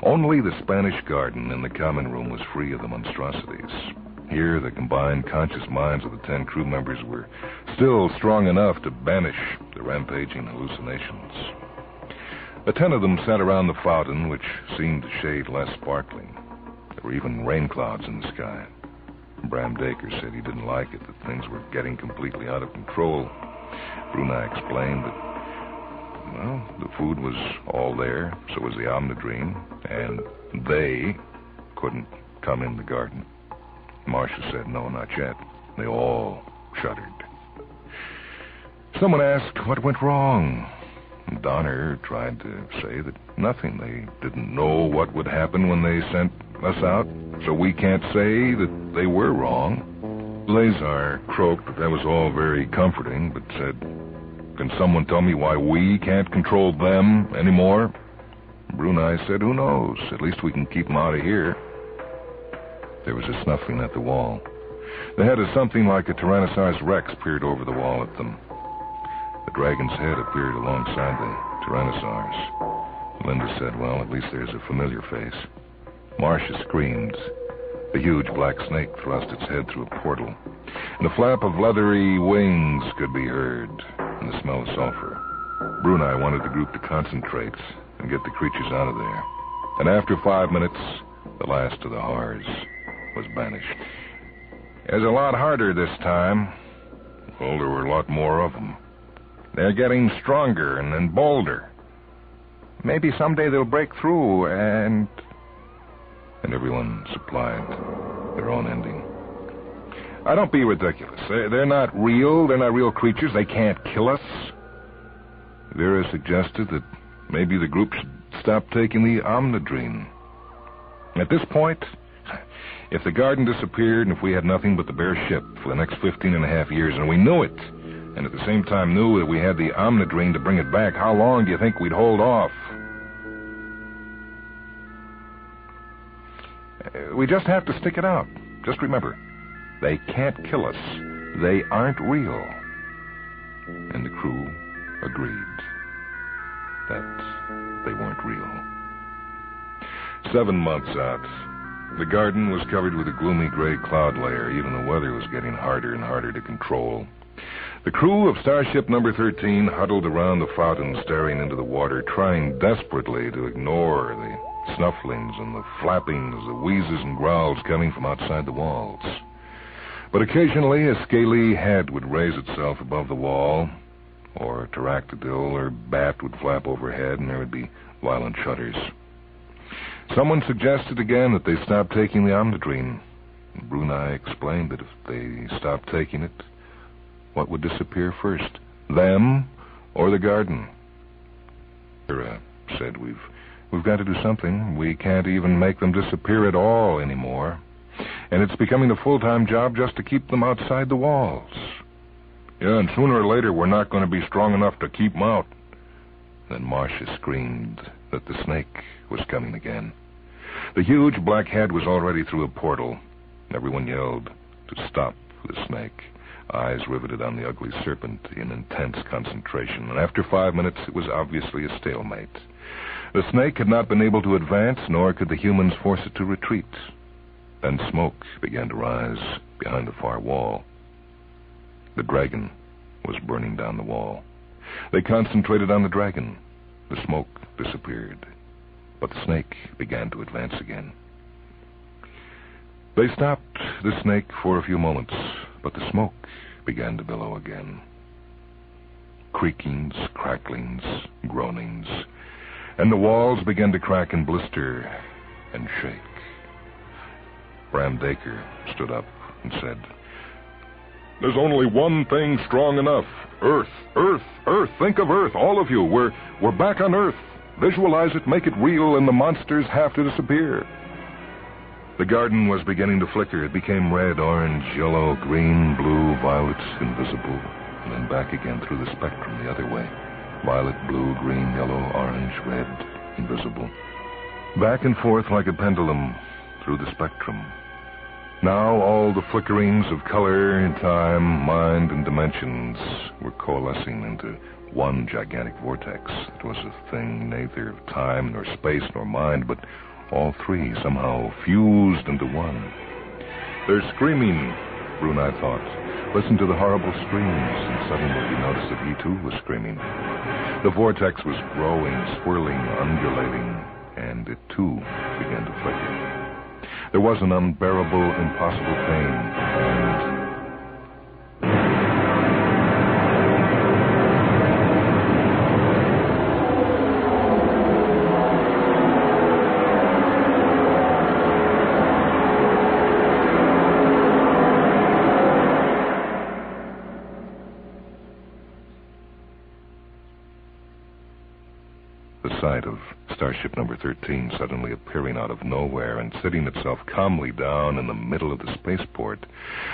Only the Spanish garden in the common room was free of the monstrosities. Here, the combined conscious minds of the 10 crew members were still strong enough to banish the rampaging hallucinations. The 10 of them sat around the fountain, which seemed to shade less sparkling. There were even rain clouds in the sky. Bram Dacre said he didn't like it, that things were getting completely out of control. Brunei explained that, the food was all there, so was the Omnidrine, and they couldn't come in the garden. Marcia said, no, not yet. They all shuddered. Someone asked what went wrong. Donner tried to say that nothing. They didn't know what would happen when they sent us out, so we can't say that they were wrong. Lazar croaked that that was all very comforting, but said, can someone tell me why we can't control them anymore? Brunei said, who knows? At least we can keep them out of here. There was a snuffling at the wall. The head of something like a Tyrannosaurus Rex peered over the wall at them. The dragon's head appeared alongside the Tyrannosaurus. Linda said, well, at least there's a familiar face. Marcia screamed. The huge black snake thrust its head through a portal, and the flap of leathery wings could be heard, and the smell of sulfur. Brunei wanted the group to concentrate and get the creatures out of there. And after 5 minutes, the last of the horrors was banished. It was a lot harder this time. Well, there were a lot more of them. They're getting stronger and bolder. Maybe someday they'll break through and everyone supplied their own ending. Don't be ridiculous. They're not real. They're not real creatures. They can't kill us. Vera suggested that maybe the group should stop taking the Omnidrene. At this point, if the garden disappeared and if we had nothing but the bare ship for the next 15 and a half years, and we knew it, and at the same time knew that we had the Omnidrene to bring it back, how long do you think we'd hold off? We just have to stick it out. Just remember, they can't kill us. They aren't real. And the crew agreed that they weren't real. 7 months out, the garden was covered with a gloomy gray cloud layer. Even the weather was getting harder and harder to control. The crew of Starship Number 13 huddled around the fountain, staring into the water, trying desperately to ignore the snufflings and the flappings, the wheezes and growls coming from outside the walls. But occasionally a scaly head would raise itself above the wall, or a pterodactyl or bat would flap overhead, and there would be violent shudders. Someone suggested again that they stop taking the Omnidrene. Brunei explained that if they stopped taking it, what would disappear first, them or the garden? Vera said, We've got to do something. We can't even make them disappear at all anymore. And it's becoming a full-time job just to keep them outside the walls. Yeah, and sooner or later we're not going to be strong enough to keep them out. Then Marcia screamed that the snake was coming again. The huge black head was already through a portal. Everyone yelled to stop the snake, eyes riveted on the ugly serpent in intense concentration. And after 5 minutes, it was obviously a stalemate. The snake had not been able to advance, nor could the humans force it to retreat. Then smoke began to rise behind the far wall. The dragon was burning down the wall. They concentrated on the dragon. The smoke disappeared, but the snake began to advance again. They stopped the snake for a few moments, but the smoke began to billow again. Creakings, cracklings, groanings, and the walls began to crack and blister and shake. Bram Dacre stood up and said, There's only one thing strong enough. Earth, Earth, Earth. Think of Earth, all of you. We're back on Earth. Visualize it, make it real, and the monsters have to disappear. The garden was beginning to flicker. It became red, orange, yellow, green, blue, violet, invisible, and then back again through the spectrum the other way. Violet, blue, green, yellow, orange, red, invisible. Back and forth like a pendulum through the spectrum. Now all the flickerings of color, time, mind, and dimensions were coalescing into one gigantic vortex. It was a thing neither of time nor space nor mind, but all three somehow fused into one. They're screaming, Brunei thought. Listen to the horrible screams, and suddenly he noticed that he too was screaming. The vortex was growing, swirling, undulating, and it too began to flicker. There was an unbearable, impossible pain, and the sight of Starship Number 13 suddenly appearing out of nowhere and sitting itself calmly down in the middle of the spaceport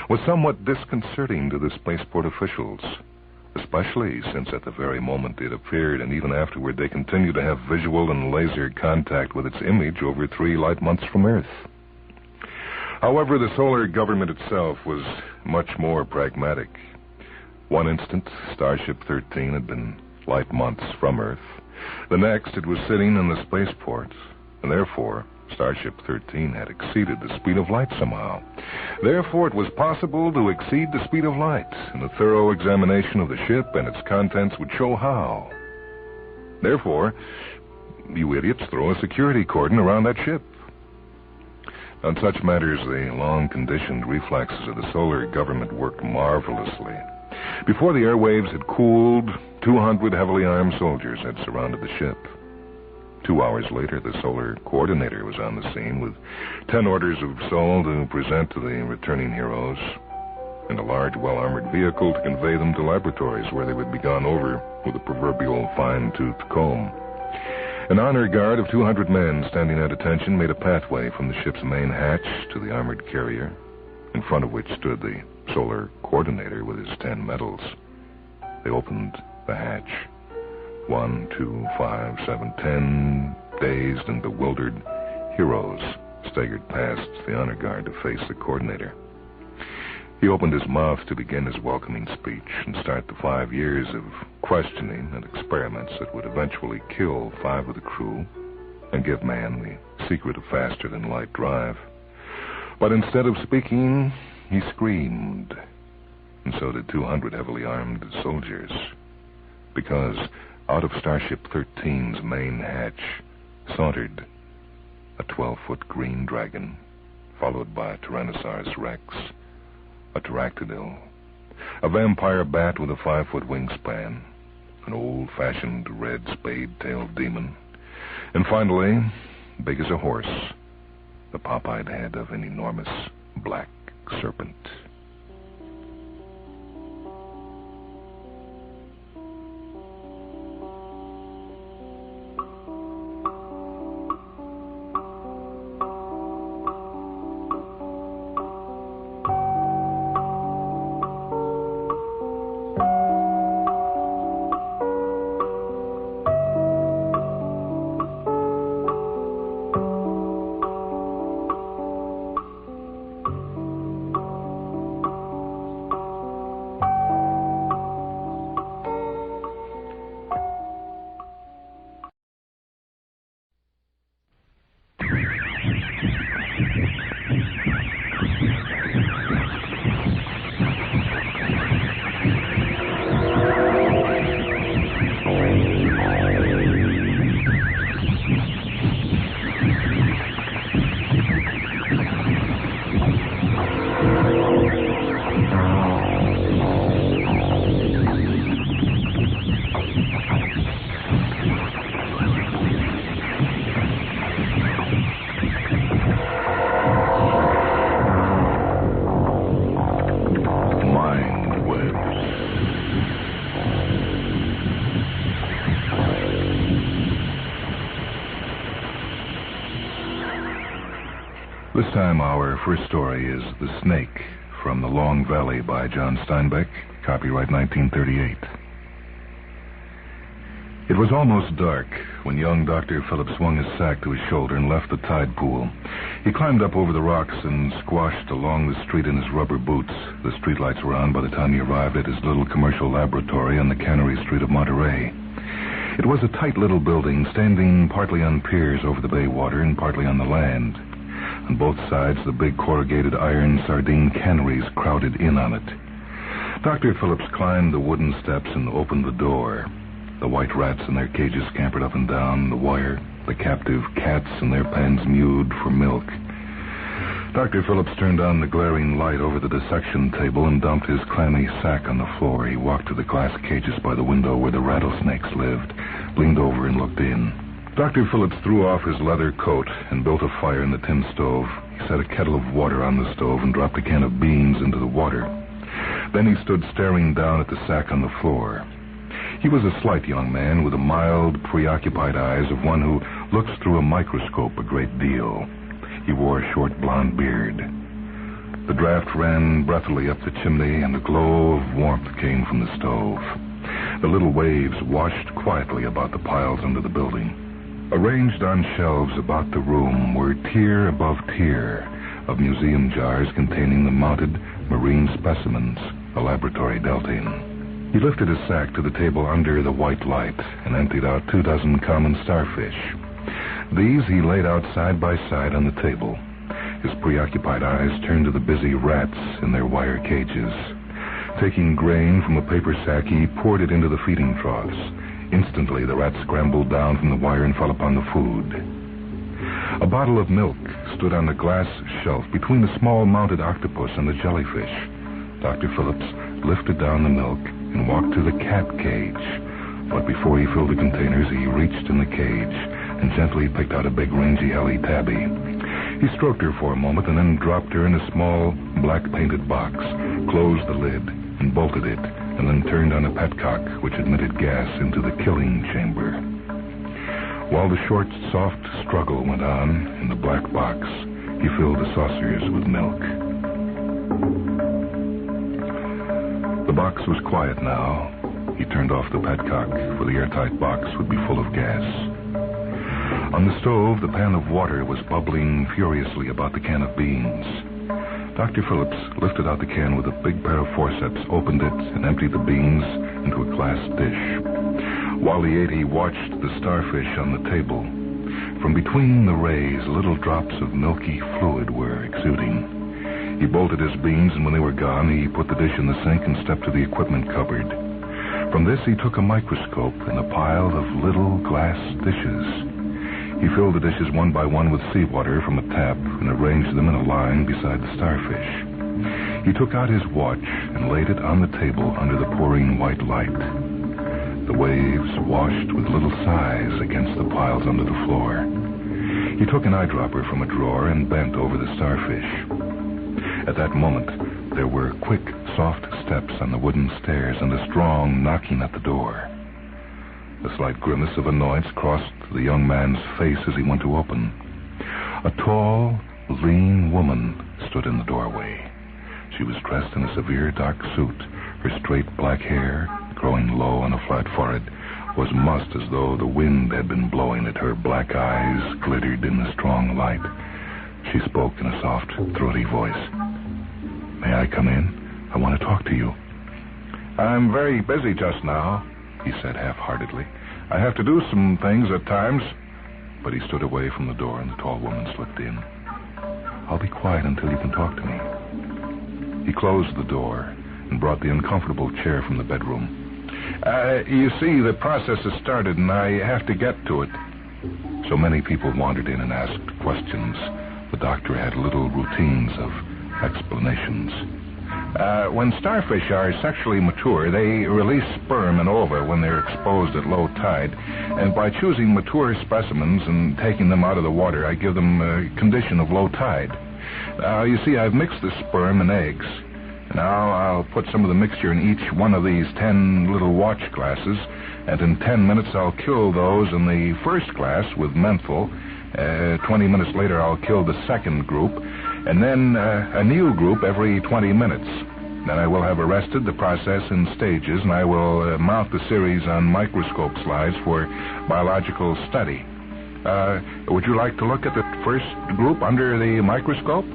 was somewhat disconcerting to the spaceport officials, especially since at the very moment it appeared and even afterward they continued to have visual and laser contact with its image over 3 light months from Earth. However, the solar government itself was much more pragmatic. One instant, Starship 13 had been light months from Earth. The next, it was sitting in the spaceport, and therefore, Starship 13 had exceeded the speed of light somehow. Therefore, it was possible to exceed the speed of light, and a thorough examination of the ship and its contents would show how. Therefore, you idiots throw a security cordon around that ship. On such matters, the long-conditioned reflexes of the solar government worked marvelously. Before the airwaves had cooled, 200 heavily armed soldiers had surrounded the ship. 2 hours later, the solar coordinator was on the scene with 10 orders of Sol to present to the returning heroes, and a large, well-armored vehicle to convey them to laboratories where they would be gone over with a proverbial fine-toothed comb. An honor guard of 200 men standing at attention made a pathway from the ship's main hatch to the armored carrier, in front of which stood the solar coordinator with his 10 medals. They opened the hatch. 1, 2, 5, 7, 10 dazed and bewildered heroes staggered past the honor guard to face the coordinator. He opened his mouth to begin his welcoming speech and start the 5 years of questioning and experiments that would eventually kill 5 of the crew and give man the secret of faster-than-light drive. But instead of speaking, he screamed, and so did 200 heavily armed soldiers, because out of Starship 13's main hatch sauntered a 12-foot green dragon, followed by a Tyrannosaurus Rex, a pterodactyl, a vampire bat with a 5-foot wingspan, an old-fashioned red spade-tailed demon, and finally, big as a horse, the pop-eyed head of an enormous black serpent. This time our first story is The Snake from The Long Valley by John Steinbeck, copyright 1938. It was almost dark when young Dr. Phillips swung his sack to his shoulder and left the tide pool. He climbed up over the rocks and squashed along the street in his rubber boots. The streetlights were on by the time he arrived at his little commercial laboratory on the Cannery Street of Monterey. It was a tight little building standing partly on piers over the bay water and partly on the land. On both sides, the big corrugated iron sardine canneries crowded in on it. Dr. Phillips climbed the wooden steps and opened the door. The white rats in their cages scampered up and down the wire. The captive cats in their pens mewed for milk. Dr. Phillips turned on the glaring light over the dissection table and dumped his clammy sack on the floor. He walked to the glass cages by the window where the rattlesnakes lived, leaned over and looked in. Dr. Phillips threw off his leather coat and built a fire in the tin stove. He set a kettle of water on the stove and dropped a can of beans into the water. Then he stood staring down at the sack on the floor. He was a slight young man with the mild, preoccupied eyes of one who looks through a microscope a great deal. He wore a short blond beard. The draft ran breathily up the chimney, and a glow of warmth came from the stove. The little waves washed quietly about the piles under the building. Arranged on shelves about the room were tier above tier of museum jars containing the mounted marine specimens the laboratory dealt in. He lifted his sack to the table under the white light and emptied out 24 common starfish. These he laid out side by side on the table. His preoccupied eyes turned to the busy rats in their wire cages. Taking grain from a paper sack, he poured it into the feeding troughs. Instantly, the rat scrambled down from the wire and fell upon the food. A bottle of milk stood on the glass shelf between the small mounted octopus and the jellyfish. Dr. Phillips lifted down the milk and walked to the cat cage. But before he filled the containers, he reached in the cage and gently picked out a big, rangy Ellie tabby. He stroked her for a moment and then dropped her in a small, black-painted box, closed the lid, and bolted it, and then turned on a petcock which admitted gas into the killing chamber. While the short, soft struggle went on in the black box, he filled the saucers with milk. The box was quiet now. He turned off the petcock, for the airtight box would be full of gas. On the stove, the pan of water was bubbling furiously about the can of beans. Dr. Phillips lifted out the can with a big pair of forceps, opened it, and emptied the beans into a glass dish. While he ate, he watched the starfish on the table. From between the rays, little drops of milky fluid were exuding. He bolted his beans, and when they were gone, he put the dish in the sink and stepped to the equipment cupboard. From this, he took a microscope and a pile of little glass dishes. He filled the dishes one by one with seawater from a tap and arranged them in a line beside the starfish. He took out his watch and laid it on the table under the pouring white light. The waves washed with little sighs against the piles under the floor. He took an eyedropper from a drawer and bent over the starfish. At that moment, there were quick, soft steps on the wooden stairs and a strong knocking at the door. A slight grimace of annoyance crossed the young man's face as he went to open. A tall, lean woman stood in the doorway. She was dressed in a severe dark suit. Her straight black hair, growing low on a flat forehead, was mussed as though the wind had been blowing at her. Black eyes glittered in the strong light. She spoke in a soft, throaty voice. "May I come in? I want to talk to you." "I'm very busy just now," he said half-heartedly. "I have to do some things at times." But he stood away from the door and the tall woman slipped in. "I'll be quiet until you can talk to me." He closed the door and brought the uncomfortable chair from the bedroom. You see, the process has started, and I have to get to it." So many people wandered in and asked questions. The doctor had little routines of explanations. When starfish are sexually mature, they release sperm and ova when they're exposed at low tide. And by choosing mature specimens and taking them out of the water, I give them a condition of low tide. Now, you see, I've mixed the sperm and eggs. Now I'll put some of the mixture in each one of these 10 little watch glasses, and in 10 minutes I'll kill those in the first glass with menthol. 20 minutes later I'll kill the second group, and then a new group every 20 minutes. Then I will have arrested the process in stages, and I will mount the series on microscope slides for biological study. Would you like to look at the first group under the microscope?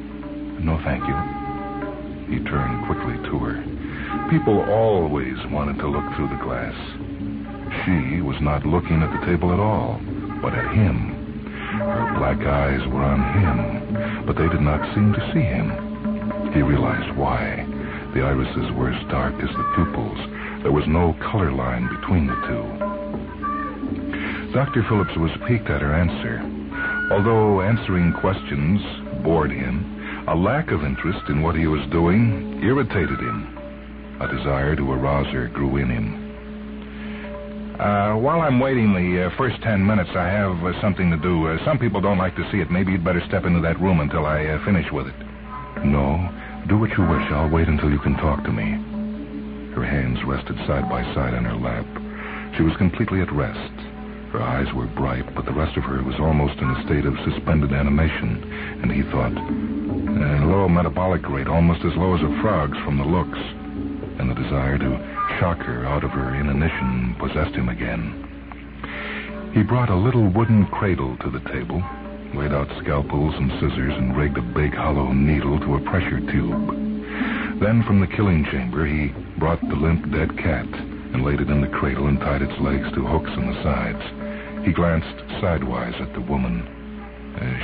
No, thank you. He turned quickly to her. People always wanted to look through the glass. She was not looking at the table at all, but at him. Her black eyes were on him, but they did not seem to see him. He realized why. The irises were as dark as the pupils. There was no color line between the two. Dr. Phillips was piqued at her answer. Although answering questions bored him, a lack of interest in what he was doing irritated him. A desire to arouse her grew in him. While I'm waiting the first 10 minutes, I have something to do. Some people don't like to see it. Maybe you'd better step into that room until I finish with it. No, do what you wish. I'll wait until you can talk to me. Her hands rested side by side on her lap. She was completely at rest. Her eyes were bright, but the rest of her was almost in a state of suspended animation, and he thought, low metabolic rate, almost as low as a frog's from the looks. And the desire to shock her out of her inanition possessed him again. He brought a little wooden cradle to the table, laid out scalpels and scissors, and rigged a big hollow needle to a pressure tube. Then from the killing chamber, he brought the limp dead cat and laid it in the cradle and tied its legs to hooks in the sides. He glanced sidewise at the woman.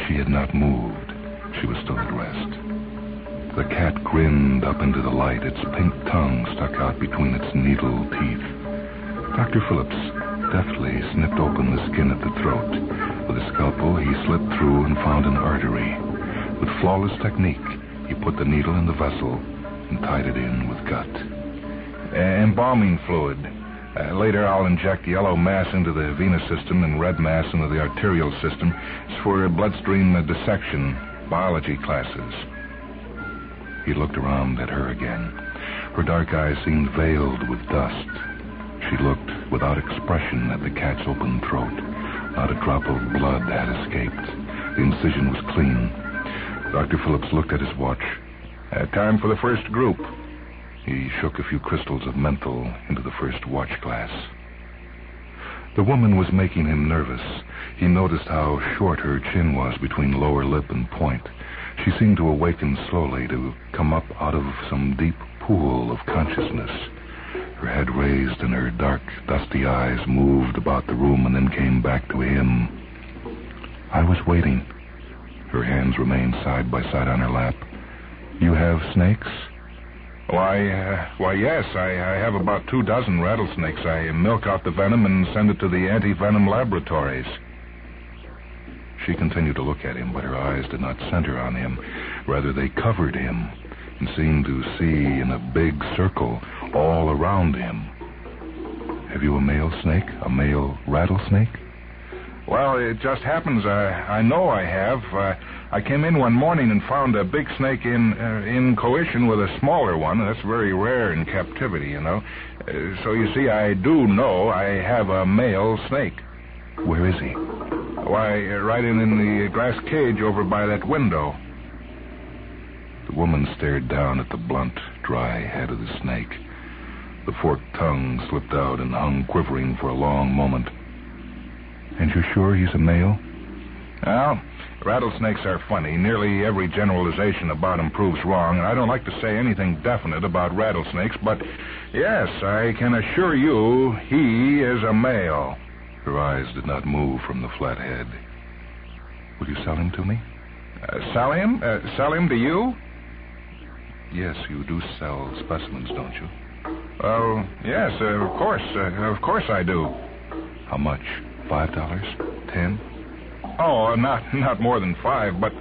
She had not moved. She was still at rest. The cat grinned up into the light. Its pink tongue stuck out between its needle teeth. Dr. Phillips deftly snipped open the skin at the throat. With a scalpel, he slipped through and found an artery. With flawless technique, he put the needle in the vessel and tied it in with gut. Embalming fluid. Later, I'll inject yellow mass into the venous system and red mass into the arterial system. It's for bloodstream dissection, biology classes. He looked around at her again. Her dark eyes seemed veiled with dust. She looked without expression at the cat's open throat. Not a drop of blood had escaped. The incision was clean. Dr. Phillips looked at his watch. Time for the first group. He shook a few crystals of menthol into the first watch glass. The woman was making him nervous. He noticed how short her chin was between lower lip and point. She seemed to awaken slowly, to come up out of some deep pool of consciousness. Her head raised and her dark, dusty eyes moved about the room and then came back to him. I was waiting. Her hands remained side by side on her lap. You have snakes? Why, yes. I have about 24 rattlesnakes. I milk out the venom and send it to the anti-venom laboratories. She continued to look at him, but her eyes did not center on him. Rather, they covered him and seemed to see in a big circle all around him. Have you a male snake? A male rattlesnake? Well, it just happens I know I have. I came in one morning and found a big snake in coition with a smaller one. That's very rare in captivity, you know. So you see, I do know I have a male snake. Where is he? Why, right in the glass cage over by that window. The woman stared down at the blunt, dry head of the snake. The forked tongue slipped out and hung quivering for a long moment. And you're sure he's a male? Well, rattlesnakes are funny. Nearly every generalization about them proves wrong, and I don't like to say anything definite about rattlesnakes, but yes, I can assure you he is a male. Her eyes did not move from the flat head. Will you sell him to me? Sell him? Sell him to you? Yes, you do sell specimens, don't you? Oh, yes, of course I do. How much? $5? 10? Oh, not more than 5, but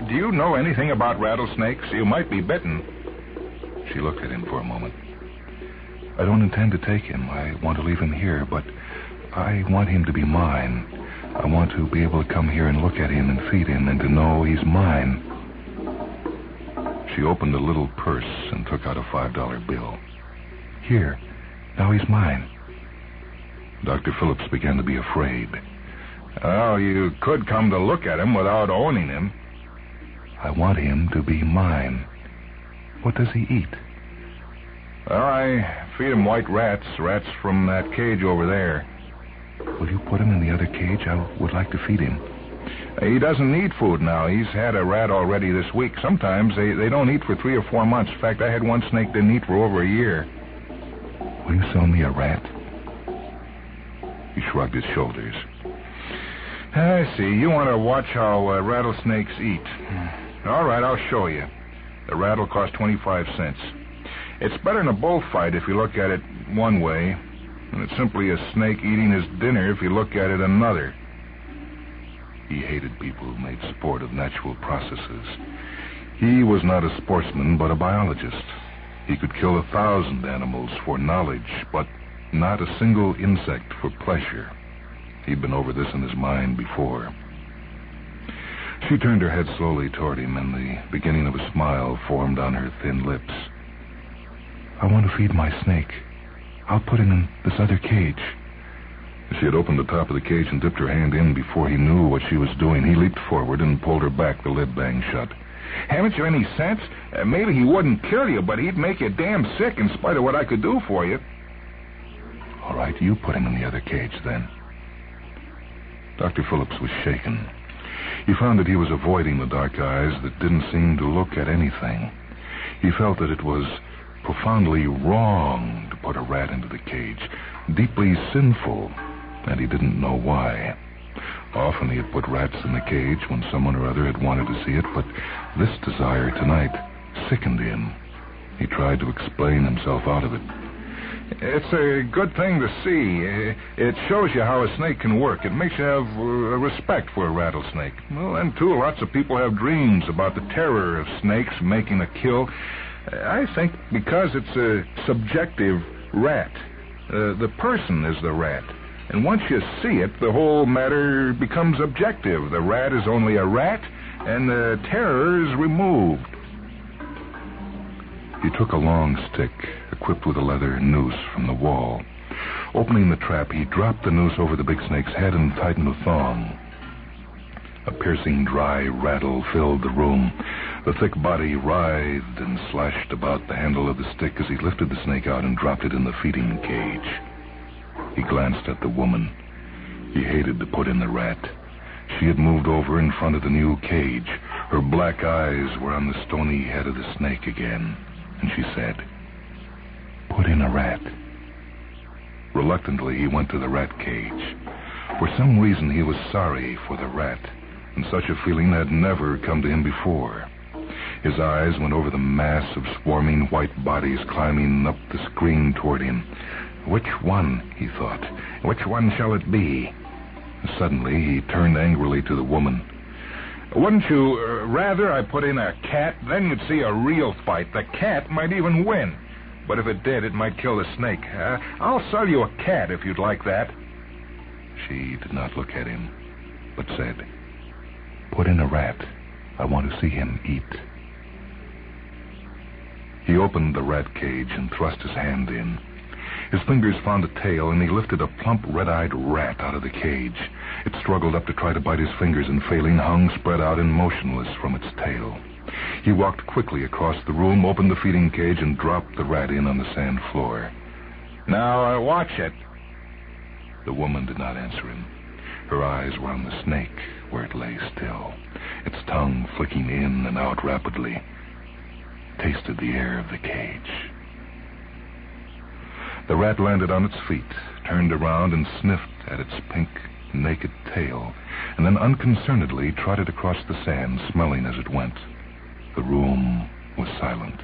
do you know anything about rattlesnakes? You might be bitten. She looked at him for a moment. I don't intend to take him. I want to leave him here, but I want him to be mine. I want to be able to come here and look at him and feed him and to know he's mine. She opened a little purse and took out a $5 bill. Here, now he's mine. Dr. Phillips began to be afraid. Oh, you could come to look at him without owning him. I want him to be mine. What does he eat? Well, I feed him white rats from that cage over there. Will you put him in the other cage? I would like to feed him. He doesn't need food now. He's had a rat already this week. Sometimes they don't eat for 3 or 4 months. In fact, I had one snake didn't eat for over a year. Will you sell me a rat? He shrugged his shoulders. I see. You want to watch how rattlesnakes eat. All right, I'll show you. The rat will cost 25 cents. It's better than a bullfight if you look at it one way, and it's simply a snake eating his dinner if you look at it another. He hated people who made sport of natural processes. He was not a sportsman, but a biologist. He could kill 1,000 animals for knowledge, but not a single insect for pleasure. He'd been over this in his mind before. She turned her head slowly toward him, and the beginning of a smile formed on her thin lips. I want to feed my snake. I'll put him in this other cage. She had opened the top of the cage and dipped her hand in before he knew what she was doing. He leaped forward and pulled her back. The lid banged shut. Haven't you any sense? Maybe he wouldn't kill you, but he'd make you damn sick in spite of what I could do for you. All right, you put him in the other cage, then. Dr. Phillips was shaken. He found that he was avoiding the dark eyes that didn't seem to look at anything. He felt that it was profoundly wrong to put a rat into the cage, deeply sinful, and he didn't know why. Often he had put rats in the cage when someone or other had wanted to see it, but this desire tonight sickened him. He tried to explain himself out of it. It's a good thing to see. It shows you how a snake can work. It makes you have respect for a rattlesnake. Well, and, too, lots of people have dreams about the terror of snakes making a kill. I think because it's a subjective rat. The person is the rat. And once you see it, the whole matter becomes objective. The rat is only a rat, and the terror is removed. He took a long stick, equipped with a leather noose, from the wall. Opening the trap, he dropped the noose over the big snake's head and tightened the thong. A piercing, dry rattle filled the room. The thick body writhed and slashed about the handle of the stick as he lifted the snake out and dropped it in the feeding cage. He glanced at the woman. He hated to put in the rat. She had moved over in front of the new cage. Her black eyes were on the stony head of the snake again. And she said, "Put in a rat." Reluctantly, he went to the rat cage. For some reason, he was sorry for the rat, and such a feeling had never come to him before. His eyes went over the mass of swarming white bodies climbing up the screen toward him. Which one, he thought, which one shall it be? Suddenly, he turned angrily to the woman. "Wouldn't you rather I put in a cat? Then you'd see a real fight. The cat might even win. But if it did, it might kill the snake. I'll sell you a cat if you'd like that." She did not look at him, but said, "Put in a rat. I want to see him eat." He opened the rat cage and thrust his hand in. His fingers found a tail, and he lifted a plump, red-eyed rat out of the cage. It struggled up to try to bite his fingers, and failing, hung spread out and motionless from its tail. He walked quickly across the room, opened the feeding cage, and dropped the rat in on the sand floor. "Now, watch it." The woman did not answer him. Her eyes were on the snake, where it lay still, its tongue flicking in and out rapidly. Tasted the air of the cage. The rat landed on its feet, turned around and sniffed at its pink, naked tail, and then unconcernedly trotted across the sand, smelling as it went. The room was silent.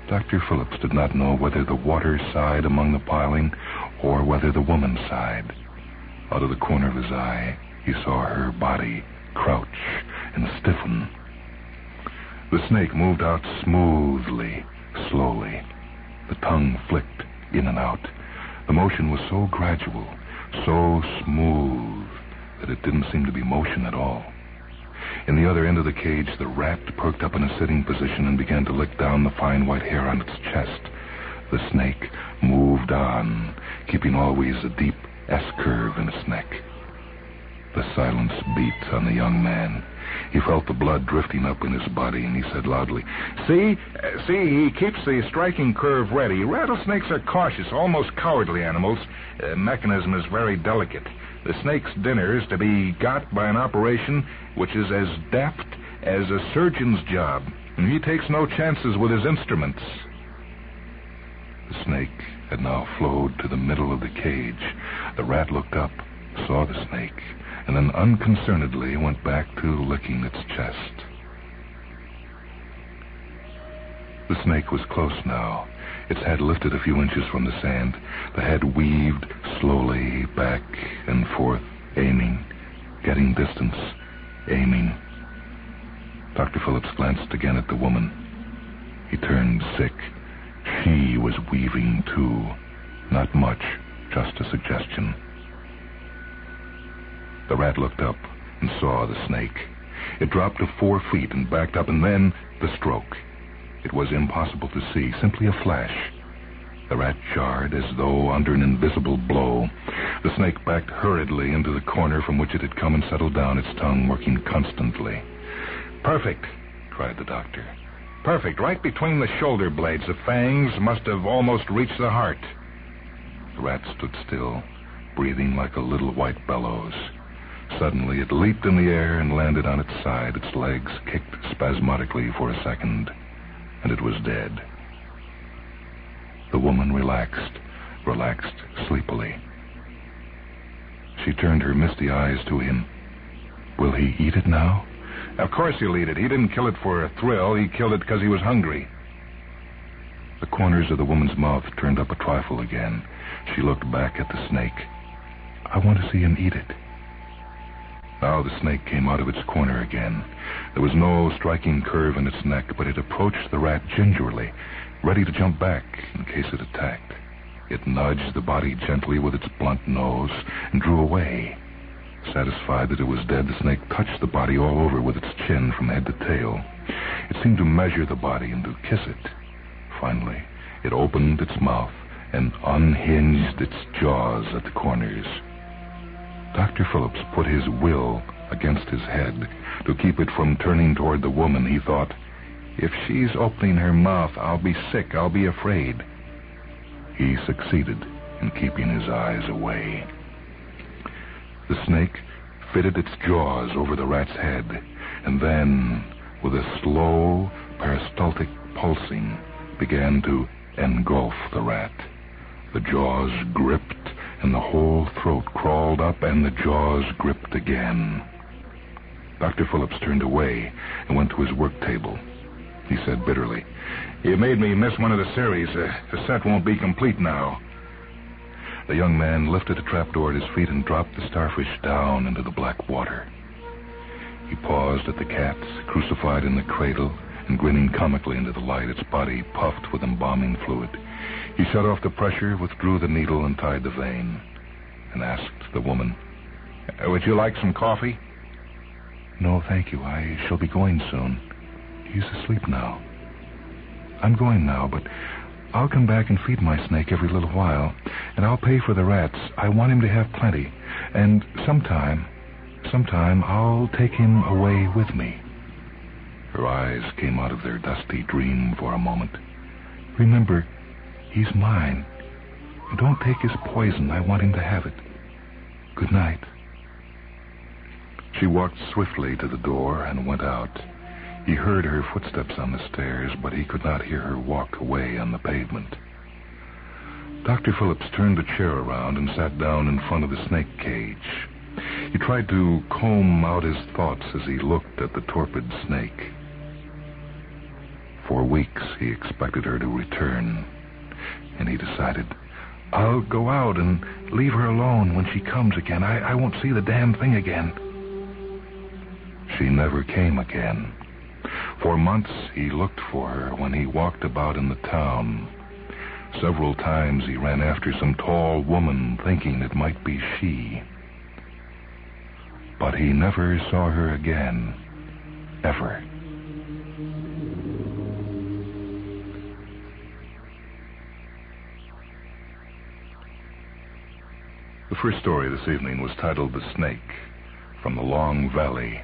Dr. Phillips did not know whether the water sighed among the piling or whether the woman sighed. Out of the corner of his eye, he saw her body crouch and stiffen. The snake moved out smoothly, slowly. The tongue flicked in and out. The motion was so gradual, so smooth, that it didn't seem to be motion at all. In the other end of the cage, the rat perked up in a sitting position and began to lick down the fine white hair on its chest. The snake moved on, keeping always a deep S-curve in its neck. The silence beat on the young man. He felt the blood drifting up in his body, and he said loudly, See, he keeps the striking curve ready. Rattlesnakes are cautious, almost cowardly animals. Mechanism is very delicate. The snake's dinner is to be got by an operation which is as deft as a surgeon's job, and he takes no chances with his instruments. The snake had now flowed to the middle of the cage. The rat looked up, saw the snake, and then unconcernedly went back to licking its chest. The snake was close now. Its head lifted a few inches from the sand. The head weaved slowly back and forth, aiming, getting distance, aiming. Dr. Phillips glanced again at the woman. He turned sick. She was weaving, too. Not much, just a suggestion. The rat looked up and saw the snake. It dropped to 4 feet and backed up, and then the stroke. It was impossible to see, simply a flash. The rat jarred as though under an invisible blow. The snake backed hurriedly into the corner from which it had come and settled down, its tongue working constantly. "Perfect," cried the doctor. "Perfect, right between the shoulder blades. The fangs must have almost reached the heart." The rat stood still, breathing like a little white bellows. Suddenly, it leaped in the air and landed on its side. Its legs kicked spasmodically for a second, and it was dead. The woman relaxed sleepily. She turned her misty eyes to him. "Will he eat it now?" "Of course he'll eat it. He didn't kill it for a thrill. He killed it because he was hungry." The corners of the woman's mouth turned up a trifle again. She looked back at the snake. I want to see him eat it. Now the snake came out of its corner again. There was no striking curve in its neck, but it approached the rat gingerly, ready to jump back in case it attacked. It nudged the body gently with its blunt nose and drew away. Satisfied that it was dead, the snake touched the body all over with its chin from head to tail. It seemed to measure the body and to kiss it. Finally, it opened its mouth and unhinged its jaws at the corners. Dr. Phillips put his will against his head to keep it from turning toward the woman. He thought, if she's opening her mouth, I'll be sick, I'll be afraid. He succeeded in keeping his eyes away. The snake fitted its jaws over the rat's head, and then, with a slow, peristaltic pulsing, began to engulf the rat. The jaws gripped, and the whole throat crawled up, and the jaws gripped again. Dr. Phillips turned away and went to his work table. He said bitterly, "You made me miss one of the series. The set won't be complete now." The young man lifted a trapdoor at his feet and dropped the starfish down into the black water. He paused at the cat, crucified in the cradle, and grinning comically into the light, its body puffed with embalming fluid. He shut off the pressure, withdrew the needle, and tied the vein, and asked the woman, "Would you like some coffee?" "No, thank you. I shall be going soon. He's asleep now." "I'm going now, but I'll come back and feed my snake every little while, and I'll pay for the rats. I want him to have plenty, and sometime I'll take him away with me." Her eyes came out of their dusty dream for a moment. "Remember, he's mine. Don't take his poison. I want him to have it. Good night." She walked swiftly to the door and went out. He heard her footsteps on the stairs, but he could not hear her walk away on the pavement. Dr. Phillips turned a chair around and sat down in front of the snake cage. He tried to comb out his thoughts as he looked at the torpid snake. For weeks he expected her to return, and he decided, I'll go out and leave her alone when she comes again. I won't see the damn thing again. She never came again. For months he looked for her when he walked about in the town. Several times he ran after some tall woman, thinking it might be she. But he never saw her again, ever. The first story this evening was titled The Snake, from the Long Valley,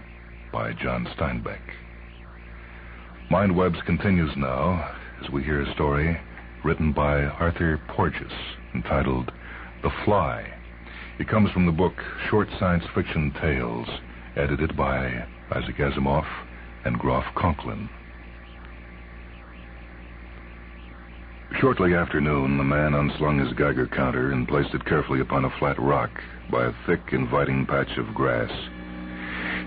by John Steinbeck. Mind Webs continues now as we hear a story written by Arthur Porges entitled The Fly. It comes from the book Short Science Fiction Tales, edited by Isaac Asimov and Groff Conklin. Shortly after noon, the man unslung his Geiger counter and placed it carefully upon a flat rock by a thick, inviting patch of grass.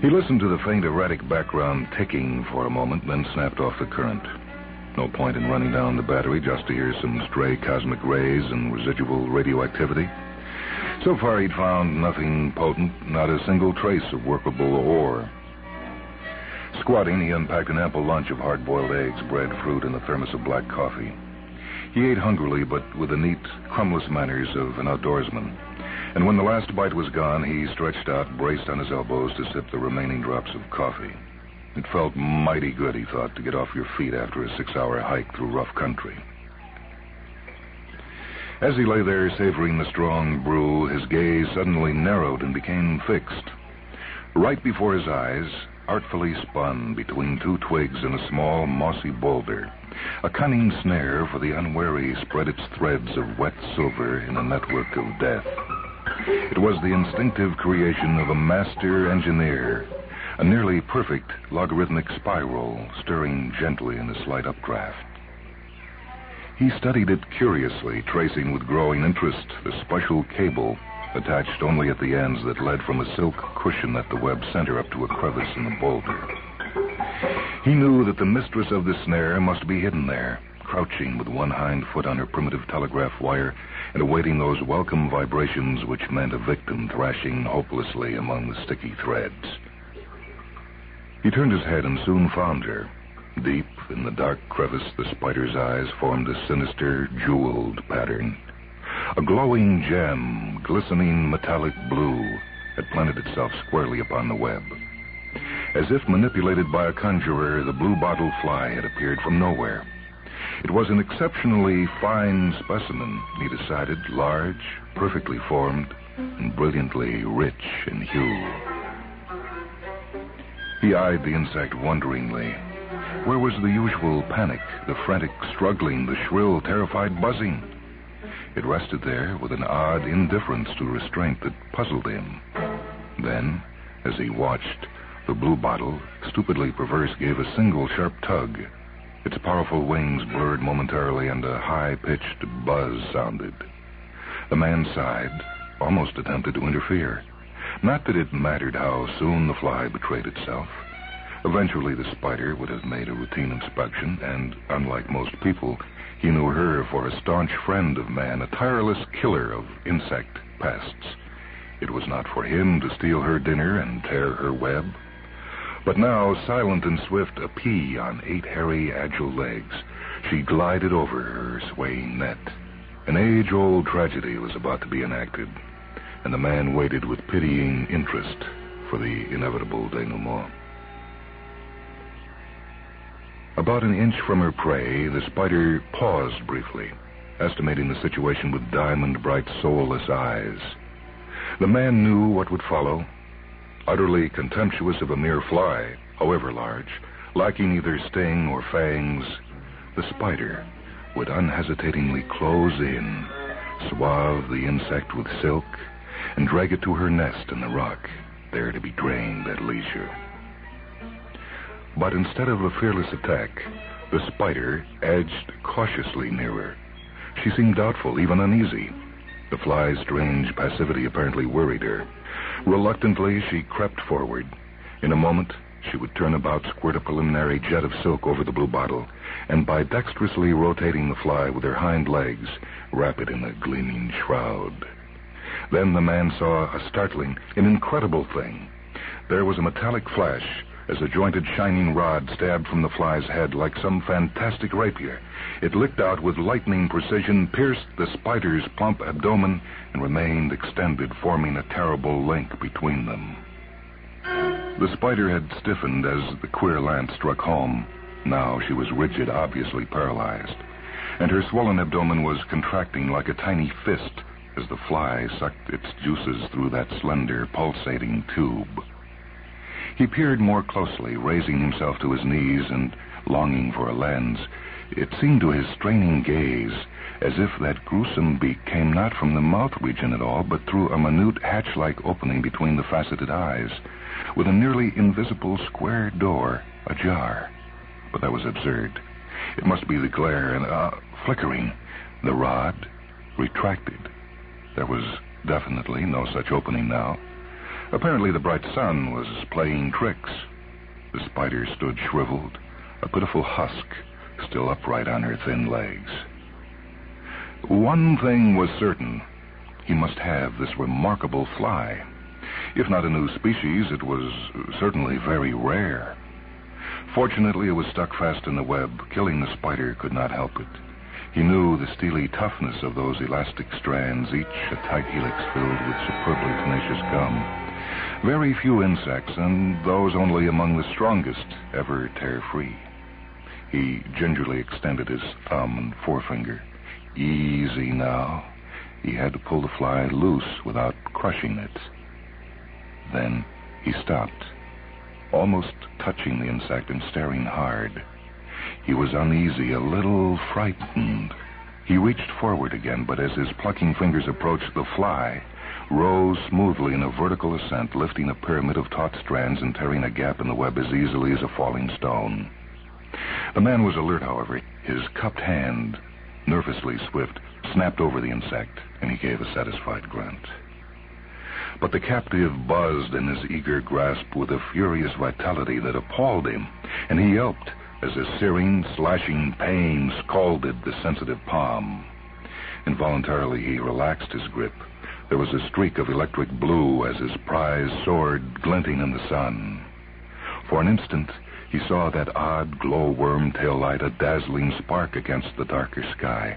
He listened to the faint, erratic background ticking for a moment, then snapped off the current. No point in running down the battery just to hear some stray cosmic rays and residual radioactivity. So far, he'd found nothing potent, not a single trace of workable ore. Squatting, he unpacked an ample lunch of hard-boiled eggs, bread, fruit, and a thermos of black coffee. He ate hungrily, but with the neat, crumbless manners of an outdoorsman. And when the last bite was gone, he stretched out, braced on his elbows to sip the remaining drops of coffee. It felt mighty good, he thought, to get off your feet after a 6-hour hike through rough country. As he lay there savoring the strong brew, his gaze suddenly narrowed and became fixed. Right before his eyes, artfully spun between two twigs and a small, mossy boulder, a cunning snare for the unwary spread its threads of wet silver in a network of death. It was the instinctive creation of a master engineer, a nearly perfect logarithmic spiral stirring gently in a slight updraft. He studied it curiously, tracing with growing interest the special cable attached only at the ends that led from a silk cushion at the web center up to a crevice in the boulder. He knew that the mistress of the snare must be hidden there, crouching with one hind foot on her primitive telegraph wire and awaiting those welcome vibrations which meant a victim thrashing hopelessly among the sticky threads. He turned his head and soon found her. Deep in the dark crevice, the spider's eyes formed a sinister, jeweled pattern. A glowing gem, glistening metallic blue, had planted itself squarely upon the web. As if manipulated by a conjurer, the blue-bottle fly had appeared from nowhere. It was an exceptionally fine specimen, he decided, large, perfectly formed, and brilliantly rich in hue. He eyed the insect wonderingly. Where was the usual panic, the frantic struggling, the shrill, terrified buzzing? It rested there with an odd indifference to restraint that puzzled him. Then, as he watched, the bluebottle, stupidly perverse, gave a single sharp tug. Its powerful wings blurred momentarily and a high-pitched buzz sounded. The man sighed, almost attempted to interfere. Not that it mattered how soon the fly betrayed itself. Eventually the spider would have made a routine inspection, and, unlike most people, he knew her for a staunch friend of man, a tireless killer of insect pests. It was not for him to steal her dinner and tear her web. But now, silent and swift, a pea on 8 hairy, agile legs, she glided over her swaying net. An age-old tragedy was about to be enacted, and the man waited with pitying interest for the inevitable denouement. About an inch from her prey, the spider paused briefly, estimating the situation with diamond-bright, soulless eyes. The man knew what would follow. Utterly contemptuous of a mere fly, however large, lacking either sting or fangs, the spider would unhesitatingly close in, swathe the insect with silk, and drag it to her nest in the rock, there to be drained at leisure. But instead of a fearless attack, the spider edged cautiously nearer. She seemed doubtful, even uneasy. The fly's strange passivity apparently worried her. Reluctantly, she crept forward. In a moment, she would turn about, squirt a preliminary jet of silk over the bluebottle, and by dexterously rotating the fly with her hind legs, wrap it in a gleaming shroud. Then the man saw a startling, an incredible thing. There was a metallic flash as a jointed, shining rod stabbed from the fly's head like some fantastic rapier. It licked out with lightning precision, pierced the spider's plump abdomen, and remained extended, forming a terrible link between them. The spider had stiffened as the queer lance struck home. Now she was rigid, obviously paralyzed, and her swollen abdomen was contracting like a tiny fist as the fly sucked its juices through that slender, pulsating tube. He peered more closely, raising himself to his knees and longing for a lens. It seemed to his straining gaze as if that gruesome beak came not from the mouth region at all, but through a minute hatch-like opening between the faceted eyes, with a nearly invisible square door ajar. But that was absurd. It must be the glare and, flickering. The rod retracted. There was definitely no such opening now. Apparently the bright sun was playing tricks. The spider stood shriveled, a pitiful husk, still upright on her thin legs. One thing was certain. He must have this remarkable fly. If not a new species, it was certainly very rare. Fortunately, it was stuck fast in the web. Killing the spider could not help it. He knew the steely toughness of those elastic strands, each a tight helix filled with superbly tenacious gum. Very few insects, and those only among the strongest, ever tear free. He gingerly extended his thumb and forefinger. Easy now. He had to pull the fly loose without crushing it. Then he stopped, almost touching the insect and staring hard. He was uneasy, a little frightened. He reached forward again, but as his plucking fingers approached, the fly rose smoothly in a vertical ascent, lifting a pyramid of taut strands and tearing a gap in the web as easily as a falling stone. The man was alert, however. His cupped hand, nervously swift, snapped over the insect, and he gave a satisfied grunt. But the captive buzzed in his eager grasp with a furious vitality that appalled him, and he yelped, as a searing, slashing pain scalded the sensitive palm. Involuntarily, he relaxed his grip. There was a streak of electric blue as his prize soared, glinting in the sun. For an instant, he saw that odd glowworm tail light, a dazzling spark against the darker sky.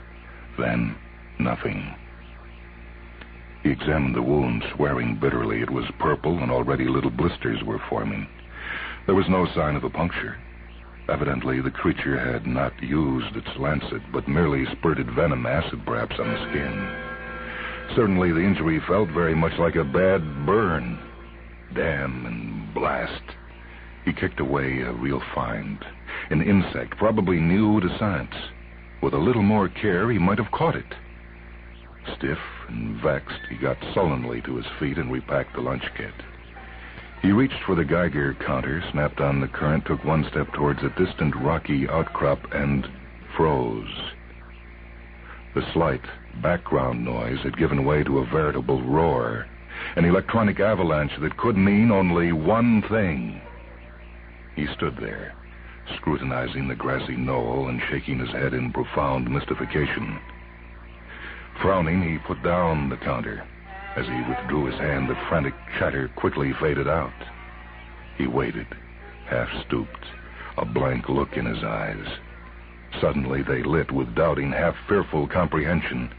Then, nothing. He examined the wound, swearing bitterly. It was purple, and already little blisters were forming. There was no sign of a puncture. Evidently, the creature had not used its lancet, but merely spurted venom, acid perhaps, on the skin. Certainly, the injury felt very much like a bad burn. Damn and blast. He kicked away a real find. An insect, probably new to science. With a little more care, he might have caught it. Stiff and vexed, he got sullenly to his feet and repacked the lunch kit. He reached for the Geiger counter, snapped on the current, took one step towards a distant rocky outcrop, and froze. The slight background noise had given way to a veritable roar, an electronic avalanche that could mean only one thing. He stood there, scrutinizing the grassy knoll and shaking his head in profound mystification. Frowning, he put down the counter. As he withdrew his hand, the frantic chatter quickly faded out. He waited, half-stooped, a blank look in his eyes. Suddenly they lit with doubting, half-fearful comprehension.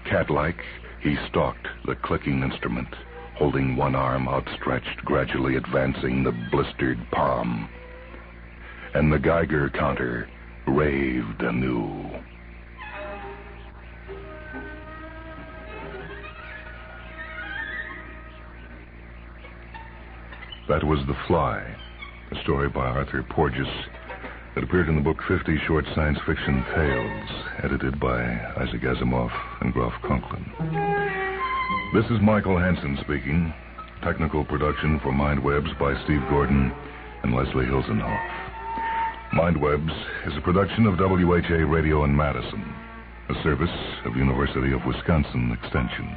Cat-like, he stalked the clicking instrument, holding one arm outstretched, gradually advancing the blistered palm. And the Geiger counter raved anew. That was The Fly, a story by Arthur Porges that appeared in the book 50 Short Science Fiction Tales, edited by Isaac Asimov and Groff Conklin. This is Michael Hansen speaking. Technical production for Mindwebs by Steve Gordon and Leslie Hilsenhoff. Mindwebs is a production of WHA Radio in Madison, a service of University of Wisconsin Extension.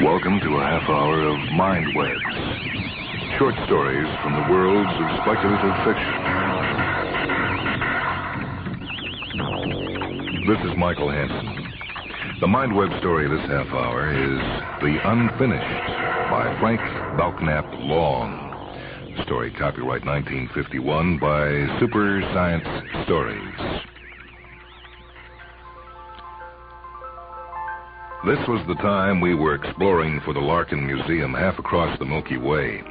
Welcome to a half hour of Mindwebs, short stories from the worlds of speculative fiction. This is Michael Hansen. The Mindweb story this half hour is The Unfinished by Frank Belknap Long. Story copyright 1951 by Super Science Stories. This was the time we were exploring for the Larkin Museum half across the Milky Way.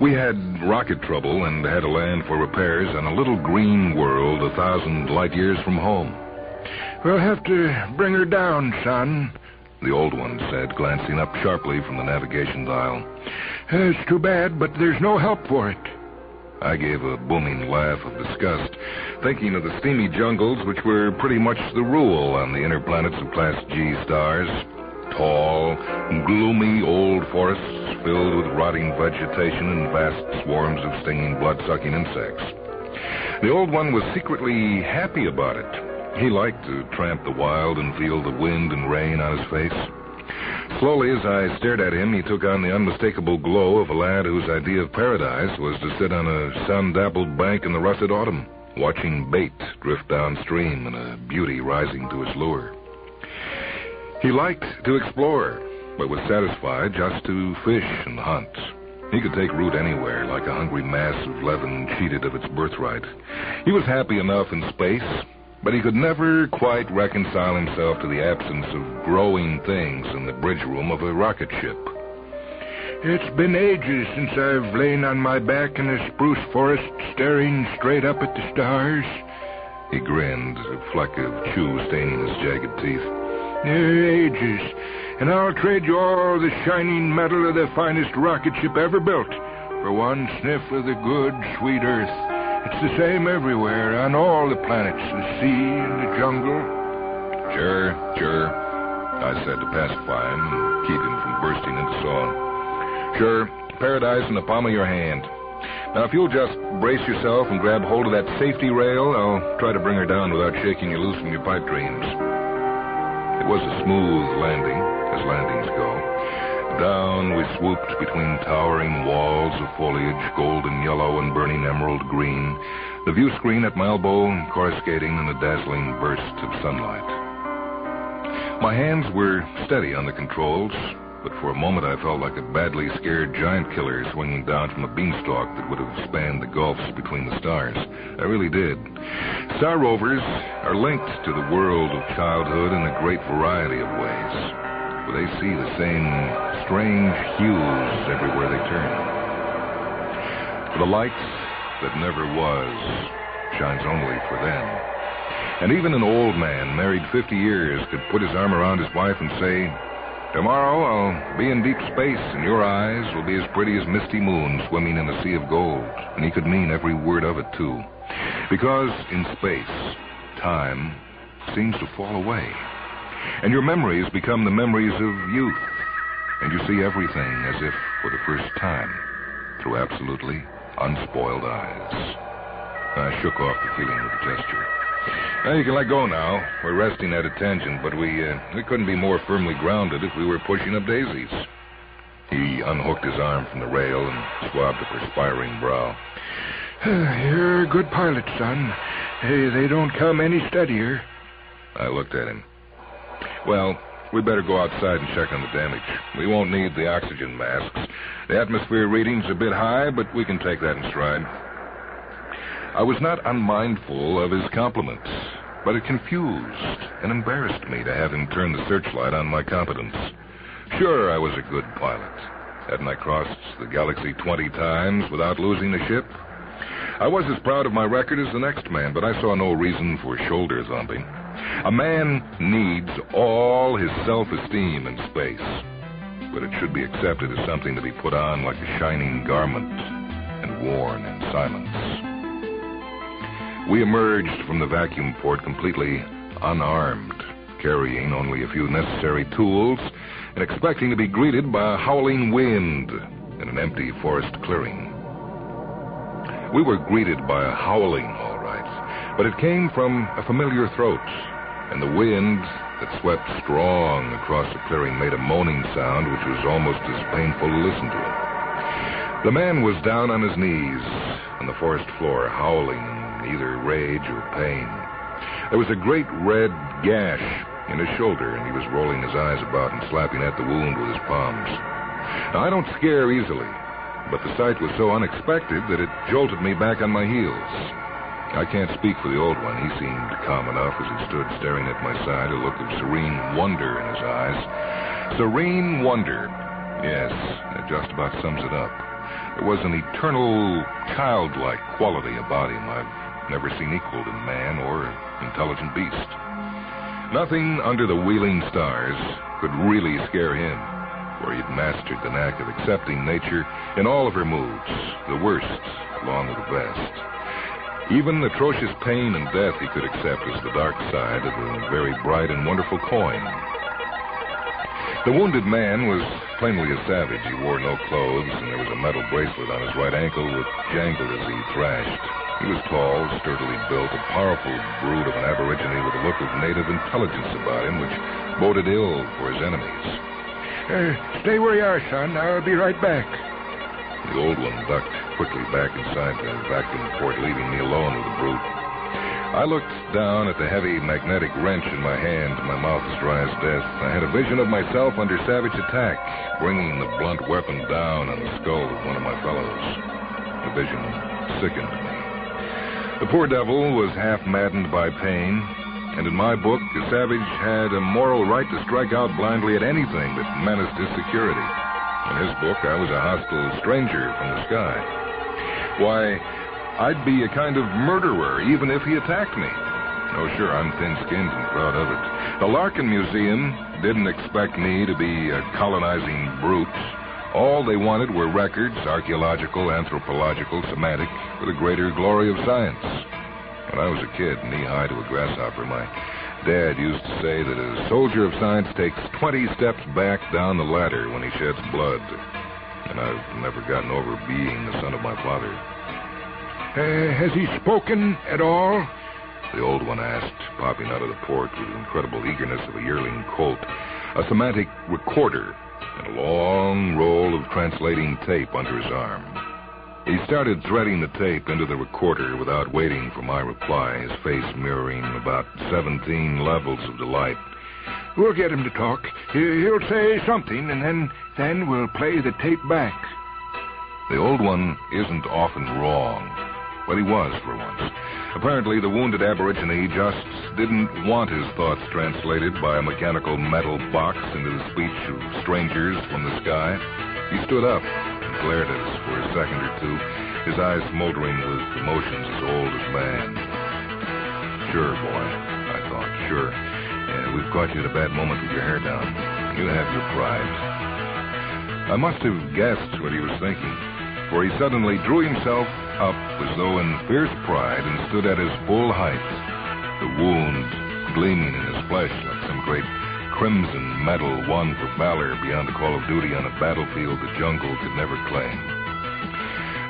We had rocket trouble and had to land for repairs on a little green world 1,000 light years from home. We'll have to bring her down, son, the old one said, glancing up sharply from the navigation dial. It's too bad, but there's no help for it. I gave a booming laugh of disgust, thinking of the steamy jungles which were pretty much the rule on the inner planets of Class G stars. Tall, gloomy old forests filled with rotting vegetation and vast swarms of stinging, blood-sucking insects. The old one was secretly happy about it. He liked to tramp the wild and feel the wind and rain on his face. Slowly, as I stared at him, he took on the unmistakable glow of a lad whose idea of paradise was to sit on a sun-dappled bank in the russet autumn, watching bait drift downstream and a beauty rising to his lure. He liked to explore, but was satisfied just to fish and hunt. He could take root anywhere, like a hungry mass of leaven cheated of its birthright. He was happy enough in space, But he could never quite reconcile himself to the absence of growing things in the bridge room of a rocket ship. It's been ages since I've lain on my back in a spruce forest staring straight up at the stars. He grinned, a fleck of chew staining his jagged teeth. Ages. And I'll trade you all the shining metal of the finest rocket ship ever built for one sniff of the good, sweet earth. It's the same everywhere, on all the planets, the sea and the jungle. Sure, I said to pacify him and keep him from bursting into song. Sure, paradise in the palm of your hand. Now, if you'll just brace yourself and grab hold of that safety rail, I'll try to bring her down without shaking you loose from your pipe dreams. It was a smooth landing, as landings go. Down we swooped between towering walls of foliage, golden yellow and burning emerald green, the view screen at my elbow coruscating in a dazzling burst of sunlight. My hands were steady on the controls, but for a moment I felt like a badly scared giant killer swinging down from a beanstalk that would have spanned the gulfs between the stars. I really did. Star rovers are linked to the world of childhood in a great variety of ways. For they see the same strange hues everywhere they turn. The light that never was shines only for them. And even an old man, married 50 years, could put his arm around his wife and say, "Tomorrow I'll be in deep space, and your eyes will be as pretty as misty moon swimming in a sea of gold." And he could mean every word of it, too. Because in space, time seems to fall away. And your memories become the memories of youth. And you see everything as if for the first time, through absolutely unspoiled eyes. I shook off the feeling with a gesture. Now you can let go now. We're resting at a tangent, but we couldn't be more firmly grounded if we were pushing up daisies. He unhooked his arm from the rail and swabbed a perspiring brow. You're a good pilot, son. Hey, they don't come any steadier. I looked at him. Well, we better go outside and check on the damage. We won't need the oxygen masks. The atmosphere reading's a bit high, but we can take that in stride. I was not unmindful of his compliments, but it confused and embarrassed me to have him turn the searchlight on my competence. Sure, I was a good pilot. Hadn't I crossed the galaxy 20 times without losing a ship? I was as proud of my record as the next man, but I saw no reason for shoulder thumping. A man needs all his self-esteem in space, but it should be accepted as something to be put on like a shining garment and worn in silence. We emerged from the vacuum port completely unarmed, carrying only a few necessary tools and expecting to be greeted by a howling wind in an empty forest clearing. We were greeted by a howling, all right, but it came from a familiar throat, and the wind that swept strong across the clearing made a moaning sound which was almost as painful to listen to. The man was down on his knees on the forest floor, howling in either rage or pain. There was a great red gash in his shoulder, and he was rolling his eyes about and slapping at the wound with his palms. Now, I don't scare easily, but the sight was so unexpected that it jolted me back on my heels. I can't speak for the old one. He seemed calm enough as he stood staring at my side, a look of serene wonder in his eyes. Serene wonder. Yes, that just about sums it up. There was an eternal, childlike quality about him I've never seen equaled in man or intelligent beast. Nothing under the wheeling stars could really scare him, for he'd mastered the knack of accepting nature in all of her moods, the worst along with the best. Even atrocious pain and death he could accept as the dark side of a very bright and wonderful coin. The wounded man was plainly a savage. He wore no clothes, and there was a metal bracelet on his right ankle which jangled as he thrashed. He was tall, sturdily built, a powerful brute of an aborigine with a look of native intelligence about him which boded ill for his enemies. Stay where you are, son. I'll be right back. The old one ducked quickly back inside the vacuum port, leaving me alone with the brute. I looked down at the heavy magnetic wrench in my hand, my mouth as dry as death. I had a vision of myself under savage attack, bringing the blunt weapon down on the skull of one of my fellows. The vision sickened me. The poor devil was half maddened by pain, and in my book, the savage had a moral right to strike out blindly at anything that menaced his security. In his book, I was a hostile stranger from the sky. Why, I'd be a kind of murderer even if he attacked me. Oh, sure, I'm thin-skinned and proud of it. The Larkin Museum didn't expect me to be a colonizing brute. All they wanted were records, archaeological, anthropological, semantic, for the greater glory of science. When I was a kid, knee-high to a grasshopper, my dad used to say that a soldier of science takes 20 steps back down the ladder when he sheds blood. And I've never gotten over being the son of my father. Has he spoken at all? The old one asked, popping out of the port with the incredible eagerness of a yearling colt. A semantic recorder and a long roll of translating tape under his arm. He started threading the tape into the recorder without waiting for my reply, his face mirroring about 17 levels of delight. We'll get him to talk. He'll say something, and then we'll play the tape back. The old one isn't often wrong, but he was for once. Apparently, the wounded aborigine just didn't want his thoughts translated by a mechanical metal box into the speech of strangers from the sky. He stood up and glared at us for a second or two, his eyes smoldering with emotions as old as man. Sure, boy, I thought, sure. We've caught you at a bad moment with your hair down. You have your pride. I must have guessed what he was thinking, for he suddenly drew himself up as though in fierce pride and stood at his full height, the wound gleaming in his flesh like some great crimson medal won for valor beyond the call of duty on a battlefield the jungle could never claim.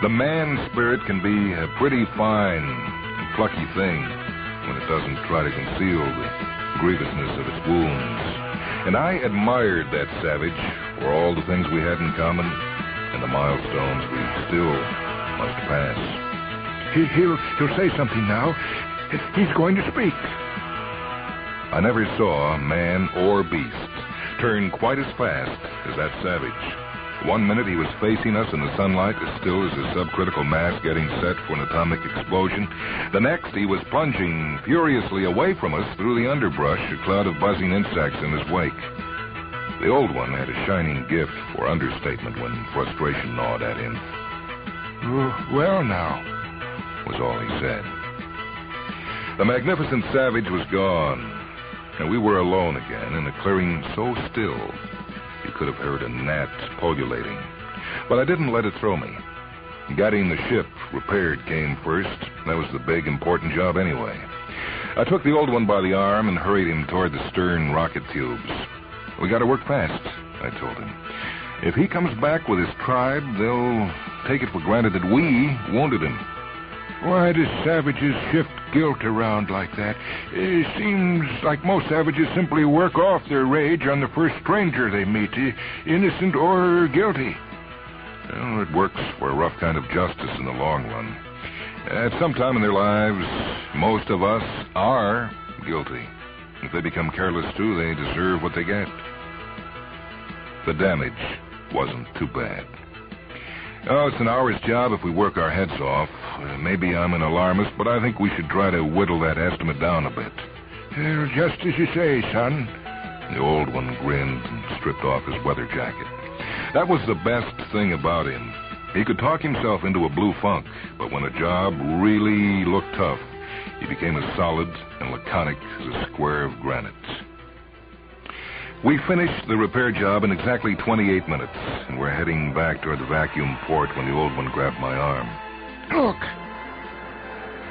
The man spirit can be a pretty fine and plucky thing when it doesn't try to conceal the grievousness of its wounds. And I admired that savage for all the things we had in common and the milestones we still must pass. He'll say something now. He's going to speak. I never saw man or beast turn quite as fast as that savage. 1 minute he was facing us in the sunlight as still as a subcritical mass getting set for an atomic explosion. The next he was plunging furiously away from us through the underbrush, a cloud of buzzing insects in his wake. The old one had a shining gift for understatement when frustration gnawed at him. Well, now, was all he said. The magnificent savage was gone, and we were alone again in a clearing so still you could have heard a gnat pullulating. But I didn't let it throw me. Getting the ship repaired came first. That was the big, important job anyway. I took the old one by the arm and hurried him toward the stern rocket tubes. We got to work fast, I told him. If he comes back with his tribe, they'll take it for granted that we wounded him. Why do savages shift guilt around like that? It seems like most savages simply work off their rage on the first stranger they meet, innocent or guilty. Well, it works for a rough kind of justice in the long run. At some time in their lives, most of us are guilty. If they become careless, too, they deserve what they get. The damage wasn't too bad. Oh, it's an hour's job if we work our heads off. Maybe I'm an alarmist, but I think we should try to whittle that estimate down a bit. Just as you say, son. The old one grinned and stripped off his weather jacket. That was the best thing about him. He could talk himself into a blue funk, but when a job really looked tough, he became as solid and laconic as a square of granite. We finished the repair job in exactly 28 minutes, and we're heading back toward the vacuum port when the old one grabbed my arm. Look!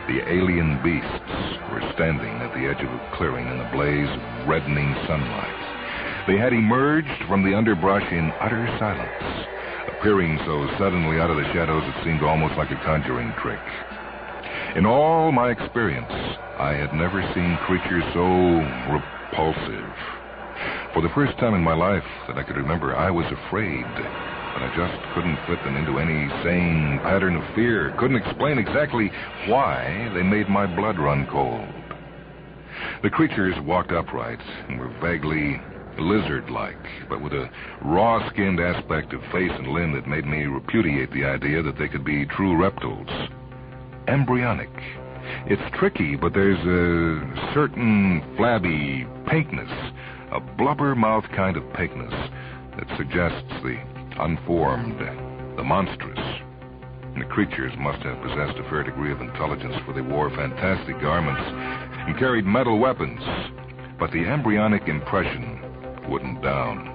The alien beasts were standing at the edge of a clearing in the blaze of reddening sunlight. They had emerged from the underbrush in utter silence, appearing so suddenly out of the shadows it seemed almost like a conjuring trick. In all my experience, I had never seen creatures so repulsive. For the first time in my life that I could remember, I was afraid, but I just couldn't fit them into any sane pattern of fear. Couldn't explain exactly why they made my blood run cold. The creatures walked upright and were vaguely lizard-like, but with a raw-skinned aspect of face and limb that made me repudiate the idea that they could be true reptiles. Embryonic, It's tricky, but there's a certain flabby pinkness, a blubber-mouth kind of pinkness that suggests the unformed, the monstrous. And the creatures must have possessed a fair degree of intelligence, for they wore fantastic garments and carried metal weapons. But the embryonic impression wouldn't down.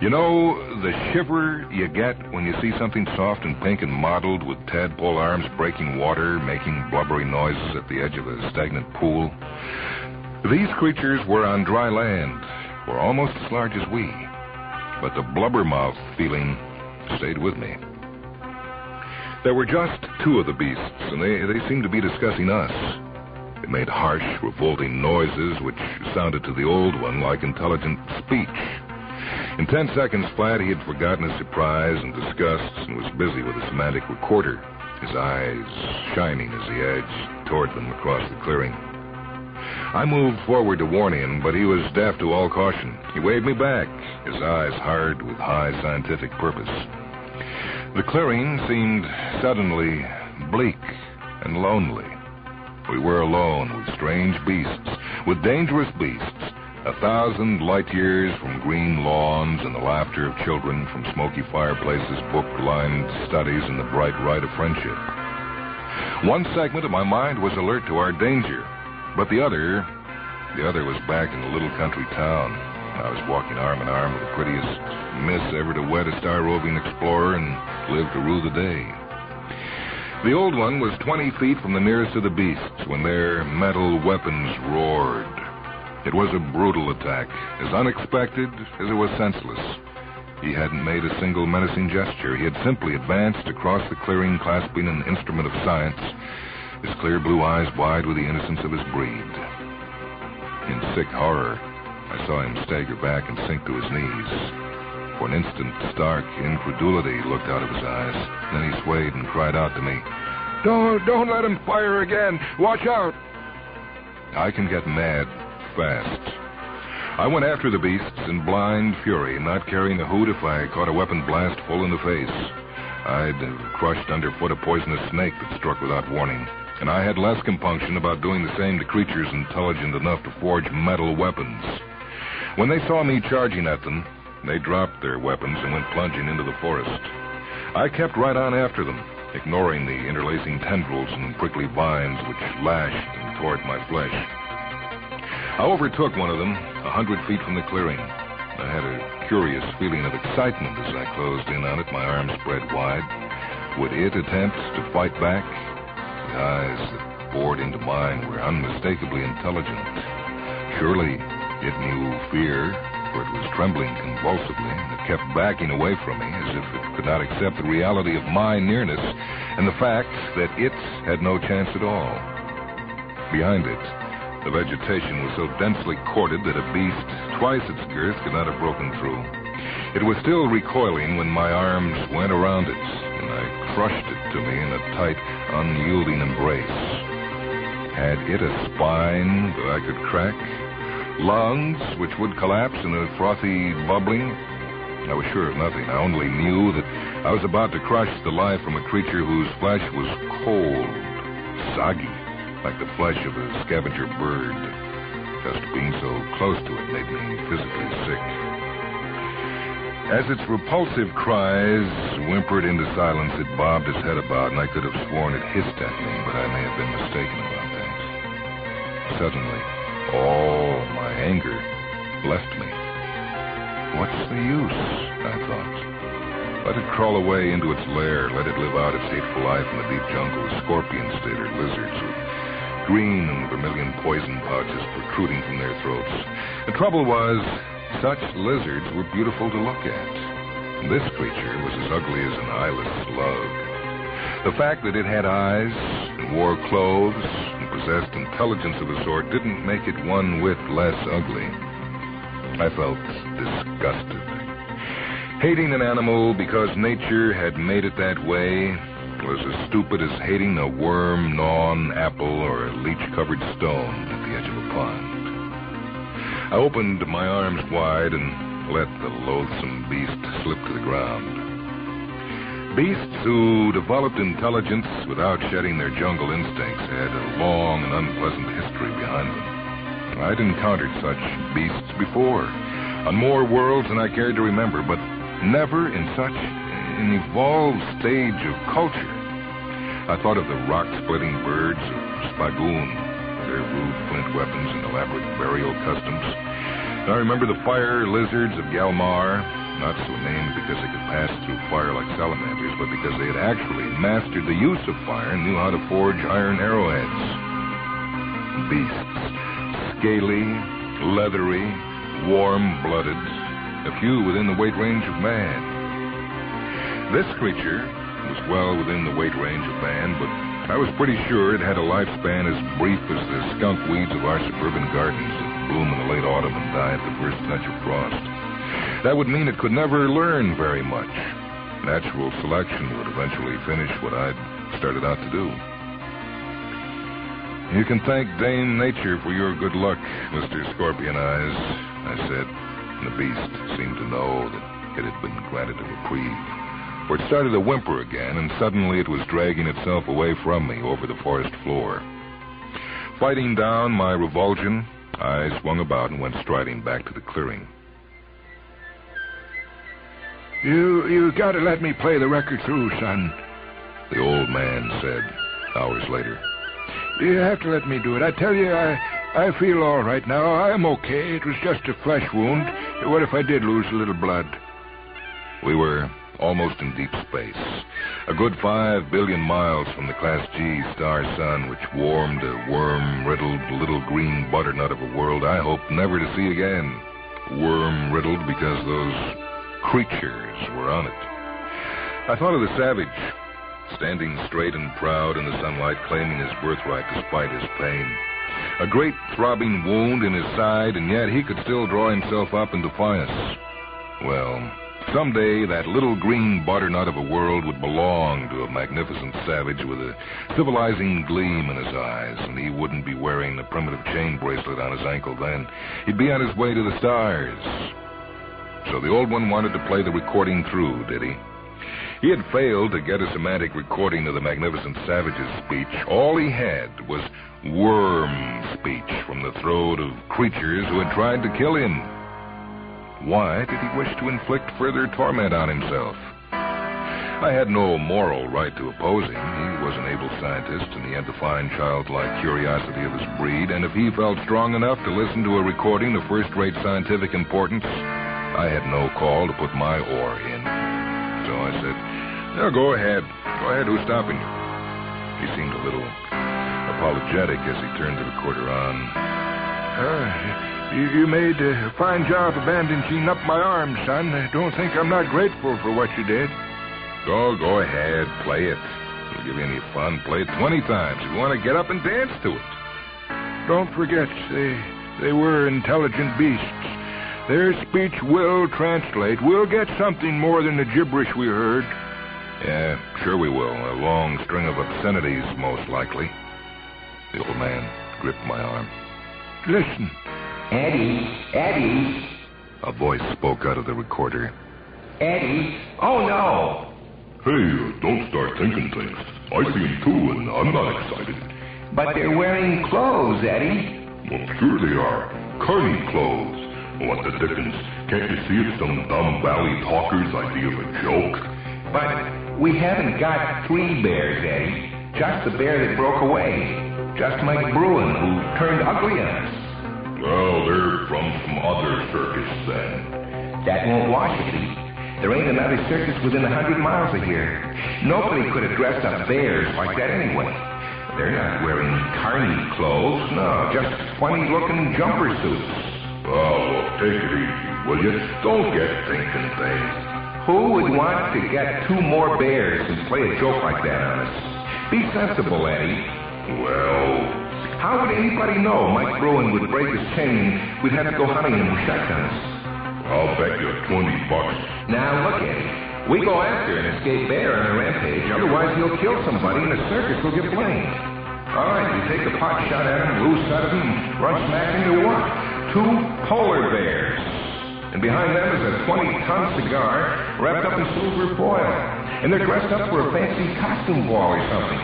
You know, the shiver you get when you see something soft and pink and mottled with tadpole arms breaking water, making blubbery noises at the edge of a stagnant pool? These creatures were on dry land, were almost as large as we. But the blubber-mouth feeling stayed with me. There were just two of the beasts, and they seemed to be discussing us. They made harsh, revolting noises which sounded to the old one like intelligent speech. In 10 seconds flat, he had forgotten his surprise and disgust and was busy with a semantic recorder, his eyes shining as he edged toward them across the clearing. I moved forward to warn him, but he was deaf to all caution. He waved me back, his eyes hard with high scientific purpose. The clearing seemed suddenly bleak and lonely. We were alone with strange beasts, with dangerous beasts, 1,000 light years from green lawns and the laughter of children, from smoky fireplaces, book-lined studies, and the bright light of friendship. One segment of my mind was alert to our danger, but the other was back in the little country town. I was walking arm in arm with the prettiest miss ever to wed a star-roving explorer and live to rue the day. The old one was 20 feet from the nearest of the beasts when their metal weapons roared. It was a brutal attack, as unexpected as it was senseless. He hadn't made a single menacing gesture. He had simply advanced across the clearing, clasping an instrument of science, his clear blue eyes wide with the innocence of his breed. In sick horror, I saw him stagger back and sink to his knees. For an instant, stark incredulity looked out of his eyes. Then he swayed and cried out to me, Don't let him fire again! Watch out! I can get mad fast. I went after the beasts in blind fury, not caring a hoot if I caught a weapon blast full in the face. I'd have crushed underfoot a poisonous snake that struck without warning, and I had less compunction about doing the same to creatures intelligent enough to forge metal weapons. When they saw me charging at them, they dropped their weapons and went plunging into the forest. I kept right on after them, ignoring the interlacing tendrils and prickly vines which lashed and tore at my flesh. I overtook one of them 100 feet from the clearing. I had a curious feeling of excitement as I closed in on it, my arms spread wide. Would it attempt to fight back? The eyes that bored into mine were unmistakably intelligent. Surely it knew fear, for it was trembling convulsively, and it kept backing away from me as if it could not accept the reality of my nearness and the fact that it had no chance at all. Behind it, the vegetation was so densely corded that a beast twice its girth could not have broken through. It was still recoiling when my arms went around it, and I crushed it to me in a tight, unyielding embrace. Had it a spine that I could crack? Lungs which would collapse in a frothy bubbling? I was sure of nothing. I only knew that I was about to crush the life from a creature whose flesh was cold, soggy, like the flesh of a scavenger bird. Just being so close to it made me physically sick. As its repulsive cries whimpered into silence, it bobbed its head about, and I could have sworn it hissed at me, but I may have been mistaken about that. Suddenly, all my anger left me. What's the use, I thought. Let it crawl away into its lair. Let it live out its hateful life in the deep jungle. Scorpions did, or lizards, with green and vermilion poison pouches protruding from their throats. The trouble was, such lizards were beautiful to look at. This creature was as ugly as an eyeless slug. The fact that it had eyes and wore clothes and possessed intelligence of a sort didn't make it one whit less ugly. I felt disgusted. Hating an animal because nature had made it that way was as stupid as hating a worm-gnawn apple or a leech-covered stone at the edge of a pond. I opened my arms wide and let the loathsome beast slip to the ground. Beasts who developed intelligence without shedding their jungle instincts had a long and unpleasant history behind them. I'd encountered such beasts before, on more worlds than I cared to remember, but never in such an evolved stage of culture. I thought of the rock-splitting birds of Spagoon, their rude flint weapons and elaborate burial customs. I remember the fire lizards of Galmar, not so named because they could pass through fire like salamanders, but because they had actually mastered the use of fire and knew how to forge iron arrowheads. Beasts. Scaly, leathery, warm-blooded, a few within the weight range of man. This creature was well within the weight range of man, but I was pretty sure it had a lifespan as brief as the skunk weeds of our suburban gardens that bloom in the late autumn and die at the first touch of frost. That would mean it could never learn very much. Natural selection would eventually finish what I'd started out to do. You can thank Dame Nature for your good luck, Mr. Scorpion Eyes, I said. And the beast seemed to know that it had been granted a reprieve. For it started to whimper again, and suddenly it was dragging itself away from me over the forest floor. Fighting down my revulsion, I swung about and went striding back to the clearing. You gotta let me play the record through, son, the old man said, hours later. You have to let me do it. I tell you, I feel all right now. I'm okay. It was just a flesh wound. What if I did lose a little blood? We were almost in deep space, a good 5 billion miles from the Class G star sun, which warmed a worm-riddled little green butternut of a world I hoped never to see again. Worm-riddled because those creatures were on it. I thought of the savage, standing straight and proud in the sunlight, claiming his birthright despite his pain. A great throbbing wound in his side, and yet he could still draw himself up in defiance. Well, someday that little green butternut of a world would belong to a magnificent savage with a civilizing gleam in his eyes, and he wouldn't be wearing the primitive chain bracelet on his ankle then. He'd be on his way to the stars. So the old one wanted to play the recording through, did he? He had failed to get a semantic recording of the magnificent savage's speech. All he had was worm speech from the throat of creatures who had tried to kill him. Why did he wish to inflict further torment on himself? I had no moral right to oppose him. He was an able scientist, and he had the fine childlike curiosity of his breed, and if he felt strong enough to listen to a recording of first-rate scientific importance, I had no call to put my oar in. So I said, "No, go ahead. Go ahead, who's stopping you?" He seemed a little apologetic as he turned the recorder on. You made a fine job of bandaging up my arm, son. Don't think I'm not grateful for what you did. Go ahead, play it. It'll give you any fun. Play it 20 times if you want to get up and dance to it. Don't forget, they were intelligent beasts. Their speech will translate. We'll get something more than the gibberish we heard. Yeah, sure we will. A long string of obscenities, most likely. The old man gripped my arm. Listen. Eddie. A voice spoke out of the recorder. Eddie. Oh, no. Hey, don't start thinking things. I see them too, and I'm not excited. But they're wearing clothes, Eddie. Well, sure they are. Carny clothes. What the dickens? Can't you see it's some dumb valley talker's idea of a joke? But we haven't got 3 bears, Eddie. Just the bear that broke away. Just Mike Bruin, who turned ugly on us. Well, they're from some other circus, then. That won't wash it, Lee. There ain't another circus within 100 miles of here. Nobody could have dressed up bears like that anyway. They're not wearing carny clothes. No, just funny-looking jumper suits. Oh, look, take it easy, will you? Don't get thinking things. Who would want to get 2 more bears and play a joke like that on us? Be sensible, Eddie. Well... How would anybody know Mike Bruin would break his chain? We'd have to go hunting him with shotguns. I'll bet you $20. Now, look, Eddie. We go after an escaped bear on a rampage. Otherwise, he'll kill somebody and the circus will get blamed. All right, we take a pot shot at him, lose sight of him, run smack into what? 2 polar bears. And behind them is a 20-ton cigar wrapped up in silver foil. and they're dressed up for a fancy costume ball or something.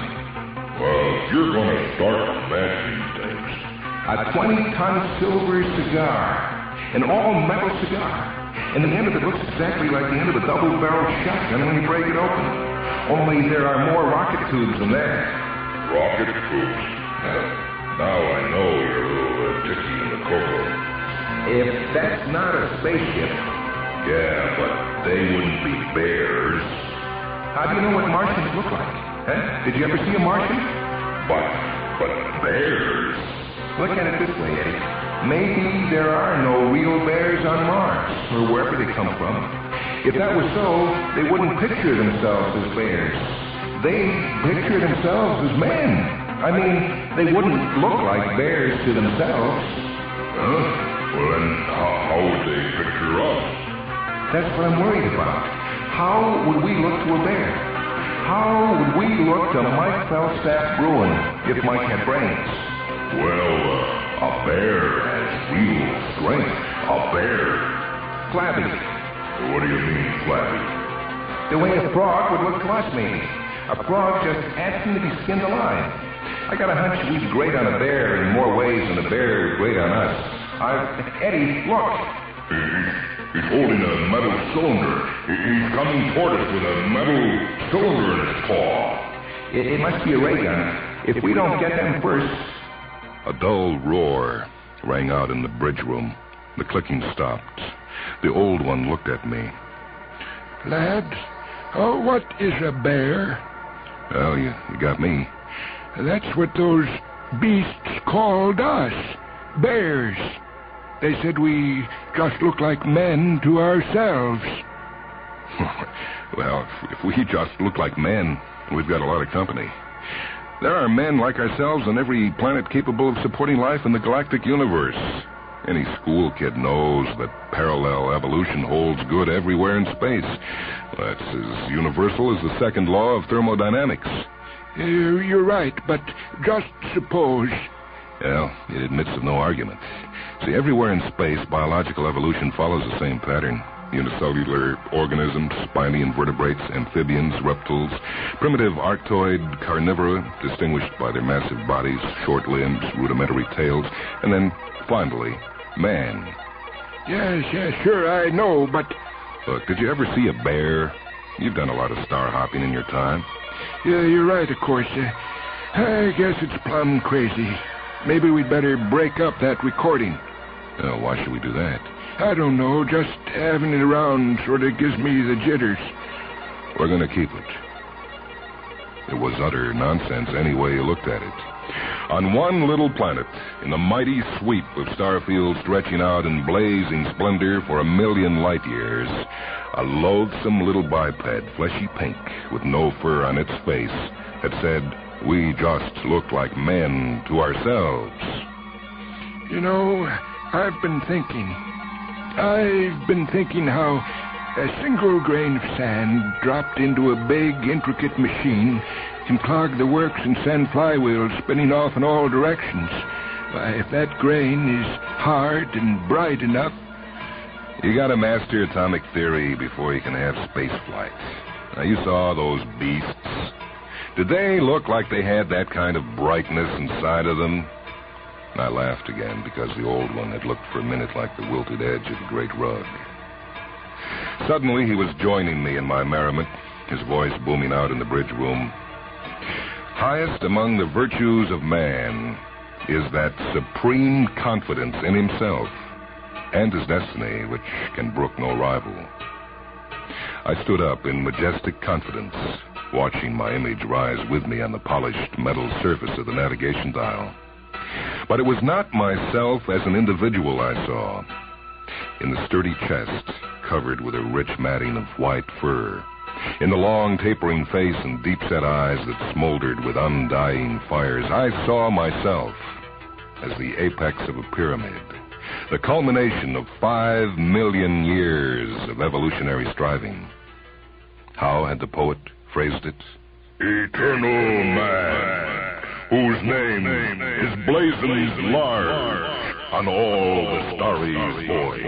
Well, if you're going to start to match these things. A 20-ton silver cigar, an all-metal cigar. And the end of it looks exactly like the end of a double-barreled shotgun when you break it open. Only there are more rocket tubes than that. Rocket tubes? Now I know you're a little ticky in the cocoa. If that's not a spaceship... Yeah, but they wouldn't be bears. How do you know what Martians look like? Huh? Did you ever see a Martian? But bears... Look at it this way, Eddie. Maybe there are no real bears on Mars, or wherever they come from. If that was so, they wouldn't picture themselves as bears. They'd picture themselves as men. I mean, they wouldn't look like bears to themselves. Huh? Well, then, how would they picture us? That's what I'm worried about. How would we look to a bear? How would we look to Mike Falstaff Bruin if Mike had brains? Well, a bear has real strength. A bear. Flabby. What do you mean, flabby? The way a frog would look to us, maybe. A frog just asking to be skinned alive. I got a hunch we'd grate on a bear in more ways than a bear would grate on us. Eddie, look. He's holding a metal cylinder. He's coming toward us with a metal cylinder in his paw. It must be a ray gun. If we don't get them first... A dull roar rang out in the bridge room. The clicking stopped. The old one looked at me. Lads, what is a bear? Well, you got me. That's what those beasts called us. Bears. They said we just look like men to ourselves. Well, if we just look like men, we've got a lot of company. There are men like ourselves on every planet capable of supporting life in the galactic universe. Any school kid knows that parallel evolution holds good everywhere in space. That's as universal as the second law of thermodynamics. You're right, but just suppose... Well, it admits of no argument. See, everywhere in space, biological evolution follows the same pattern. Unicellular organisms, spiny invertebrates, amphibians, reptiles, primitive arctoid carnivora, distinguished by their massive bodies, short limbs, rudimentary tails, and then, finally, man. Yes, sure, I know, but... Look, did you ever see a bear? You've done a lot of star hopping in your time. Yeah, you're right, of course. I guess it's plumb crazy. Maybe we'd better break up that recording. Why should we do that? I don't know. Just having it around sort of gives me the jitters. We're going to keep it. It was utter nonsense any way you looked at it. On one little planet, in the mighty sweep of starfield stretching out in blazing splendor for 1,000,000 light years, a loathsome little biped, fleshy pink, with no fur on its face, had said, "We just look like men to ourselves." You know, I've been thinking how a single grain of sand dropped into a big, intricate machine can clog the works and send flywheels spinning off in all directions. If that grain is hard and bright enough... You gotta master atomic theory before you can have space flight. Now, you saw those beasts. Did they look like they had that kind of brightness inside of them? I laughed again because the old one had looked for a minute like the wilted edge of a great rug. Suddenly, he was joining me in my merriment, his voice booming out in the bridge room. Highest among the virtues of man is that supreme confidence in himself and his destiny which can brook no rival. I stood up in majestic confidence, watching my image rise with me on the polished metal surface of the navigation dial. But it was not myself as an individual I saw. In the sturdy chest, covered with a rich matting of white fur, in the long tapering face and deep-set eyes that smoldered with undying fires, I saw myself as the apex of a pyramid, the culmination of 5 million years of evolutionary striving. How had the poet phrased it? Eternal man, whose name is blazoned large on all the starry void.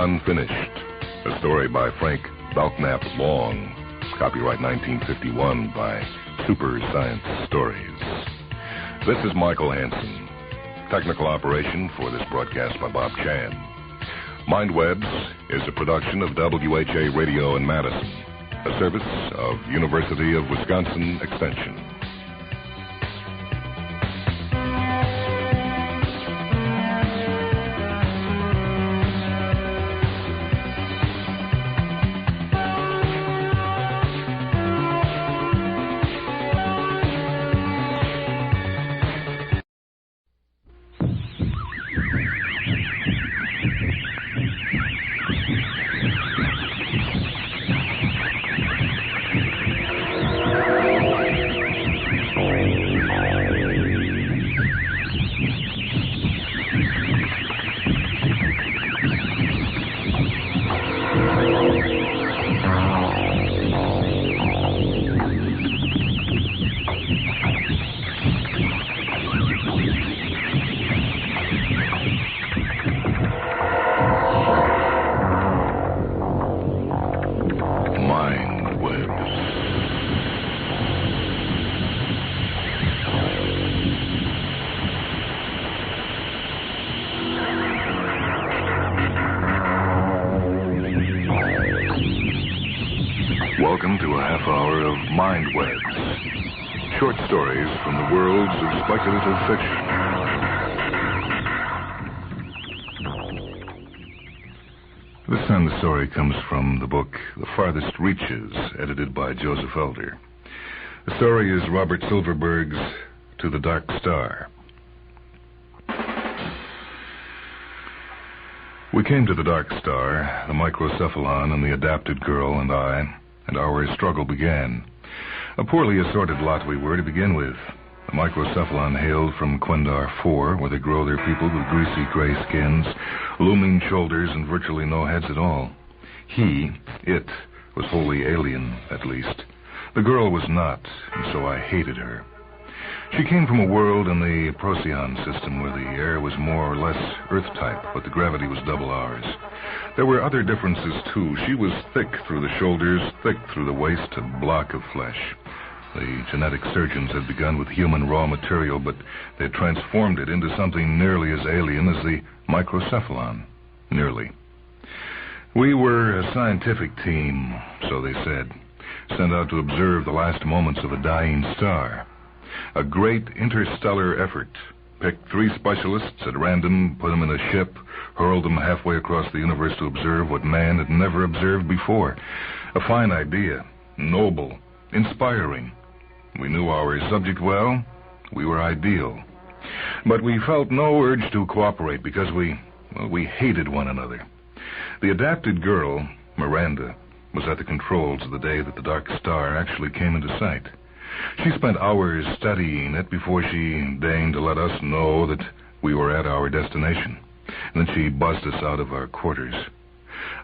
Unfinished, a story by Frank Belknap Long, copyright 1951 by Super Science Stories. This is Michael Hansen. Technical operation for this broadcast by Bob Chan. Mindwebs is a production of WHA Radio in Madison, a service of University of Wisconsin Extension. Welcome to a half hour of Mindwebs, short stories from the worlds of speculative fiction. This time the story comes from the book The Farthest Reaches, edited by Joseph Elder. The story is Robert Silverberg's To the Dark Star. We came to the Dark Star, the microcephalon and the adapted girl and I, and our struggle began. A poorly assorted lot we were to begin with. The microcephalon hailed from Quendar 4, where they grow their people with greasy gray skins, looming shoulders, and virtually no heads at all. It, was wholly alien, at least. The girl was not, and so I hated her. She came from a world in the Procyon system where the air was more or less Earth-type, but the gravity was double ours. There were other differences, too. She was thick through the shoulders, thick through the waist, a block of flesh. The genetic surgeons had begun with human raw material, but they had transformed it into something nearly as alien as the microcephalon. Nearly. We were a scientific team, so they said, sent out to observe the last moments of a dying star. A great interstellar effort. Picked 3 specialists at random, put them in a ship, hurled them halfway across the universe to observe what man had never observed before. A fine idea. Noble. Inspiring. We knew our subject well. We were ideal. But we felt no urge to cooperate because we hated one another. The adapted girl, Miranda, was at the controls the day that the Dark Star actually came into sight. She spent hours studying it before she deigned to let us know that we were at our destination. And then she buzzed us out of our quarters.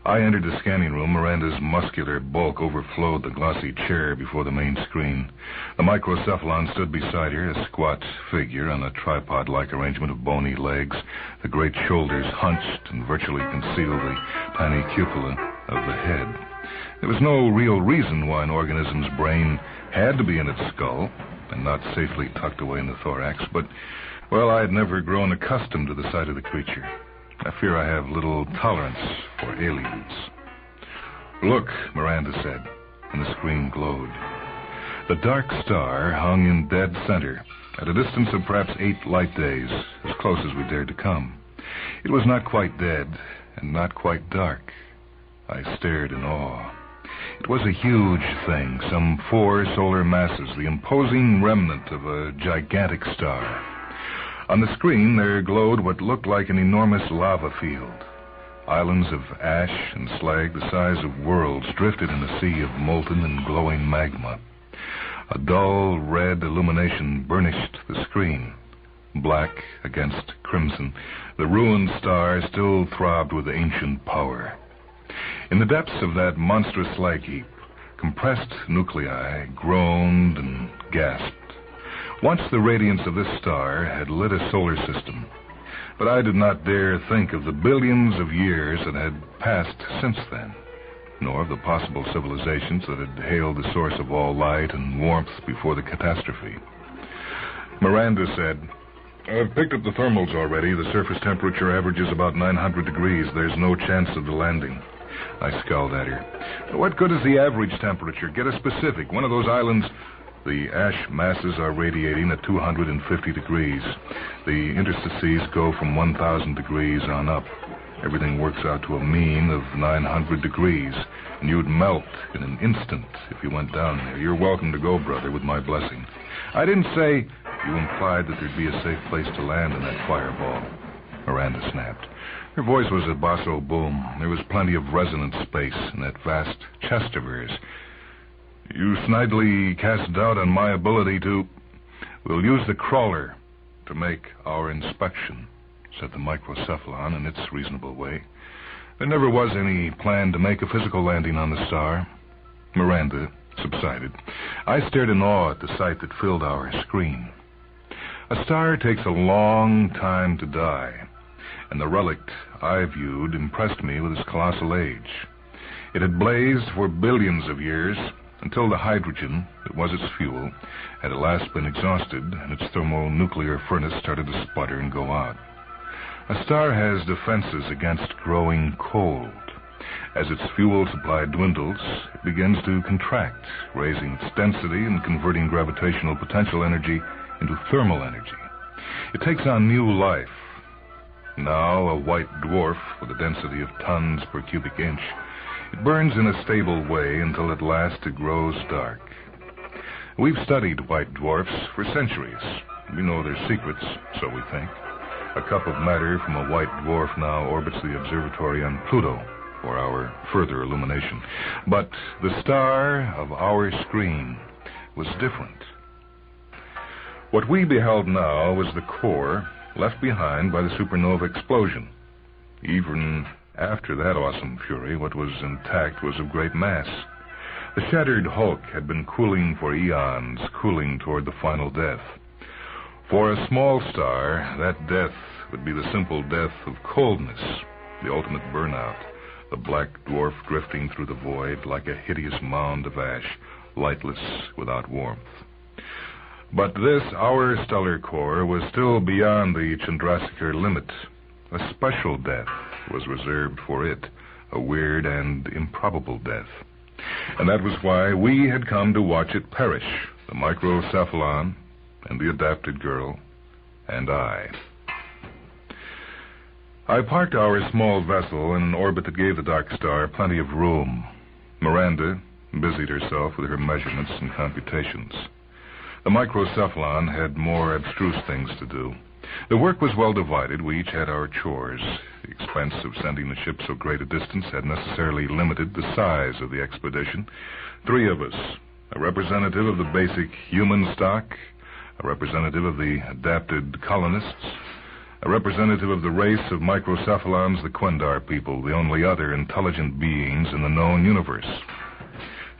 I entered the scanning room. Miranda's muscular bulk overflowed the glossy chair before the main screen. The microcephalon stood beside her, a squat figure on a tripod-like arrangement of bony legs. The great shoulders hunched and virtually concealed the tiny cupola of the head. There was no real reason why an organism's brain had to be in its skull and not safely tucked away in the thorax, but, well, I had never grown accustomed to the sight of the creature. I fear I have little tolerance for aliens. Look, Miranda said, and the screen glowed. The Dark Star hung in dead center, at a distance of perhaps 8 light days, as close as we dared to come. It was not quite dead, and not quite dark. I stared in awe. It was a huge thing, some 4 solar masses, the imposing remnant of a gigantic star. On the screen, there glowed what looked like an enormous lava field. Islands of ash and slag the size of worlds drifted in a sea of molten and glowing magma. A dull red illumination burnished the screen. Black against crimson, the ruined star still throbbed with ancient power. In the depths of that monstrous slag heap, compressed nuclei groaned and gasped. Once the radiance of this star had lit a solar system. But I did not dare think of the billions of years that had passed since then, nor of the possible civilizations that had hailed the source of all light and warmth before the catastrophe. Miranda said, "I've picked up the thermals already. The surface temperature averages about 900 degrees. There's no chance of the landing." I scowled at her. "What good is the average temperature? Get a specific. One of those islands..." "The ash masses are radiating at 250 degrees. The interstices go from 1,000 degrees on up. Everything works out to a mean of 900 degrees, and you'd melt in an instant if you went down there. You're welcome to go, brother, with my blessing." "I didn't say..." "You implied that there'd be a safe place to land in that fireball," Miranda snapped. Her voice was a basso boom. There was plenty of resonant space in that vast chest of hers. "You snidely cast doubt on my ability to... We'll use the crawler to make our inspection," said the microcephalon in its reasonable way. "There never was any plan to make a physical landing on the star." Miranda subsided. I stared in awe at the sight that filled our screen. A star takes a long time to die, and the relict I viewed impressed me with its colossal age. It had blazed for billions of years, until the hydrogen that was its fuel had at last been exhausted, and its thermonuclear furnace started to sputter and go out. A star has defenses against growing cold. As its fuel supply dwindles, it begins to contract, raising its density and converting gravitational potential energy into thermal energy. It takes on new life. Now a white dwarf with a density of tons per cubic inch, it burns in a stable way until at last it grows dark. We've studied white dwarfs for centuries. We know their secrets, so we think. A cup of matter from a white dwarf now orbits the observatory on Pluto for our further illumination. But the star of our screen was different. What we beheld now was the core left behind by the supernova explosion. Even after that awesome fury, what was intact was of great mass. The shattered hulk had been cooling for eons, cooling toward the final death. For a small star, that death would be the simple death of coldness, the ultimate burnout, the black dwarf drifting through the void like a hideous mound of ash, lightless without warmth. But this, our stellar core, was still beyond the Chandrasekhar limit. A special death was reserved for it, a weird and improbable death. And that was why we had come to watch it perish, the microcephalon and the adapted girl and I. I parked our small vessel in an orbit that gave the dark star plenty of room. Miranda busied herself with her measurements and computations. The microcephalon had more abstruse things to do. The work was well divided. We each had our chores. The expense of sending the ship so great a distance had necessarily limited the size of the expedition. 3 of us, a representative of the basic human stock, a representative of the adapted colonists, a representative of the race of microcephalons, the Quendar people, the only other intelligent beings in the known universe.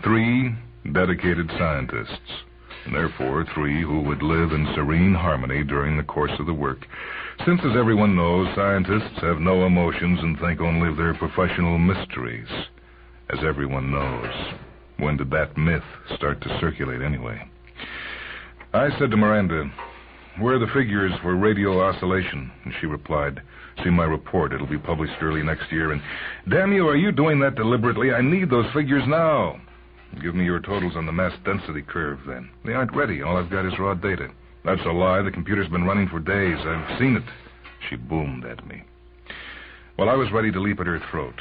3 dedicated scientists, and therefore 3 who would live in serene harmony during the course of the work, since, as everyone knows, scientists have no emotions and think only of their professional mysteries. As everyone knows. When did that myth start to circulate anyway? I said to Miranda, "Where are the figures for radio oscillation?" And she replied, "See my report. It'll be published early next year." And, "Damn you, are you doing that deliberately? I need those figures now." "Give me your totals on the mass density curve, then." "They aren't ready. All I've got is raw data." "That's a lie. The computer's been running for days. I've seen it." She boomed at me. Well, I was ready to leap at her throat.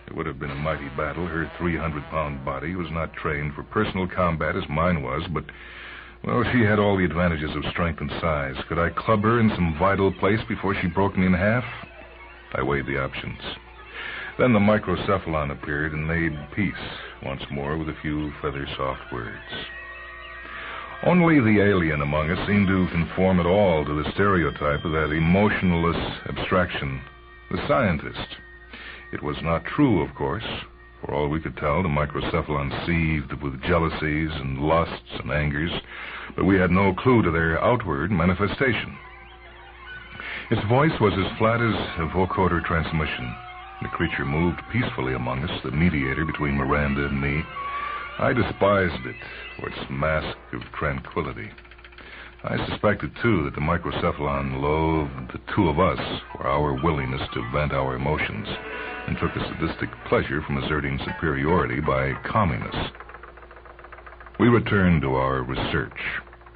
It would have been a mighty battle. Her 300-pound body was not trained for personal combat as mine was, but, well, she had all the advantages of strength and size. Could I club her in some vital place before she broke me in half? I weighed the options. Then the microcephalon appeared and made peace once more with a few feather-soft words. Only the alien among us seemed to conform at all to the stereotype of that emotionless abstraction, the scientist. It was not true, of course. For all we could tell, the microcephalon seethed with jealousies and lusts and angers, but we had no clue to their outward manifestation. Its voice was as flat as a vocoder transmission. The creature moved peacefully among us, the mediator between Miranda and me. I despised it for its mask of tranquility. I suspected, too, that the microcephalon loathed the two of us for our willingness to vent our emotions and took a sadistic pleasure from asserting superiority by calming us. We returned to our research.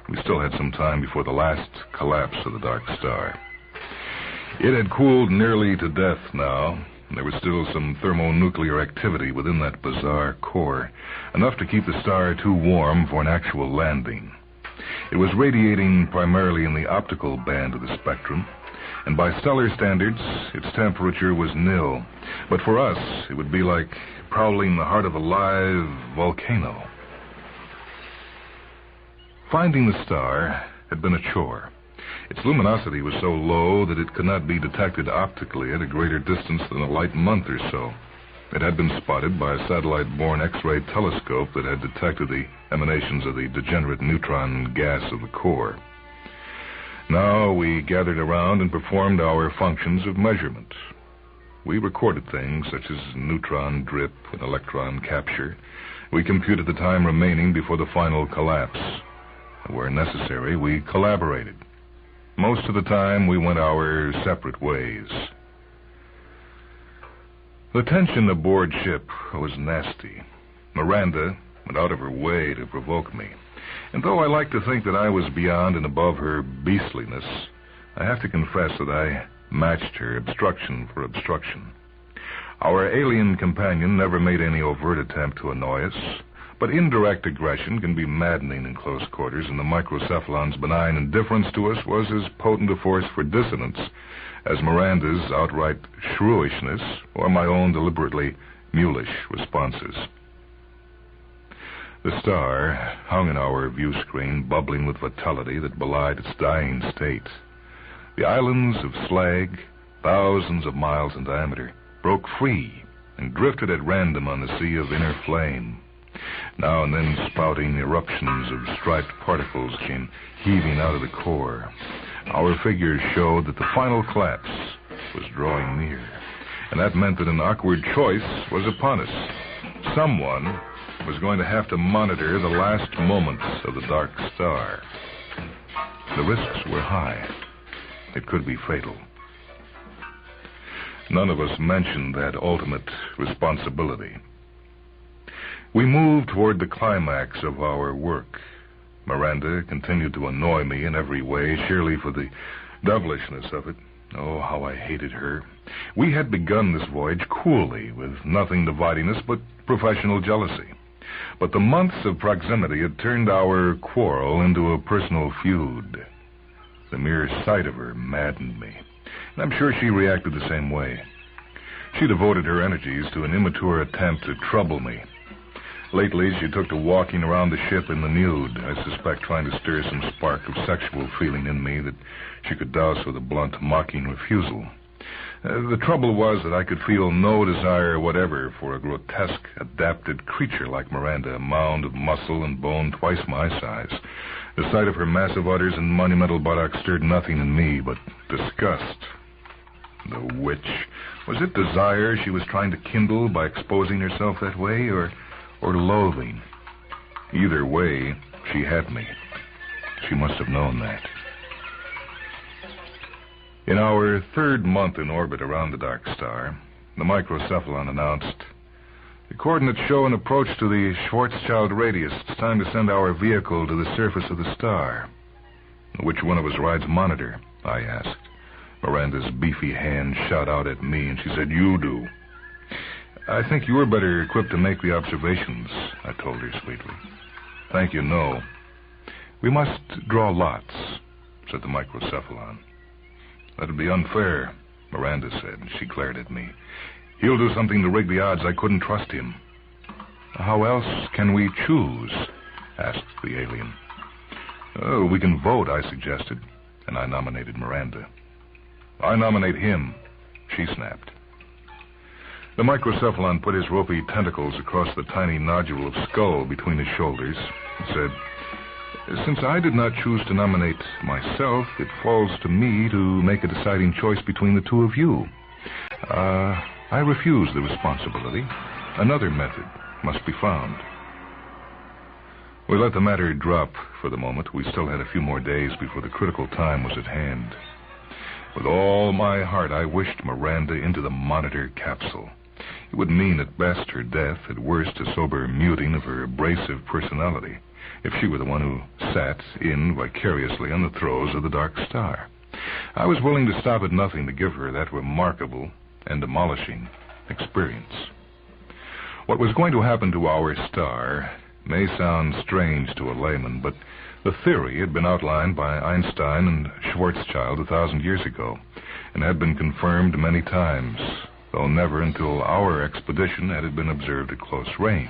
We still had some time before the last collapse of the dark star. It had cooled nearly to death now. There was still some thermonuclear activity within that bizarre core, enough to keep the star too warm for an actual landing. It was radiating primarily in the optical band of the spectrum, and by stellar standards, its temperature was nil. But for us, it would be like prowling the heart of a live volcano. Finding the star had been a chore. Its luminosity was so low that it could not be detected optically at a greater distance than a light month or so. It had been spotted by a satellite-borne X-ray telescope that had detected the emanations of the degenerate neutron gas of the core. Now we gathered around and performed our functions of measurement. We recorded things such as neutron drip and electron capture. We computed the time remaining before the final collapse. Where necessary, we collaborated. Most of the time, we went our separate ways. The tension aboard ship was nasty. Miranda went out of her way to provoke me. And though I like to think that I was beyond and above her beastliness, I have to confess that I matched her obstruction for obstruction. Our alien companion never made any overt attempt to annoy us, but indirect aggression can be maddening in close quarters, and the microcephalon's benign indifference to us was as potent a force for dissonance as Miranda's outright shrewishness or my own deliberately mulish responses. The star hung in our view screen, bubbling with vitality that belied its dying state. The islands of slag, thousands of miles in diameter, broke free and drifted at random on the sea of inner flame. Now and then spouting eruptions of striped particles came heaving out of the core. Our figures showed that the final collapse was drawing near, and that meant that an awkward choice was upon us. Someone was going to have to monitor the last moments of the dark star. The risks were high. It could be fatal. None of us mentioned that ultimate responsibility. We moved toward the climax of our work. Miranda continued to annoy me in every way, surely for the devilishness of it. Oh, how I hated her. We had begun this voyage coolly, with nothing dividing us but professional jealousy. But the months of proximity had turned our quarrel into a personal feud. The mere sight of her maddened me, and I'm sure she reacted the same way. She devoted her energies to an immature attempt to trouble me. Lately, she took to walking around the ship in the nude, I suspect trying to stir some spark of sexual feeling in me that she could douse with a blunt, mocking refusal. The trouble was that I could feel no desire whatever for a grotesque, adapted creature like Miranda, a mound of muscle and bone twice my size. The sight of her massive udders and monumental buttocks stirred nothing in me but disgust. The witch. Was it desire she was trying to kindle by exposing herself that way, or loathing? Either way, she had me. She must have known that. In our third month in orbit around the dark star, the microcephalon announced, "The coordinates show an approach to the Schwarzschild radius. It's time to send our vehicle to the surface of the star." "Which one of us rides monitor?" I asked. Miranda's beefy hand shot out at me, and she said, "You do." "I think you're better equipped to make the observations," I told her sweetly. "Thank you, no." "We must draw lots," said the microcephalon. "That'd be unfair," Miranda said. She glared at me. "He'll do something to rig the odds. I couldn't trust him." "How else can we choose?" asked the alien. "Oh, we can vote," I suggested, and I nominated Miranda. "I nominate him," she snapped. The microcephalon put his ropey tentacles across the tiny nodule of skull between his shoulders and said, Since I did not choose to nominate myself, it falls to me to make a deciding choice between the two of you. I refuse the responsibility. Another method must be found. We let the matter drop for the moment. We still had a few more days before the critical time was at hand. With all my heart, I wished Miranda into the monitor capsule. It would mean at best her death, at worst a sober muting of her abrasive personality, if she were the one who sat in vicariously on the throes of the dark star. I was willing to stop at nothing to give her that remarkable and demolishing experience. What was going to happen to our star may sound strange to a layman, but the theory had been outlined by Einstein and Schwarzschild 1,000 years ago, and had been confirmed many times, though never until our expedition had it been observed at close range.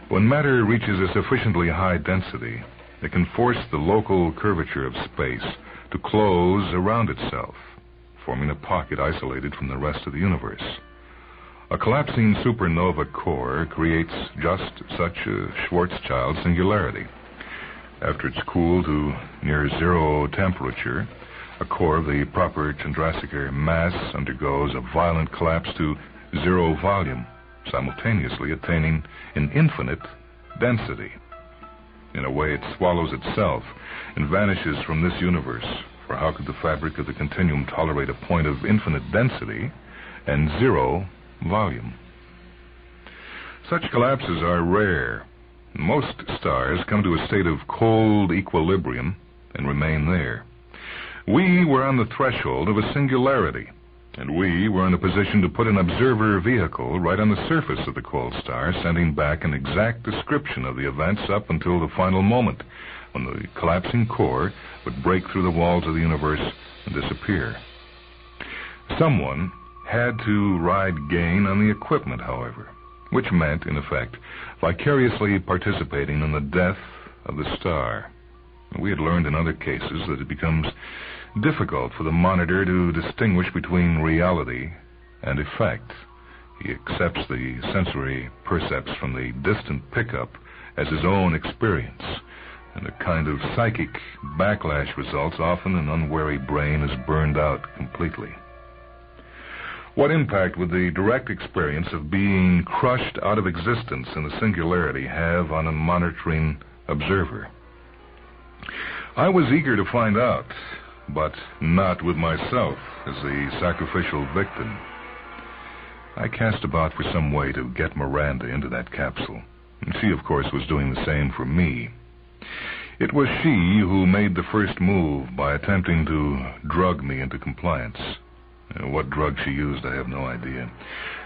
When matter reaches a sufficiently high density, it can force the local curvature of space to close around itself, forming a pocket isolated from the rest of the universe. A collapsing supernova core creates just such a Schwarzschild singularity. After it's cooled to near zero temperature, a core of the proper Chandrasekhar mass undergoes a violent collapse to zero volume, simultaneously attaining an infinite density. In a way, it swallows itself and vanishes from this universe, for how could the fabric of the continuum tolerate a point of infinite density and zero volume? Such collapses are rare. Most stars come to a state of cold equilibrium and remain there. We were on the threshold of a singularity, and we were in a position to put an observer vehicle right on the surface of the cold star, sending back an exact description of the events up until the final moment, when the collapsing core would break through the walls of the universe and disappear. Someone had to ride gain on the equipment, however, which meant, in effect, vicariously participating in the death of the star. We had learned in other cases that it becomes difficult for the monitor to distinguish between reality and effect. He accepts the sensory percepts from the distant pickup as his own experience, and a kind of psychic backlash results. Often an unwary brain is burned out completely. What impact would the direct experience of being crushed out of existence in the singularity have on a monitoring observer? I was eager to find out, but not with myself as the sacrificial victim. I cast about for some way to get Miranda into that capsule, and she, of course, was doing the same for me. It was she who made the first move by attempting to drug me into compliance. What drug she used, I have no idea.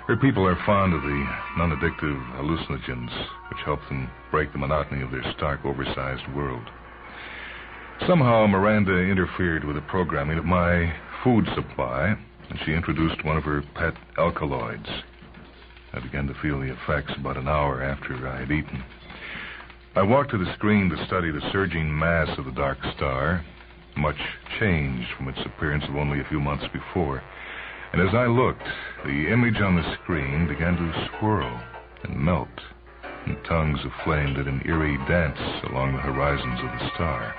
Her people are fond of the non-addictive hallucinogens, which help them break the monotony of their stark, oversized world. Somehow, Miranda interfered with the programming of my food supply, and she introduced one of her pet alkaloids. I began to feel the effects about an hour after I had eaten. I walked to the screen to study the surging mass of the dark star, much changed from its appearance of only a few months before. And as I looked, the image on the screen began to swirl and melt, and tongues of flame did an eerie dance along the horizons of the star.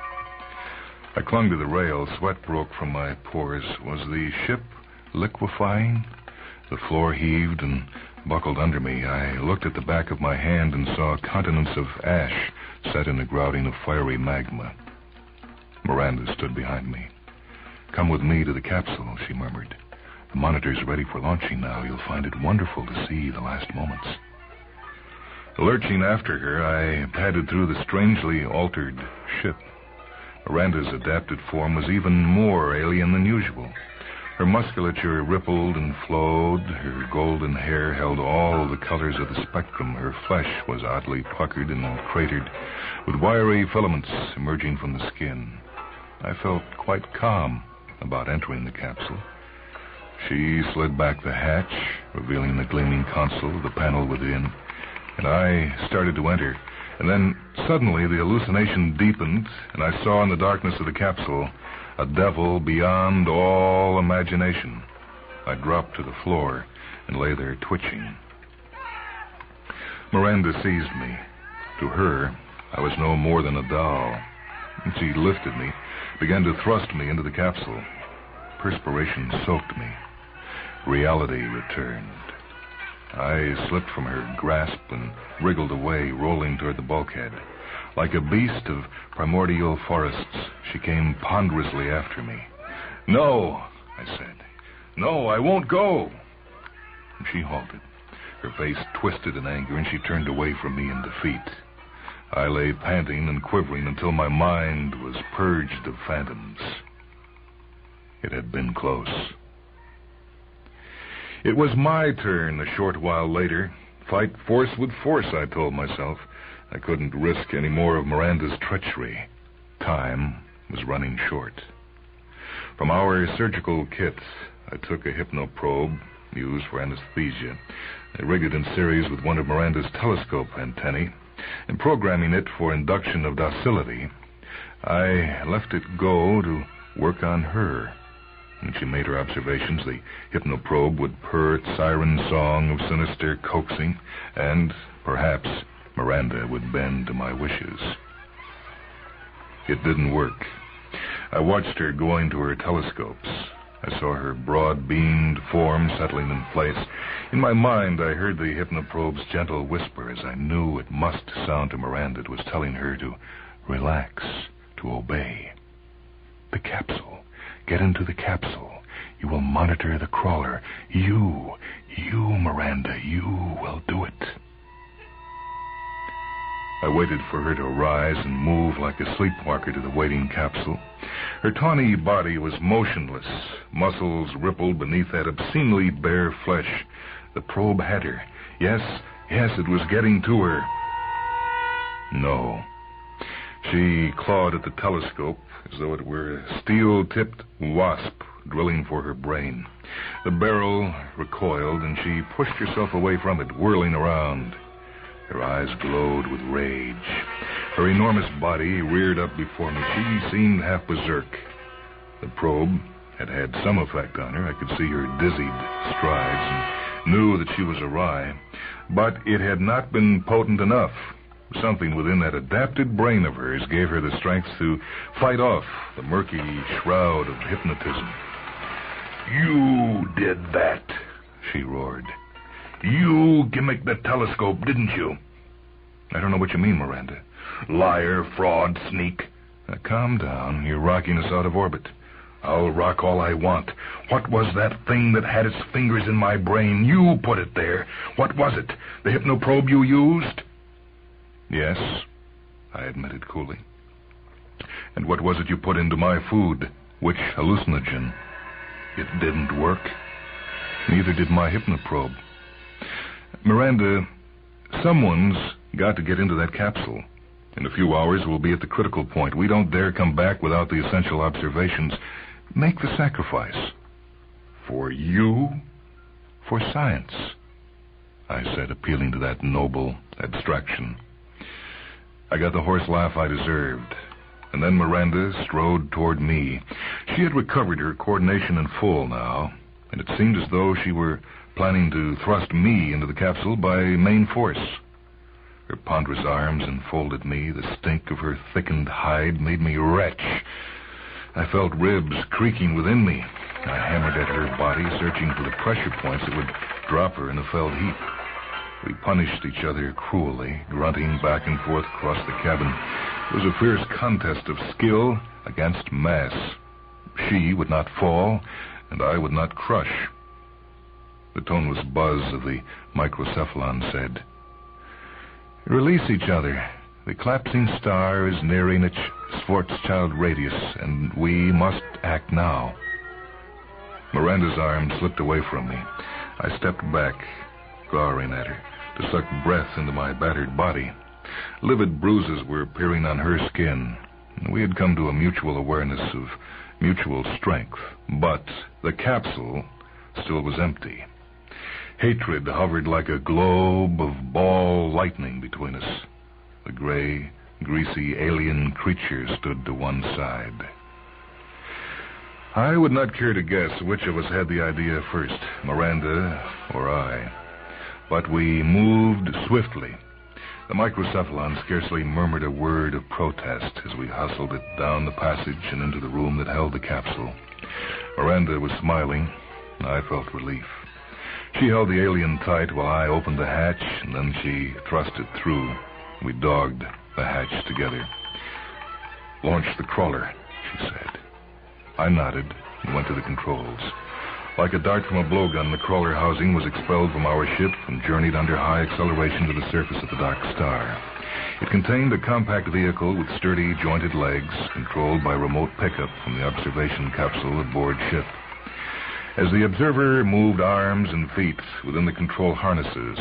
I clung to the rail. Sweat broke from my pores. Was the ship liquefying? The floor heaved and buckled under me. I looked at the back of my hand and saw continents of ash set in a grouting of fiery magma. Miranda stood behind me. "Come with me to the capsule," she murmured. "The monitor's ready for launching now. You'll find it wonderful to see the last moments." Lurching after her, I padded through the strangely altered ship. Miranda's adapted form was even more alien than usual. Her musculature rippled and flowed. Her golden hair held all the colors of the spectrum. Her flesh was oddly puckered and cratered, with wiry filaments emerging from the skin. I felt quite calm about entering the capsule. She slid back the hatch, revealing the gleaming console of the panel within, and I started to enter. And then, suddenly, the hallucination deepened, and I saw in the darkness of the capsule a devil beyond all imagination. I dropped to the floor and lay there twitching. Miranda seized me. To her, I was no more than a doll. She lifted me, began to thrust me into the capsule. Perspiration soaked me. Reality returned. I slipped from her grasp and wriggled away, rolling toward the bulkhead. Like a beast of primordial forests, she came ponderously after me. "No," I said. "No, I won't go." She halted. Her face twisted in anger, and she turned away from me in defeat. I lay panting and quivering until my mind was purged of phantoms. It had been close. It was my turn a short while later. Fight force with force, I told myself. I couldn't risk any more of Miranda's treachery. Time was running short. From our surgical kit, I took a hypnoprobe used for anesthesia. I rigged it in series with one of Miranda's telescope antennae, and programming it for induction of docility, I left it go to work on her. When she made her observations, the hypnoprobe would purr its siren song of sinister coaxing, and perhaps Miranda would bend to my wishes. It didn't work. I watched her going to her telescopes. I saw her broad-beamed form settling in place. In my mind, I heard the hypnoprobe's gentle whisper, as I knew it must sound to Miranda. It was telling her to relax, to obey. The capsule. Get into the capsule. You will monitor the crawler. You, Miranda, you will do it. I waited for her to rise and move like a sleepwalker to the waiting capsule. Her tawny body was motionless. Muscles rippled beneath that obscenely bare flesh. The probe had her. Yes, it was getting to her. No. She clawed at the telescope as though it were a steel-tipped wasp drilling for her brain. The barrel recoiled, and she pushed herself away from it, whirling around. Her eyes glowed with rage. Her enormous body reared up before me. She seemed half berserk. The probe had had some effect on her. I could see her dizzied strides and knew that she was awry. But it had not been potent enough. Something within that adapted brain of hers gave her the strength to fight off the murky shroud of hypnotism. "You did that," she roared. "You gimmicked the telescope, didn't you?" "I don't know what you mean, Miranda." "Liar, fraud, sneak." Now, calm down. You're rocking us out of orbit. "I'll rock all I want. What was that thing that had its fingers in my brain? You put it there. What was it? The hypnoprobe you used?" "Yes," I admitted coolly. "And what was it you put into my food? Which hallucinogen?" "It didn't work." "Neither did my hypnoprobe." "Miranda, someone's got to get into that capsule. In a few hours, we'll be at the critical point. We don't dare come back without the essential observations. Make the sacrifice." "For you?" "For science," I said, appealing to that noble abstraction. I got the horse laugh I deserved. And then Miranda strode toward me. She had recovered her coordination in full now, and it seemed as though she were planning to thrust me into the capsule by main force. Her ponderous arms enfolded me. The stink of her thickened hide made me retch. I felt ribs creaking within me. I hammered at her body, searching for the pressure points that would drop her in a felled heap. We punished each other cruelly, grunting back and forth across the cabin. It was a fierce contest of skill against mass. She would not fall, and I would not crush. The toneless buzz of the microcephalon said, "Release each other. The collapsing star is nearing its Schwarzschild radius, and we must act now." Miranda's arm slipped away from me. I stepped back, glowering at her, to suck breath into my battered body. Livid bruises were appearing on her skin. We had come to a mutual awareness of mutual strength, but the capsule still was empty. Hatred hovered like a globe of ball lightning between us. The gray, greasy alien creature stood to one side. I would not care to guess which of us had the idea first, Miranda or I. But we moved swiftly. The microcephalon scarcely murmured a word of protest as we hustled it down the passage and into the room that held the capsule. Miranda was smiling. I felt relief. She held the alien tight while I opened the hatch, and then she thrust it through. We dogged the hatch together. "Launch the crawler," she said. I nodded and went to the controls. Like a dart from a blowgun, the crawler housing was expelled from our ship and journeyed under high acceleration to the surface of the dark star. It contained a compact vehicle with sturdy, jointed legs, controlled by remote pickup from the observation capsule aboard ship. As the observer moved arms and feet within the control harnesses,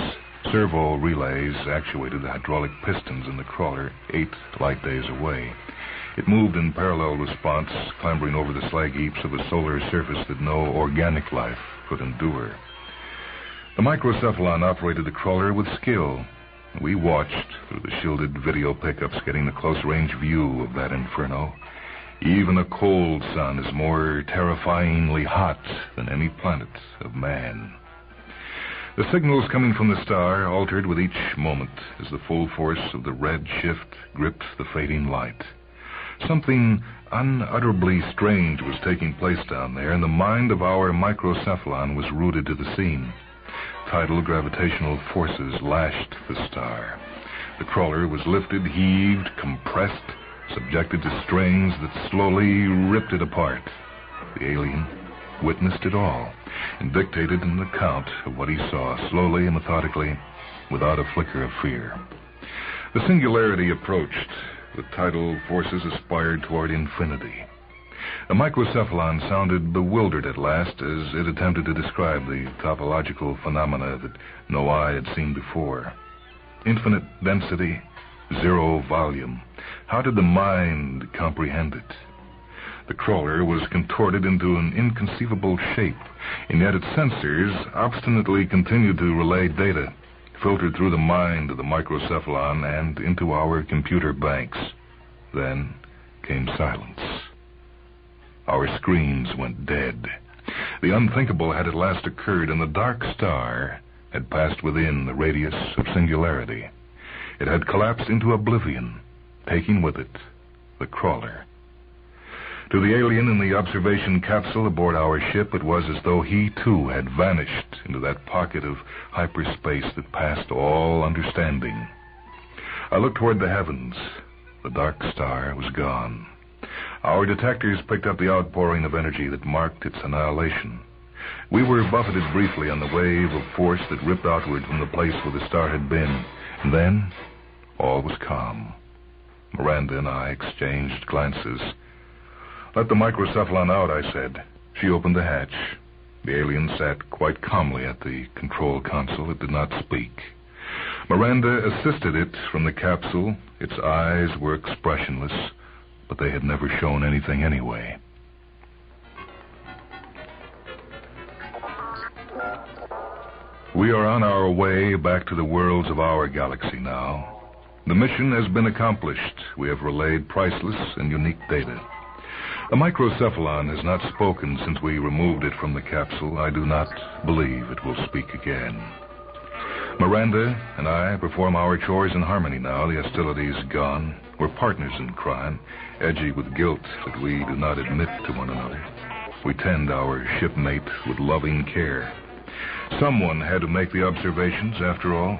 servo relays actuated the hydraulic pistons in the crawler 8 light days away. It moved in parallel response, clambering over the slag heaps of a solar surface that no organic life could endure. The microcephalon operated the crawler with skill. We watched through the shielded video pickups, getting a close-range view of that inferno. Even a cold sun is more terrifyingly hot than any planet of man. The signals coming from the star altered with each moment as the full force of the red shift gripped the fading light. Something unutterably strange was taking place down there, and the mind of our microcephalon was rooted to the scene. Tidal gravitational forces lashed the star. The crawler was lifted, heaved, compressed, subjected to strains that slowly ripped it apart. The alien witnessed it all and dictated an account of what he saw, slowly and methodically, without a flicker of fear. The singularity approached. The tidal forces aspired toward infinity. The microcephalon sounded bewildered at last as it attempted to describe the topological phenomena that no eye had seen before. Infinite density, zero volume. How did the mind comprehend it? The crawler was contorted into an inconceivable shape, and yet its sensors obstinately continued to relay data, filtered through the mind of the microcephalon and into our computer banks. Then came silence. Our screens went dead. The unthinkable had at last occurred, and the dark star had passed within the radius of singularity. It had collapsed into oblivion, taking with it the crawler. To the alien in the observation capsule aboard our ship, it was as though he, too, had vanished into that pocket of hyperspace that passed all understanding. I looked toward the heavens. The dark star was gone. Our detectors picked up the outpouring of energy that marked its annihilation. We were buffeted briefly on the wave of force that ripped outward from the place where the star had been, and then all was calm. Miranda and I exchanged glances. "Let the microcephalon out," I said. She opened the hatch. The alien sat quite calmly at the control console. It did not speak. Miranda assisted it from the capsule. Its eyes were expressionless, but they had never shown anything anyway. We are on our way back to the worlds of our galaxy now. The mission has been accomplished. We have relayed priceless and unique data. The microcephalon has not spoken since we removed it from the capsule. I do not believe it will speak again. Miranda and I perform our chores in harmony now. The hostility is gone. We're partners in crime, edgy with guilt that we do not admit to one another. We tend our shipmate with loving care. Someone had to make the observations, after all.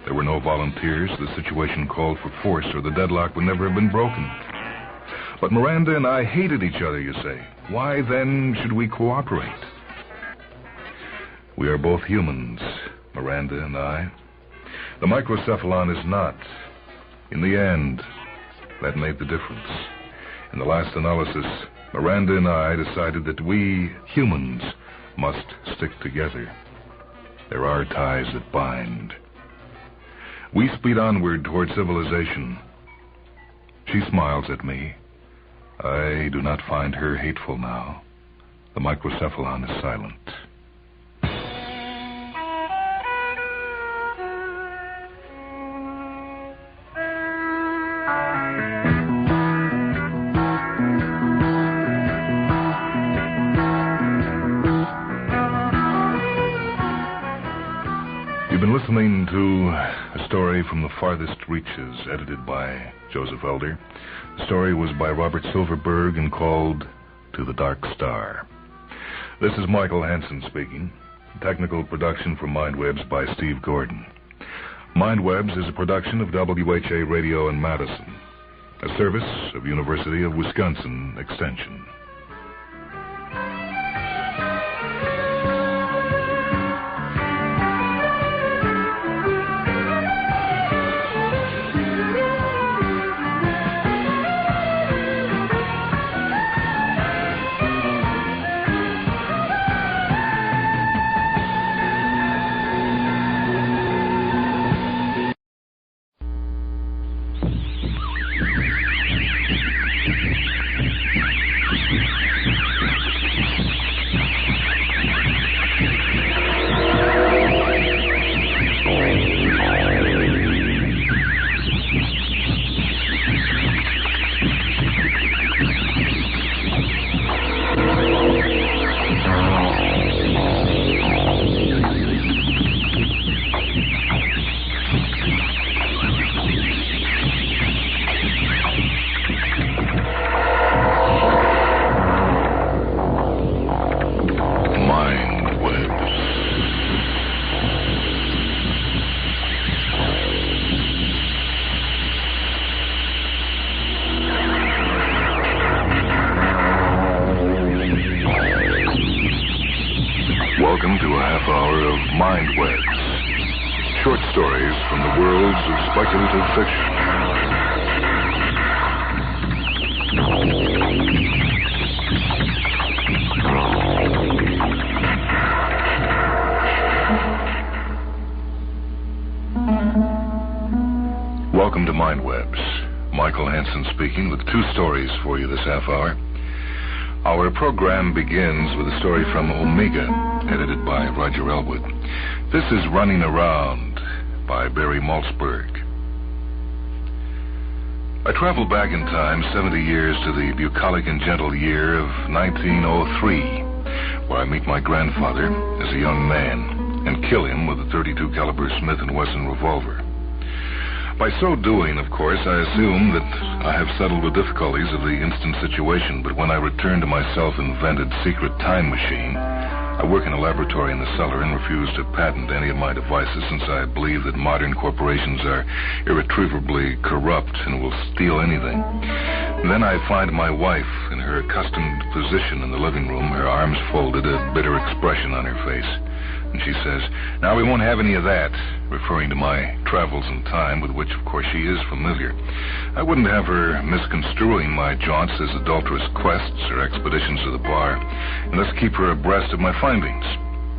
There were no volunteers. The situation called for force, or the deadlock would never have been broken. But Miranda and I hated each other, you say. Why, then, should we cooperate? We are both humans, Miranda and I. The microcephalon is not. In the end, that made the difference. In the last analysis, Miranda and I decided that we, humans, must stick together. There are ties that bind. We speed onward toward civilization. She smiles at me. I do not find her hateful now. The microcephalon is silent. You've been listening to a story from the Farthest Reaches, edited by Joseph Elder. The story was by Robert Silverberg and called To the Dark Star. This is Michael Hansen speaking. Technical production for Mindwebs by Steve Gordon. Mindwebs is a production of WHA Radio in Madison, a service of University of Wisconsin Extension. Welcome to a half hour of Mindwebs, short stories from the worlds of speculative fiction. Welcome to Mindwebs. Michael Hansen speaking with two stories for you this half hour. Our program begins with a story from Omega, edited by Roger Elwood. This is Running Around by Barry Maltzberg. I traveled back in time 70 years to the bucolic and gentle year of 1903, where I meet my grandfather as a young man and kill him with a .32 caliber Smith & Wesson revolver. By so doing, of course, I assume that I have settled the difficulties of the instant situation, but when I return to my self-invented secret time machine, I work in a laboratory in the cellar and refuse to patent any of my devices since I believe that modern corporations are irretrievably corrupt and will steal anything. And then I find my wife in her accustomed position in the living room, her arms folded, a bitter expression on her face. And she says, "Now we won't have any of that," referring to my travels in time, with which, of course, she is familiar. I wouldn't have her misconstruing my jaunts as adulterous quests or expeditions to the bar, and thus keep her abreast of my findings.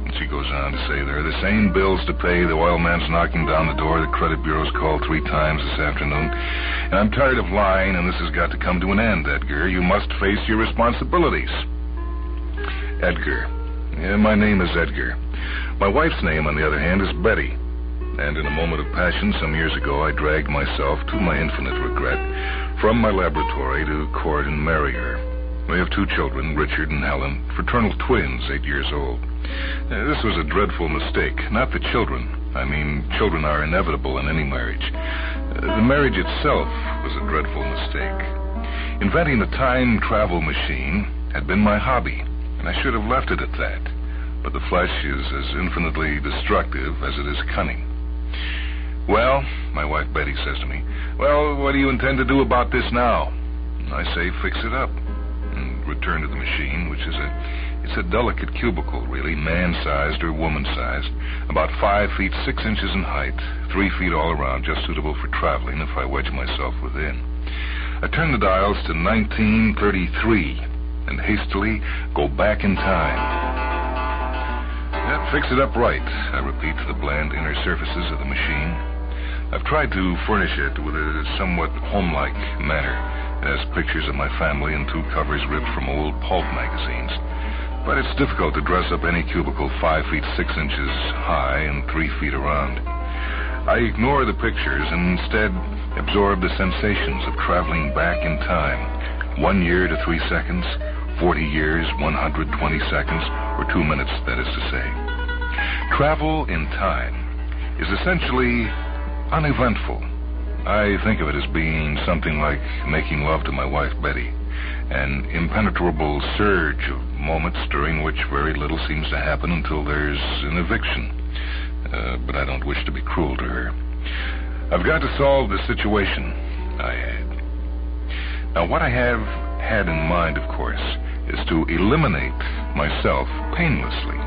And she goes on to say, "There are the same bills to pay, the oil man's knocking down the door, the credit bureau's called 3 times this afternoon, and I'm tired of lying, and this has got to come to an end, Edgar. You must face your responsibilities." Edgar. Yeah, my name is Edgar. My wife's name, on the other hand, is Betty. And in a moment of passion some years ago, I dragged myself, to my infinite regret, from my laboratory to court and marry her. We have 2 children, Richard and Helen, fraternal twins, 8 years old. This was a dreadful mistake. Not the children. I mean, children are inevitable in any marriage. The marriage itself was a dreadful mistake. Inventing the time travel machine had been my hobby, and I should have left it at that. But the flesh is as infinitely destructive as it is cunning. "Well," my wife Betty says to me, "well, what do you intend to do about this now?" And I say, "Fix it up," and return to the machine, which is a delicate cubicle, really, man-sized or woman-sized, about 5 feet 6 inches in height, 3 feet all around, just suitable for traveling if I wedge myself within. I turn the dials to 1933 and hastily go back in time. "Fix it up right," I repeat to the bland inner surfaces of the machine. I've tried to furnish it with a somewhat home-like manner. It has pictures of my family and 2 covers ripped from old pulp magazines. But it's difficult to dress up any cubicle 5 feet 6 inches high and 3 feet around. I ignore the pictures and instead absorb the sensations of traveling back in time. 1 year to 3 seconds, 40 years, 120 seconds, or 2 minutes, that is to say. Travel in time is essentially uneventful. I think of it as being something like making love to my wife, Betty, an impenetrable surge of moments during which very little seems to happen until there's an eviction. But I don't wish to be cruel to her. I've got to solve the situation, I add. Now, what I have had in mind, of course, is to eliminate myself painlessly.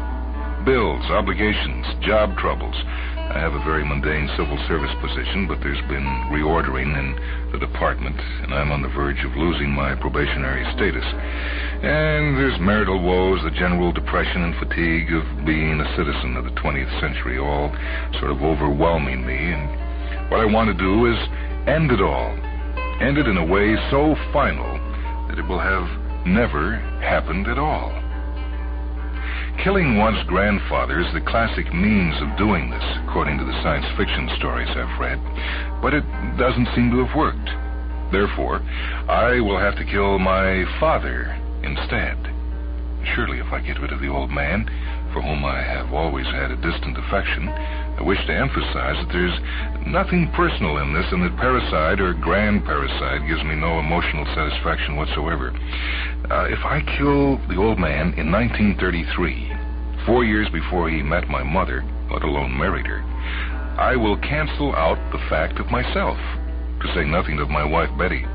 Bills, obligations, job troubles. I have a very mundane civil service position, but there's been reordering in the department, and I'm on the verge of losing my probationary status. And there's marital woes, the general depression and fatigue of being a citizen of the 20th century, all sort of overwhelming me. And what I want to do is end it all. End it in a way so final that it will have never happened at all. Killing one's grandfather is the classic means of doing this, according to the science fiction stories I've read, but it doesn't seem to have worked. Therefore, I will have to kill my father instead. Surely, if I get rid of the old man, for whom I have always had a distant affection, I wish to emphasize that there's nothing personal in this, and that parricide or grand parricide gives me no emotional satisfaction whatsoever. If I kill the old man in 1933, 4 years before he met my mother, let alone married her, I will cancel out the fact of myself, to say nothing of my wife Betty.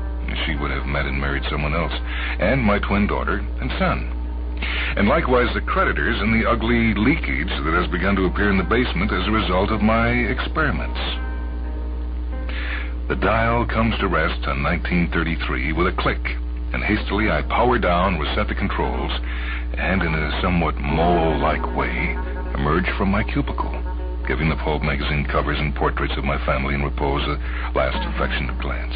She would have met and married someone else, and my twin daughter and son. And likewise the creditors and the ugly leakage that has begun to appear in the basement as a result of my experiments. The dial comes to rest on 1933 with a click, and hastily I power down, reset the controls, and in a somewhat mole-like way emerge from my cubicle, giving the pulp magazine covers and portraits of my family in repose a last affectionate glance.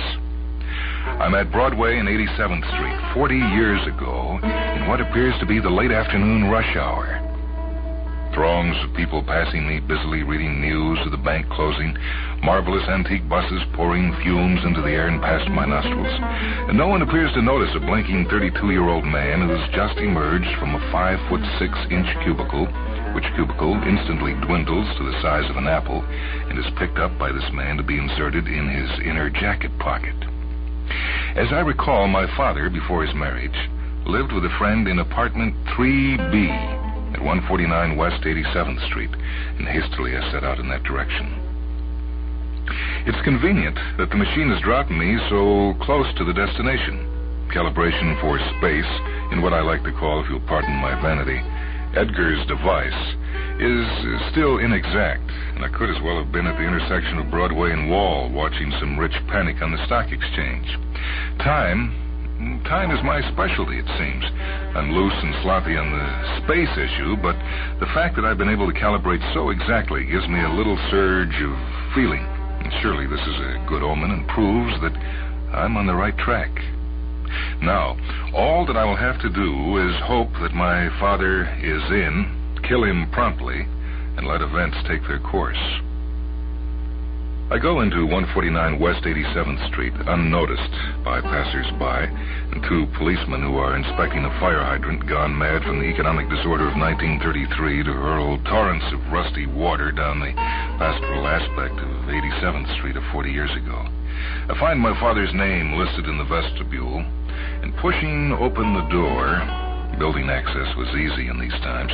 I'm at Broadway and 87th Street, 40 years ago, in what appears to be the late afternoon rush hour. Throngs of people passing me, busily reading news of the bank closing, marvelous antique buses pouring fumes into the air and past my nostrils. And no one appears to notice a blinking 32-year-old man who has just emerged from a 5'6" cubicle, which cubicle instantly dwindles to the size of an apple and is picked up by this man to be inserted in his inner jacket pocket. As I recall, my father, before his marriage, lived with a friend in apartment 3B at 149 West 87th Street, and hastily I set out in that direction. It's convenient that the machine has dropped me so close to the destination. Calibration for space, in what I like to call, if you'll pardon my vanity, Edgar's device, is still inexact, and I could as well have been at the intersection of Broadway and Wall watching some rich panic on the stock exchange. Time is my specialty, it seems. I'm loose and sloppy on the space issue, but the fact that I've been able to calibrate so exactly gives me a little surge of feeling. And surely this is a good omen and proves that I'm on the right track. Now, all that I will have to do is hope that my father is in, kill him promptly, and let events take their course. I go into 149 West 87th Street unnoticed by passers-by and two policemen who are inspecting a fire hydrant gone mad from the economic disorder of 1933 to hurl torrents of rusty water down the pastoral aspect of 87th Street of 40 years ago. I find my father's name listed in the vestibule, and pushing open the door, building access was easy in these times.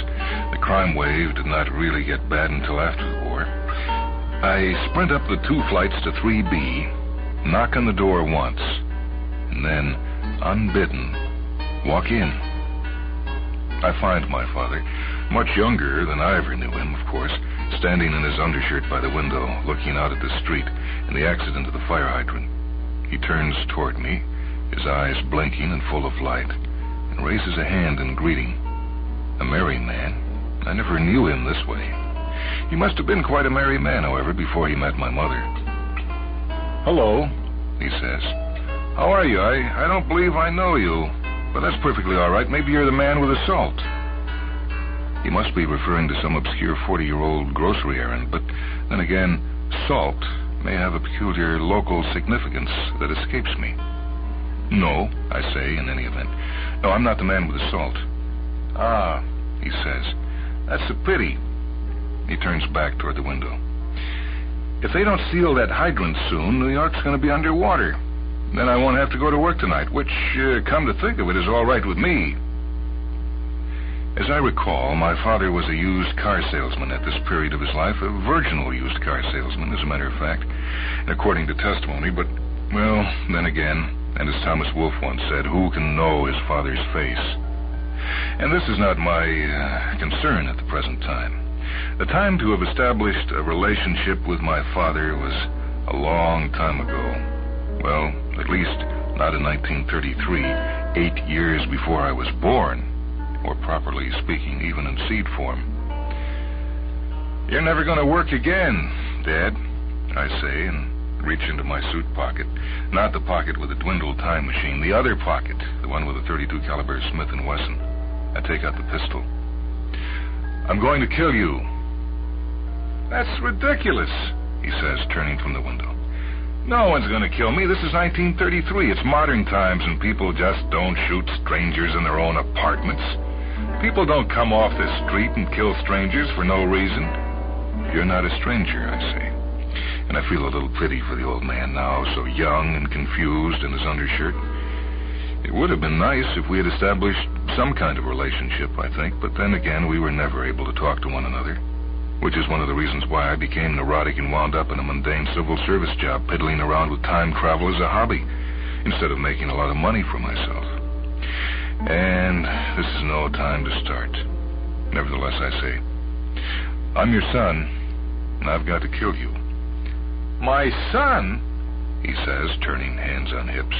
The crime wave did not really get bad until after the war. I sprint up the 2 flights to 3B, knock on the door once, and then, unbidden, walk in. I find my father, much younger than I ever knew him, of course, standing in his undershirt by the window, looking out at the street and the accident of the fire hydrant. He turns toward me, his eyes blinking and full of light, and raises a hand in greeting. A merry man. I never knew him this way. He must have been quite a merry man, however, before he met my mother. "Hello," he says. "How are you? I don't believe I know you, but that's perfectly all right. Maybe you're the man with the salt." He must be referring to some obscure 40-year-old grocery errand, but then again, salt may have a peculiar local significance that escapes me. "No," I say, in any event. "No, I'm not the man with the salt." "Ah," he says, "that's a pity." He turns back toward the window. If they don't seal that hydrant soon, New York's going to be underwater. Then I won't have to go to work tonight, which, come to think of it, is all right with me. As I recall, my father was a used car salesman at this period of his life, a virginal used car salesman, as a matter of fact, according to testimony, but, well, then again, and as Thomas Wolfe once said, who can know his father's face? And this is not my concern at the present time. The time to have established a relationship with my father was a long time ago. Well, at least not in 1933, 8 years before I was born, or properly speaking, even in seed form. You're never going to work again, Dad, I say, and reach into my suit pocket. Not the pocket with the dwindled time machine, the other pocket, the one with the .32 caliber Smith & Wesson. I take out the pistol. I'm going to kill you. That's ridiculous, he says, turning from the window. No one's going to kill me. This is 1933. It's modern times, and people just don't shoot strangers in their own apartments. People don't come off the street and kill strangers for no reason. You're not a stranger, I say. And I feel a little pity for the old man now, so young and confused in his undershirt. It would have been nice if we had established some kind of relationship, I think, but then again, we were never able to talk to one another, which is one of the reasons why I became neurotic and wound up in a mundane civil service job, piddling around with time travel as a hobby, instead of making a lot of money for myself. And this is no time to start. Nevertheless, I say, I'm your son, and I've got to kill you. My son? He says, turning hands on hips.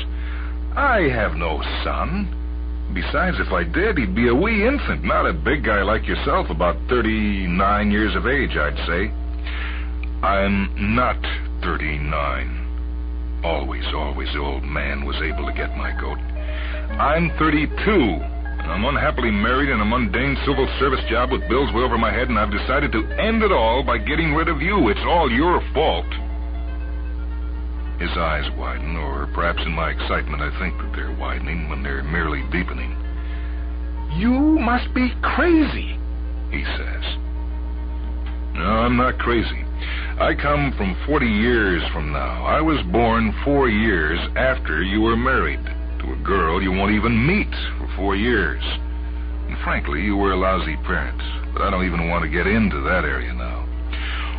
I have no son. Besides, if I did, he'd be a wee infant, not a big guy like yourself, about 39 years of age, I'd say. I'm not 39. Always, the old man was able to get my goat. I'm 32, and I'm unhappily married in a mundane civil service job with bills way over my head, and I've decided to end it all by getting rid of you. It's all your fault. His eyes widen, or perhaps in my excitement I think that they're widening when they're merely deepening. You must be crazy, he says. No, I'm not crazy. I come from 40 years from now. I was born 4 years after you were married to a girl you won't even meet for 4 years. And frankly, you were a lousy parent, but I don't even want to get into that area now.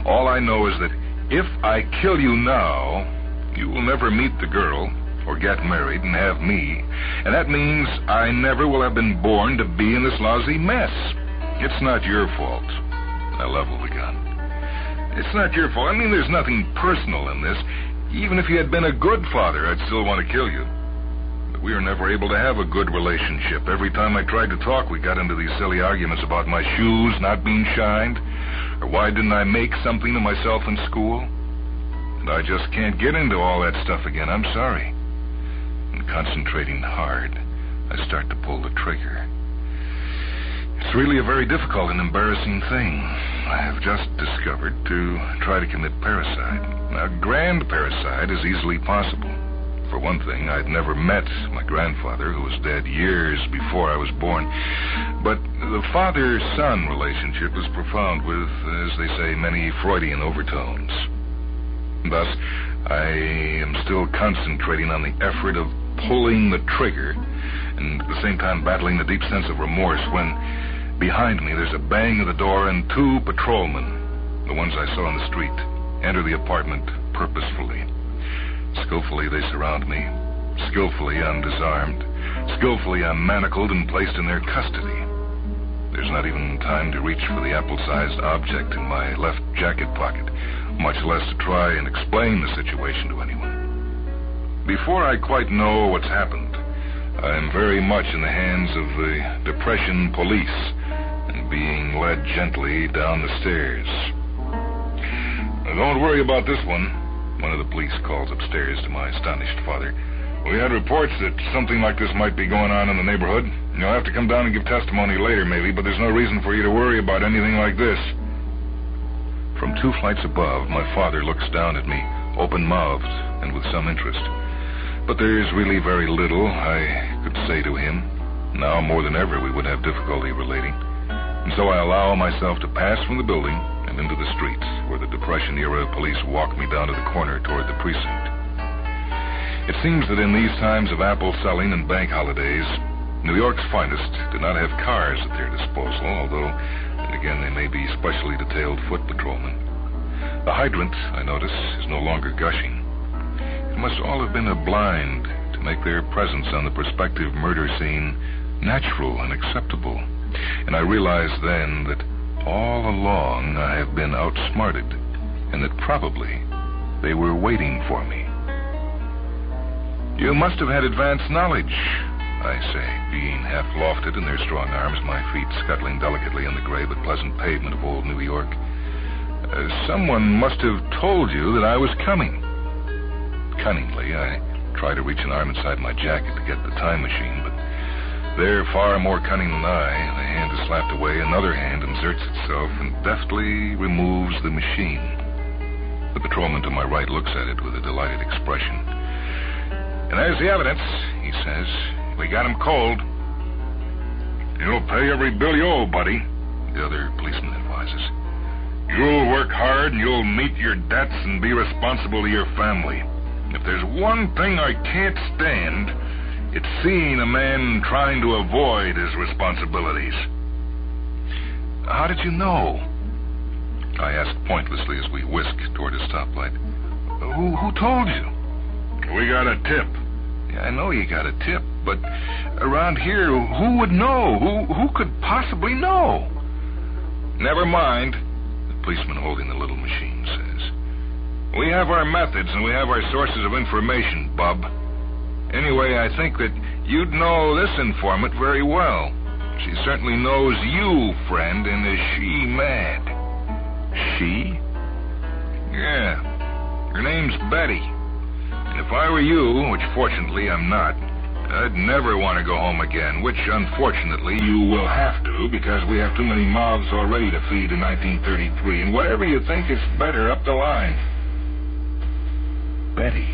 All I know is that if I kill you now, you will never meet the girl or get married and have me, and that means I never will have been born to be in this lousy mess. It's not your fault. I level the gun. It's not your fault. I mean, there's nothing personal in this. Even if you had been a good father, I'd still want to kill you. But we were never able to have a good relationship. Every time I tried to talk, we got into these silly arguments about my shoes not being shined, or why didn't I make something of myself in school. And I just can't get into all that stuff again. I'm sorry. And concentrating hard, I start to pull the trigger. It's really a very difficult and embarrassing thing. I have just discovered to try to commit parricide. Now, grand parricide is easily possible. For one thing, I'd never met my grandfather, who was dead years before I was born. But the father-son relationship is profound with, as they say, many Freudian overtones. Thus, I am still concentrating on the effort of pulling the trigger and at the same time battling the deep sense of remorse when behind me there's a bang of the door and 2 patrolmen, the ones I saw in the street, enter the apartment purposefully. Skillfully they surround me. Skillfully I'm disarmed. Skillfully I'm manacled and placed in their custody. There's not even time to reach for the apple-sized object in my left jacket pocket, much less to try and explain the situation to anyone. Before I quite know what's happened, I am very much in the hands of the Depression police and being led gently down the stairs. Now, don't worry about this one of the police calls upstairs to my astonished father. We had reports that something like this might be going on in the neighborhood. You'll have to come down and give testimony later, maybe, but there's no reason for you to worry about anything like this. From 2 flights above, my father looks down at me, open-mouthed and with some interest. But there's really very little I could say to him. Now, more than ever, we would have difficulty relating. And so I allow myself to pass from the building and and into the streets, where the Depression-era police walked me down to the corner toward the precinct. It seems that in these times of apple selling and bank holidays, New York's finest do not have cars at their disposal, although, and again, they may be specially detailed foot patrolmen. The hydrant, I notice, is no longer gushing. It must all have been a blind to make their presence on the prospective murder scene natural and acceptable. And I realized then that all along I have been outsmarted, and that probably they were waiting for me. You must have had advanced knowledge, I say, being half lofted in their strong arms, my feet scuttling delicately on the gray but pleasant pavement of old New York. Someone must have told you that I was coming. Cunningly, I try to reach an arm inside my jacket to get the time machine, but there, far more cunning than I, the hand is slapped away, another hand inserts itself and deftly removes the machine. The patrolman to my right looks at it with a delighted expression. And there's the evidence, he says. We got him cold. You'll pay every bill you owe, buddy, the other policeman advises. You'll work hard and you'll meet your debts and be responsible to your family. If there's one thing I can't stand, it's seeing a man trying to avoid his responsibilities. How did you know? I asked pointlessly as we whisked toward a stoplight. Who told you? We got a tip. Yeah, I know you got a tip, but around here, who would know? Who could possibly know? Never mind, the policeman holding the little machine says. We have our methods and we have our sources of information, bub. Anyway, I think that you'd know this informant very well. She certainly knows you, friend, and is she mad? She? Yeah. Her name's Betty. And if I were you, which fortunately I'm not, I'd never want to go home again, which unfortunately you will have to because we have too many mouths already to feed in 1933, and whatever you think is better up the line. Betty,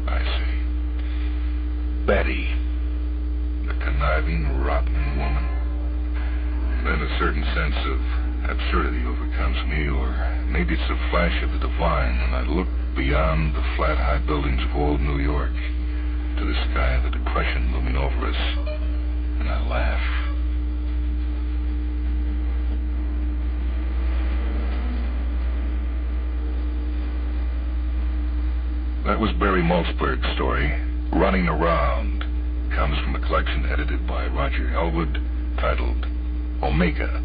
I say. Betty, the conniving, rotten woman. Then a certain sense of absurdity overcomes me, or maybe it's a flash of the divine, and I look beyond the flat, high buildings of old New York to the sky of the Depression looming over us, and I laugh. That was Barry Maltzberg's story, Running Around. Comes from a collection edited by Roger Elwood, titled Omega.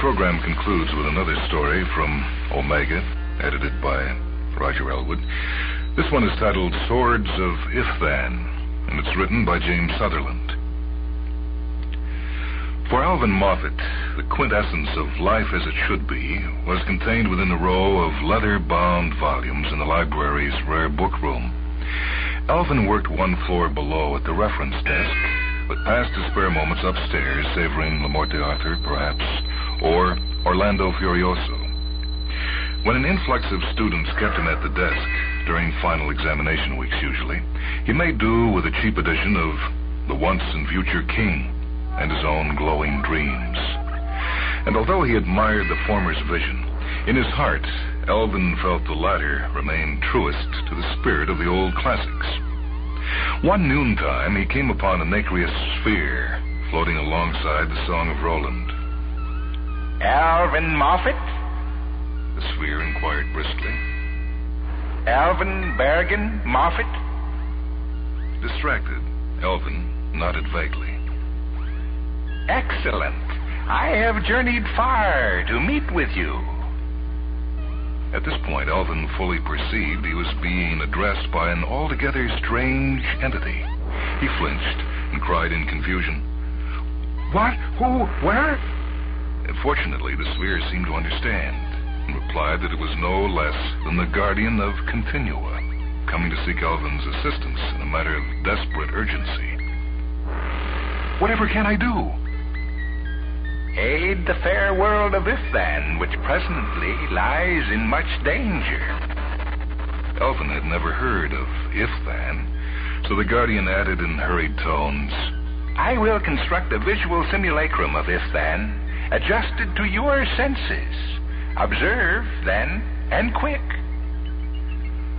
program concludes with another story from Omega, edited by Roger Elwood. This one is titled Swords of Ifthen, and it's written by James Sutherland. For Alvin Moffat, the quintessence of life as it should be was contained within a row of leather-bound volumes in the library's rare book room. Alvin worked one floor below at the reference desk, but passed his spare moments upstairs, savoring Le Morte Arthur, perhaps, or Orlando Furioso. When an influx of students kept him at the desk, during final examination weeks usually, he made do with a cheap edition of The Once and Future King and his own glowing dreams. And although he admired the former's vision, in his heart, Alvin felt the latter remained truest to the spirit of the old classics. One noontime, he came upon a nacreous sphere floating alongside the Song of Roland. Alvin Moffat? The sphere inquired briskly. Alvin Bergen Moffat? Distracted, Alvin nodded vaguely. Excellent. I have journeyed far to meet with you. At this point, Alvin fully perceived he was being addressed by an altogether strange entity. He flinched and cried in confusion, "What? Who? Where?" Fortunately, the sphere seemed to understand and replied that it was no less than the guardian of Continua, coming to seek Alvin's assistance in a matter of desperate urgency. "Whatever can I do?" "Aid the fair world of Ifthen, which presently lies in much danger." Alvin had never heard of Ifthen, so the guardian added in hurried tones, "I will construct a visual simulacrum of Ifthen, adjusted to your senses. Observe, then, and quick."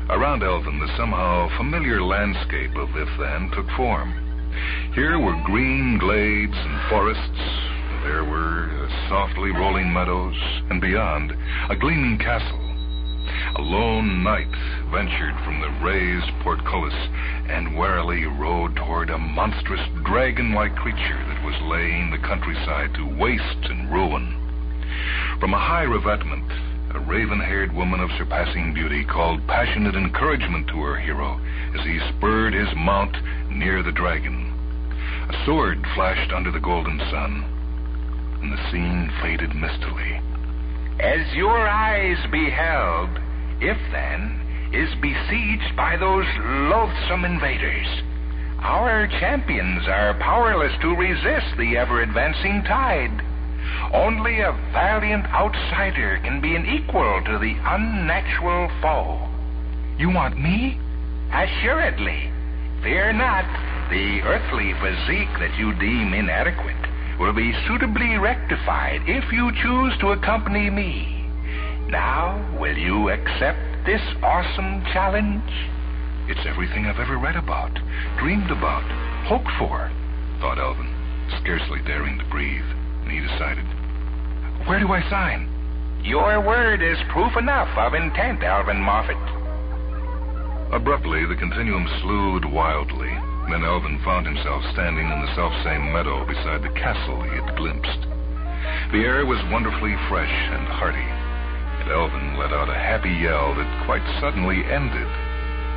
Around Alvin, the somehow familiar landscape of Ifthen took form. Here were green glades and forests. There were softly rolling meadows, and beyond, a gleaming castle. A lone knight ventured from the raised portcullis and warily rode toward a monstrous dragon-like creature that was laying the countryside to waste and ruin. From a high revetment, a raven-haired woman of surpassing beauty called passionate encouragement to her hero as he spurred his mount near the dragon. A sword flashed under the golden sun, and the scene faded mistily. As your eyes beheld, Ifthen is besieged by those loathsome invaders. Our champions are powerless to resist the ever-advancing tide. Only a valiant outsider can be an equal to the unnatural foe. "You want me?" "Assuredly. Fear not. The earthly physique that you deem inadequate will be suitably rectified if you choose to accompany me. Now, will you accept this awesome challenge?" "It's everything I've ever read about, dreamed about, hoped for," thought Alvin, scarcely daring to breathe, and he decided, "Where do I sign?" "Your word is proof enough of intent, Alvin Moffat." Abruptly, the continuum slewed wildly. Then Alvin found himself standing in the selfsame meadow beside the castle he had glimpsed. The air was wonderfully fresh and hearty, and Alvin let out a happy yell that quite suddenly ended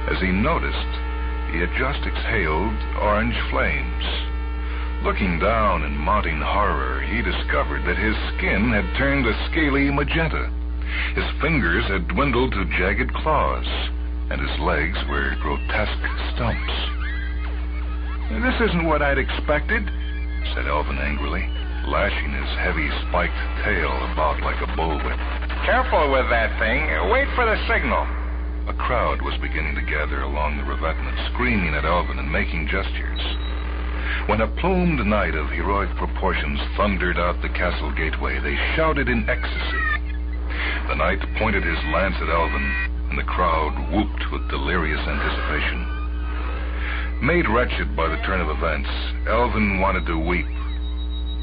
as he noticed he had just exhaled orange flames. Looking down in mounting horror, he discovered that his skin had turned a scaly magenta. His fingers had dwindled to jagged claws, and his legs were grotesque stumps. "This isn't what I'd expected," said Alvin angrily, lashing his heavy spiked tail about like a bullwhip. "Careful with that thing. Wait for the signal." A crowd was beginning to gather along the revetment, screaming at Alvin and making gestures. When a plumed knight of heroic proportions thundered out the castle gateway, they shouted in ecstasy. The knight pointed his lance at Alvin, and the crowd whooped with delirious anticipation. Made wretched by the turn of events, Alvin wanted to weep,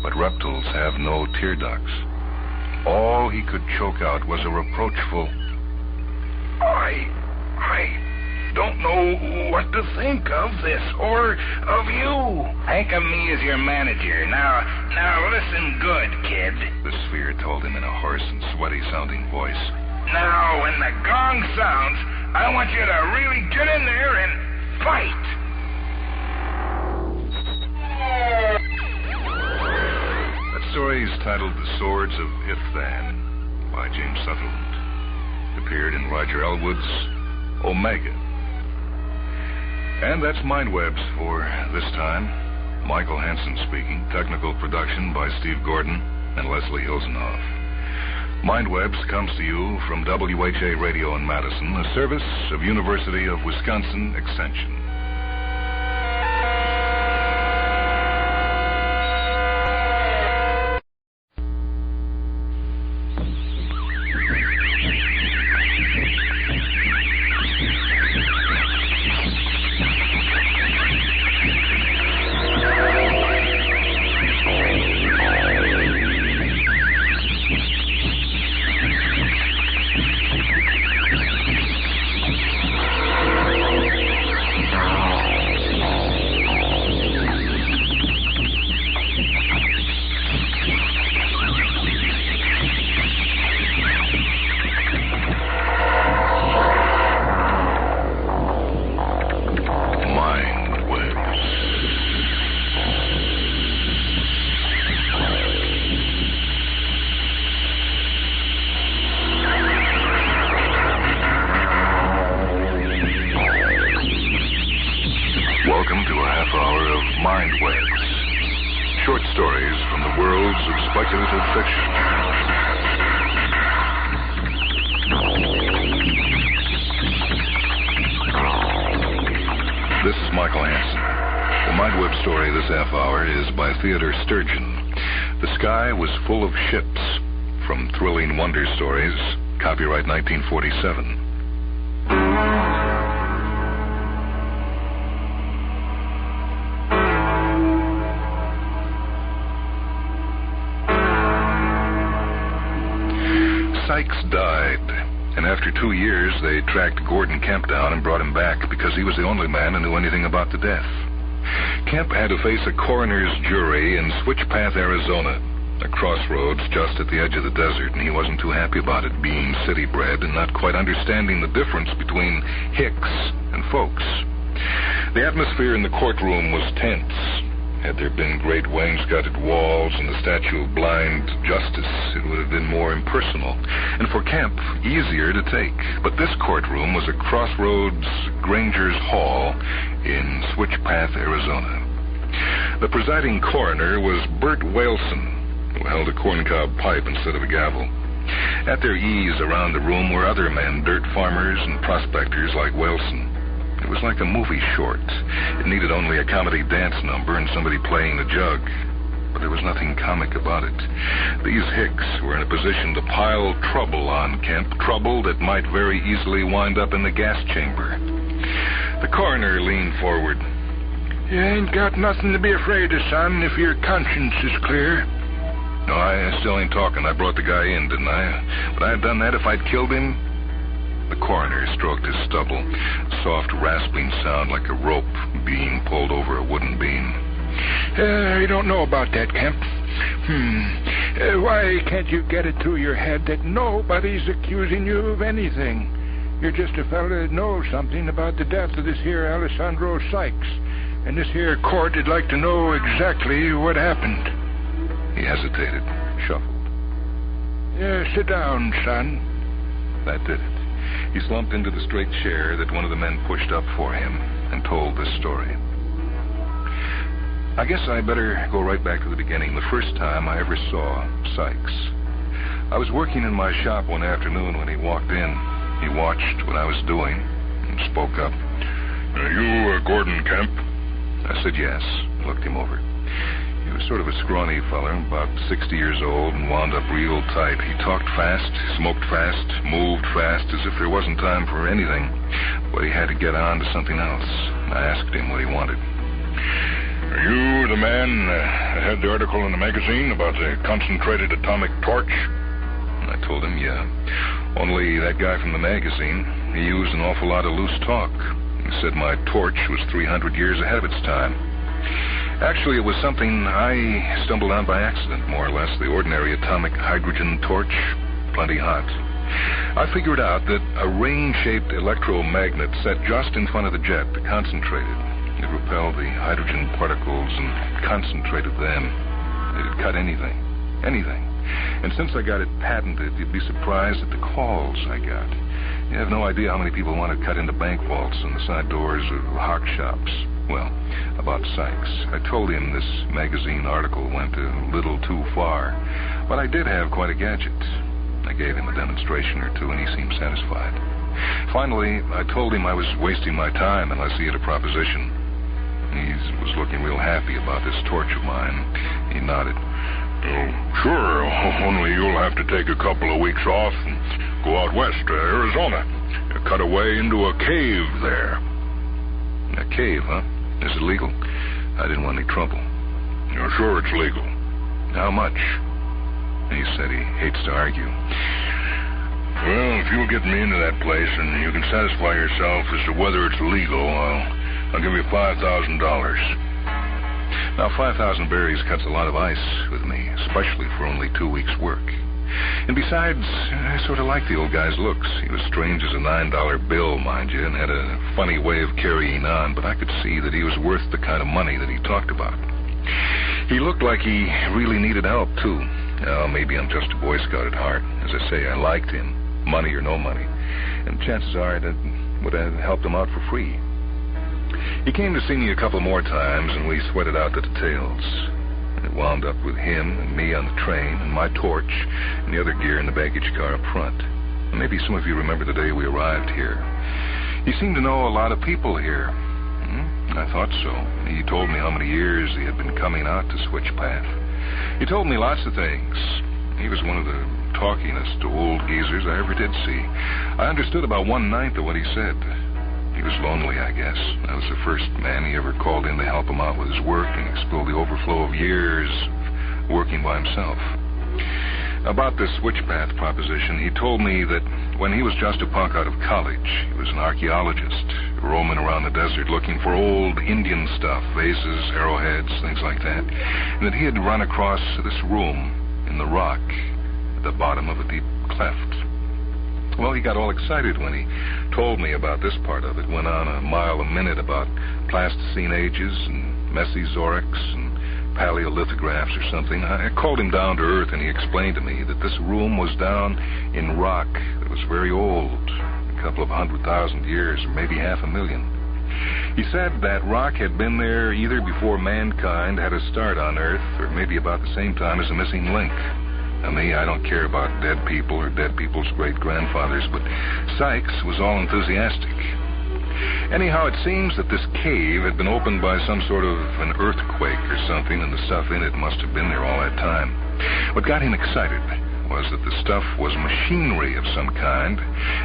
but reptiles have no tear ducts. All he could choke out was a reproachful, I don't know what to think of this or of you. Think of me as your manager. Now listen good, kid. The sphere told him in a hoarse and sweaty-sounding voice. Now, when the gong sounds, I want you to really get in there and fight. That story is titled The Swords of Ifthen by James Sutherland. It appeared in Roger Elwood's Omega. And that's Mindwebs for this time. Michael Hansen speaking. Technical production by Steve Gordon and Leslie Hilsenoff. Mindwebs comes to you from WHA Radio in Madison, a service of University of Wisconsin Extension. Welcome to a half hour of Mindwebs. Short stories from the worlds of speculative fiction. This is Michael Hansen. The Mindweb story this half hour is by Theodore Sturgeon. The Sky Was Full of Ships, from Thrilling Wonder Stories, copyright 1947. Sykes died, and after 2 years, they tracked Gordon Kemp down and brought him back because he was the only man who knew anything about the death. Kemp had to face a coroner's jury in Switchpath, Arizona, a crossroads just at the edge of the desert, and he wasn't too happy about it, being city-bred and not quite understanding the difference between hicks and folks. The atmosphere in the courtroom was tense. Had there been great wainscoted walls and the statue of blind justice, it would have been more impersonal, and for Kemp, easier to take. But this courtroom was a Crossroads Granger's Hall in Switchpath, Arizona. The presiding coroner was Bert Whalson, who held a corncob pipe instead of a gavel. At their ease around the room were other men, dirt farmers and prospectors like Whalson. It was like a movie short. It needed only a comedy dance number and somebody playing the jug. But there was nothing comic about it. These hicks were in a position to pile trouble on Kemp, trouble that might very easily wind up in the gas chamber. The coroner leaned forward. You ain't got nothing to be afraid of, son, if your conscience is clear. No, I still ain't talking. I brought the guy in, didn't I? Would I have done that if I'd killed him? The coroner stroked his stubble, a soft rasping sound like a rope being pulled over a wooden beam. I don't know about that, Kemp. Why can't you get it through your head that nobody's accusing you of anything? You're just a fella that knows something about the death of this here Alessandro Sykes, and this here court would like to know exactly what happened. He hesitated, shuffled. Sit down, son. That did it. He slumped into the straight chair that one of the men pushed up for him and told this story. I guess I better go right back to the beginning, the first time I ever saw Sykes. I was working in my shop one afternoon when he walked in. He watched what I was doing and spoke up. Are you Gordon Kemp? I said yes, looked him over. He was sort of a scrawny feller, about 60 years old, and wound up real tight. He talked fast, smoked fast, moved fast, as if there wasn't time for anything. But he had to get on to something else. I asked him what he wanted. Are you the man that had the article in the magazine about the concentrated atomic torch? I told him, yeah. Only that guy from the magazine, he used an awful lot of loose talk. He said my torch was 300 years ahead of its time. Actually, it was something I stumbled on by accident, more or less. The ordinary atomic hydrogen torch, plenty hot. I figured out that a ring-shaped electromagnet set just in front of the jet concentrated. It repelled the hydrogen particles and concentrated them. It'd cut anything. And since I got it patented, you'd be surprised at the calls I got. You have no idea how many people want to cut into bank vaults and the side doors of hock shops. Well, about Sykes. I told him this magazine article went a little too far, but I did have quite a gadget. I gave him a demonstration or two, and he seemed satisfied. Finally, I told him I was wasting my time unless he had a proposition. He was looking real happy about this torch of mine. He nodded. Oh, sure, only you'll have to take a couple of weeks off and go out west to Arizona. Cut away into a cave there. A cave, huh? Is it legal? I didn't want any trouble. You're sure it's legal? How much? He said he hates to argue. Well, if you'll get me into that place and you can satisfy yourself as to whether it's legal, I'll give you $5,000. Now, 5,000 berries cuts a lot of ice with me, especially for only 2 weeks' work. And besides, I sort of liked the old guy's looks. He was strange as a $9 bill, mind you, and had a funny way of carrying on, but I could see that he was worth the kind of money that he talked about. He looked like he really needed help, too. Maybe I'm just a Boy Scout at heart. As I say, I liked him, money or no money. And chances are that would have helped him out for free. He came to see me a couple more times, and we sweated out the details. It wound up with him and me on the train, and my torch, and the other gear in the baggage car up front. And maybe some of you remember the day we arrived here. He seemed to know a lot of people here. I thought so. He told me how many years he had been coming out to Switchpath. He told me lots of things. He was one of the talkingest old geezers I ever did see. I understood about 1/9 of what he said. He was lonely, I guess. I was the first man he ever called in to help him out with his work and explore the overflow of years of working by himself. About this Switchpath proposition, he told me that when he was just a punk out of college, he was an archaeologist, roaming around the desert looking for old Indian stuff, vases, arrowheads, things like that, and that he had run across this room in the rock at the bottom of a deep cleft. Well, he got all excited when he told me about this part of it. Went on a mile a minute about Pleistocene ages and Mesozoics and paleolithographs or something. I called him down to earth, and he explained to me that this room was down in rock that was very old, a couple of 100,000 years, or maybe 500,000. He said that rock had been there either before mankind had a start on Earth, or maybe about the same time as the missing link. Now, me, I don't care about dead people or dead people's great-grandfathers, but Sykes was all enthusiastic. Anyhow, it seems that this cave had been opened by some sort of an earthquake or something, and the stuff in it must have been there all that time. What got him excited was that the stuff was machinery of some kind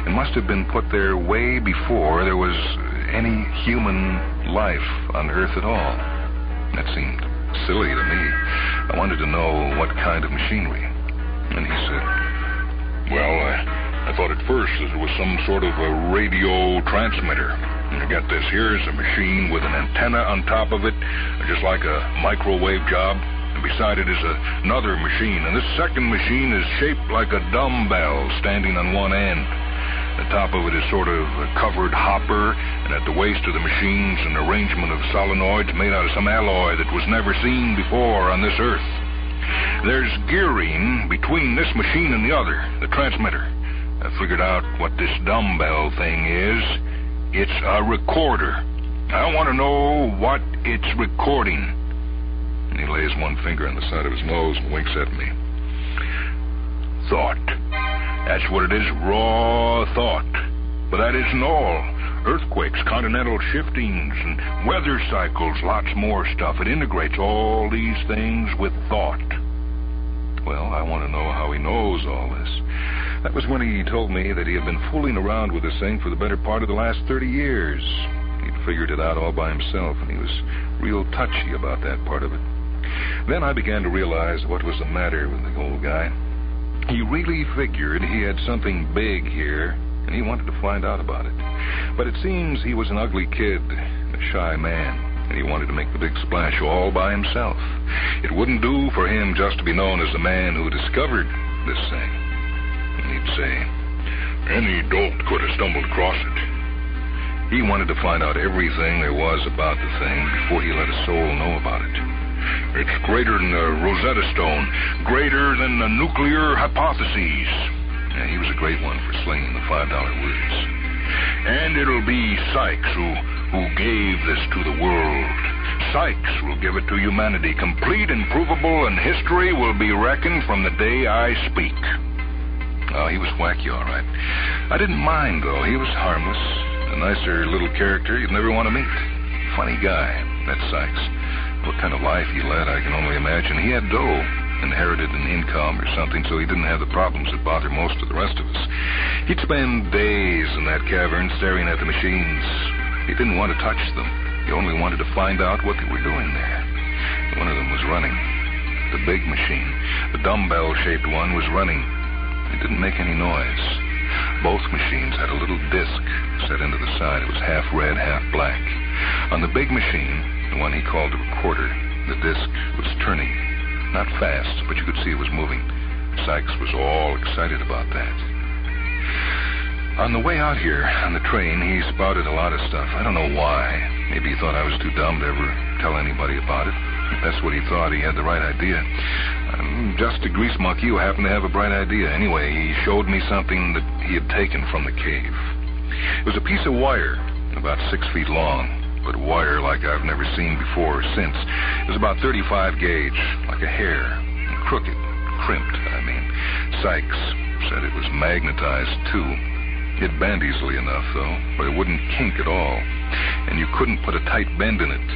and must have been put there way before there was any human life on Earth at all. That seemed silly to me. I wanted to know what kind of machinery. And he said, well, I thought at first that it was some sort of a radio transmitter. And you get this, here's a machine with an antenna on top of it, just like a microwave job. And beside it is another machine. And this second machine is shaped like a dumbbell standing on one end. The top of it is sort of a covered hopper, and at the waist of the machine's an arrangement of solenoids made out of some alloy that was never seen before on this Earth. There's gearing between this machine and the other, the transmitter. I figured out what this dumbbell thing is. It's a recorder. I want to know what it's recording. And he lays one finger on the side of his nose and winks at me. Thought. That's what it is, raw thought. But that isn't all. Earthquakes, continental shiftings, and weather cycles, lots more stuff. It integrates all these things with thought. Well, I want to know how he knows all this. That was when he told me that he had been fooling around with this thing for the better part of the last 30 years. He'd figured it out all by himself, and he was real touchy about that part of it. Then I began to realize what was the matter with the old guy. He really figured he had something big here, and he wanted to find out about it. But it seems he was an ugly kid, a shy man, and he wanted to make the big splash all by himself. It wouldn't do for him just to be known as the man who discovered this thing. And he'd say, any dolt could have stumbled across it. He wanted to find out everything there was about the thing before he let a soul know about it. It's greater than the Rosetta Stone, greater than the nuclear hypotheses. Yeah, he was a great one for slinging the $5 words. And it'll be Sykes who gave this to the world. Sykes will give it to humanity, complete and provable, and history will be reckoned from the day I speak. Oh, he was wacky, all right. I didn't mind, though. He was harmless. A nicer little character you'd never want to meet. Funny guy, that Sykes. What kind of life he led, I can only imagine. He had dough, inherited an income or something, so he didn't have the problems that bother most of the rest of us. He'd spend days in that cavern staring at the machines. He didn't want to touch them. He only wanted to find out what they were doing there. One of them was running. The big machine, the dumbbell-shaped one, was running. It didn't make any noise. Both machines had a little disc set into the side. It was half red, half black. On the big machine, the one he called the recorder, the disc was turning. Not fast, but you could see it was moving. Sykes was all excited about that. On the way out here, on the train, he spouted a lot of stuff. I don't know why. Maybe he thought I was too dumb to ever tell anybody about it. If that's what he thought, he had the right idea. I'm just a grease monkey who happened to have a bright idea. Anyway, he showed me something that he had taken from the cave. It was a piece of wire, about 6 feet long, but wire like I've never seen before or since. It was about 35 gauge, like a hair, crooked, crimped, I mean. Sykes said it was magnetized, too. It bent easily enough, though, but it wouldn't kink at all, and you couldn't put a tight bend in it.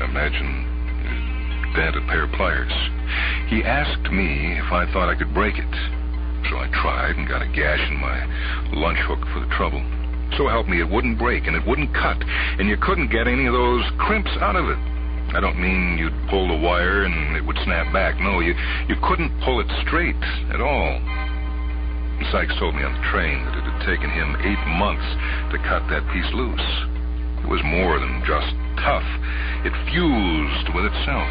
I imagine it'd dent a pair of pliers. He asked me if I thought I could break it, so I tried and got a gash in my lunch hook for the trouble. So help me, it wouldn't break and it wouldn't cut, and you couldn't get any of those crimps out of it. I don't mean you'd pull the wire and it would snap back. No, you couldn't pull it straight at all. Sykes told me on the train that it had taken him 8 months to cut that piece loose. It was more than just tough. It fused with itself.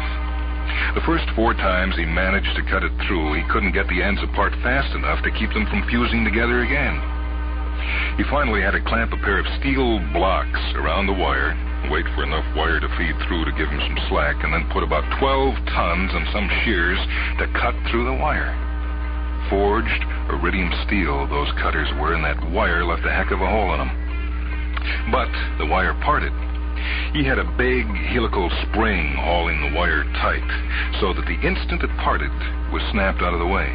The first 4 times he managed to cut it through, he couldn't get the ends apart fast enough to keep them from fusing together again. He finally had to clamp a pair of steel blocks around the wire, wait for enough wire to feed through to give him some slack, and then put about 12 tons on some shears to cut through the wire. Forged iridium steel those cutters were, and that wire left a heck of a hole in them. But the wire parted. He had a big helical spring hauling the wire tight, so that the instant it parted was snapped out of the way.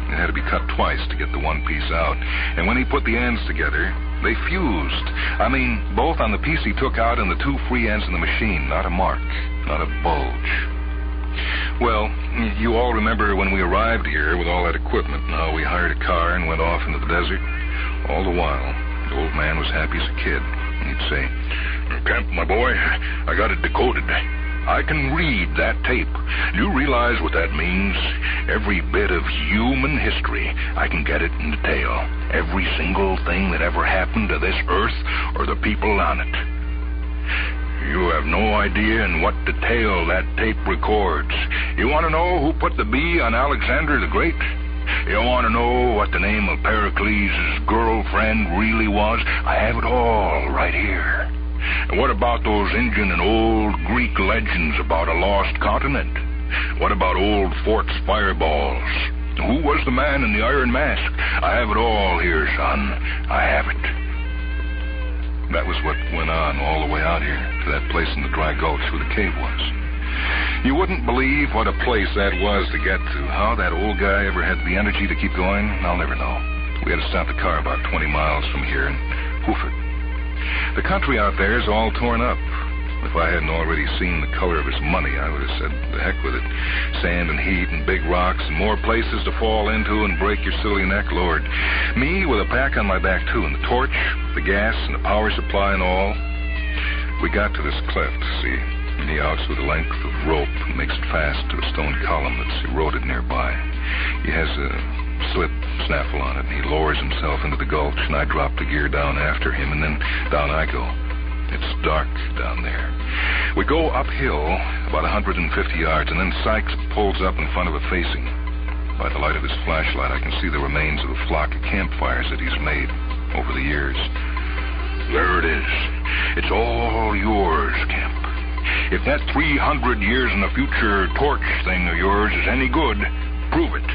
It had to be cut twice to get the one piece out, and when he put the ends together, they fused. I mean, both on the piece he took out and the 2 free ends in the machine. Not a mark, not a bulge. Well, you all remember when we arrived here with all that equipment and how we hired a car and went off into the desert? All the while, the old man was happy as a kid. He'd say, Camp, my boy, I got it decoded. I can read that tape. Do you realize what that means? Every bit of human history, I can get it in detail. Every single thing that ever happened to this earth or the people on it. You have no idea in what detail that tape records. You want to know who put the B on Alexander the Great? You want to know what the name of Pericles' girlfriend really was? I have it all right here. And what about those Indian and old Greek legends about a lost continent? What about old forts' fireballs? Who was the man in the iron mask? I have it all here, son. I have it. That was what went on all the way out here, to that place in the dry gulch where the cave was. You wouldn't believe what a place that was to get to. How that old guy ever had the energy to keep going, I'll never know. We had to stop the car about 20 miles from here and hoof it. The country out there is all torn up. If I hadn't already seen the color of his money, I would have said, the heck with it. Sand and heat and big rocks and more places to fall into and break your silly neck, Lord. Me with a pack on my back, too, and the torch, the gas, and the power supply and all. We got to this cleft, see, and he outs with a length of rope and makes it fast to a stone column that's eroded nearby. He has a slip snaffle on it, and he lowers himself into the gulch, and I drop the gear down after him, and then down I go. It's dark down there. We go uphill about 150 yards, and then Sykes pulls up in front of a facing. By the light of his flashlight, I can see the remains of a flock of campfires that he's made over the years. There it is. It's all yours, Kemp. If that 300 years in the future torch thing of yours is any good, prove it.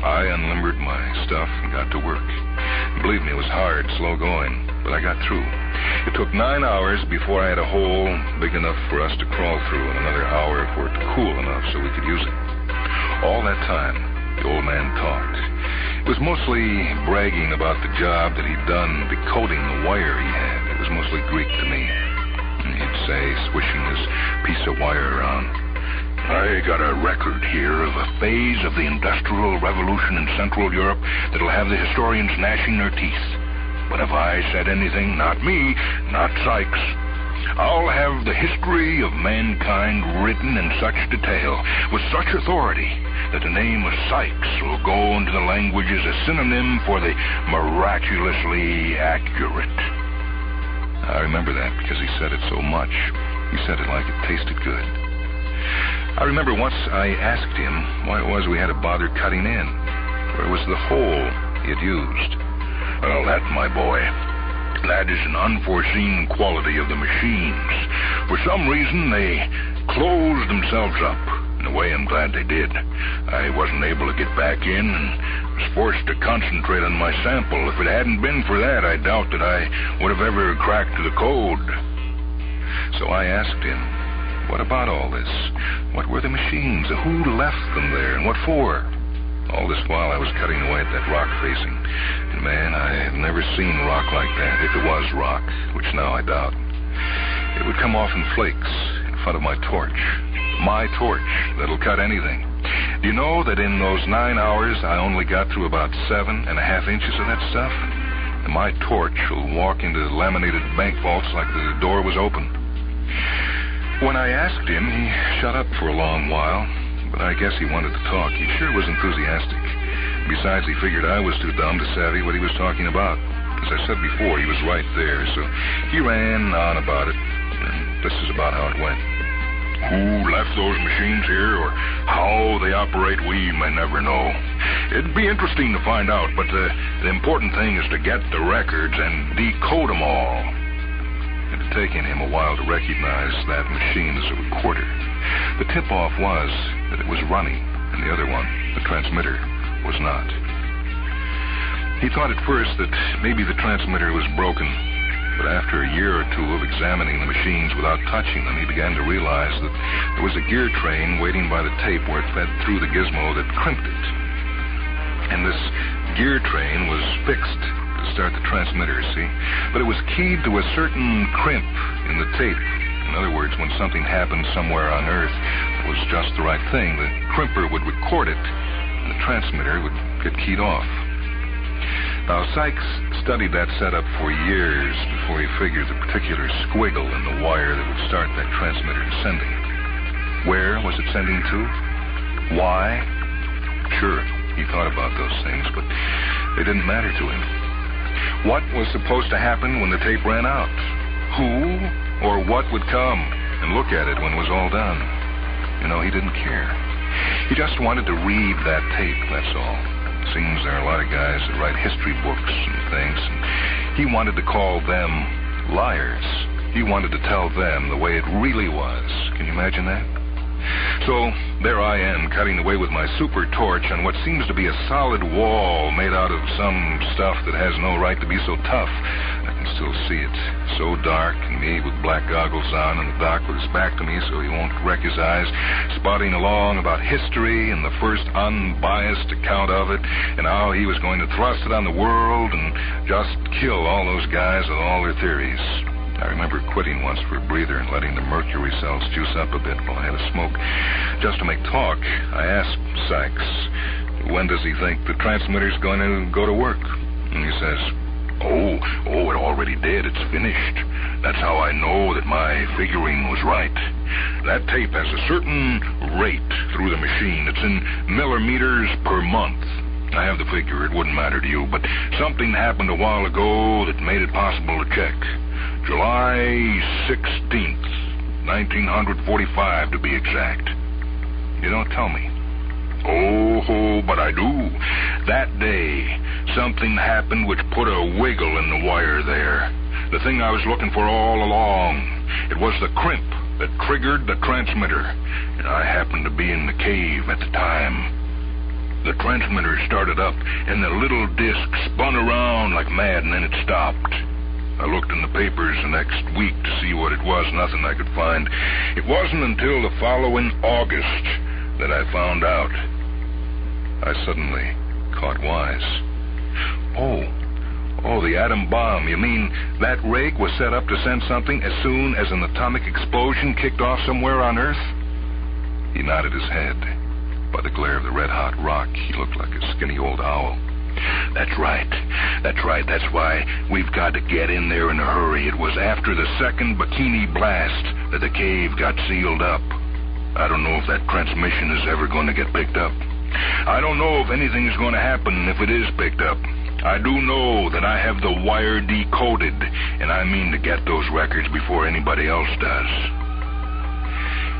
I unlimbered my stuff and got to work. Believe me, it was hard, slow going, but I got through. It took 9 hours before I had a hole big enough for us to crawl through, and another hour for it to cool enough so we could use it. All that time, the old man talked. It was mostly bragging about the job that he'd done decoding the wire he had. It was mostly Greek to me. And he'd say, swishing his piece of wire around, I got a record here of a phase of the Industrial Revolution in Central Europe that'll have the historians gnashing their teeth. But if I said anything, not me, not Sykes, I'll have the history of mankind written in such detail, with such authority, that the name of Sykes will go into the language as a synonym for the miraculously accurate. I remember that because he said it so much. He said it like it tasted good. I remember once I asked him why it was we had to bother cutting in. Where was the hole he had used? Well, that, my boy, that is an unforeseen quality of the machines. For some reason, they closed themselves up. In a way, I'm glad they did. I wasn't able to get back in and was forced to concentrate on my sample. If it hadn't been for that, I doubt that I would have ever cracked the code. So I asked him, what about all this? What were the machines? Who left them there, and what for? All this while I was cutting away at that rock facing. And man, I had never seen rock like that, if it was rock, which now I doubt. It would come off in flakes in front of my torch. My torch that'll cut anything. Do you know that in those 9 hours I only got through about 7.5 inches of that stuff? And my torch will walk into laminated bank vaults like the door was open. When I asked him, he shut up for a long while, but I guess he wanted to talk. He sure was enthusiastic. Besides, he figured I was too dumb to savvy what he was talking about. As I said before, he was right there, so he ran on about it, and this is about how it went. Who left those machines here, or how they operate, we may never know. It'd be interesting to find out, but the important thing is to get the records and decode them all. It had taken him a while to recognize that machine as a recorder. The tip-off was that it was running, and the other one, the transmitter, was not. He thought at first that maybe the transmitter was broken, but after a year or two of examining the machines without touching them, he began to realize that there was a gear train waiting by the tape where it fed through the gizmo that crimped it. And this gear train was fixed to start the transmitter, see? But it was keyed to a certain crimp in the tape. In other words, when something happened somewhere on Earth that was just the right thing, the crimper would record it, and the transmitter would get keyed off. Now, Sykes studied that setup for years before he figured the particular squiggle in the wire that would start that transmitter sending. Where was it sending to? Why? Sure, he thought about those things, but they didn't matter to him. What was supposed to happen when the tape ran out? Who or what would come and look at it when it was all done? You know, he didn't care. He just wanted to read that tape, that's all. Seems there are a lot of guys that write history books and things, and he wanted to call them liars. He wanted to tell them the way it really was. Can you imagine that? So there I am, cutting away with my super torch on what seems to be a solid wall made out of some stuff that has no right to be so tough. I can still see it. So dark, and me with black goggles on, and the doc with his back to me so he won't wreck his eyes, spotting along about history and the first unbiased account of it, and how he was going to thrust it on the world and just kill all those guys with all their theories. I remember quitting once for a breather and letting the mercury cells juice up a bit while I had a smoke. Just to make talk, I asked Sykes, when does he think the transmitter's going to go to work? And he says, Oh, it already did. It's finished. That's how I know that my figuring was right. That tape has a certain rate through the machine. It's in millimeters per month. I have the figure. It wouldn't matter to you, but something happened a while ago that made it possible to check. July 16th, 1945, to be exact. You don't tell me. Oh, but I do. That day, something happened which put a wiggle in the wire there. The thing I was looking for all along. It was the crimp that triggered the transmitter, and I happened to be in the cave at the time. The transmitter started up, and the little disc spun around like mad, and then it stopped. I looked in the papers the next week to see what it was. Nothing I could find. It wasn't until the following August that I found out. I suddenly caught wise. Oh, the atom bomb. You mean that rig was set up to send something as soon as an atomic explosion kicked off somewhere on Earth? He nodded his head. By the glare of the red-hot rock, he looked like a skinny old owl. That's right. That's why we've got to get in there in a hurry. It was after the second bikini blast that the cave got sealed up. I don't know if that transmission is ever going to get picked up. I don't know if anything is going to happen if it is picked up. I do know that I have the wire decoded, and I mean to get those records before anybody else does.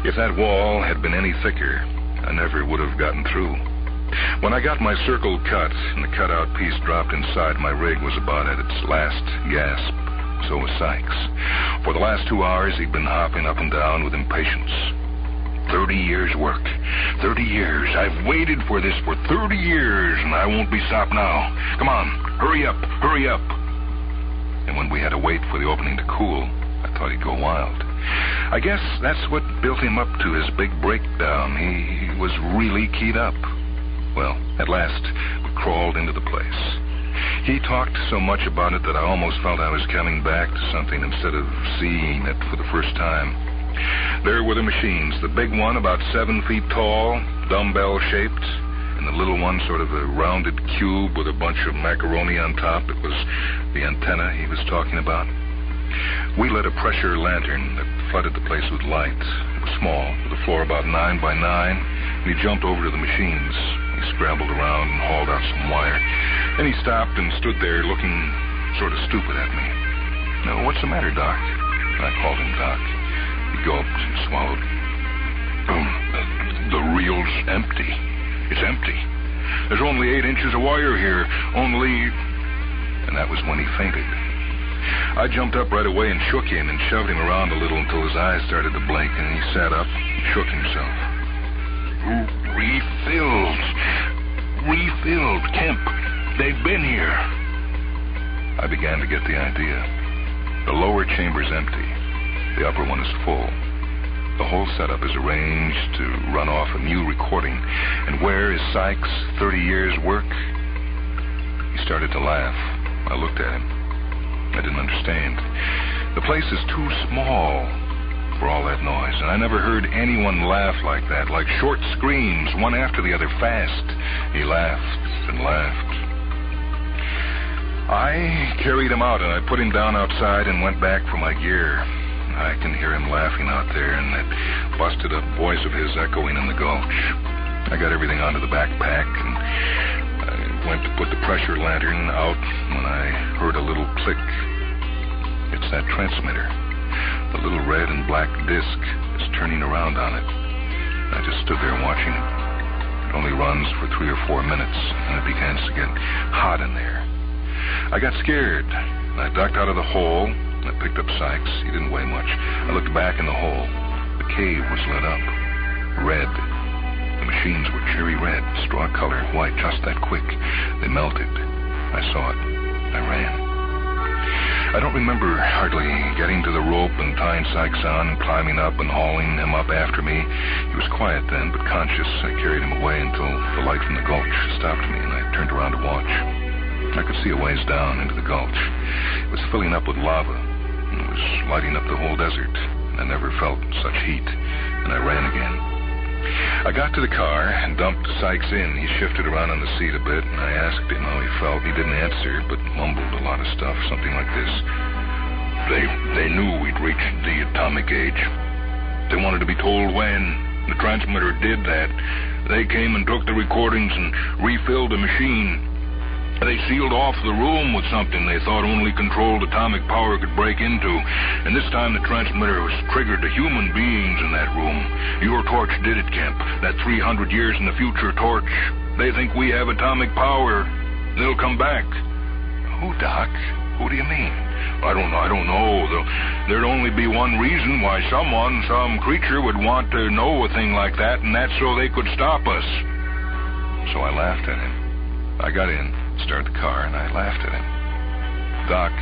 If that wall had been any thicker, I never would have gotten through. When I got my circle cut and the cutout piece dropped inside, my rig was about at its last gasp. So was Sykes. For the last 2 hours, he'd been hopping up and down with impatience. 30 years' work. 30 years. I've waited for this for 30 years, and I won't be stopped now. Come on, hurry up. And when we had to wait for the opening to cool, I thought he'd go wild. I guess that's what built him up to his big breakdown. He was really keyed up. Well, at last, we crawled into the place. He talked so much about it that I almost felt I was coming back to something instead of seeing it for the first time. There were the machines, the big one about 7 feet tall, dumbbell-shaped, and the little one sort of a rounded cube with a bunch of macaroni on top. It was the antenna he was talking about. We lit a pressure lantern that flooded the place with light. It was small, with a floor about 9 by 9, and he jumped over to the machines. He scrambled around and hauled out some wire. Then he stopped and stood there looking sort of stupid at me. "No, what's the matter, Doc?" And I called him Doc. He gulped and swallowed. The reel's empty. It's empty. There's only 8 inches of wire here. And that was when he fainted. I jumped up right away and shook him and shoved him around a little until his eyes started to blink, and he sat up and shook himself. Refilled. Kemp, they've been here. I began to get the idea. The lower chamber's empty. The upper one is full. The whole setup is arranged to run off a new recording. And where is Sykes' 30 years' work? He started to laugh. I looked at him. I didn't understand. The place is too small for all that noise, and I never heard anyone laugh like that, like short screams, one after the other, fast. He laughed and laughed. I carried him out, and I put him down outside and went back for my gear. I can hear him laughing out there, and that busted-up voice of his echoing in the gulch. I got everything onto the backpack, and I went to put the pressure lantern out when I heard a little click. It's that transmitter. The little red and black disc is turning around on it. I just stood there watching it. It only runs for 3 or 4 minutes, and it begins to get hot in there. I got scared. I ducked out of the hole. I picked up Sykes. He didn't weigh much. I looked back in the hole. The cave was lit up. Red. The machines were cherry red, straw color, white, just that quick. They melted. I saw it. I ran. I don't remember hardly getting to the rope and tying Sykes on and climbing up and hauling him up after me. He was quiet then, but conscious. I carried him away until the light from the gulch stopped me, and I turned around to watch. I could see a ways down into the gulch. It was filling up with lava. It was lighting up the whole desert. I never felt such heat, and I ran again. I got to the car and dumped Sykes in. He shifted around on the seat a bit, and I asked him how he felt. He didn't answer, but mumbled a lot of stuff, something like this. They knew we'd reached the atomic age. They wanted to be told when. The transmitter did that. They came and took the recordings and refilled the machine. They sealed off the room with something they thought only controlled atomic power could break into. And this time the transmitter was triggered to human beings in that room. Your torch did it, Kemp. That 300 years in the future torch. They think we have atomic power. They'll come back. Who, Doc? Who do you mean? I don't know. There'd only be one reason why some creature would want to know a thing like that, and that's so they could stop us. So I laughed at him. I got in, started the car, and I laughed at him. Doc,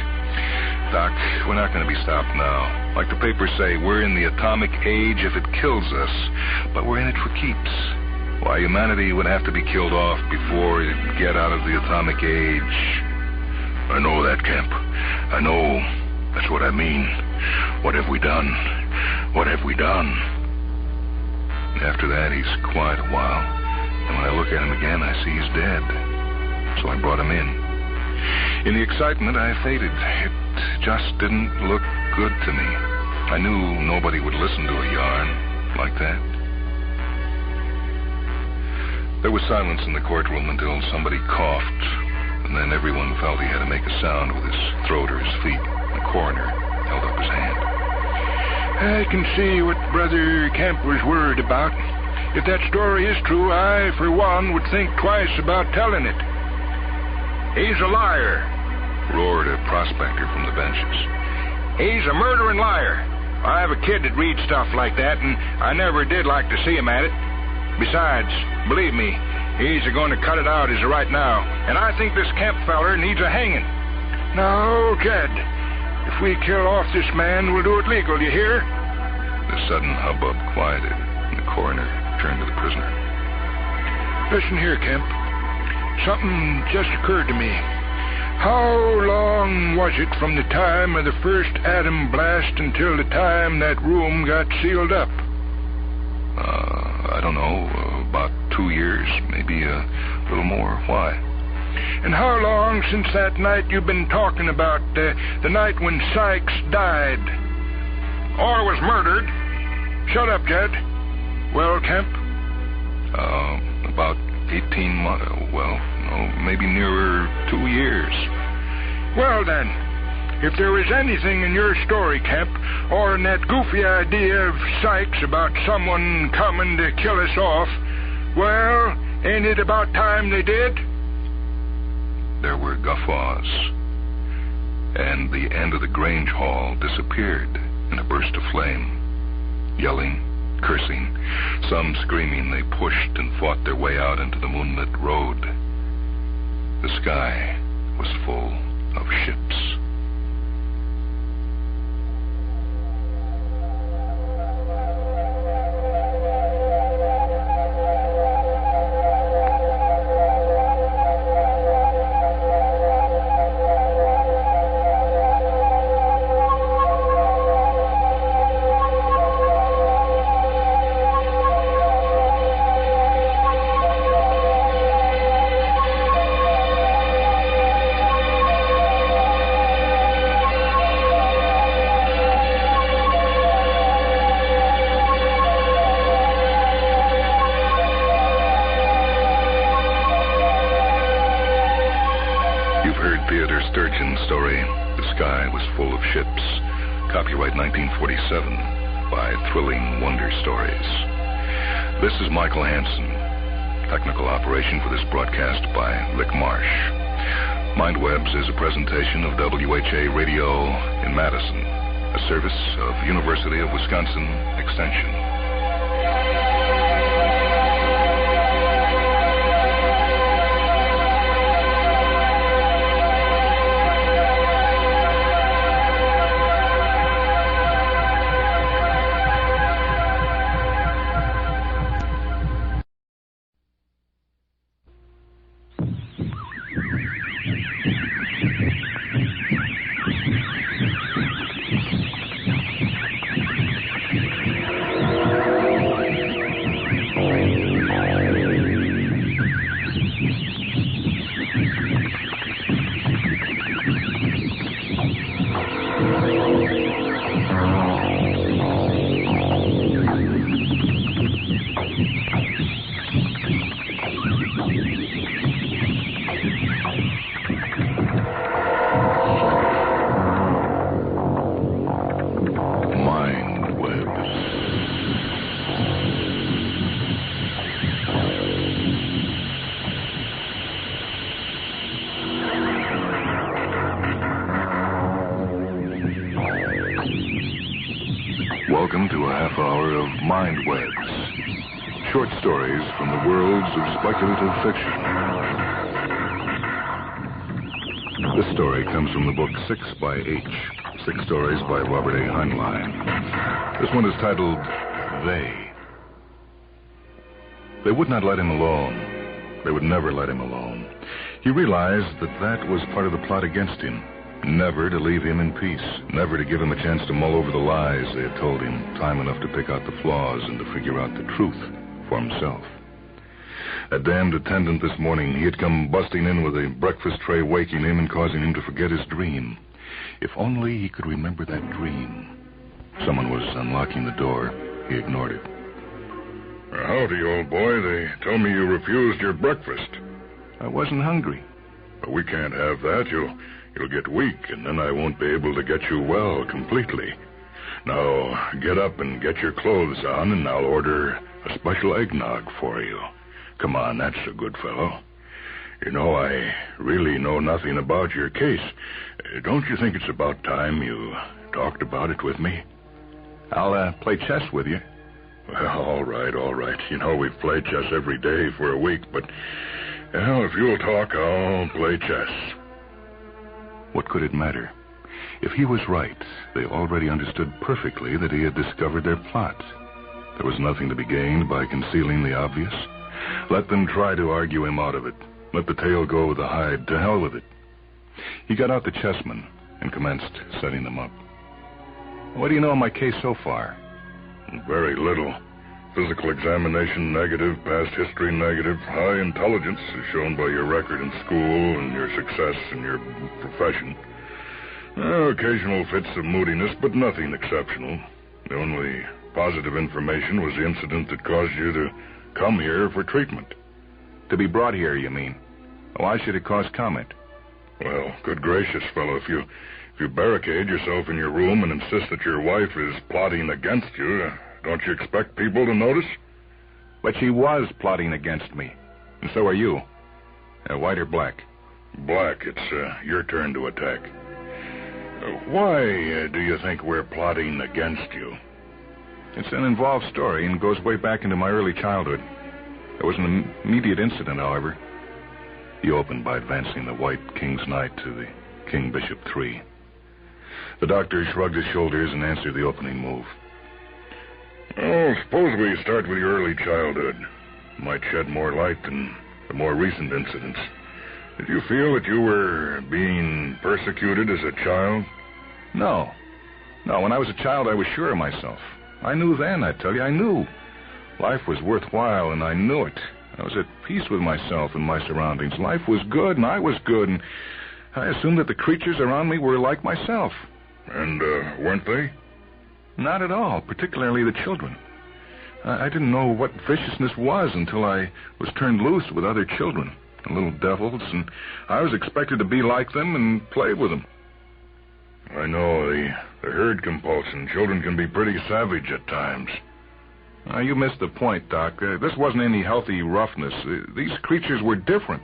we're not going to be stopped now. Like the papers say, we're in the atomic age if it kills us, but we're in it for keeps. Why, humanity would have to be killed off before it'd get out of the atomic age. I know that, Kemp. I know. That's what I mean. What have we done? What have we done? After that, he's quiet a while, and when I look at him again, I see he's dead. So I brought him in. In the excitement, I faded. It just didn't look good to me. I knew nobody would listen to a yarn like that. There was silence in the courtroom until somebody coughed, and then everyone felt he had to make a sound with his throat or his feet. The coroner held up his hand. I can see what Brother Kemp was worried about. If that story is true, I, for one, would think twice about telling it. He's a liar, roared a prospector from the benches. He's a murdering liar. I have a kid that reads stuff like that, and I never did like to see him at it. Besides, believe me, he's going to cut it out as of right now, and I think this Kemp feller needs a hanging. No, Jed. If we kill off this man, we'll do it legal, you hear? The sudden hubbub quieted, and the coroner turned to the prisoner. Listen here, Kemp. Something just occurred to me. How long was it from the time of the first atom blast until the time that room got sealed up? I don't know. About 2 years, maybe a little more. Why? And how long since that night you've been talking about, the night when Sykes died? Or was murdered? Shut up, Jed. Well, Kemp? About 18 months. Well, no, maybe nearer 2 years. Well, then, if there was anything in your story, Kemp, or in that goofy idea of Sykes about someone coming to kill us off, well, ain't it about time they did? There were guffaws, and the end of the Grange Hall disappeared in a burst of flame. Yelling, cursing, some screaming, they pushed and fought their way out into the moonlit road. The sky was full of ships. Copyright 1947 by Thrilling Wonder Stories. This is Michael Hansen. Technical operation for this broadcast by Rick Marsh. Mindwebs is a presentation of WHA Radio in Madison, a service of University of Wisconsin Extension. hour of Mind Webs. Short stories from the worlds of speculative fiction. This story comes from the book 6 by H. 6 stories by Robert A. Heinlein. This one is titled They. They would not let him alone. They would never let him alone. He realized that that was part of the plot against him. Never to leave him in peace. Never to give him a chance to mull over the lies they had told him, time enough to pick out the flaws and to figure out the truth for himself. That damned attendant this morning, he had come busting in with a breakfast tray, waking him and causing him to forget his dream. If only he could remember that dream. Someone was unlocking the door. He ignored it. Howdy, old boy. They tell me you refused your breakfast. I wasn't hungry. But we can't have that. You'll get weak, and then I won't be able to get you well completely. Now, get up and get your clothes on, and I'll order a special eggnog for you. Come on, that's a good fellow. You know, I really know nothing about your case. Don't you think it's about time you talked about it with me? I'll play chess with you. Well, all right. You know, we've played chess every day for a week, but, well, if you'll talk, I'll play chess. What could it matter? If he was right, they already understood perfectly that he had discovered their plot. There was nothing to be gained by concealing the obvious. Let them try to argue him out of it. Let the tail go with the hide. To hell with it. He got out the chessmen and commenced setting them up. What do you know of my case so far? Very little. Physical examination negative, past history negative, high intelligence is shown by your record in school and your success in your profession. Occasional fits of moodiness, but nothing exceptional. The only positive information was the incident that caused you to come here for treatment. To be brought here, you mean? Why should it cause comment? Well, good gracious, fellow, if you barricade yourself in your room and insist that your wife is plotting against you, don't you expect people to notice? But she was plotting against me. And so are you. White or black? Black. It's your turn to attack. Why do you think we're plotting against you? It's an involved story and goes way back into my early childhood. There was an immediate incident, however. He opened by advancing the white king's knight to the king bishop 3. The doctor shrugged his shoulders and answered the opening move. Oh, suppose we start with your early childhood. Might shed more light than the more recent incidents. Did you feel that you were being persecuted as a child? No. When I was a child, I was sure of myself. I knew then, I tell you, I knew. Life was worthwhile, and I knew it. I was at peace with myself and my surroundings. Life was good, and I was good, and I assumed that the creatures around me were like myself. And weren't they? Not at all, particularly the children. I didn't know what viciousness was until I was turned loose with other children, little devils, and I was expected to be like them and play with them. I know, the herd compulsion. Children can be pretty savage at times. You missed the point, Doc. This wasn't any healthy roughness. These creatures were different.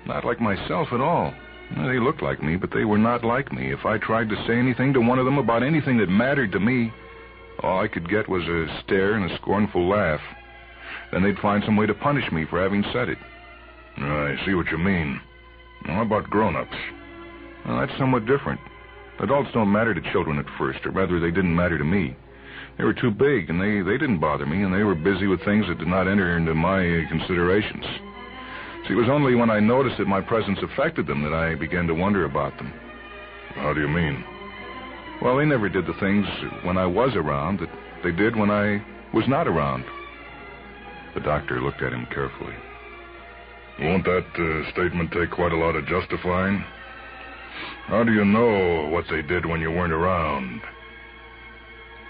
Not like myself at all. They looked like me, but they were not like me. If I tried to say anything to one of them about anything that mattered to me, all I could get was a stare and a scornful laugh. Then they'd find some way to punish me for having said it. I see what you mean. How about grown-ups? Well, that's somewhat different. Adults don't matter to children at first, or rather they didn't matter to me. They were too big, and they didn't bother me, and they were busy with things that did not enter into my considerations. See, it was only when I noticed that my presence affected them that I began to wonder about them. How do you mean? Well, they never did the things when I was around that they did when I was not around. The doctor looked at him carefully. Won't that statement take quite a lot of justifying? How do you know what they did when you weren't around?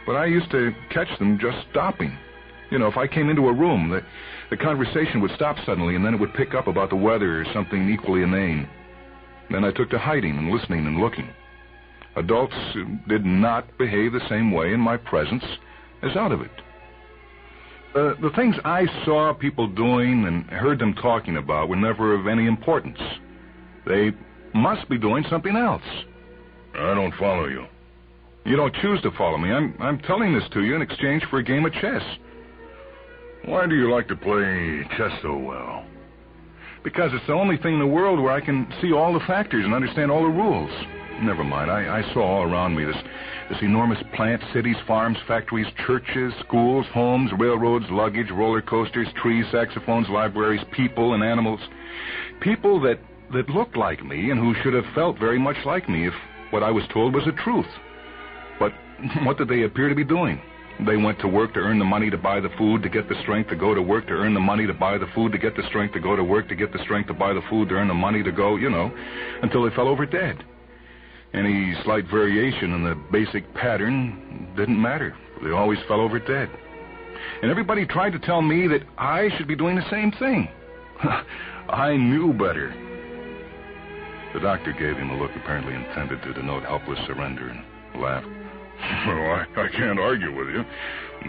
But I used to catch them just stopping. You know, if I came into a room, the conversation would stop suddenly, and then it would pick up about the weather or something equally inane. Then I took to hiding and listening and looking. Adults did not behave the same way in my presence as out of it. The things I saw people doing and heard them talking about were never of any importance. They must be doing something else. I don't follow you. You don't choose to follow me. I'm telling this to you in exchange for a game of chess. Why do you like to play chess so well? Because it's the only thing in the world where I can see all the factors and understand all the rules. Never mind. I saw all around me this enormous plant, cities, farms, factories, churches, schools, homes, railroads, luggage, roller coasters, trees, saxophones, libraries, people and animals. People that looked like me and who should have felt very much like me if what I was told was the truth. But what did they appear to be doing? They went to work to earn the money to buy the food, to get the strength to go to work, to earn the money to buy the food, to get the strength to go to work, to get the strength to buy the food, to earn the money to go, until they fell over dead. Any slight variation in the basic pattern didn't matter. They always fell over dead. And everybody tried to tell me that I should be doing the same thing. I knew better. The doctor gave him a look apparently intended to denote helpless surrender and laughed. Well, I can't argue with you.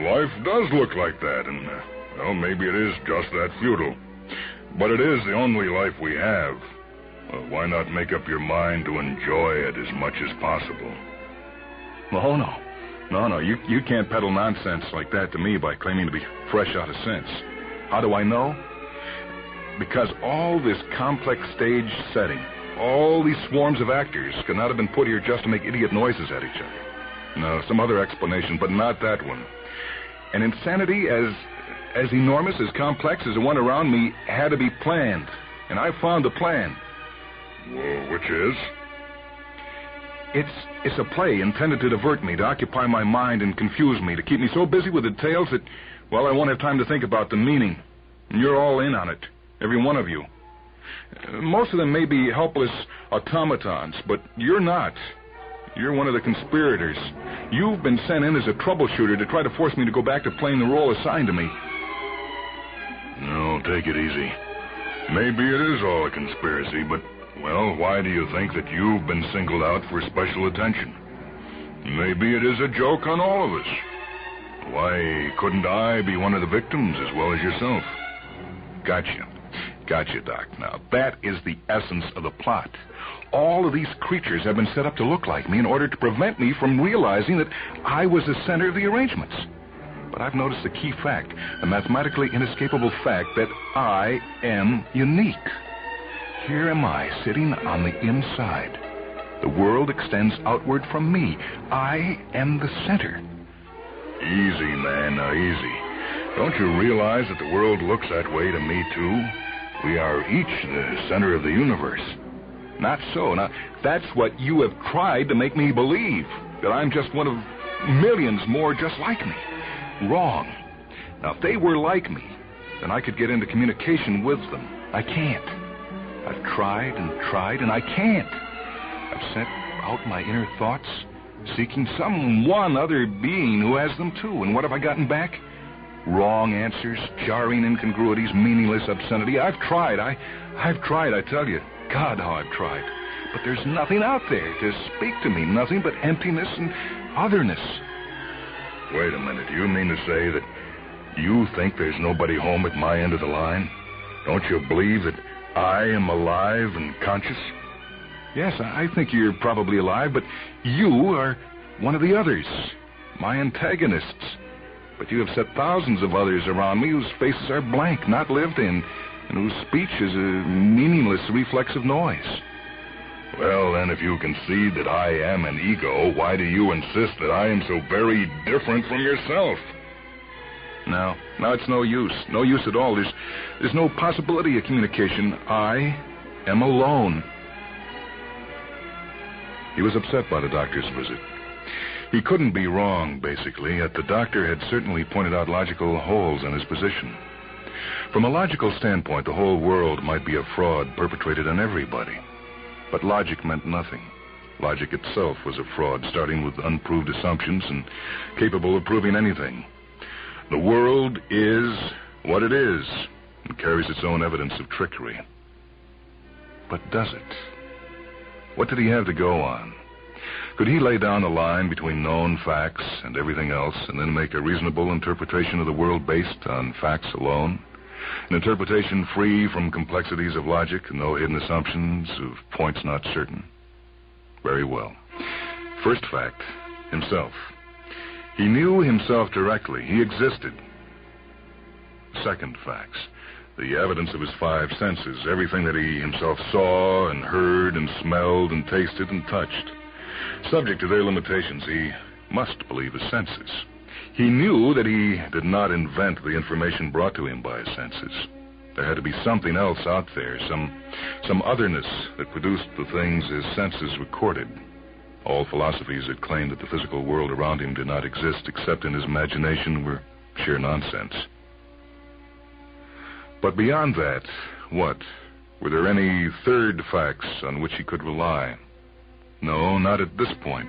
Life does look like that, and, maybe it is just that futile. But it is the only life we have. Why not make up your mind to enjoy it as much as possible? Oh, no. You can't peddle nonsense like that to me by claiming to be fresh out of sense. How do I know? Because all this complex stage setting, all these swarms of actors could not have been put here just to make idiot noises at each other. No, some other explanation, but not that one. An insanity as enormous, as complex as the one around me had to be planned. And I found a plan. Well, which is? It's a play intended to divert me, to occupy my mind and confuse me, to keep me so busy with details that, I won't have time to think about the meaning. And you're all in on it, every one of you. Most of them may be helpless automatons, but you're not. You're one of the conspirators. You've been sent in as a troubleshooter to try to force me to go back to playing the role assigned to me. No, take it easy. Maybe it is all a conspiracy, but, why do you think that you've been singled out for special attention? Maybe it is a joke on all of us. Why couldn't I be one of the victims as well as yourself? Gotcha, Doc. Now, that is the essence of the plot. All of these creatures have been set up to look like me in order to prevent me from realizing that I was the center of the arrangements. But I've noticed the key fact, the mathematically inescapable fact that I am unique. Here am I, sitting on the inside. The world extends outward from me. I am the center. Easy, man, now easy. Don't you realize that the world looks that way to me, too? We are each the center of the universe. Not so. Now, that's what you have tried to make me believe, that I'm just one of millions more just like me. Wrong. Now, if they were like me, then I could get into communication with them. I can't. I've tried, and I can't. I've sent out my inner thoughts, seeking some one other being who has them too. And what have I gotten back? Wrong answers, jarring incongruities, meaningless obscenity. I've tried, I tell you. God, how I've tried. But there's nothing out there to speak to me, nothing but emptiness and otherness. Wait a minute, you mean to say that you think there's nobody home at my end of the line? Don't you believe that I am alive and conscious? Yes, I think you're probably alive, but you are one of the others, my antagonists. But you have set thousands of others around me whose faces are blank, not lived in, and whose speech is a meaningless reflexive noise. Well, then, if you concede that I am an ego, why do you insist that I am so very different from yourself? No, it's no use. No use at all. There's no possibility of communication. I am alone. He was upset by the doctor's visit. He couldn't be wrong, basically, yet the doctor had certainly pointed out logical holes in his position. From a logical standpoint, the whole world might be a fraud perpetrated on everybody. But logic meant nothing. Logic itself was a fraud, starting with unproved assumptions and capable of proving anything. The world is what it is and carries its own evidence of trickery. But does it? What did he have to go on? Could he lay down the line between known facts and everything else and then make a reasonable interpretation of the world based on facts alone? An interpretation free from complexities of logic and no hidden assumptions of points not certain? Very well. First fact, himself. He knew himself directly. He existed. Second facts. The evidence of his five senses, everything that he himself saw and heard and smelled and tasted and touched. Subject to their limitations, he must believe his senses. He knew that he did not invent the information brought to him by his senses. There had to be something else out there, some otherness that produced the things his senses recorded. All philosophies that claimed that the physical world around him did not exist except in his imagination were sheer nonsense. But beyond that, what? Were there any third facts on which he could rely? No, not at this point.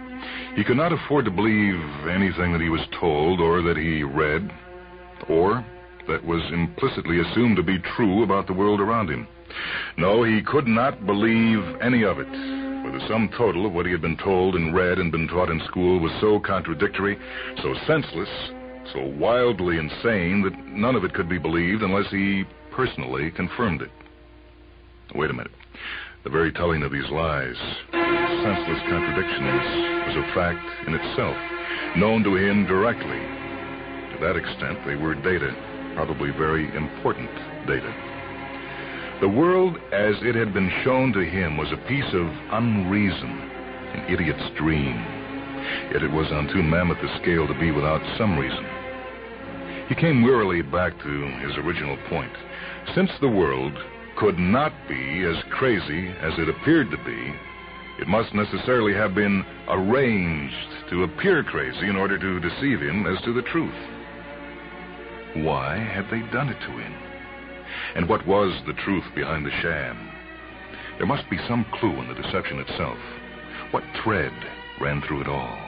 He could not afford to believe anything that he was told or that he read, or that was implicitly assumed to be true about the world around him. No, he could not believe any of it, for the sum total of what he had been told and read and been taught in school was so contradictory, so senseless, so wildly insane that none of it could be believed unless he personally confirmed it. Wait a minute. The very telling of these lies, senseless contradictions, was a fact in itself, known to him directly. To that extent, they were data, probably very important data. The world as it had been shown to him was a piece of unreason, an idiot's dream. Yet it was on too mammoth a scale to be without some reason. He came wearily back to his original point. Since the world could not be as crazy as it appeared to be, it must necessarily have been arranged to appear crazy in order to deceive him as to the truth. Why had they done it to him? And what was the truth behind the sham? There must be some clue in the deception itself. What thread ran through it all?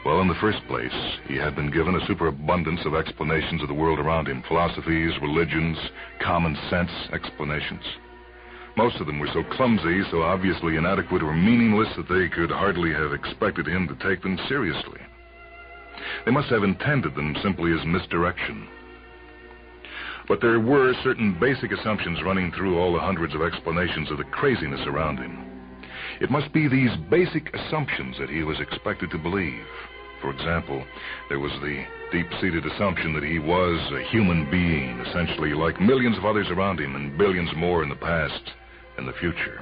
Well, in the first place, he had been given a superabundance of explanations of the world around him, philosophies, religions, common sense explanations. Most of them were so clumsy, so obviously inadequate or meaningless that they could hardly have expected him to take them seriously. They must have intended them simply as misdirection. But there were certain basic assumptions running through all the hundreds of explanations of the craziness around him. It must be these basic assumptions that he was expected to believe. For example, there was the deep-seated assumption that he was a human being, essentially like millions of others around him and billions more in the past and the future.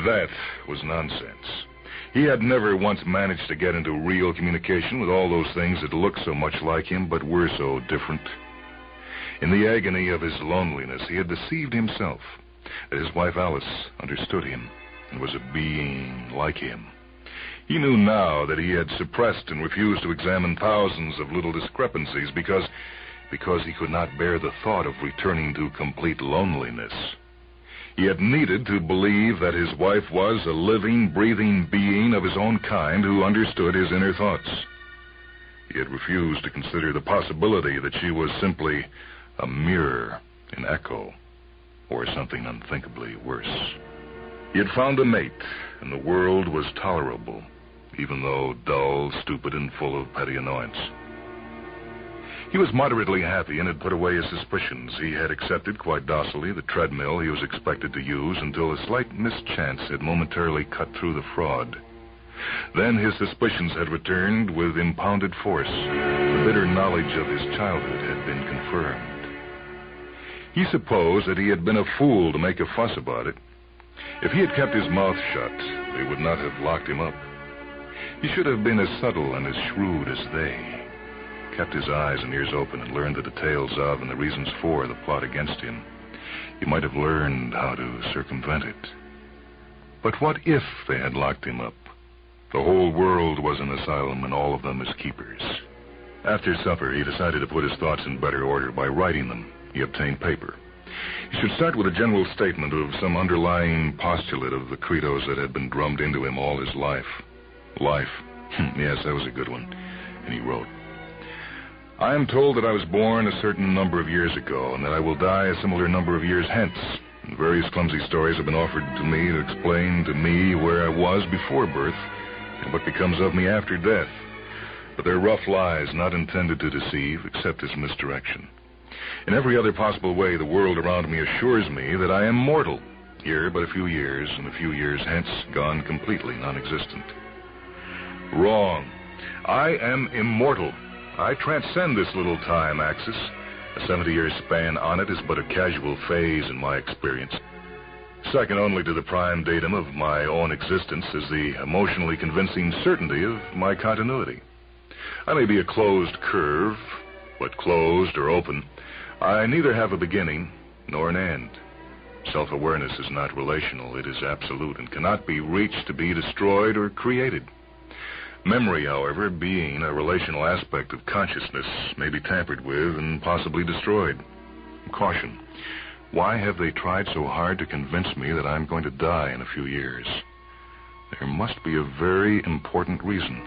That was nonsense. He had never once managed to get into real communication with all those things that looked so much like him but were so different. In the agony of his loneliness, he had deceived himself that his wife Alice understood him and was a being like him. He knew now that he had suppressed and refused to examine thousands of little discrepancies because he could not bear the thought of returning to complete loneliness. He had needed to believe that his wife was a living, breathing being of his own kind who understood his inner thoughts. He had refused to consider the possibility that she was simply a mirror, an echo, or something unthinkably worse. He had found a mate, and the world was tolerable, even though dull, stupid, and full of petty annoyance. He was moderately happy and had put away his suspicions. He had accepted quite docilely the treadmill he was expected to use until a slight mischance had momentarily cut through the fraud. Then his suspicions had returned with impounded force. The bitter knowledge of his childhood had been confirmed. He supposed that he had been a fool to make a fuss about it. If he had kept his mouth shut, they would not have locked him up. He should have been as subtle and as shrewd as they, kept his eyes and ears open and learned the details of and the reasons for the plot against him. He might have learned how to circumvent it. But what if they had locked him up? The whole world was an asylum and all of them as keepers. After supper, he decided to put his thoughts in better order by writing them. He obtained paper. He should start with a general statement of some underlying postulate of the credos that had been drummed into him all his life. Life. Yes, that was a good one. And he wrote, I am told that I was born a certain number of years ago and that I will die a similar number of years hence. And various clumsy stories have been offered to me to explain to me where I was before birth and what becomes of me after death. But they're rough lies not intended to deceive except as misdirection. In every other possible way, the world around me assures me that I am mortal, here but a few years, and a few years hence gone completely non-existent. Wrong. I am immortal. I transcend this little time axis. A 70-year span on it is but a casual phase in my experience. Second only to the prime datum of my own existence is the emotionally convincing certainty of my continuity. I may be a closed curve, but closed or open, I neither have a beginning nor an end. Self-awareness is not relational. It is absolute and cannot be reached to be destroyed or created. Memory, however, being a relational aspect of consciousness, may be tampered with and possibly destroyed. Caution. Why have they tried so hard to convince me that I'm going to die in a few years? There must be a very important reason.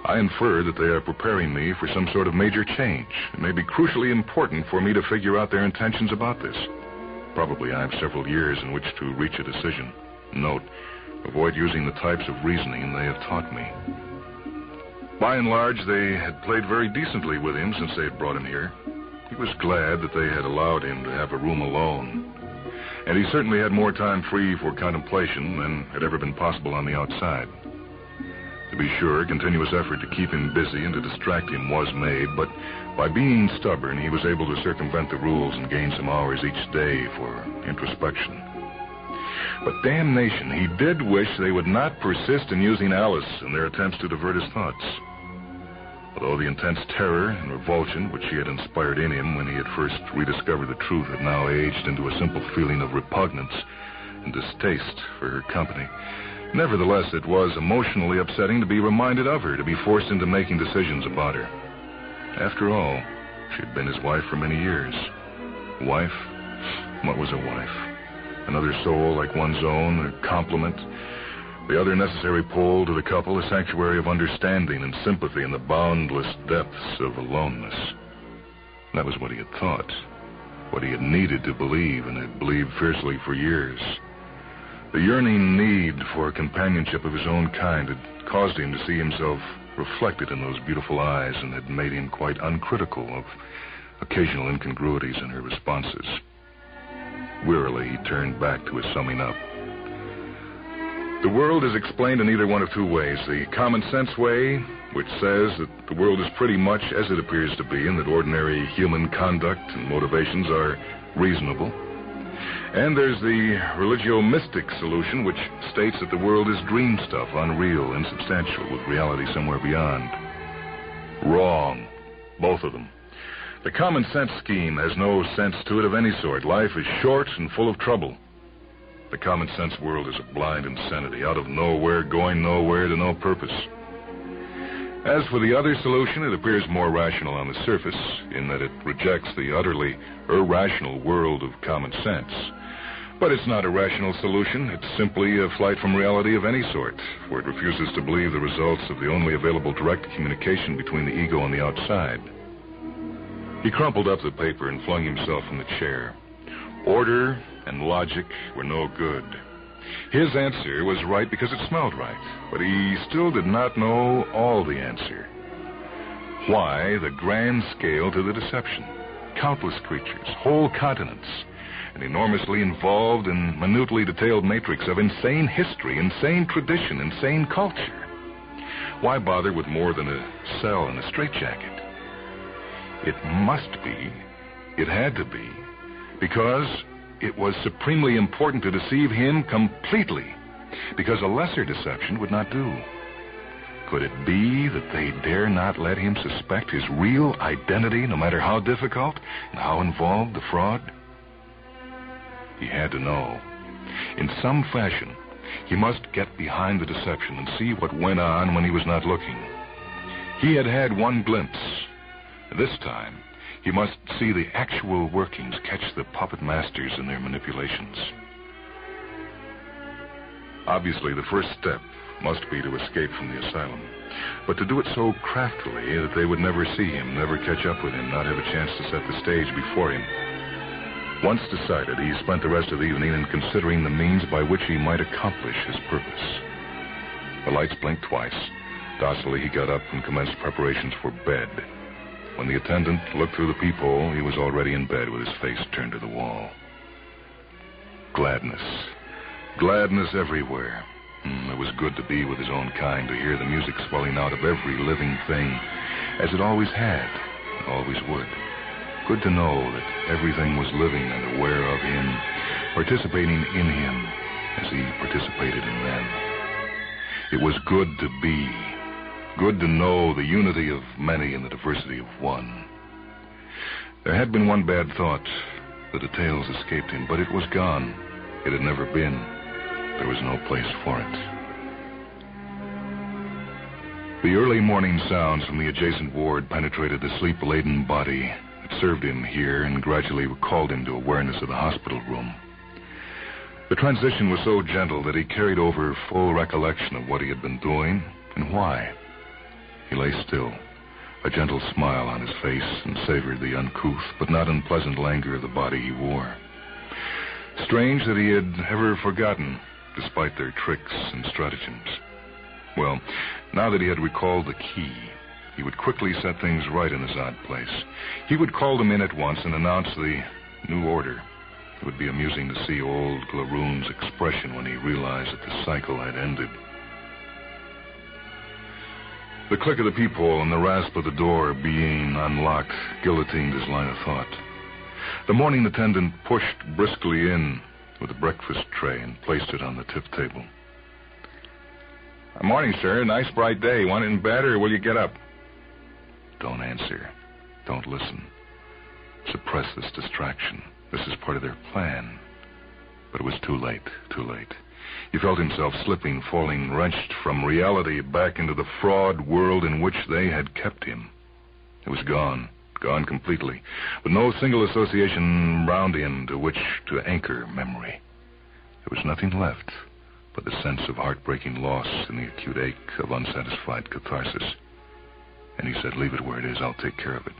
I infer that they are preparing me for some sort of major change. It may be crucially important for me to figure out their intentions about this. Probably I have several years in which to reach a decision. Note, avoid using the types of reasoning they have taught me. By and large, they had played very decently with him since they had brought him here. He was glad that they had allowed him to have a room alone. And he certainly had more time free for contemplation than had ever been possible on the outside. To be sure, continuous effort to keep him busy and to distract him was made, but by being stubborn, he was able to circumvent the rules and gain some hours each day for introspection. But damnation, he did wish they would not persist in using Alice in their attempts to divert his thoughts. Although the intense terror and revulsion which she had inspired in him when he had first rediscovered the truth had now aged into a simple feeling of repugnance and distaste for her company, nevertheless, it was emotionally upsetting to be reminded of her, to be forced into making decisions about her. After all, she had been his wife for many years. Wife? What was a wife? Another soul like one's own, a complement. The other necessary pole to the couple, a sanctuary of understanding and sympathy in the boundless depths of aloneness. That was what he had thought, what he had needed to believe and had believed fiercely for years. The yearning need for companionship of his own kind had caused him to see himself reflected in those beautiful eyes and had made him quite uncritical of occasional incongruities in her responses. Wearily, he turned back to his summing up. The world is explained in either one of two ways. The common sense way, which says that the world is pretty much as it appears to be and that ordinary human conduct and motivations are reasonable. And there's the religio-mystic solution, which states that the world is dream stuff, unreal, insubstantial, with reality somewhere beyond. Wrong. Both of them. The common sense scheme has no sense to it of any sort. Life is short and full of trouble. The common sense world is a blind insanity, out of nowhere, going nowhere to no purpose. As for the other solution, it appears more rational on the surface, in that it rejects the utterly irrational world of common sense. But it's not a rational solution. It's simply a flight from reality of any sort, for it refuses to believe the results of the only available direct communication between the ego and the outside. He crumpled up the paper and flung himself in the chair. Order and logic were no good. His answer was right because it smelled right, but he still did not know all the answer. Why the grand scale to the deception? Countless creatures, whole continents, an enormously involved and minutely detailed matrix of insane history, insane tradition, insane culture. Why bother with more than a cell and a straitjacket? It must be, it had to be, because it was supremely important to deceive him completely, because a lesser deception would not do. Could it be that they dare not let him suspect his real identity, no matter how difficult and how involved the fraud? He had to know. In some fashion, he must get behind the deception and see what went on when he was not looking. He had had one glimpse. This time, he must see the actual workings, catch the puppet masters in their manipulations. Obviously, the first step must be to escape from the asylum, but to do it so craftily that they would never see him, never catch up with him, not have a chance to set the stage before him. Once decided, he spent the rest of the evening in considering the means by which he might accomplish his purpose. The lights blinked twice. Docilely, he got up and commenced preparations for bed. When the attendant looked through the peephole, he was already in bed with his face turned to the wall. Gladness. Gladness everywhere. It was good to be with his own kind, to hear the music swelling out of every living thing, as it always had, and always would. Good to know that everything was living and aware of him, participating in him as he participated in them. It was good to be, good to know the unity of many and the diversity of one. There had been one bad thought. The details escaped him, but it was gone. It had never been. There was no place for it. The early morning sounds from the adjacent ward penetrated the sleep-laden body. It served him here and gradually recalled him to awareness of the hospital room. The transition was so gentle that he carried over full recollection of what he had been doing and why. He lay still, a gentle smile on his face, and savored the uncouth but not unpleasant languor of the body he wore. Strange that he had ever forgotten, despite their tricks and stratagems. Well, now that he had recalled the key, he would quickly set things right in his odd place. He would call them in at once and announce the new order. It would be amusing to see old Glaroon's expression when he realized that the cycle had ended. The click of the peephole and the rasp of the door being unlocked guillotined his line of thought. The morning attendant pushed briskly in with a breakfast tray and placed it on the tip table. Morning, sir. Nice bright day. Want it in bed, or will you get up? Don't answer. Don't listen. Suppress this distraction. This is part of their plan. But it was too late, too late. He felt himself slipping, falling, wrenched from reality back into the fraud world in which they had kept him. It was gone completely, with no single association round him to which to anchor memory. There was nothing left but the sense of heartbreaking loss and the acute ache of unsatisfied catharsis. And he said, "Leave it where it is. I'll take care of it."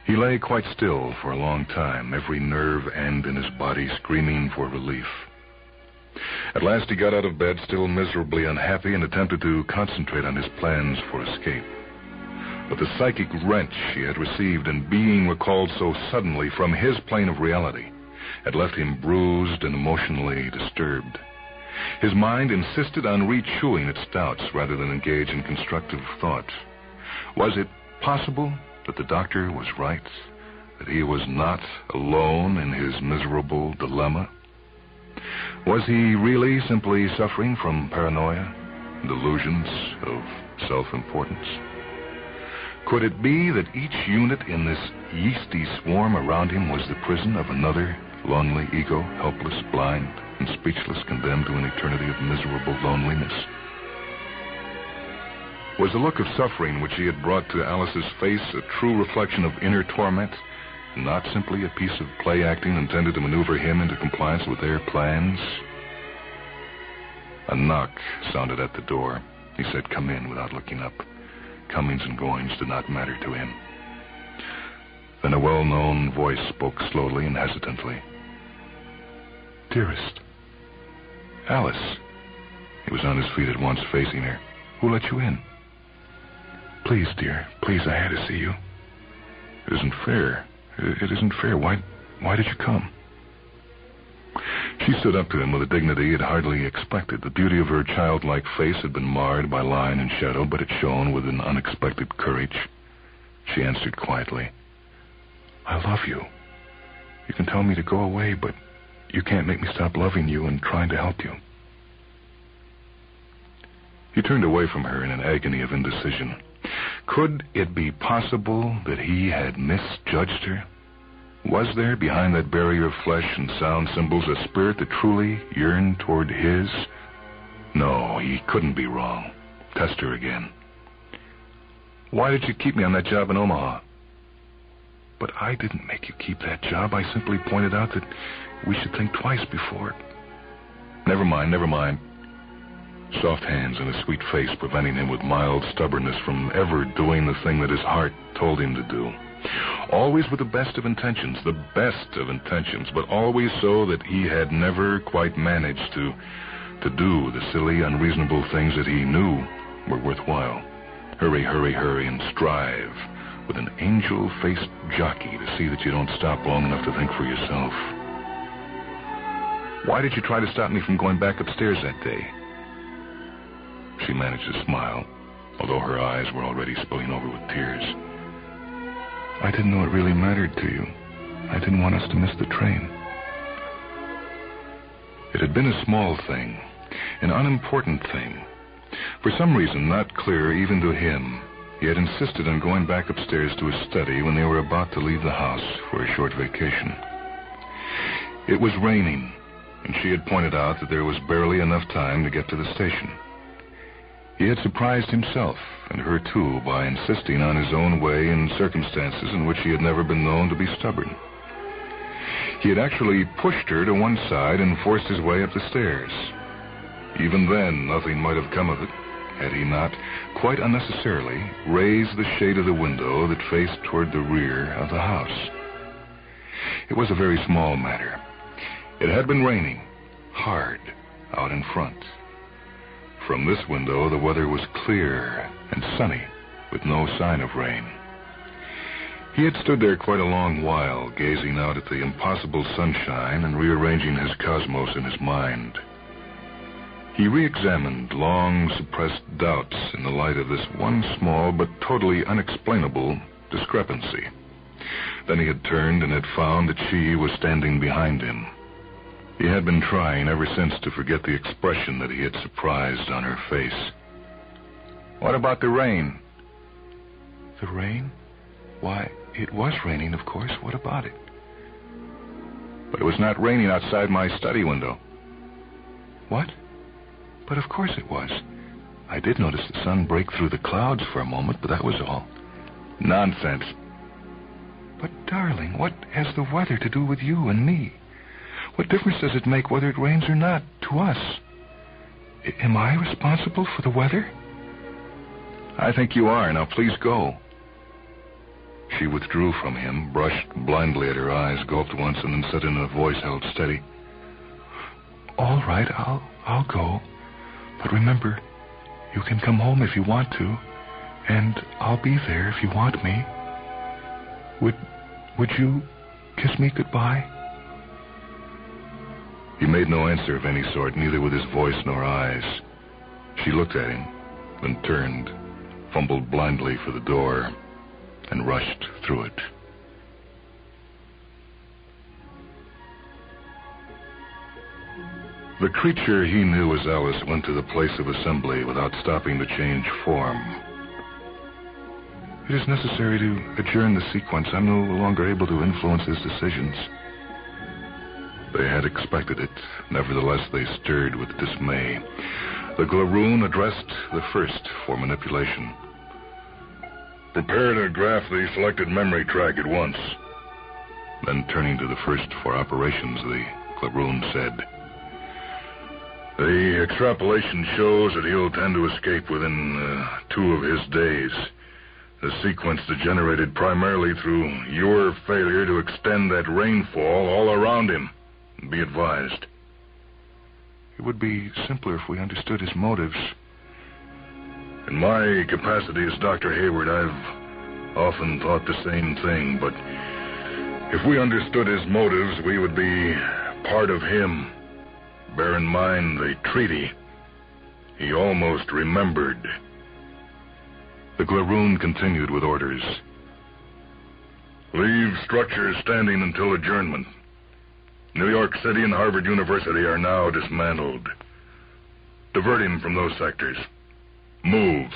He lay quite still for a long time, every nerve end in his body screaming for relief. At last he got out of bed, still miserably unhappy, and attempted to concentrate on his plans for escape. But the psychic wrench he had received in being recalled so suddenly from his plane of reality had left him bruised and emotionally disturbed. His mind insisted on rechewing its doubts rather than engage in constructive thought. Was it possible that the doctor was right, that he was not alone in his miserable dilemma? Was he really simply suffering from paranoia and delusions of self-importance? Could it be that each unit in this yeasty swarm around him was the prison of another lonely ego, helpless, blind, and speechless, condemned to an eternity of miserable loneliness? Was the look of suffering which he had brought to Alice's face a true reflection of inner torment, not simply a piece of play acting intended to maneuver him into compliance with their plans? A knock sounded at the door. He said, "Come in," without looking up. Comings and goings did not matter to him. Then a well-known voice spoke slowly and hesitantly. "Dearest." "Alice." He was on his feet at once, facing her. "Who let you in?" "Please, dear, please, I had to see you." "It isn't fair. It isn't fair. Why did you come?" She stood up to him with a dignity he had hardly expected. The beauty of her childlike face had been marred by line and shadow, but it shone with an unexpected courage. She answered quietly, "I love you. You can tell me to go away, but you can't make me stop loving you and trying to help you." He turned away from her in an agony of indecision. Could it be possible that he had misjudged her? Was there, behind that barrier of flesh and sound symbols, a spirit that truly yearned toward his? No, he couldn't be wrong. Test her again. "Why did you keep me on that job in Omaha?" "But I didn't make you keep that job. I simply pointed out that we should think twice before it." Never mind. Soft hands and a sweet face preventing him with mild stubbornness from ever doing the thing that his heart told him to do. Always with the best of intentions, but always so that he had never quite managed to do the silly, unreasonable things that he knew were worthwhile. Hurry, and strive with an angel-faced jockey to see that you don't stop long enough to think for yourself. Why did you try to stop me from going back upstairs that day? She managed to smile, although her eyes were already spilling over with tears. I didn't know it really mattered to you. I didn't want us to miss the train. It had been a small thing, an unimportant thing. For some reason not clear even to him, he had insisted on going back upstairs to his study when they were about to leave the house for a short vacation. It was raining, and she had pointed out that there was barely enough time to get to the station. He had surprised himself, and her too, by insisting on his own way in circumstances in which he had never been known to be stubborn. He had actually pushed her to one side and forced his way up the stairs. Even then, nothing might have come of it, had he not, quite unnecessarily, raised the shade of the window that faced toward the rear of the house. It was a very small matter. It had been raining, hard, out in front. From this window, the weather was clear and sunny, with no sign of rain. He had stood there quite a long while, gazing out at the impossible sunshine and rearranging his cosmos in his mind. He re-examined long suppressed doubts in the light of this one small but totally unexplainable discrepancy. Then he had turned and had found that she was standing behind him. He had been trying ever since to forget the expression that he had surprised on her face. What about the rain? The rain? Why, it was raining, of course. What about it? But it was not raining outside my study window. What? But of course it was. I did notice the sun break through the clouds for a moment, but that was all. Nonsense. But, darling, what has the weather to do with you and me? What difference does it make whether it rains or not to us? Am I responsible for the weather? I think you are. Now, please go. She withdrew from him, brushed blindly at her eyes, gulped once, and then said in a voice held steady, All right, I'll go. But remember, you can come home if you want to, and I'll be there if you want me. Would you kiss me goodbye? He made no answer of any sort, neither with his voice nor eyes. She looked at him, then turned, fumbled blindly for the door, and rushed through it. The creature he knew as Alice went to the place of assembly without stopping to change form. It is necessary to adjourn the sequence. I'm no longer able to influence his decisions. They had expected it. Nevertheless, they stirred with dismay. The Glaroon addressed the first for manipulation. Prepare to graph the selected memory track at once. Then, turning to the first for operations, the Glaroon said, The extrapolation shows that he'll tend to escape within 2 of his days. The sequence degenerated primarily through your failure to extend that rainfall all around him. Be advised. It would be simpler if we understood his motives. In my capacity as Dr. Hayward, I've often thought the same thing, but if we understood his motives, we would be part of him. Bear in mind the treaty. He almost remembered. The Glaroon continued with orders. Leave structures standing until adjournment. New York City and Harvard University are now dismantled. Divert him from those sectors. Move.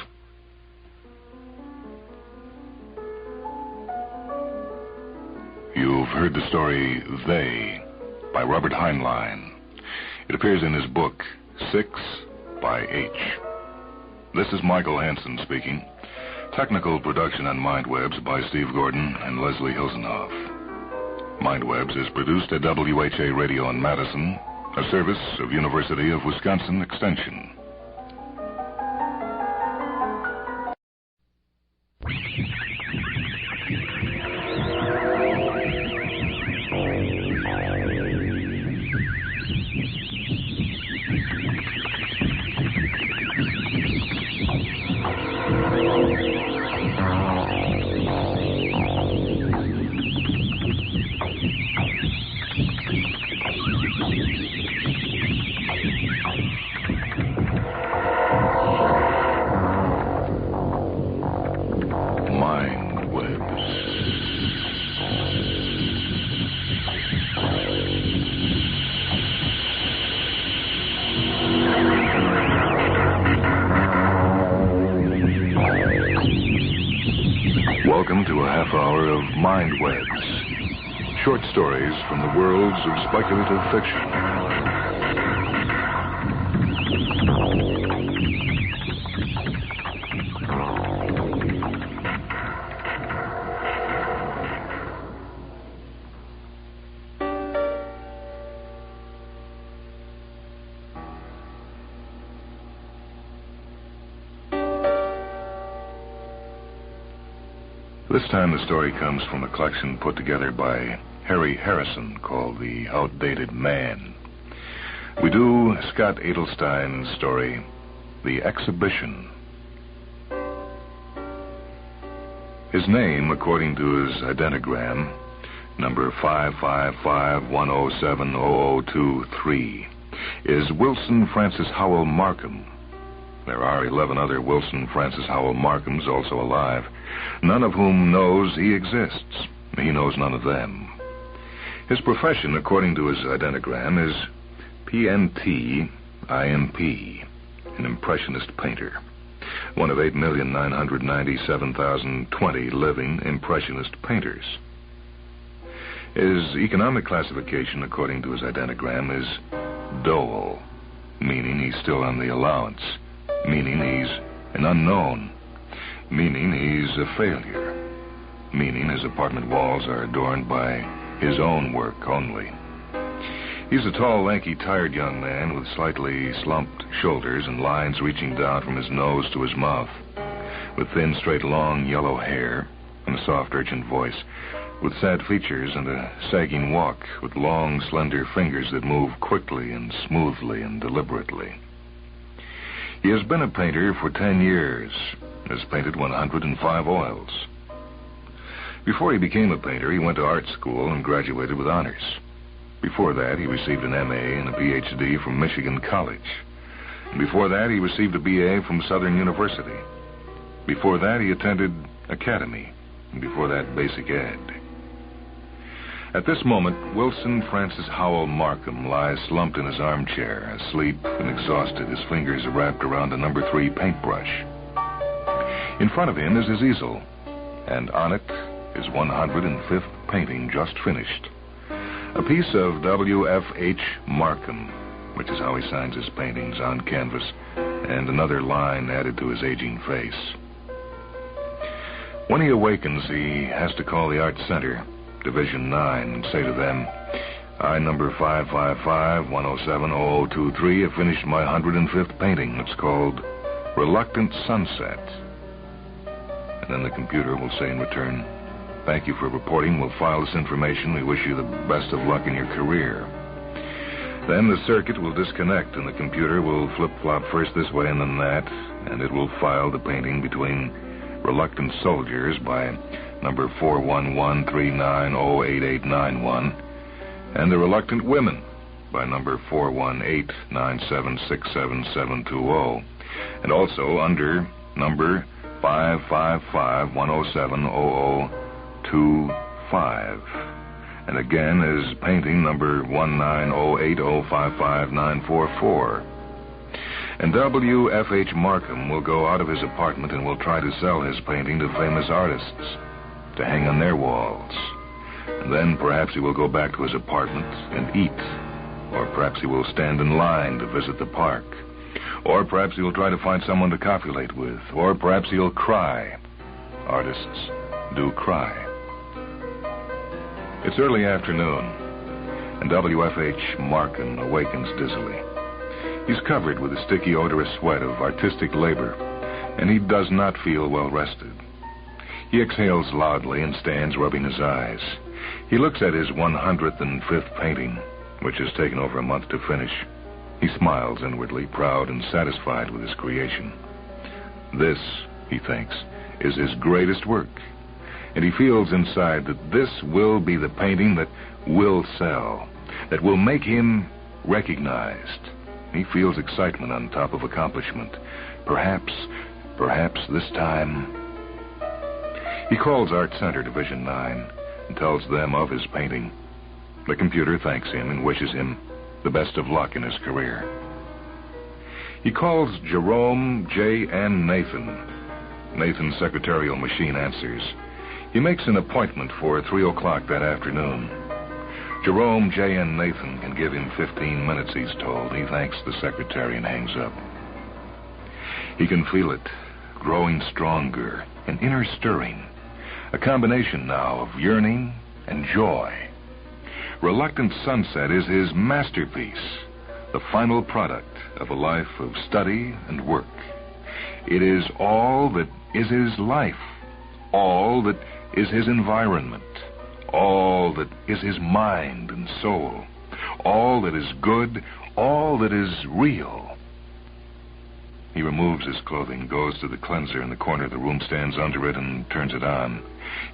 You've heard the story They by Robert Heinlein. It appears in his book 6 by H. This is Michael Hansen speaking. Technical production on Mindwebs by Steve Gordon and Leslie Hilsenhoff. Mindwebs is produced at WHA Radio in Madison, a service of University of Wisconsin Extension. Mind Webs. Short stories from the worlds of speculative fiction. This time the story comes from a collection put together by Harry Harrison called The Outdated Man. We do Scott Edelstein's story, The Exhibition. His name, according to his identigram, number 55510700023, is Wilson Francis Howell Markham. There are 11 other Wilson Francis Howell Markhams also alive, none of whom knows he exists. He knows none of them. His profession, according to his identigram, is PNT IMP, an impressionist painter, one of 8,997,020 living impressionist painters. His economic classification, according to his identigram, is dole, meaning he's still on the allowance, meaning he's an unknown, meaning he's a failure, meaning his apartment walls are adorned by his own work only. He's a tall, lanky, tired young man with slightly slumped shoulders and lines reaching down from his nose to his mouth, with thin, straight, long, yellow hair and a soft, urgent voice, with sad features and a sagging walk, with long, slender fingers that move quickly and smoothly and deliberately. He has been a painter for 10 years, has painted 105 oils. Before he became a painter, he went to art school and graduated with honors. Before that, he received an MA and a PhD from Michigan College. And before that, he received a BA from Southern University. Before that, he attended Academy, and before that, Basic Ed. At this moment, Wilson Francis Howell Markham lies slumped in his armchair, asleep and exhausted, his fingers wrapped around a number 3 paintbrush. In front of him is his easel, and on it his 105th painting just finished. A piece of W.H. Markham, which is how he signs his paintings, on canvas, and another line added to his aging face. When he awakens, he has to call the Art Center, Division 9, and say to them, I, number 55510700023, have finished my 105th painting. It's called Reluctant Sunset. And then the computer will say in return, thank you for reporting. We'll file this information. We wish you the best of luck in your career. Then the circuit will disconnect, and the computer will flip-flop first this way and then that, and it will file the painting between Reluctant Soldiers by number 41139088891, and The Reluctant Women by number 418976770, and also under number 55510700025, and again is painting number 19080555944. And W.F.H. Markham will go out of his apartment and will try to sell his painting to famous artists, to hang on their walls. And then perhaps he will go back to his apartment and eat. Or perhaps he will stand in line to visit the park. Or perhaps he will try to find someone to copulate with. Or perhaps he'll cry. Artists do cry. It's early afternoon, and W.F.H. Markham awakens dizzily. He's covered with a sticky, odorous sweat of artistic labor, and he does not feel well rested. He exhales loudly and stands rubbing his eyes. He looks at his 105th painting, which has taken over a month to finish. He smiles inwardly, proud and satisfied with his creation. This, he thinks, is his greatest work, and he feels inside that this will be the painting that will sell, that will make him recognized. He feels excitement on top of accomplishment. Perhaps this time... He calls Art Center Division 9 and tells them of his painting. The computer thanks him and wishes him the best of luck in his career. He calls Jerome J. N. Nathan. Nathan's secretarial machine answers. He makes an appointment for 3 o'clock that afternoon. Jerome, Jay, and Nathan can give him 15 minutes, he's told. He thanks the secretary and hangs up. He can feel it, growing stronger, an inner stirring, a combination now of yearning and joy. Reluctant Sunset is his masterpiece, the final product of a life of study and work. It is all that is his life, all that is his environment, all that is his mind and soul, all that is good, all that is real. He removes his clothing, goes to the cleanser in the corner of the room, stands under it, and turns it on.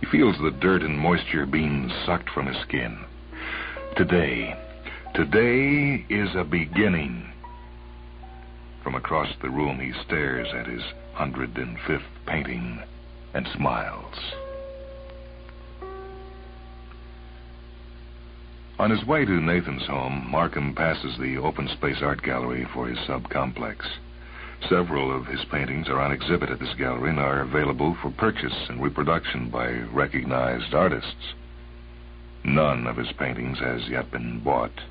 He feels the dirt and moisture being sucked from his skin. Today is a beginning. From across the room, he stares at his 105th painting and smiles. On his way to Nathan's home, Markham passes the open space art gallery for his subcomplex. Several of his paintings are on exhibit at this gallery and are available for purchase and reproduction by recognized artists. None of his paintings has yet been bought.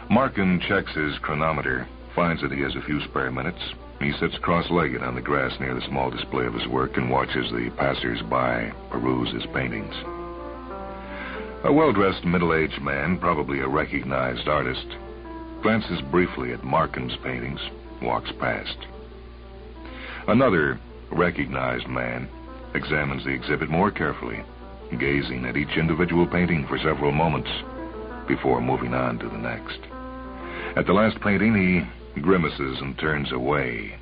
Markham checks his chronometer, finds that he has a few spare minutes. He sits cross-legged on the grass near the small display of his work and watches the passers-by peruse his paintings. A well-dressed middle-aged man, probably a recognized artist, glances briefly at Markham's paintings, walks past. Another recognized man examines the exhibit more carefully, gazing at each individual painting for several moments before moving on to the next. At the last painting, he grimaces and turns away.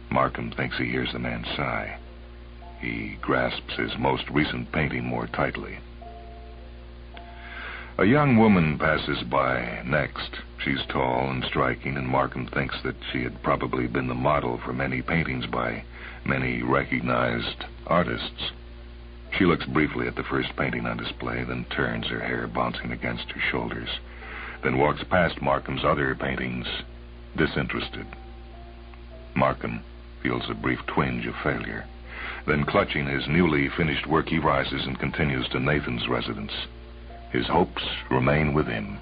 Markham thinks he hears the man sigh. He grasps his most recent painting more tightly. A young woman passes by next. She's tall and striking, and Markham thinks that she had probably been the model for many paintings by many recognized artists. She looks briefly at the first painting on display, then turns, her hair bouncing against her shoulders, then walks past Markham's other paintings, disinterested. Markham feels a brief twinge of failure. Then, clutching his newly finished work, he rises and continues to Nathan's residence. His hopes remain with him.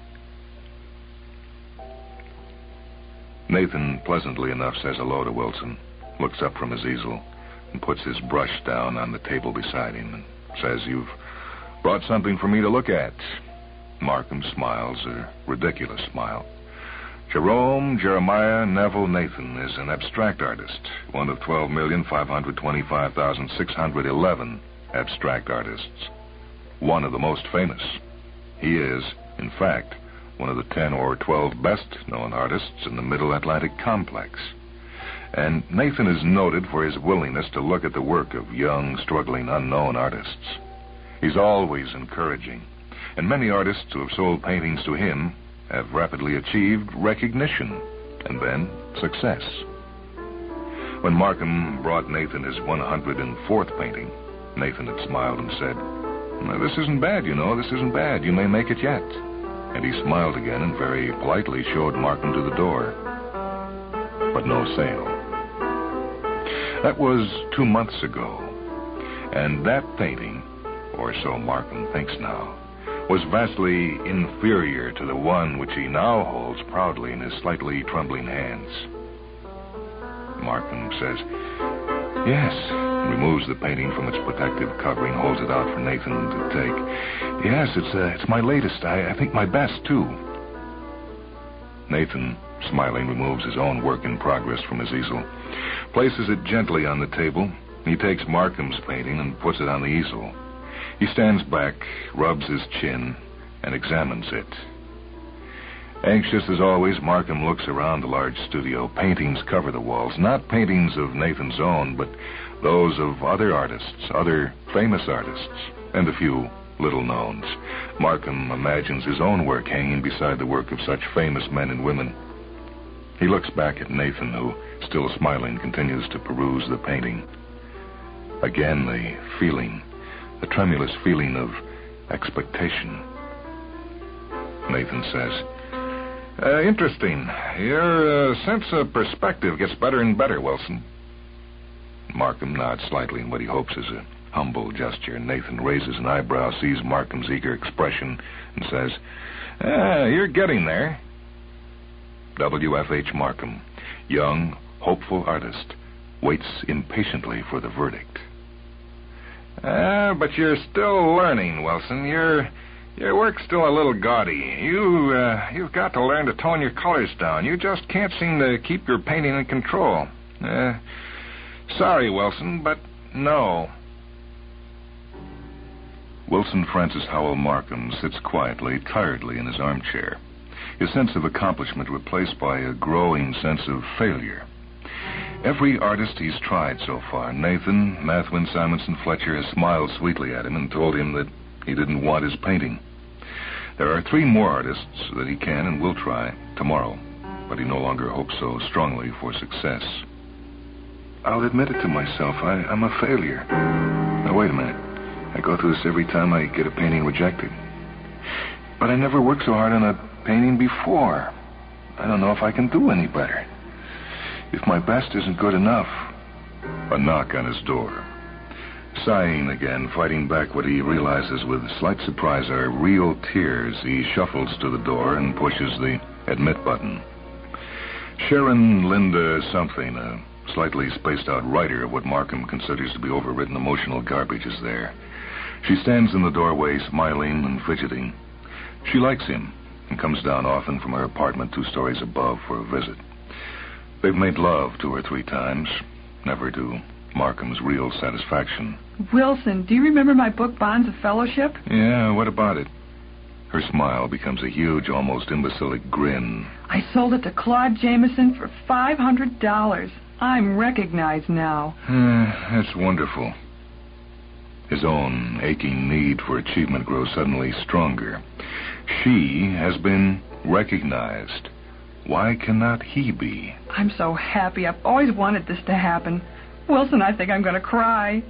Nathan, pleasantly enough, says hello to Wilson, looks up from his easel, and puts his brush down on the table beside him and says, "You've brought something for me to look at." Markham smiles, a ridiculous smile. Jerome Jeremiah Neville Nathan is an abstract artist, one of 12,525,611 abstract artists, one of the most famous. He is, in fact, one of the 10 or 12 best-known artists in the Middle Atlantic complex. And Nathan is noted for his willingness to look at the work of young, struggling, unknown artists. He's always encouraging, and many artists who have sold paintings to him have rapidly achieved recognition and then success. When Markham brought Nathan his 104th painting, Nathan had smiled and said, "This isn't bad, you know, this isn't bad. You may make it yet." And he smiled again and very politely showed Markham to the door. But no sale. That was 2 months ago, and that painting, or so Markham thinks now, was vastly inferior to the one which he now holds proudly in his slightly trembling hands. Markham says, "Yes," and removes the painting from its protective covering, holds it out for Nathan to take. "Yes, it's my latest. I think my best, too." Nathan, smiling, removes his own work in progress from his easel, places it gently on the table. He takes Markham's painting and puts it on the easel. He stands back, rubs his chin, and examines it. Anxious as always, Markham looks around the large studio. Paintings cover the walls, not paintings of Nathan's own, but those of other artists, other famous artists, and a few little-knowns. Markham imagines his own work hanging beside the work of such famous men and women. He looks back at Nathan, who, still smiling, continues to peruse the painting. Again, the feeling, the tremulous feeling of expectation. Nathan says, "Interesting. Your sense of perspective gets better and better, Wilson." Markham nods slightly in what he hopes is a humble gesture. Nathan raises an eyebrow, sees Markham's eager expression, and says, "You're getting there." W.F.H. Markham, young, hopeful artist, waits impatiently for the verdict. But you're still learning, Wilson. Your work's still a little gaudy. You've got to learn to tone your colors down. You just can't seem to keep your painting in control. Sorry, Wilson, but no. Wilson Francis Howell Markham sits quietly, tiredly in his armchair, his sense of accomplishment replaced by a growing sense of failure. Every artist he's tried so far, Nathan, Mathwin, Simonson, Fletcher, has smiled sweetly at him and told him that he didn't want his painting. There are 3 more artists that he can and will try tomorrow, but he no longer hopes so strongly for success. I'll admit it to myself. I'm a failure. Now, wait a minute. I go through this every time I get a painting rejected. But I never worked so hard on a painting before. I don't know if I can do any better. If my best isn't good enough. A knock on his door. Sighing again, fighting back what he realizes with slight surprise are real tears, he shuffles to the door and pushes the admit button. Sharon Linda something, a slightly spaced-out writer of what Markham considers to be overwritten emotional garbage, is there. She stands in the doorway, smiling and fidgeting. She likes him and comes down often from her apartment 2 stories above for a visit. They've made love 2 or 3 times, never to Markham's real satisfaction. Wilson, do you remember my book, Bonds of Fellowship? Yeah, what about it? Her smile becomes a huge, almost imbecilic grin. I sold it to Claude Jameson for $500. I'm recognized now. That's wonderful. His own aching need for achievement grows suddenly stronger. She has been recognized. Why cannot he be? I'm so happy. I've always wanted this to happen. Wilson, I think I'm going to cry.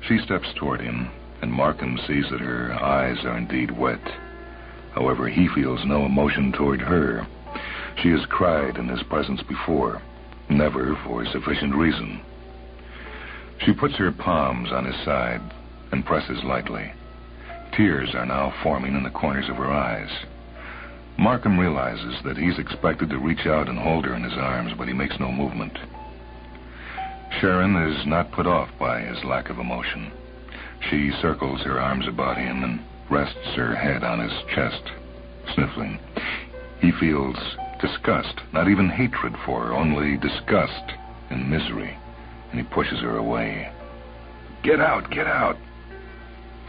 She steps toward him, and Markham sees that her eyes are indeed wet. However, he feels no emotion toward her. She has cried in his presence before, never for sufficient reason. She puts her palms on his side and presses lightly. Tears are now forming in the corners of her eyes. Markham realizes that he's expected to reach out and hold her in his arms, but he makes no movement. Sharon is not put off by his lack of emotion. She circles her arms about him and rests her head on his chest, sniffling. He feels disgust, not even hatred for her, only disgust and misery, and he pushes her away. Get out, get out.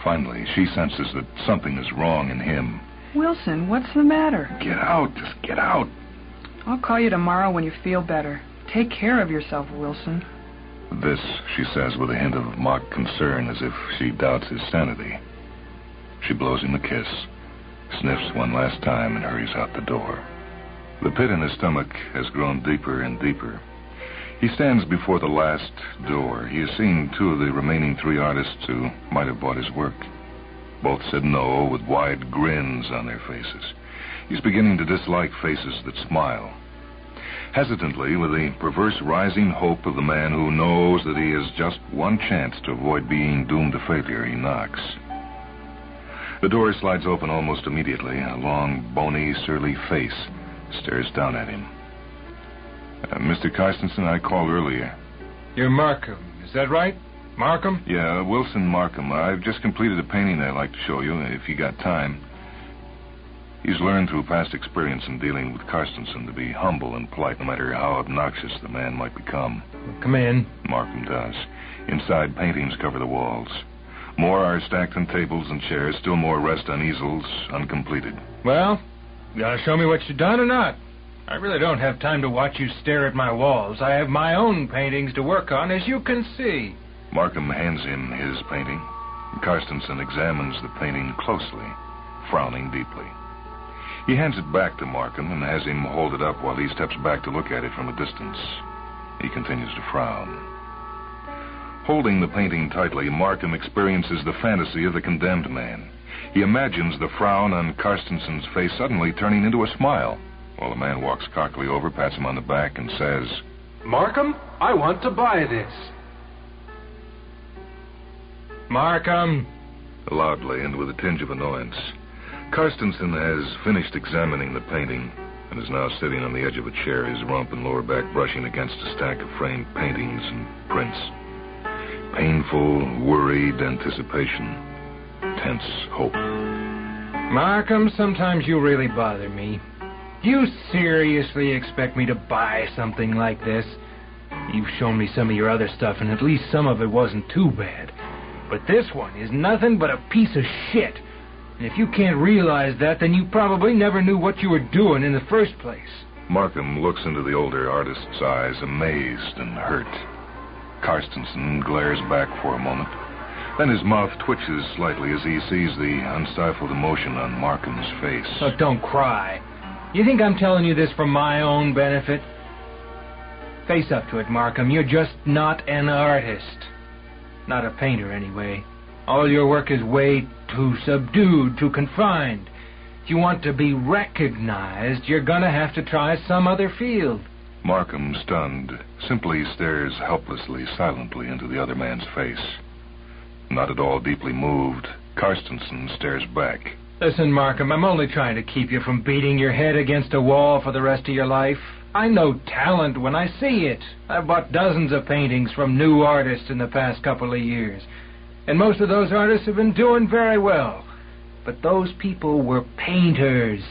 Finally, she senses that something is wrong in him. Wilson, what's the matter? Get out, just get out. I'll call you tomorrow when you feel better. Take care of yourself, Wilson. This, she says with a hint of mock concern, as if she doubts his sanity. She blows him a kiss, sniffs one last time, and hurries out the door. The pit in his stomach has grown deeper and deeper. He stands before the last door. He has seen 2 of the remaining 3 artists who might have bought his work. Both said no with wide grins on their faces. He's beginning to dislike faces that smile. Hesitantly, with the perverse rising hope of the man who knows that he has just one chance to avoid being doomed to failure, he knocks. The door slides open almost immediately. A long, bony, surly face stares down at him. Mr. Carstensen, I called earlier. You're Markham, is that right? Markham? Yeah, Wilson Markham. I've just completed a painting I'd like to show you, if you got time. He's learned through past experience in dealing with Carstensen to be humble and polite, no matter how obnoxious the man might become. Come in. Markham does. Inside, paintings cover the walls. More are stacked on tables and chairs. Still more rest on easels, uncompleted. Well, you gonna show me what you done or not? I really don't have time to watch you stare at my walls. I have my own paintings to work on, as you can see. Markham hands him his painting. Carstensen examines the painting closely, frowning deeply. He hands it back to Markham and has him hold it up while he steps back to look at it from a distance. He continues to frown. Holding the painting tightly, Markham experiences the fantasy of the condemned man. He imagines the frown on Carstensen's face suddenly turning into a smile, while the man walks cockily over, pats him on the back, and says, Markham, I want to buy this. Markham! Loudly and with a tinge of annoyance. Carstensen has finished examining the painting and is now sitting on the edge of a chair, his rump and lower back brushing against a stack of framed paintings and prints. Painful, worried anticipation. Tense hope. Markham, sometimes you really bother me. Do you seriously expect me to buy something like this? You've shown me some of your other stuff, and at least some of it wasn't too bad. But this one is nothing but a piece of shit. And if you can't realize that, then you probably never knew what you were doing in the first place. Markham looks into the older artist's eyes, amazed and hurt. Carstensen glares back for a moment. Then his mouth twitches slightly as he sees the unstifled emotion on Markham's face. Oh, don't cry. You think I'm telling you this for my own benefit? Face up to it, Markham. You're just not an artist. Not a painter, anyway. All your work is way too subdued, too confined. If you want to be recognized, you're gonna have to try some other field. Markham, stunned, simply stares helplessly, silently into the other man's face. Not at all deeply moved, Carstensen stares back. Listen, Markham, I'm only trying to keep you from beating your head against a wall for the rest of your life. I know talent when I see it. I've bought dozens of paintings from new artists in the past couple of years. And most of those artists have been doing very well. But those people were painters.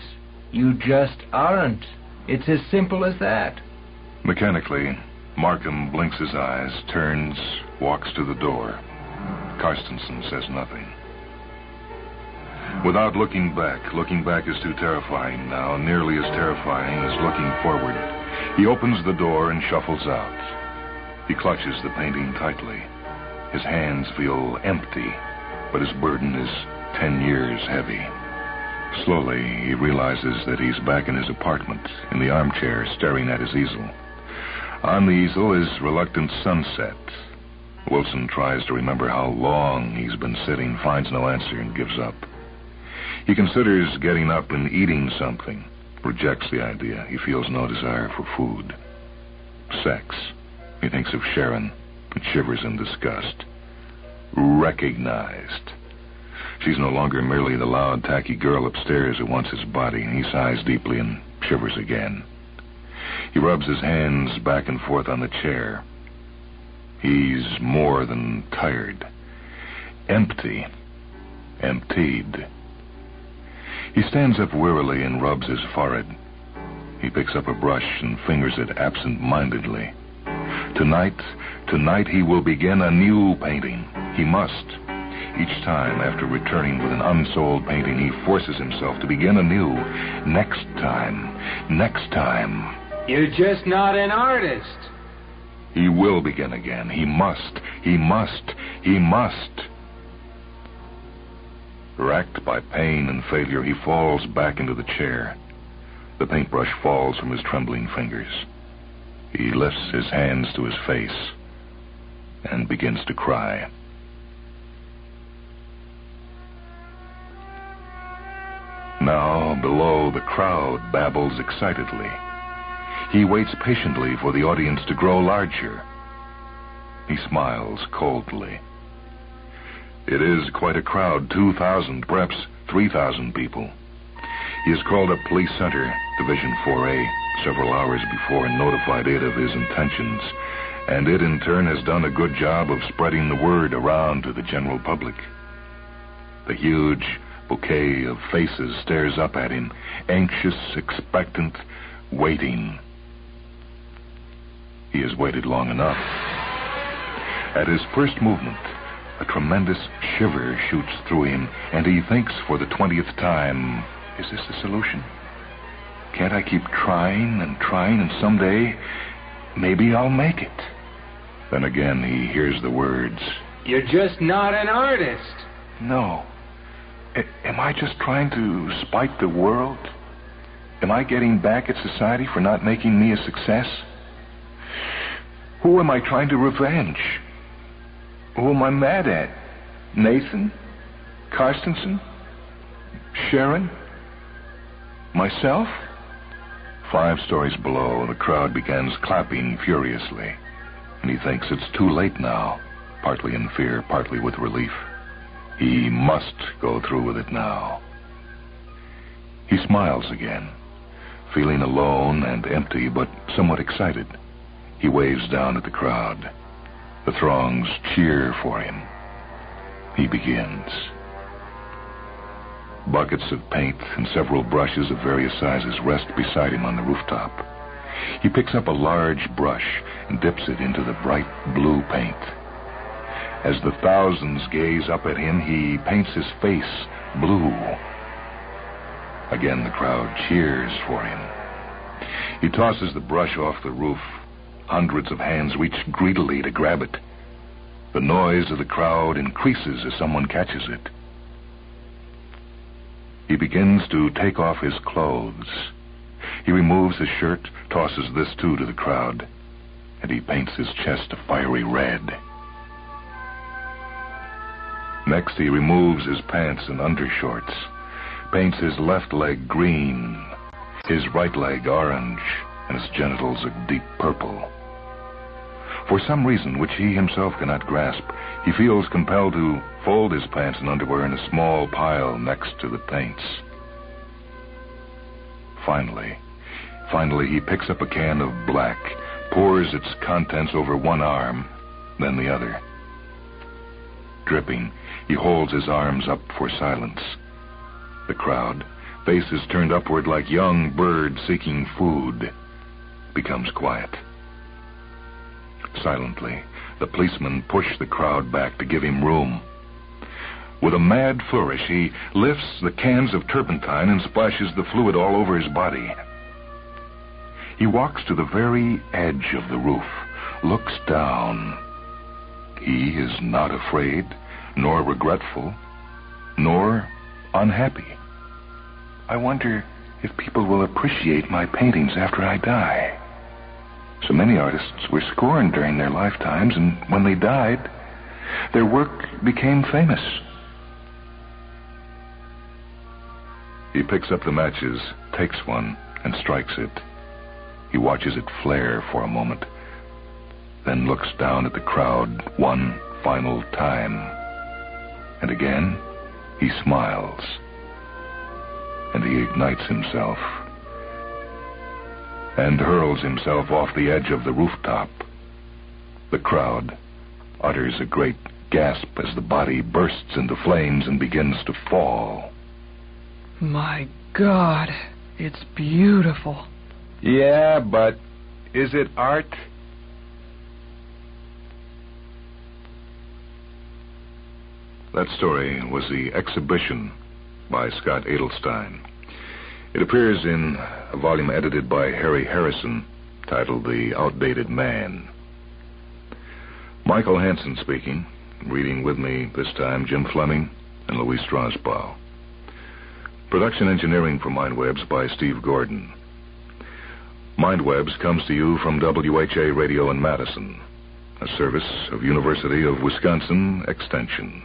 You just aren't. It's as simple as that. Mechanically, Markham blinks his eyes, turns, walks to the door. Carstensen says nothing. Without looking back is too terrifying now, nearly as terrifying as looking forward. He opens the door and shuffles out. He clutches the painting tightly. His hands feel empty, but his burden is 10 years heavy. Slowly, he realizes that he's back in his apartment, in the armchair, staring at his easel. On the easel is reluctant sunset. Wilson tries to remember how long he's been sitting, finds no answer, and gives up. He considers getting up and eating something, rejects the idea. He feels no desire for food. Sex. He thinks of Sharon and shivers in disgust. Recognized. She's no longer merely the loud, tacky girl upstairs who wants his body, and he sighs deeply and shivers again. He rubs his hands back and forth on the chair. He's more than tired. Empty. Emptied. He stands up wearily and rubs his forehead. He picks up a brush and fingers it absent-mindedly. Tonight he will begin a new painting. He must. Each time, after returning with an unsold painting, he forces himself to begin anew. Next time. You're just not an artist. He will begin again. He must. Racked by pain and failure, he falls back into the chair. The paintbrush falls from his trembling fingers. He lifts his hands to his face and begins to cry. Now, below, the crowd babbles excitedly. He waits patiently for the audience to grow larger. He smiles coldly. It is quite a crowd, 2,000, perhaps 3,000 people. He has called up Police Center, Division 4A, several hours before and notified it of his intentions, and it in turn has done a good job of spreading the word around to the general public. The huge bouquet of faces stares up at him, anxious, expectant, waiting. He has waited long enough. At his first movement, a tremendous shiver shoots through him, and he thinks for the 20th time, is this the solution? Can't I keep trying, and someday, maybe I'll make it? Then again he hears the words, You're just not an artist. No. Am I just trying to spite the world? Am I getting back at society for not making me a success? Who am I trying to revenge? Who am I mad at? Nathan? Carstensen? Sharon? Myself? 5 stories below, the crowd begins clapping furiously, and he thinks it's too late now. partly in fear, partly with relief. He must go through with it now. He smiles again, feeling alone and empty, but somewhat excited. He waves down at the crowd. The throngs cheer for him. He begins. Buckets of paint and several brushes of various sizes rest beside him on the rooftop. He picks up a large brush and dips it into the bright blue paint. As the thousands gaze up at him, he paints his face blue. Again, the crowd cheers for him. He tosses the brush off the roof. Hundreds of hands reach greedily to grab it. The noise of the crowd increases as someone catches it. He begins to take off his clothes. He removes his shirt, tosses this too to the crowd, and he paints his chest a fiery red. Next, he removes his pants and undershorts, paints his left leg green, his right leg orange, and his genitals a deep purple. For some reason which he himself cannot grasp, he feels compelled to fold his pants and underwear in a small pile next to the paints. Finally, he picks up a can of black, pours its contents over one arm, then the other. Dripping, he holds his arms up for silence. The crowd, faces turned upward like young birds seeking food, becomes quiet. Silently, the policemen push the crowd back to give him room. With a mad flourish, he lifts the cans of turpentine and splashes the fluid all over his body. He walks to the very edge of the roof, looks down. He is not afraid, nor regretful, nor unhappy. I wonder if people will appreciate my paintings after I die. So many artists were scorned during their lifetimes, and when they died, their work became famous. He picks up the matches, takes one, and strikes it. He watches it flare for a moment, then looks down at the crowd one final time. And again, he smiles, and he ignites himself and hurls himself off the edge of the rooftop. The crowd utters a great gasp as the body bursts into flames and begins to fall. My God, it's beautiful. Yeah, but is it art? That story was The Exhibition by Scott Edelstein. It appears in a volume edited by Harry Harrison titled The Outdated Man. Michael Hansen speaking. Reading with me this time Jim Fleming and Louis Strasbaugh. Production engineering for Mindwebs by Steve Gordon. Mindwebs comes to you from WHA Radio in Madison, a service of University of Wisconsin Extension.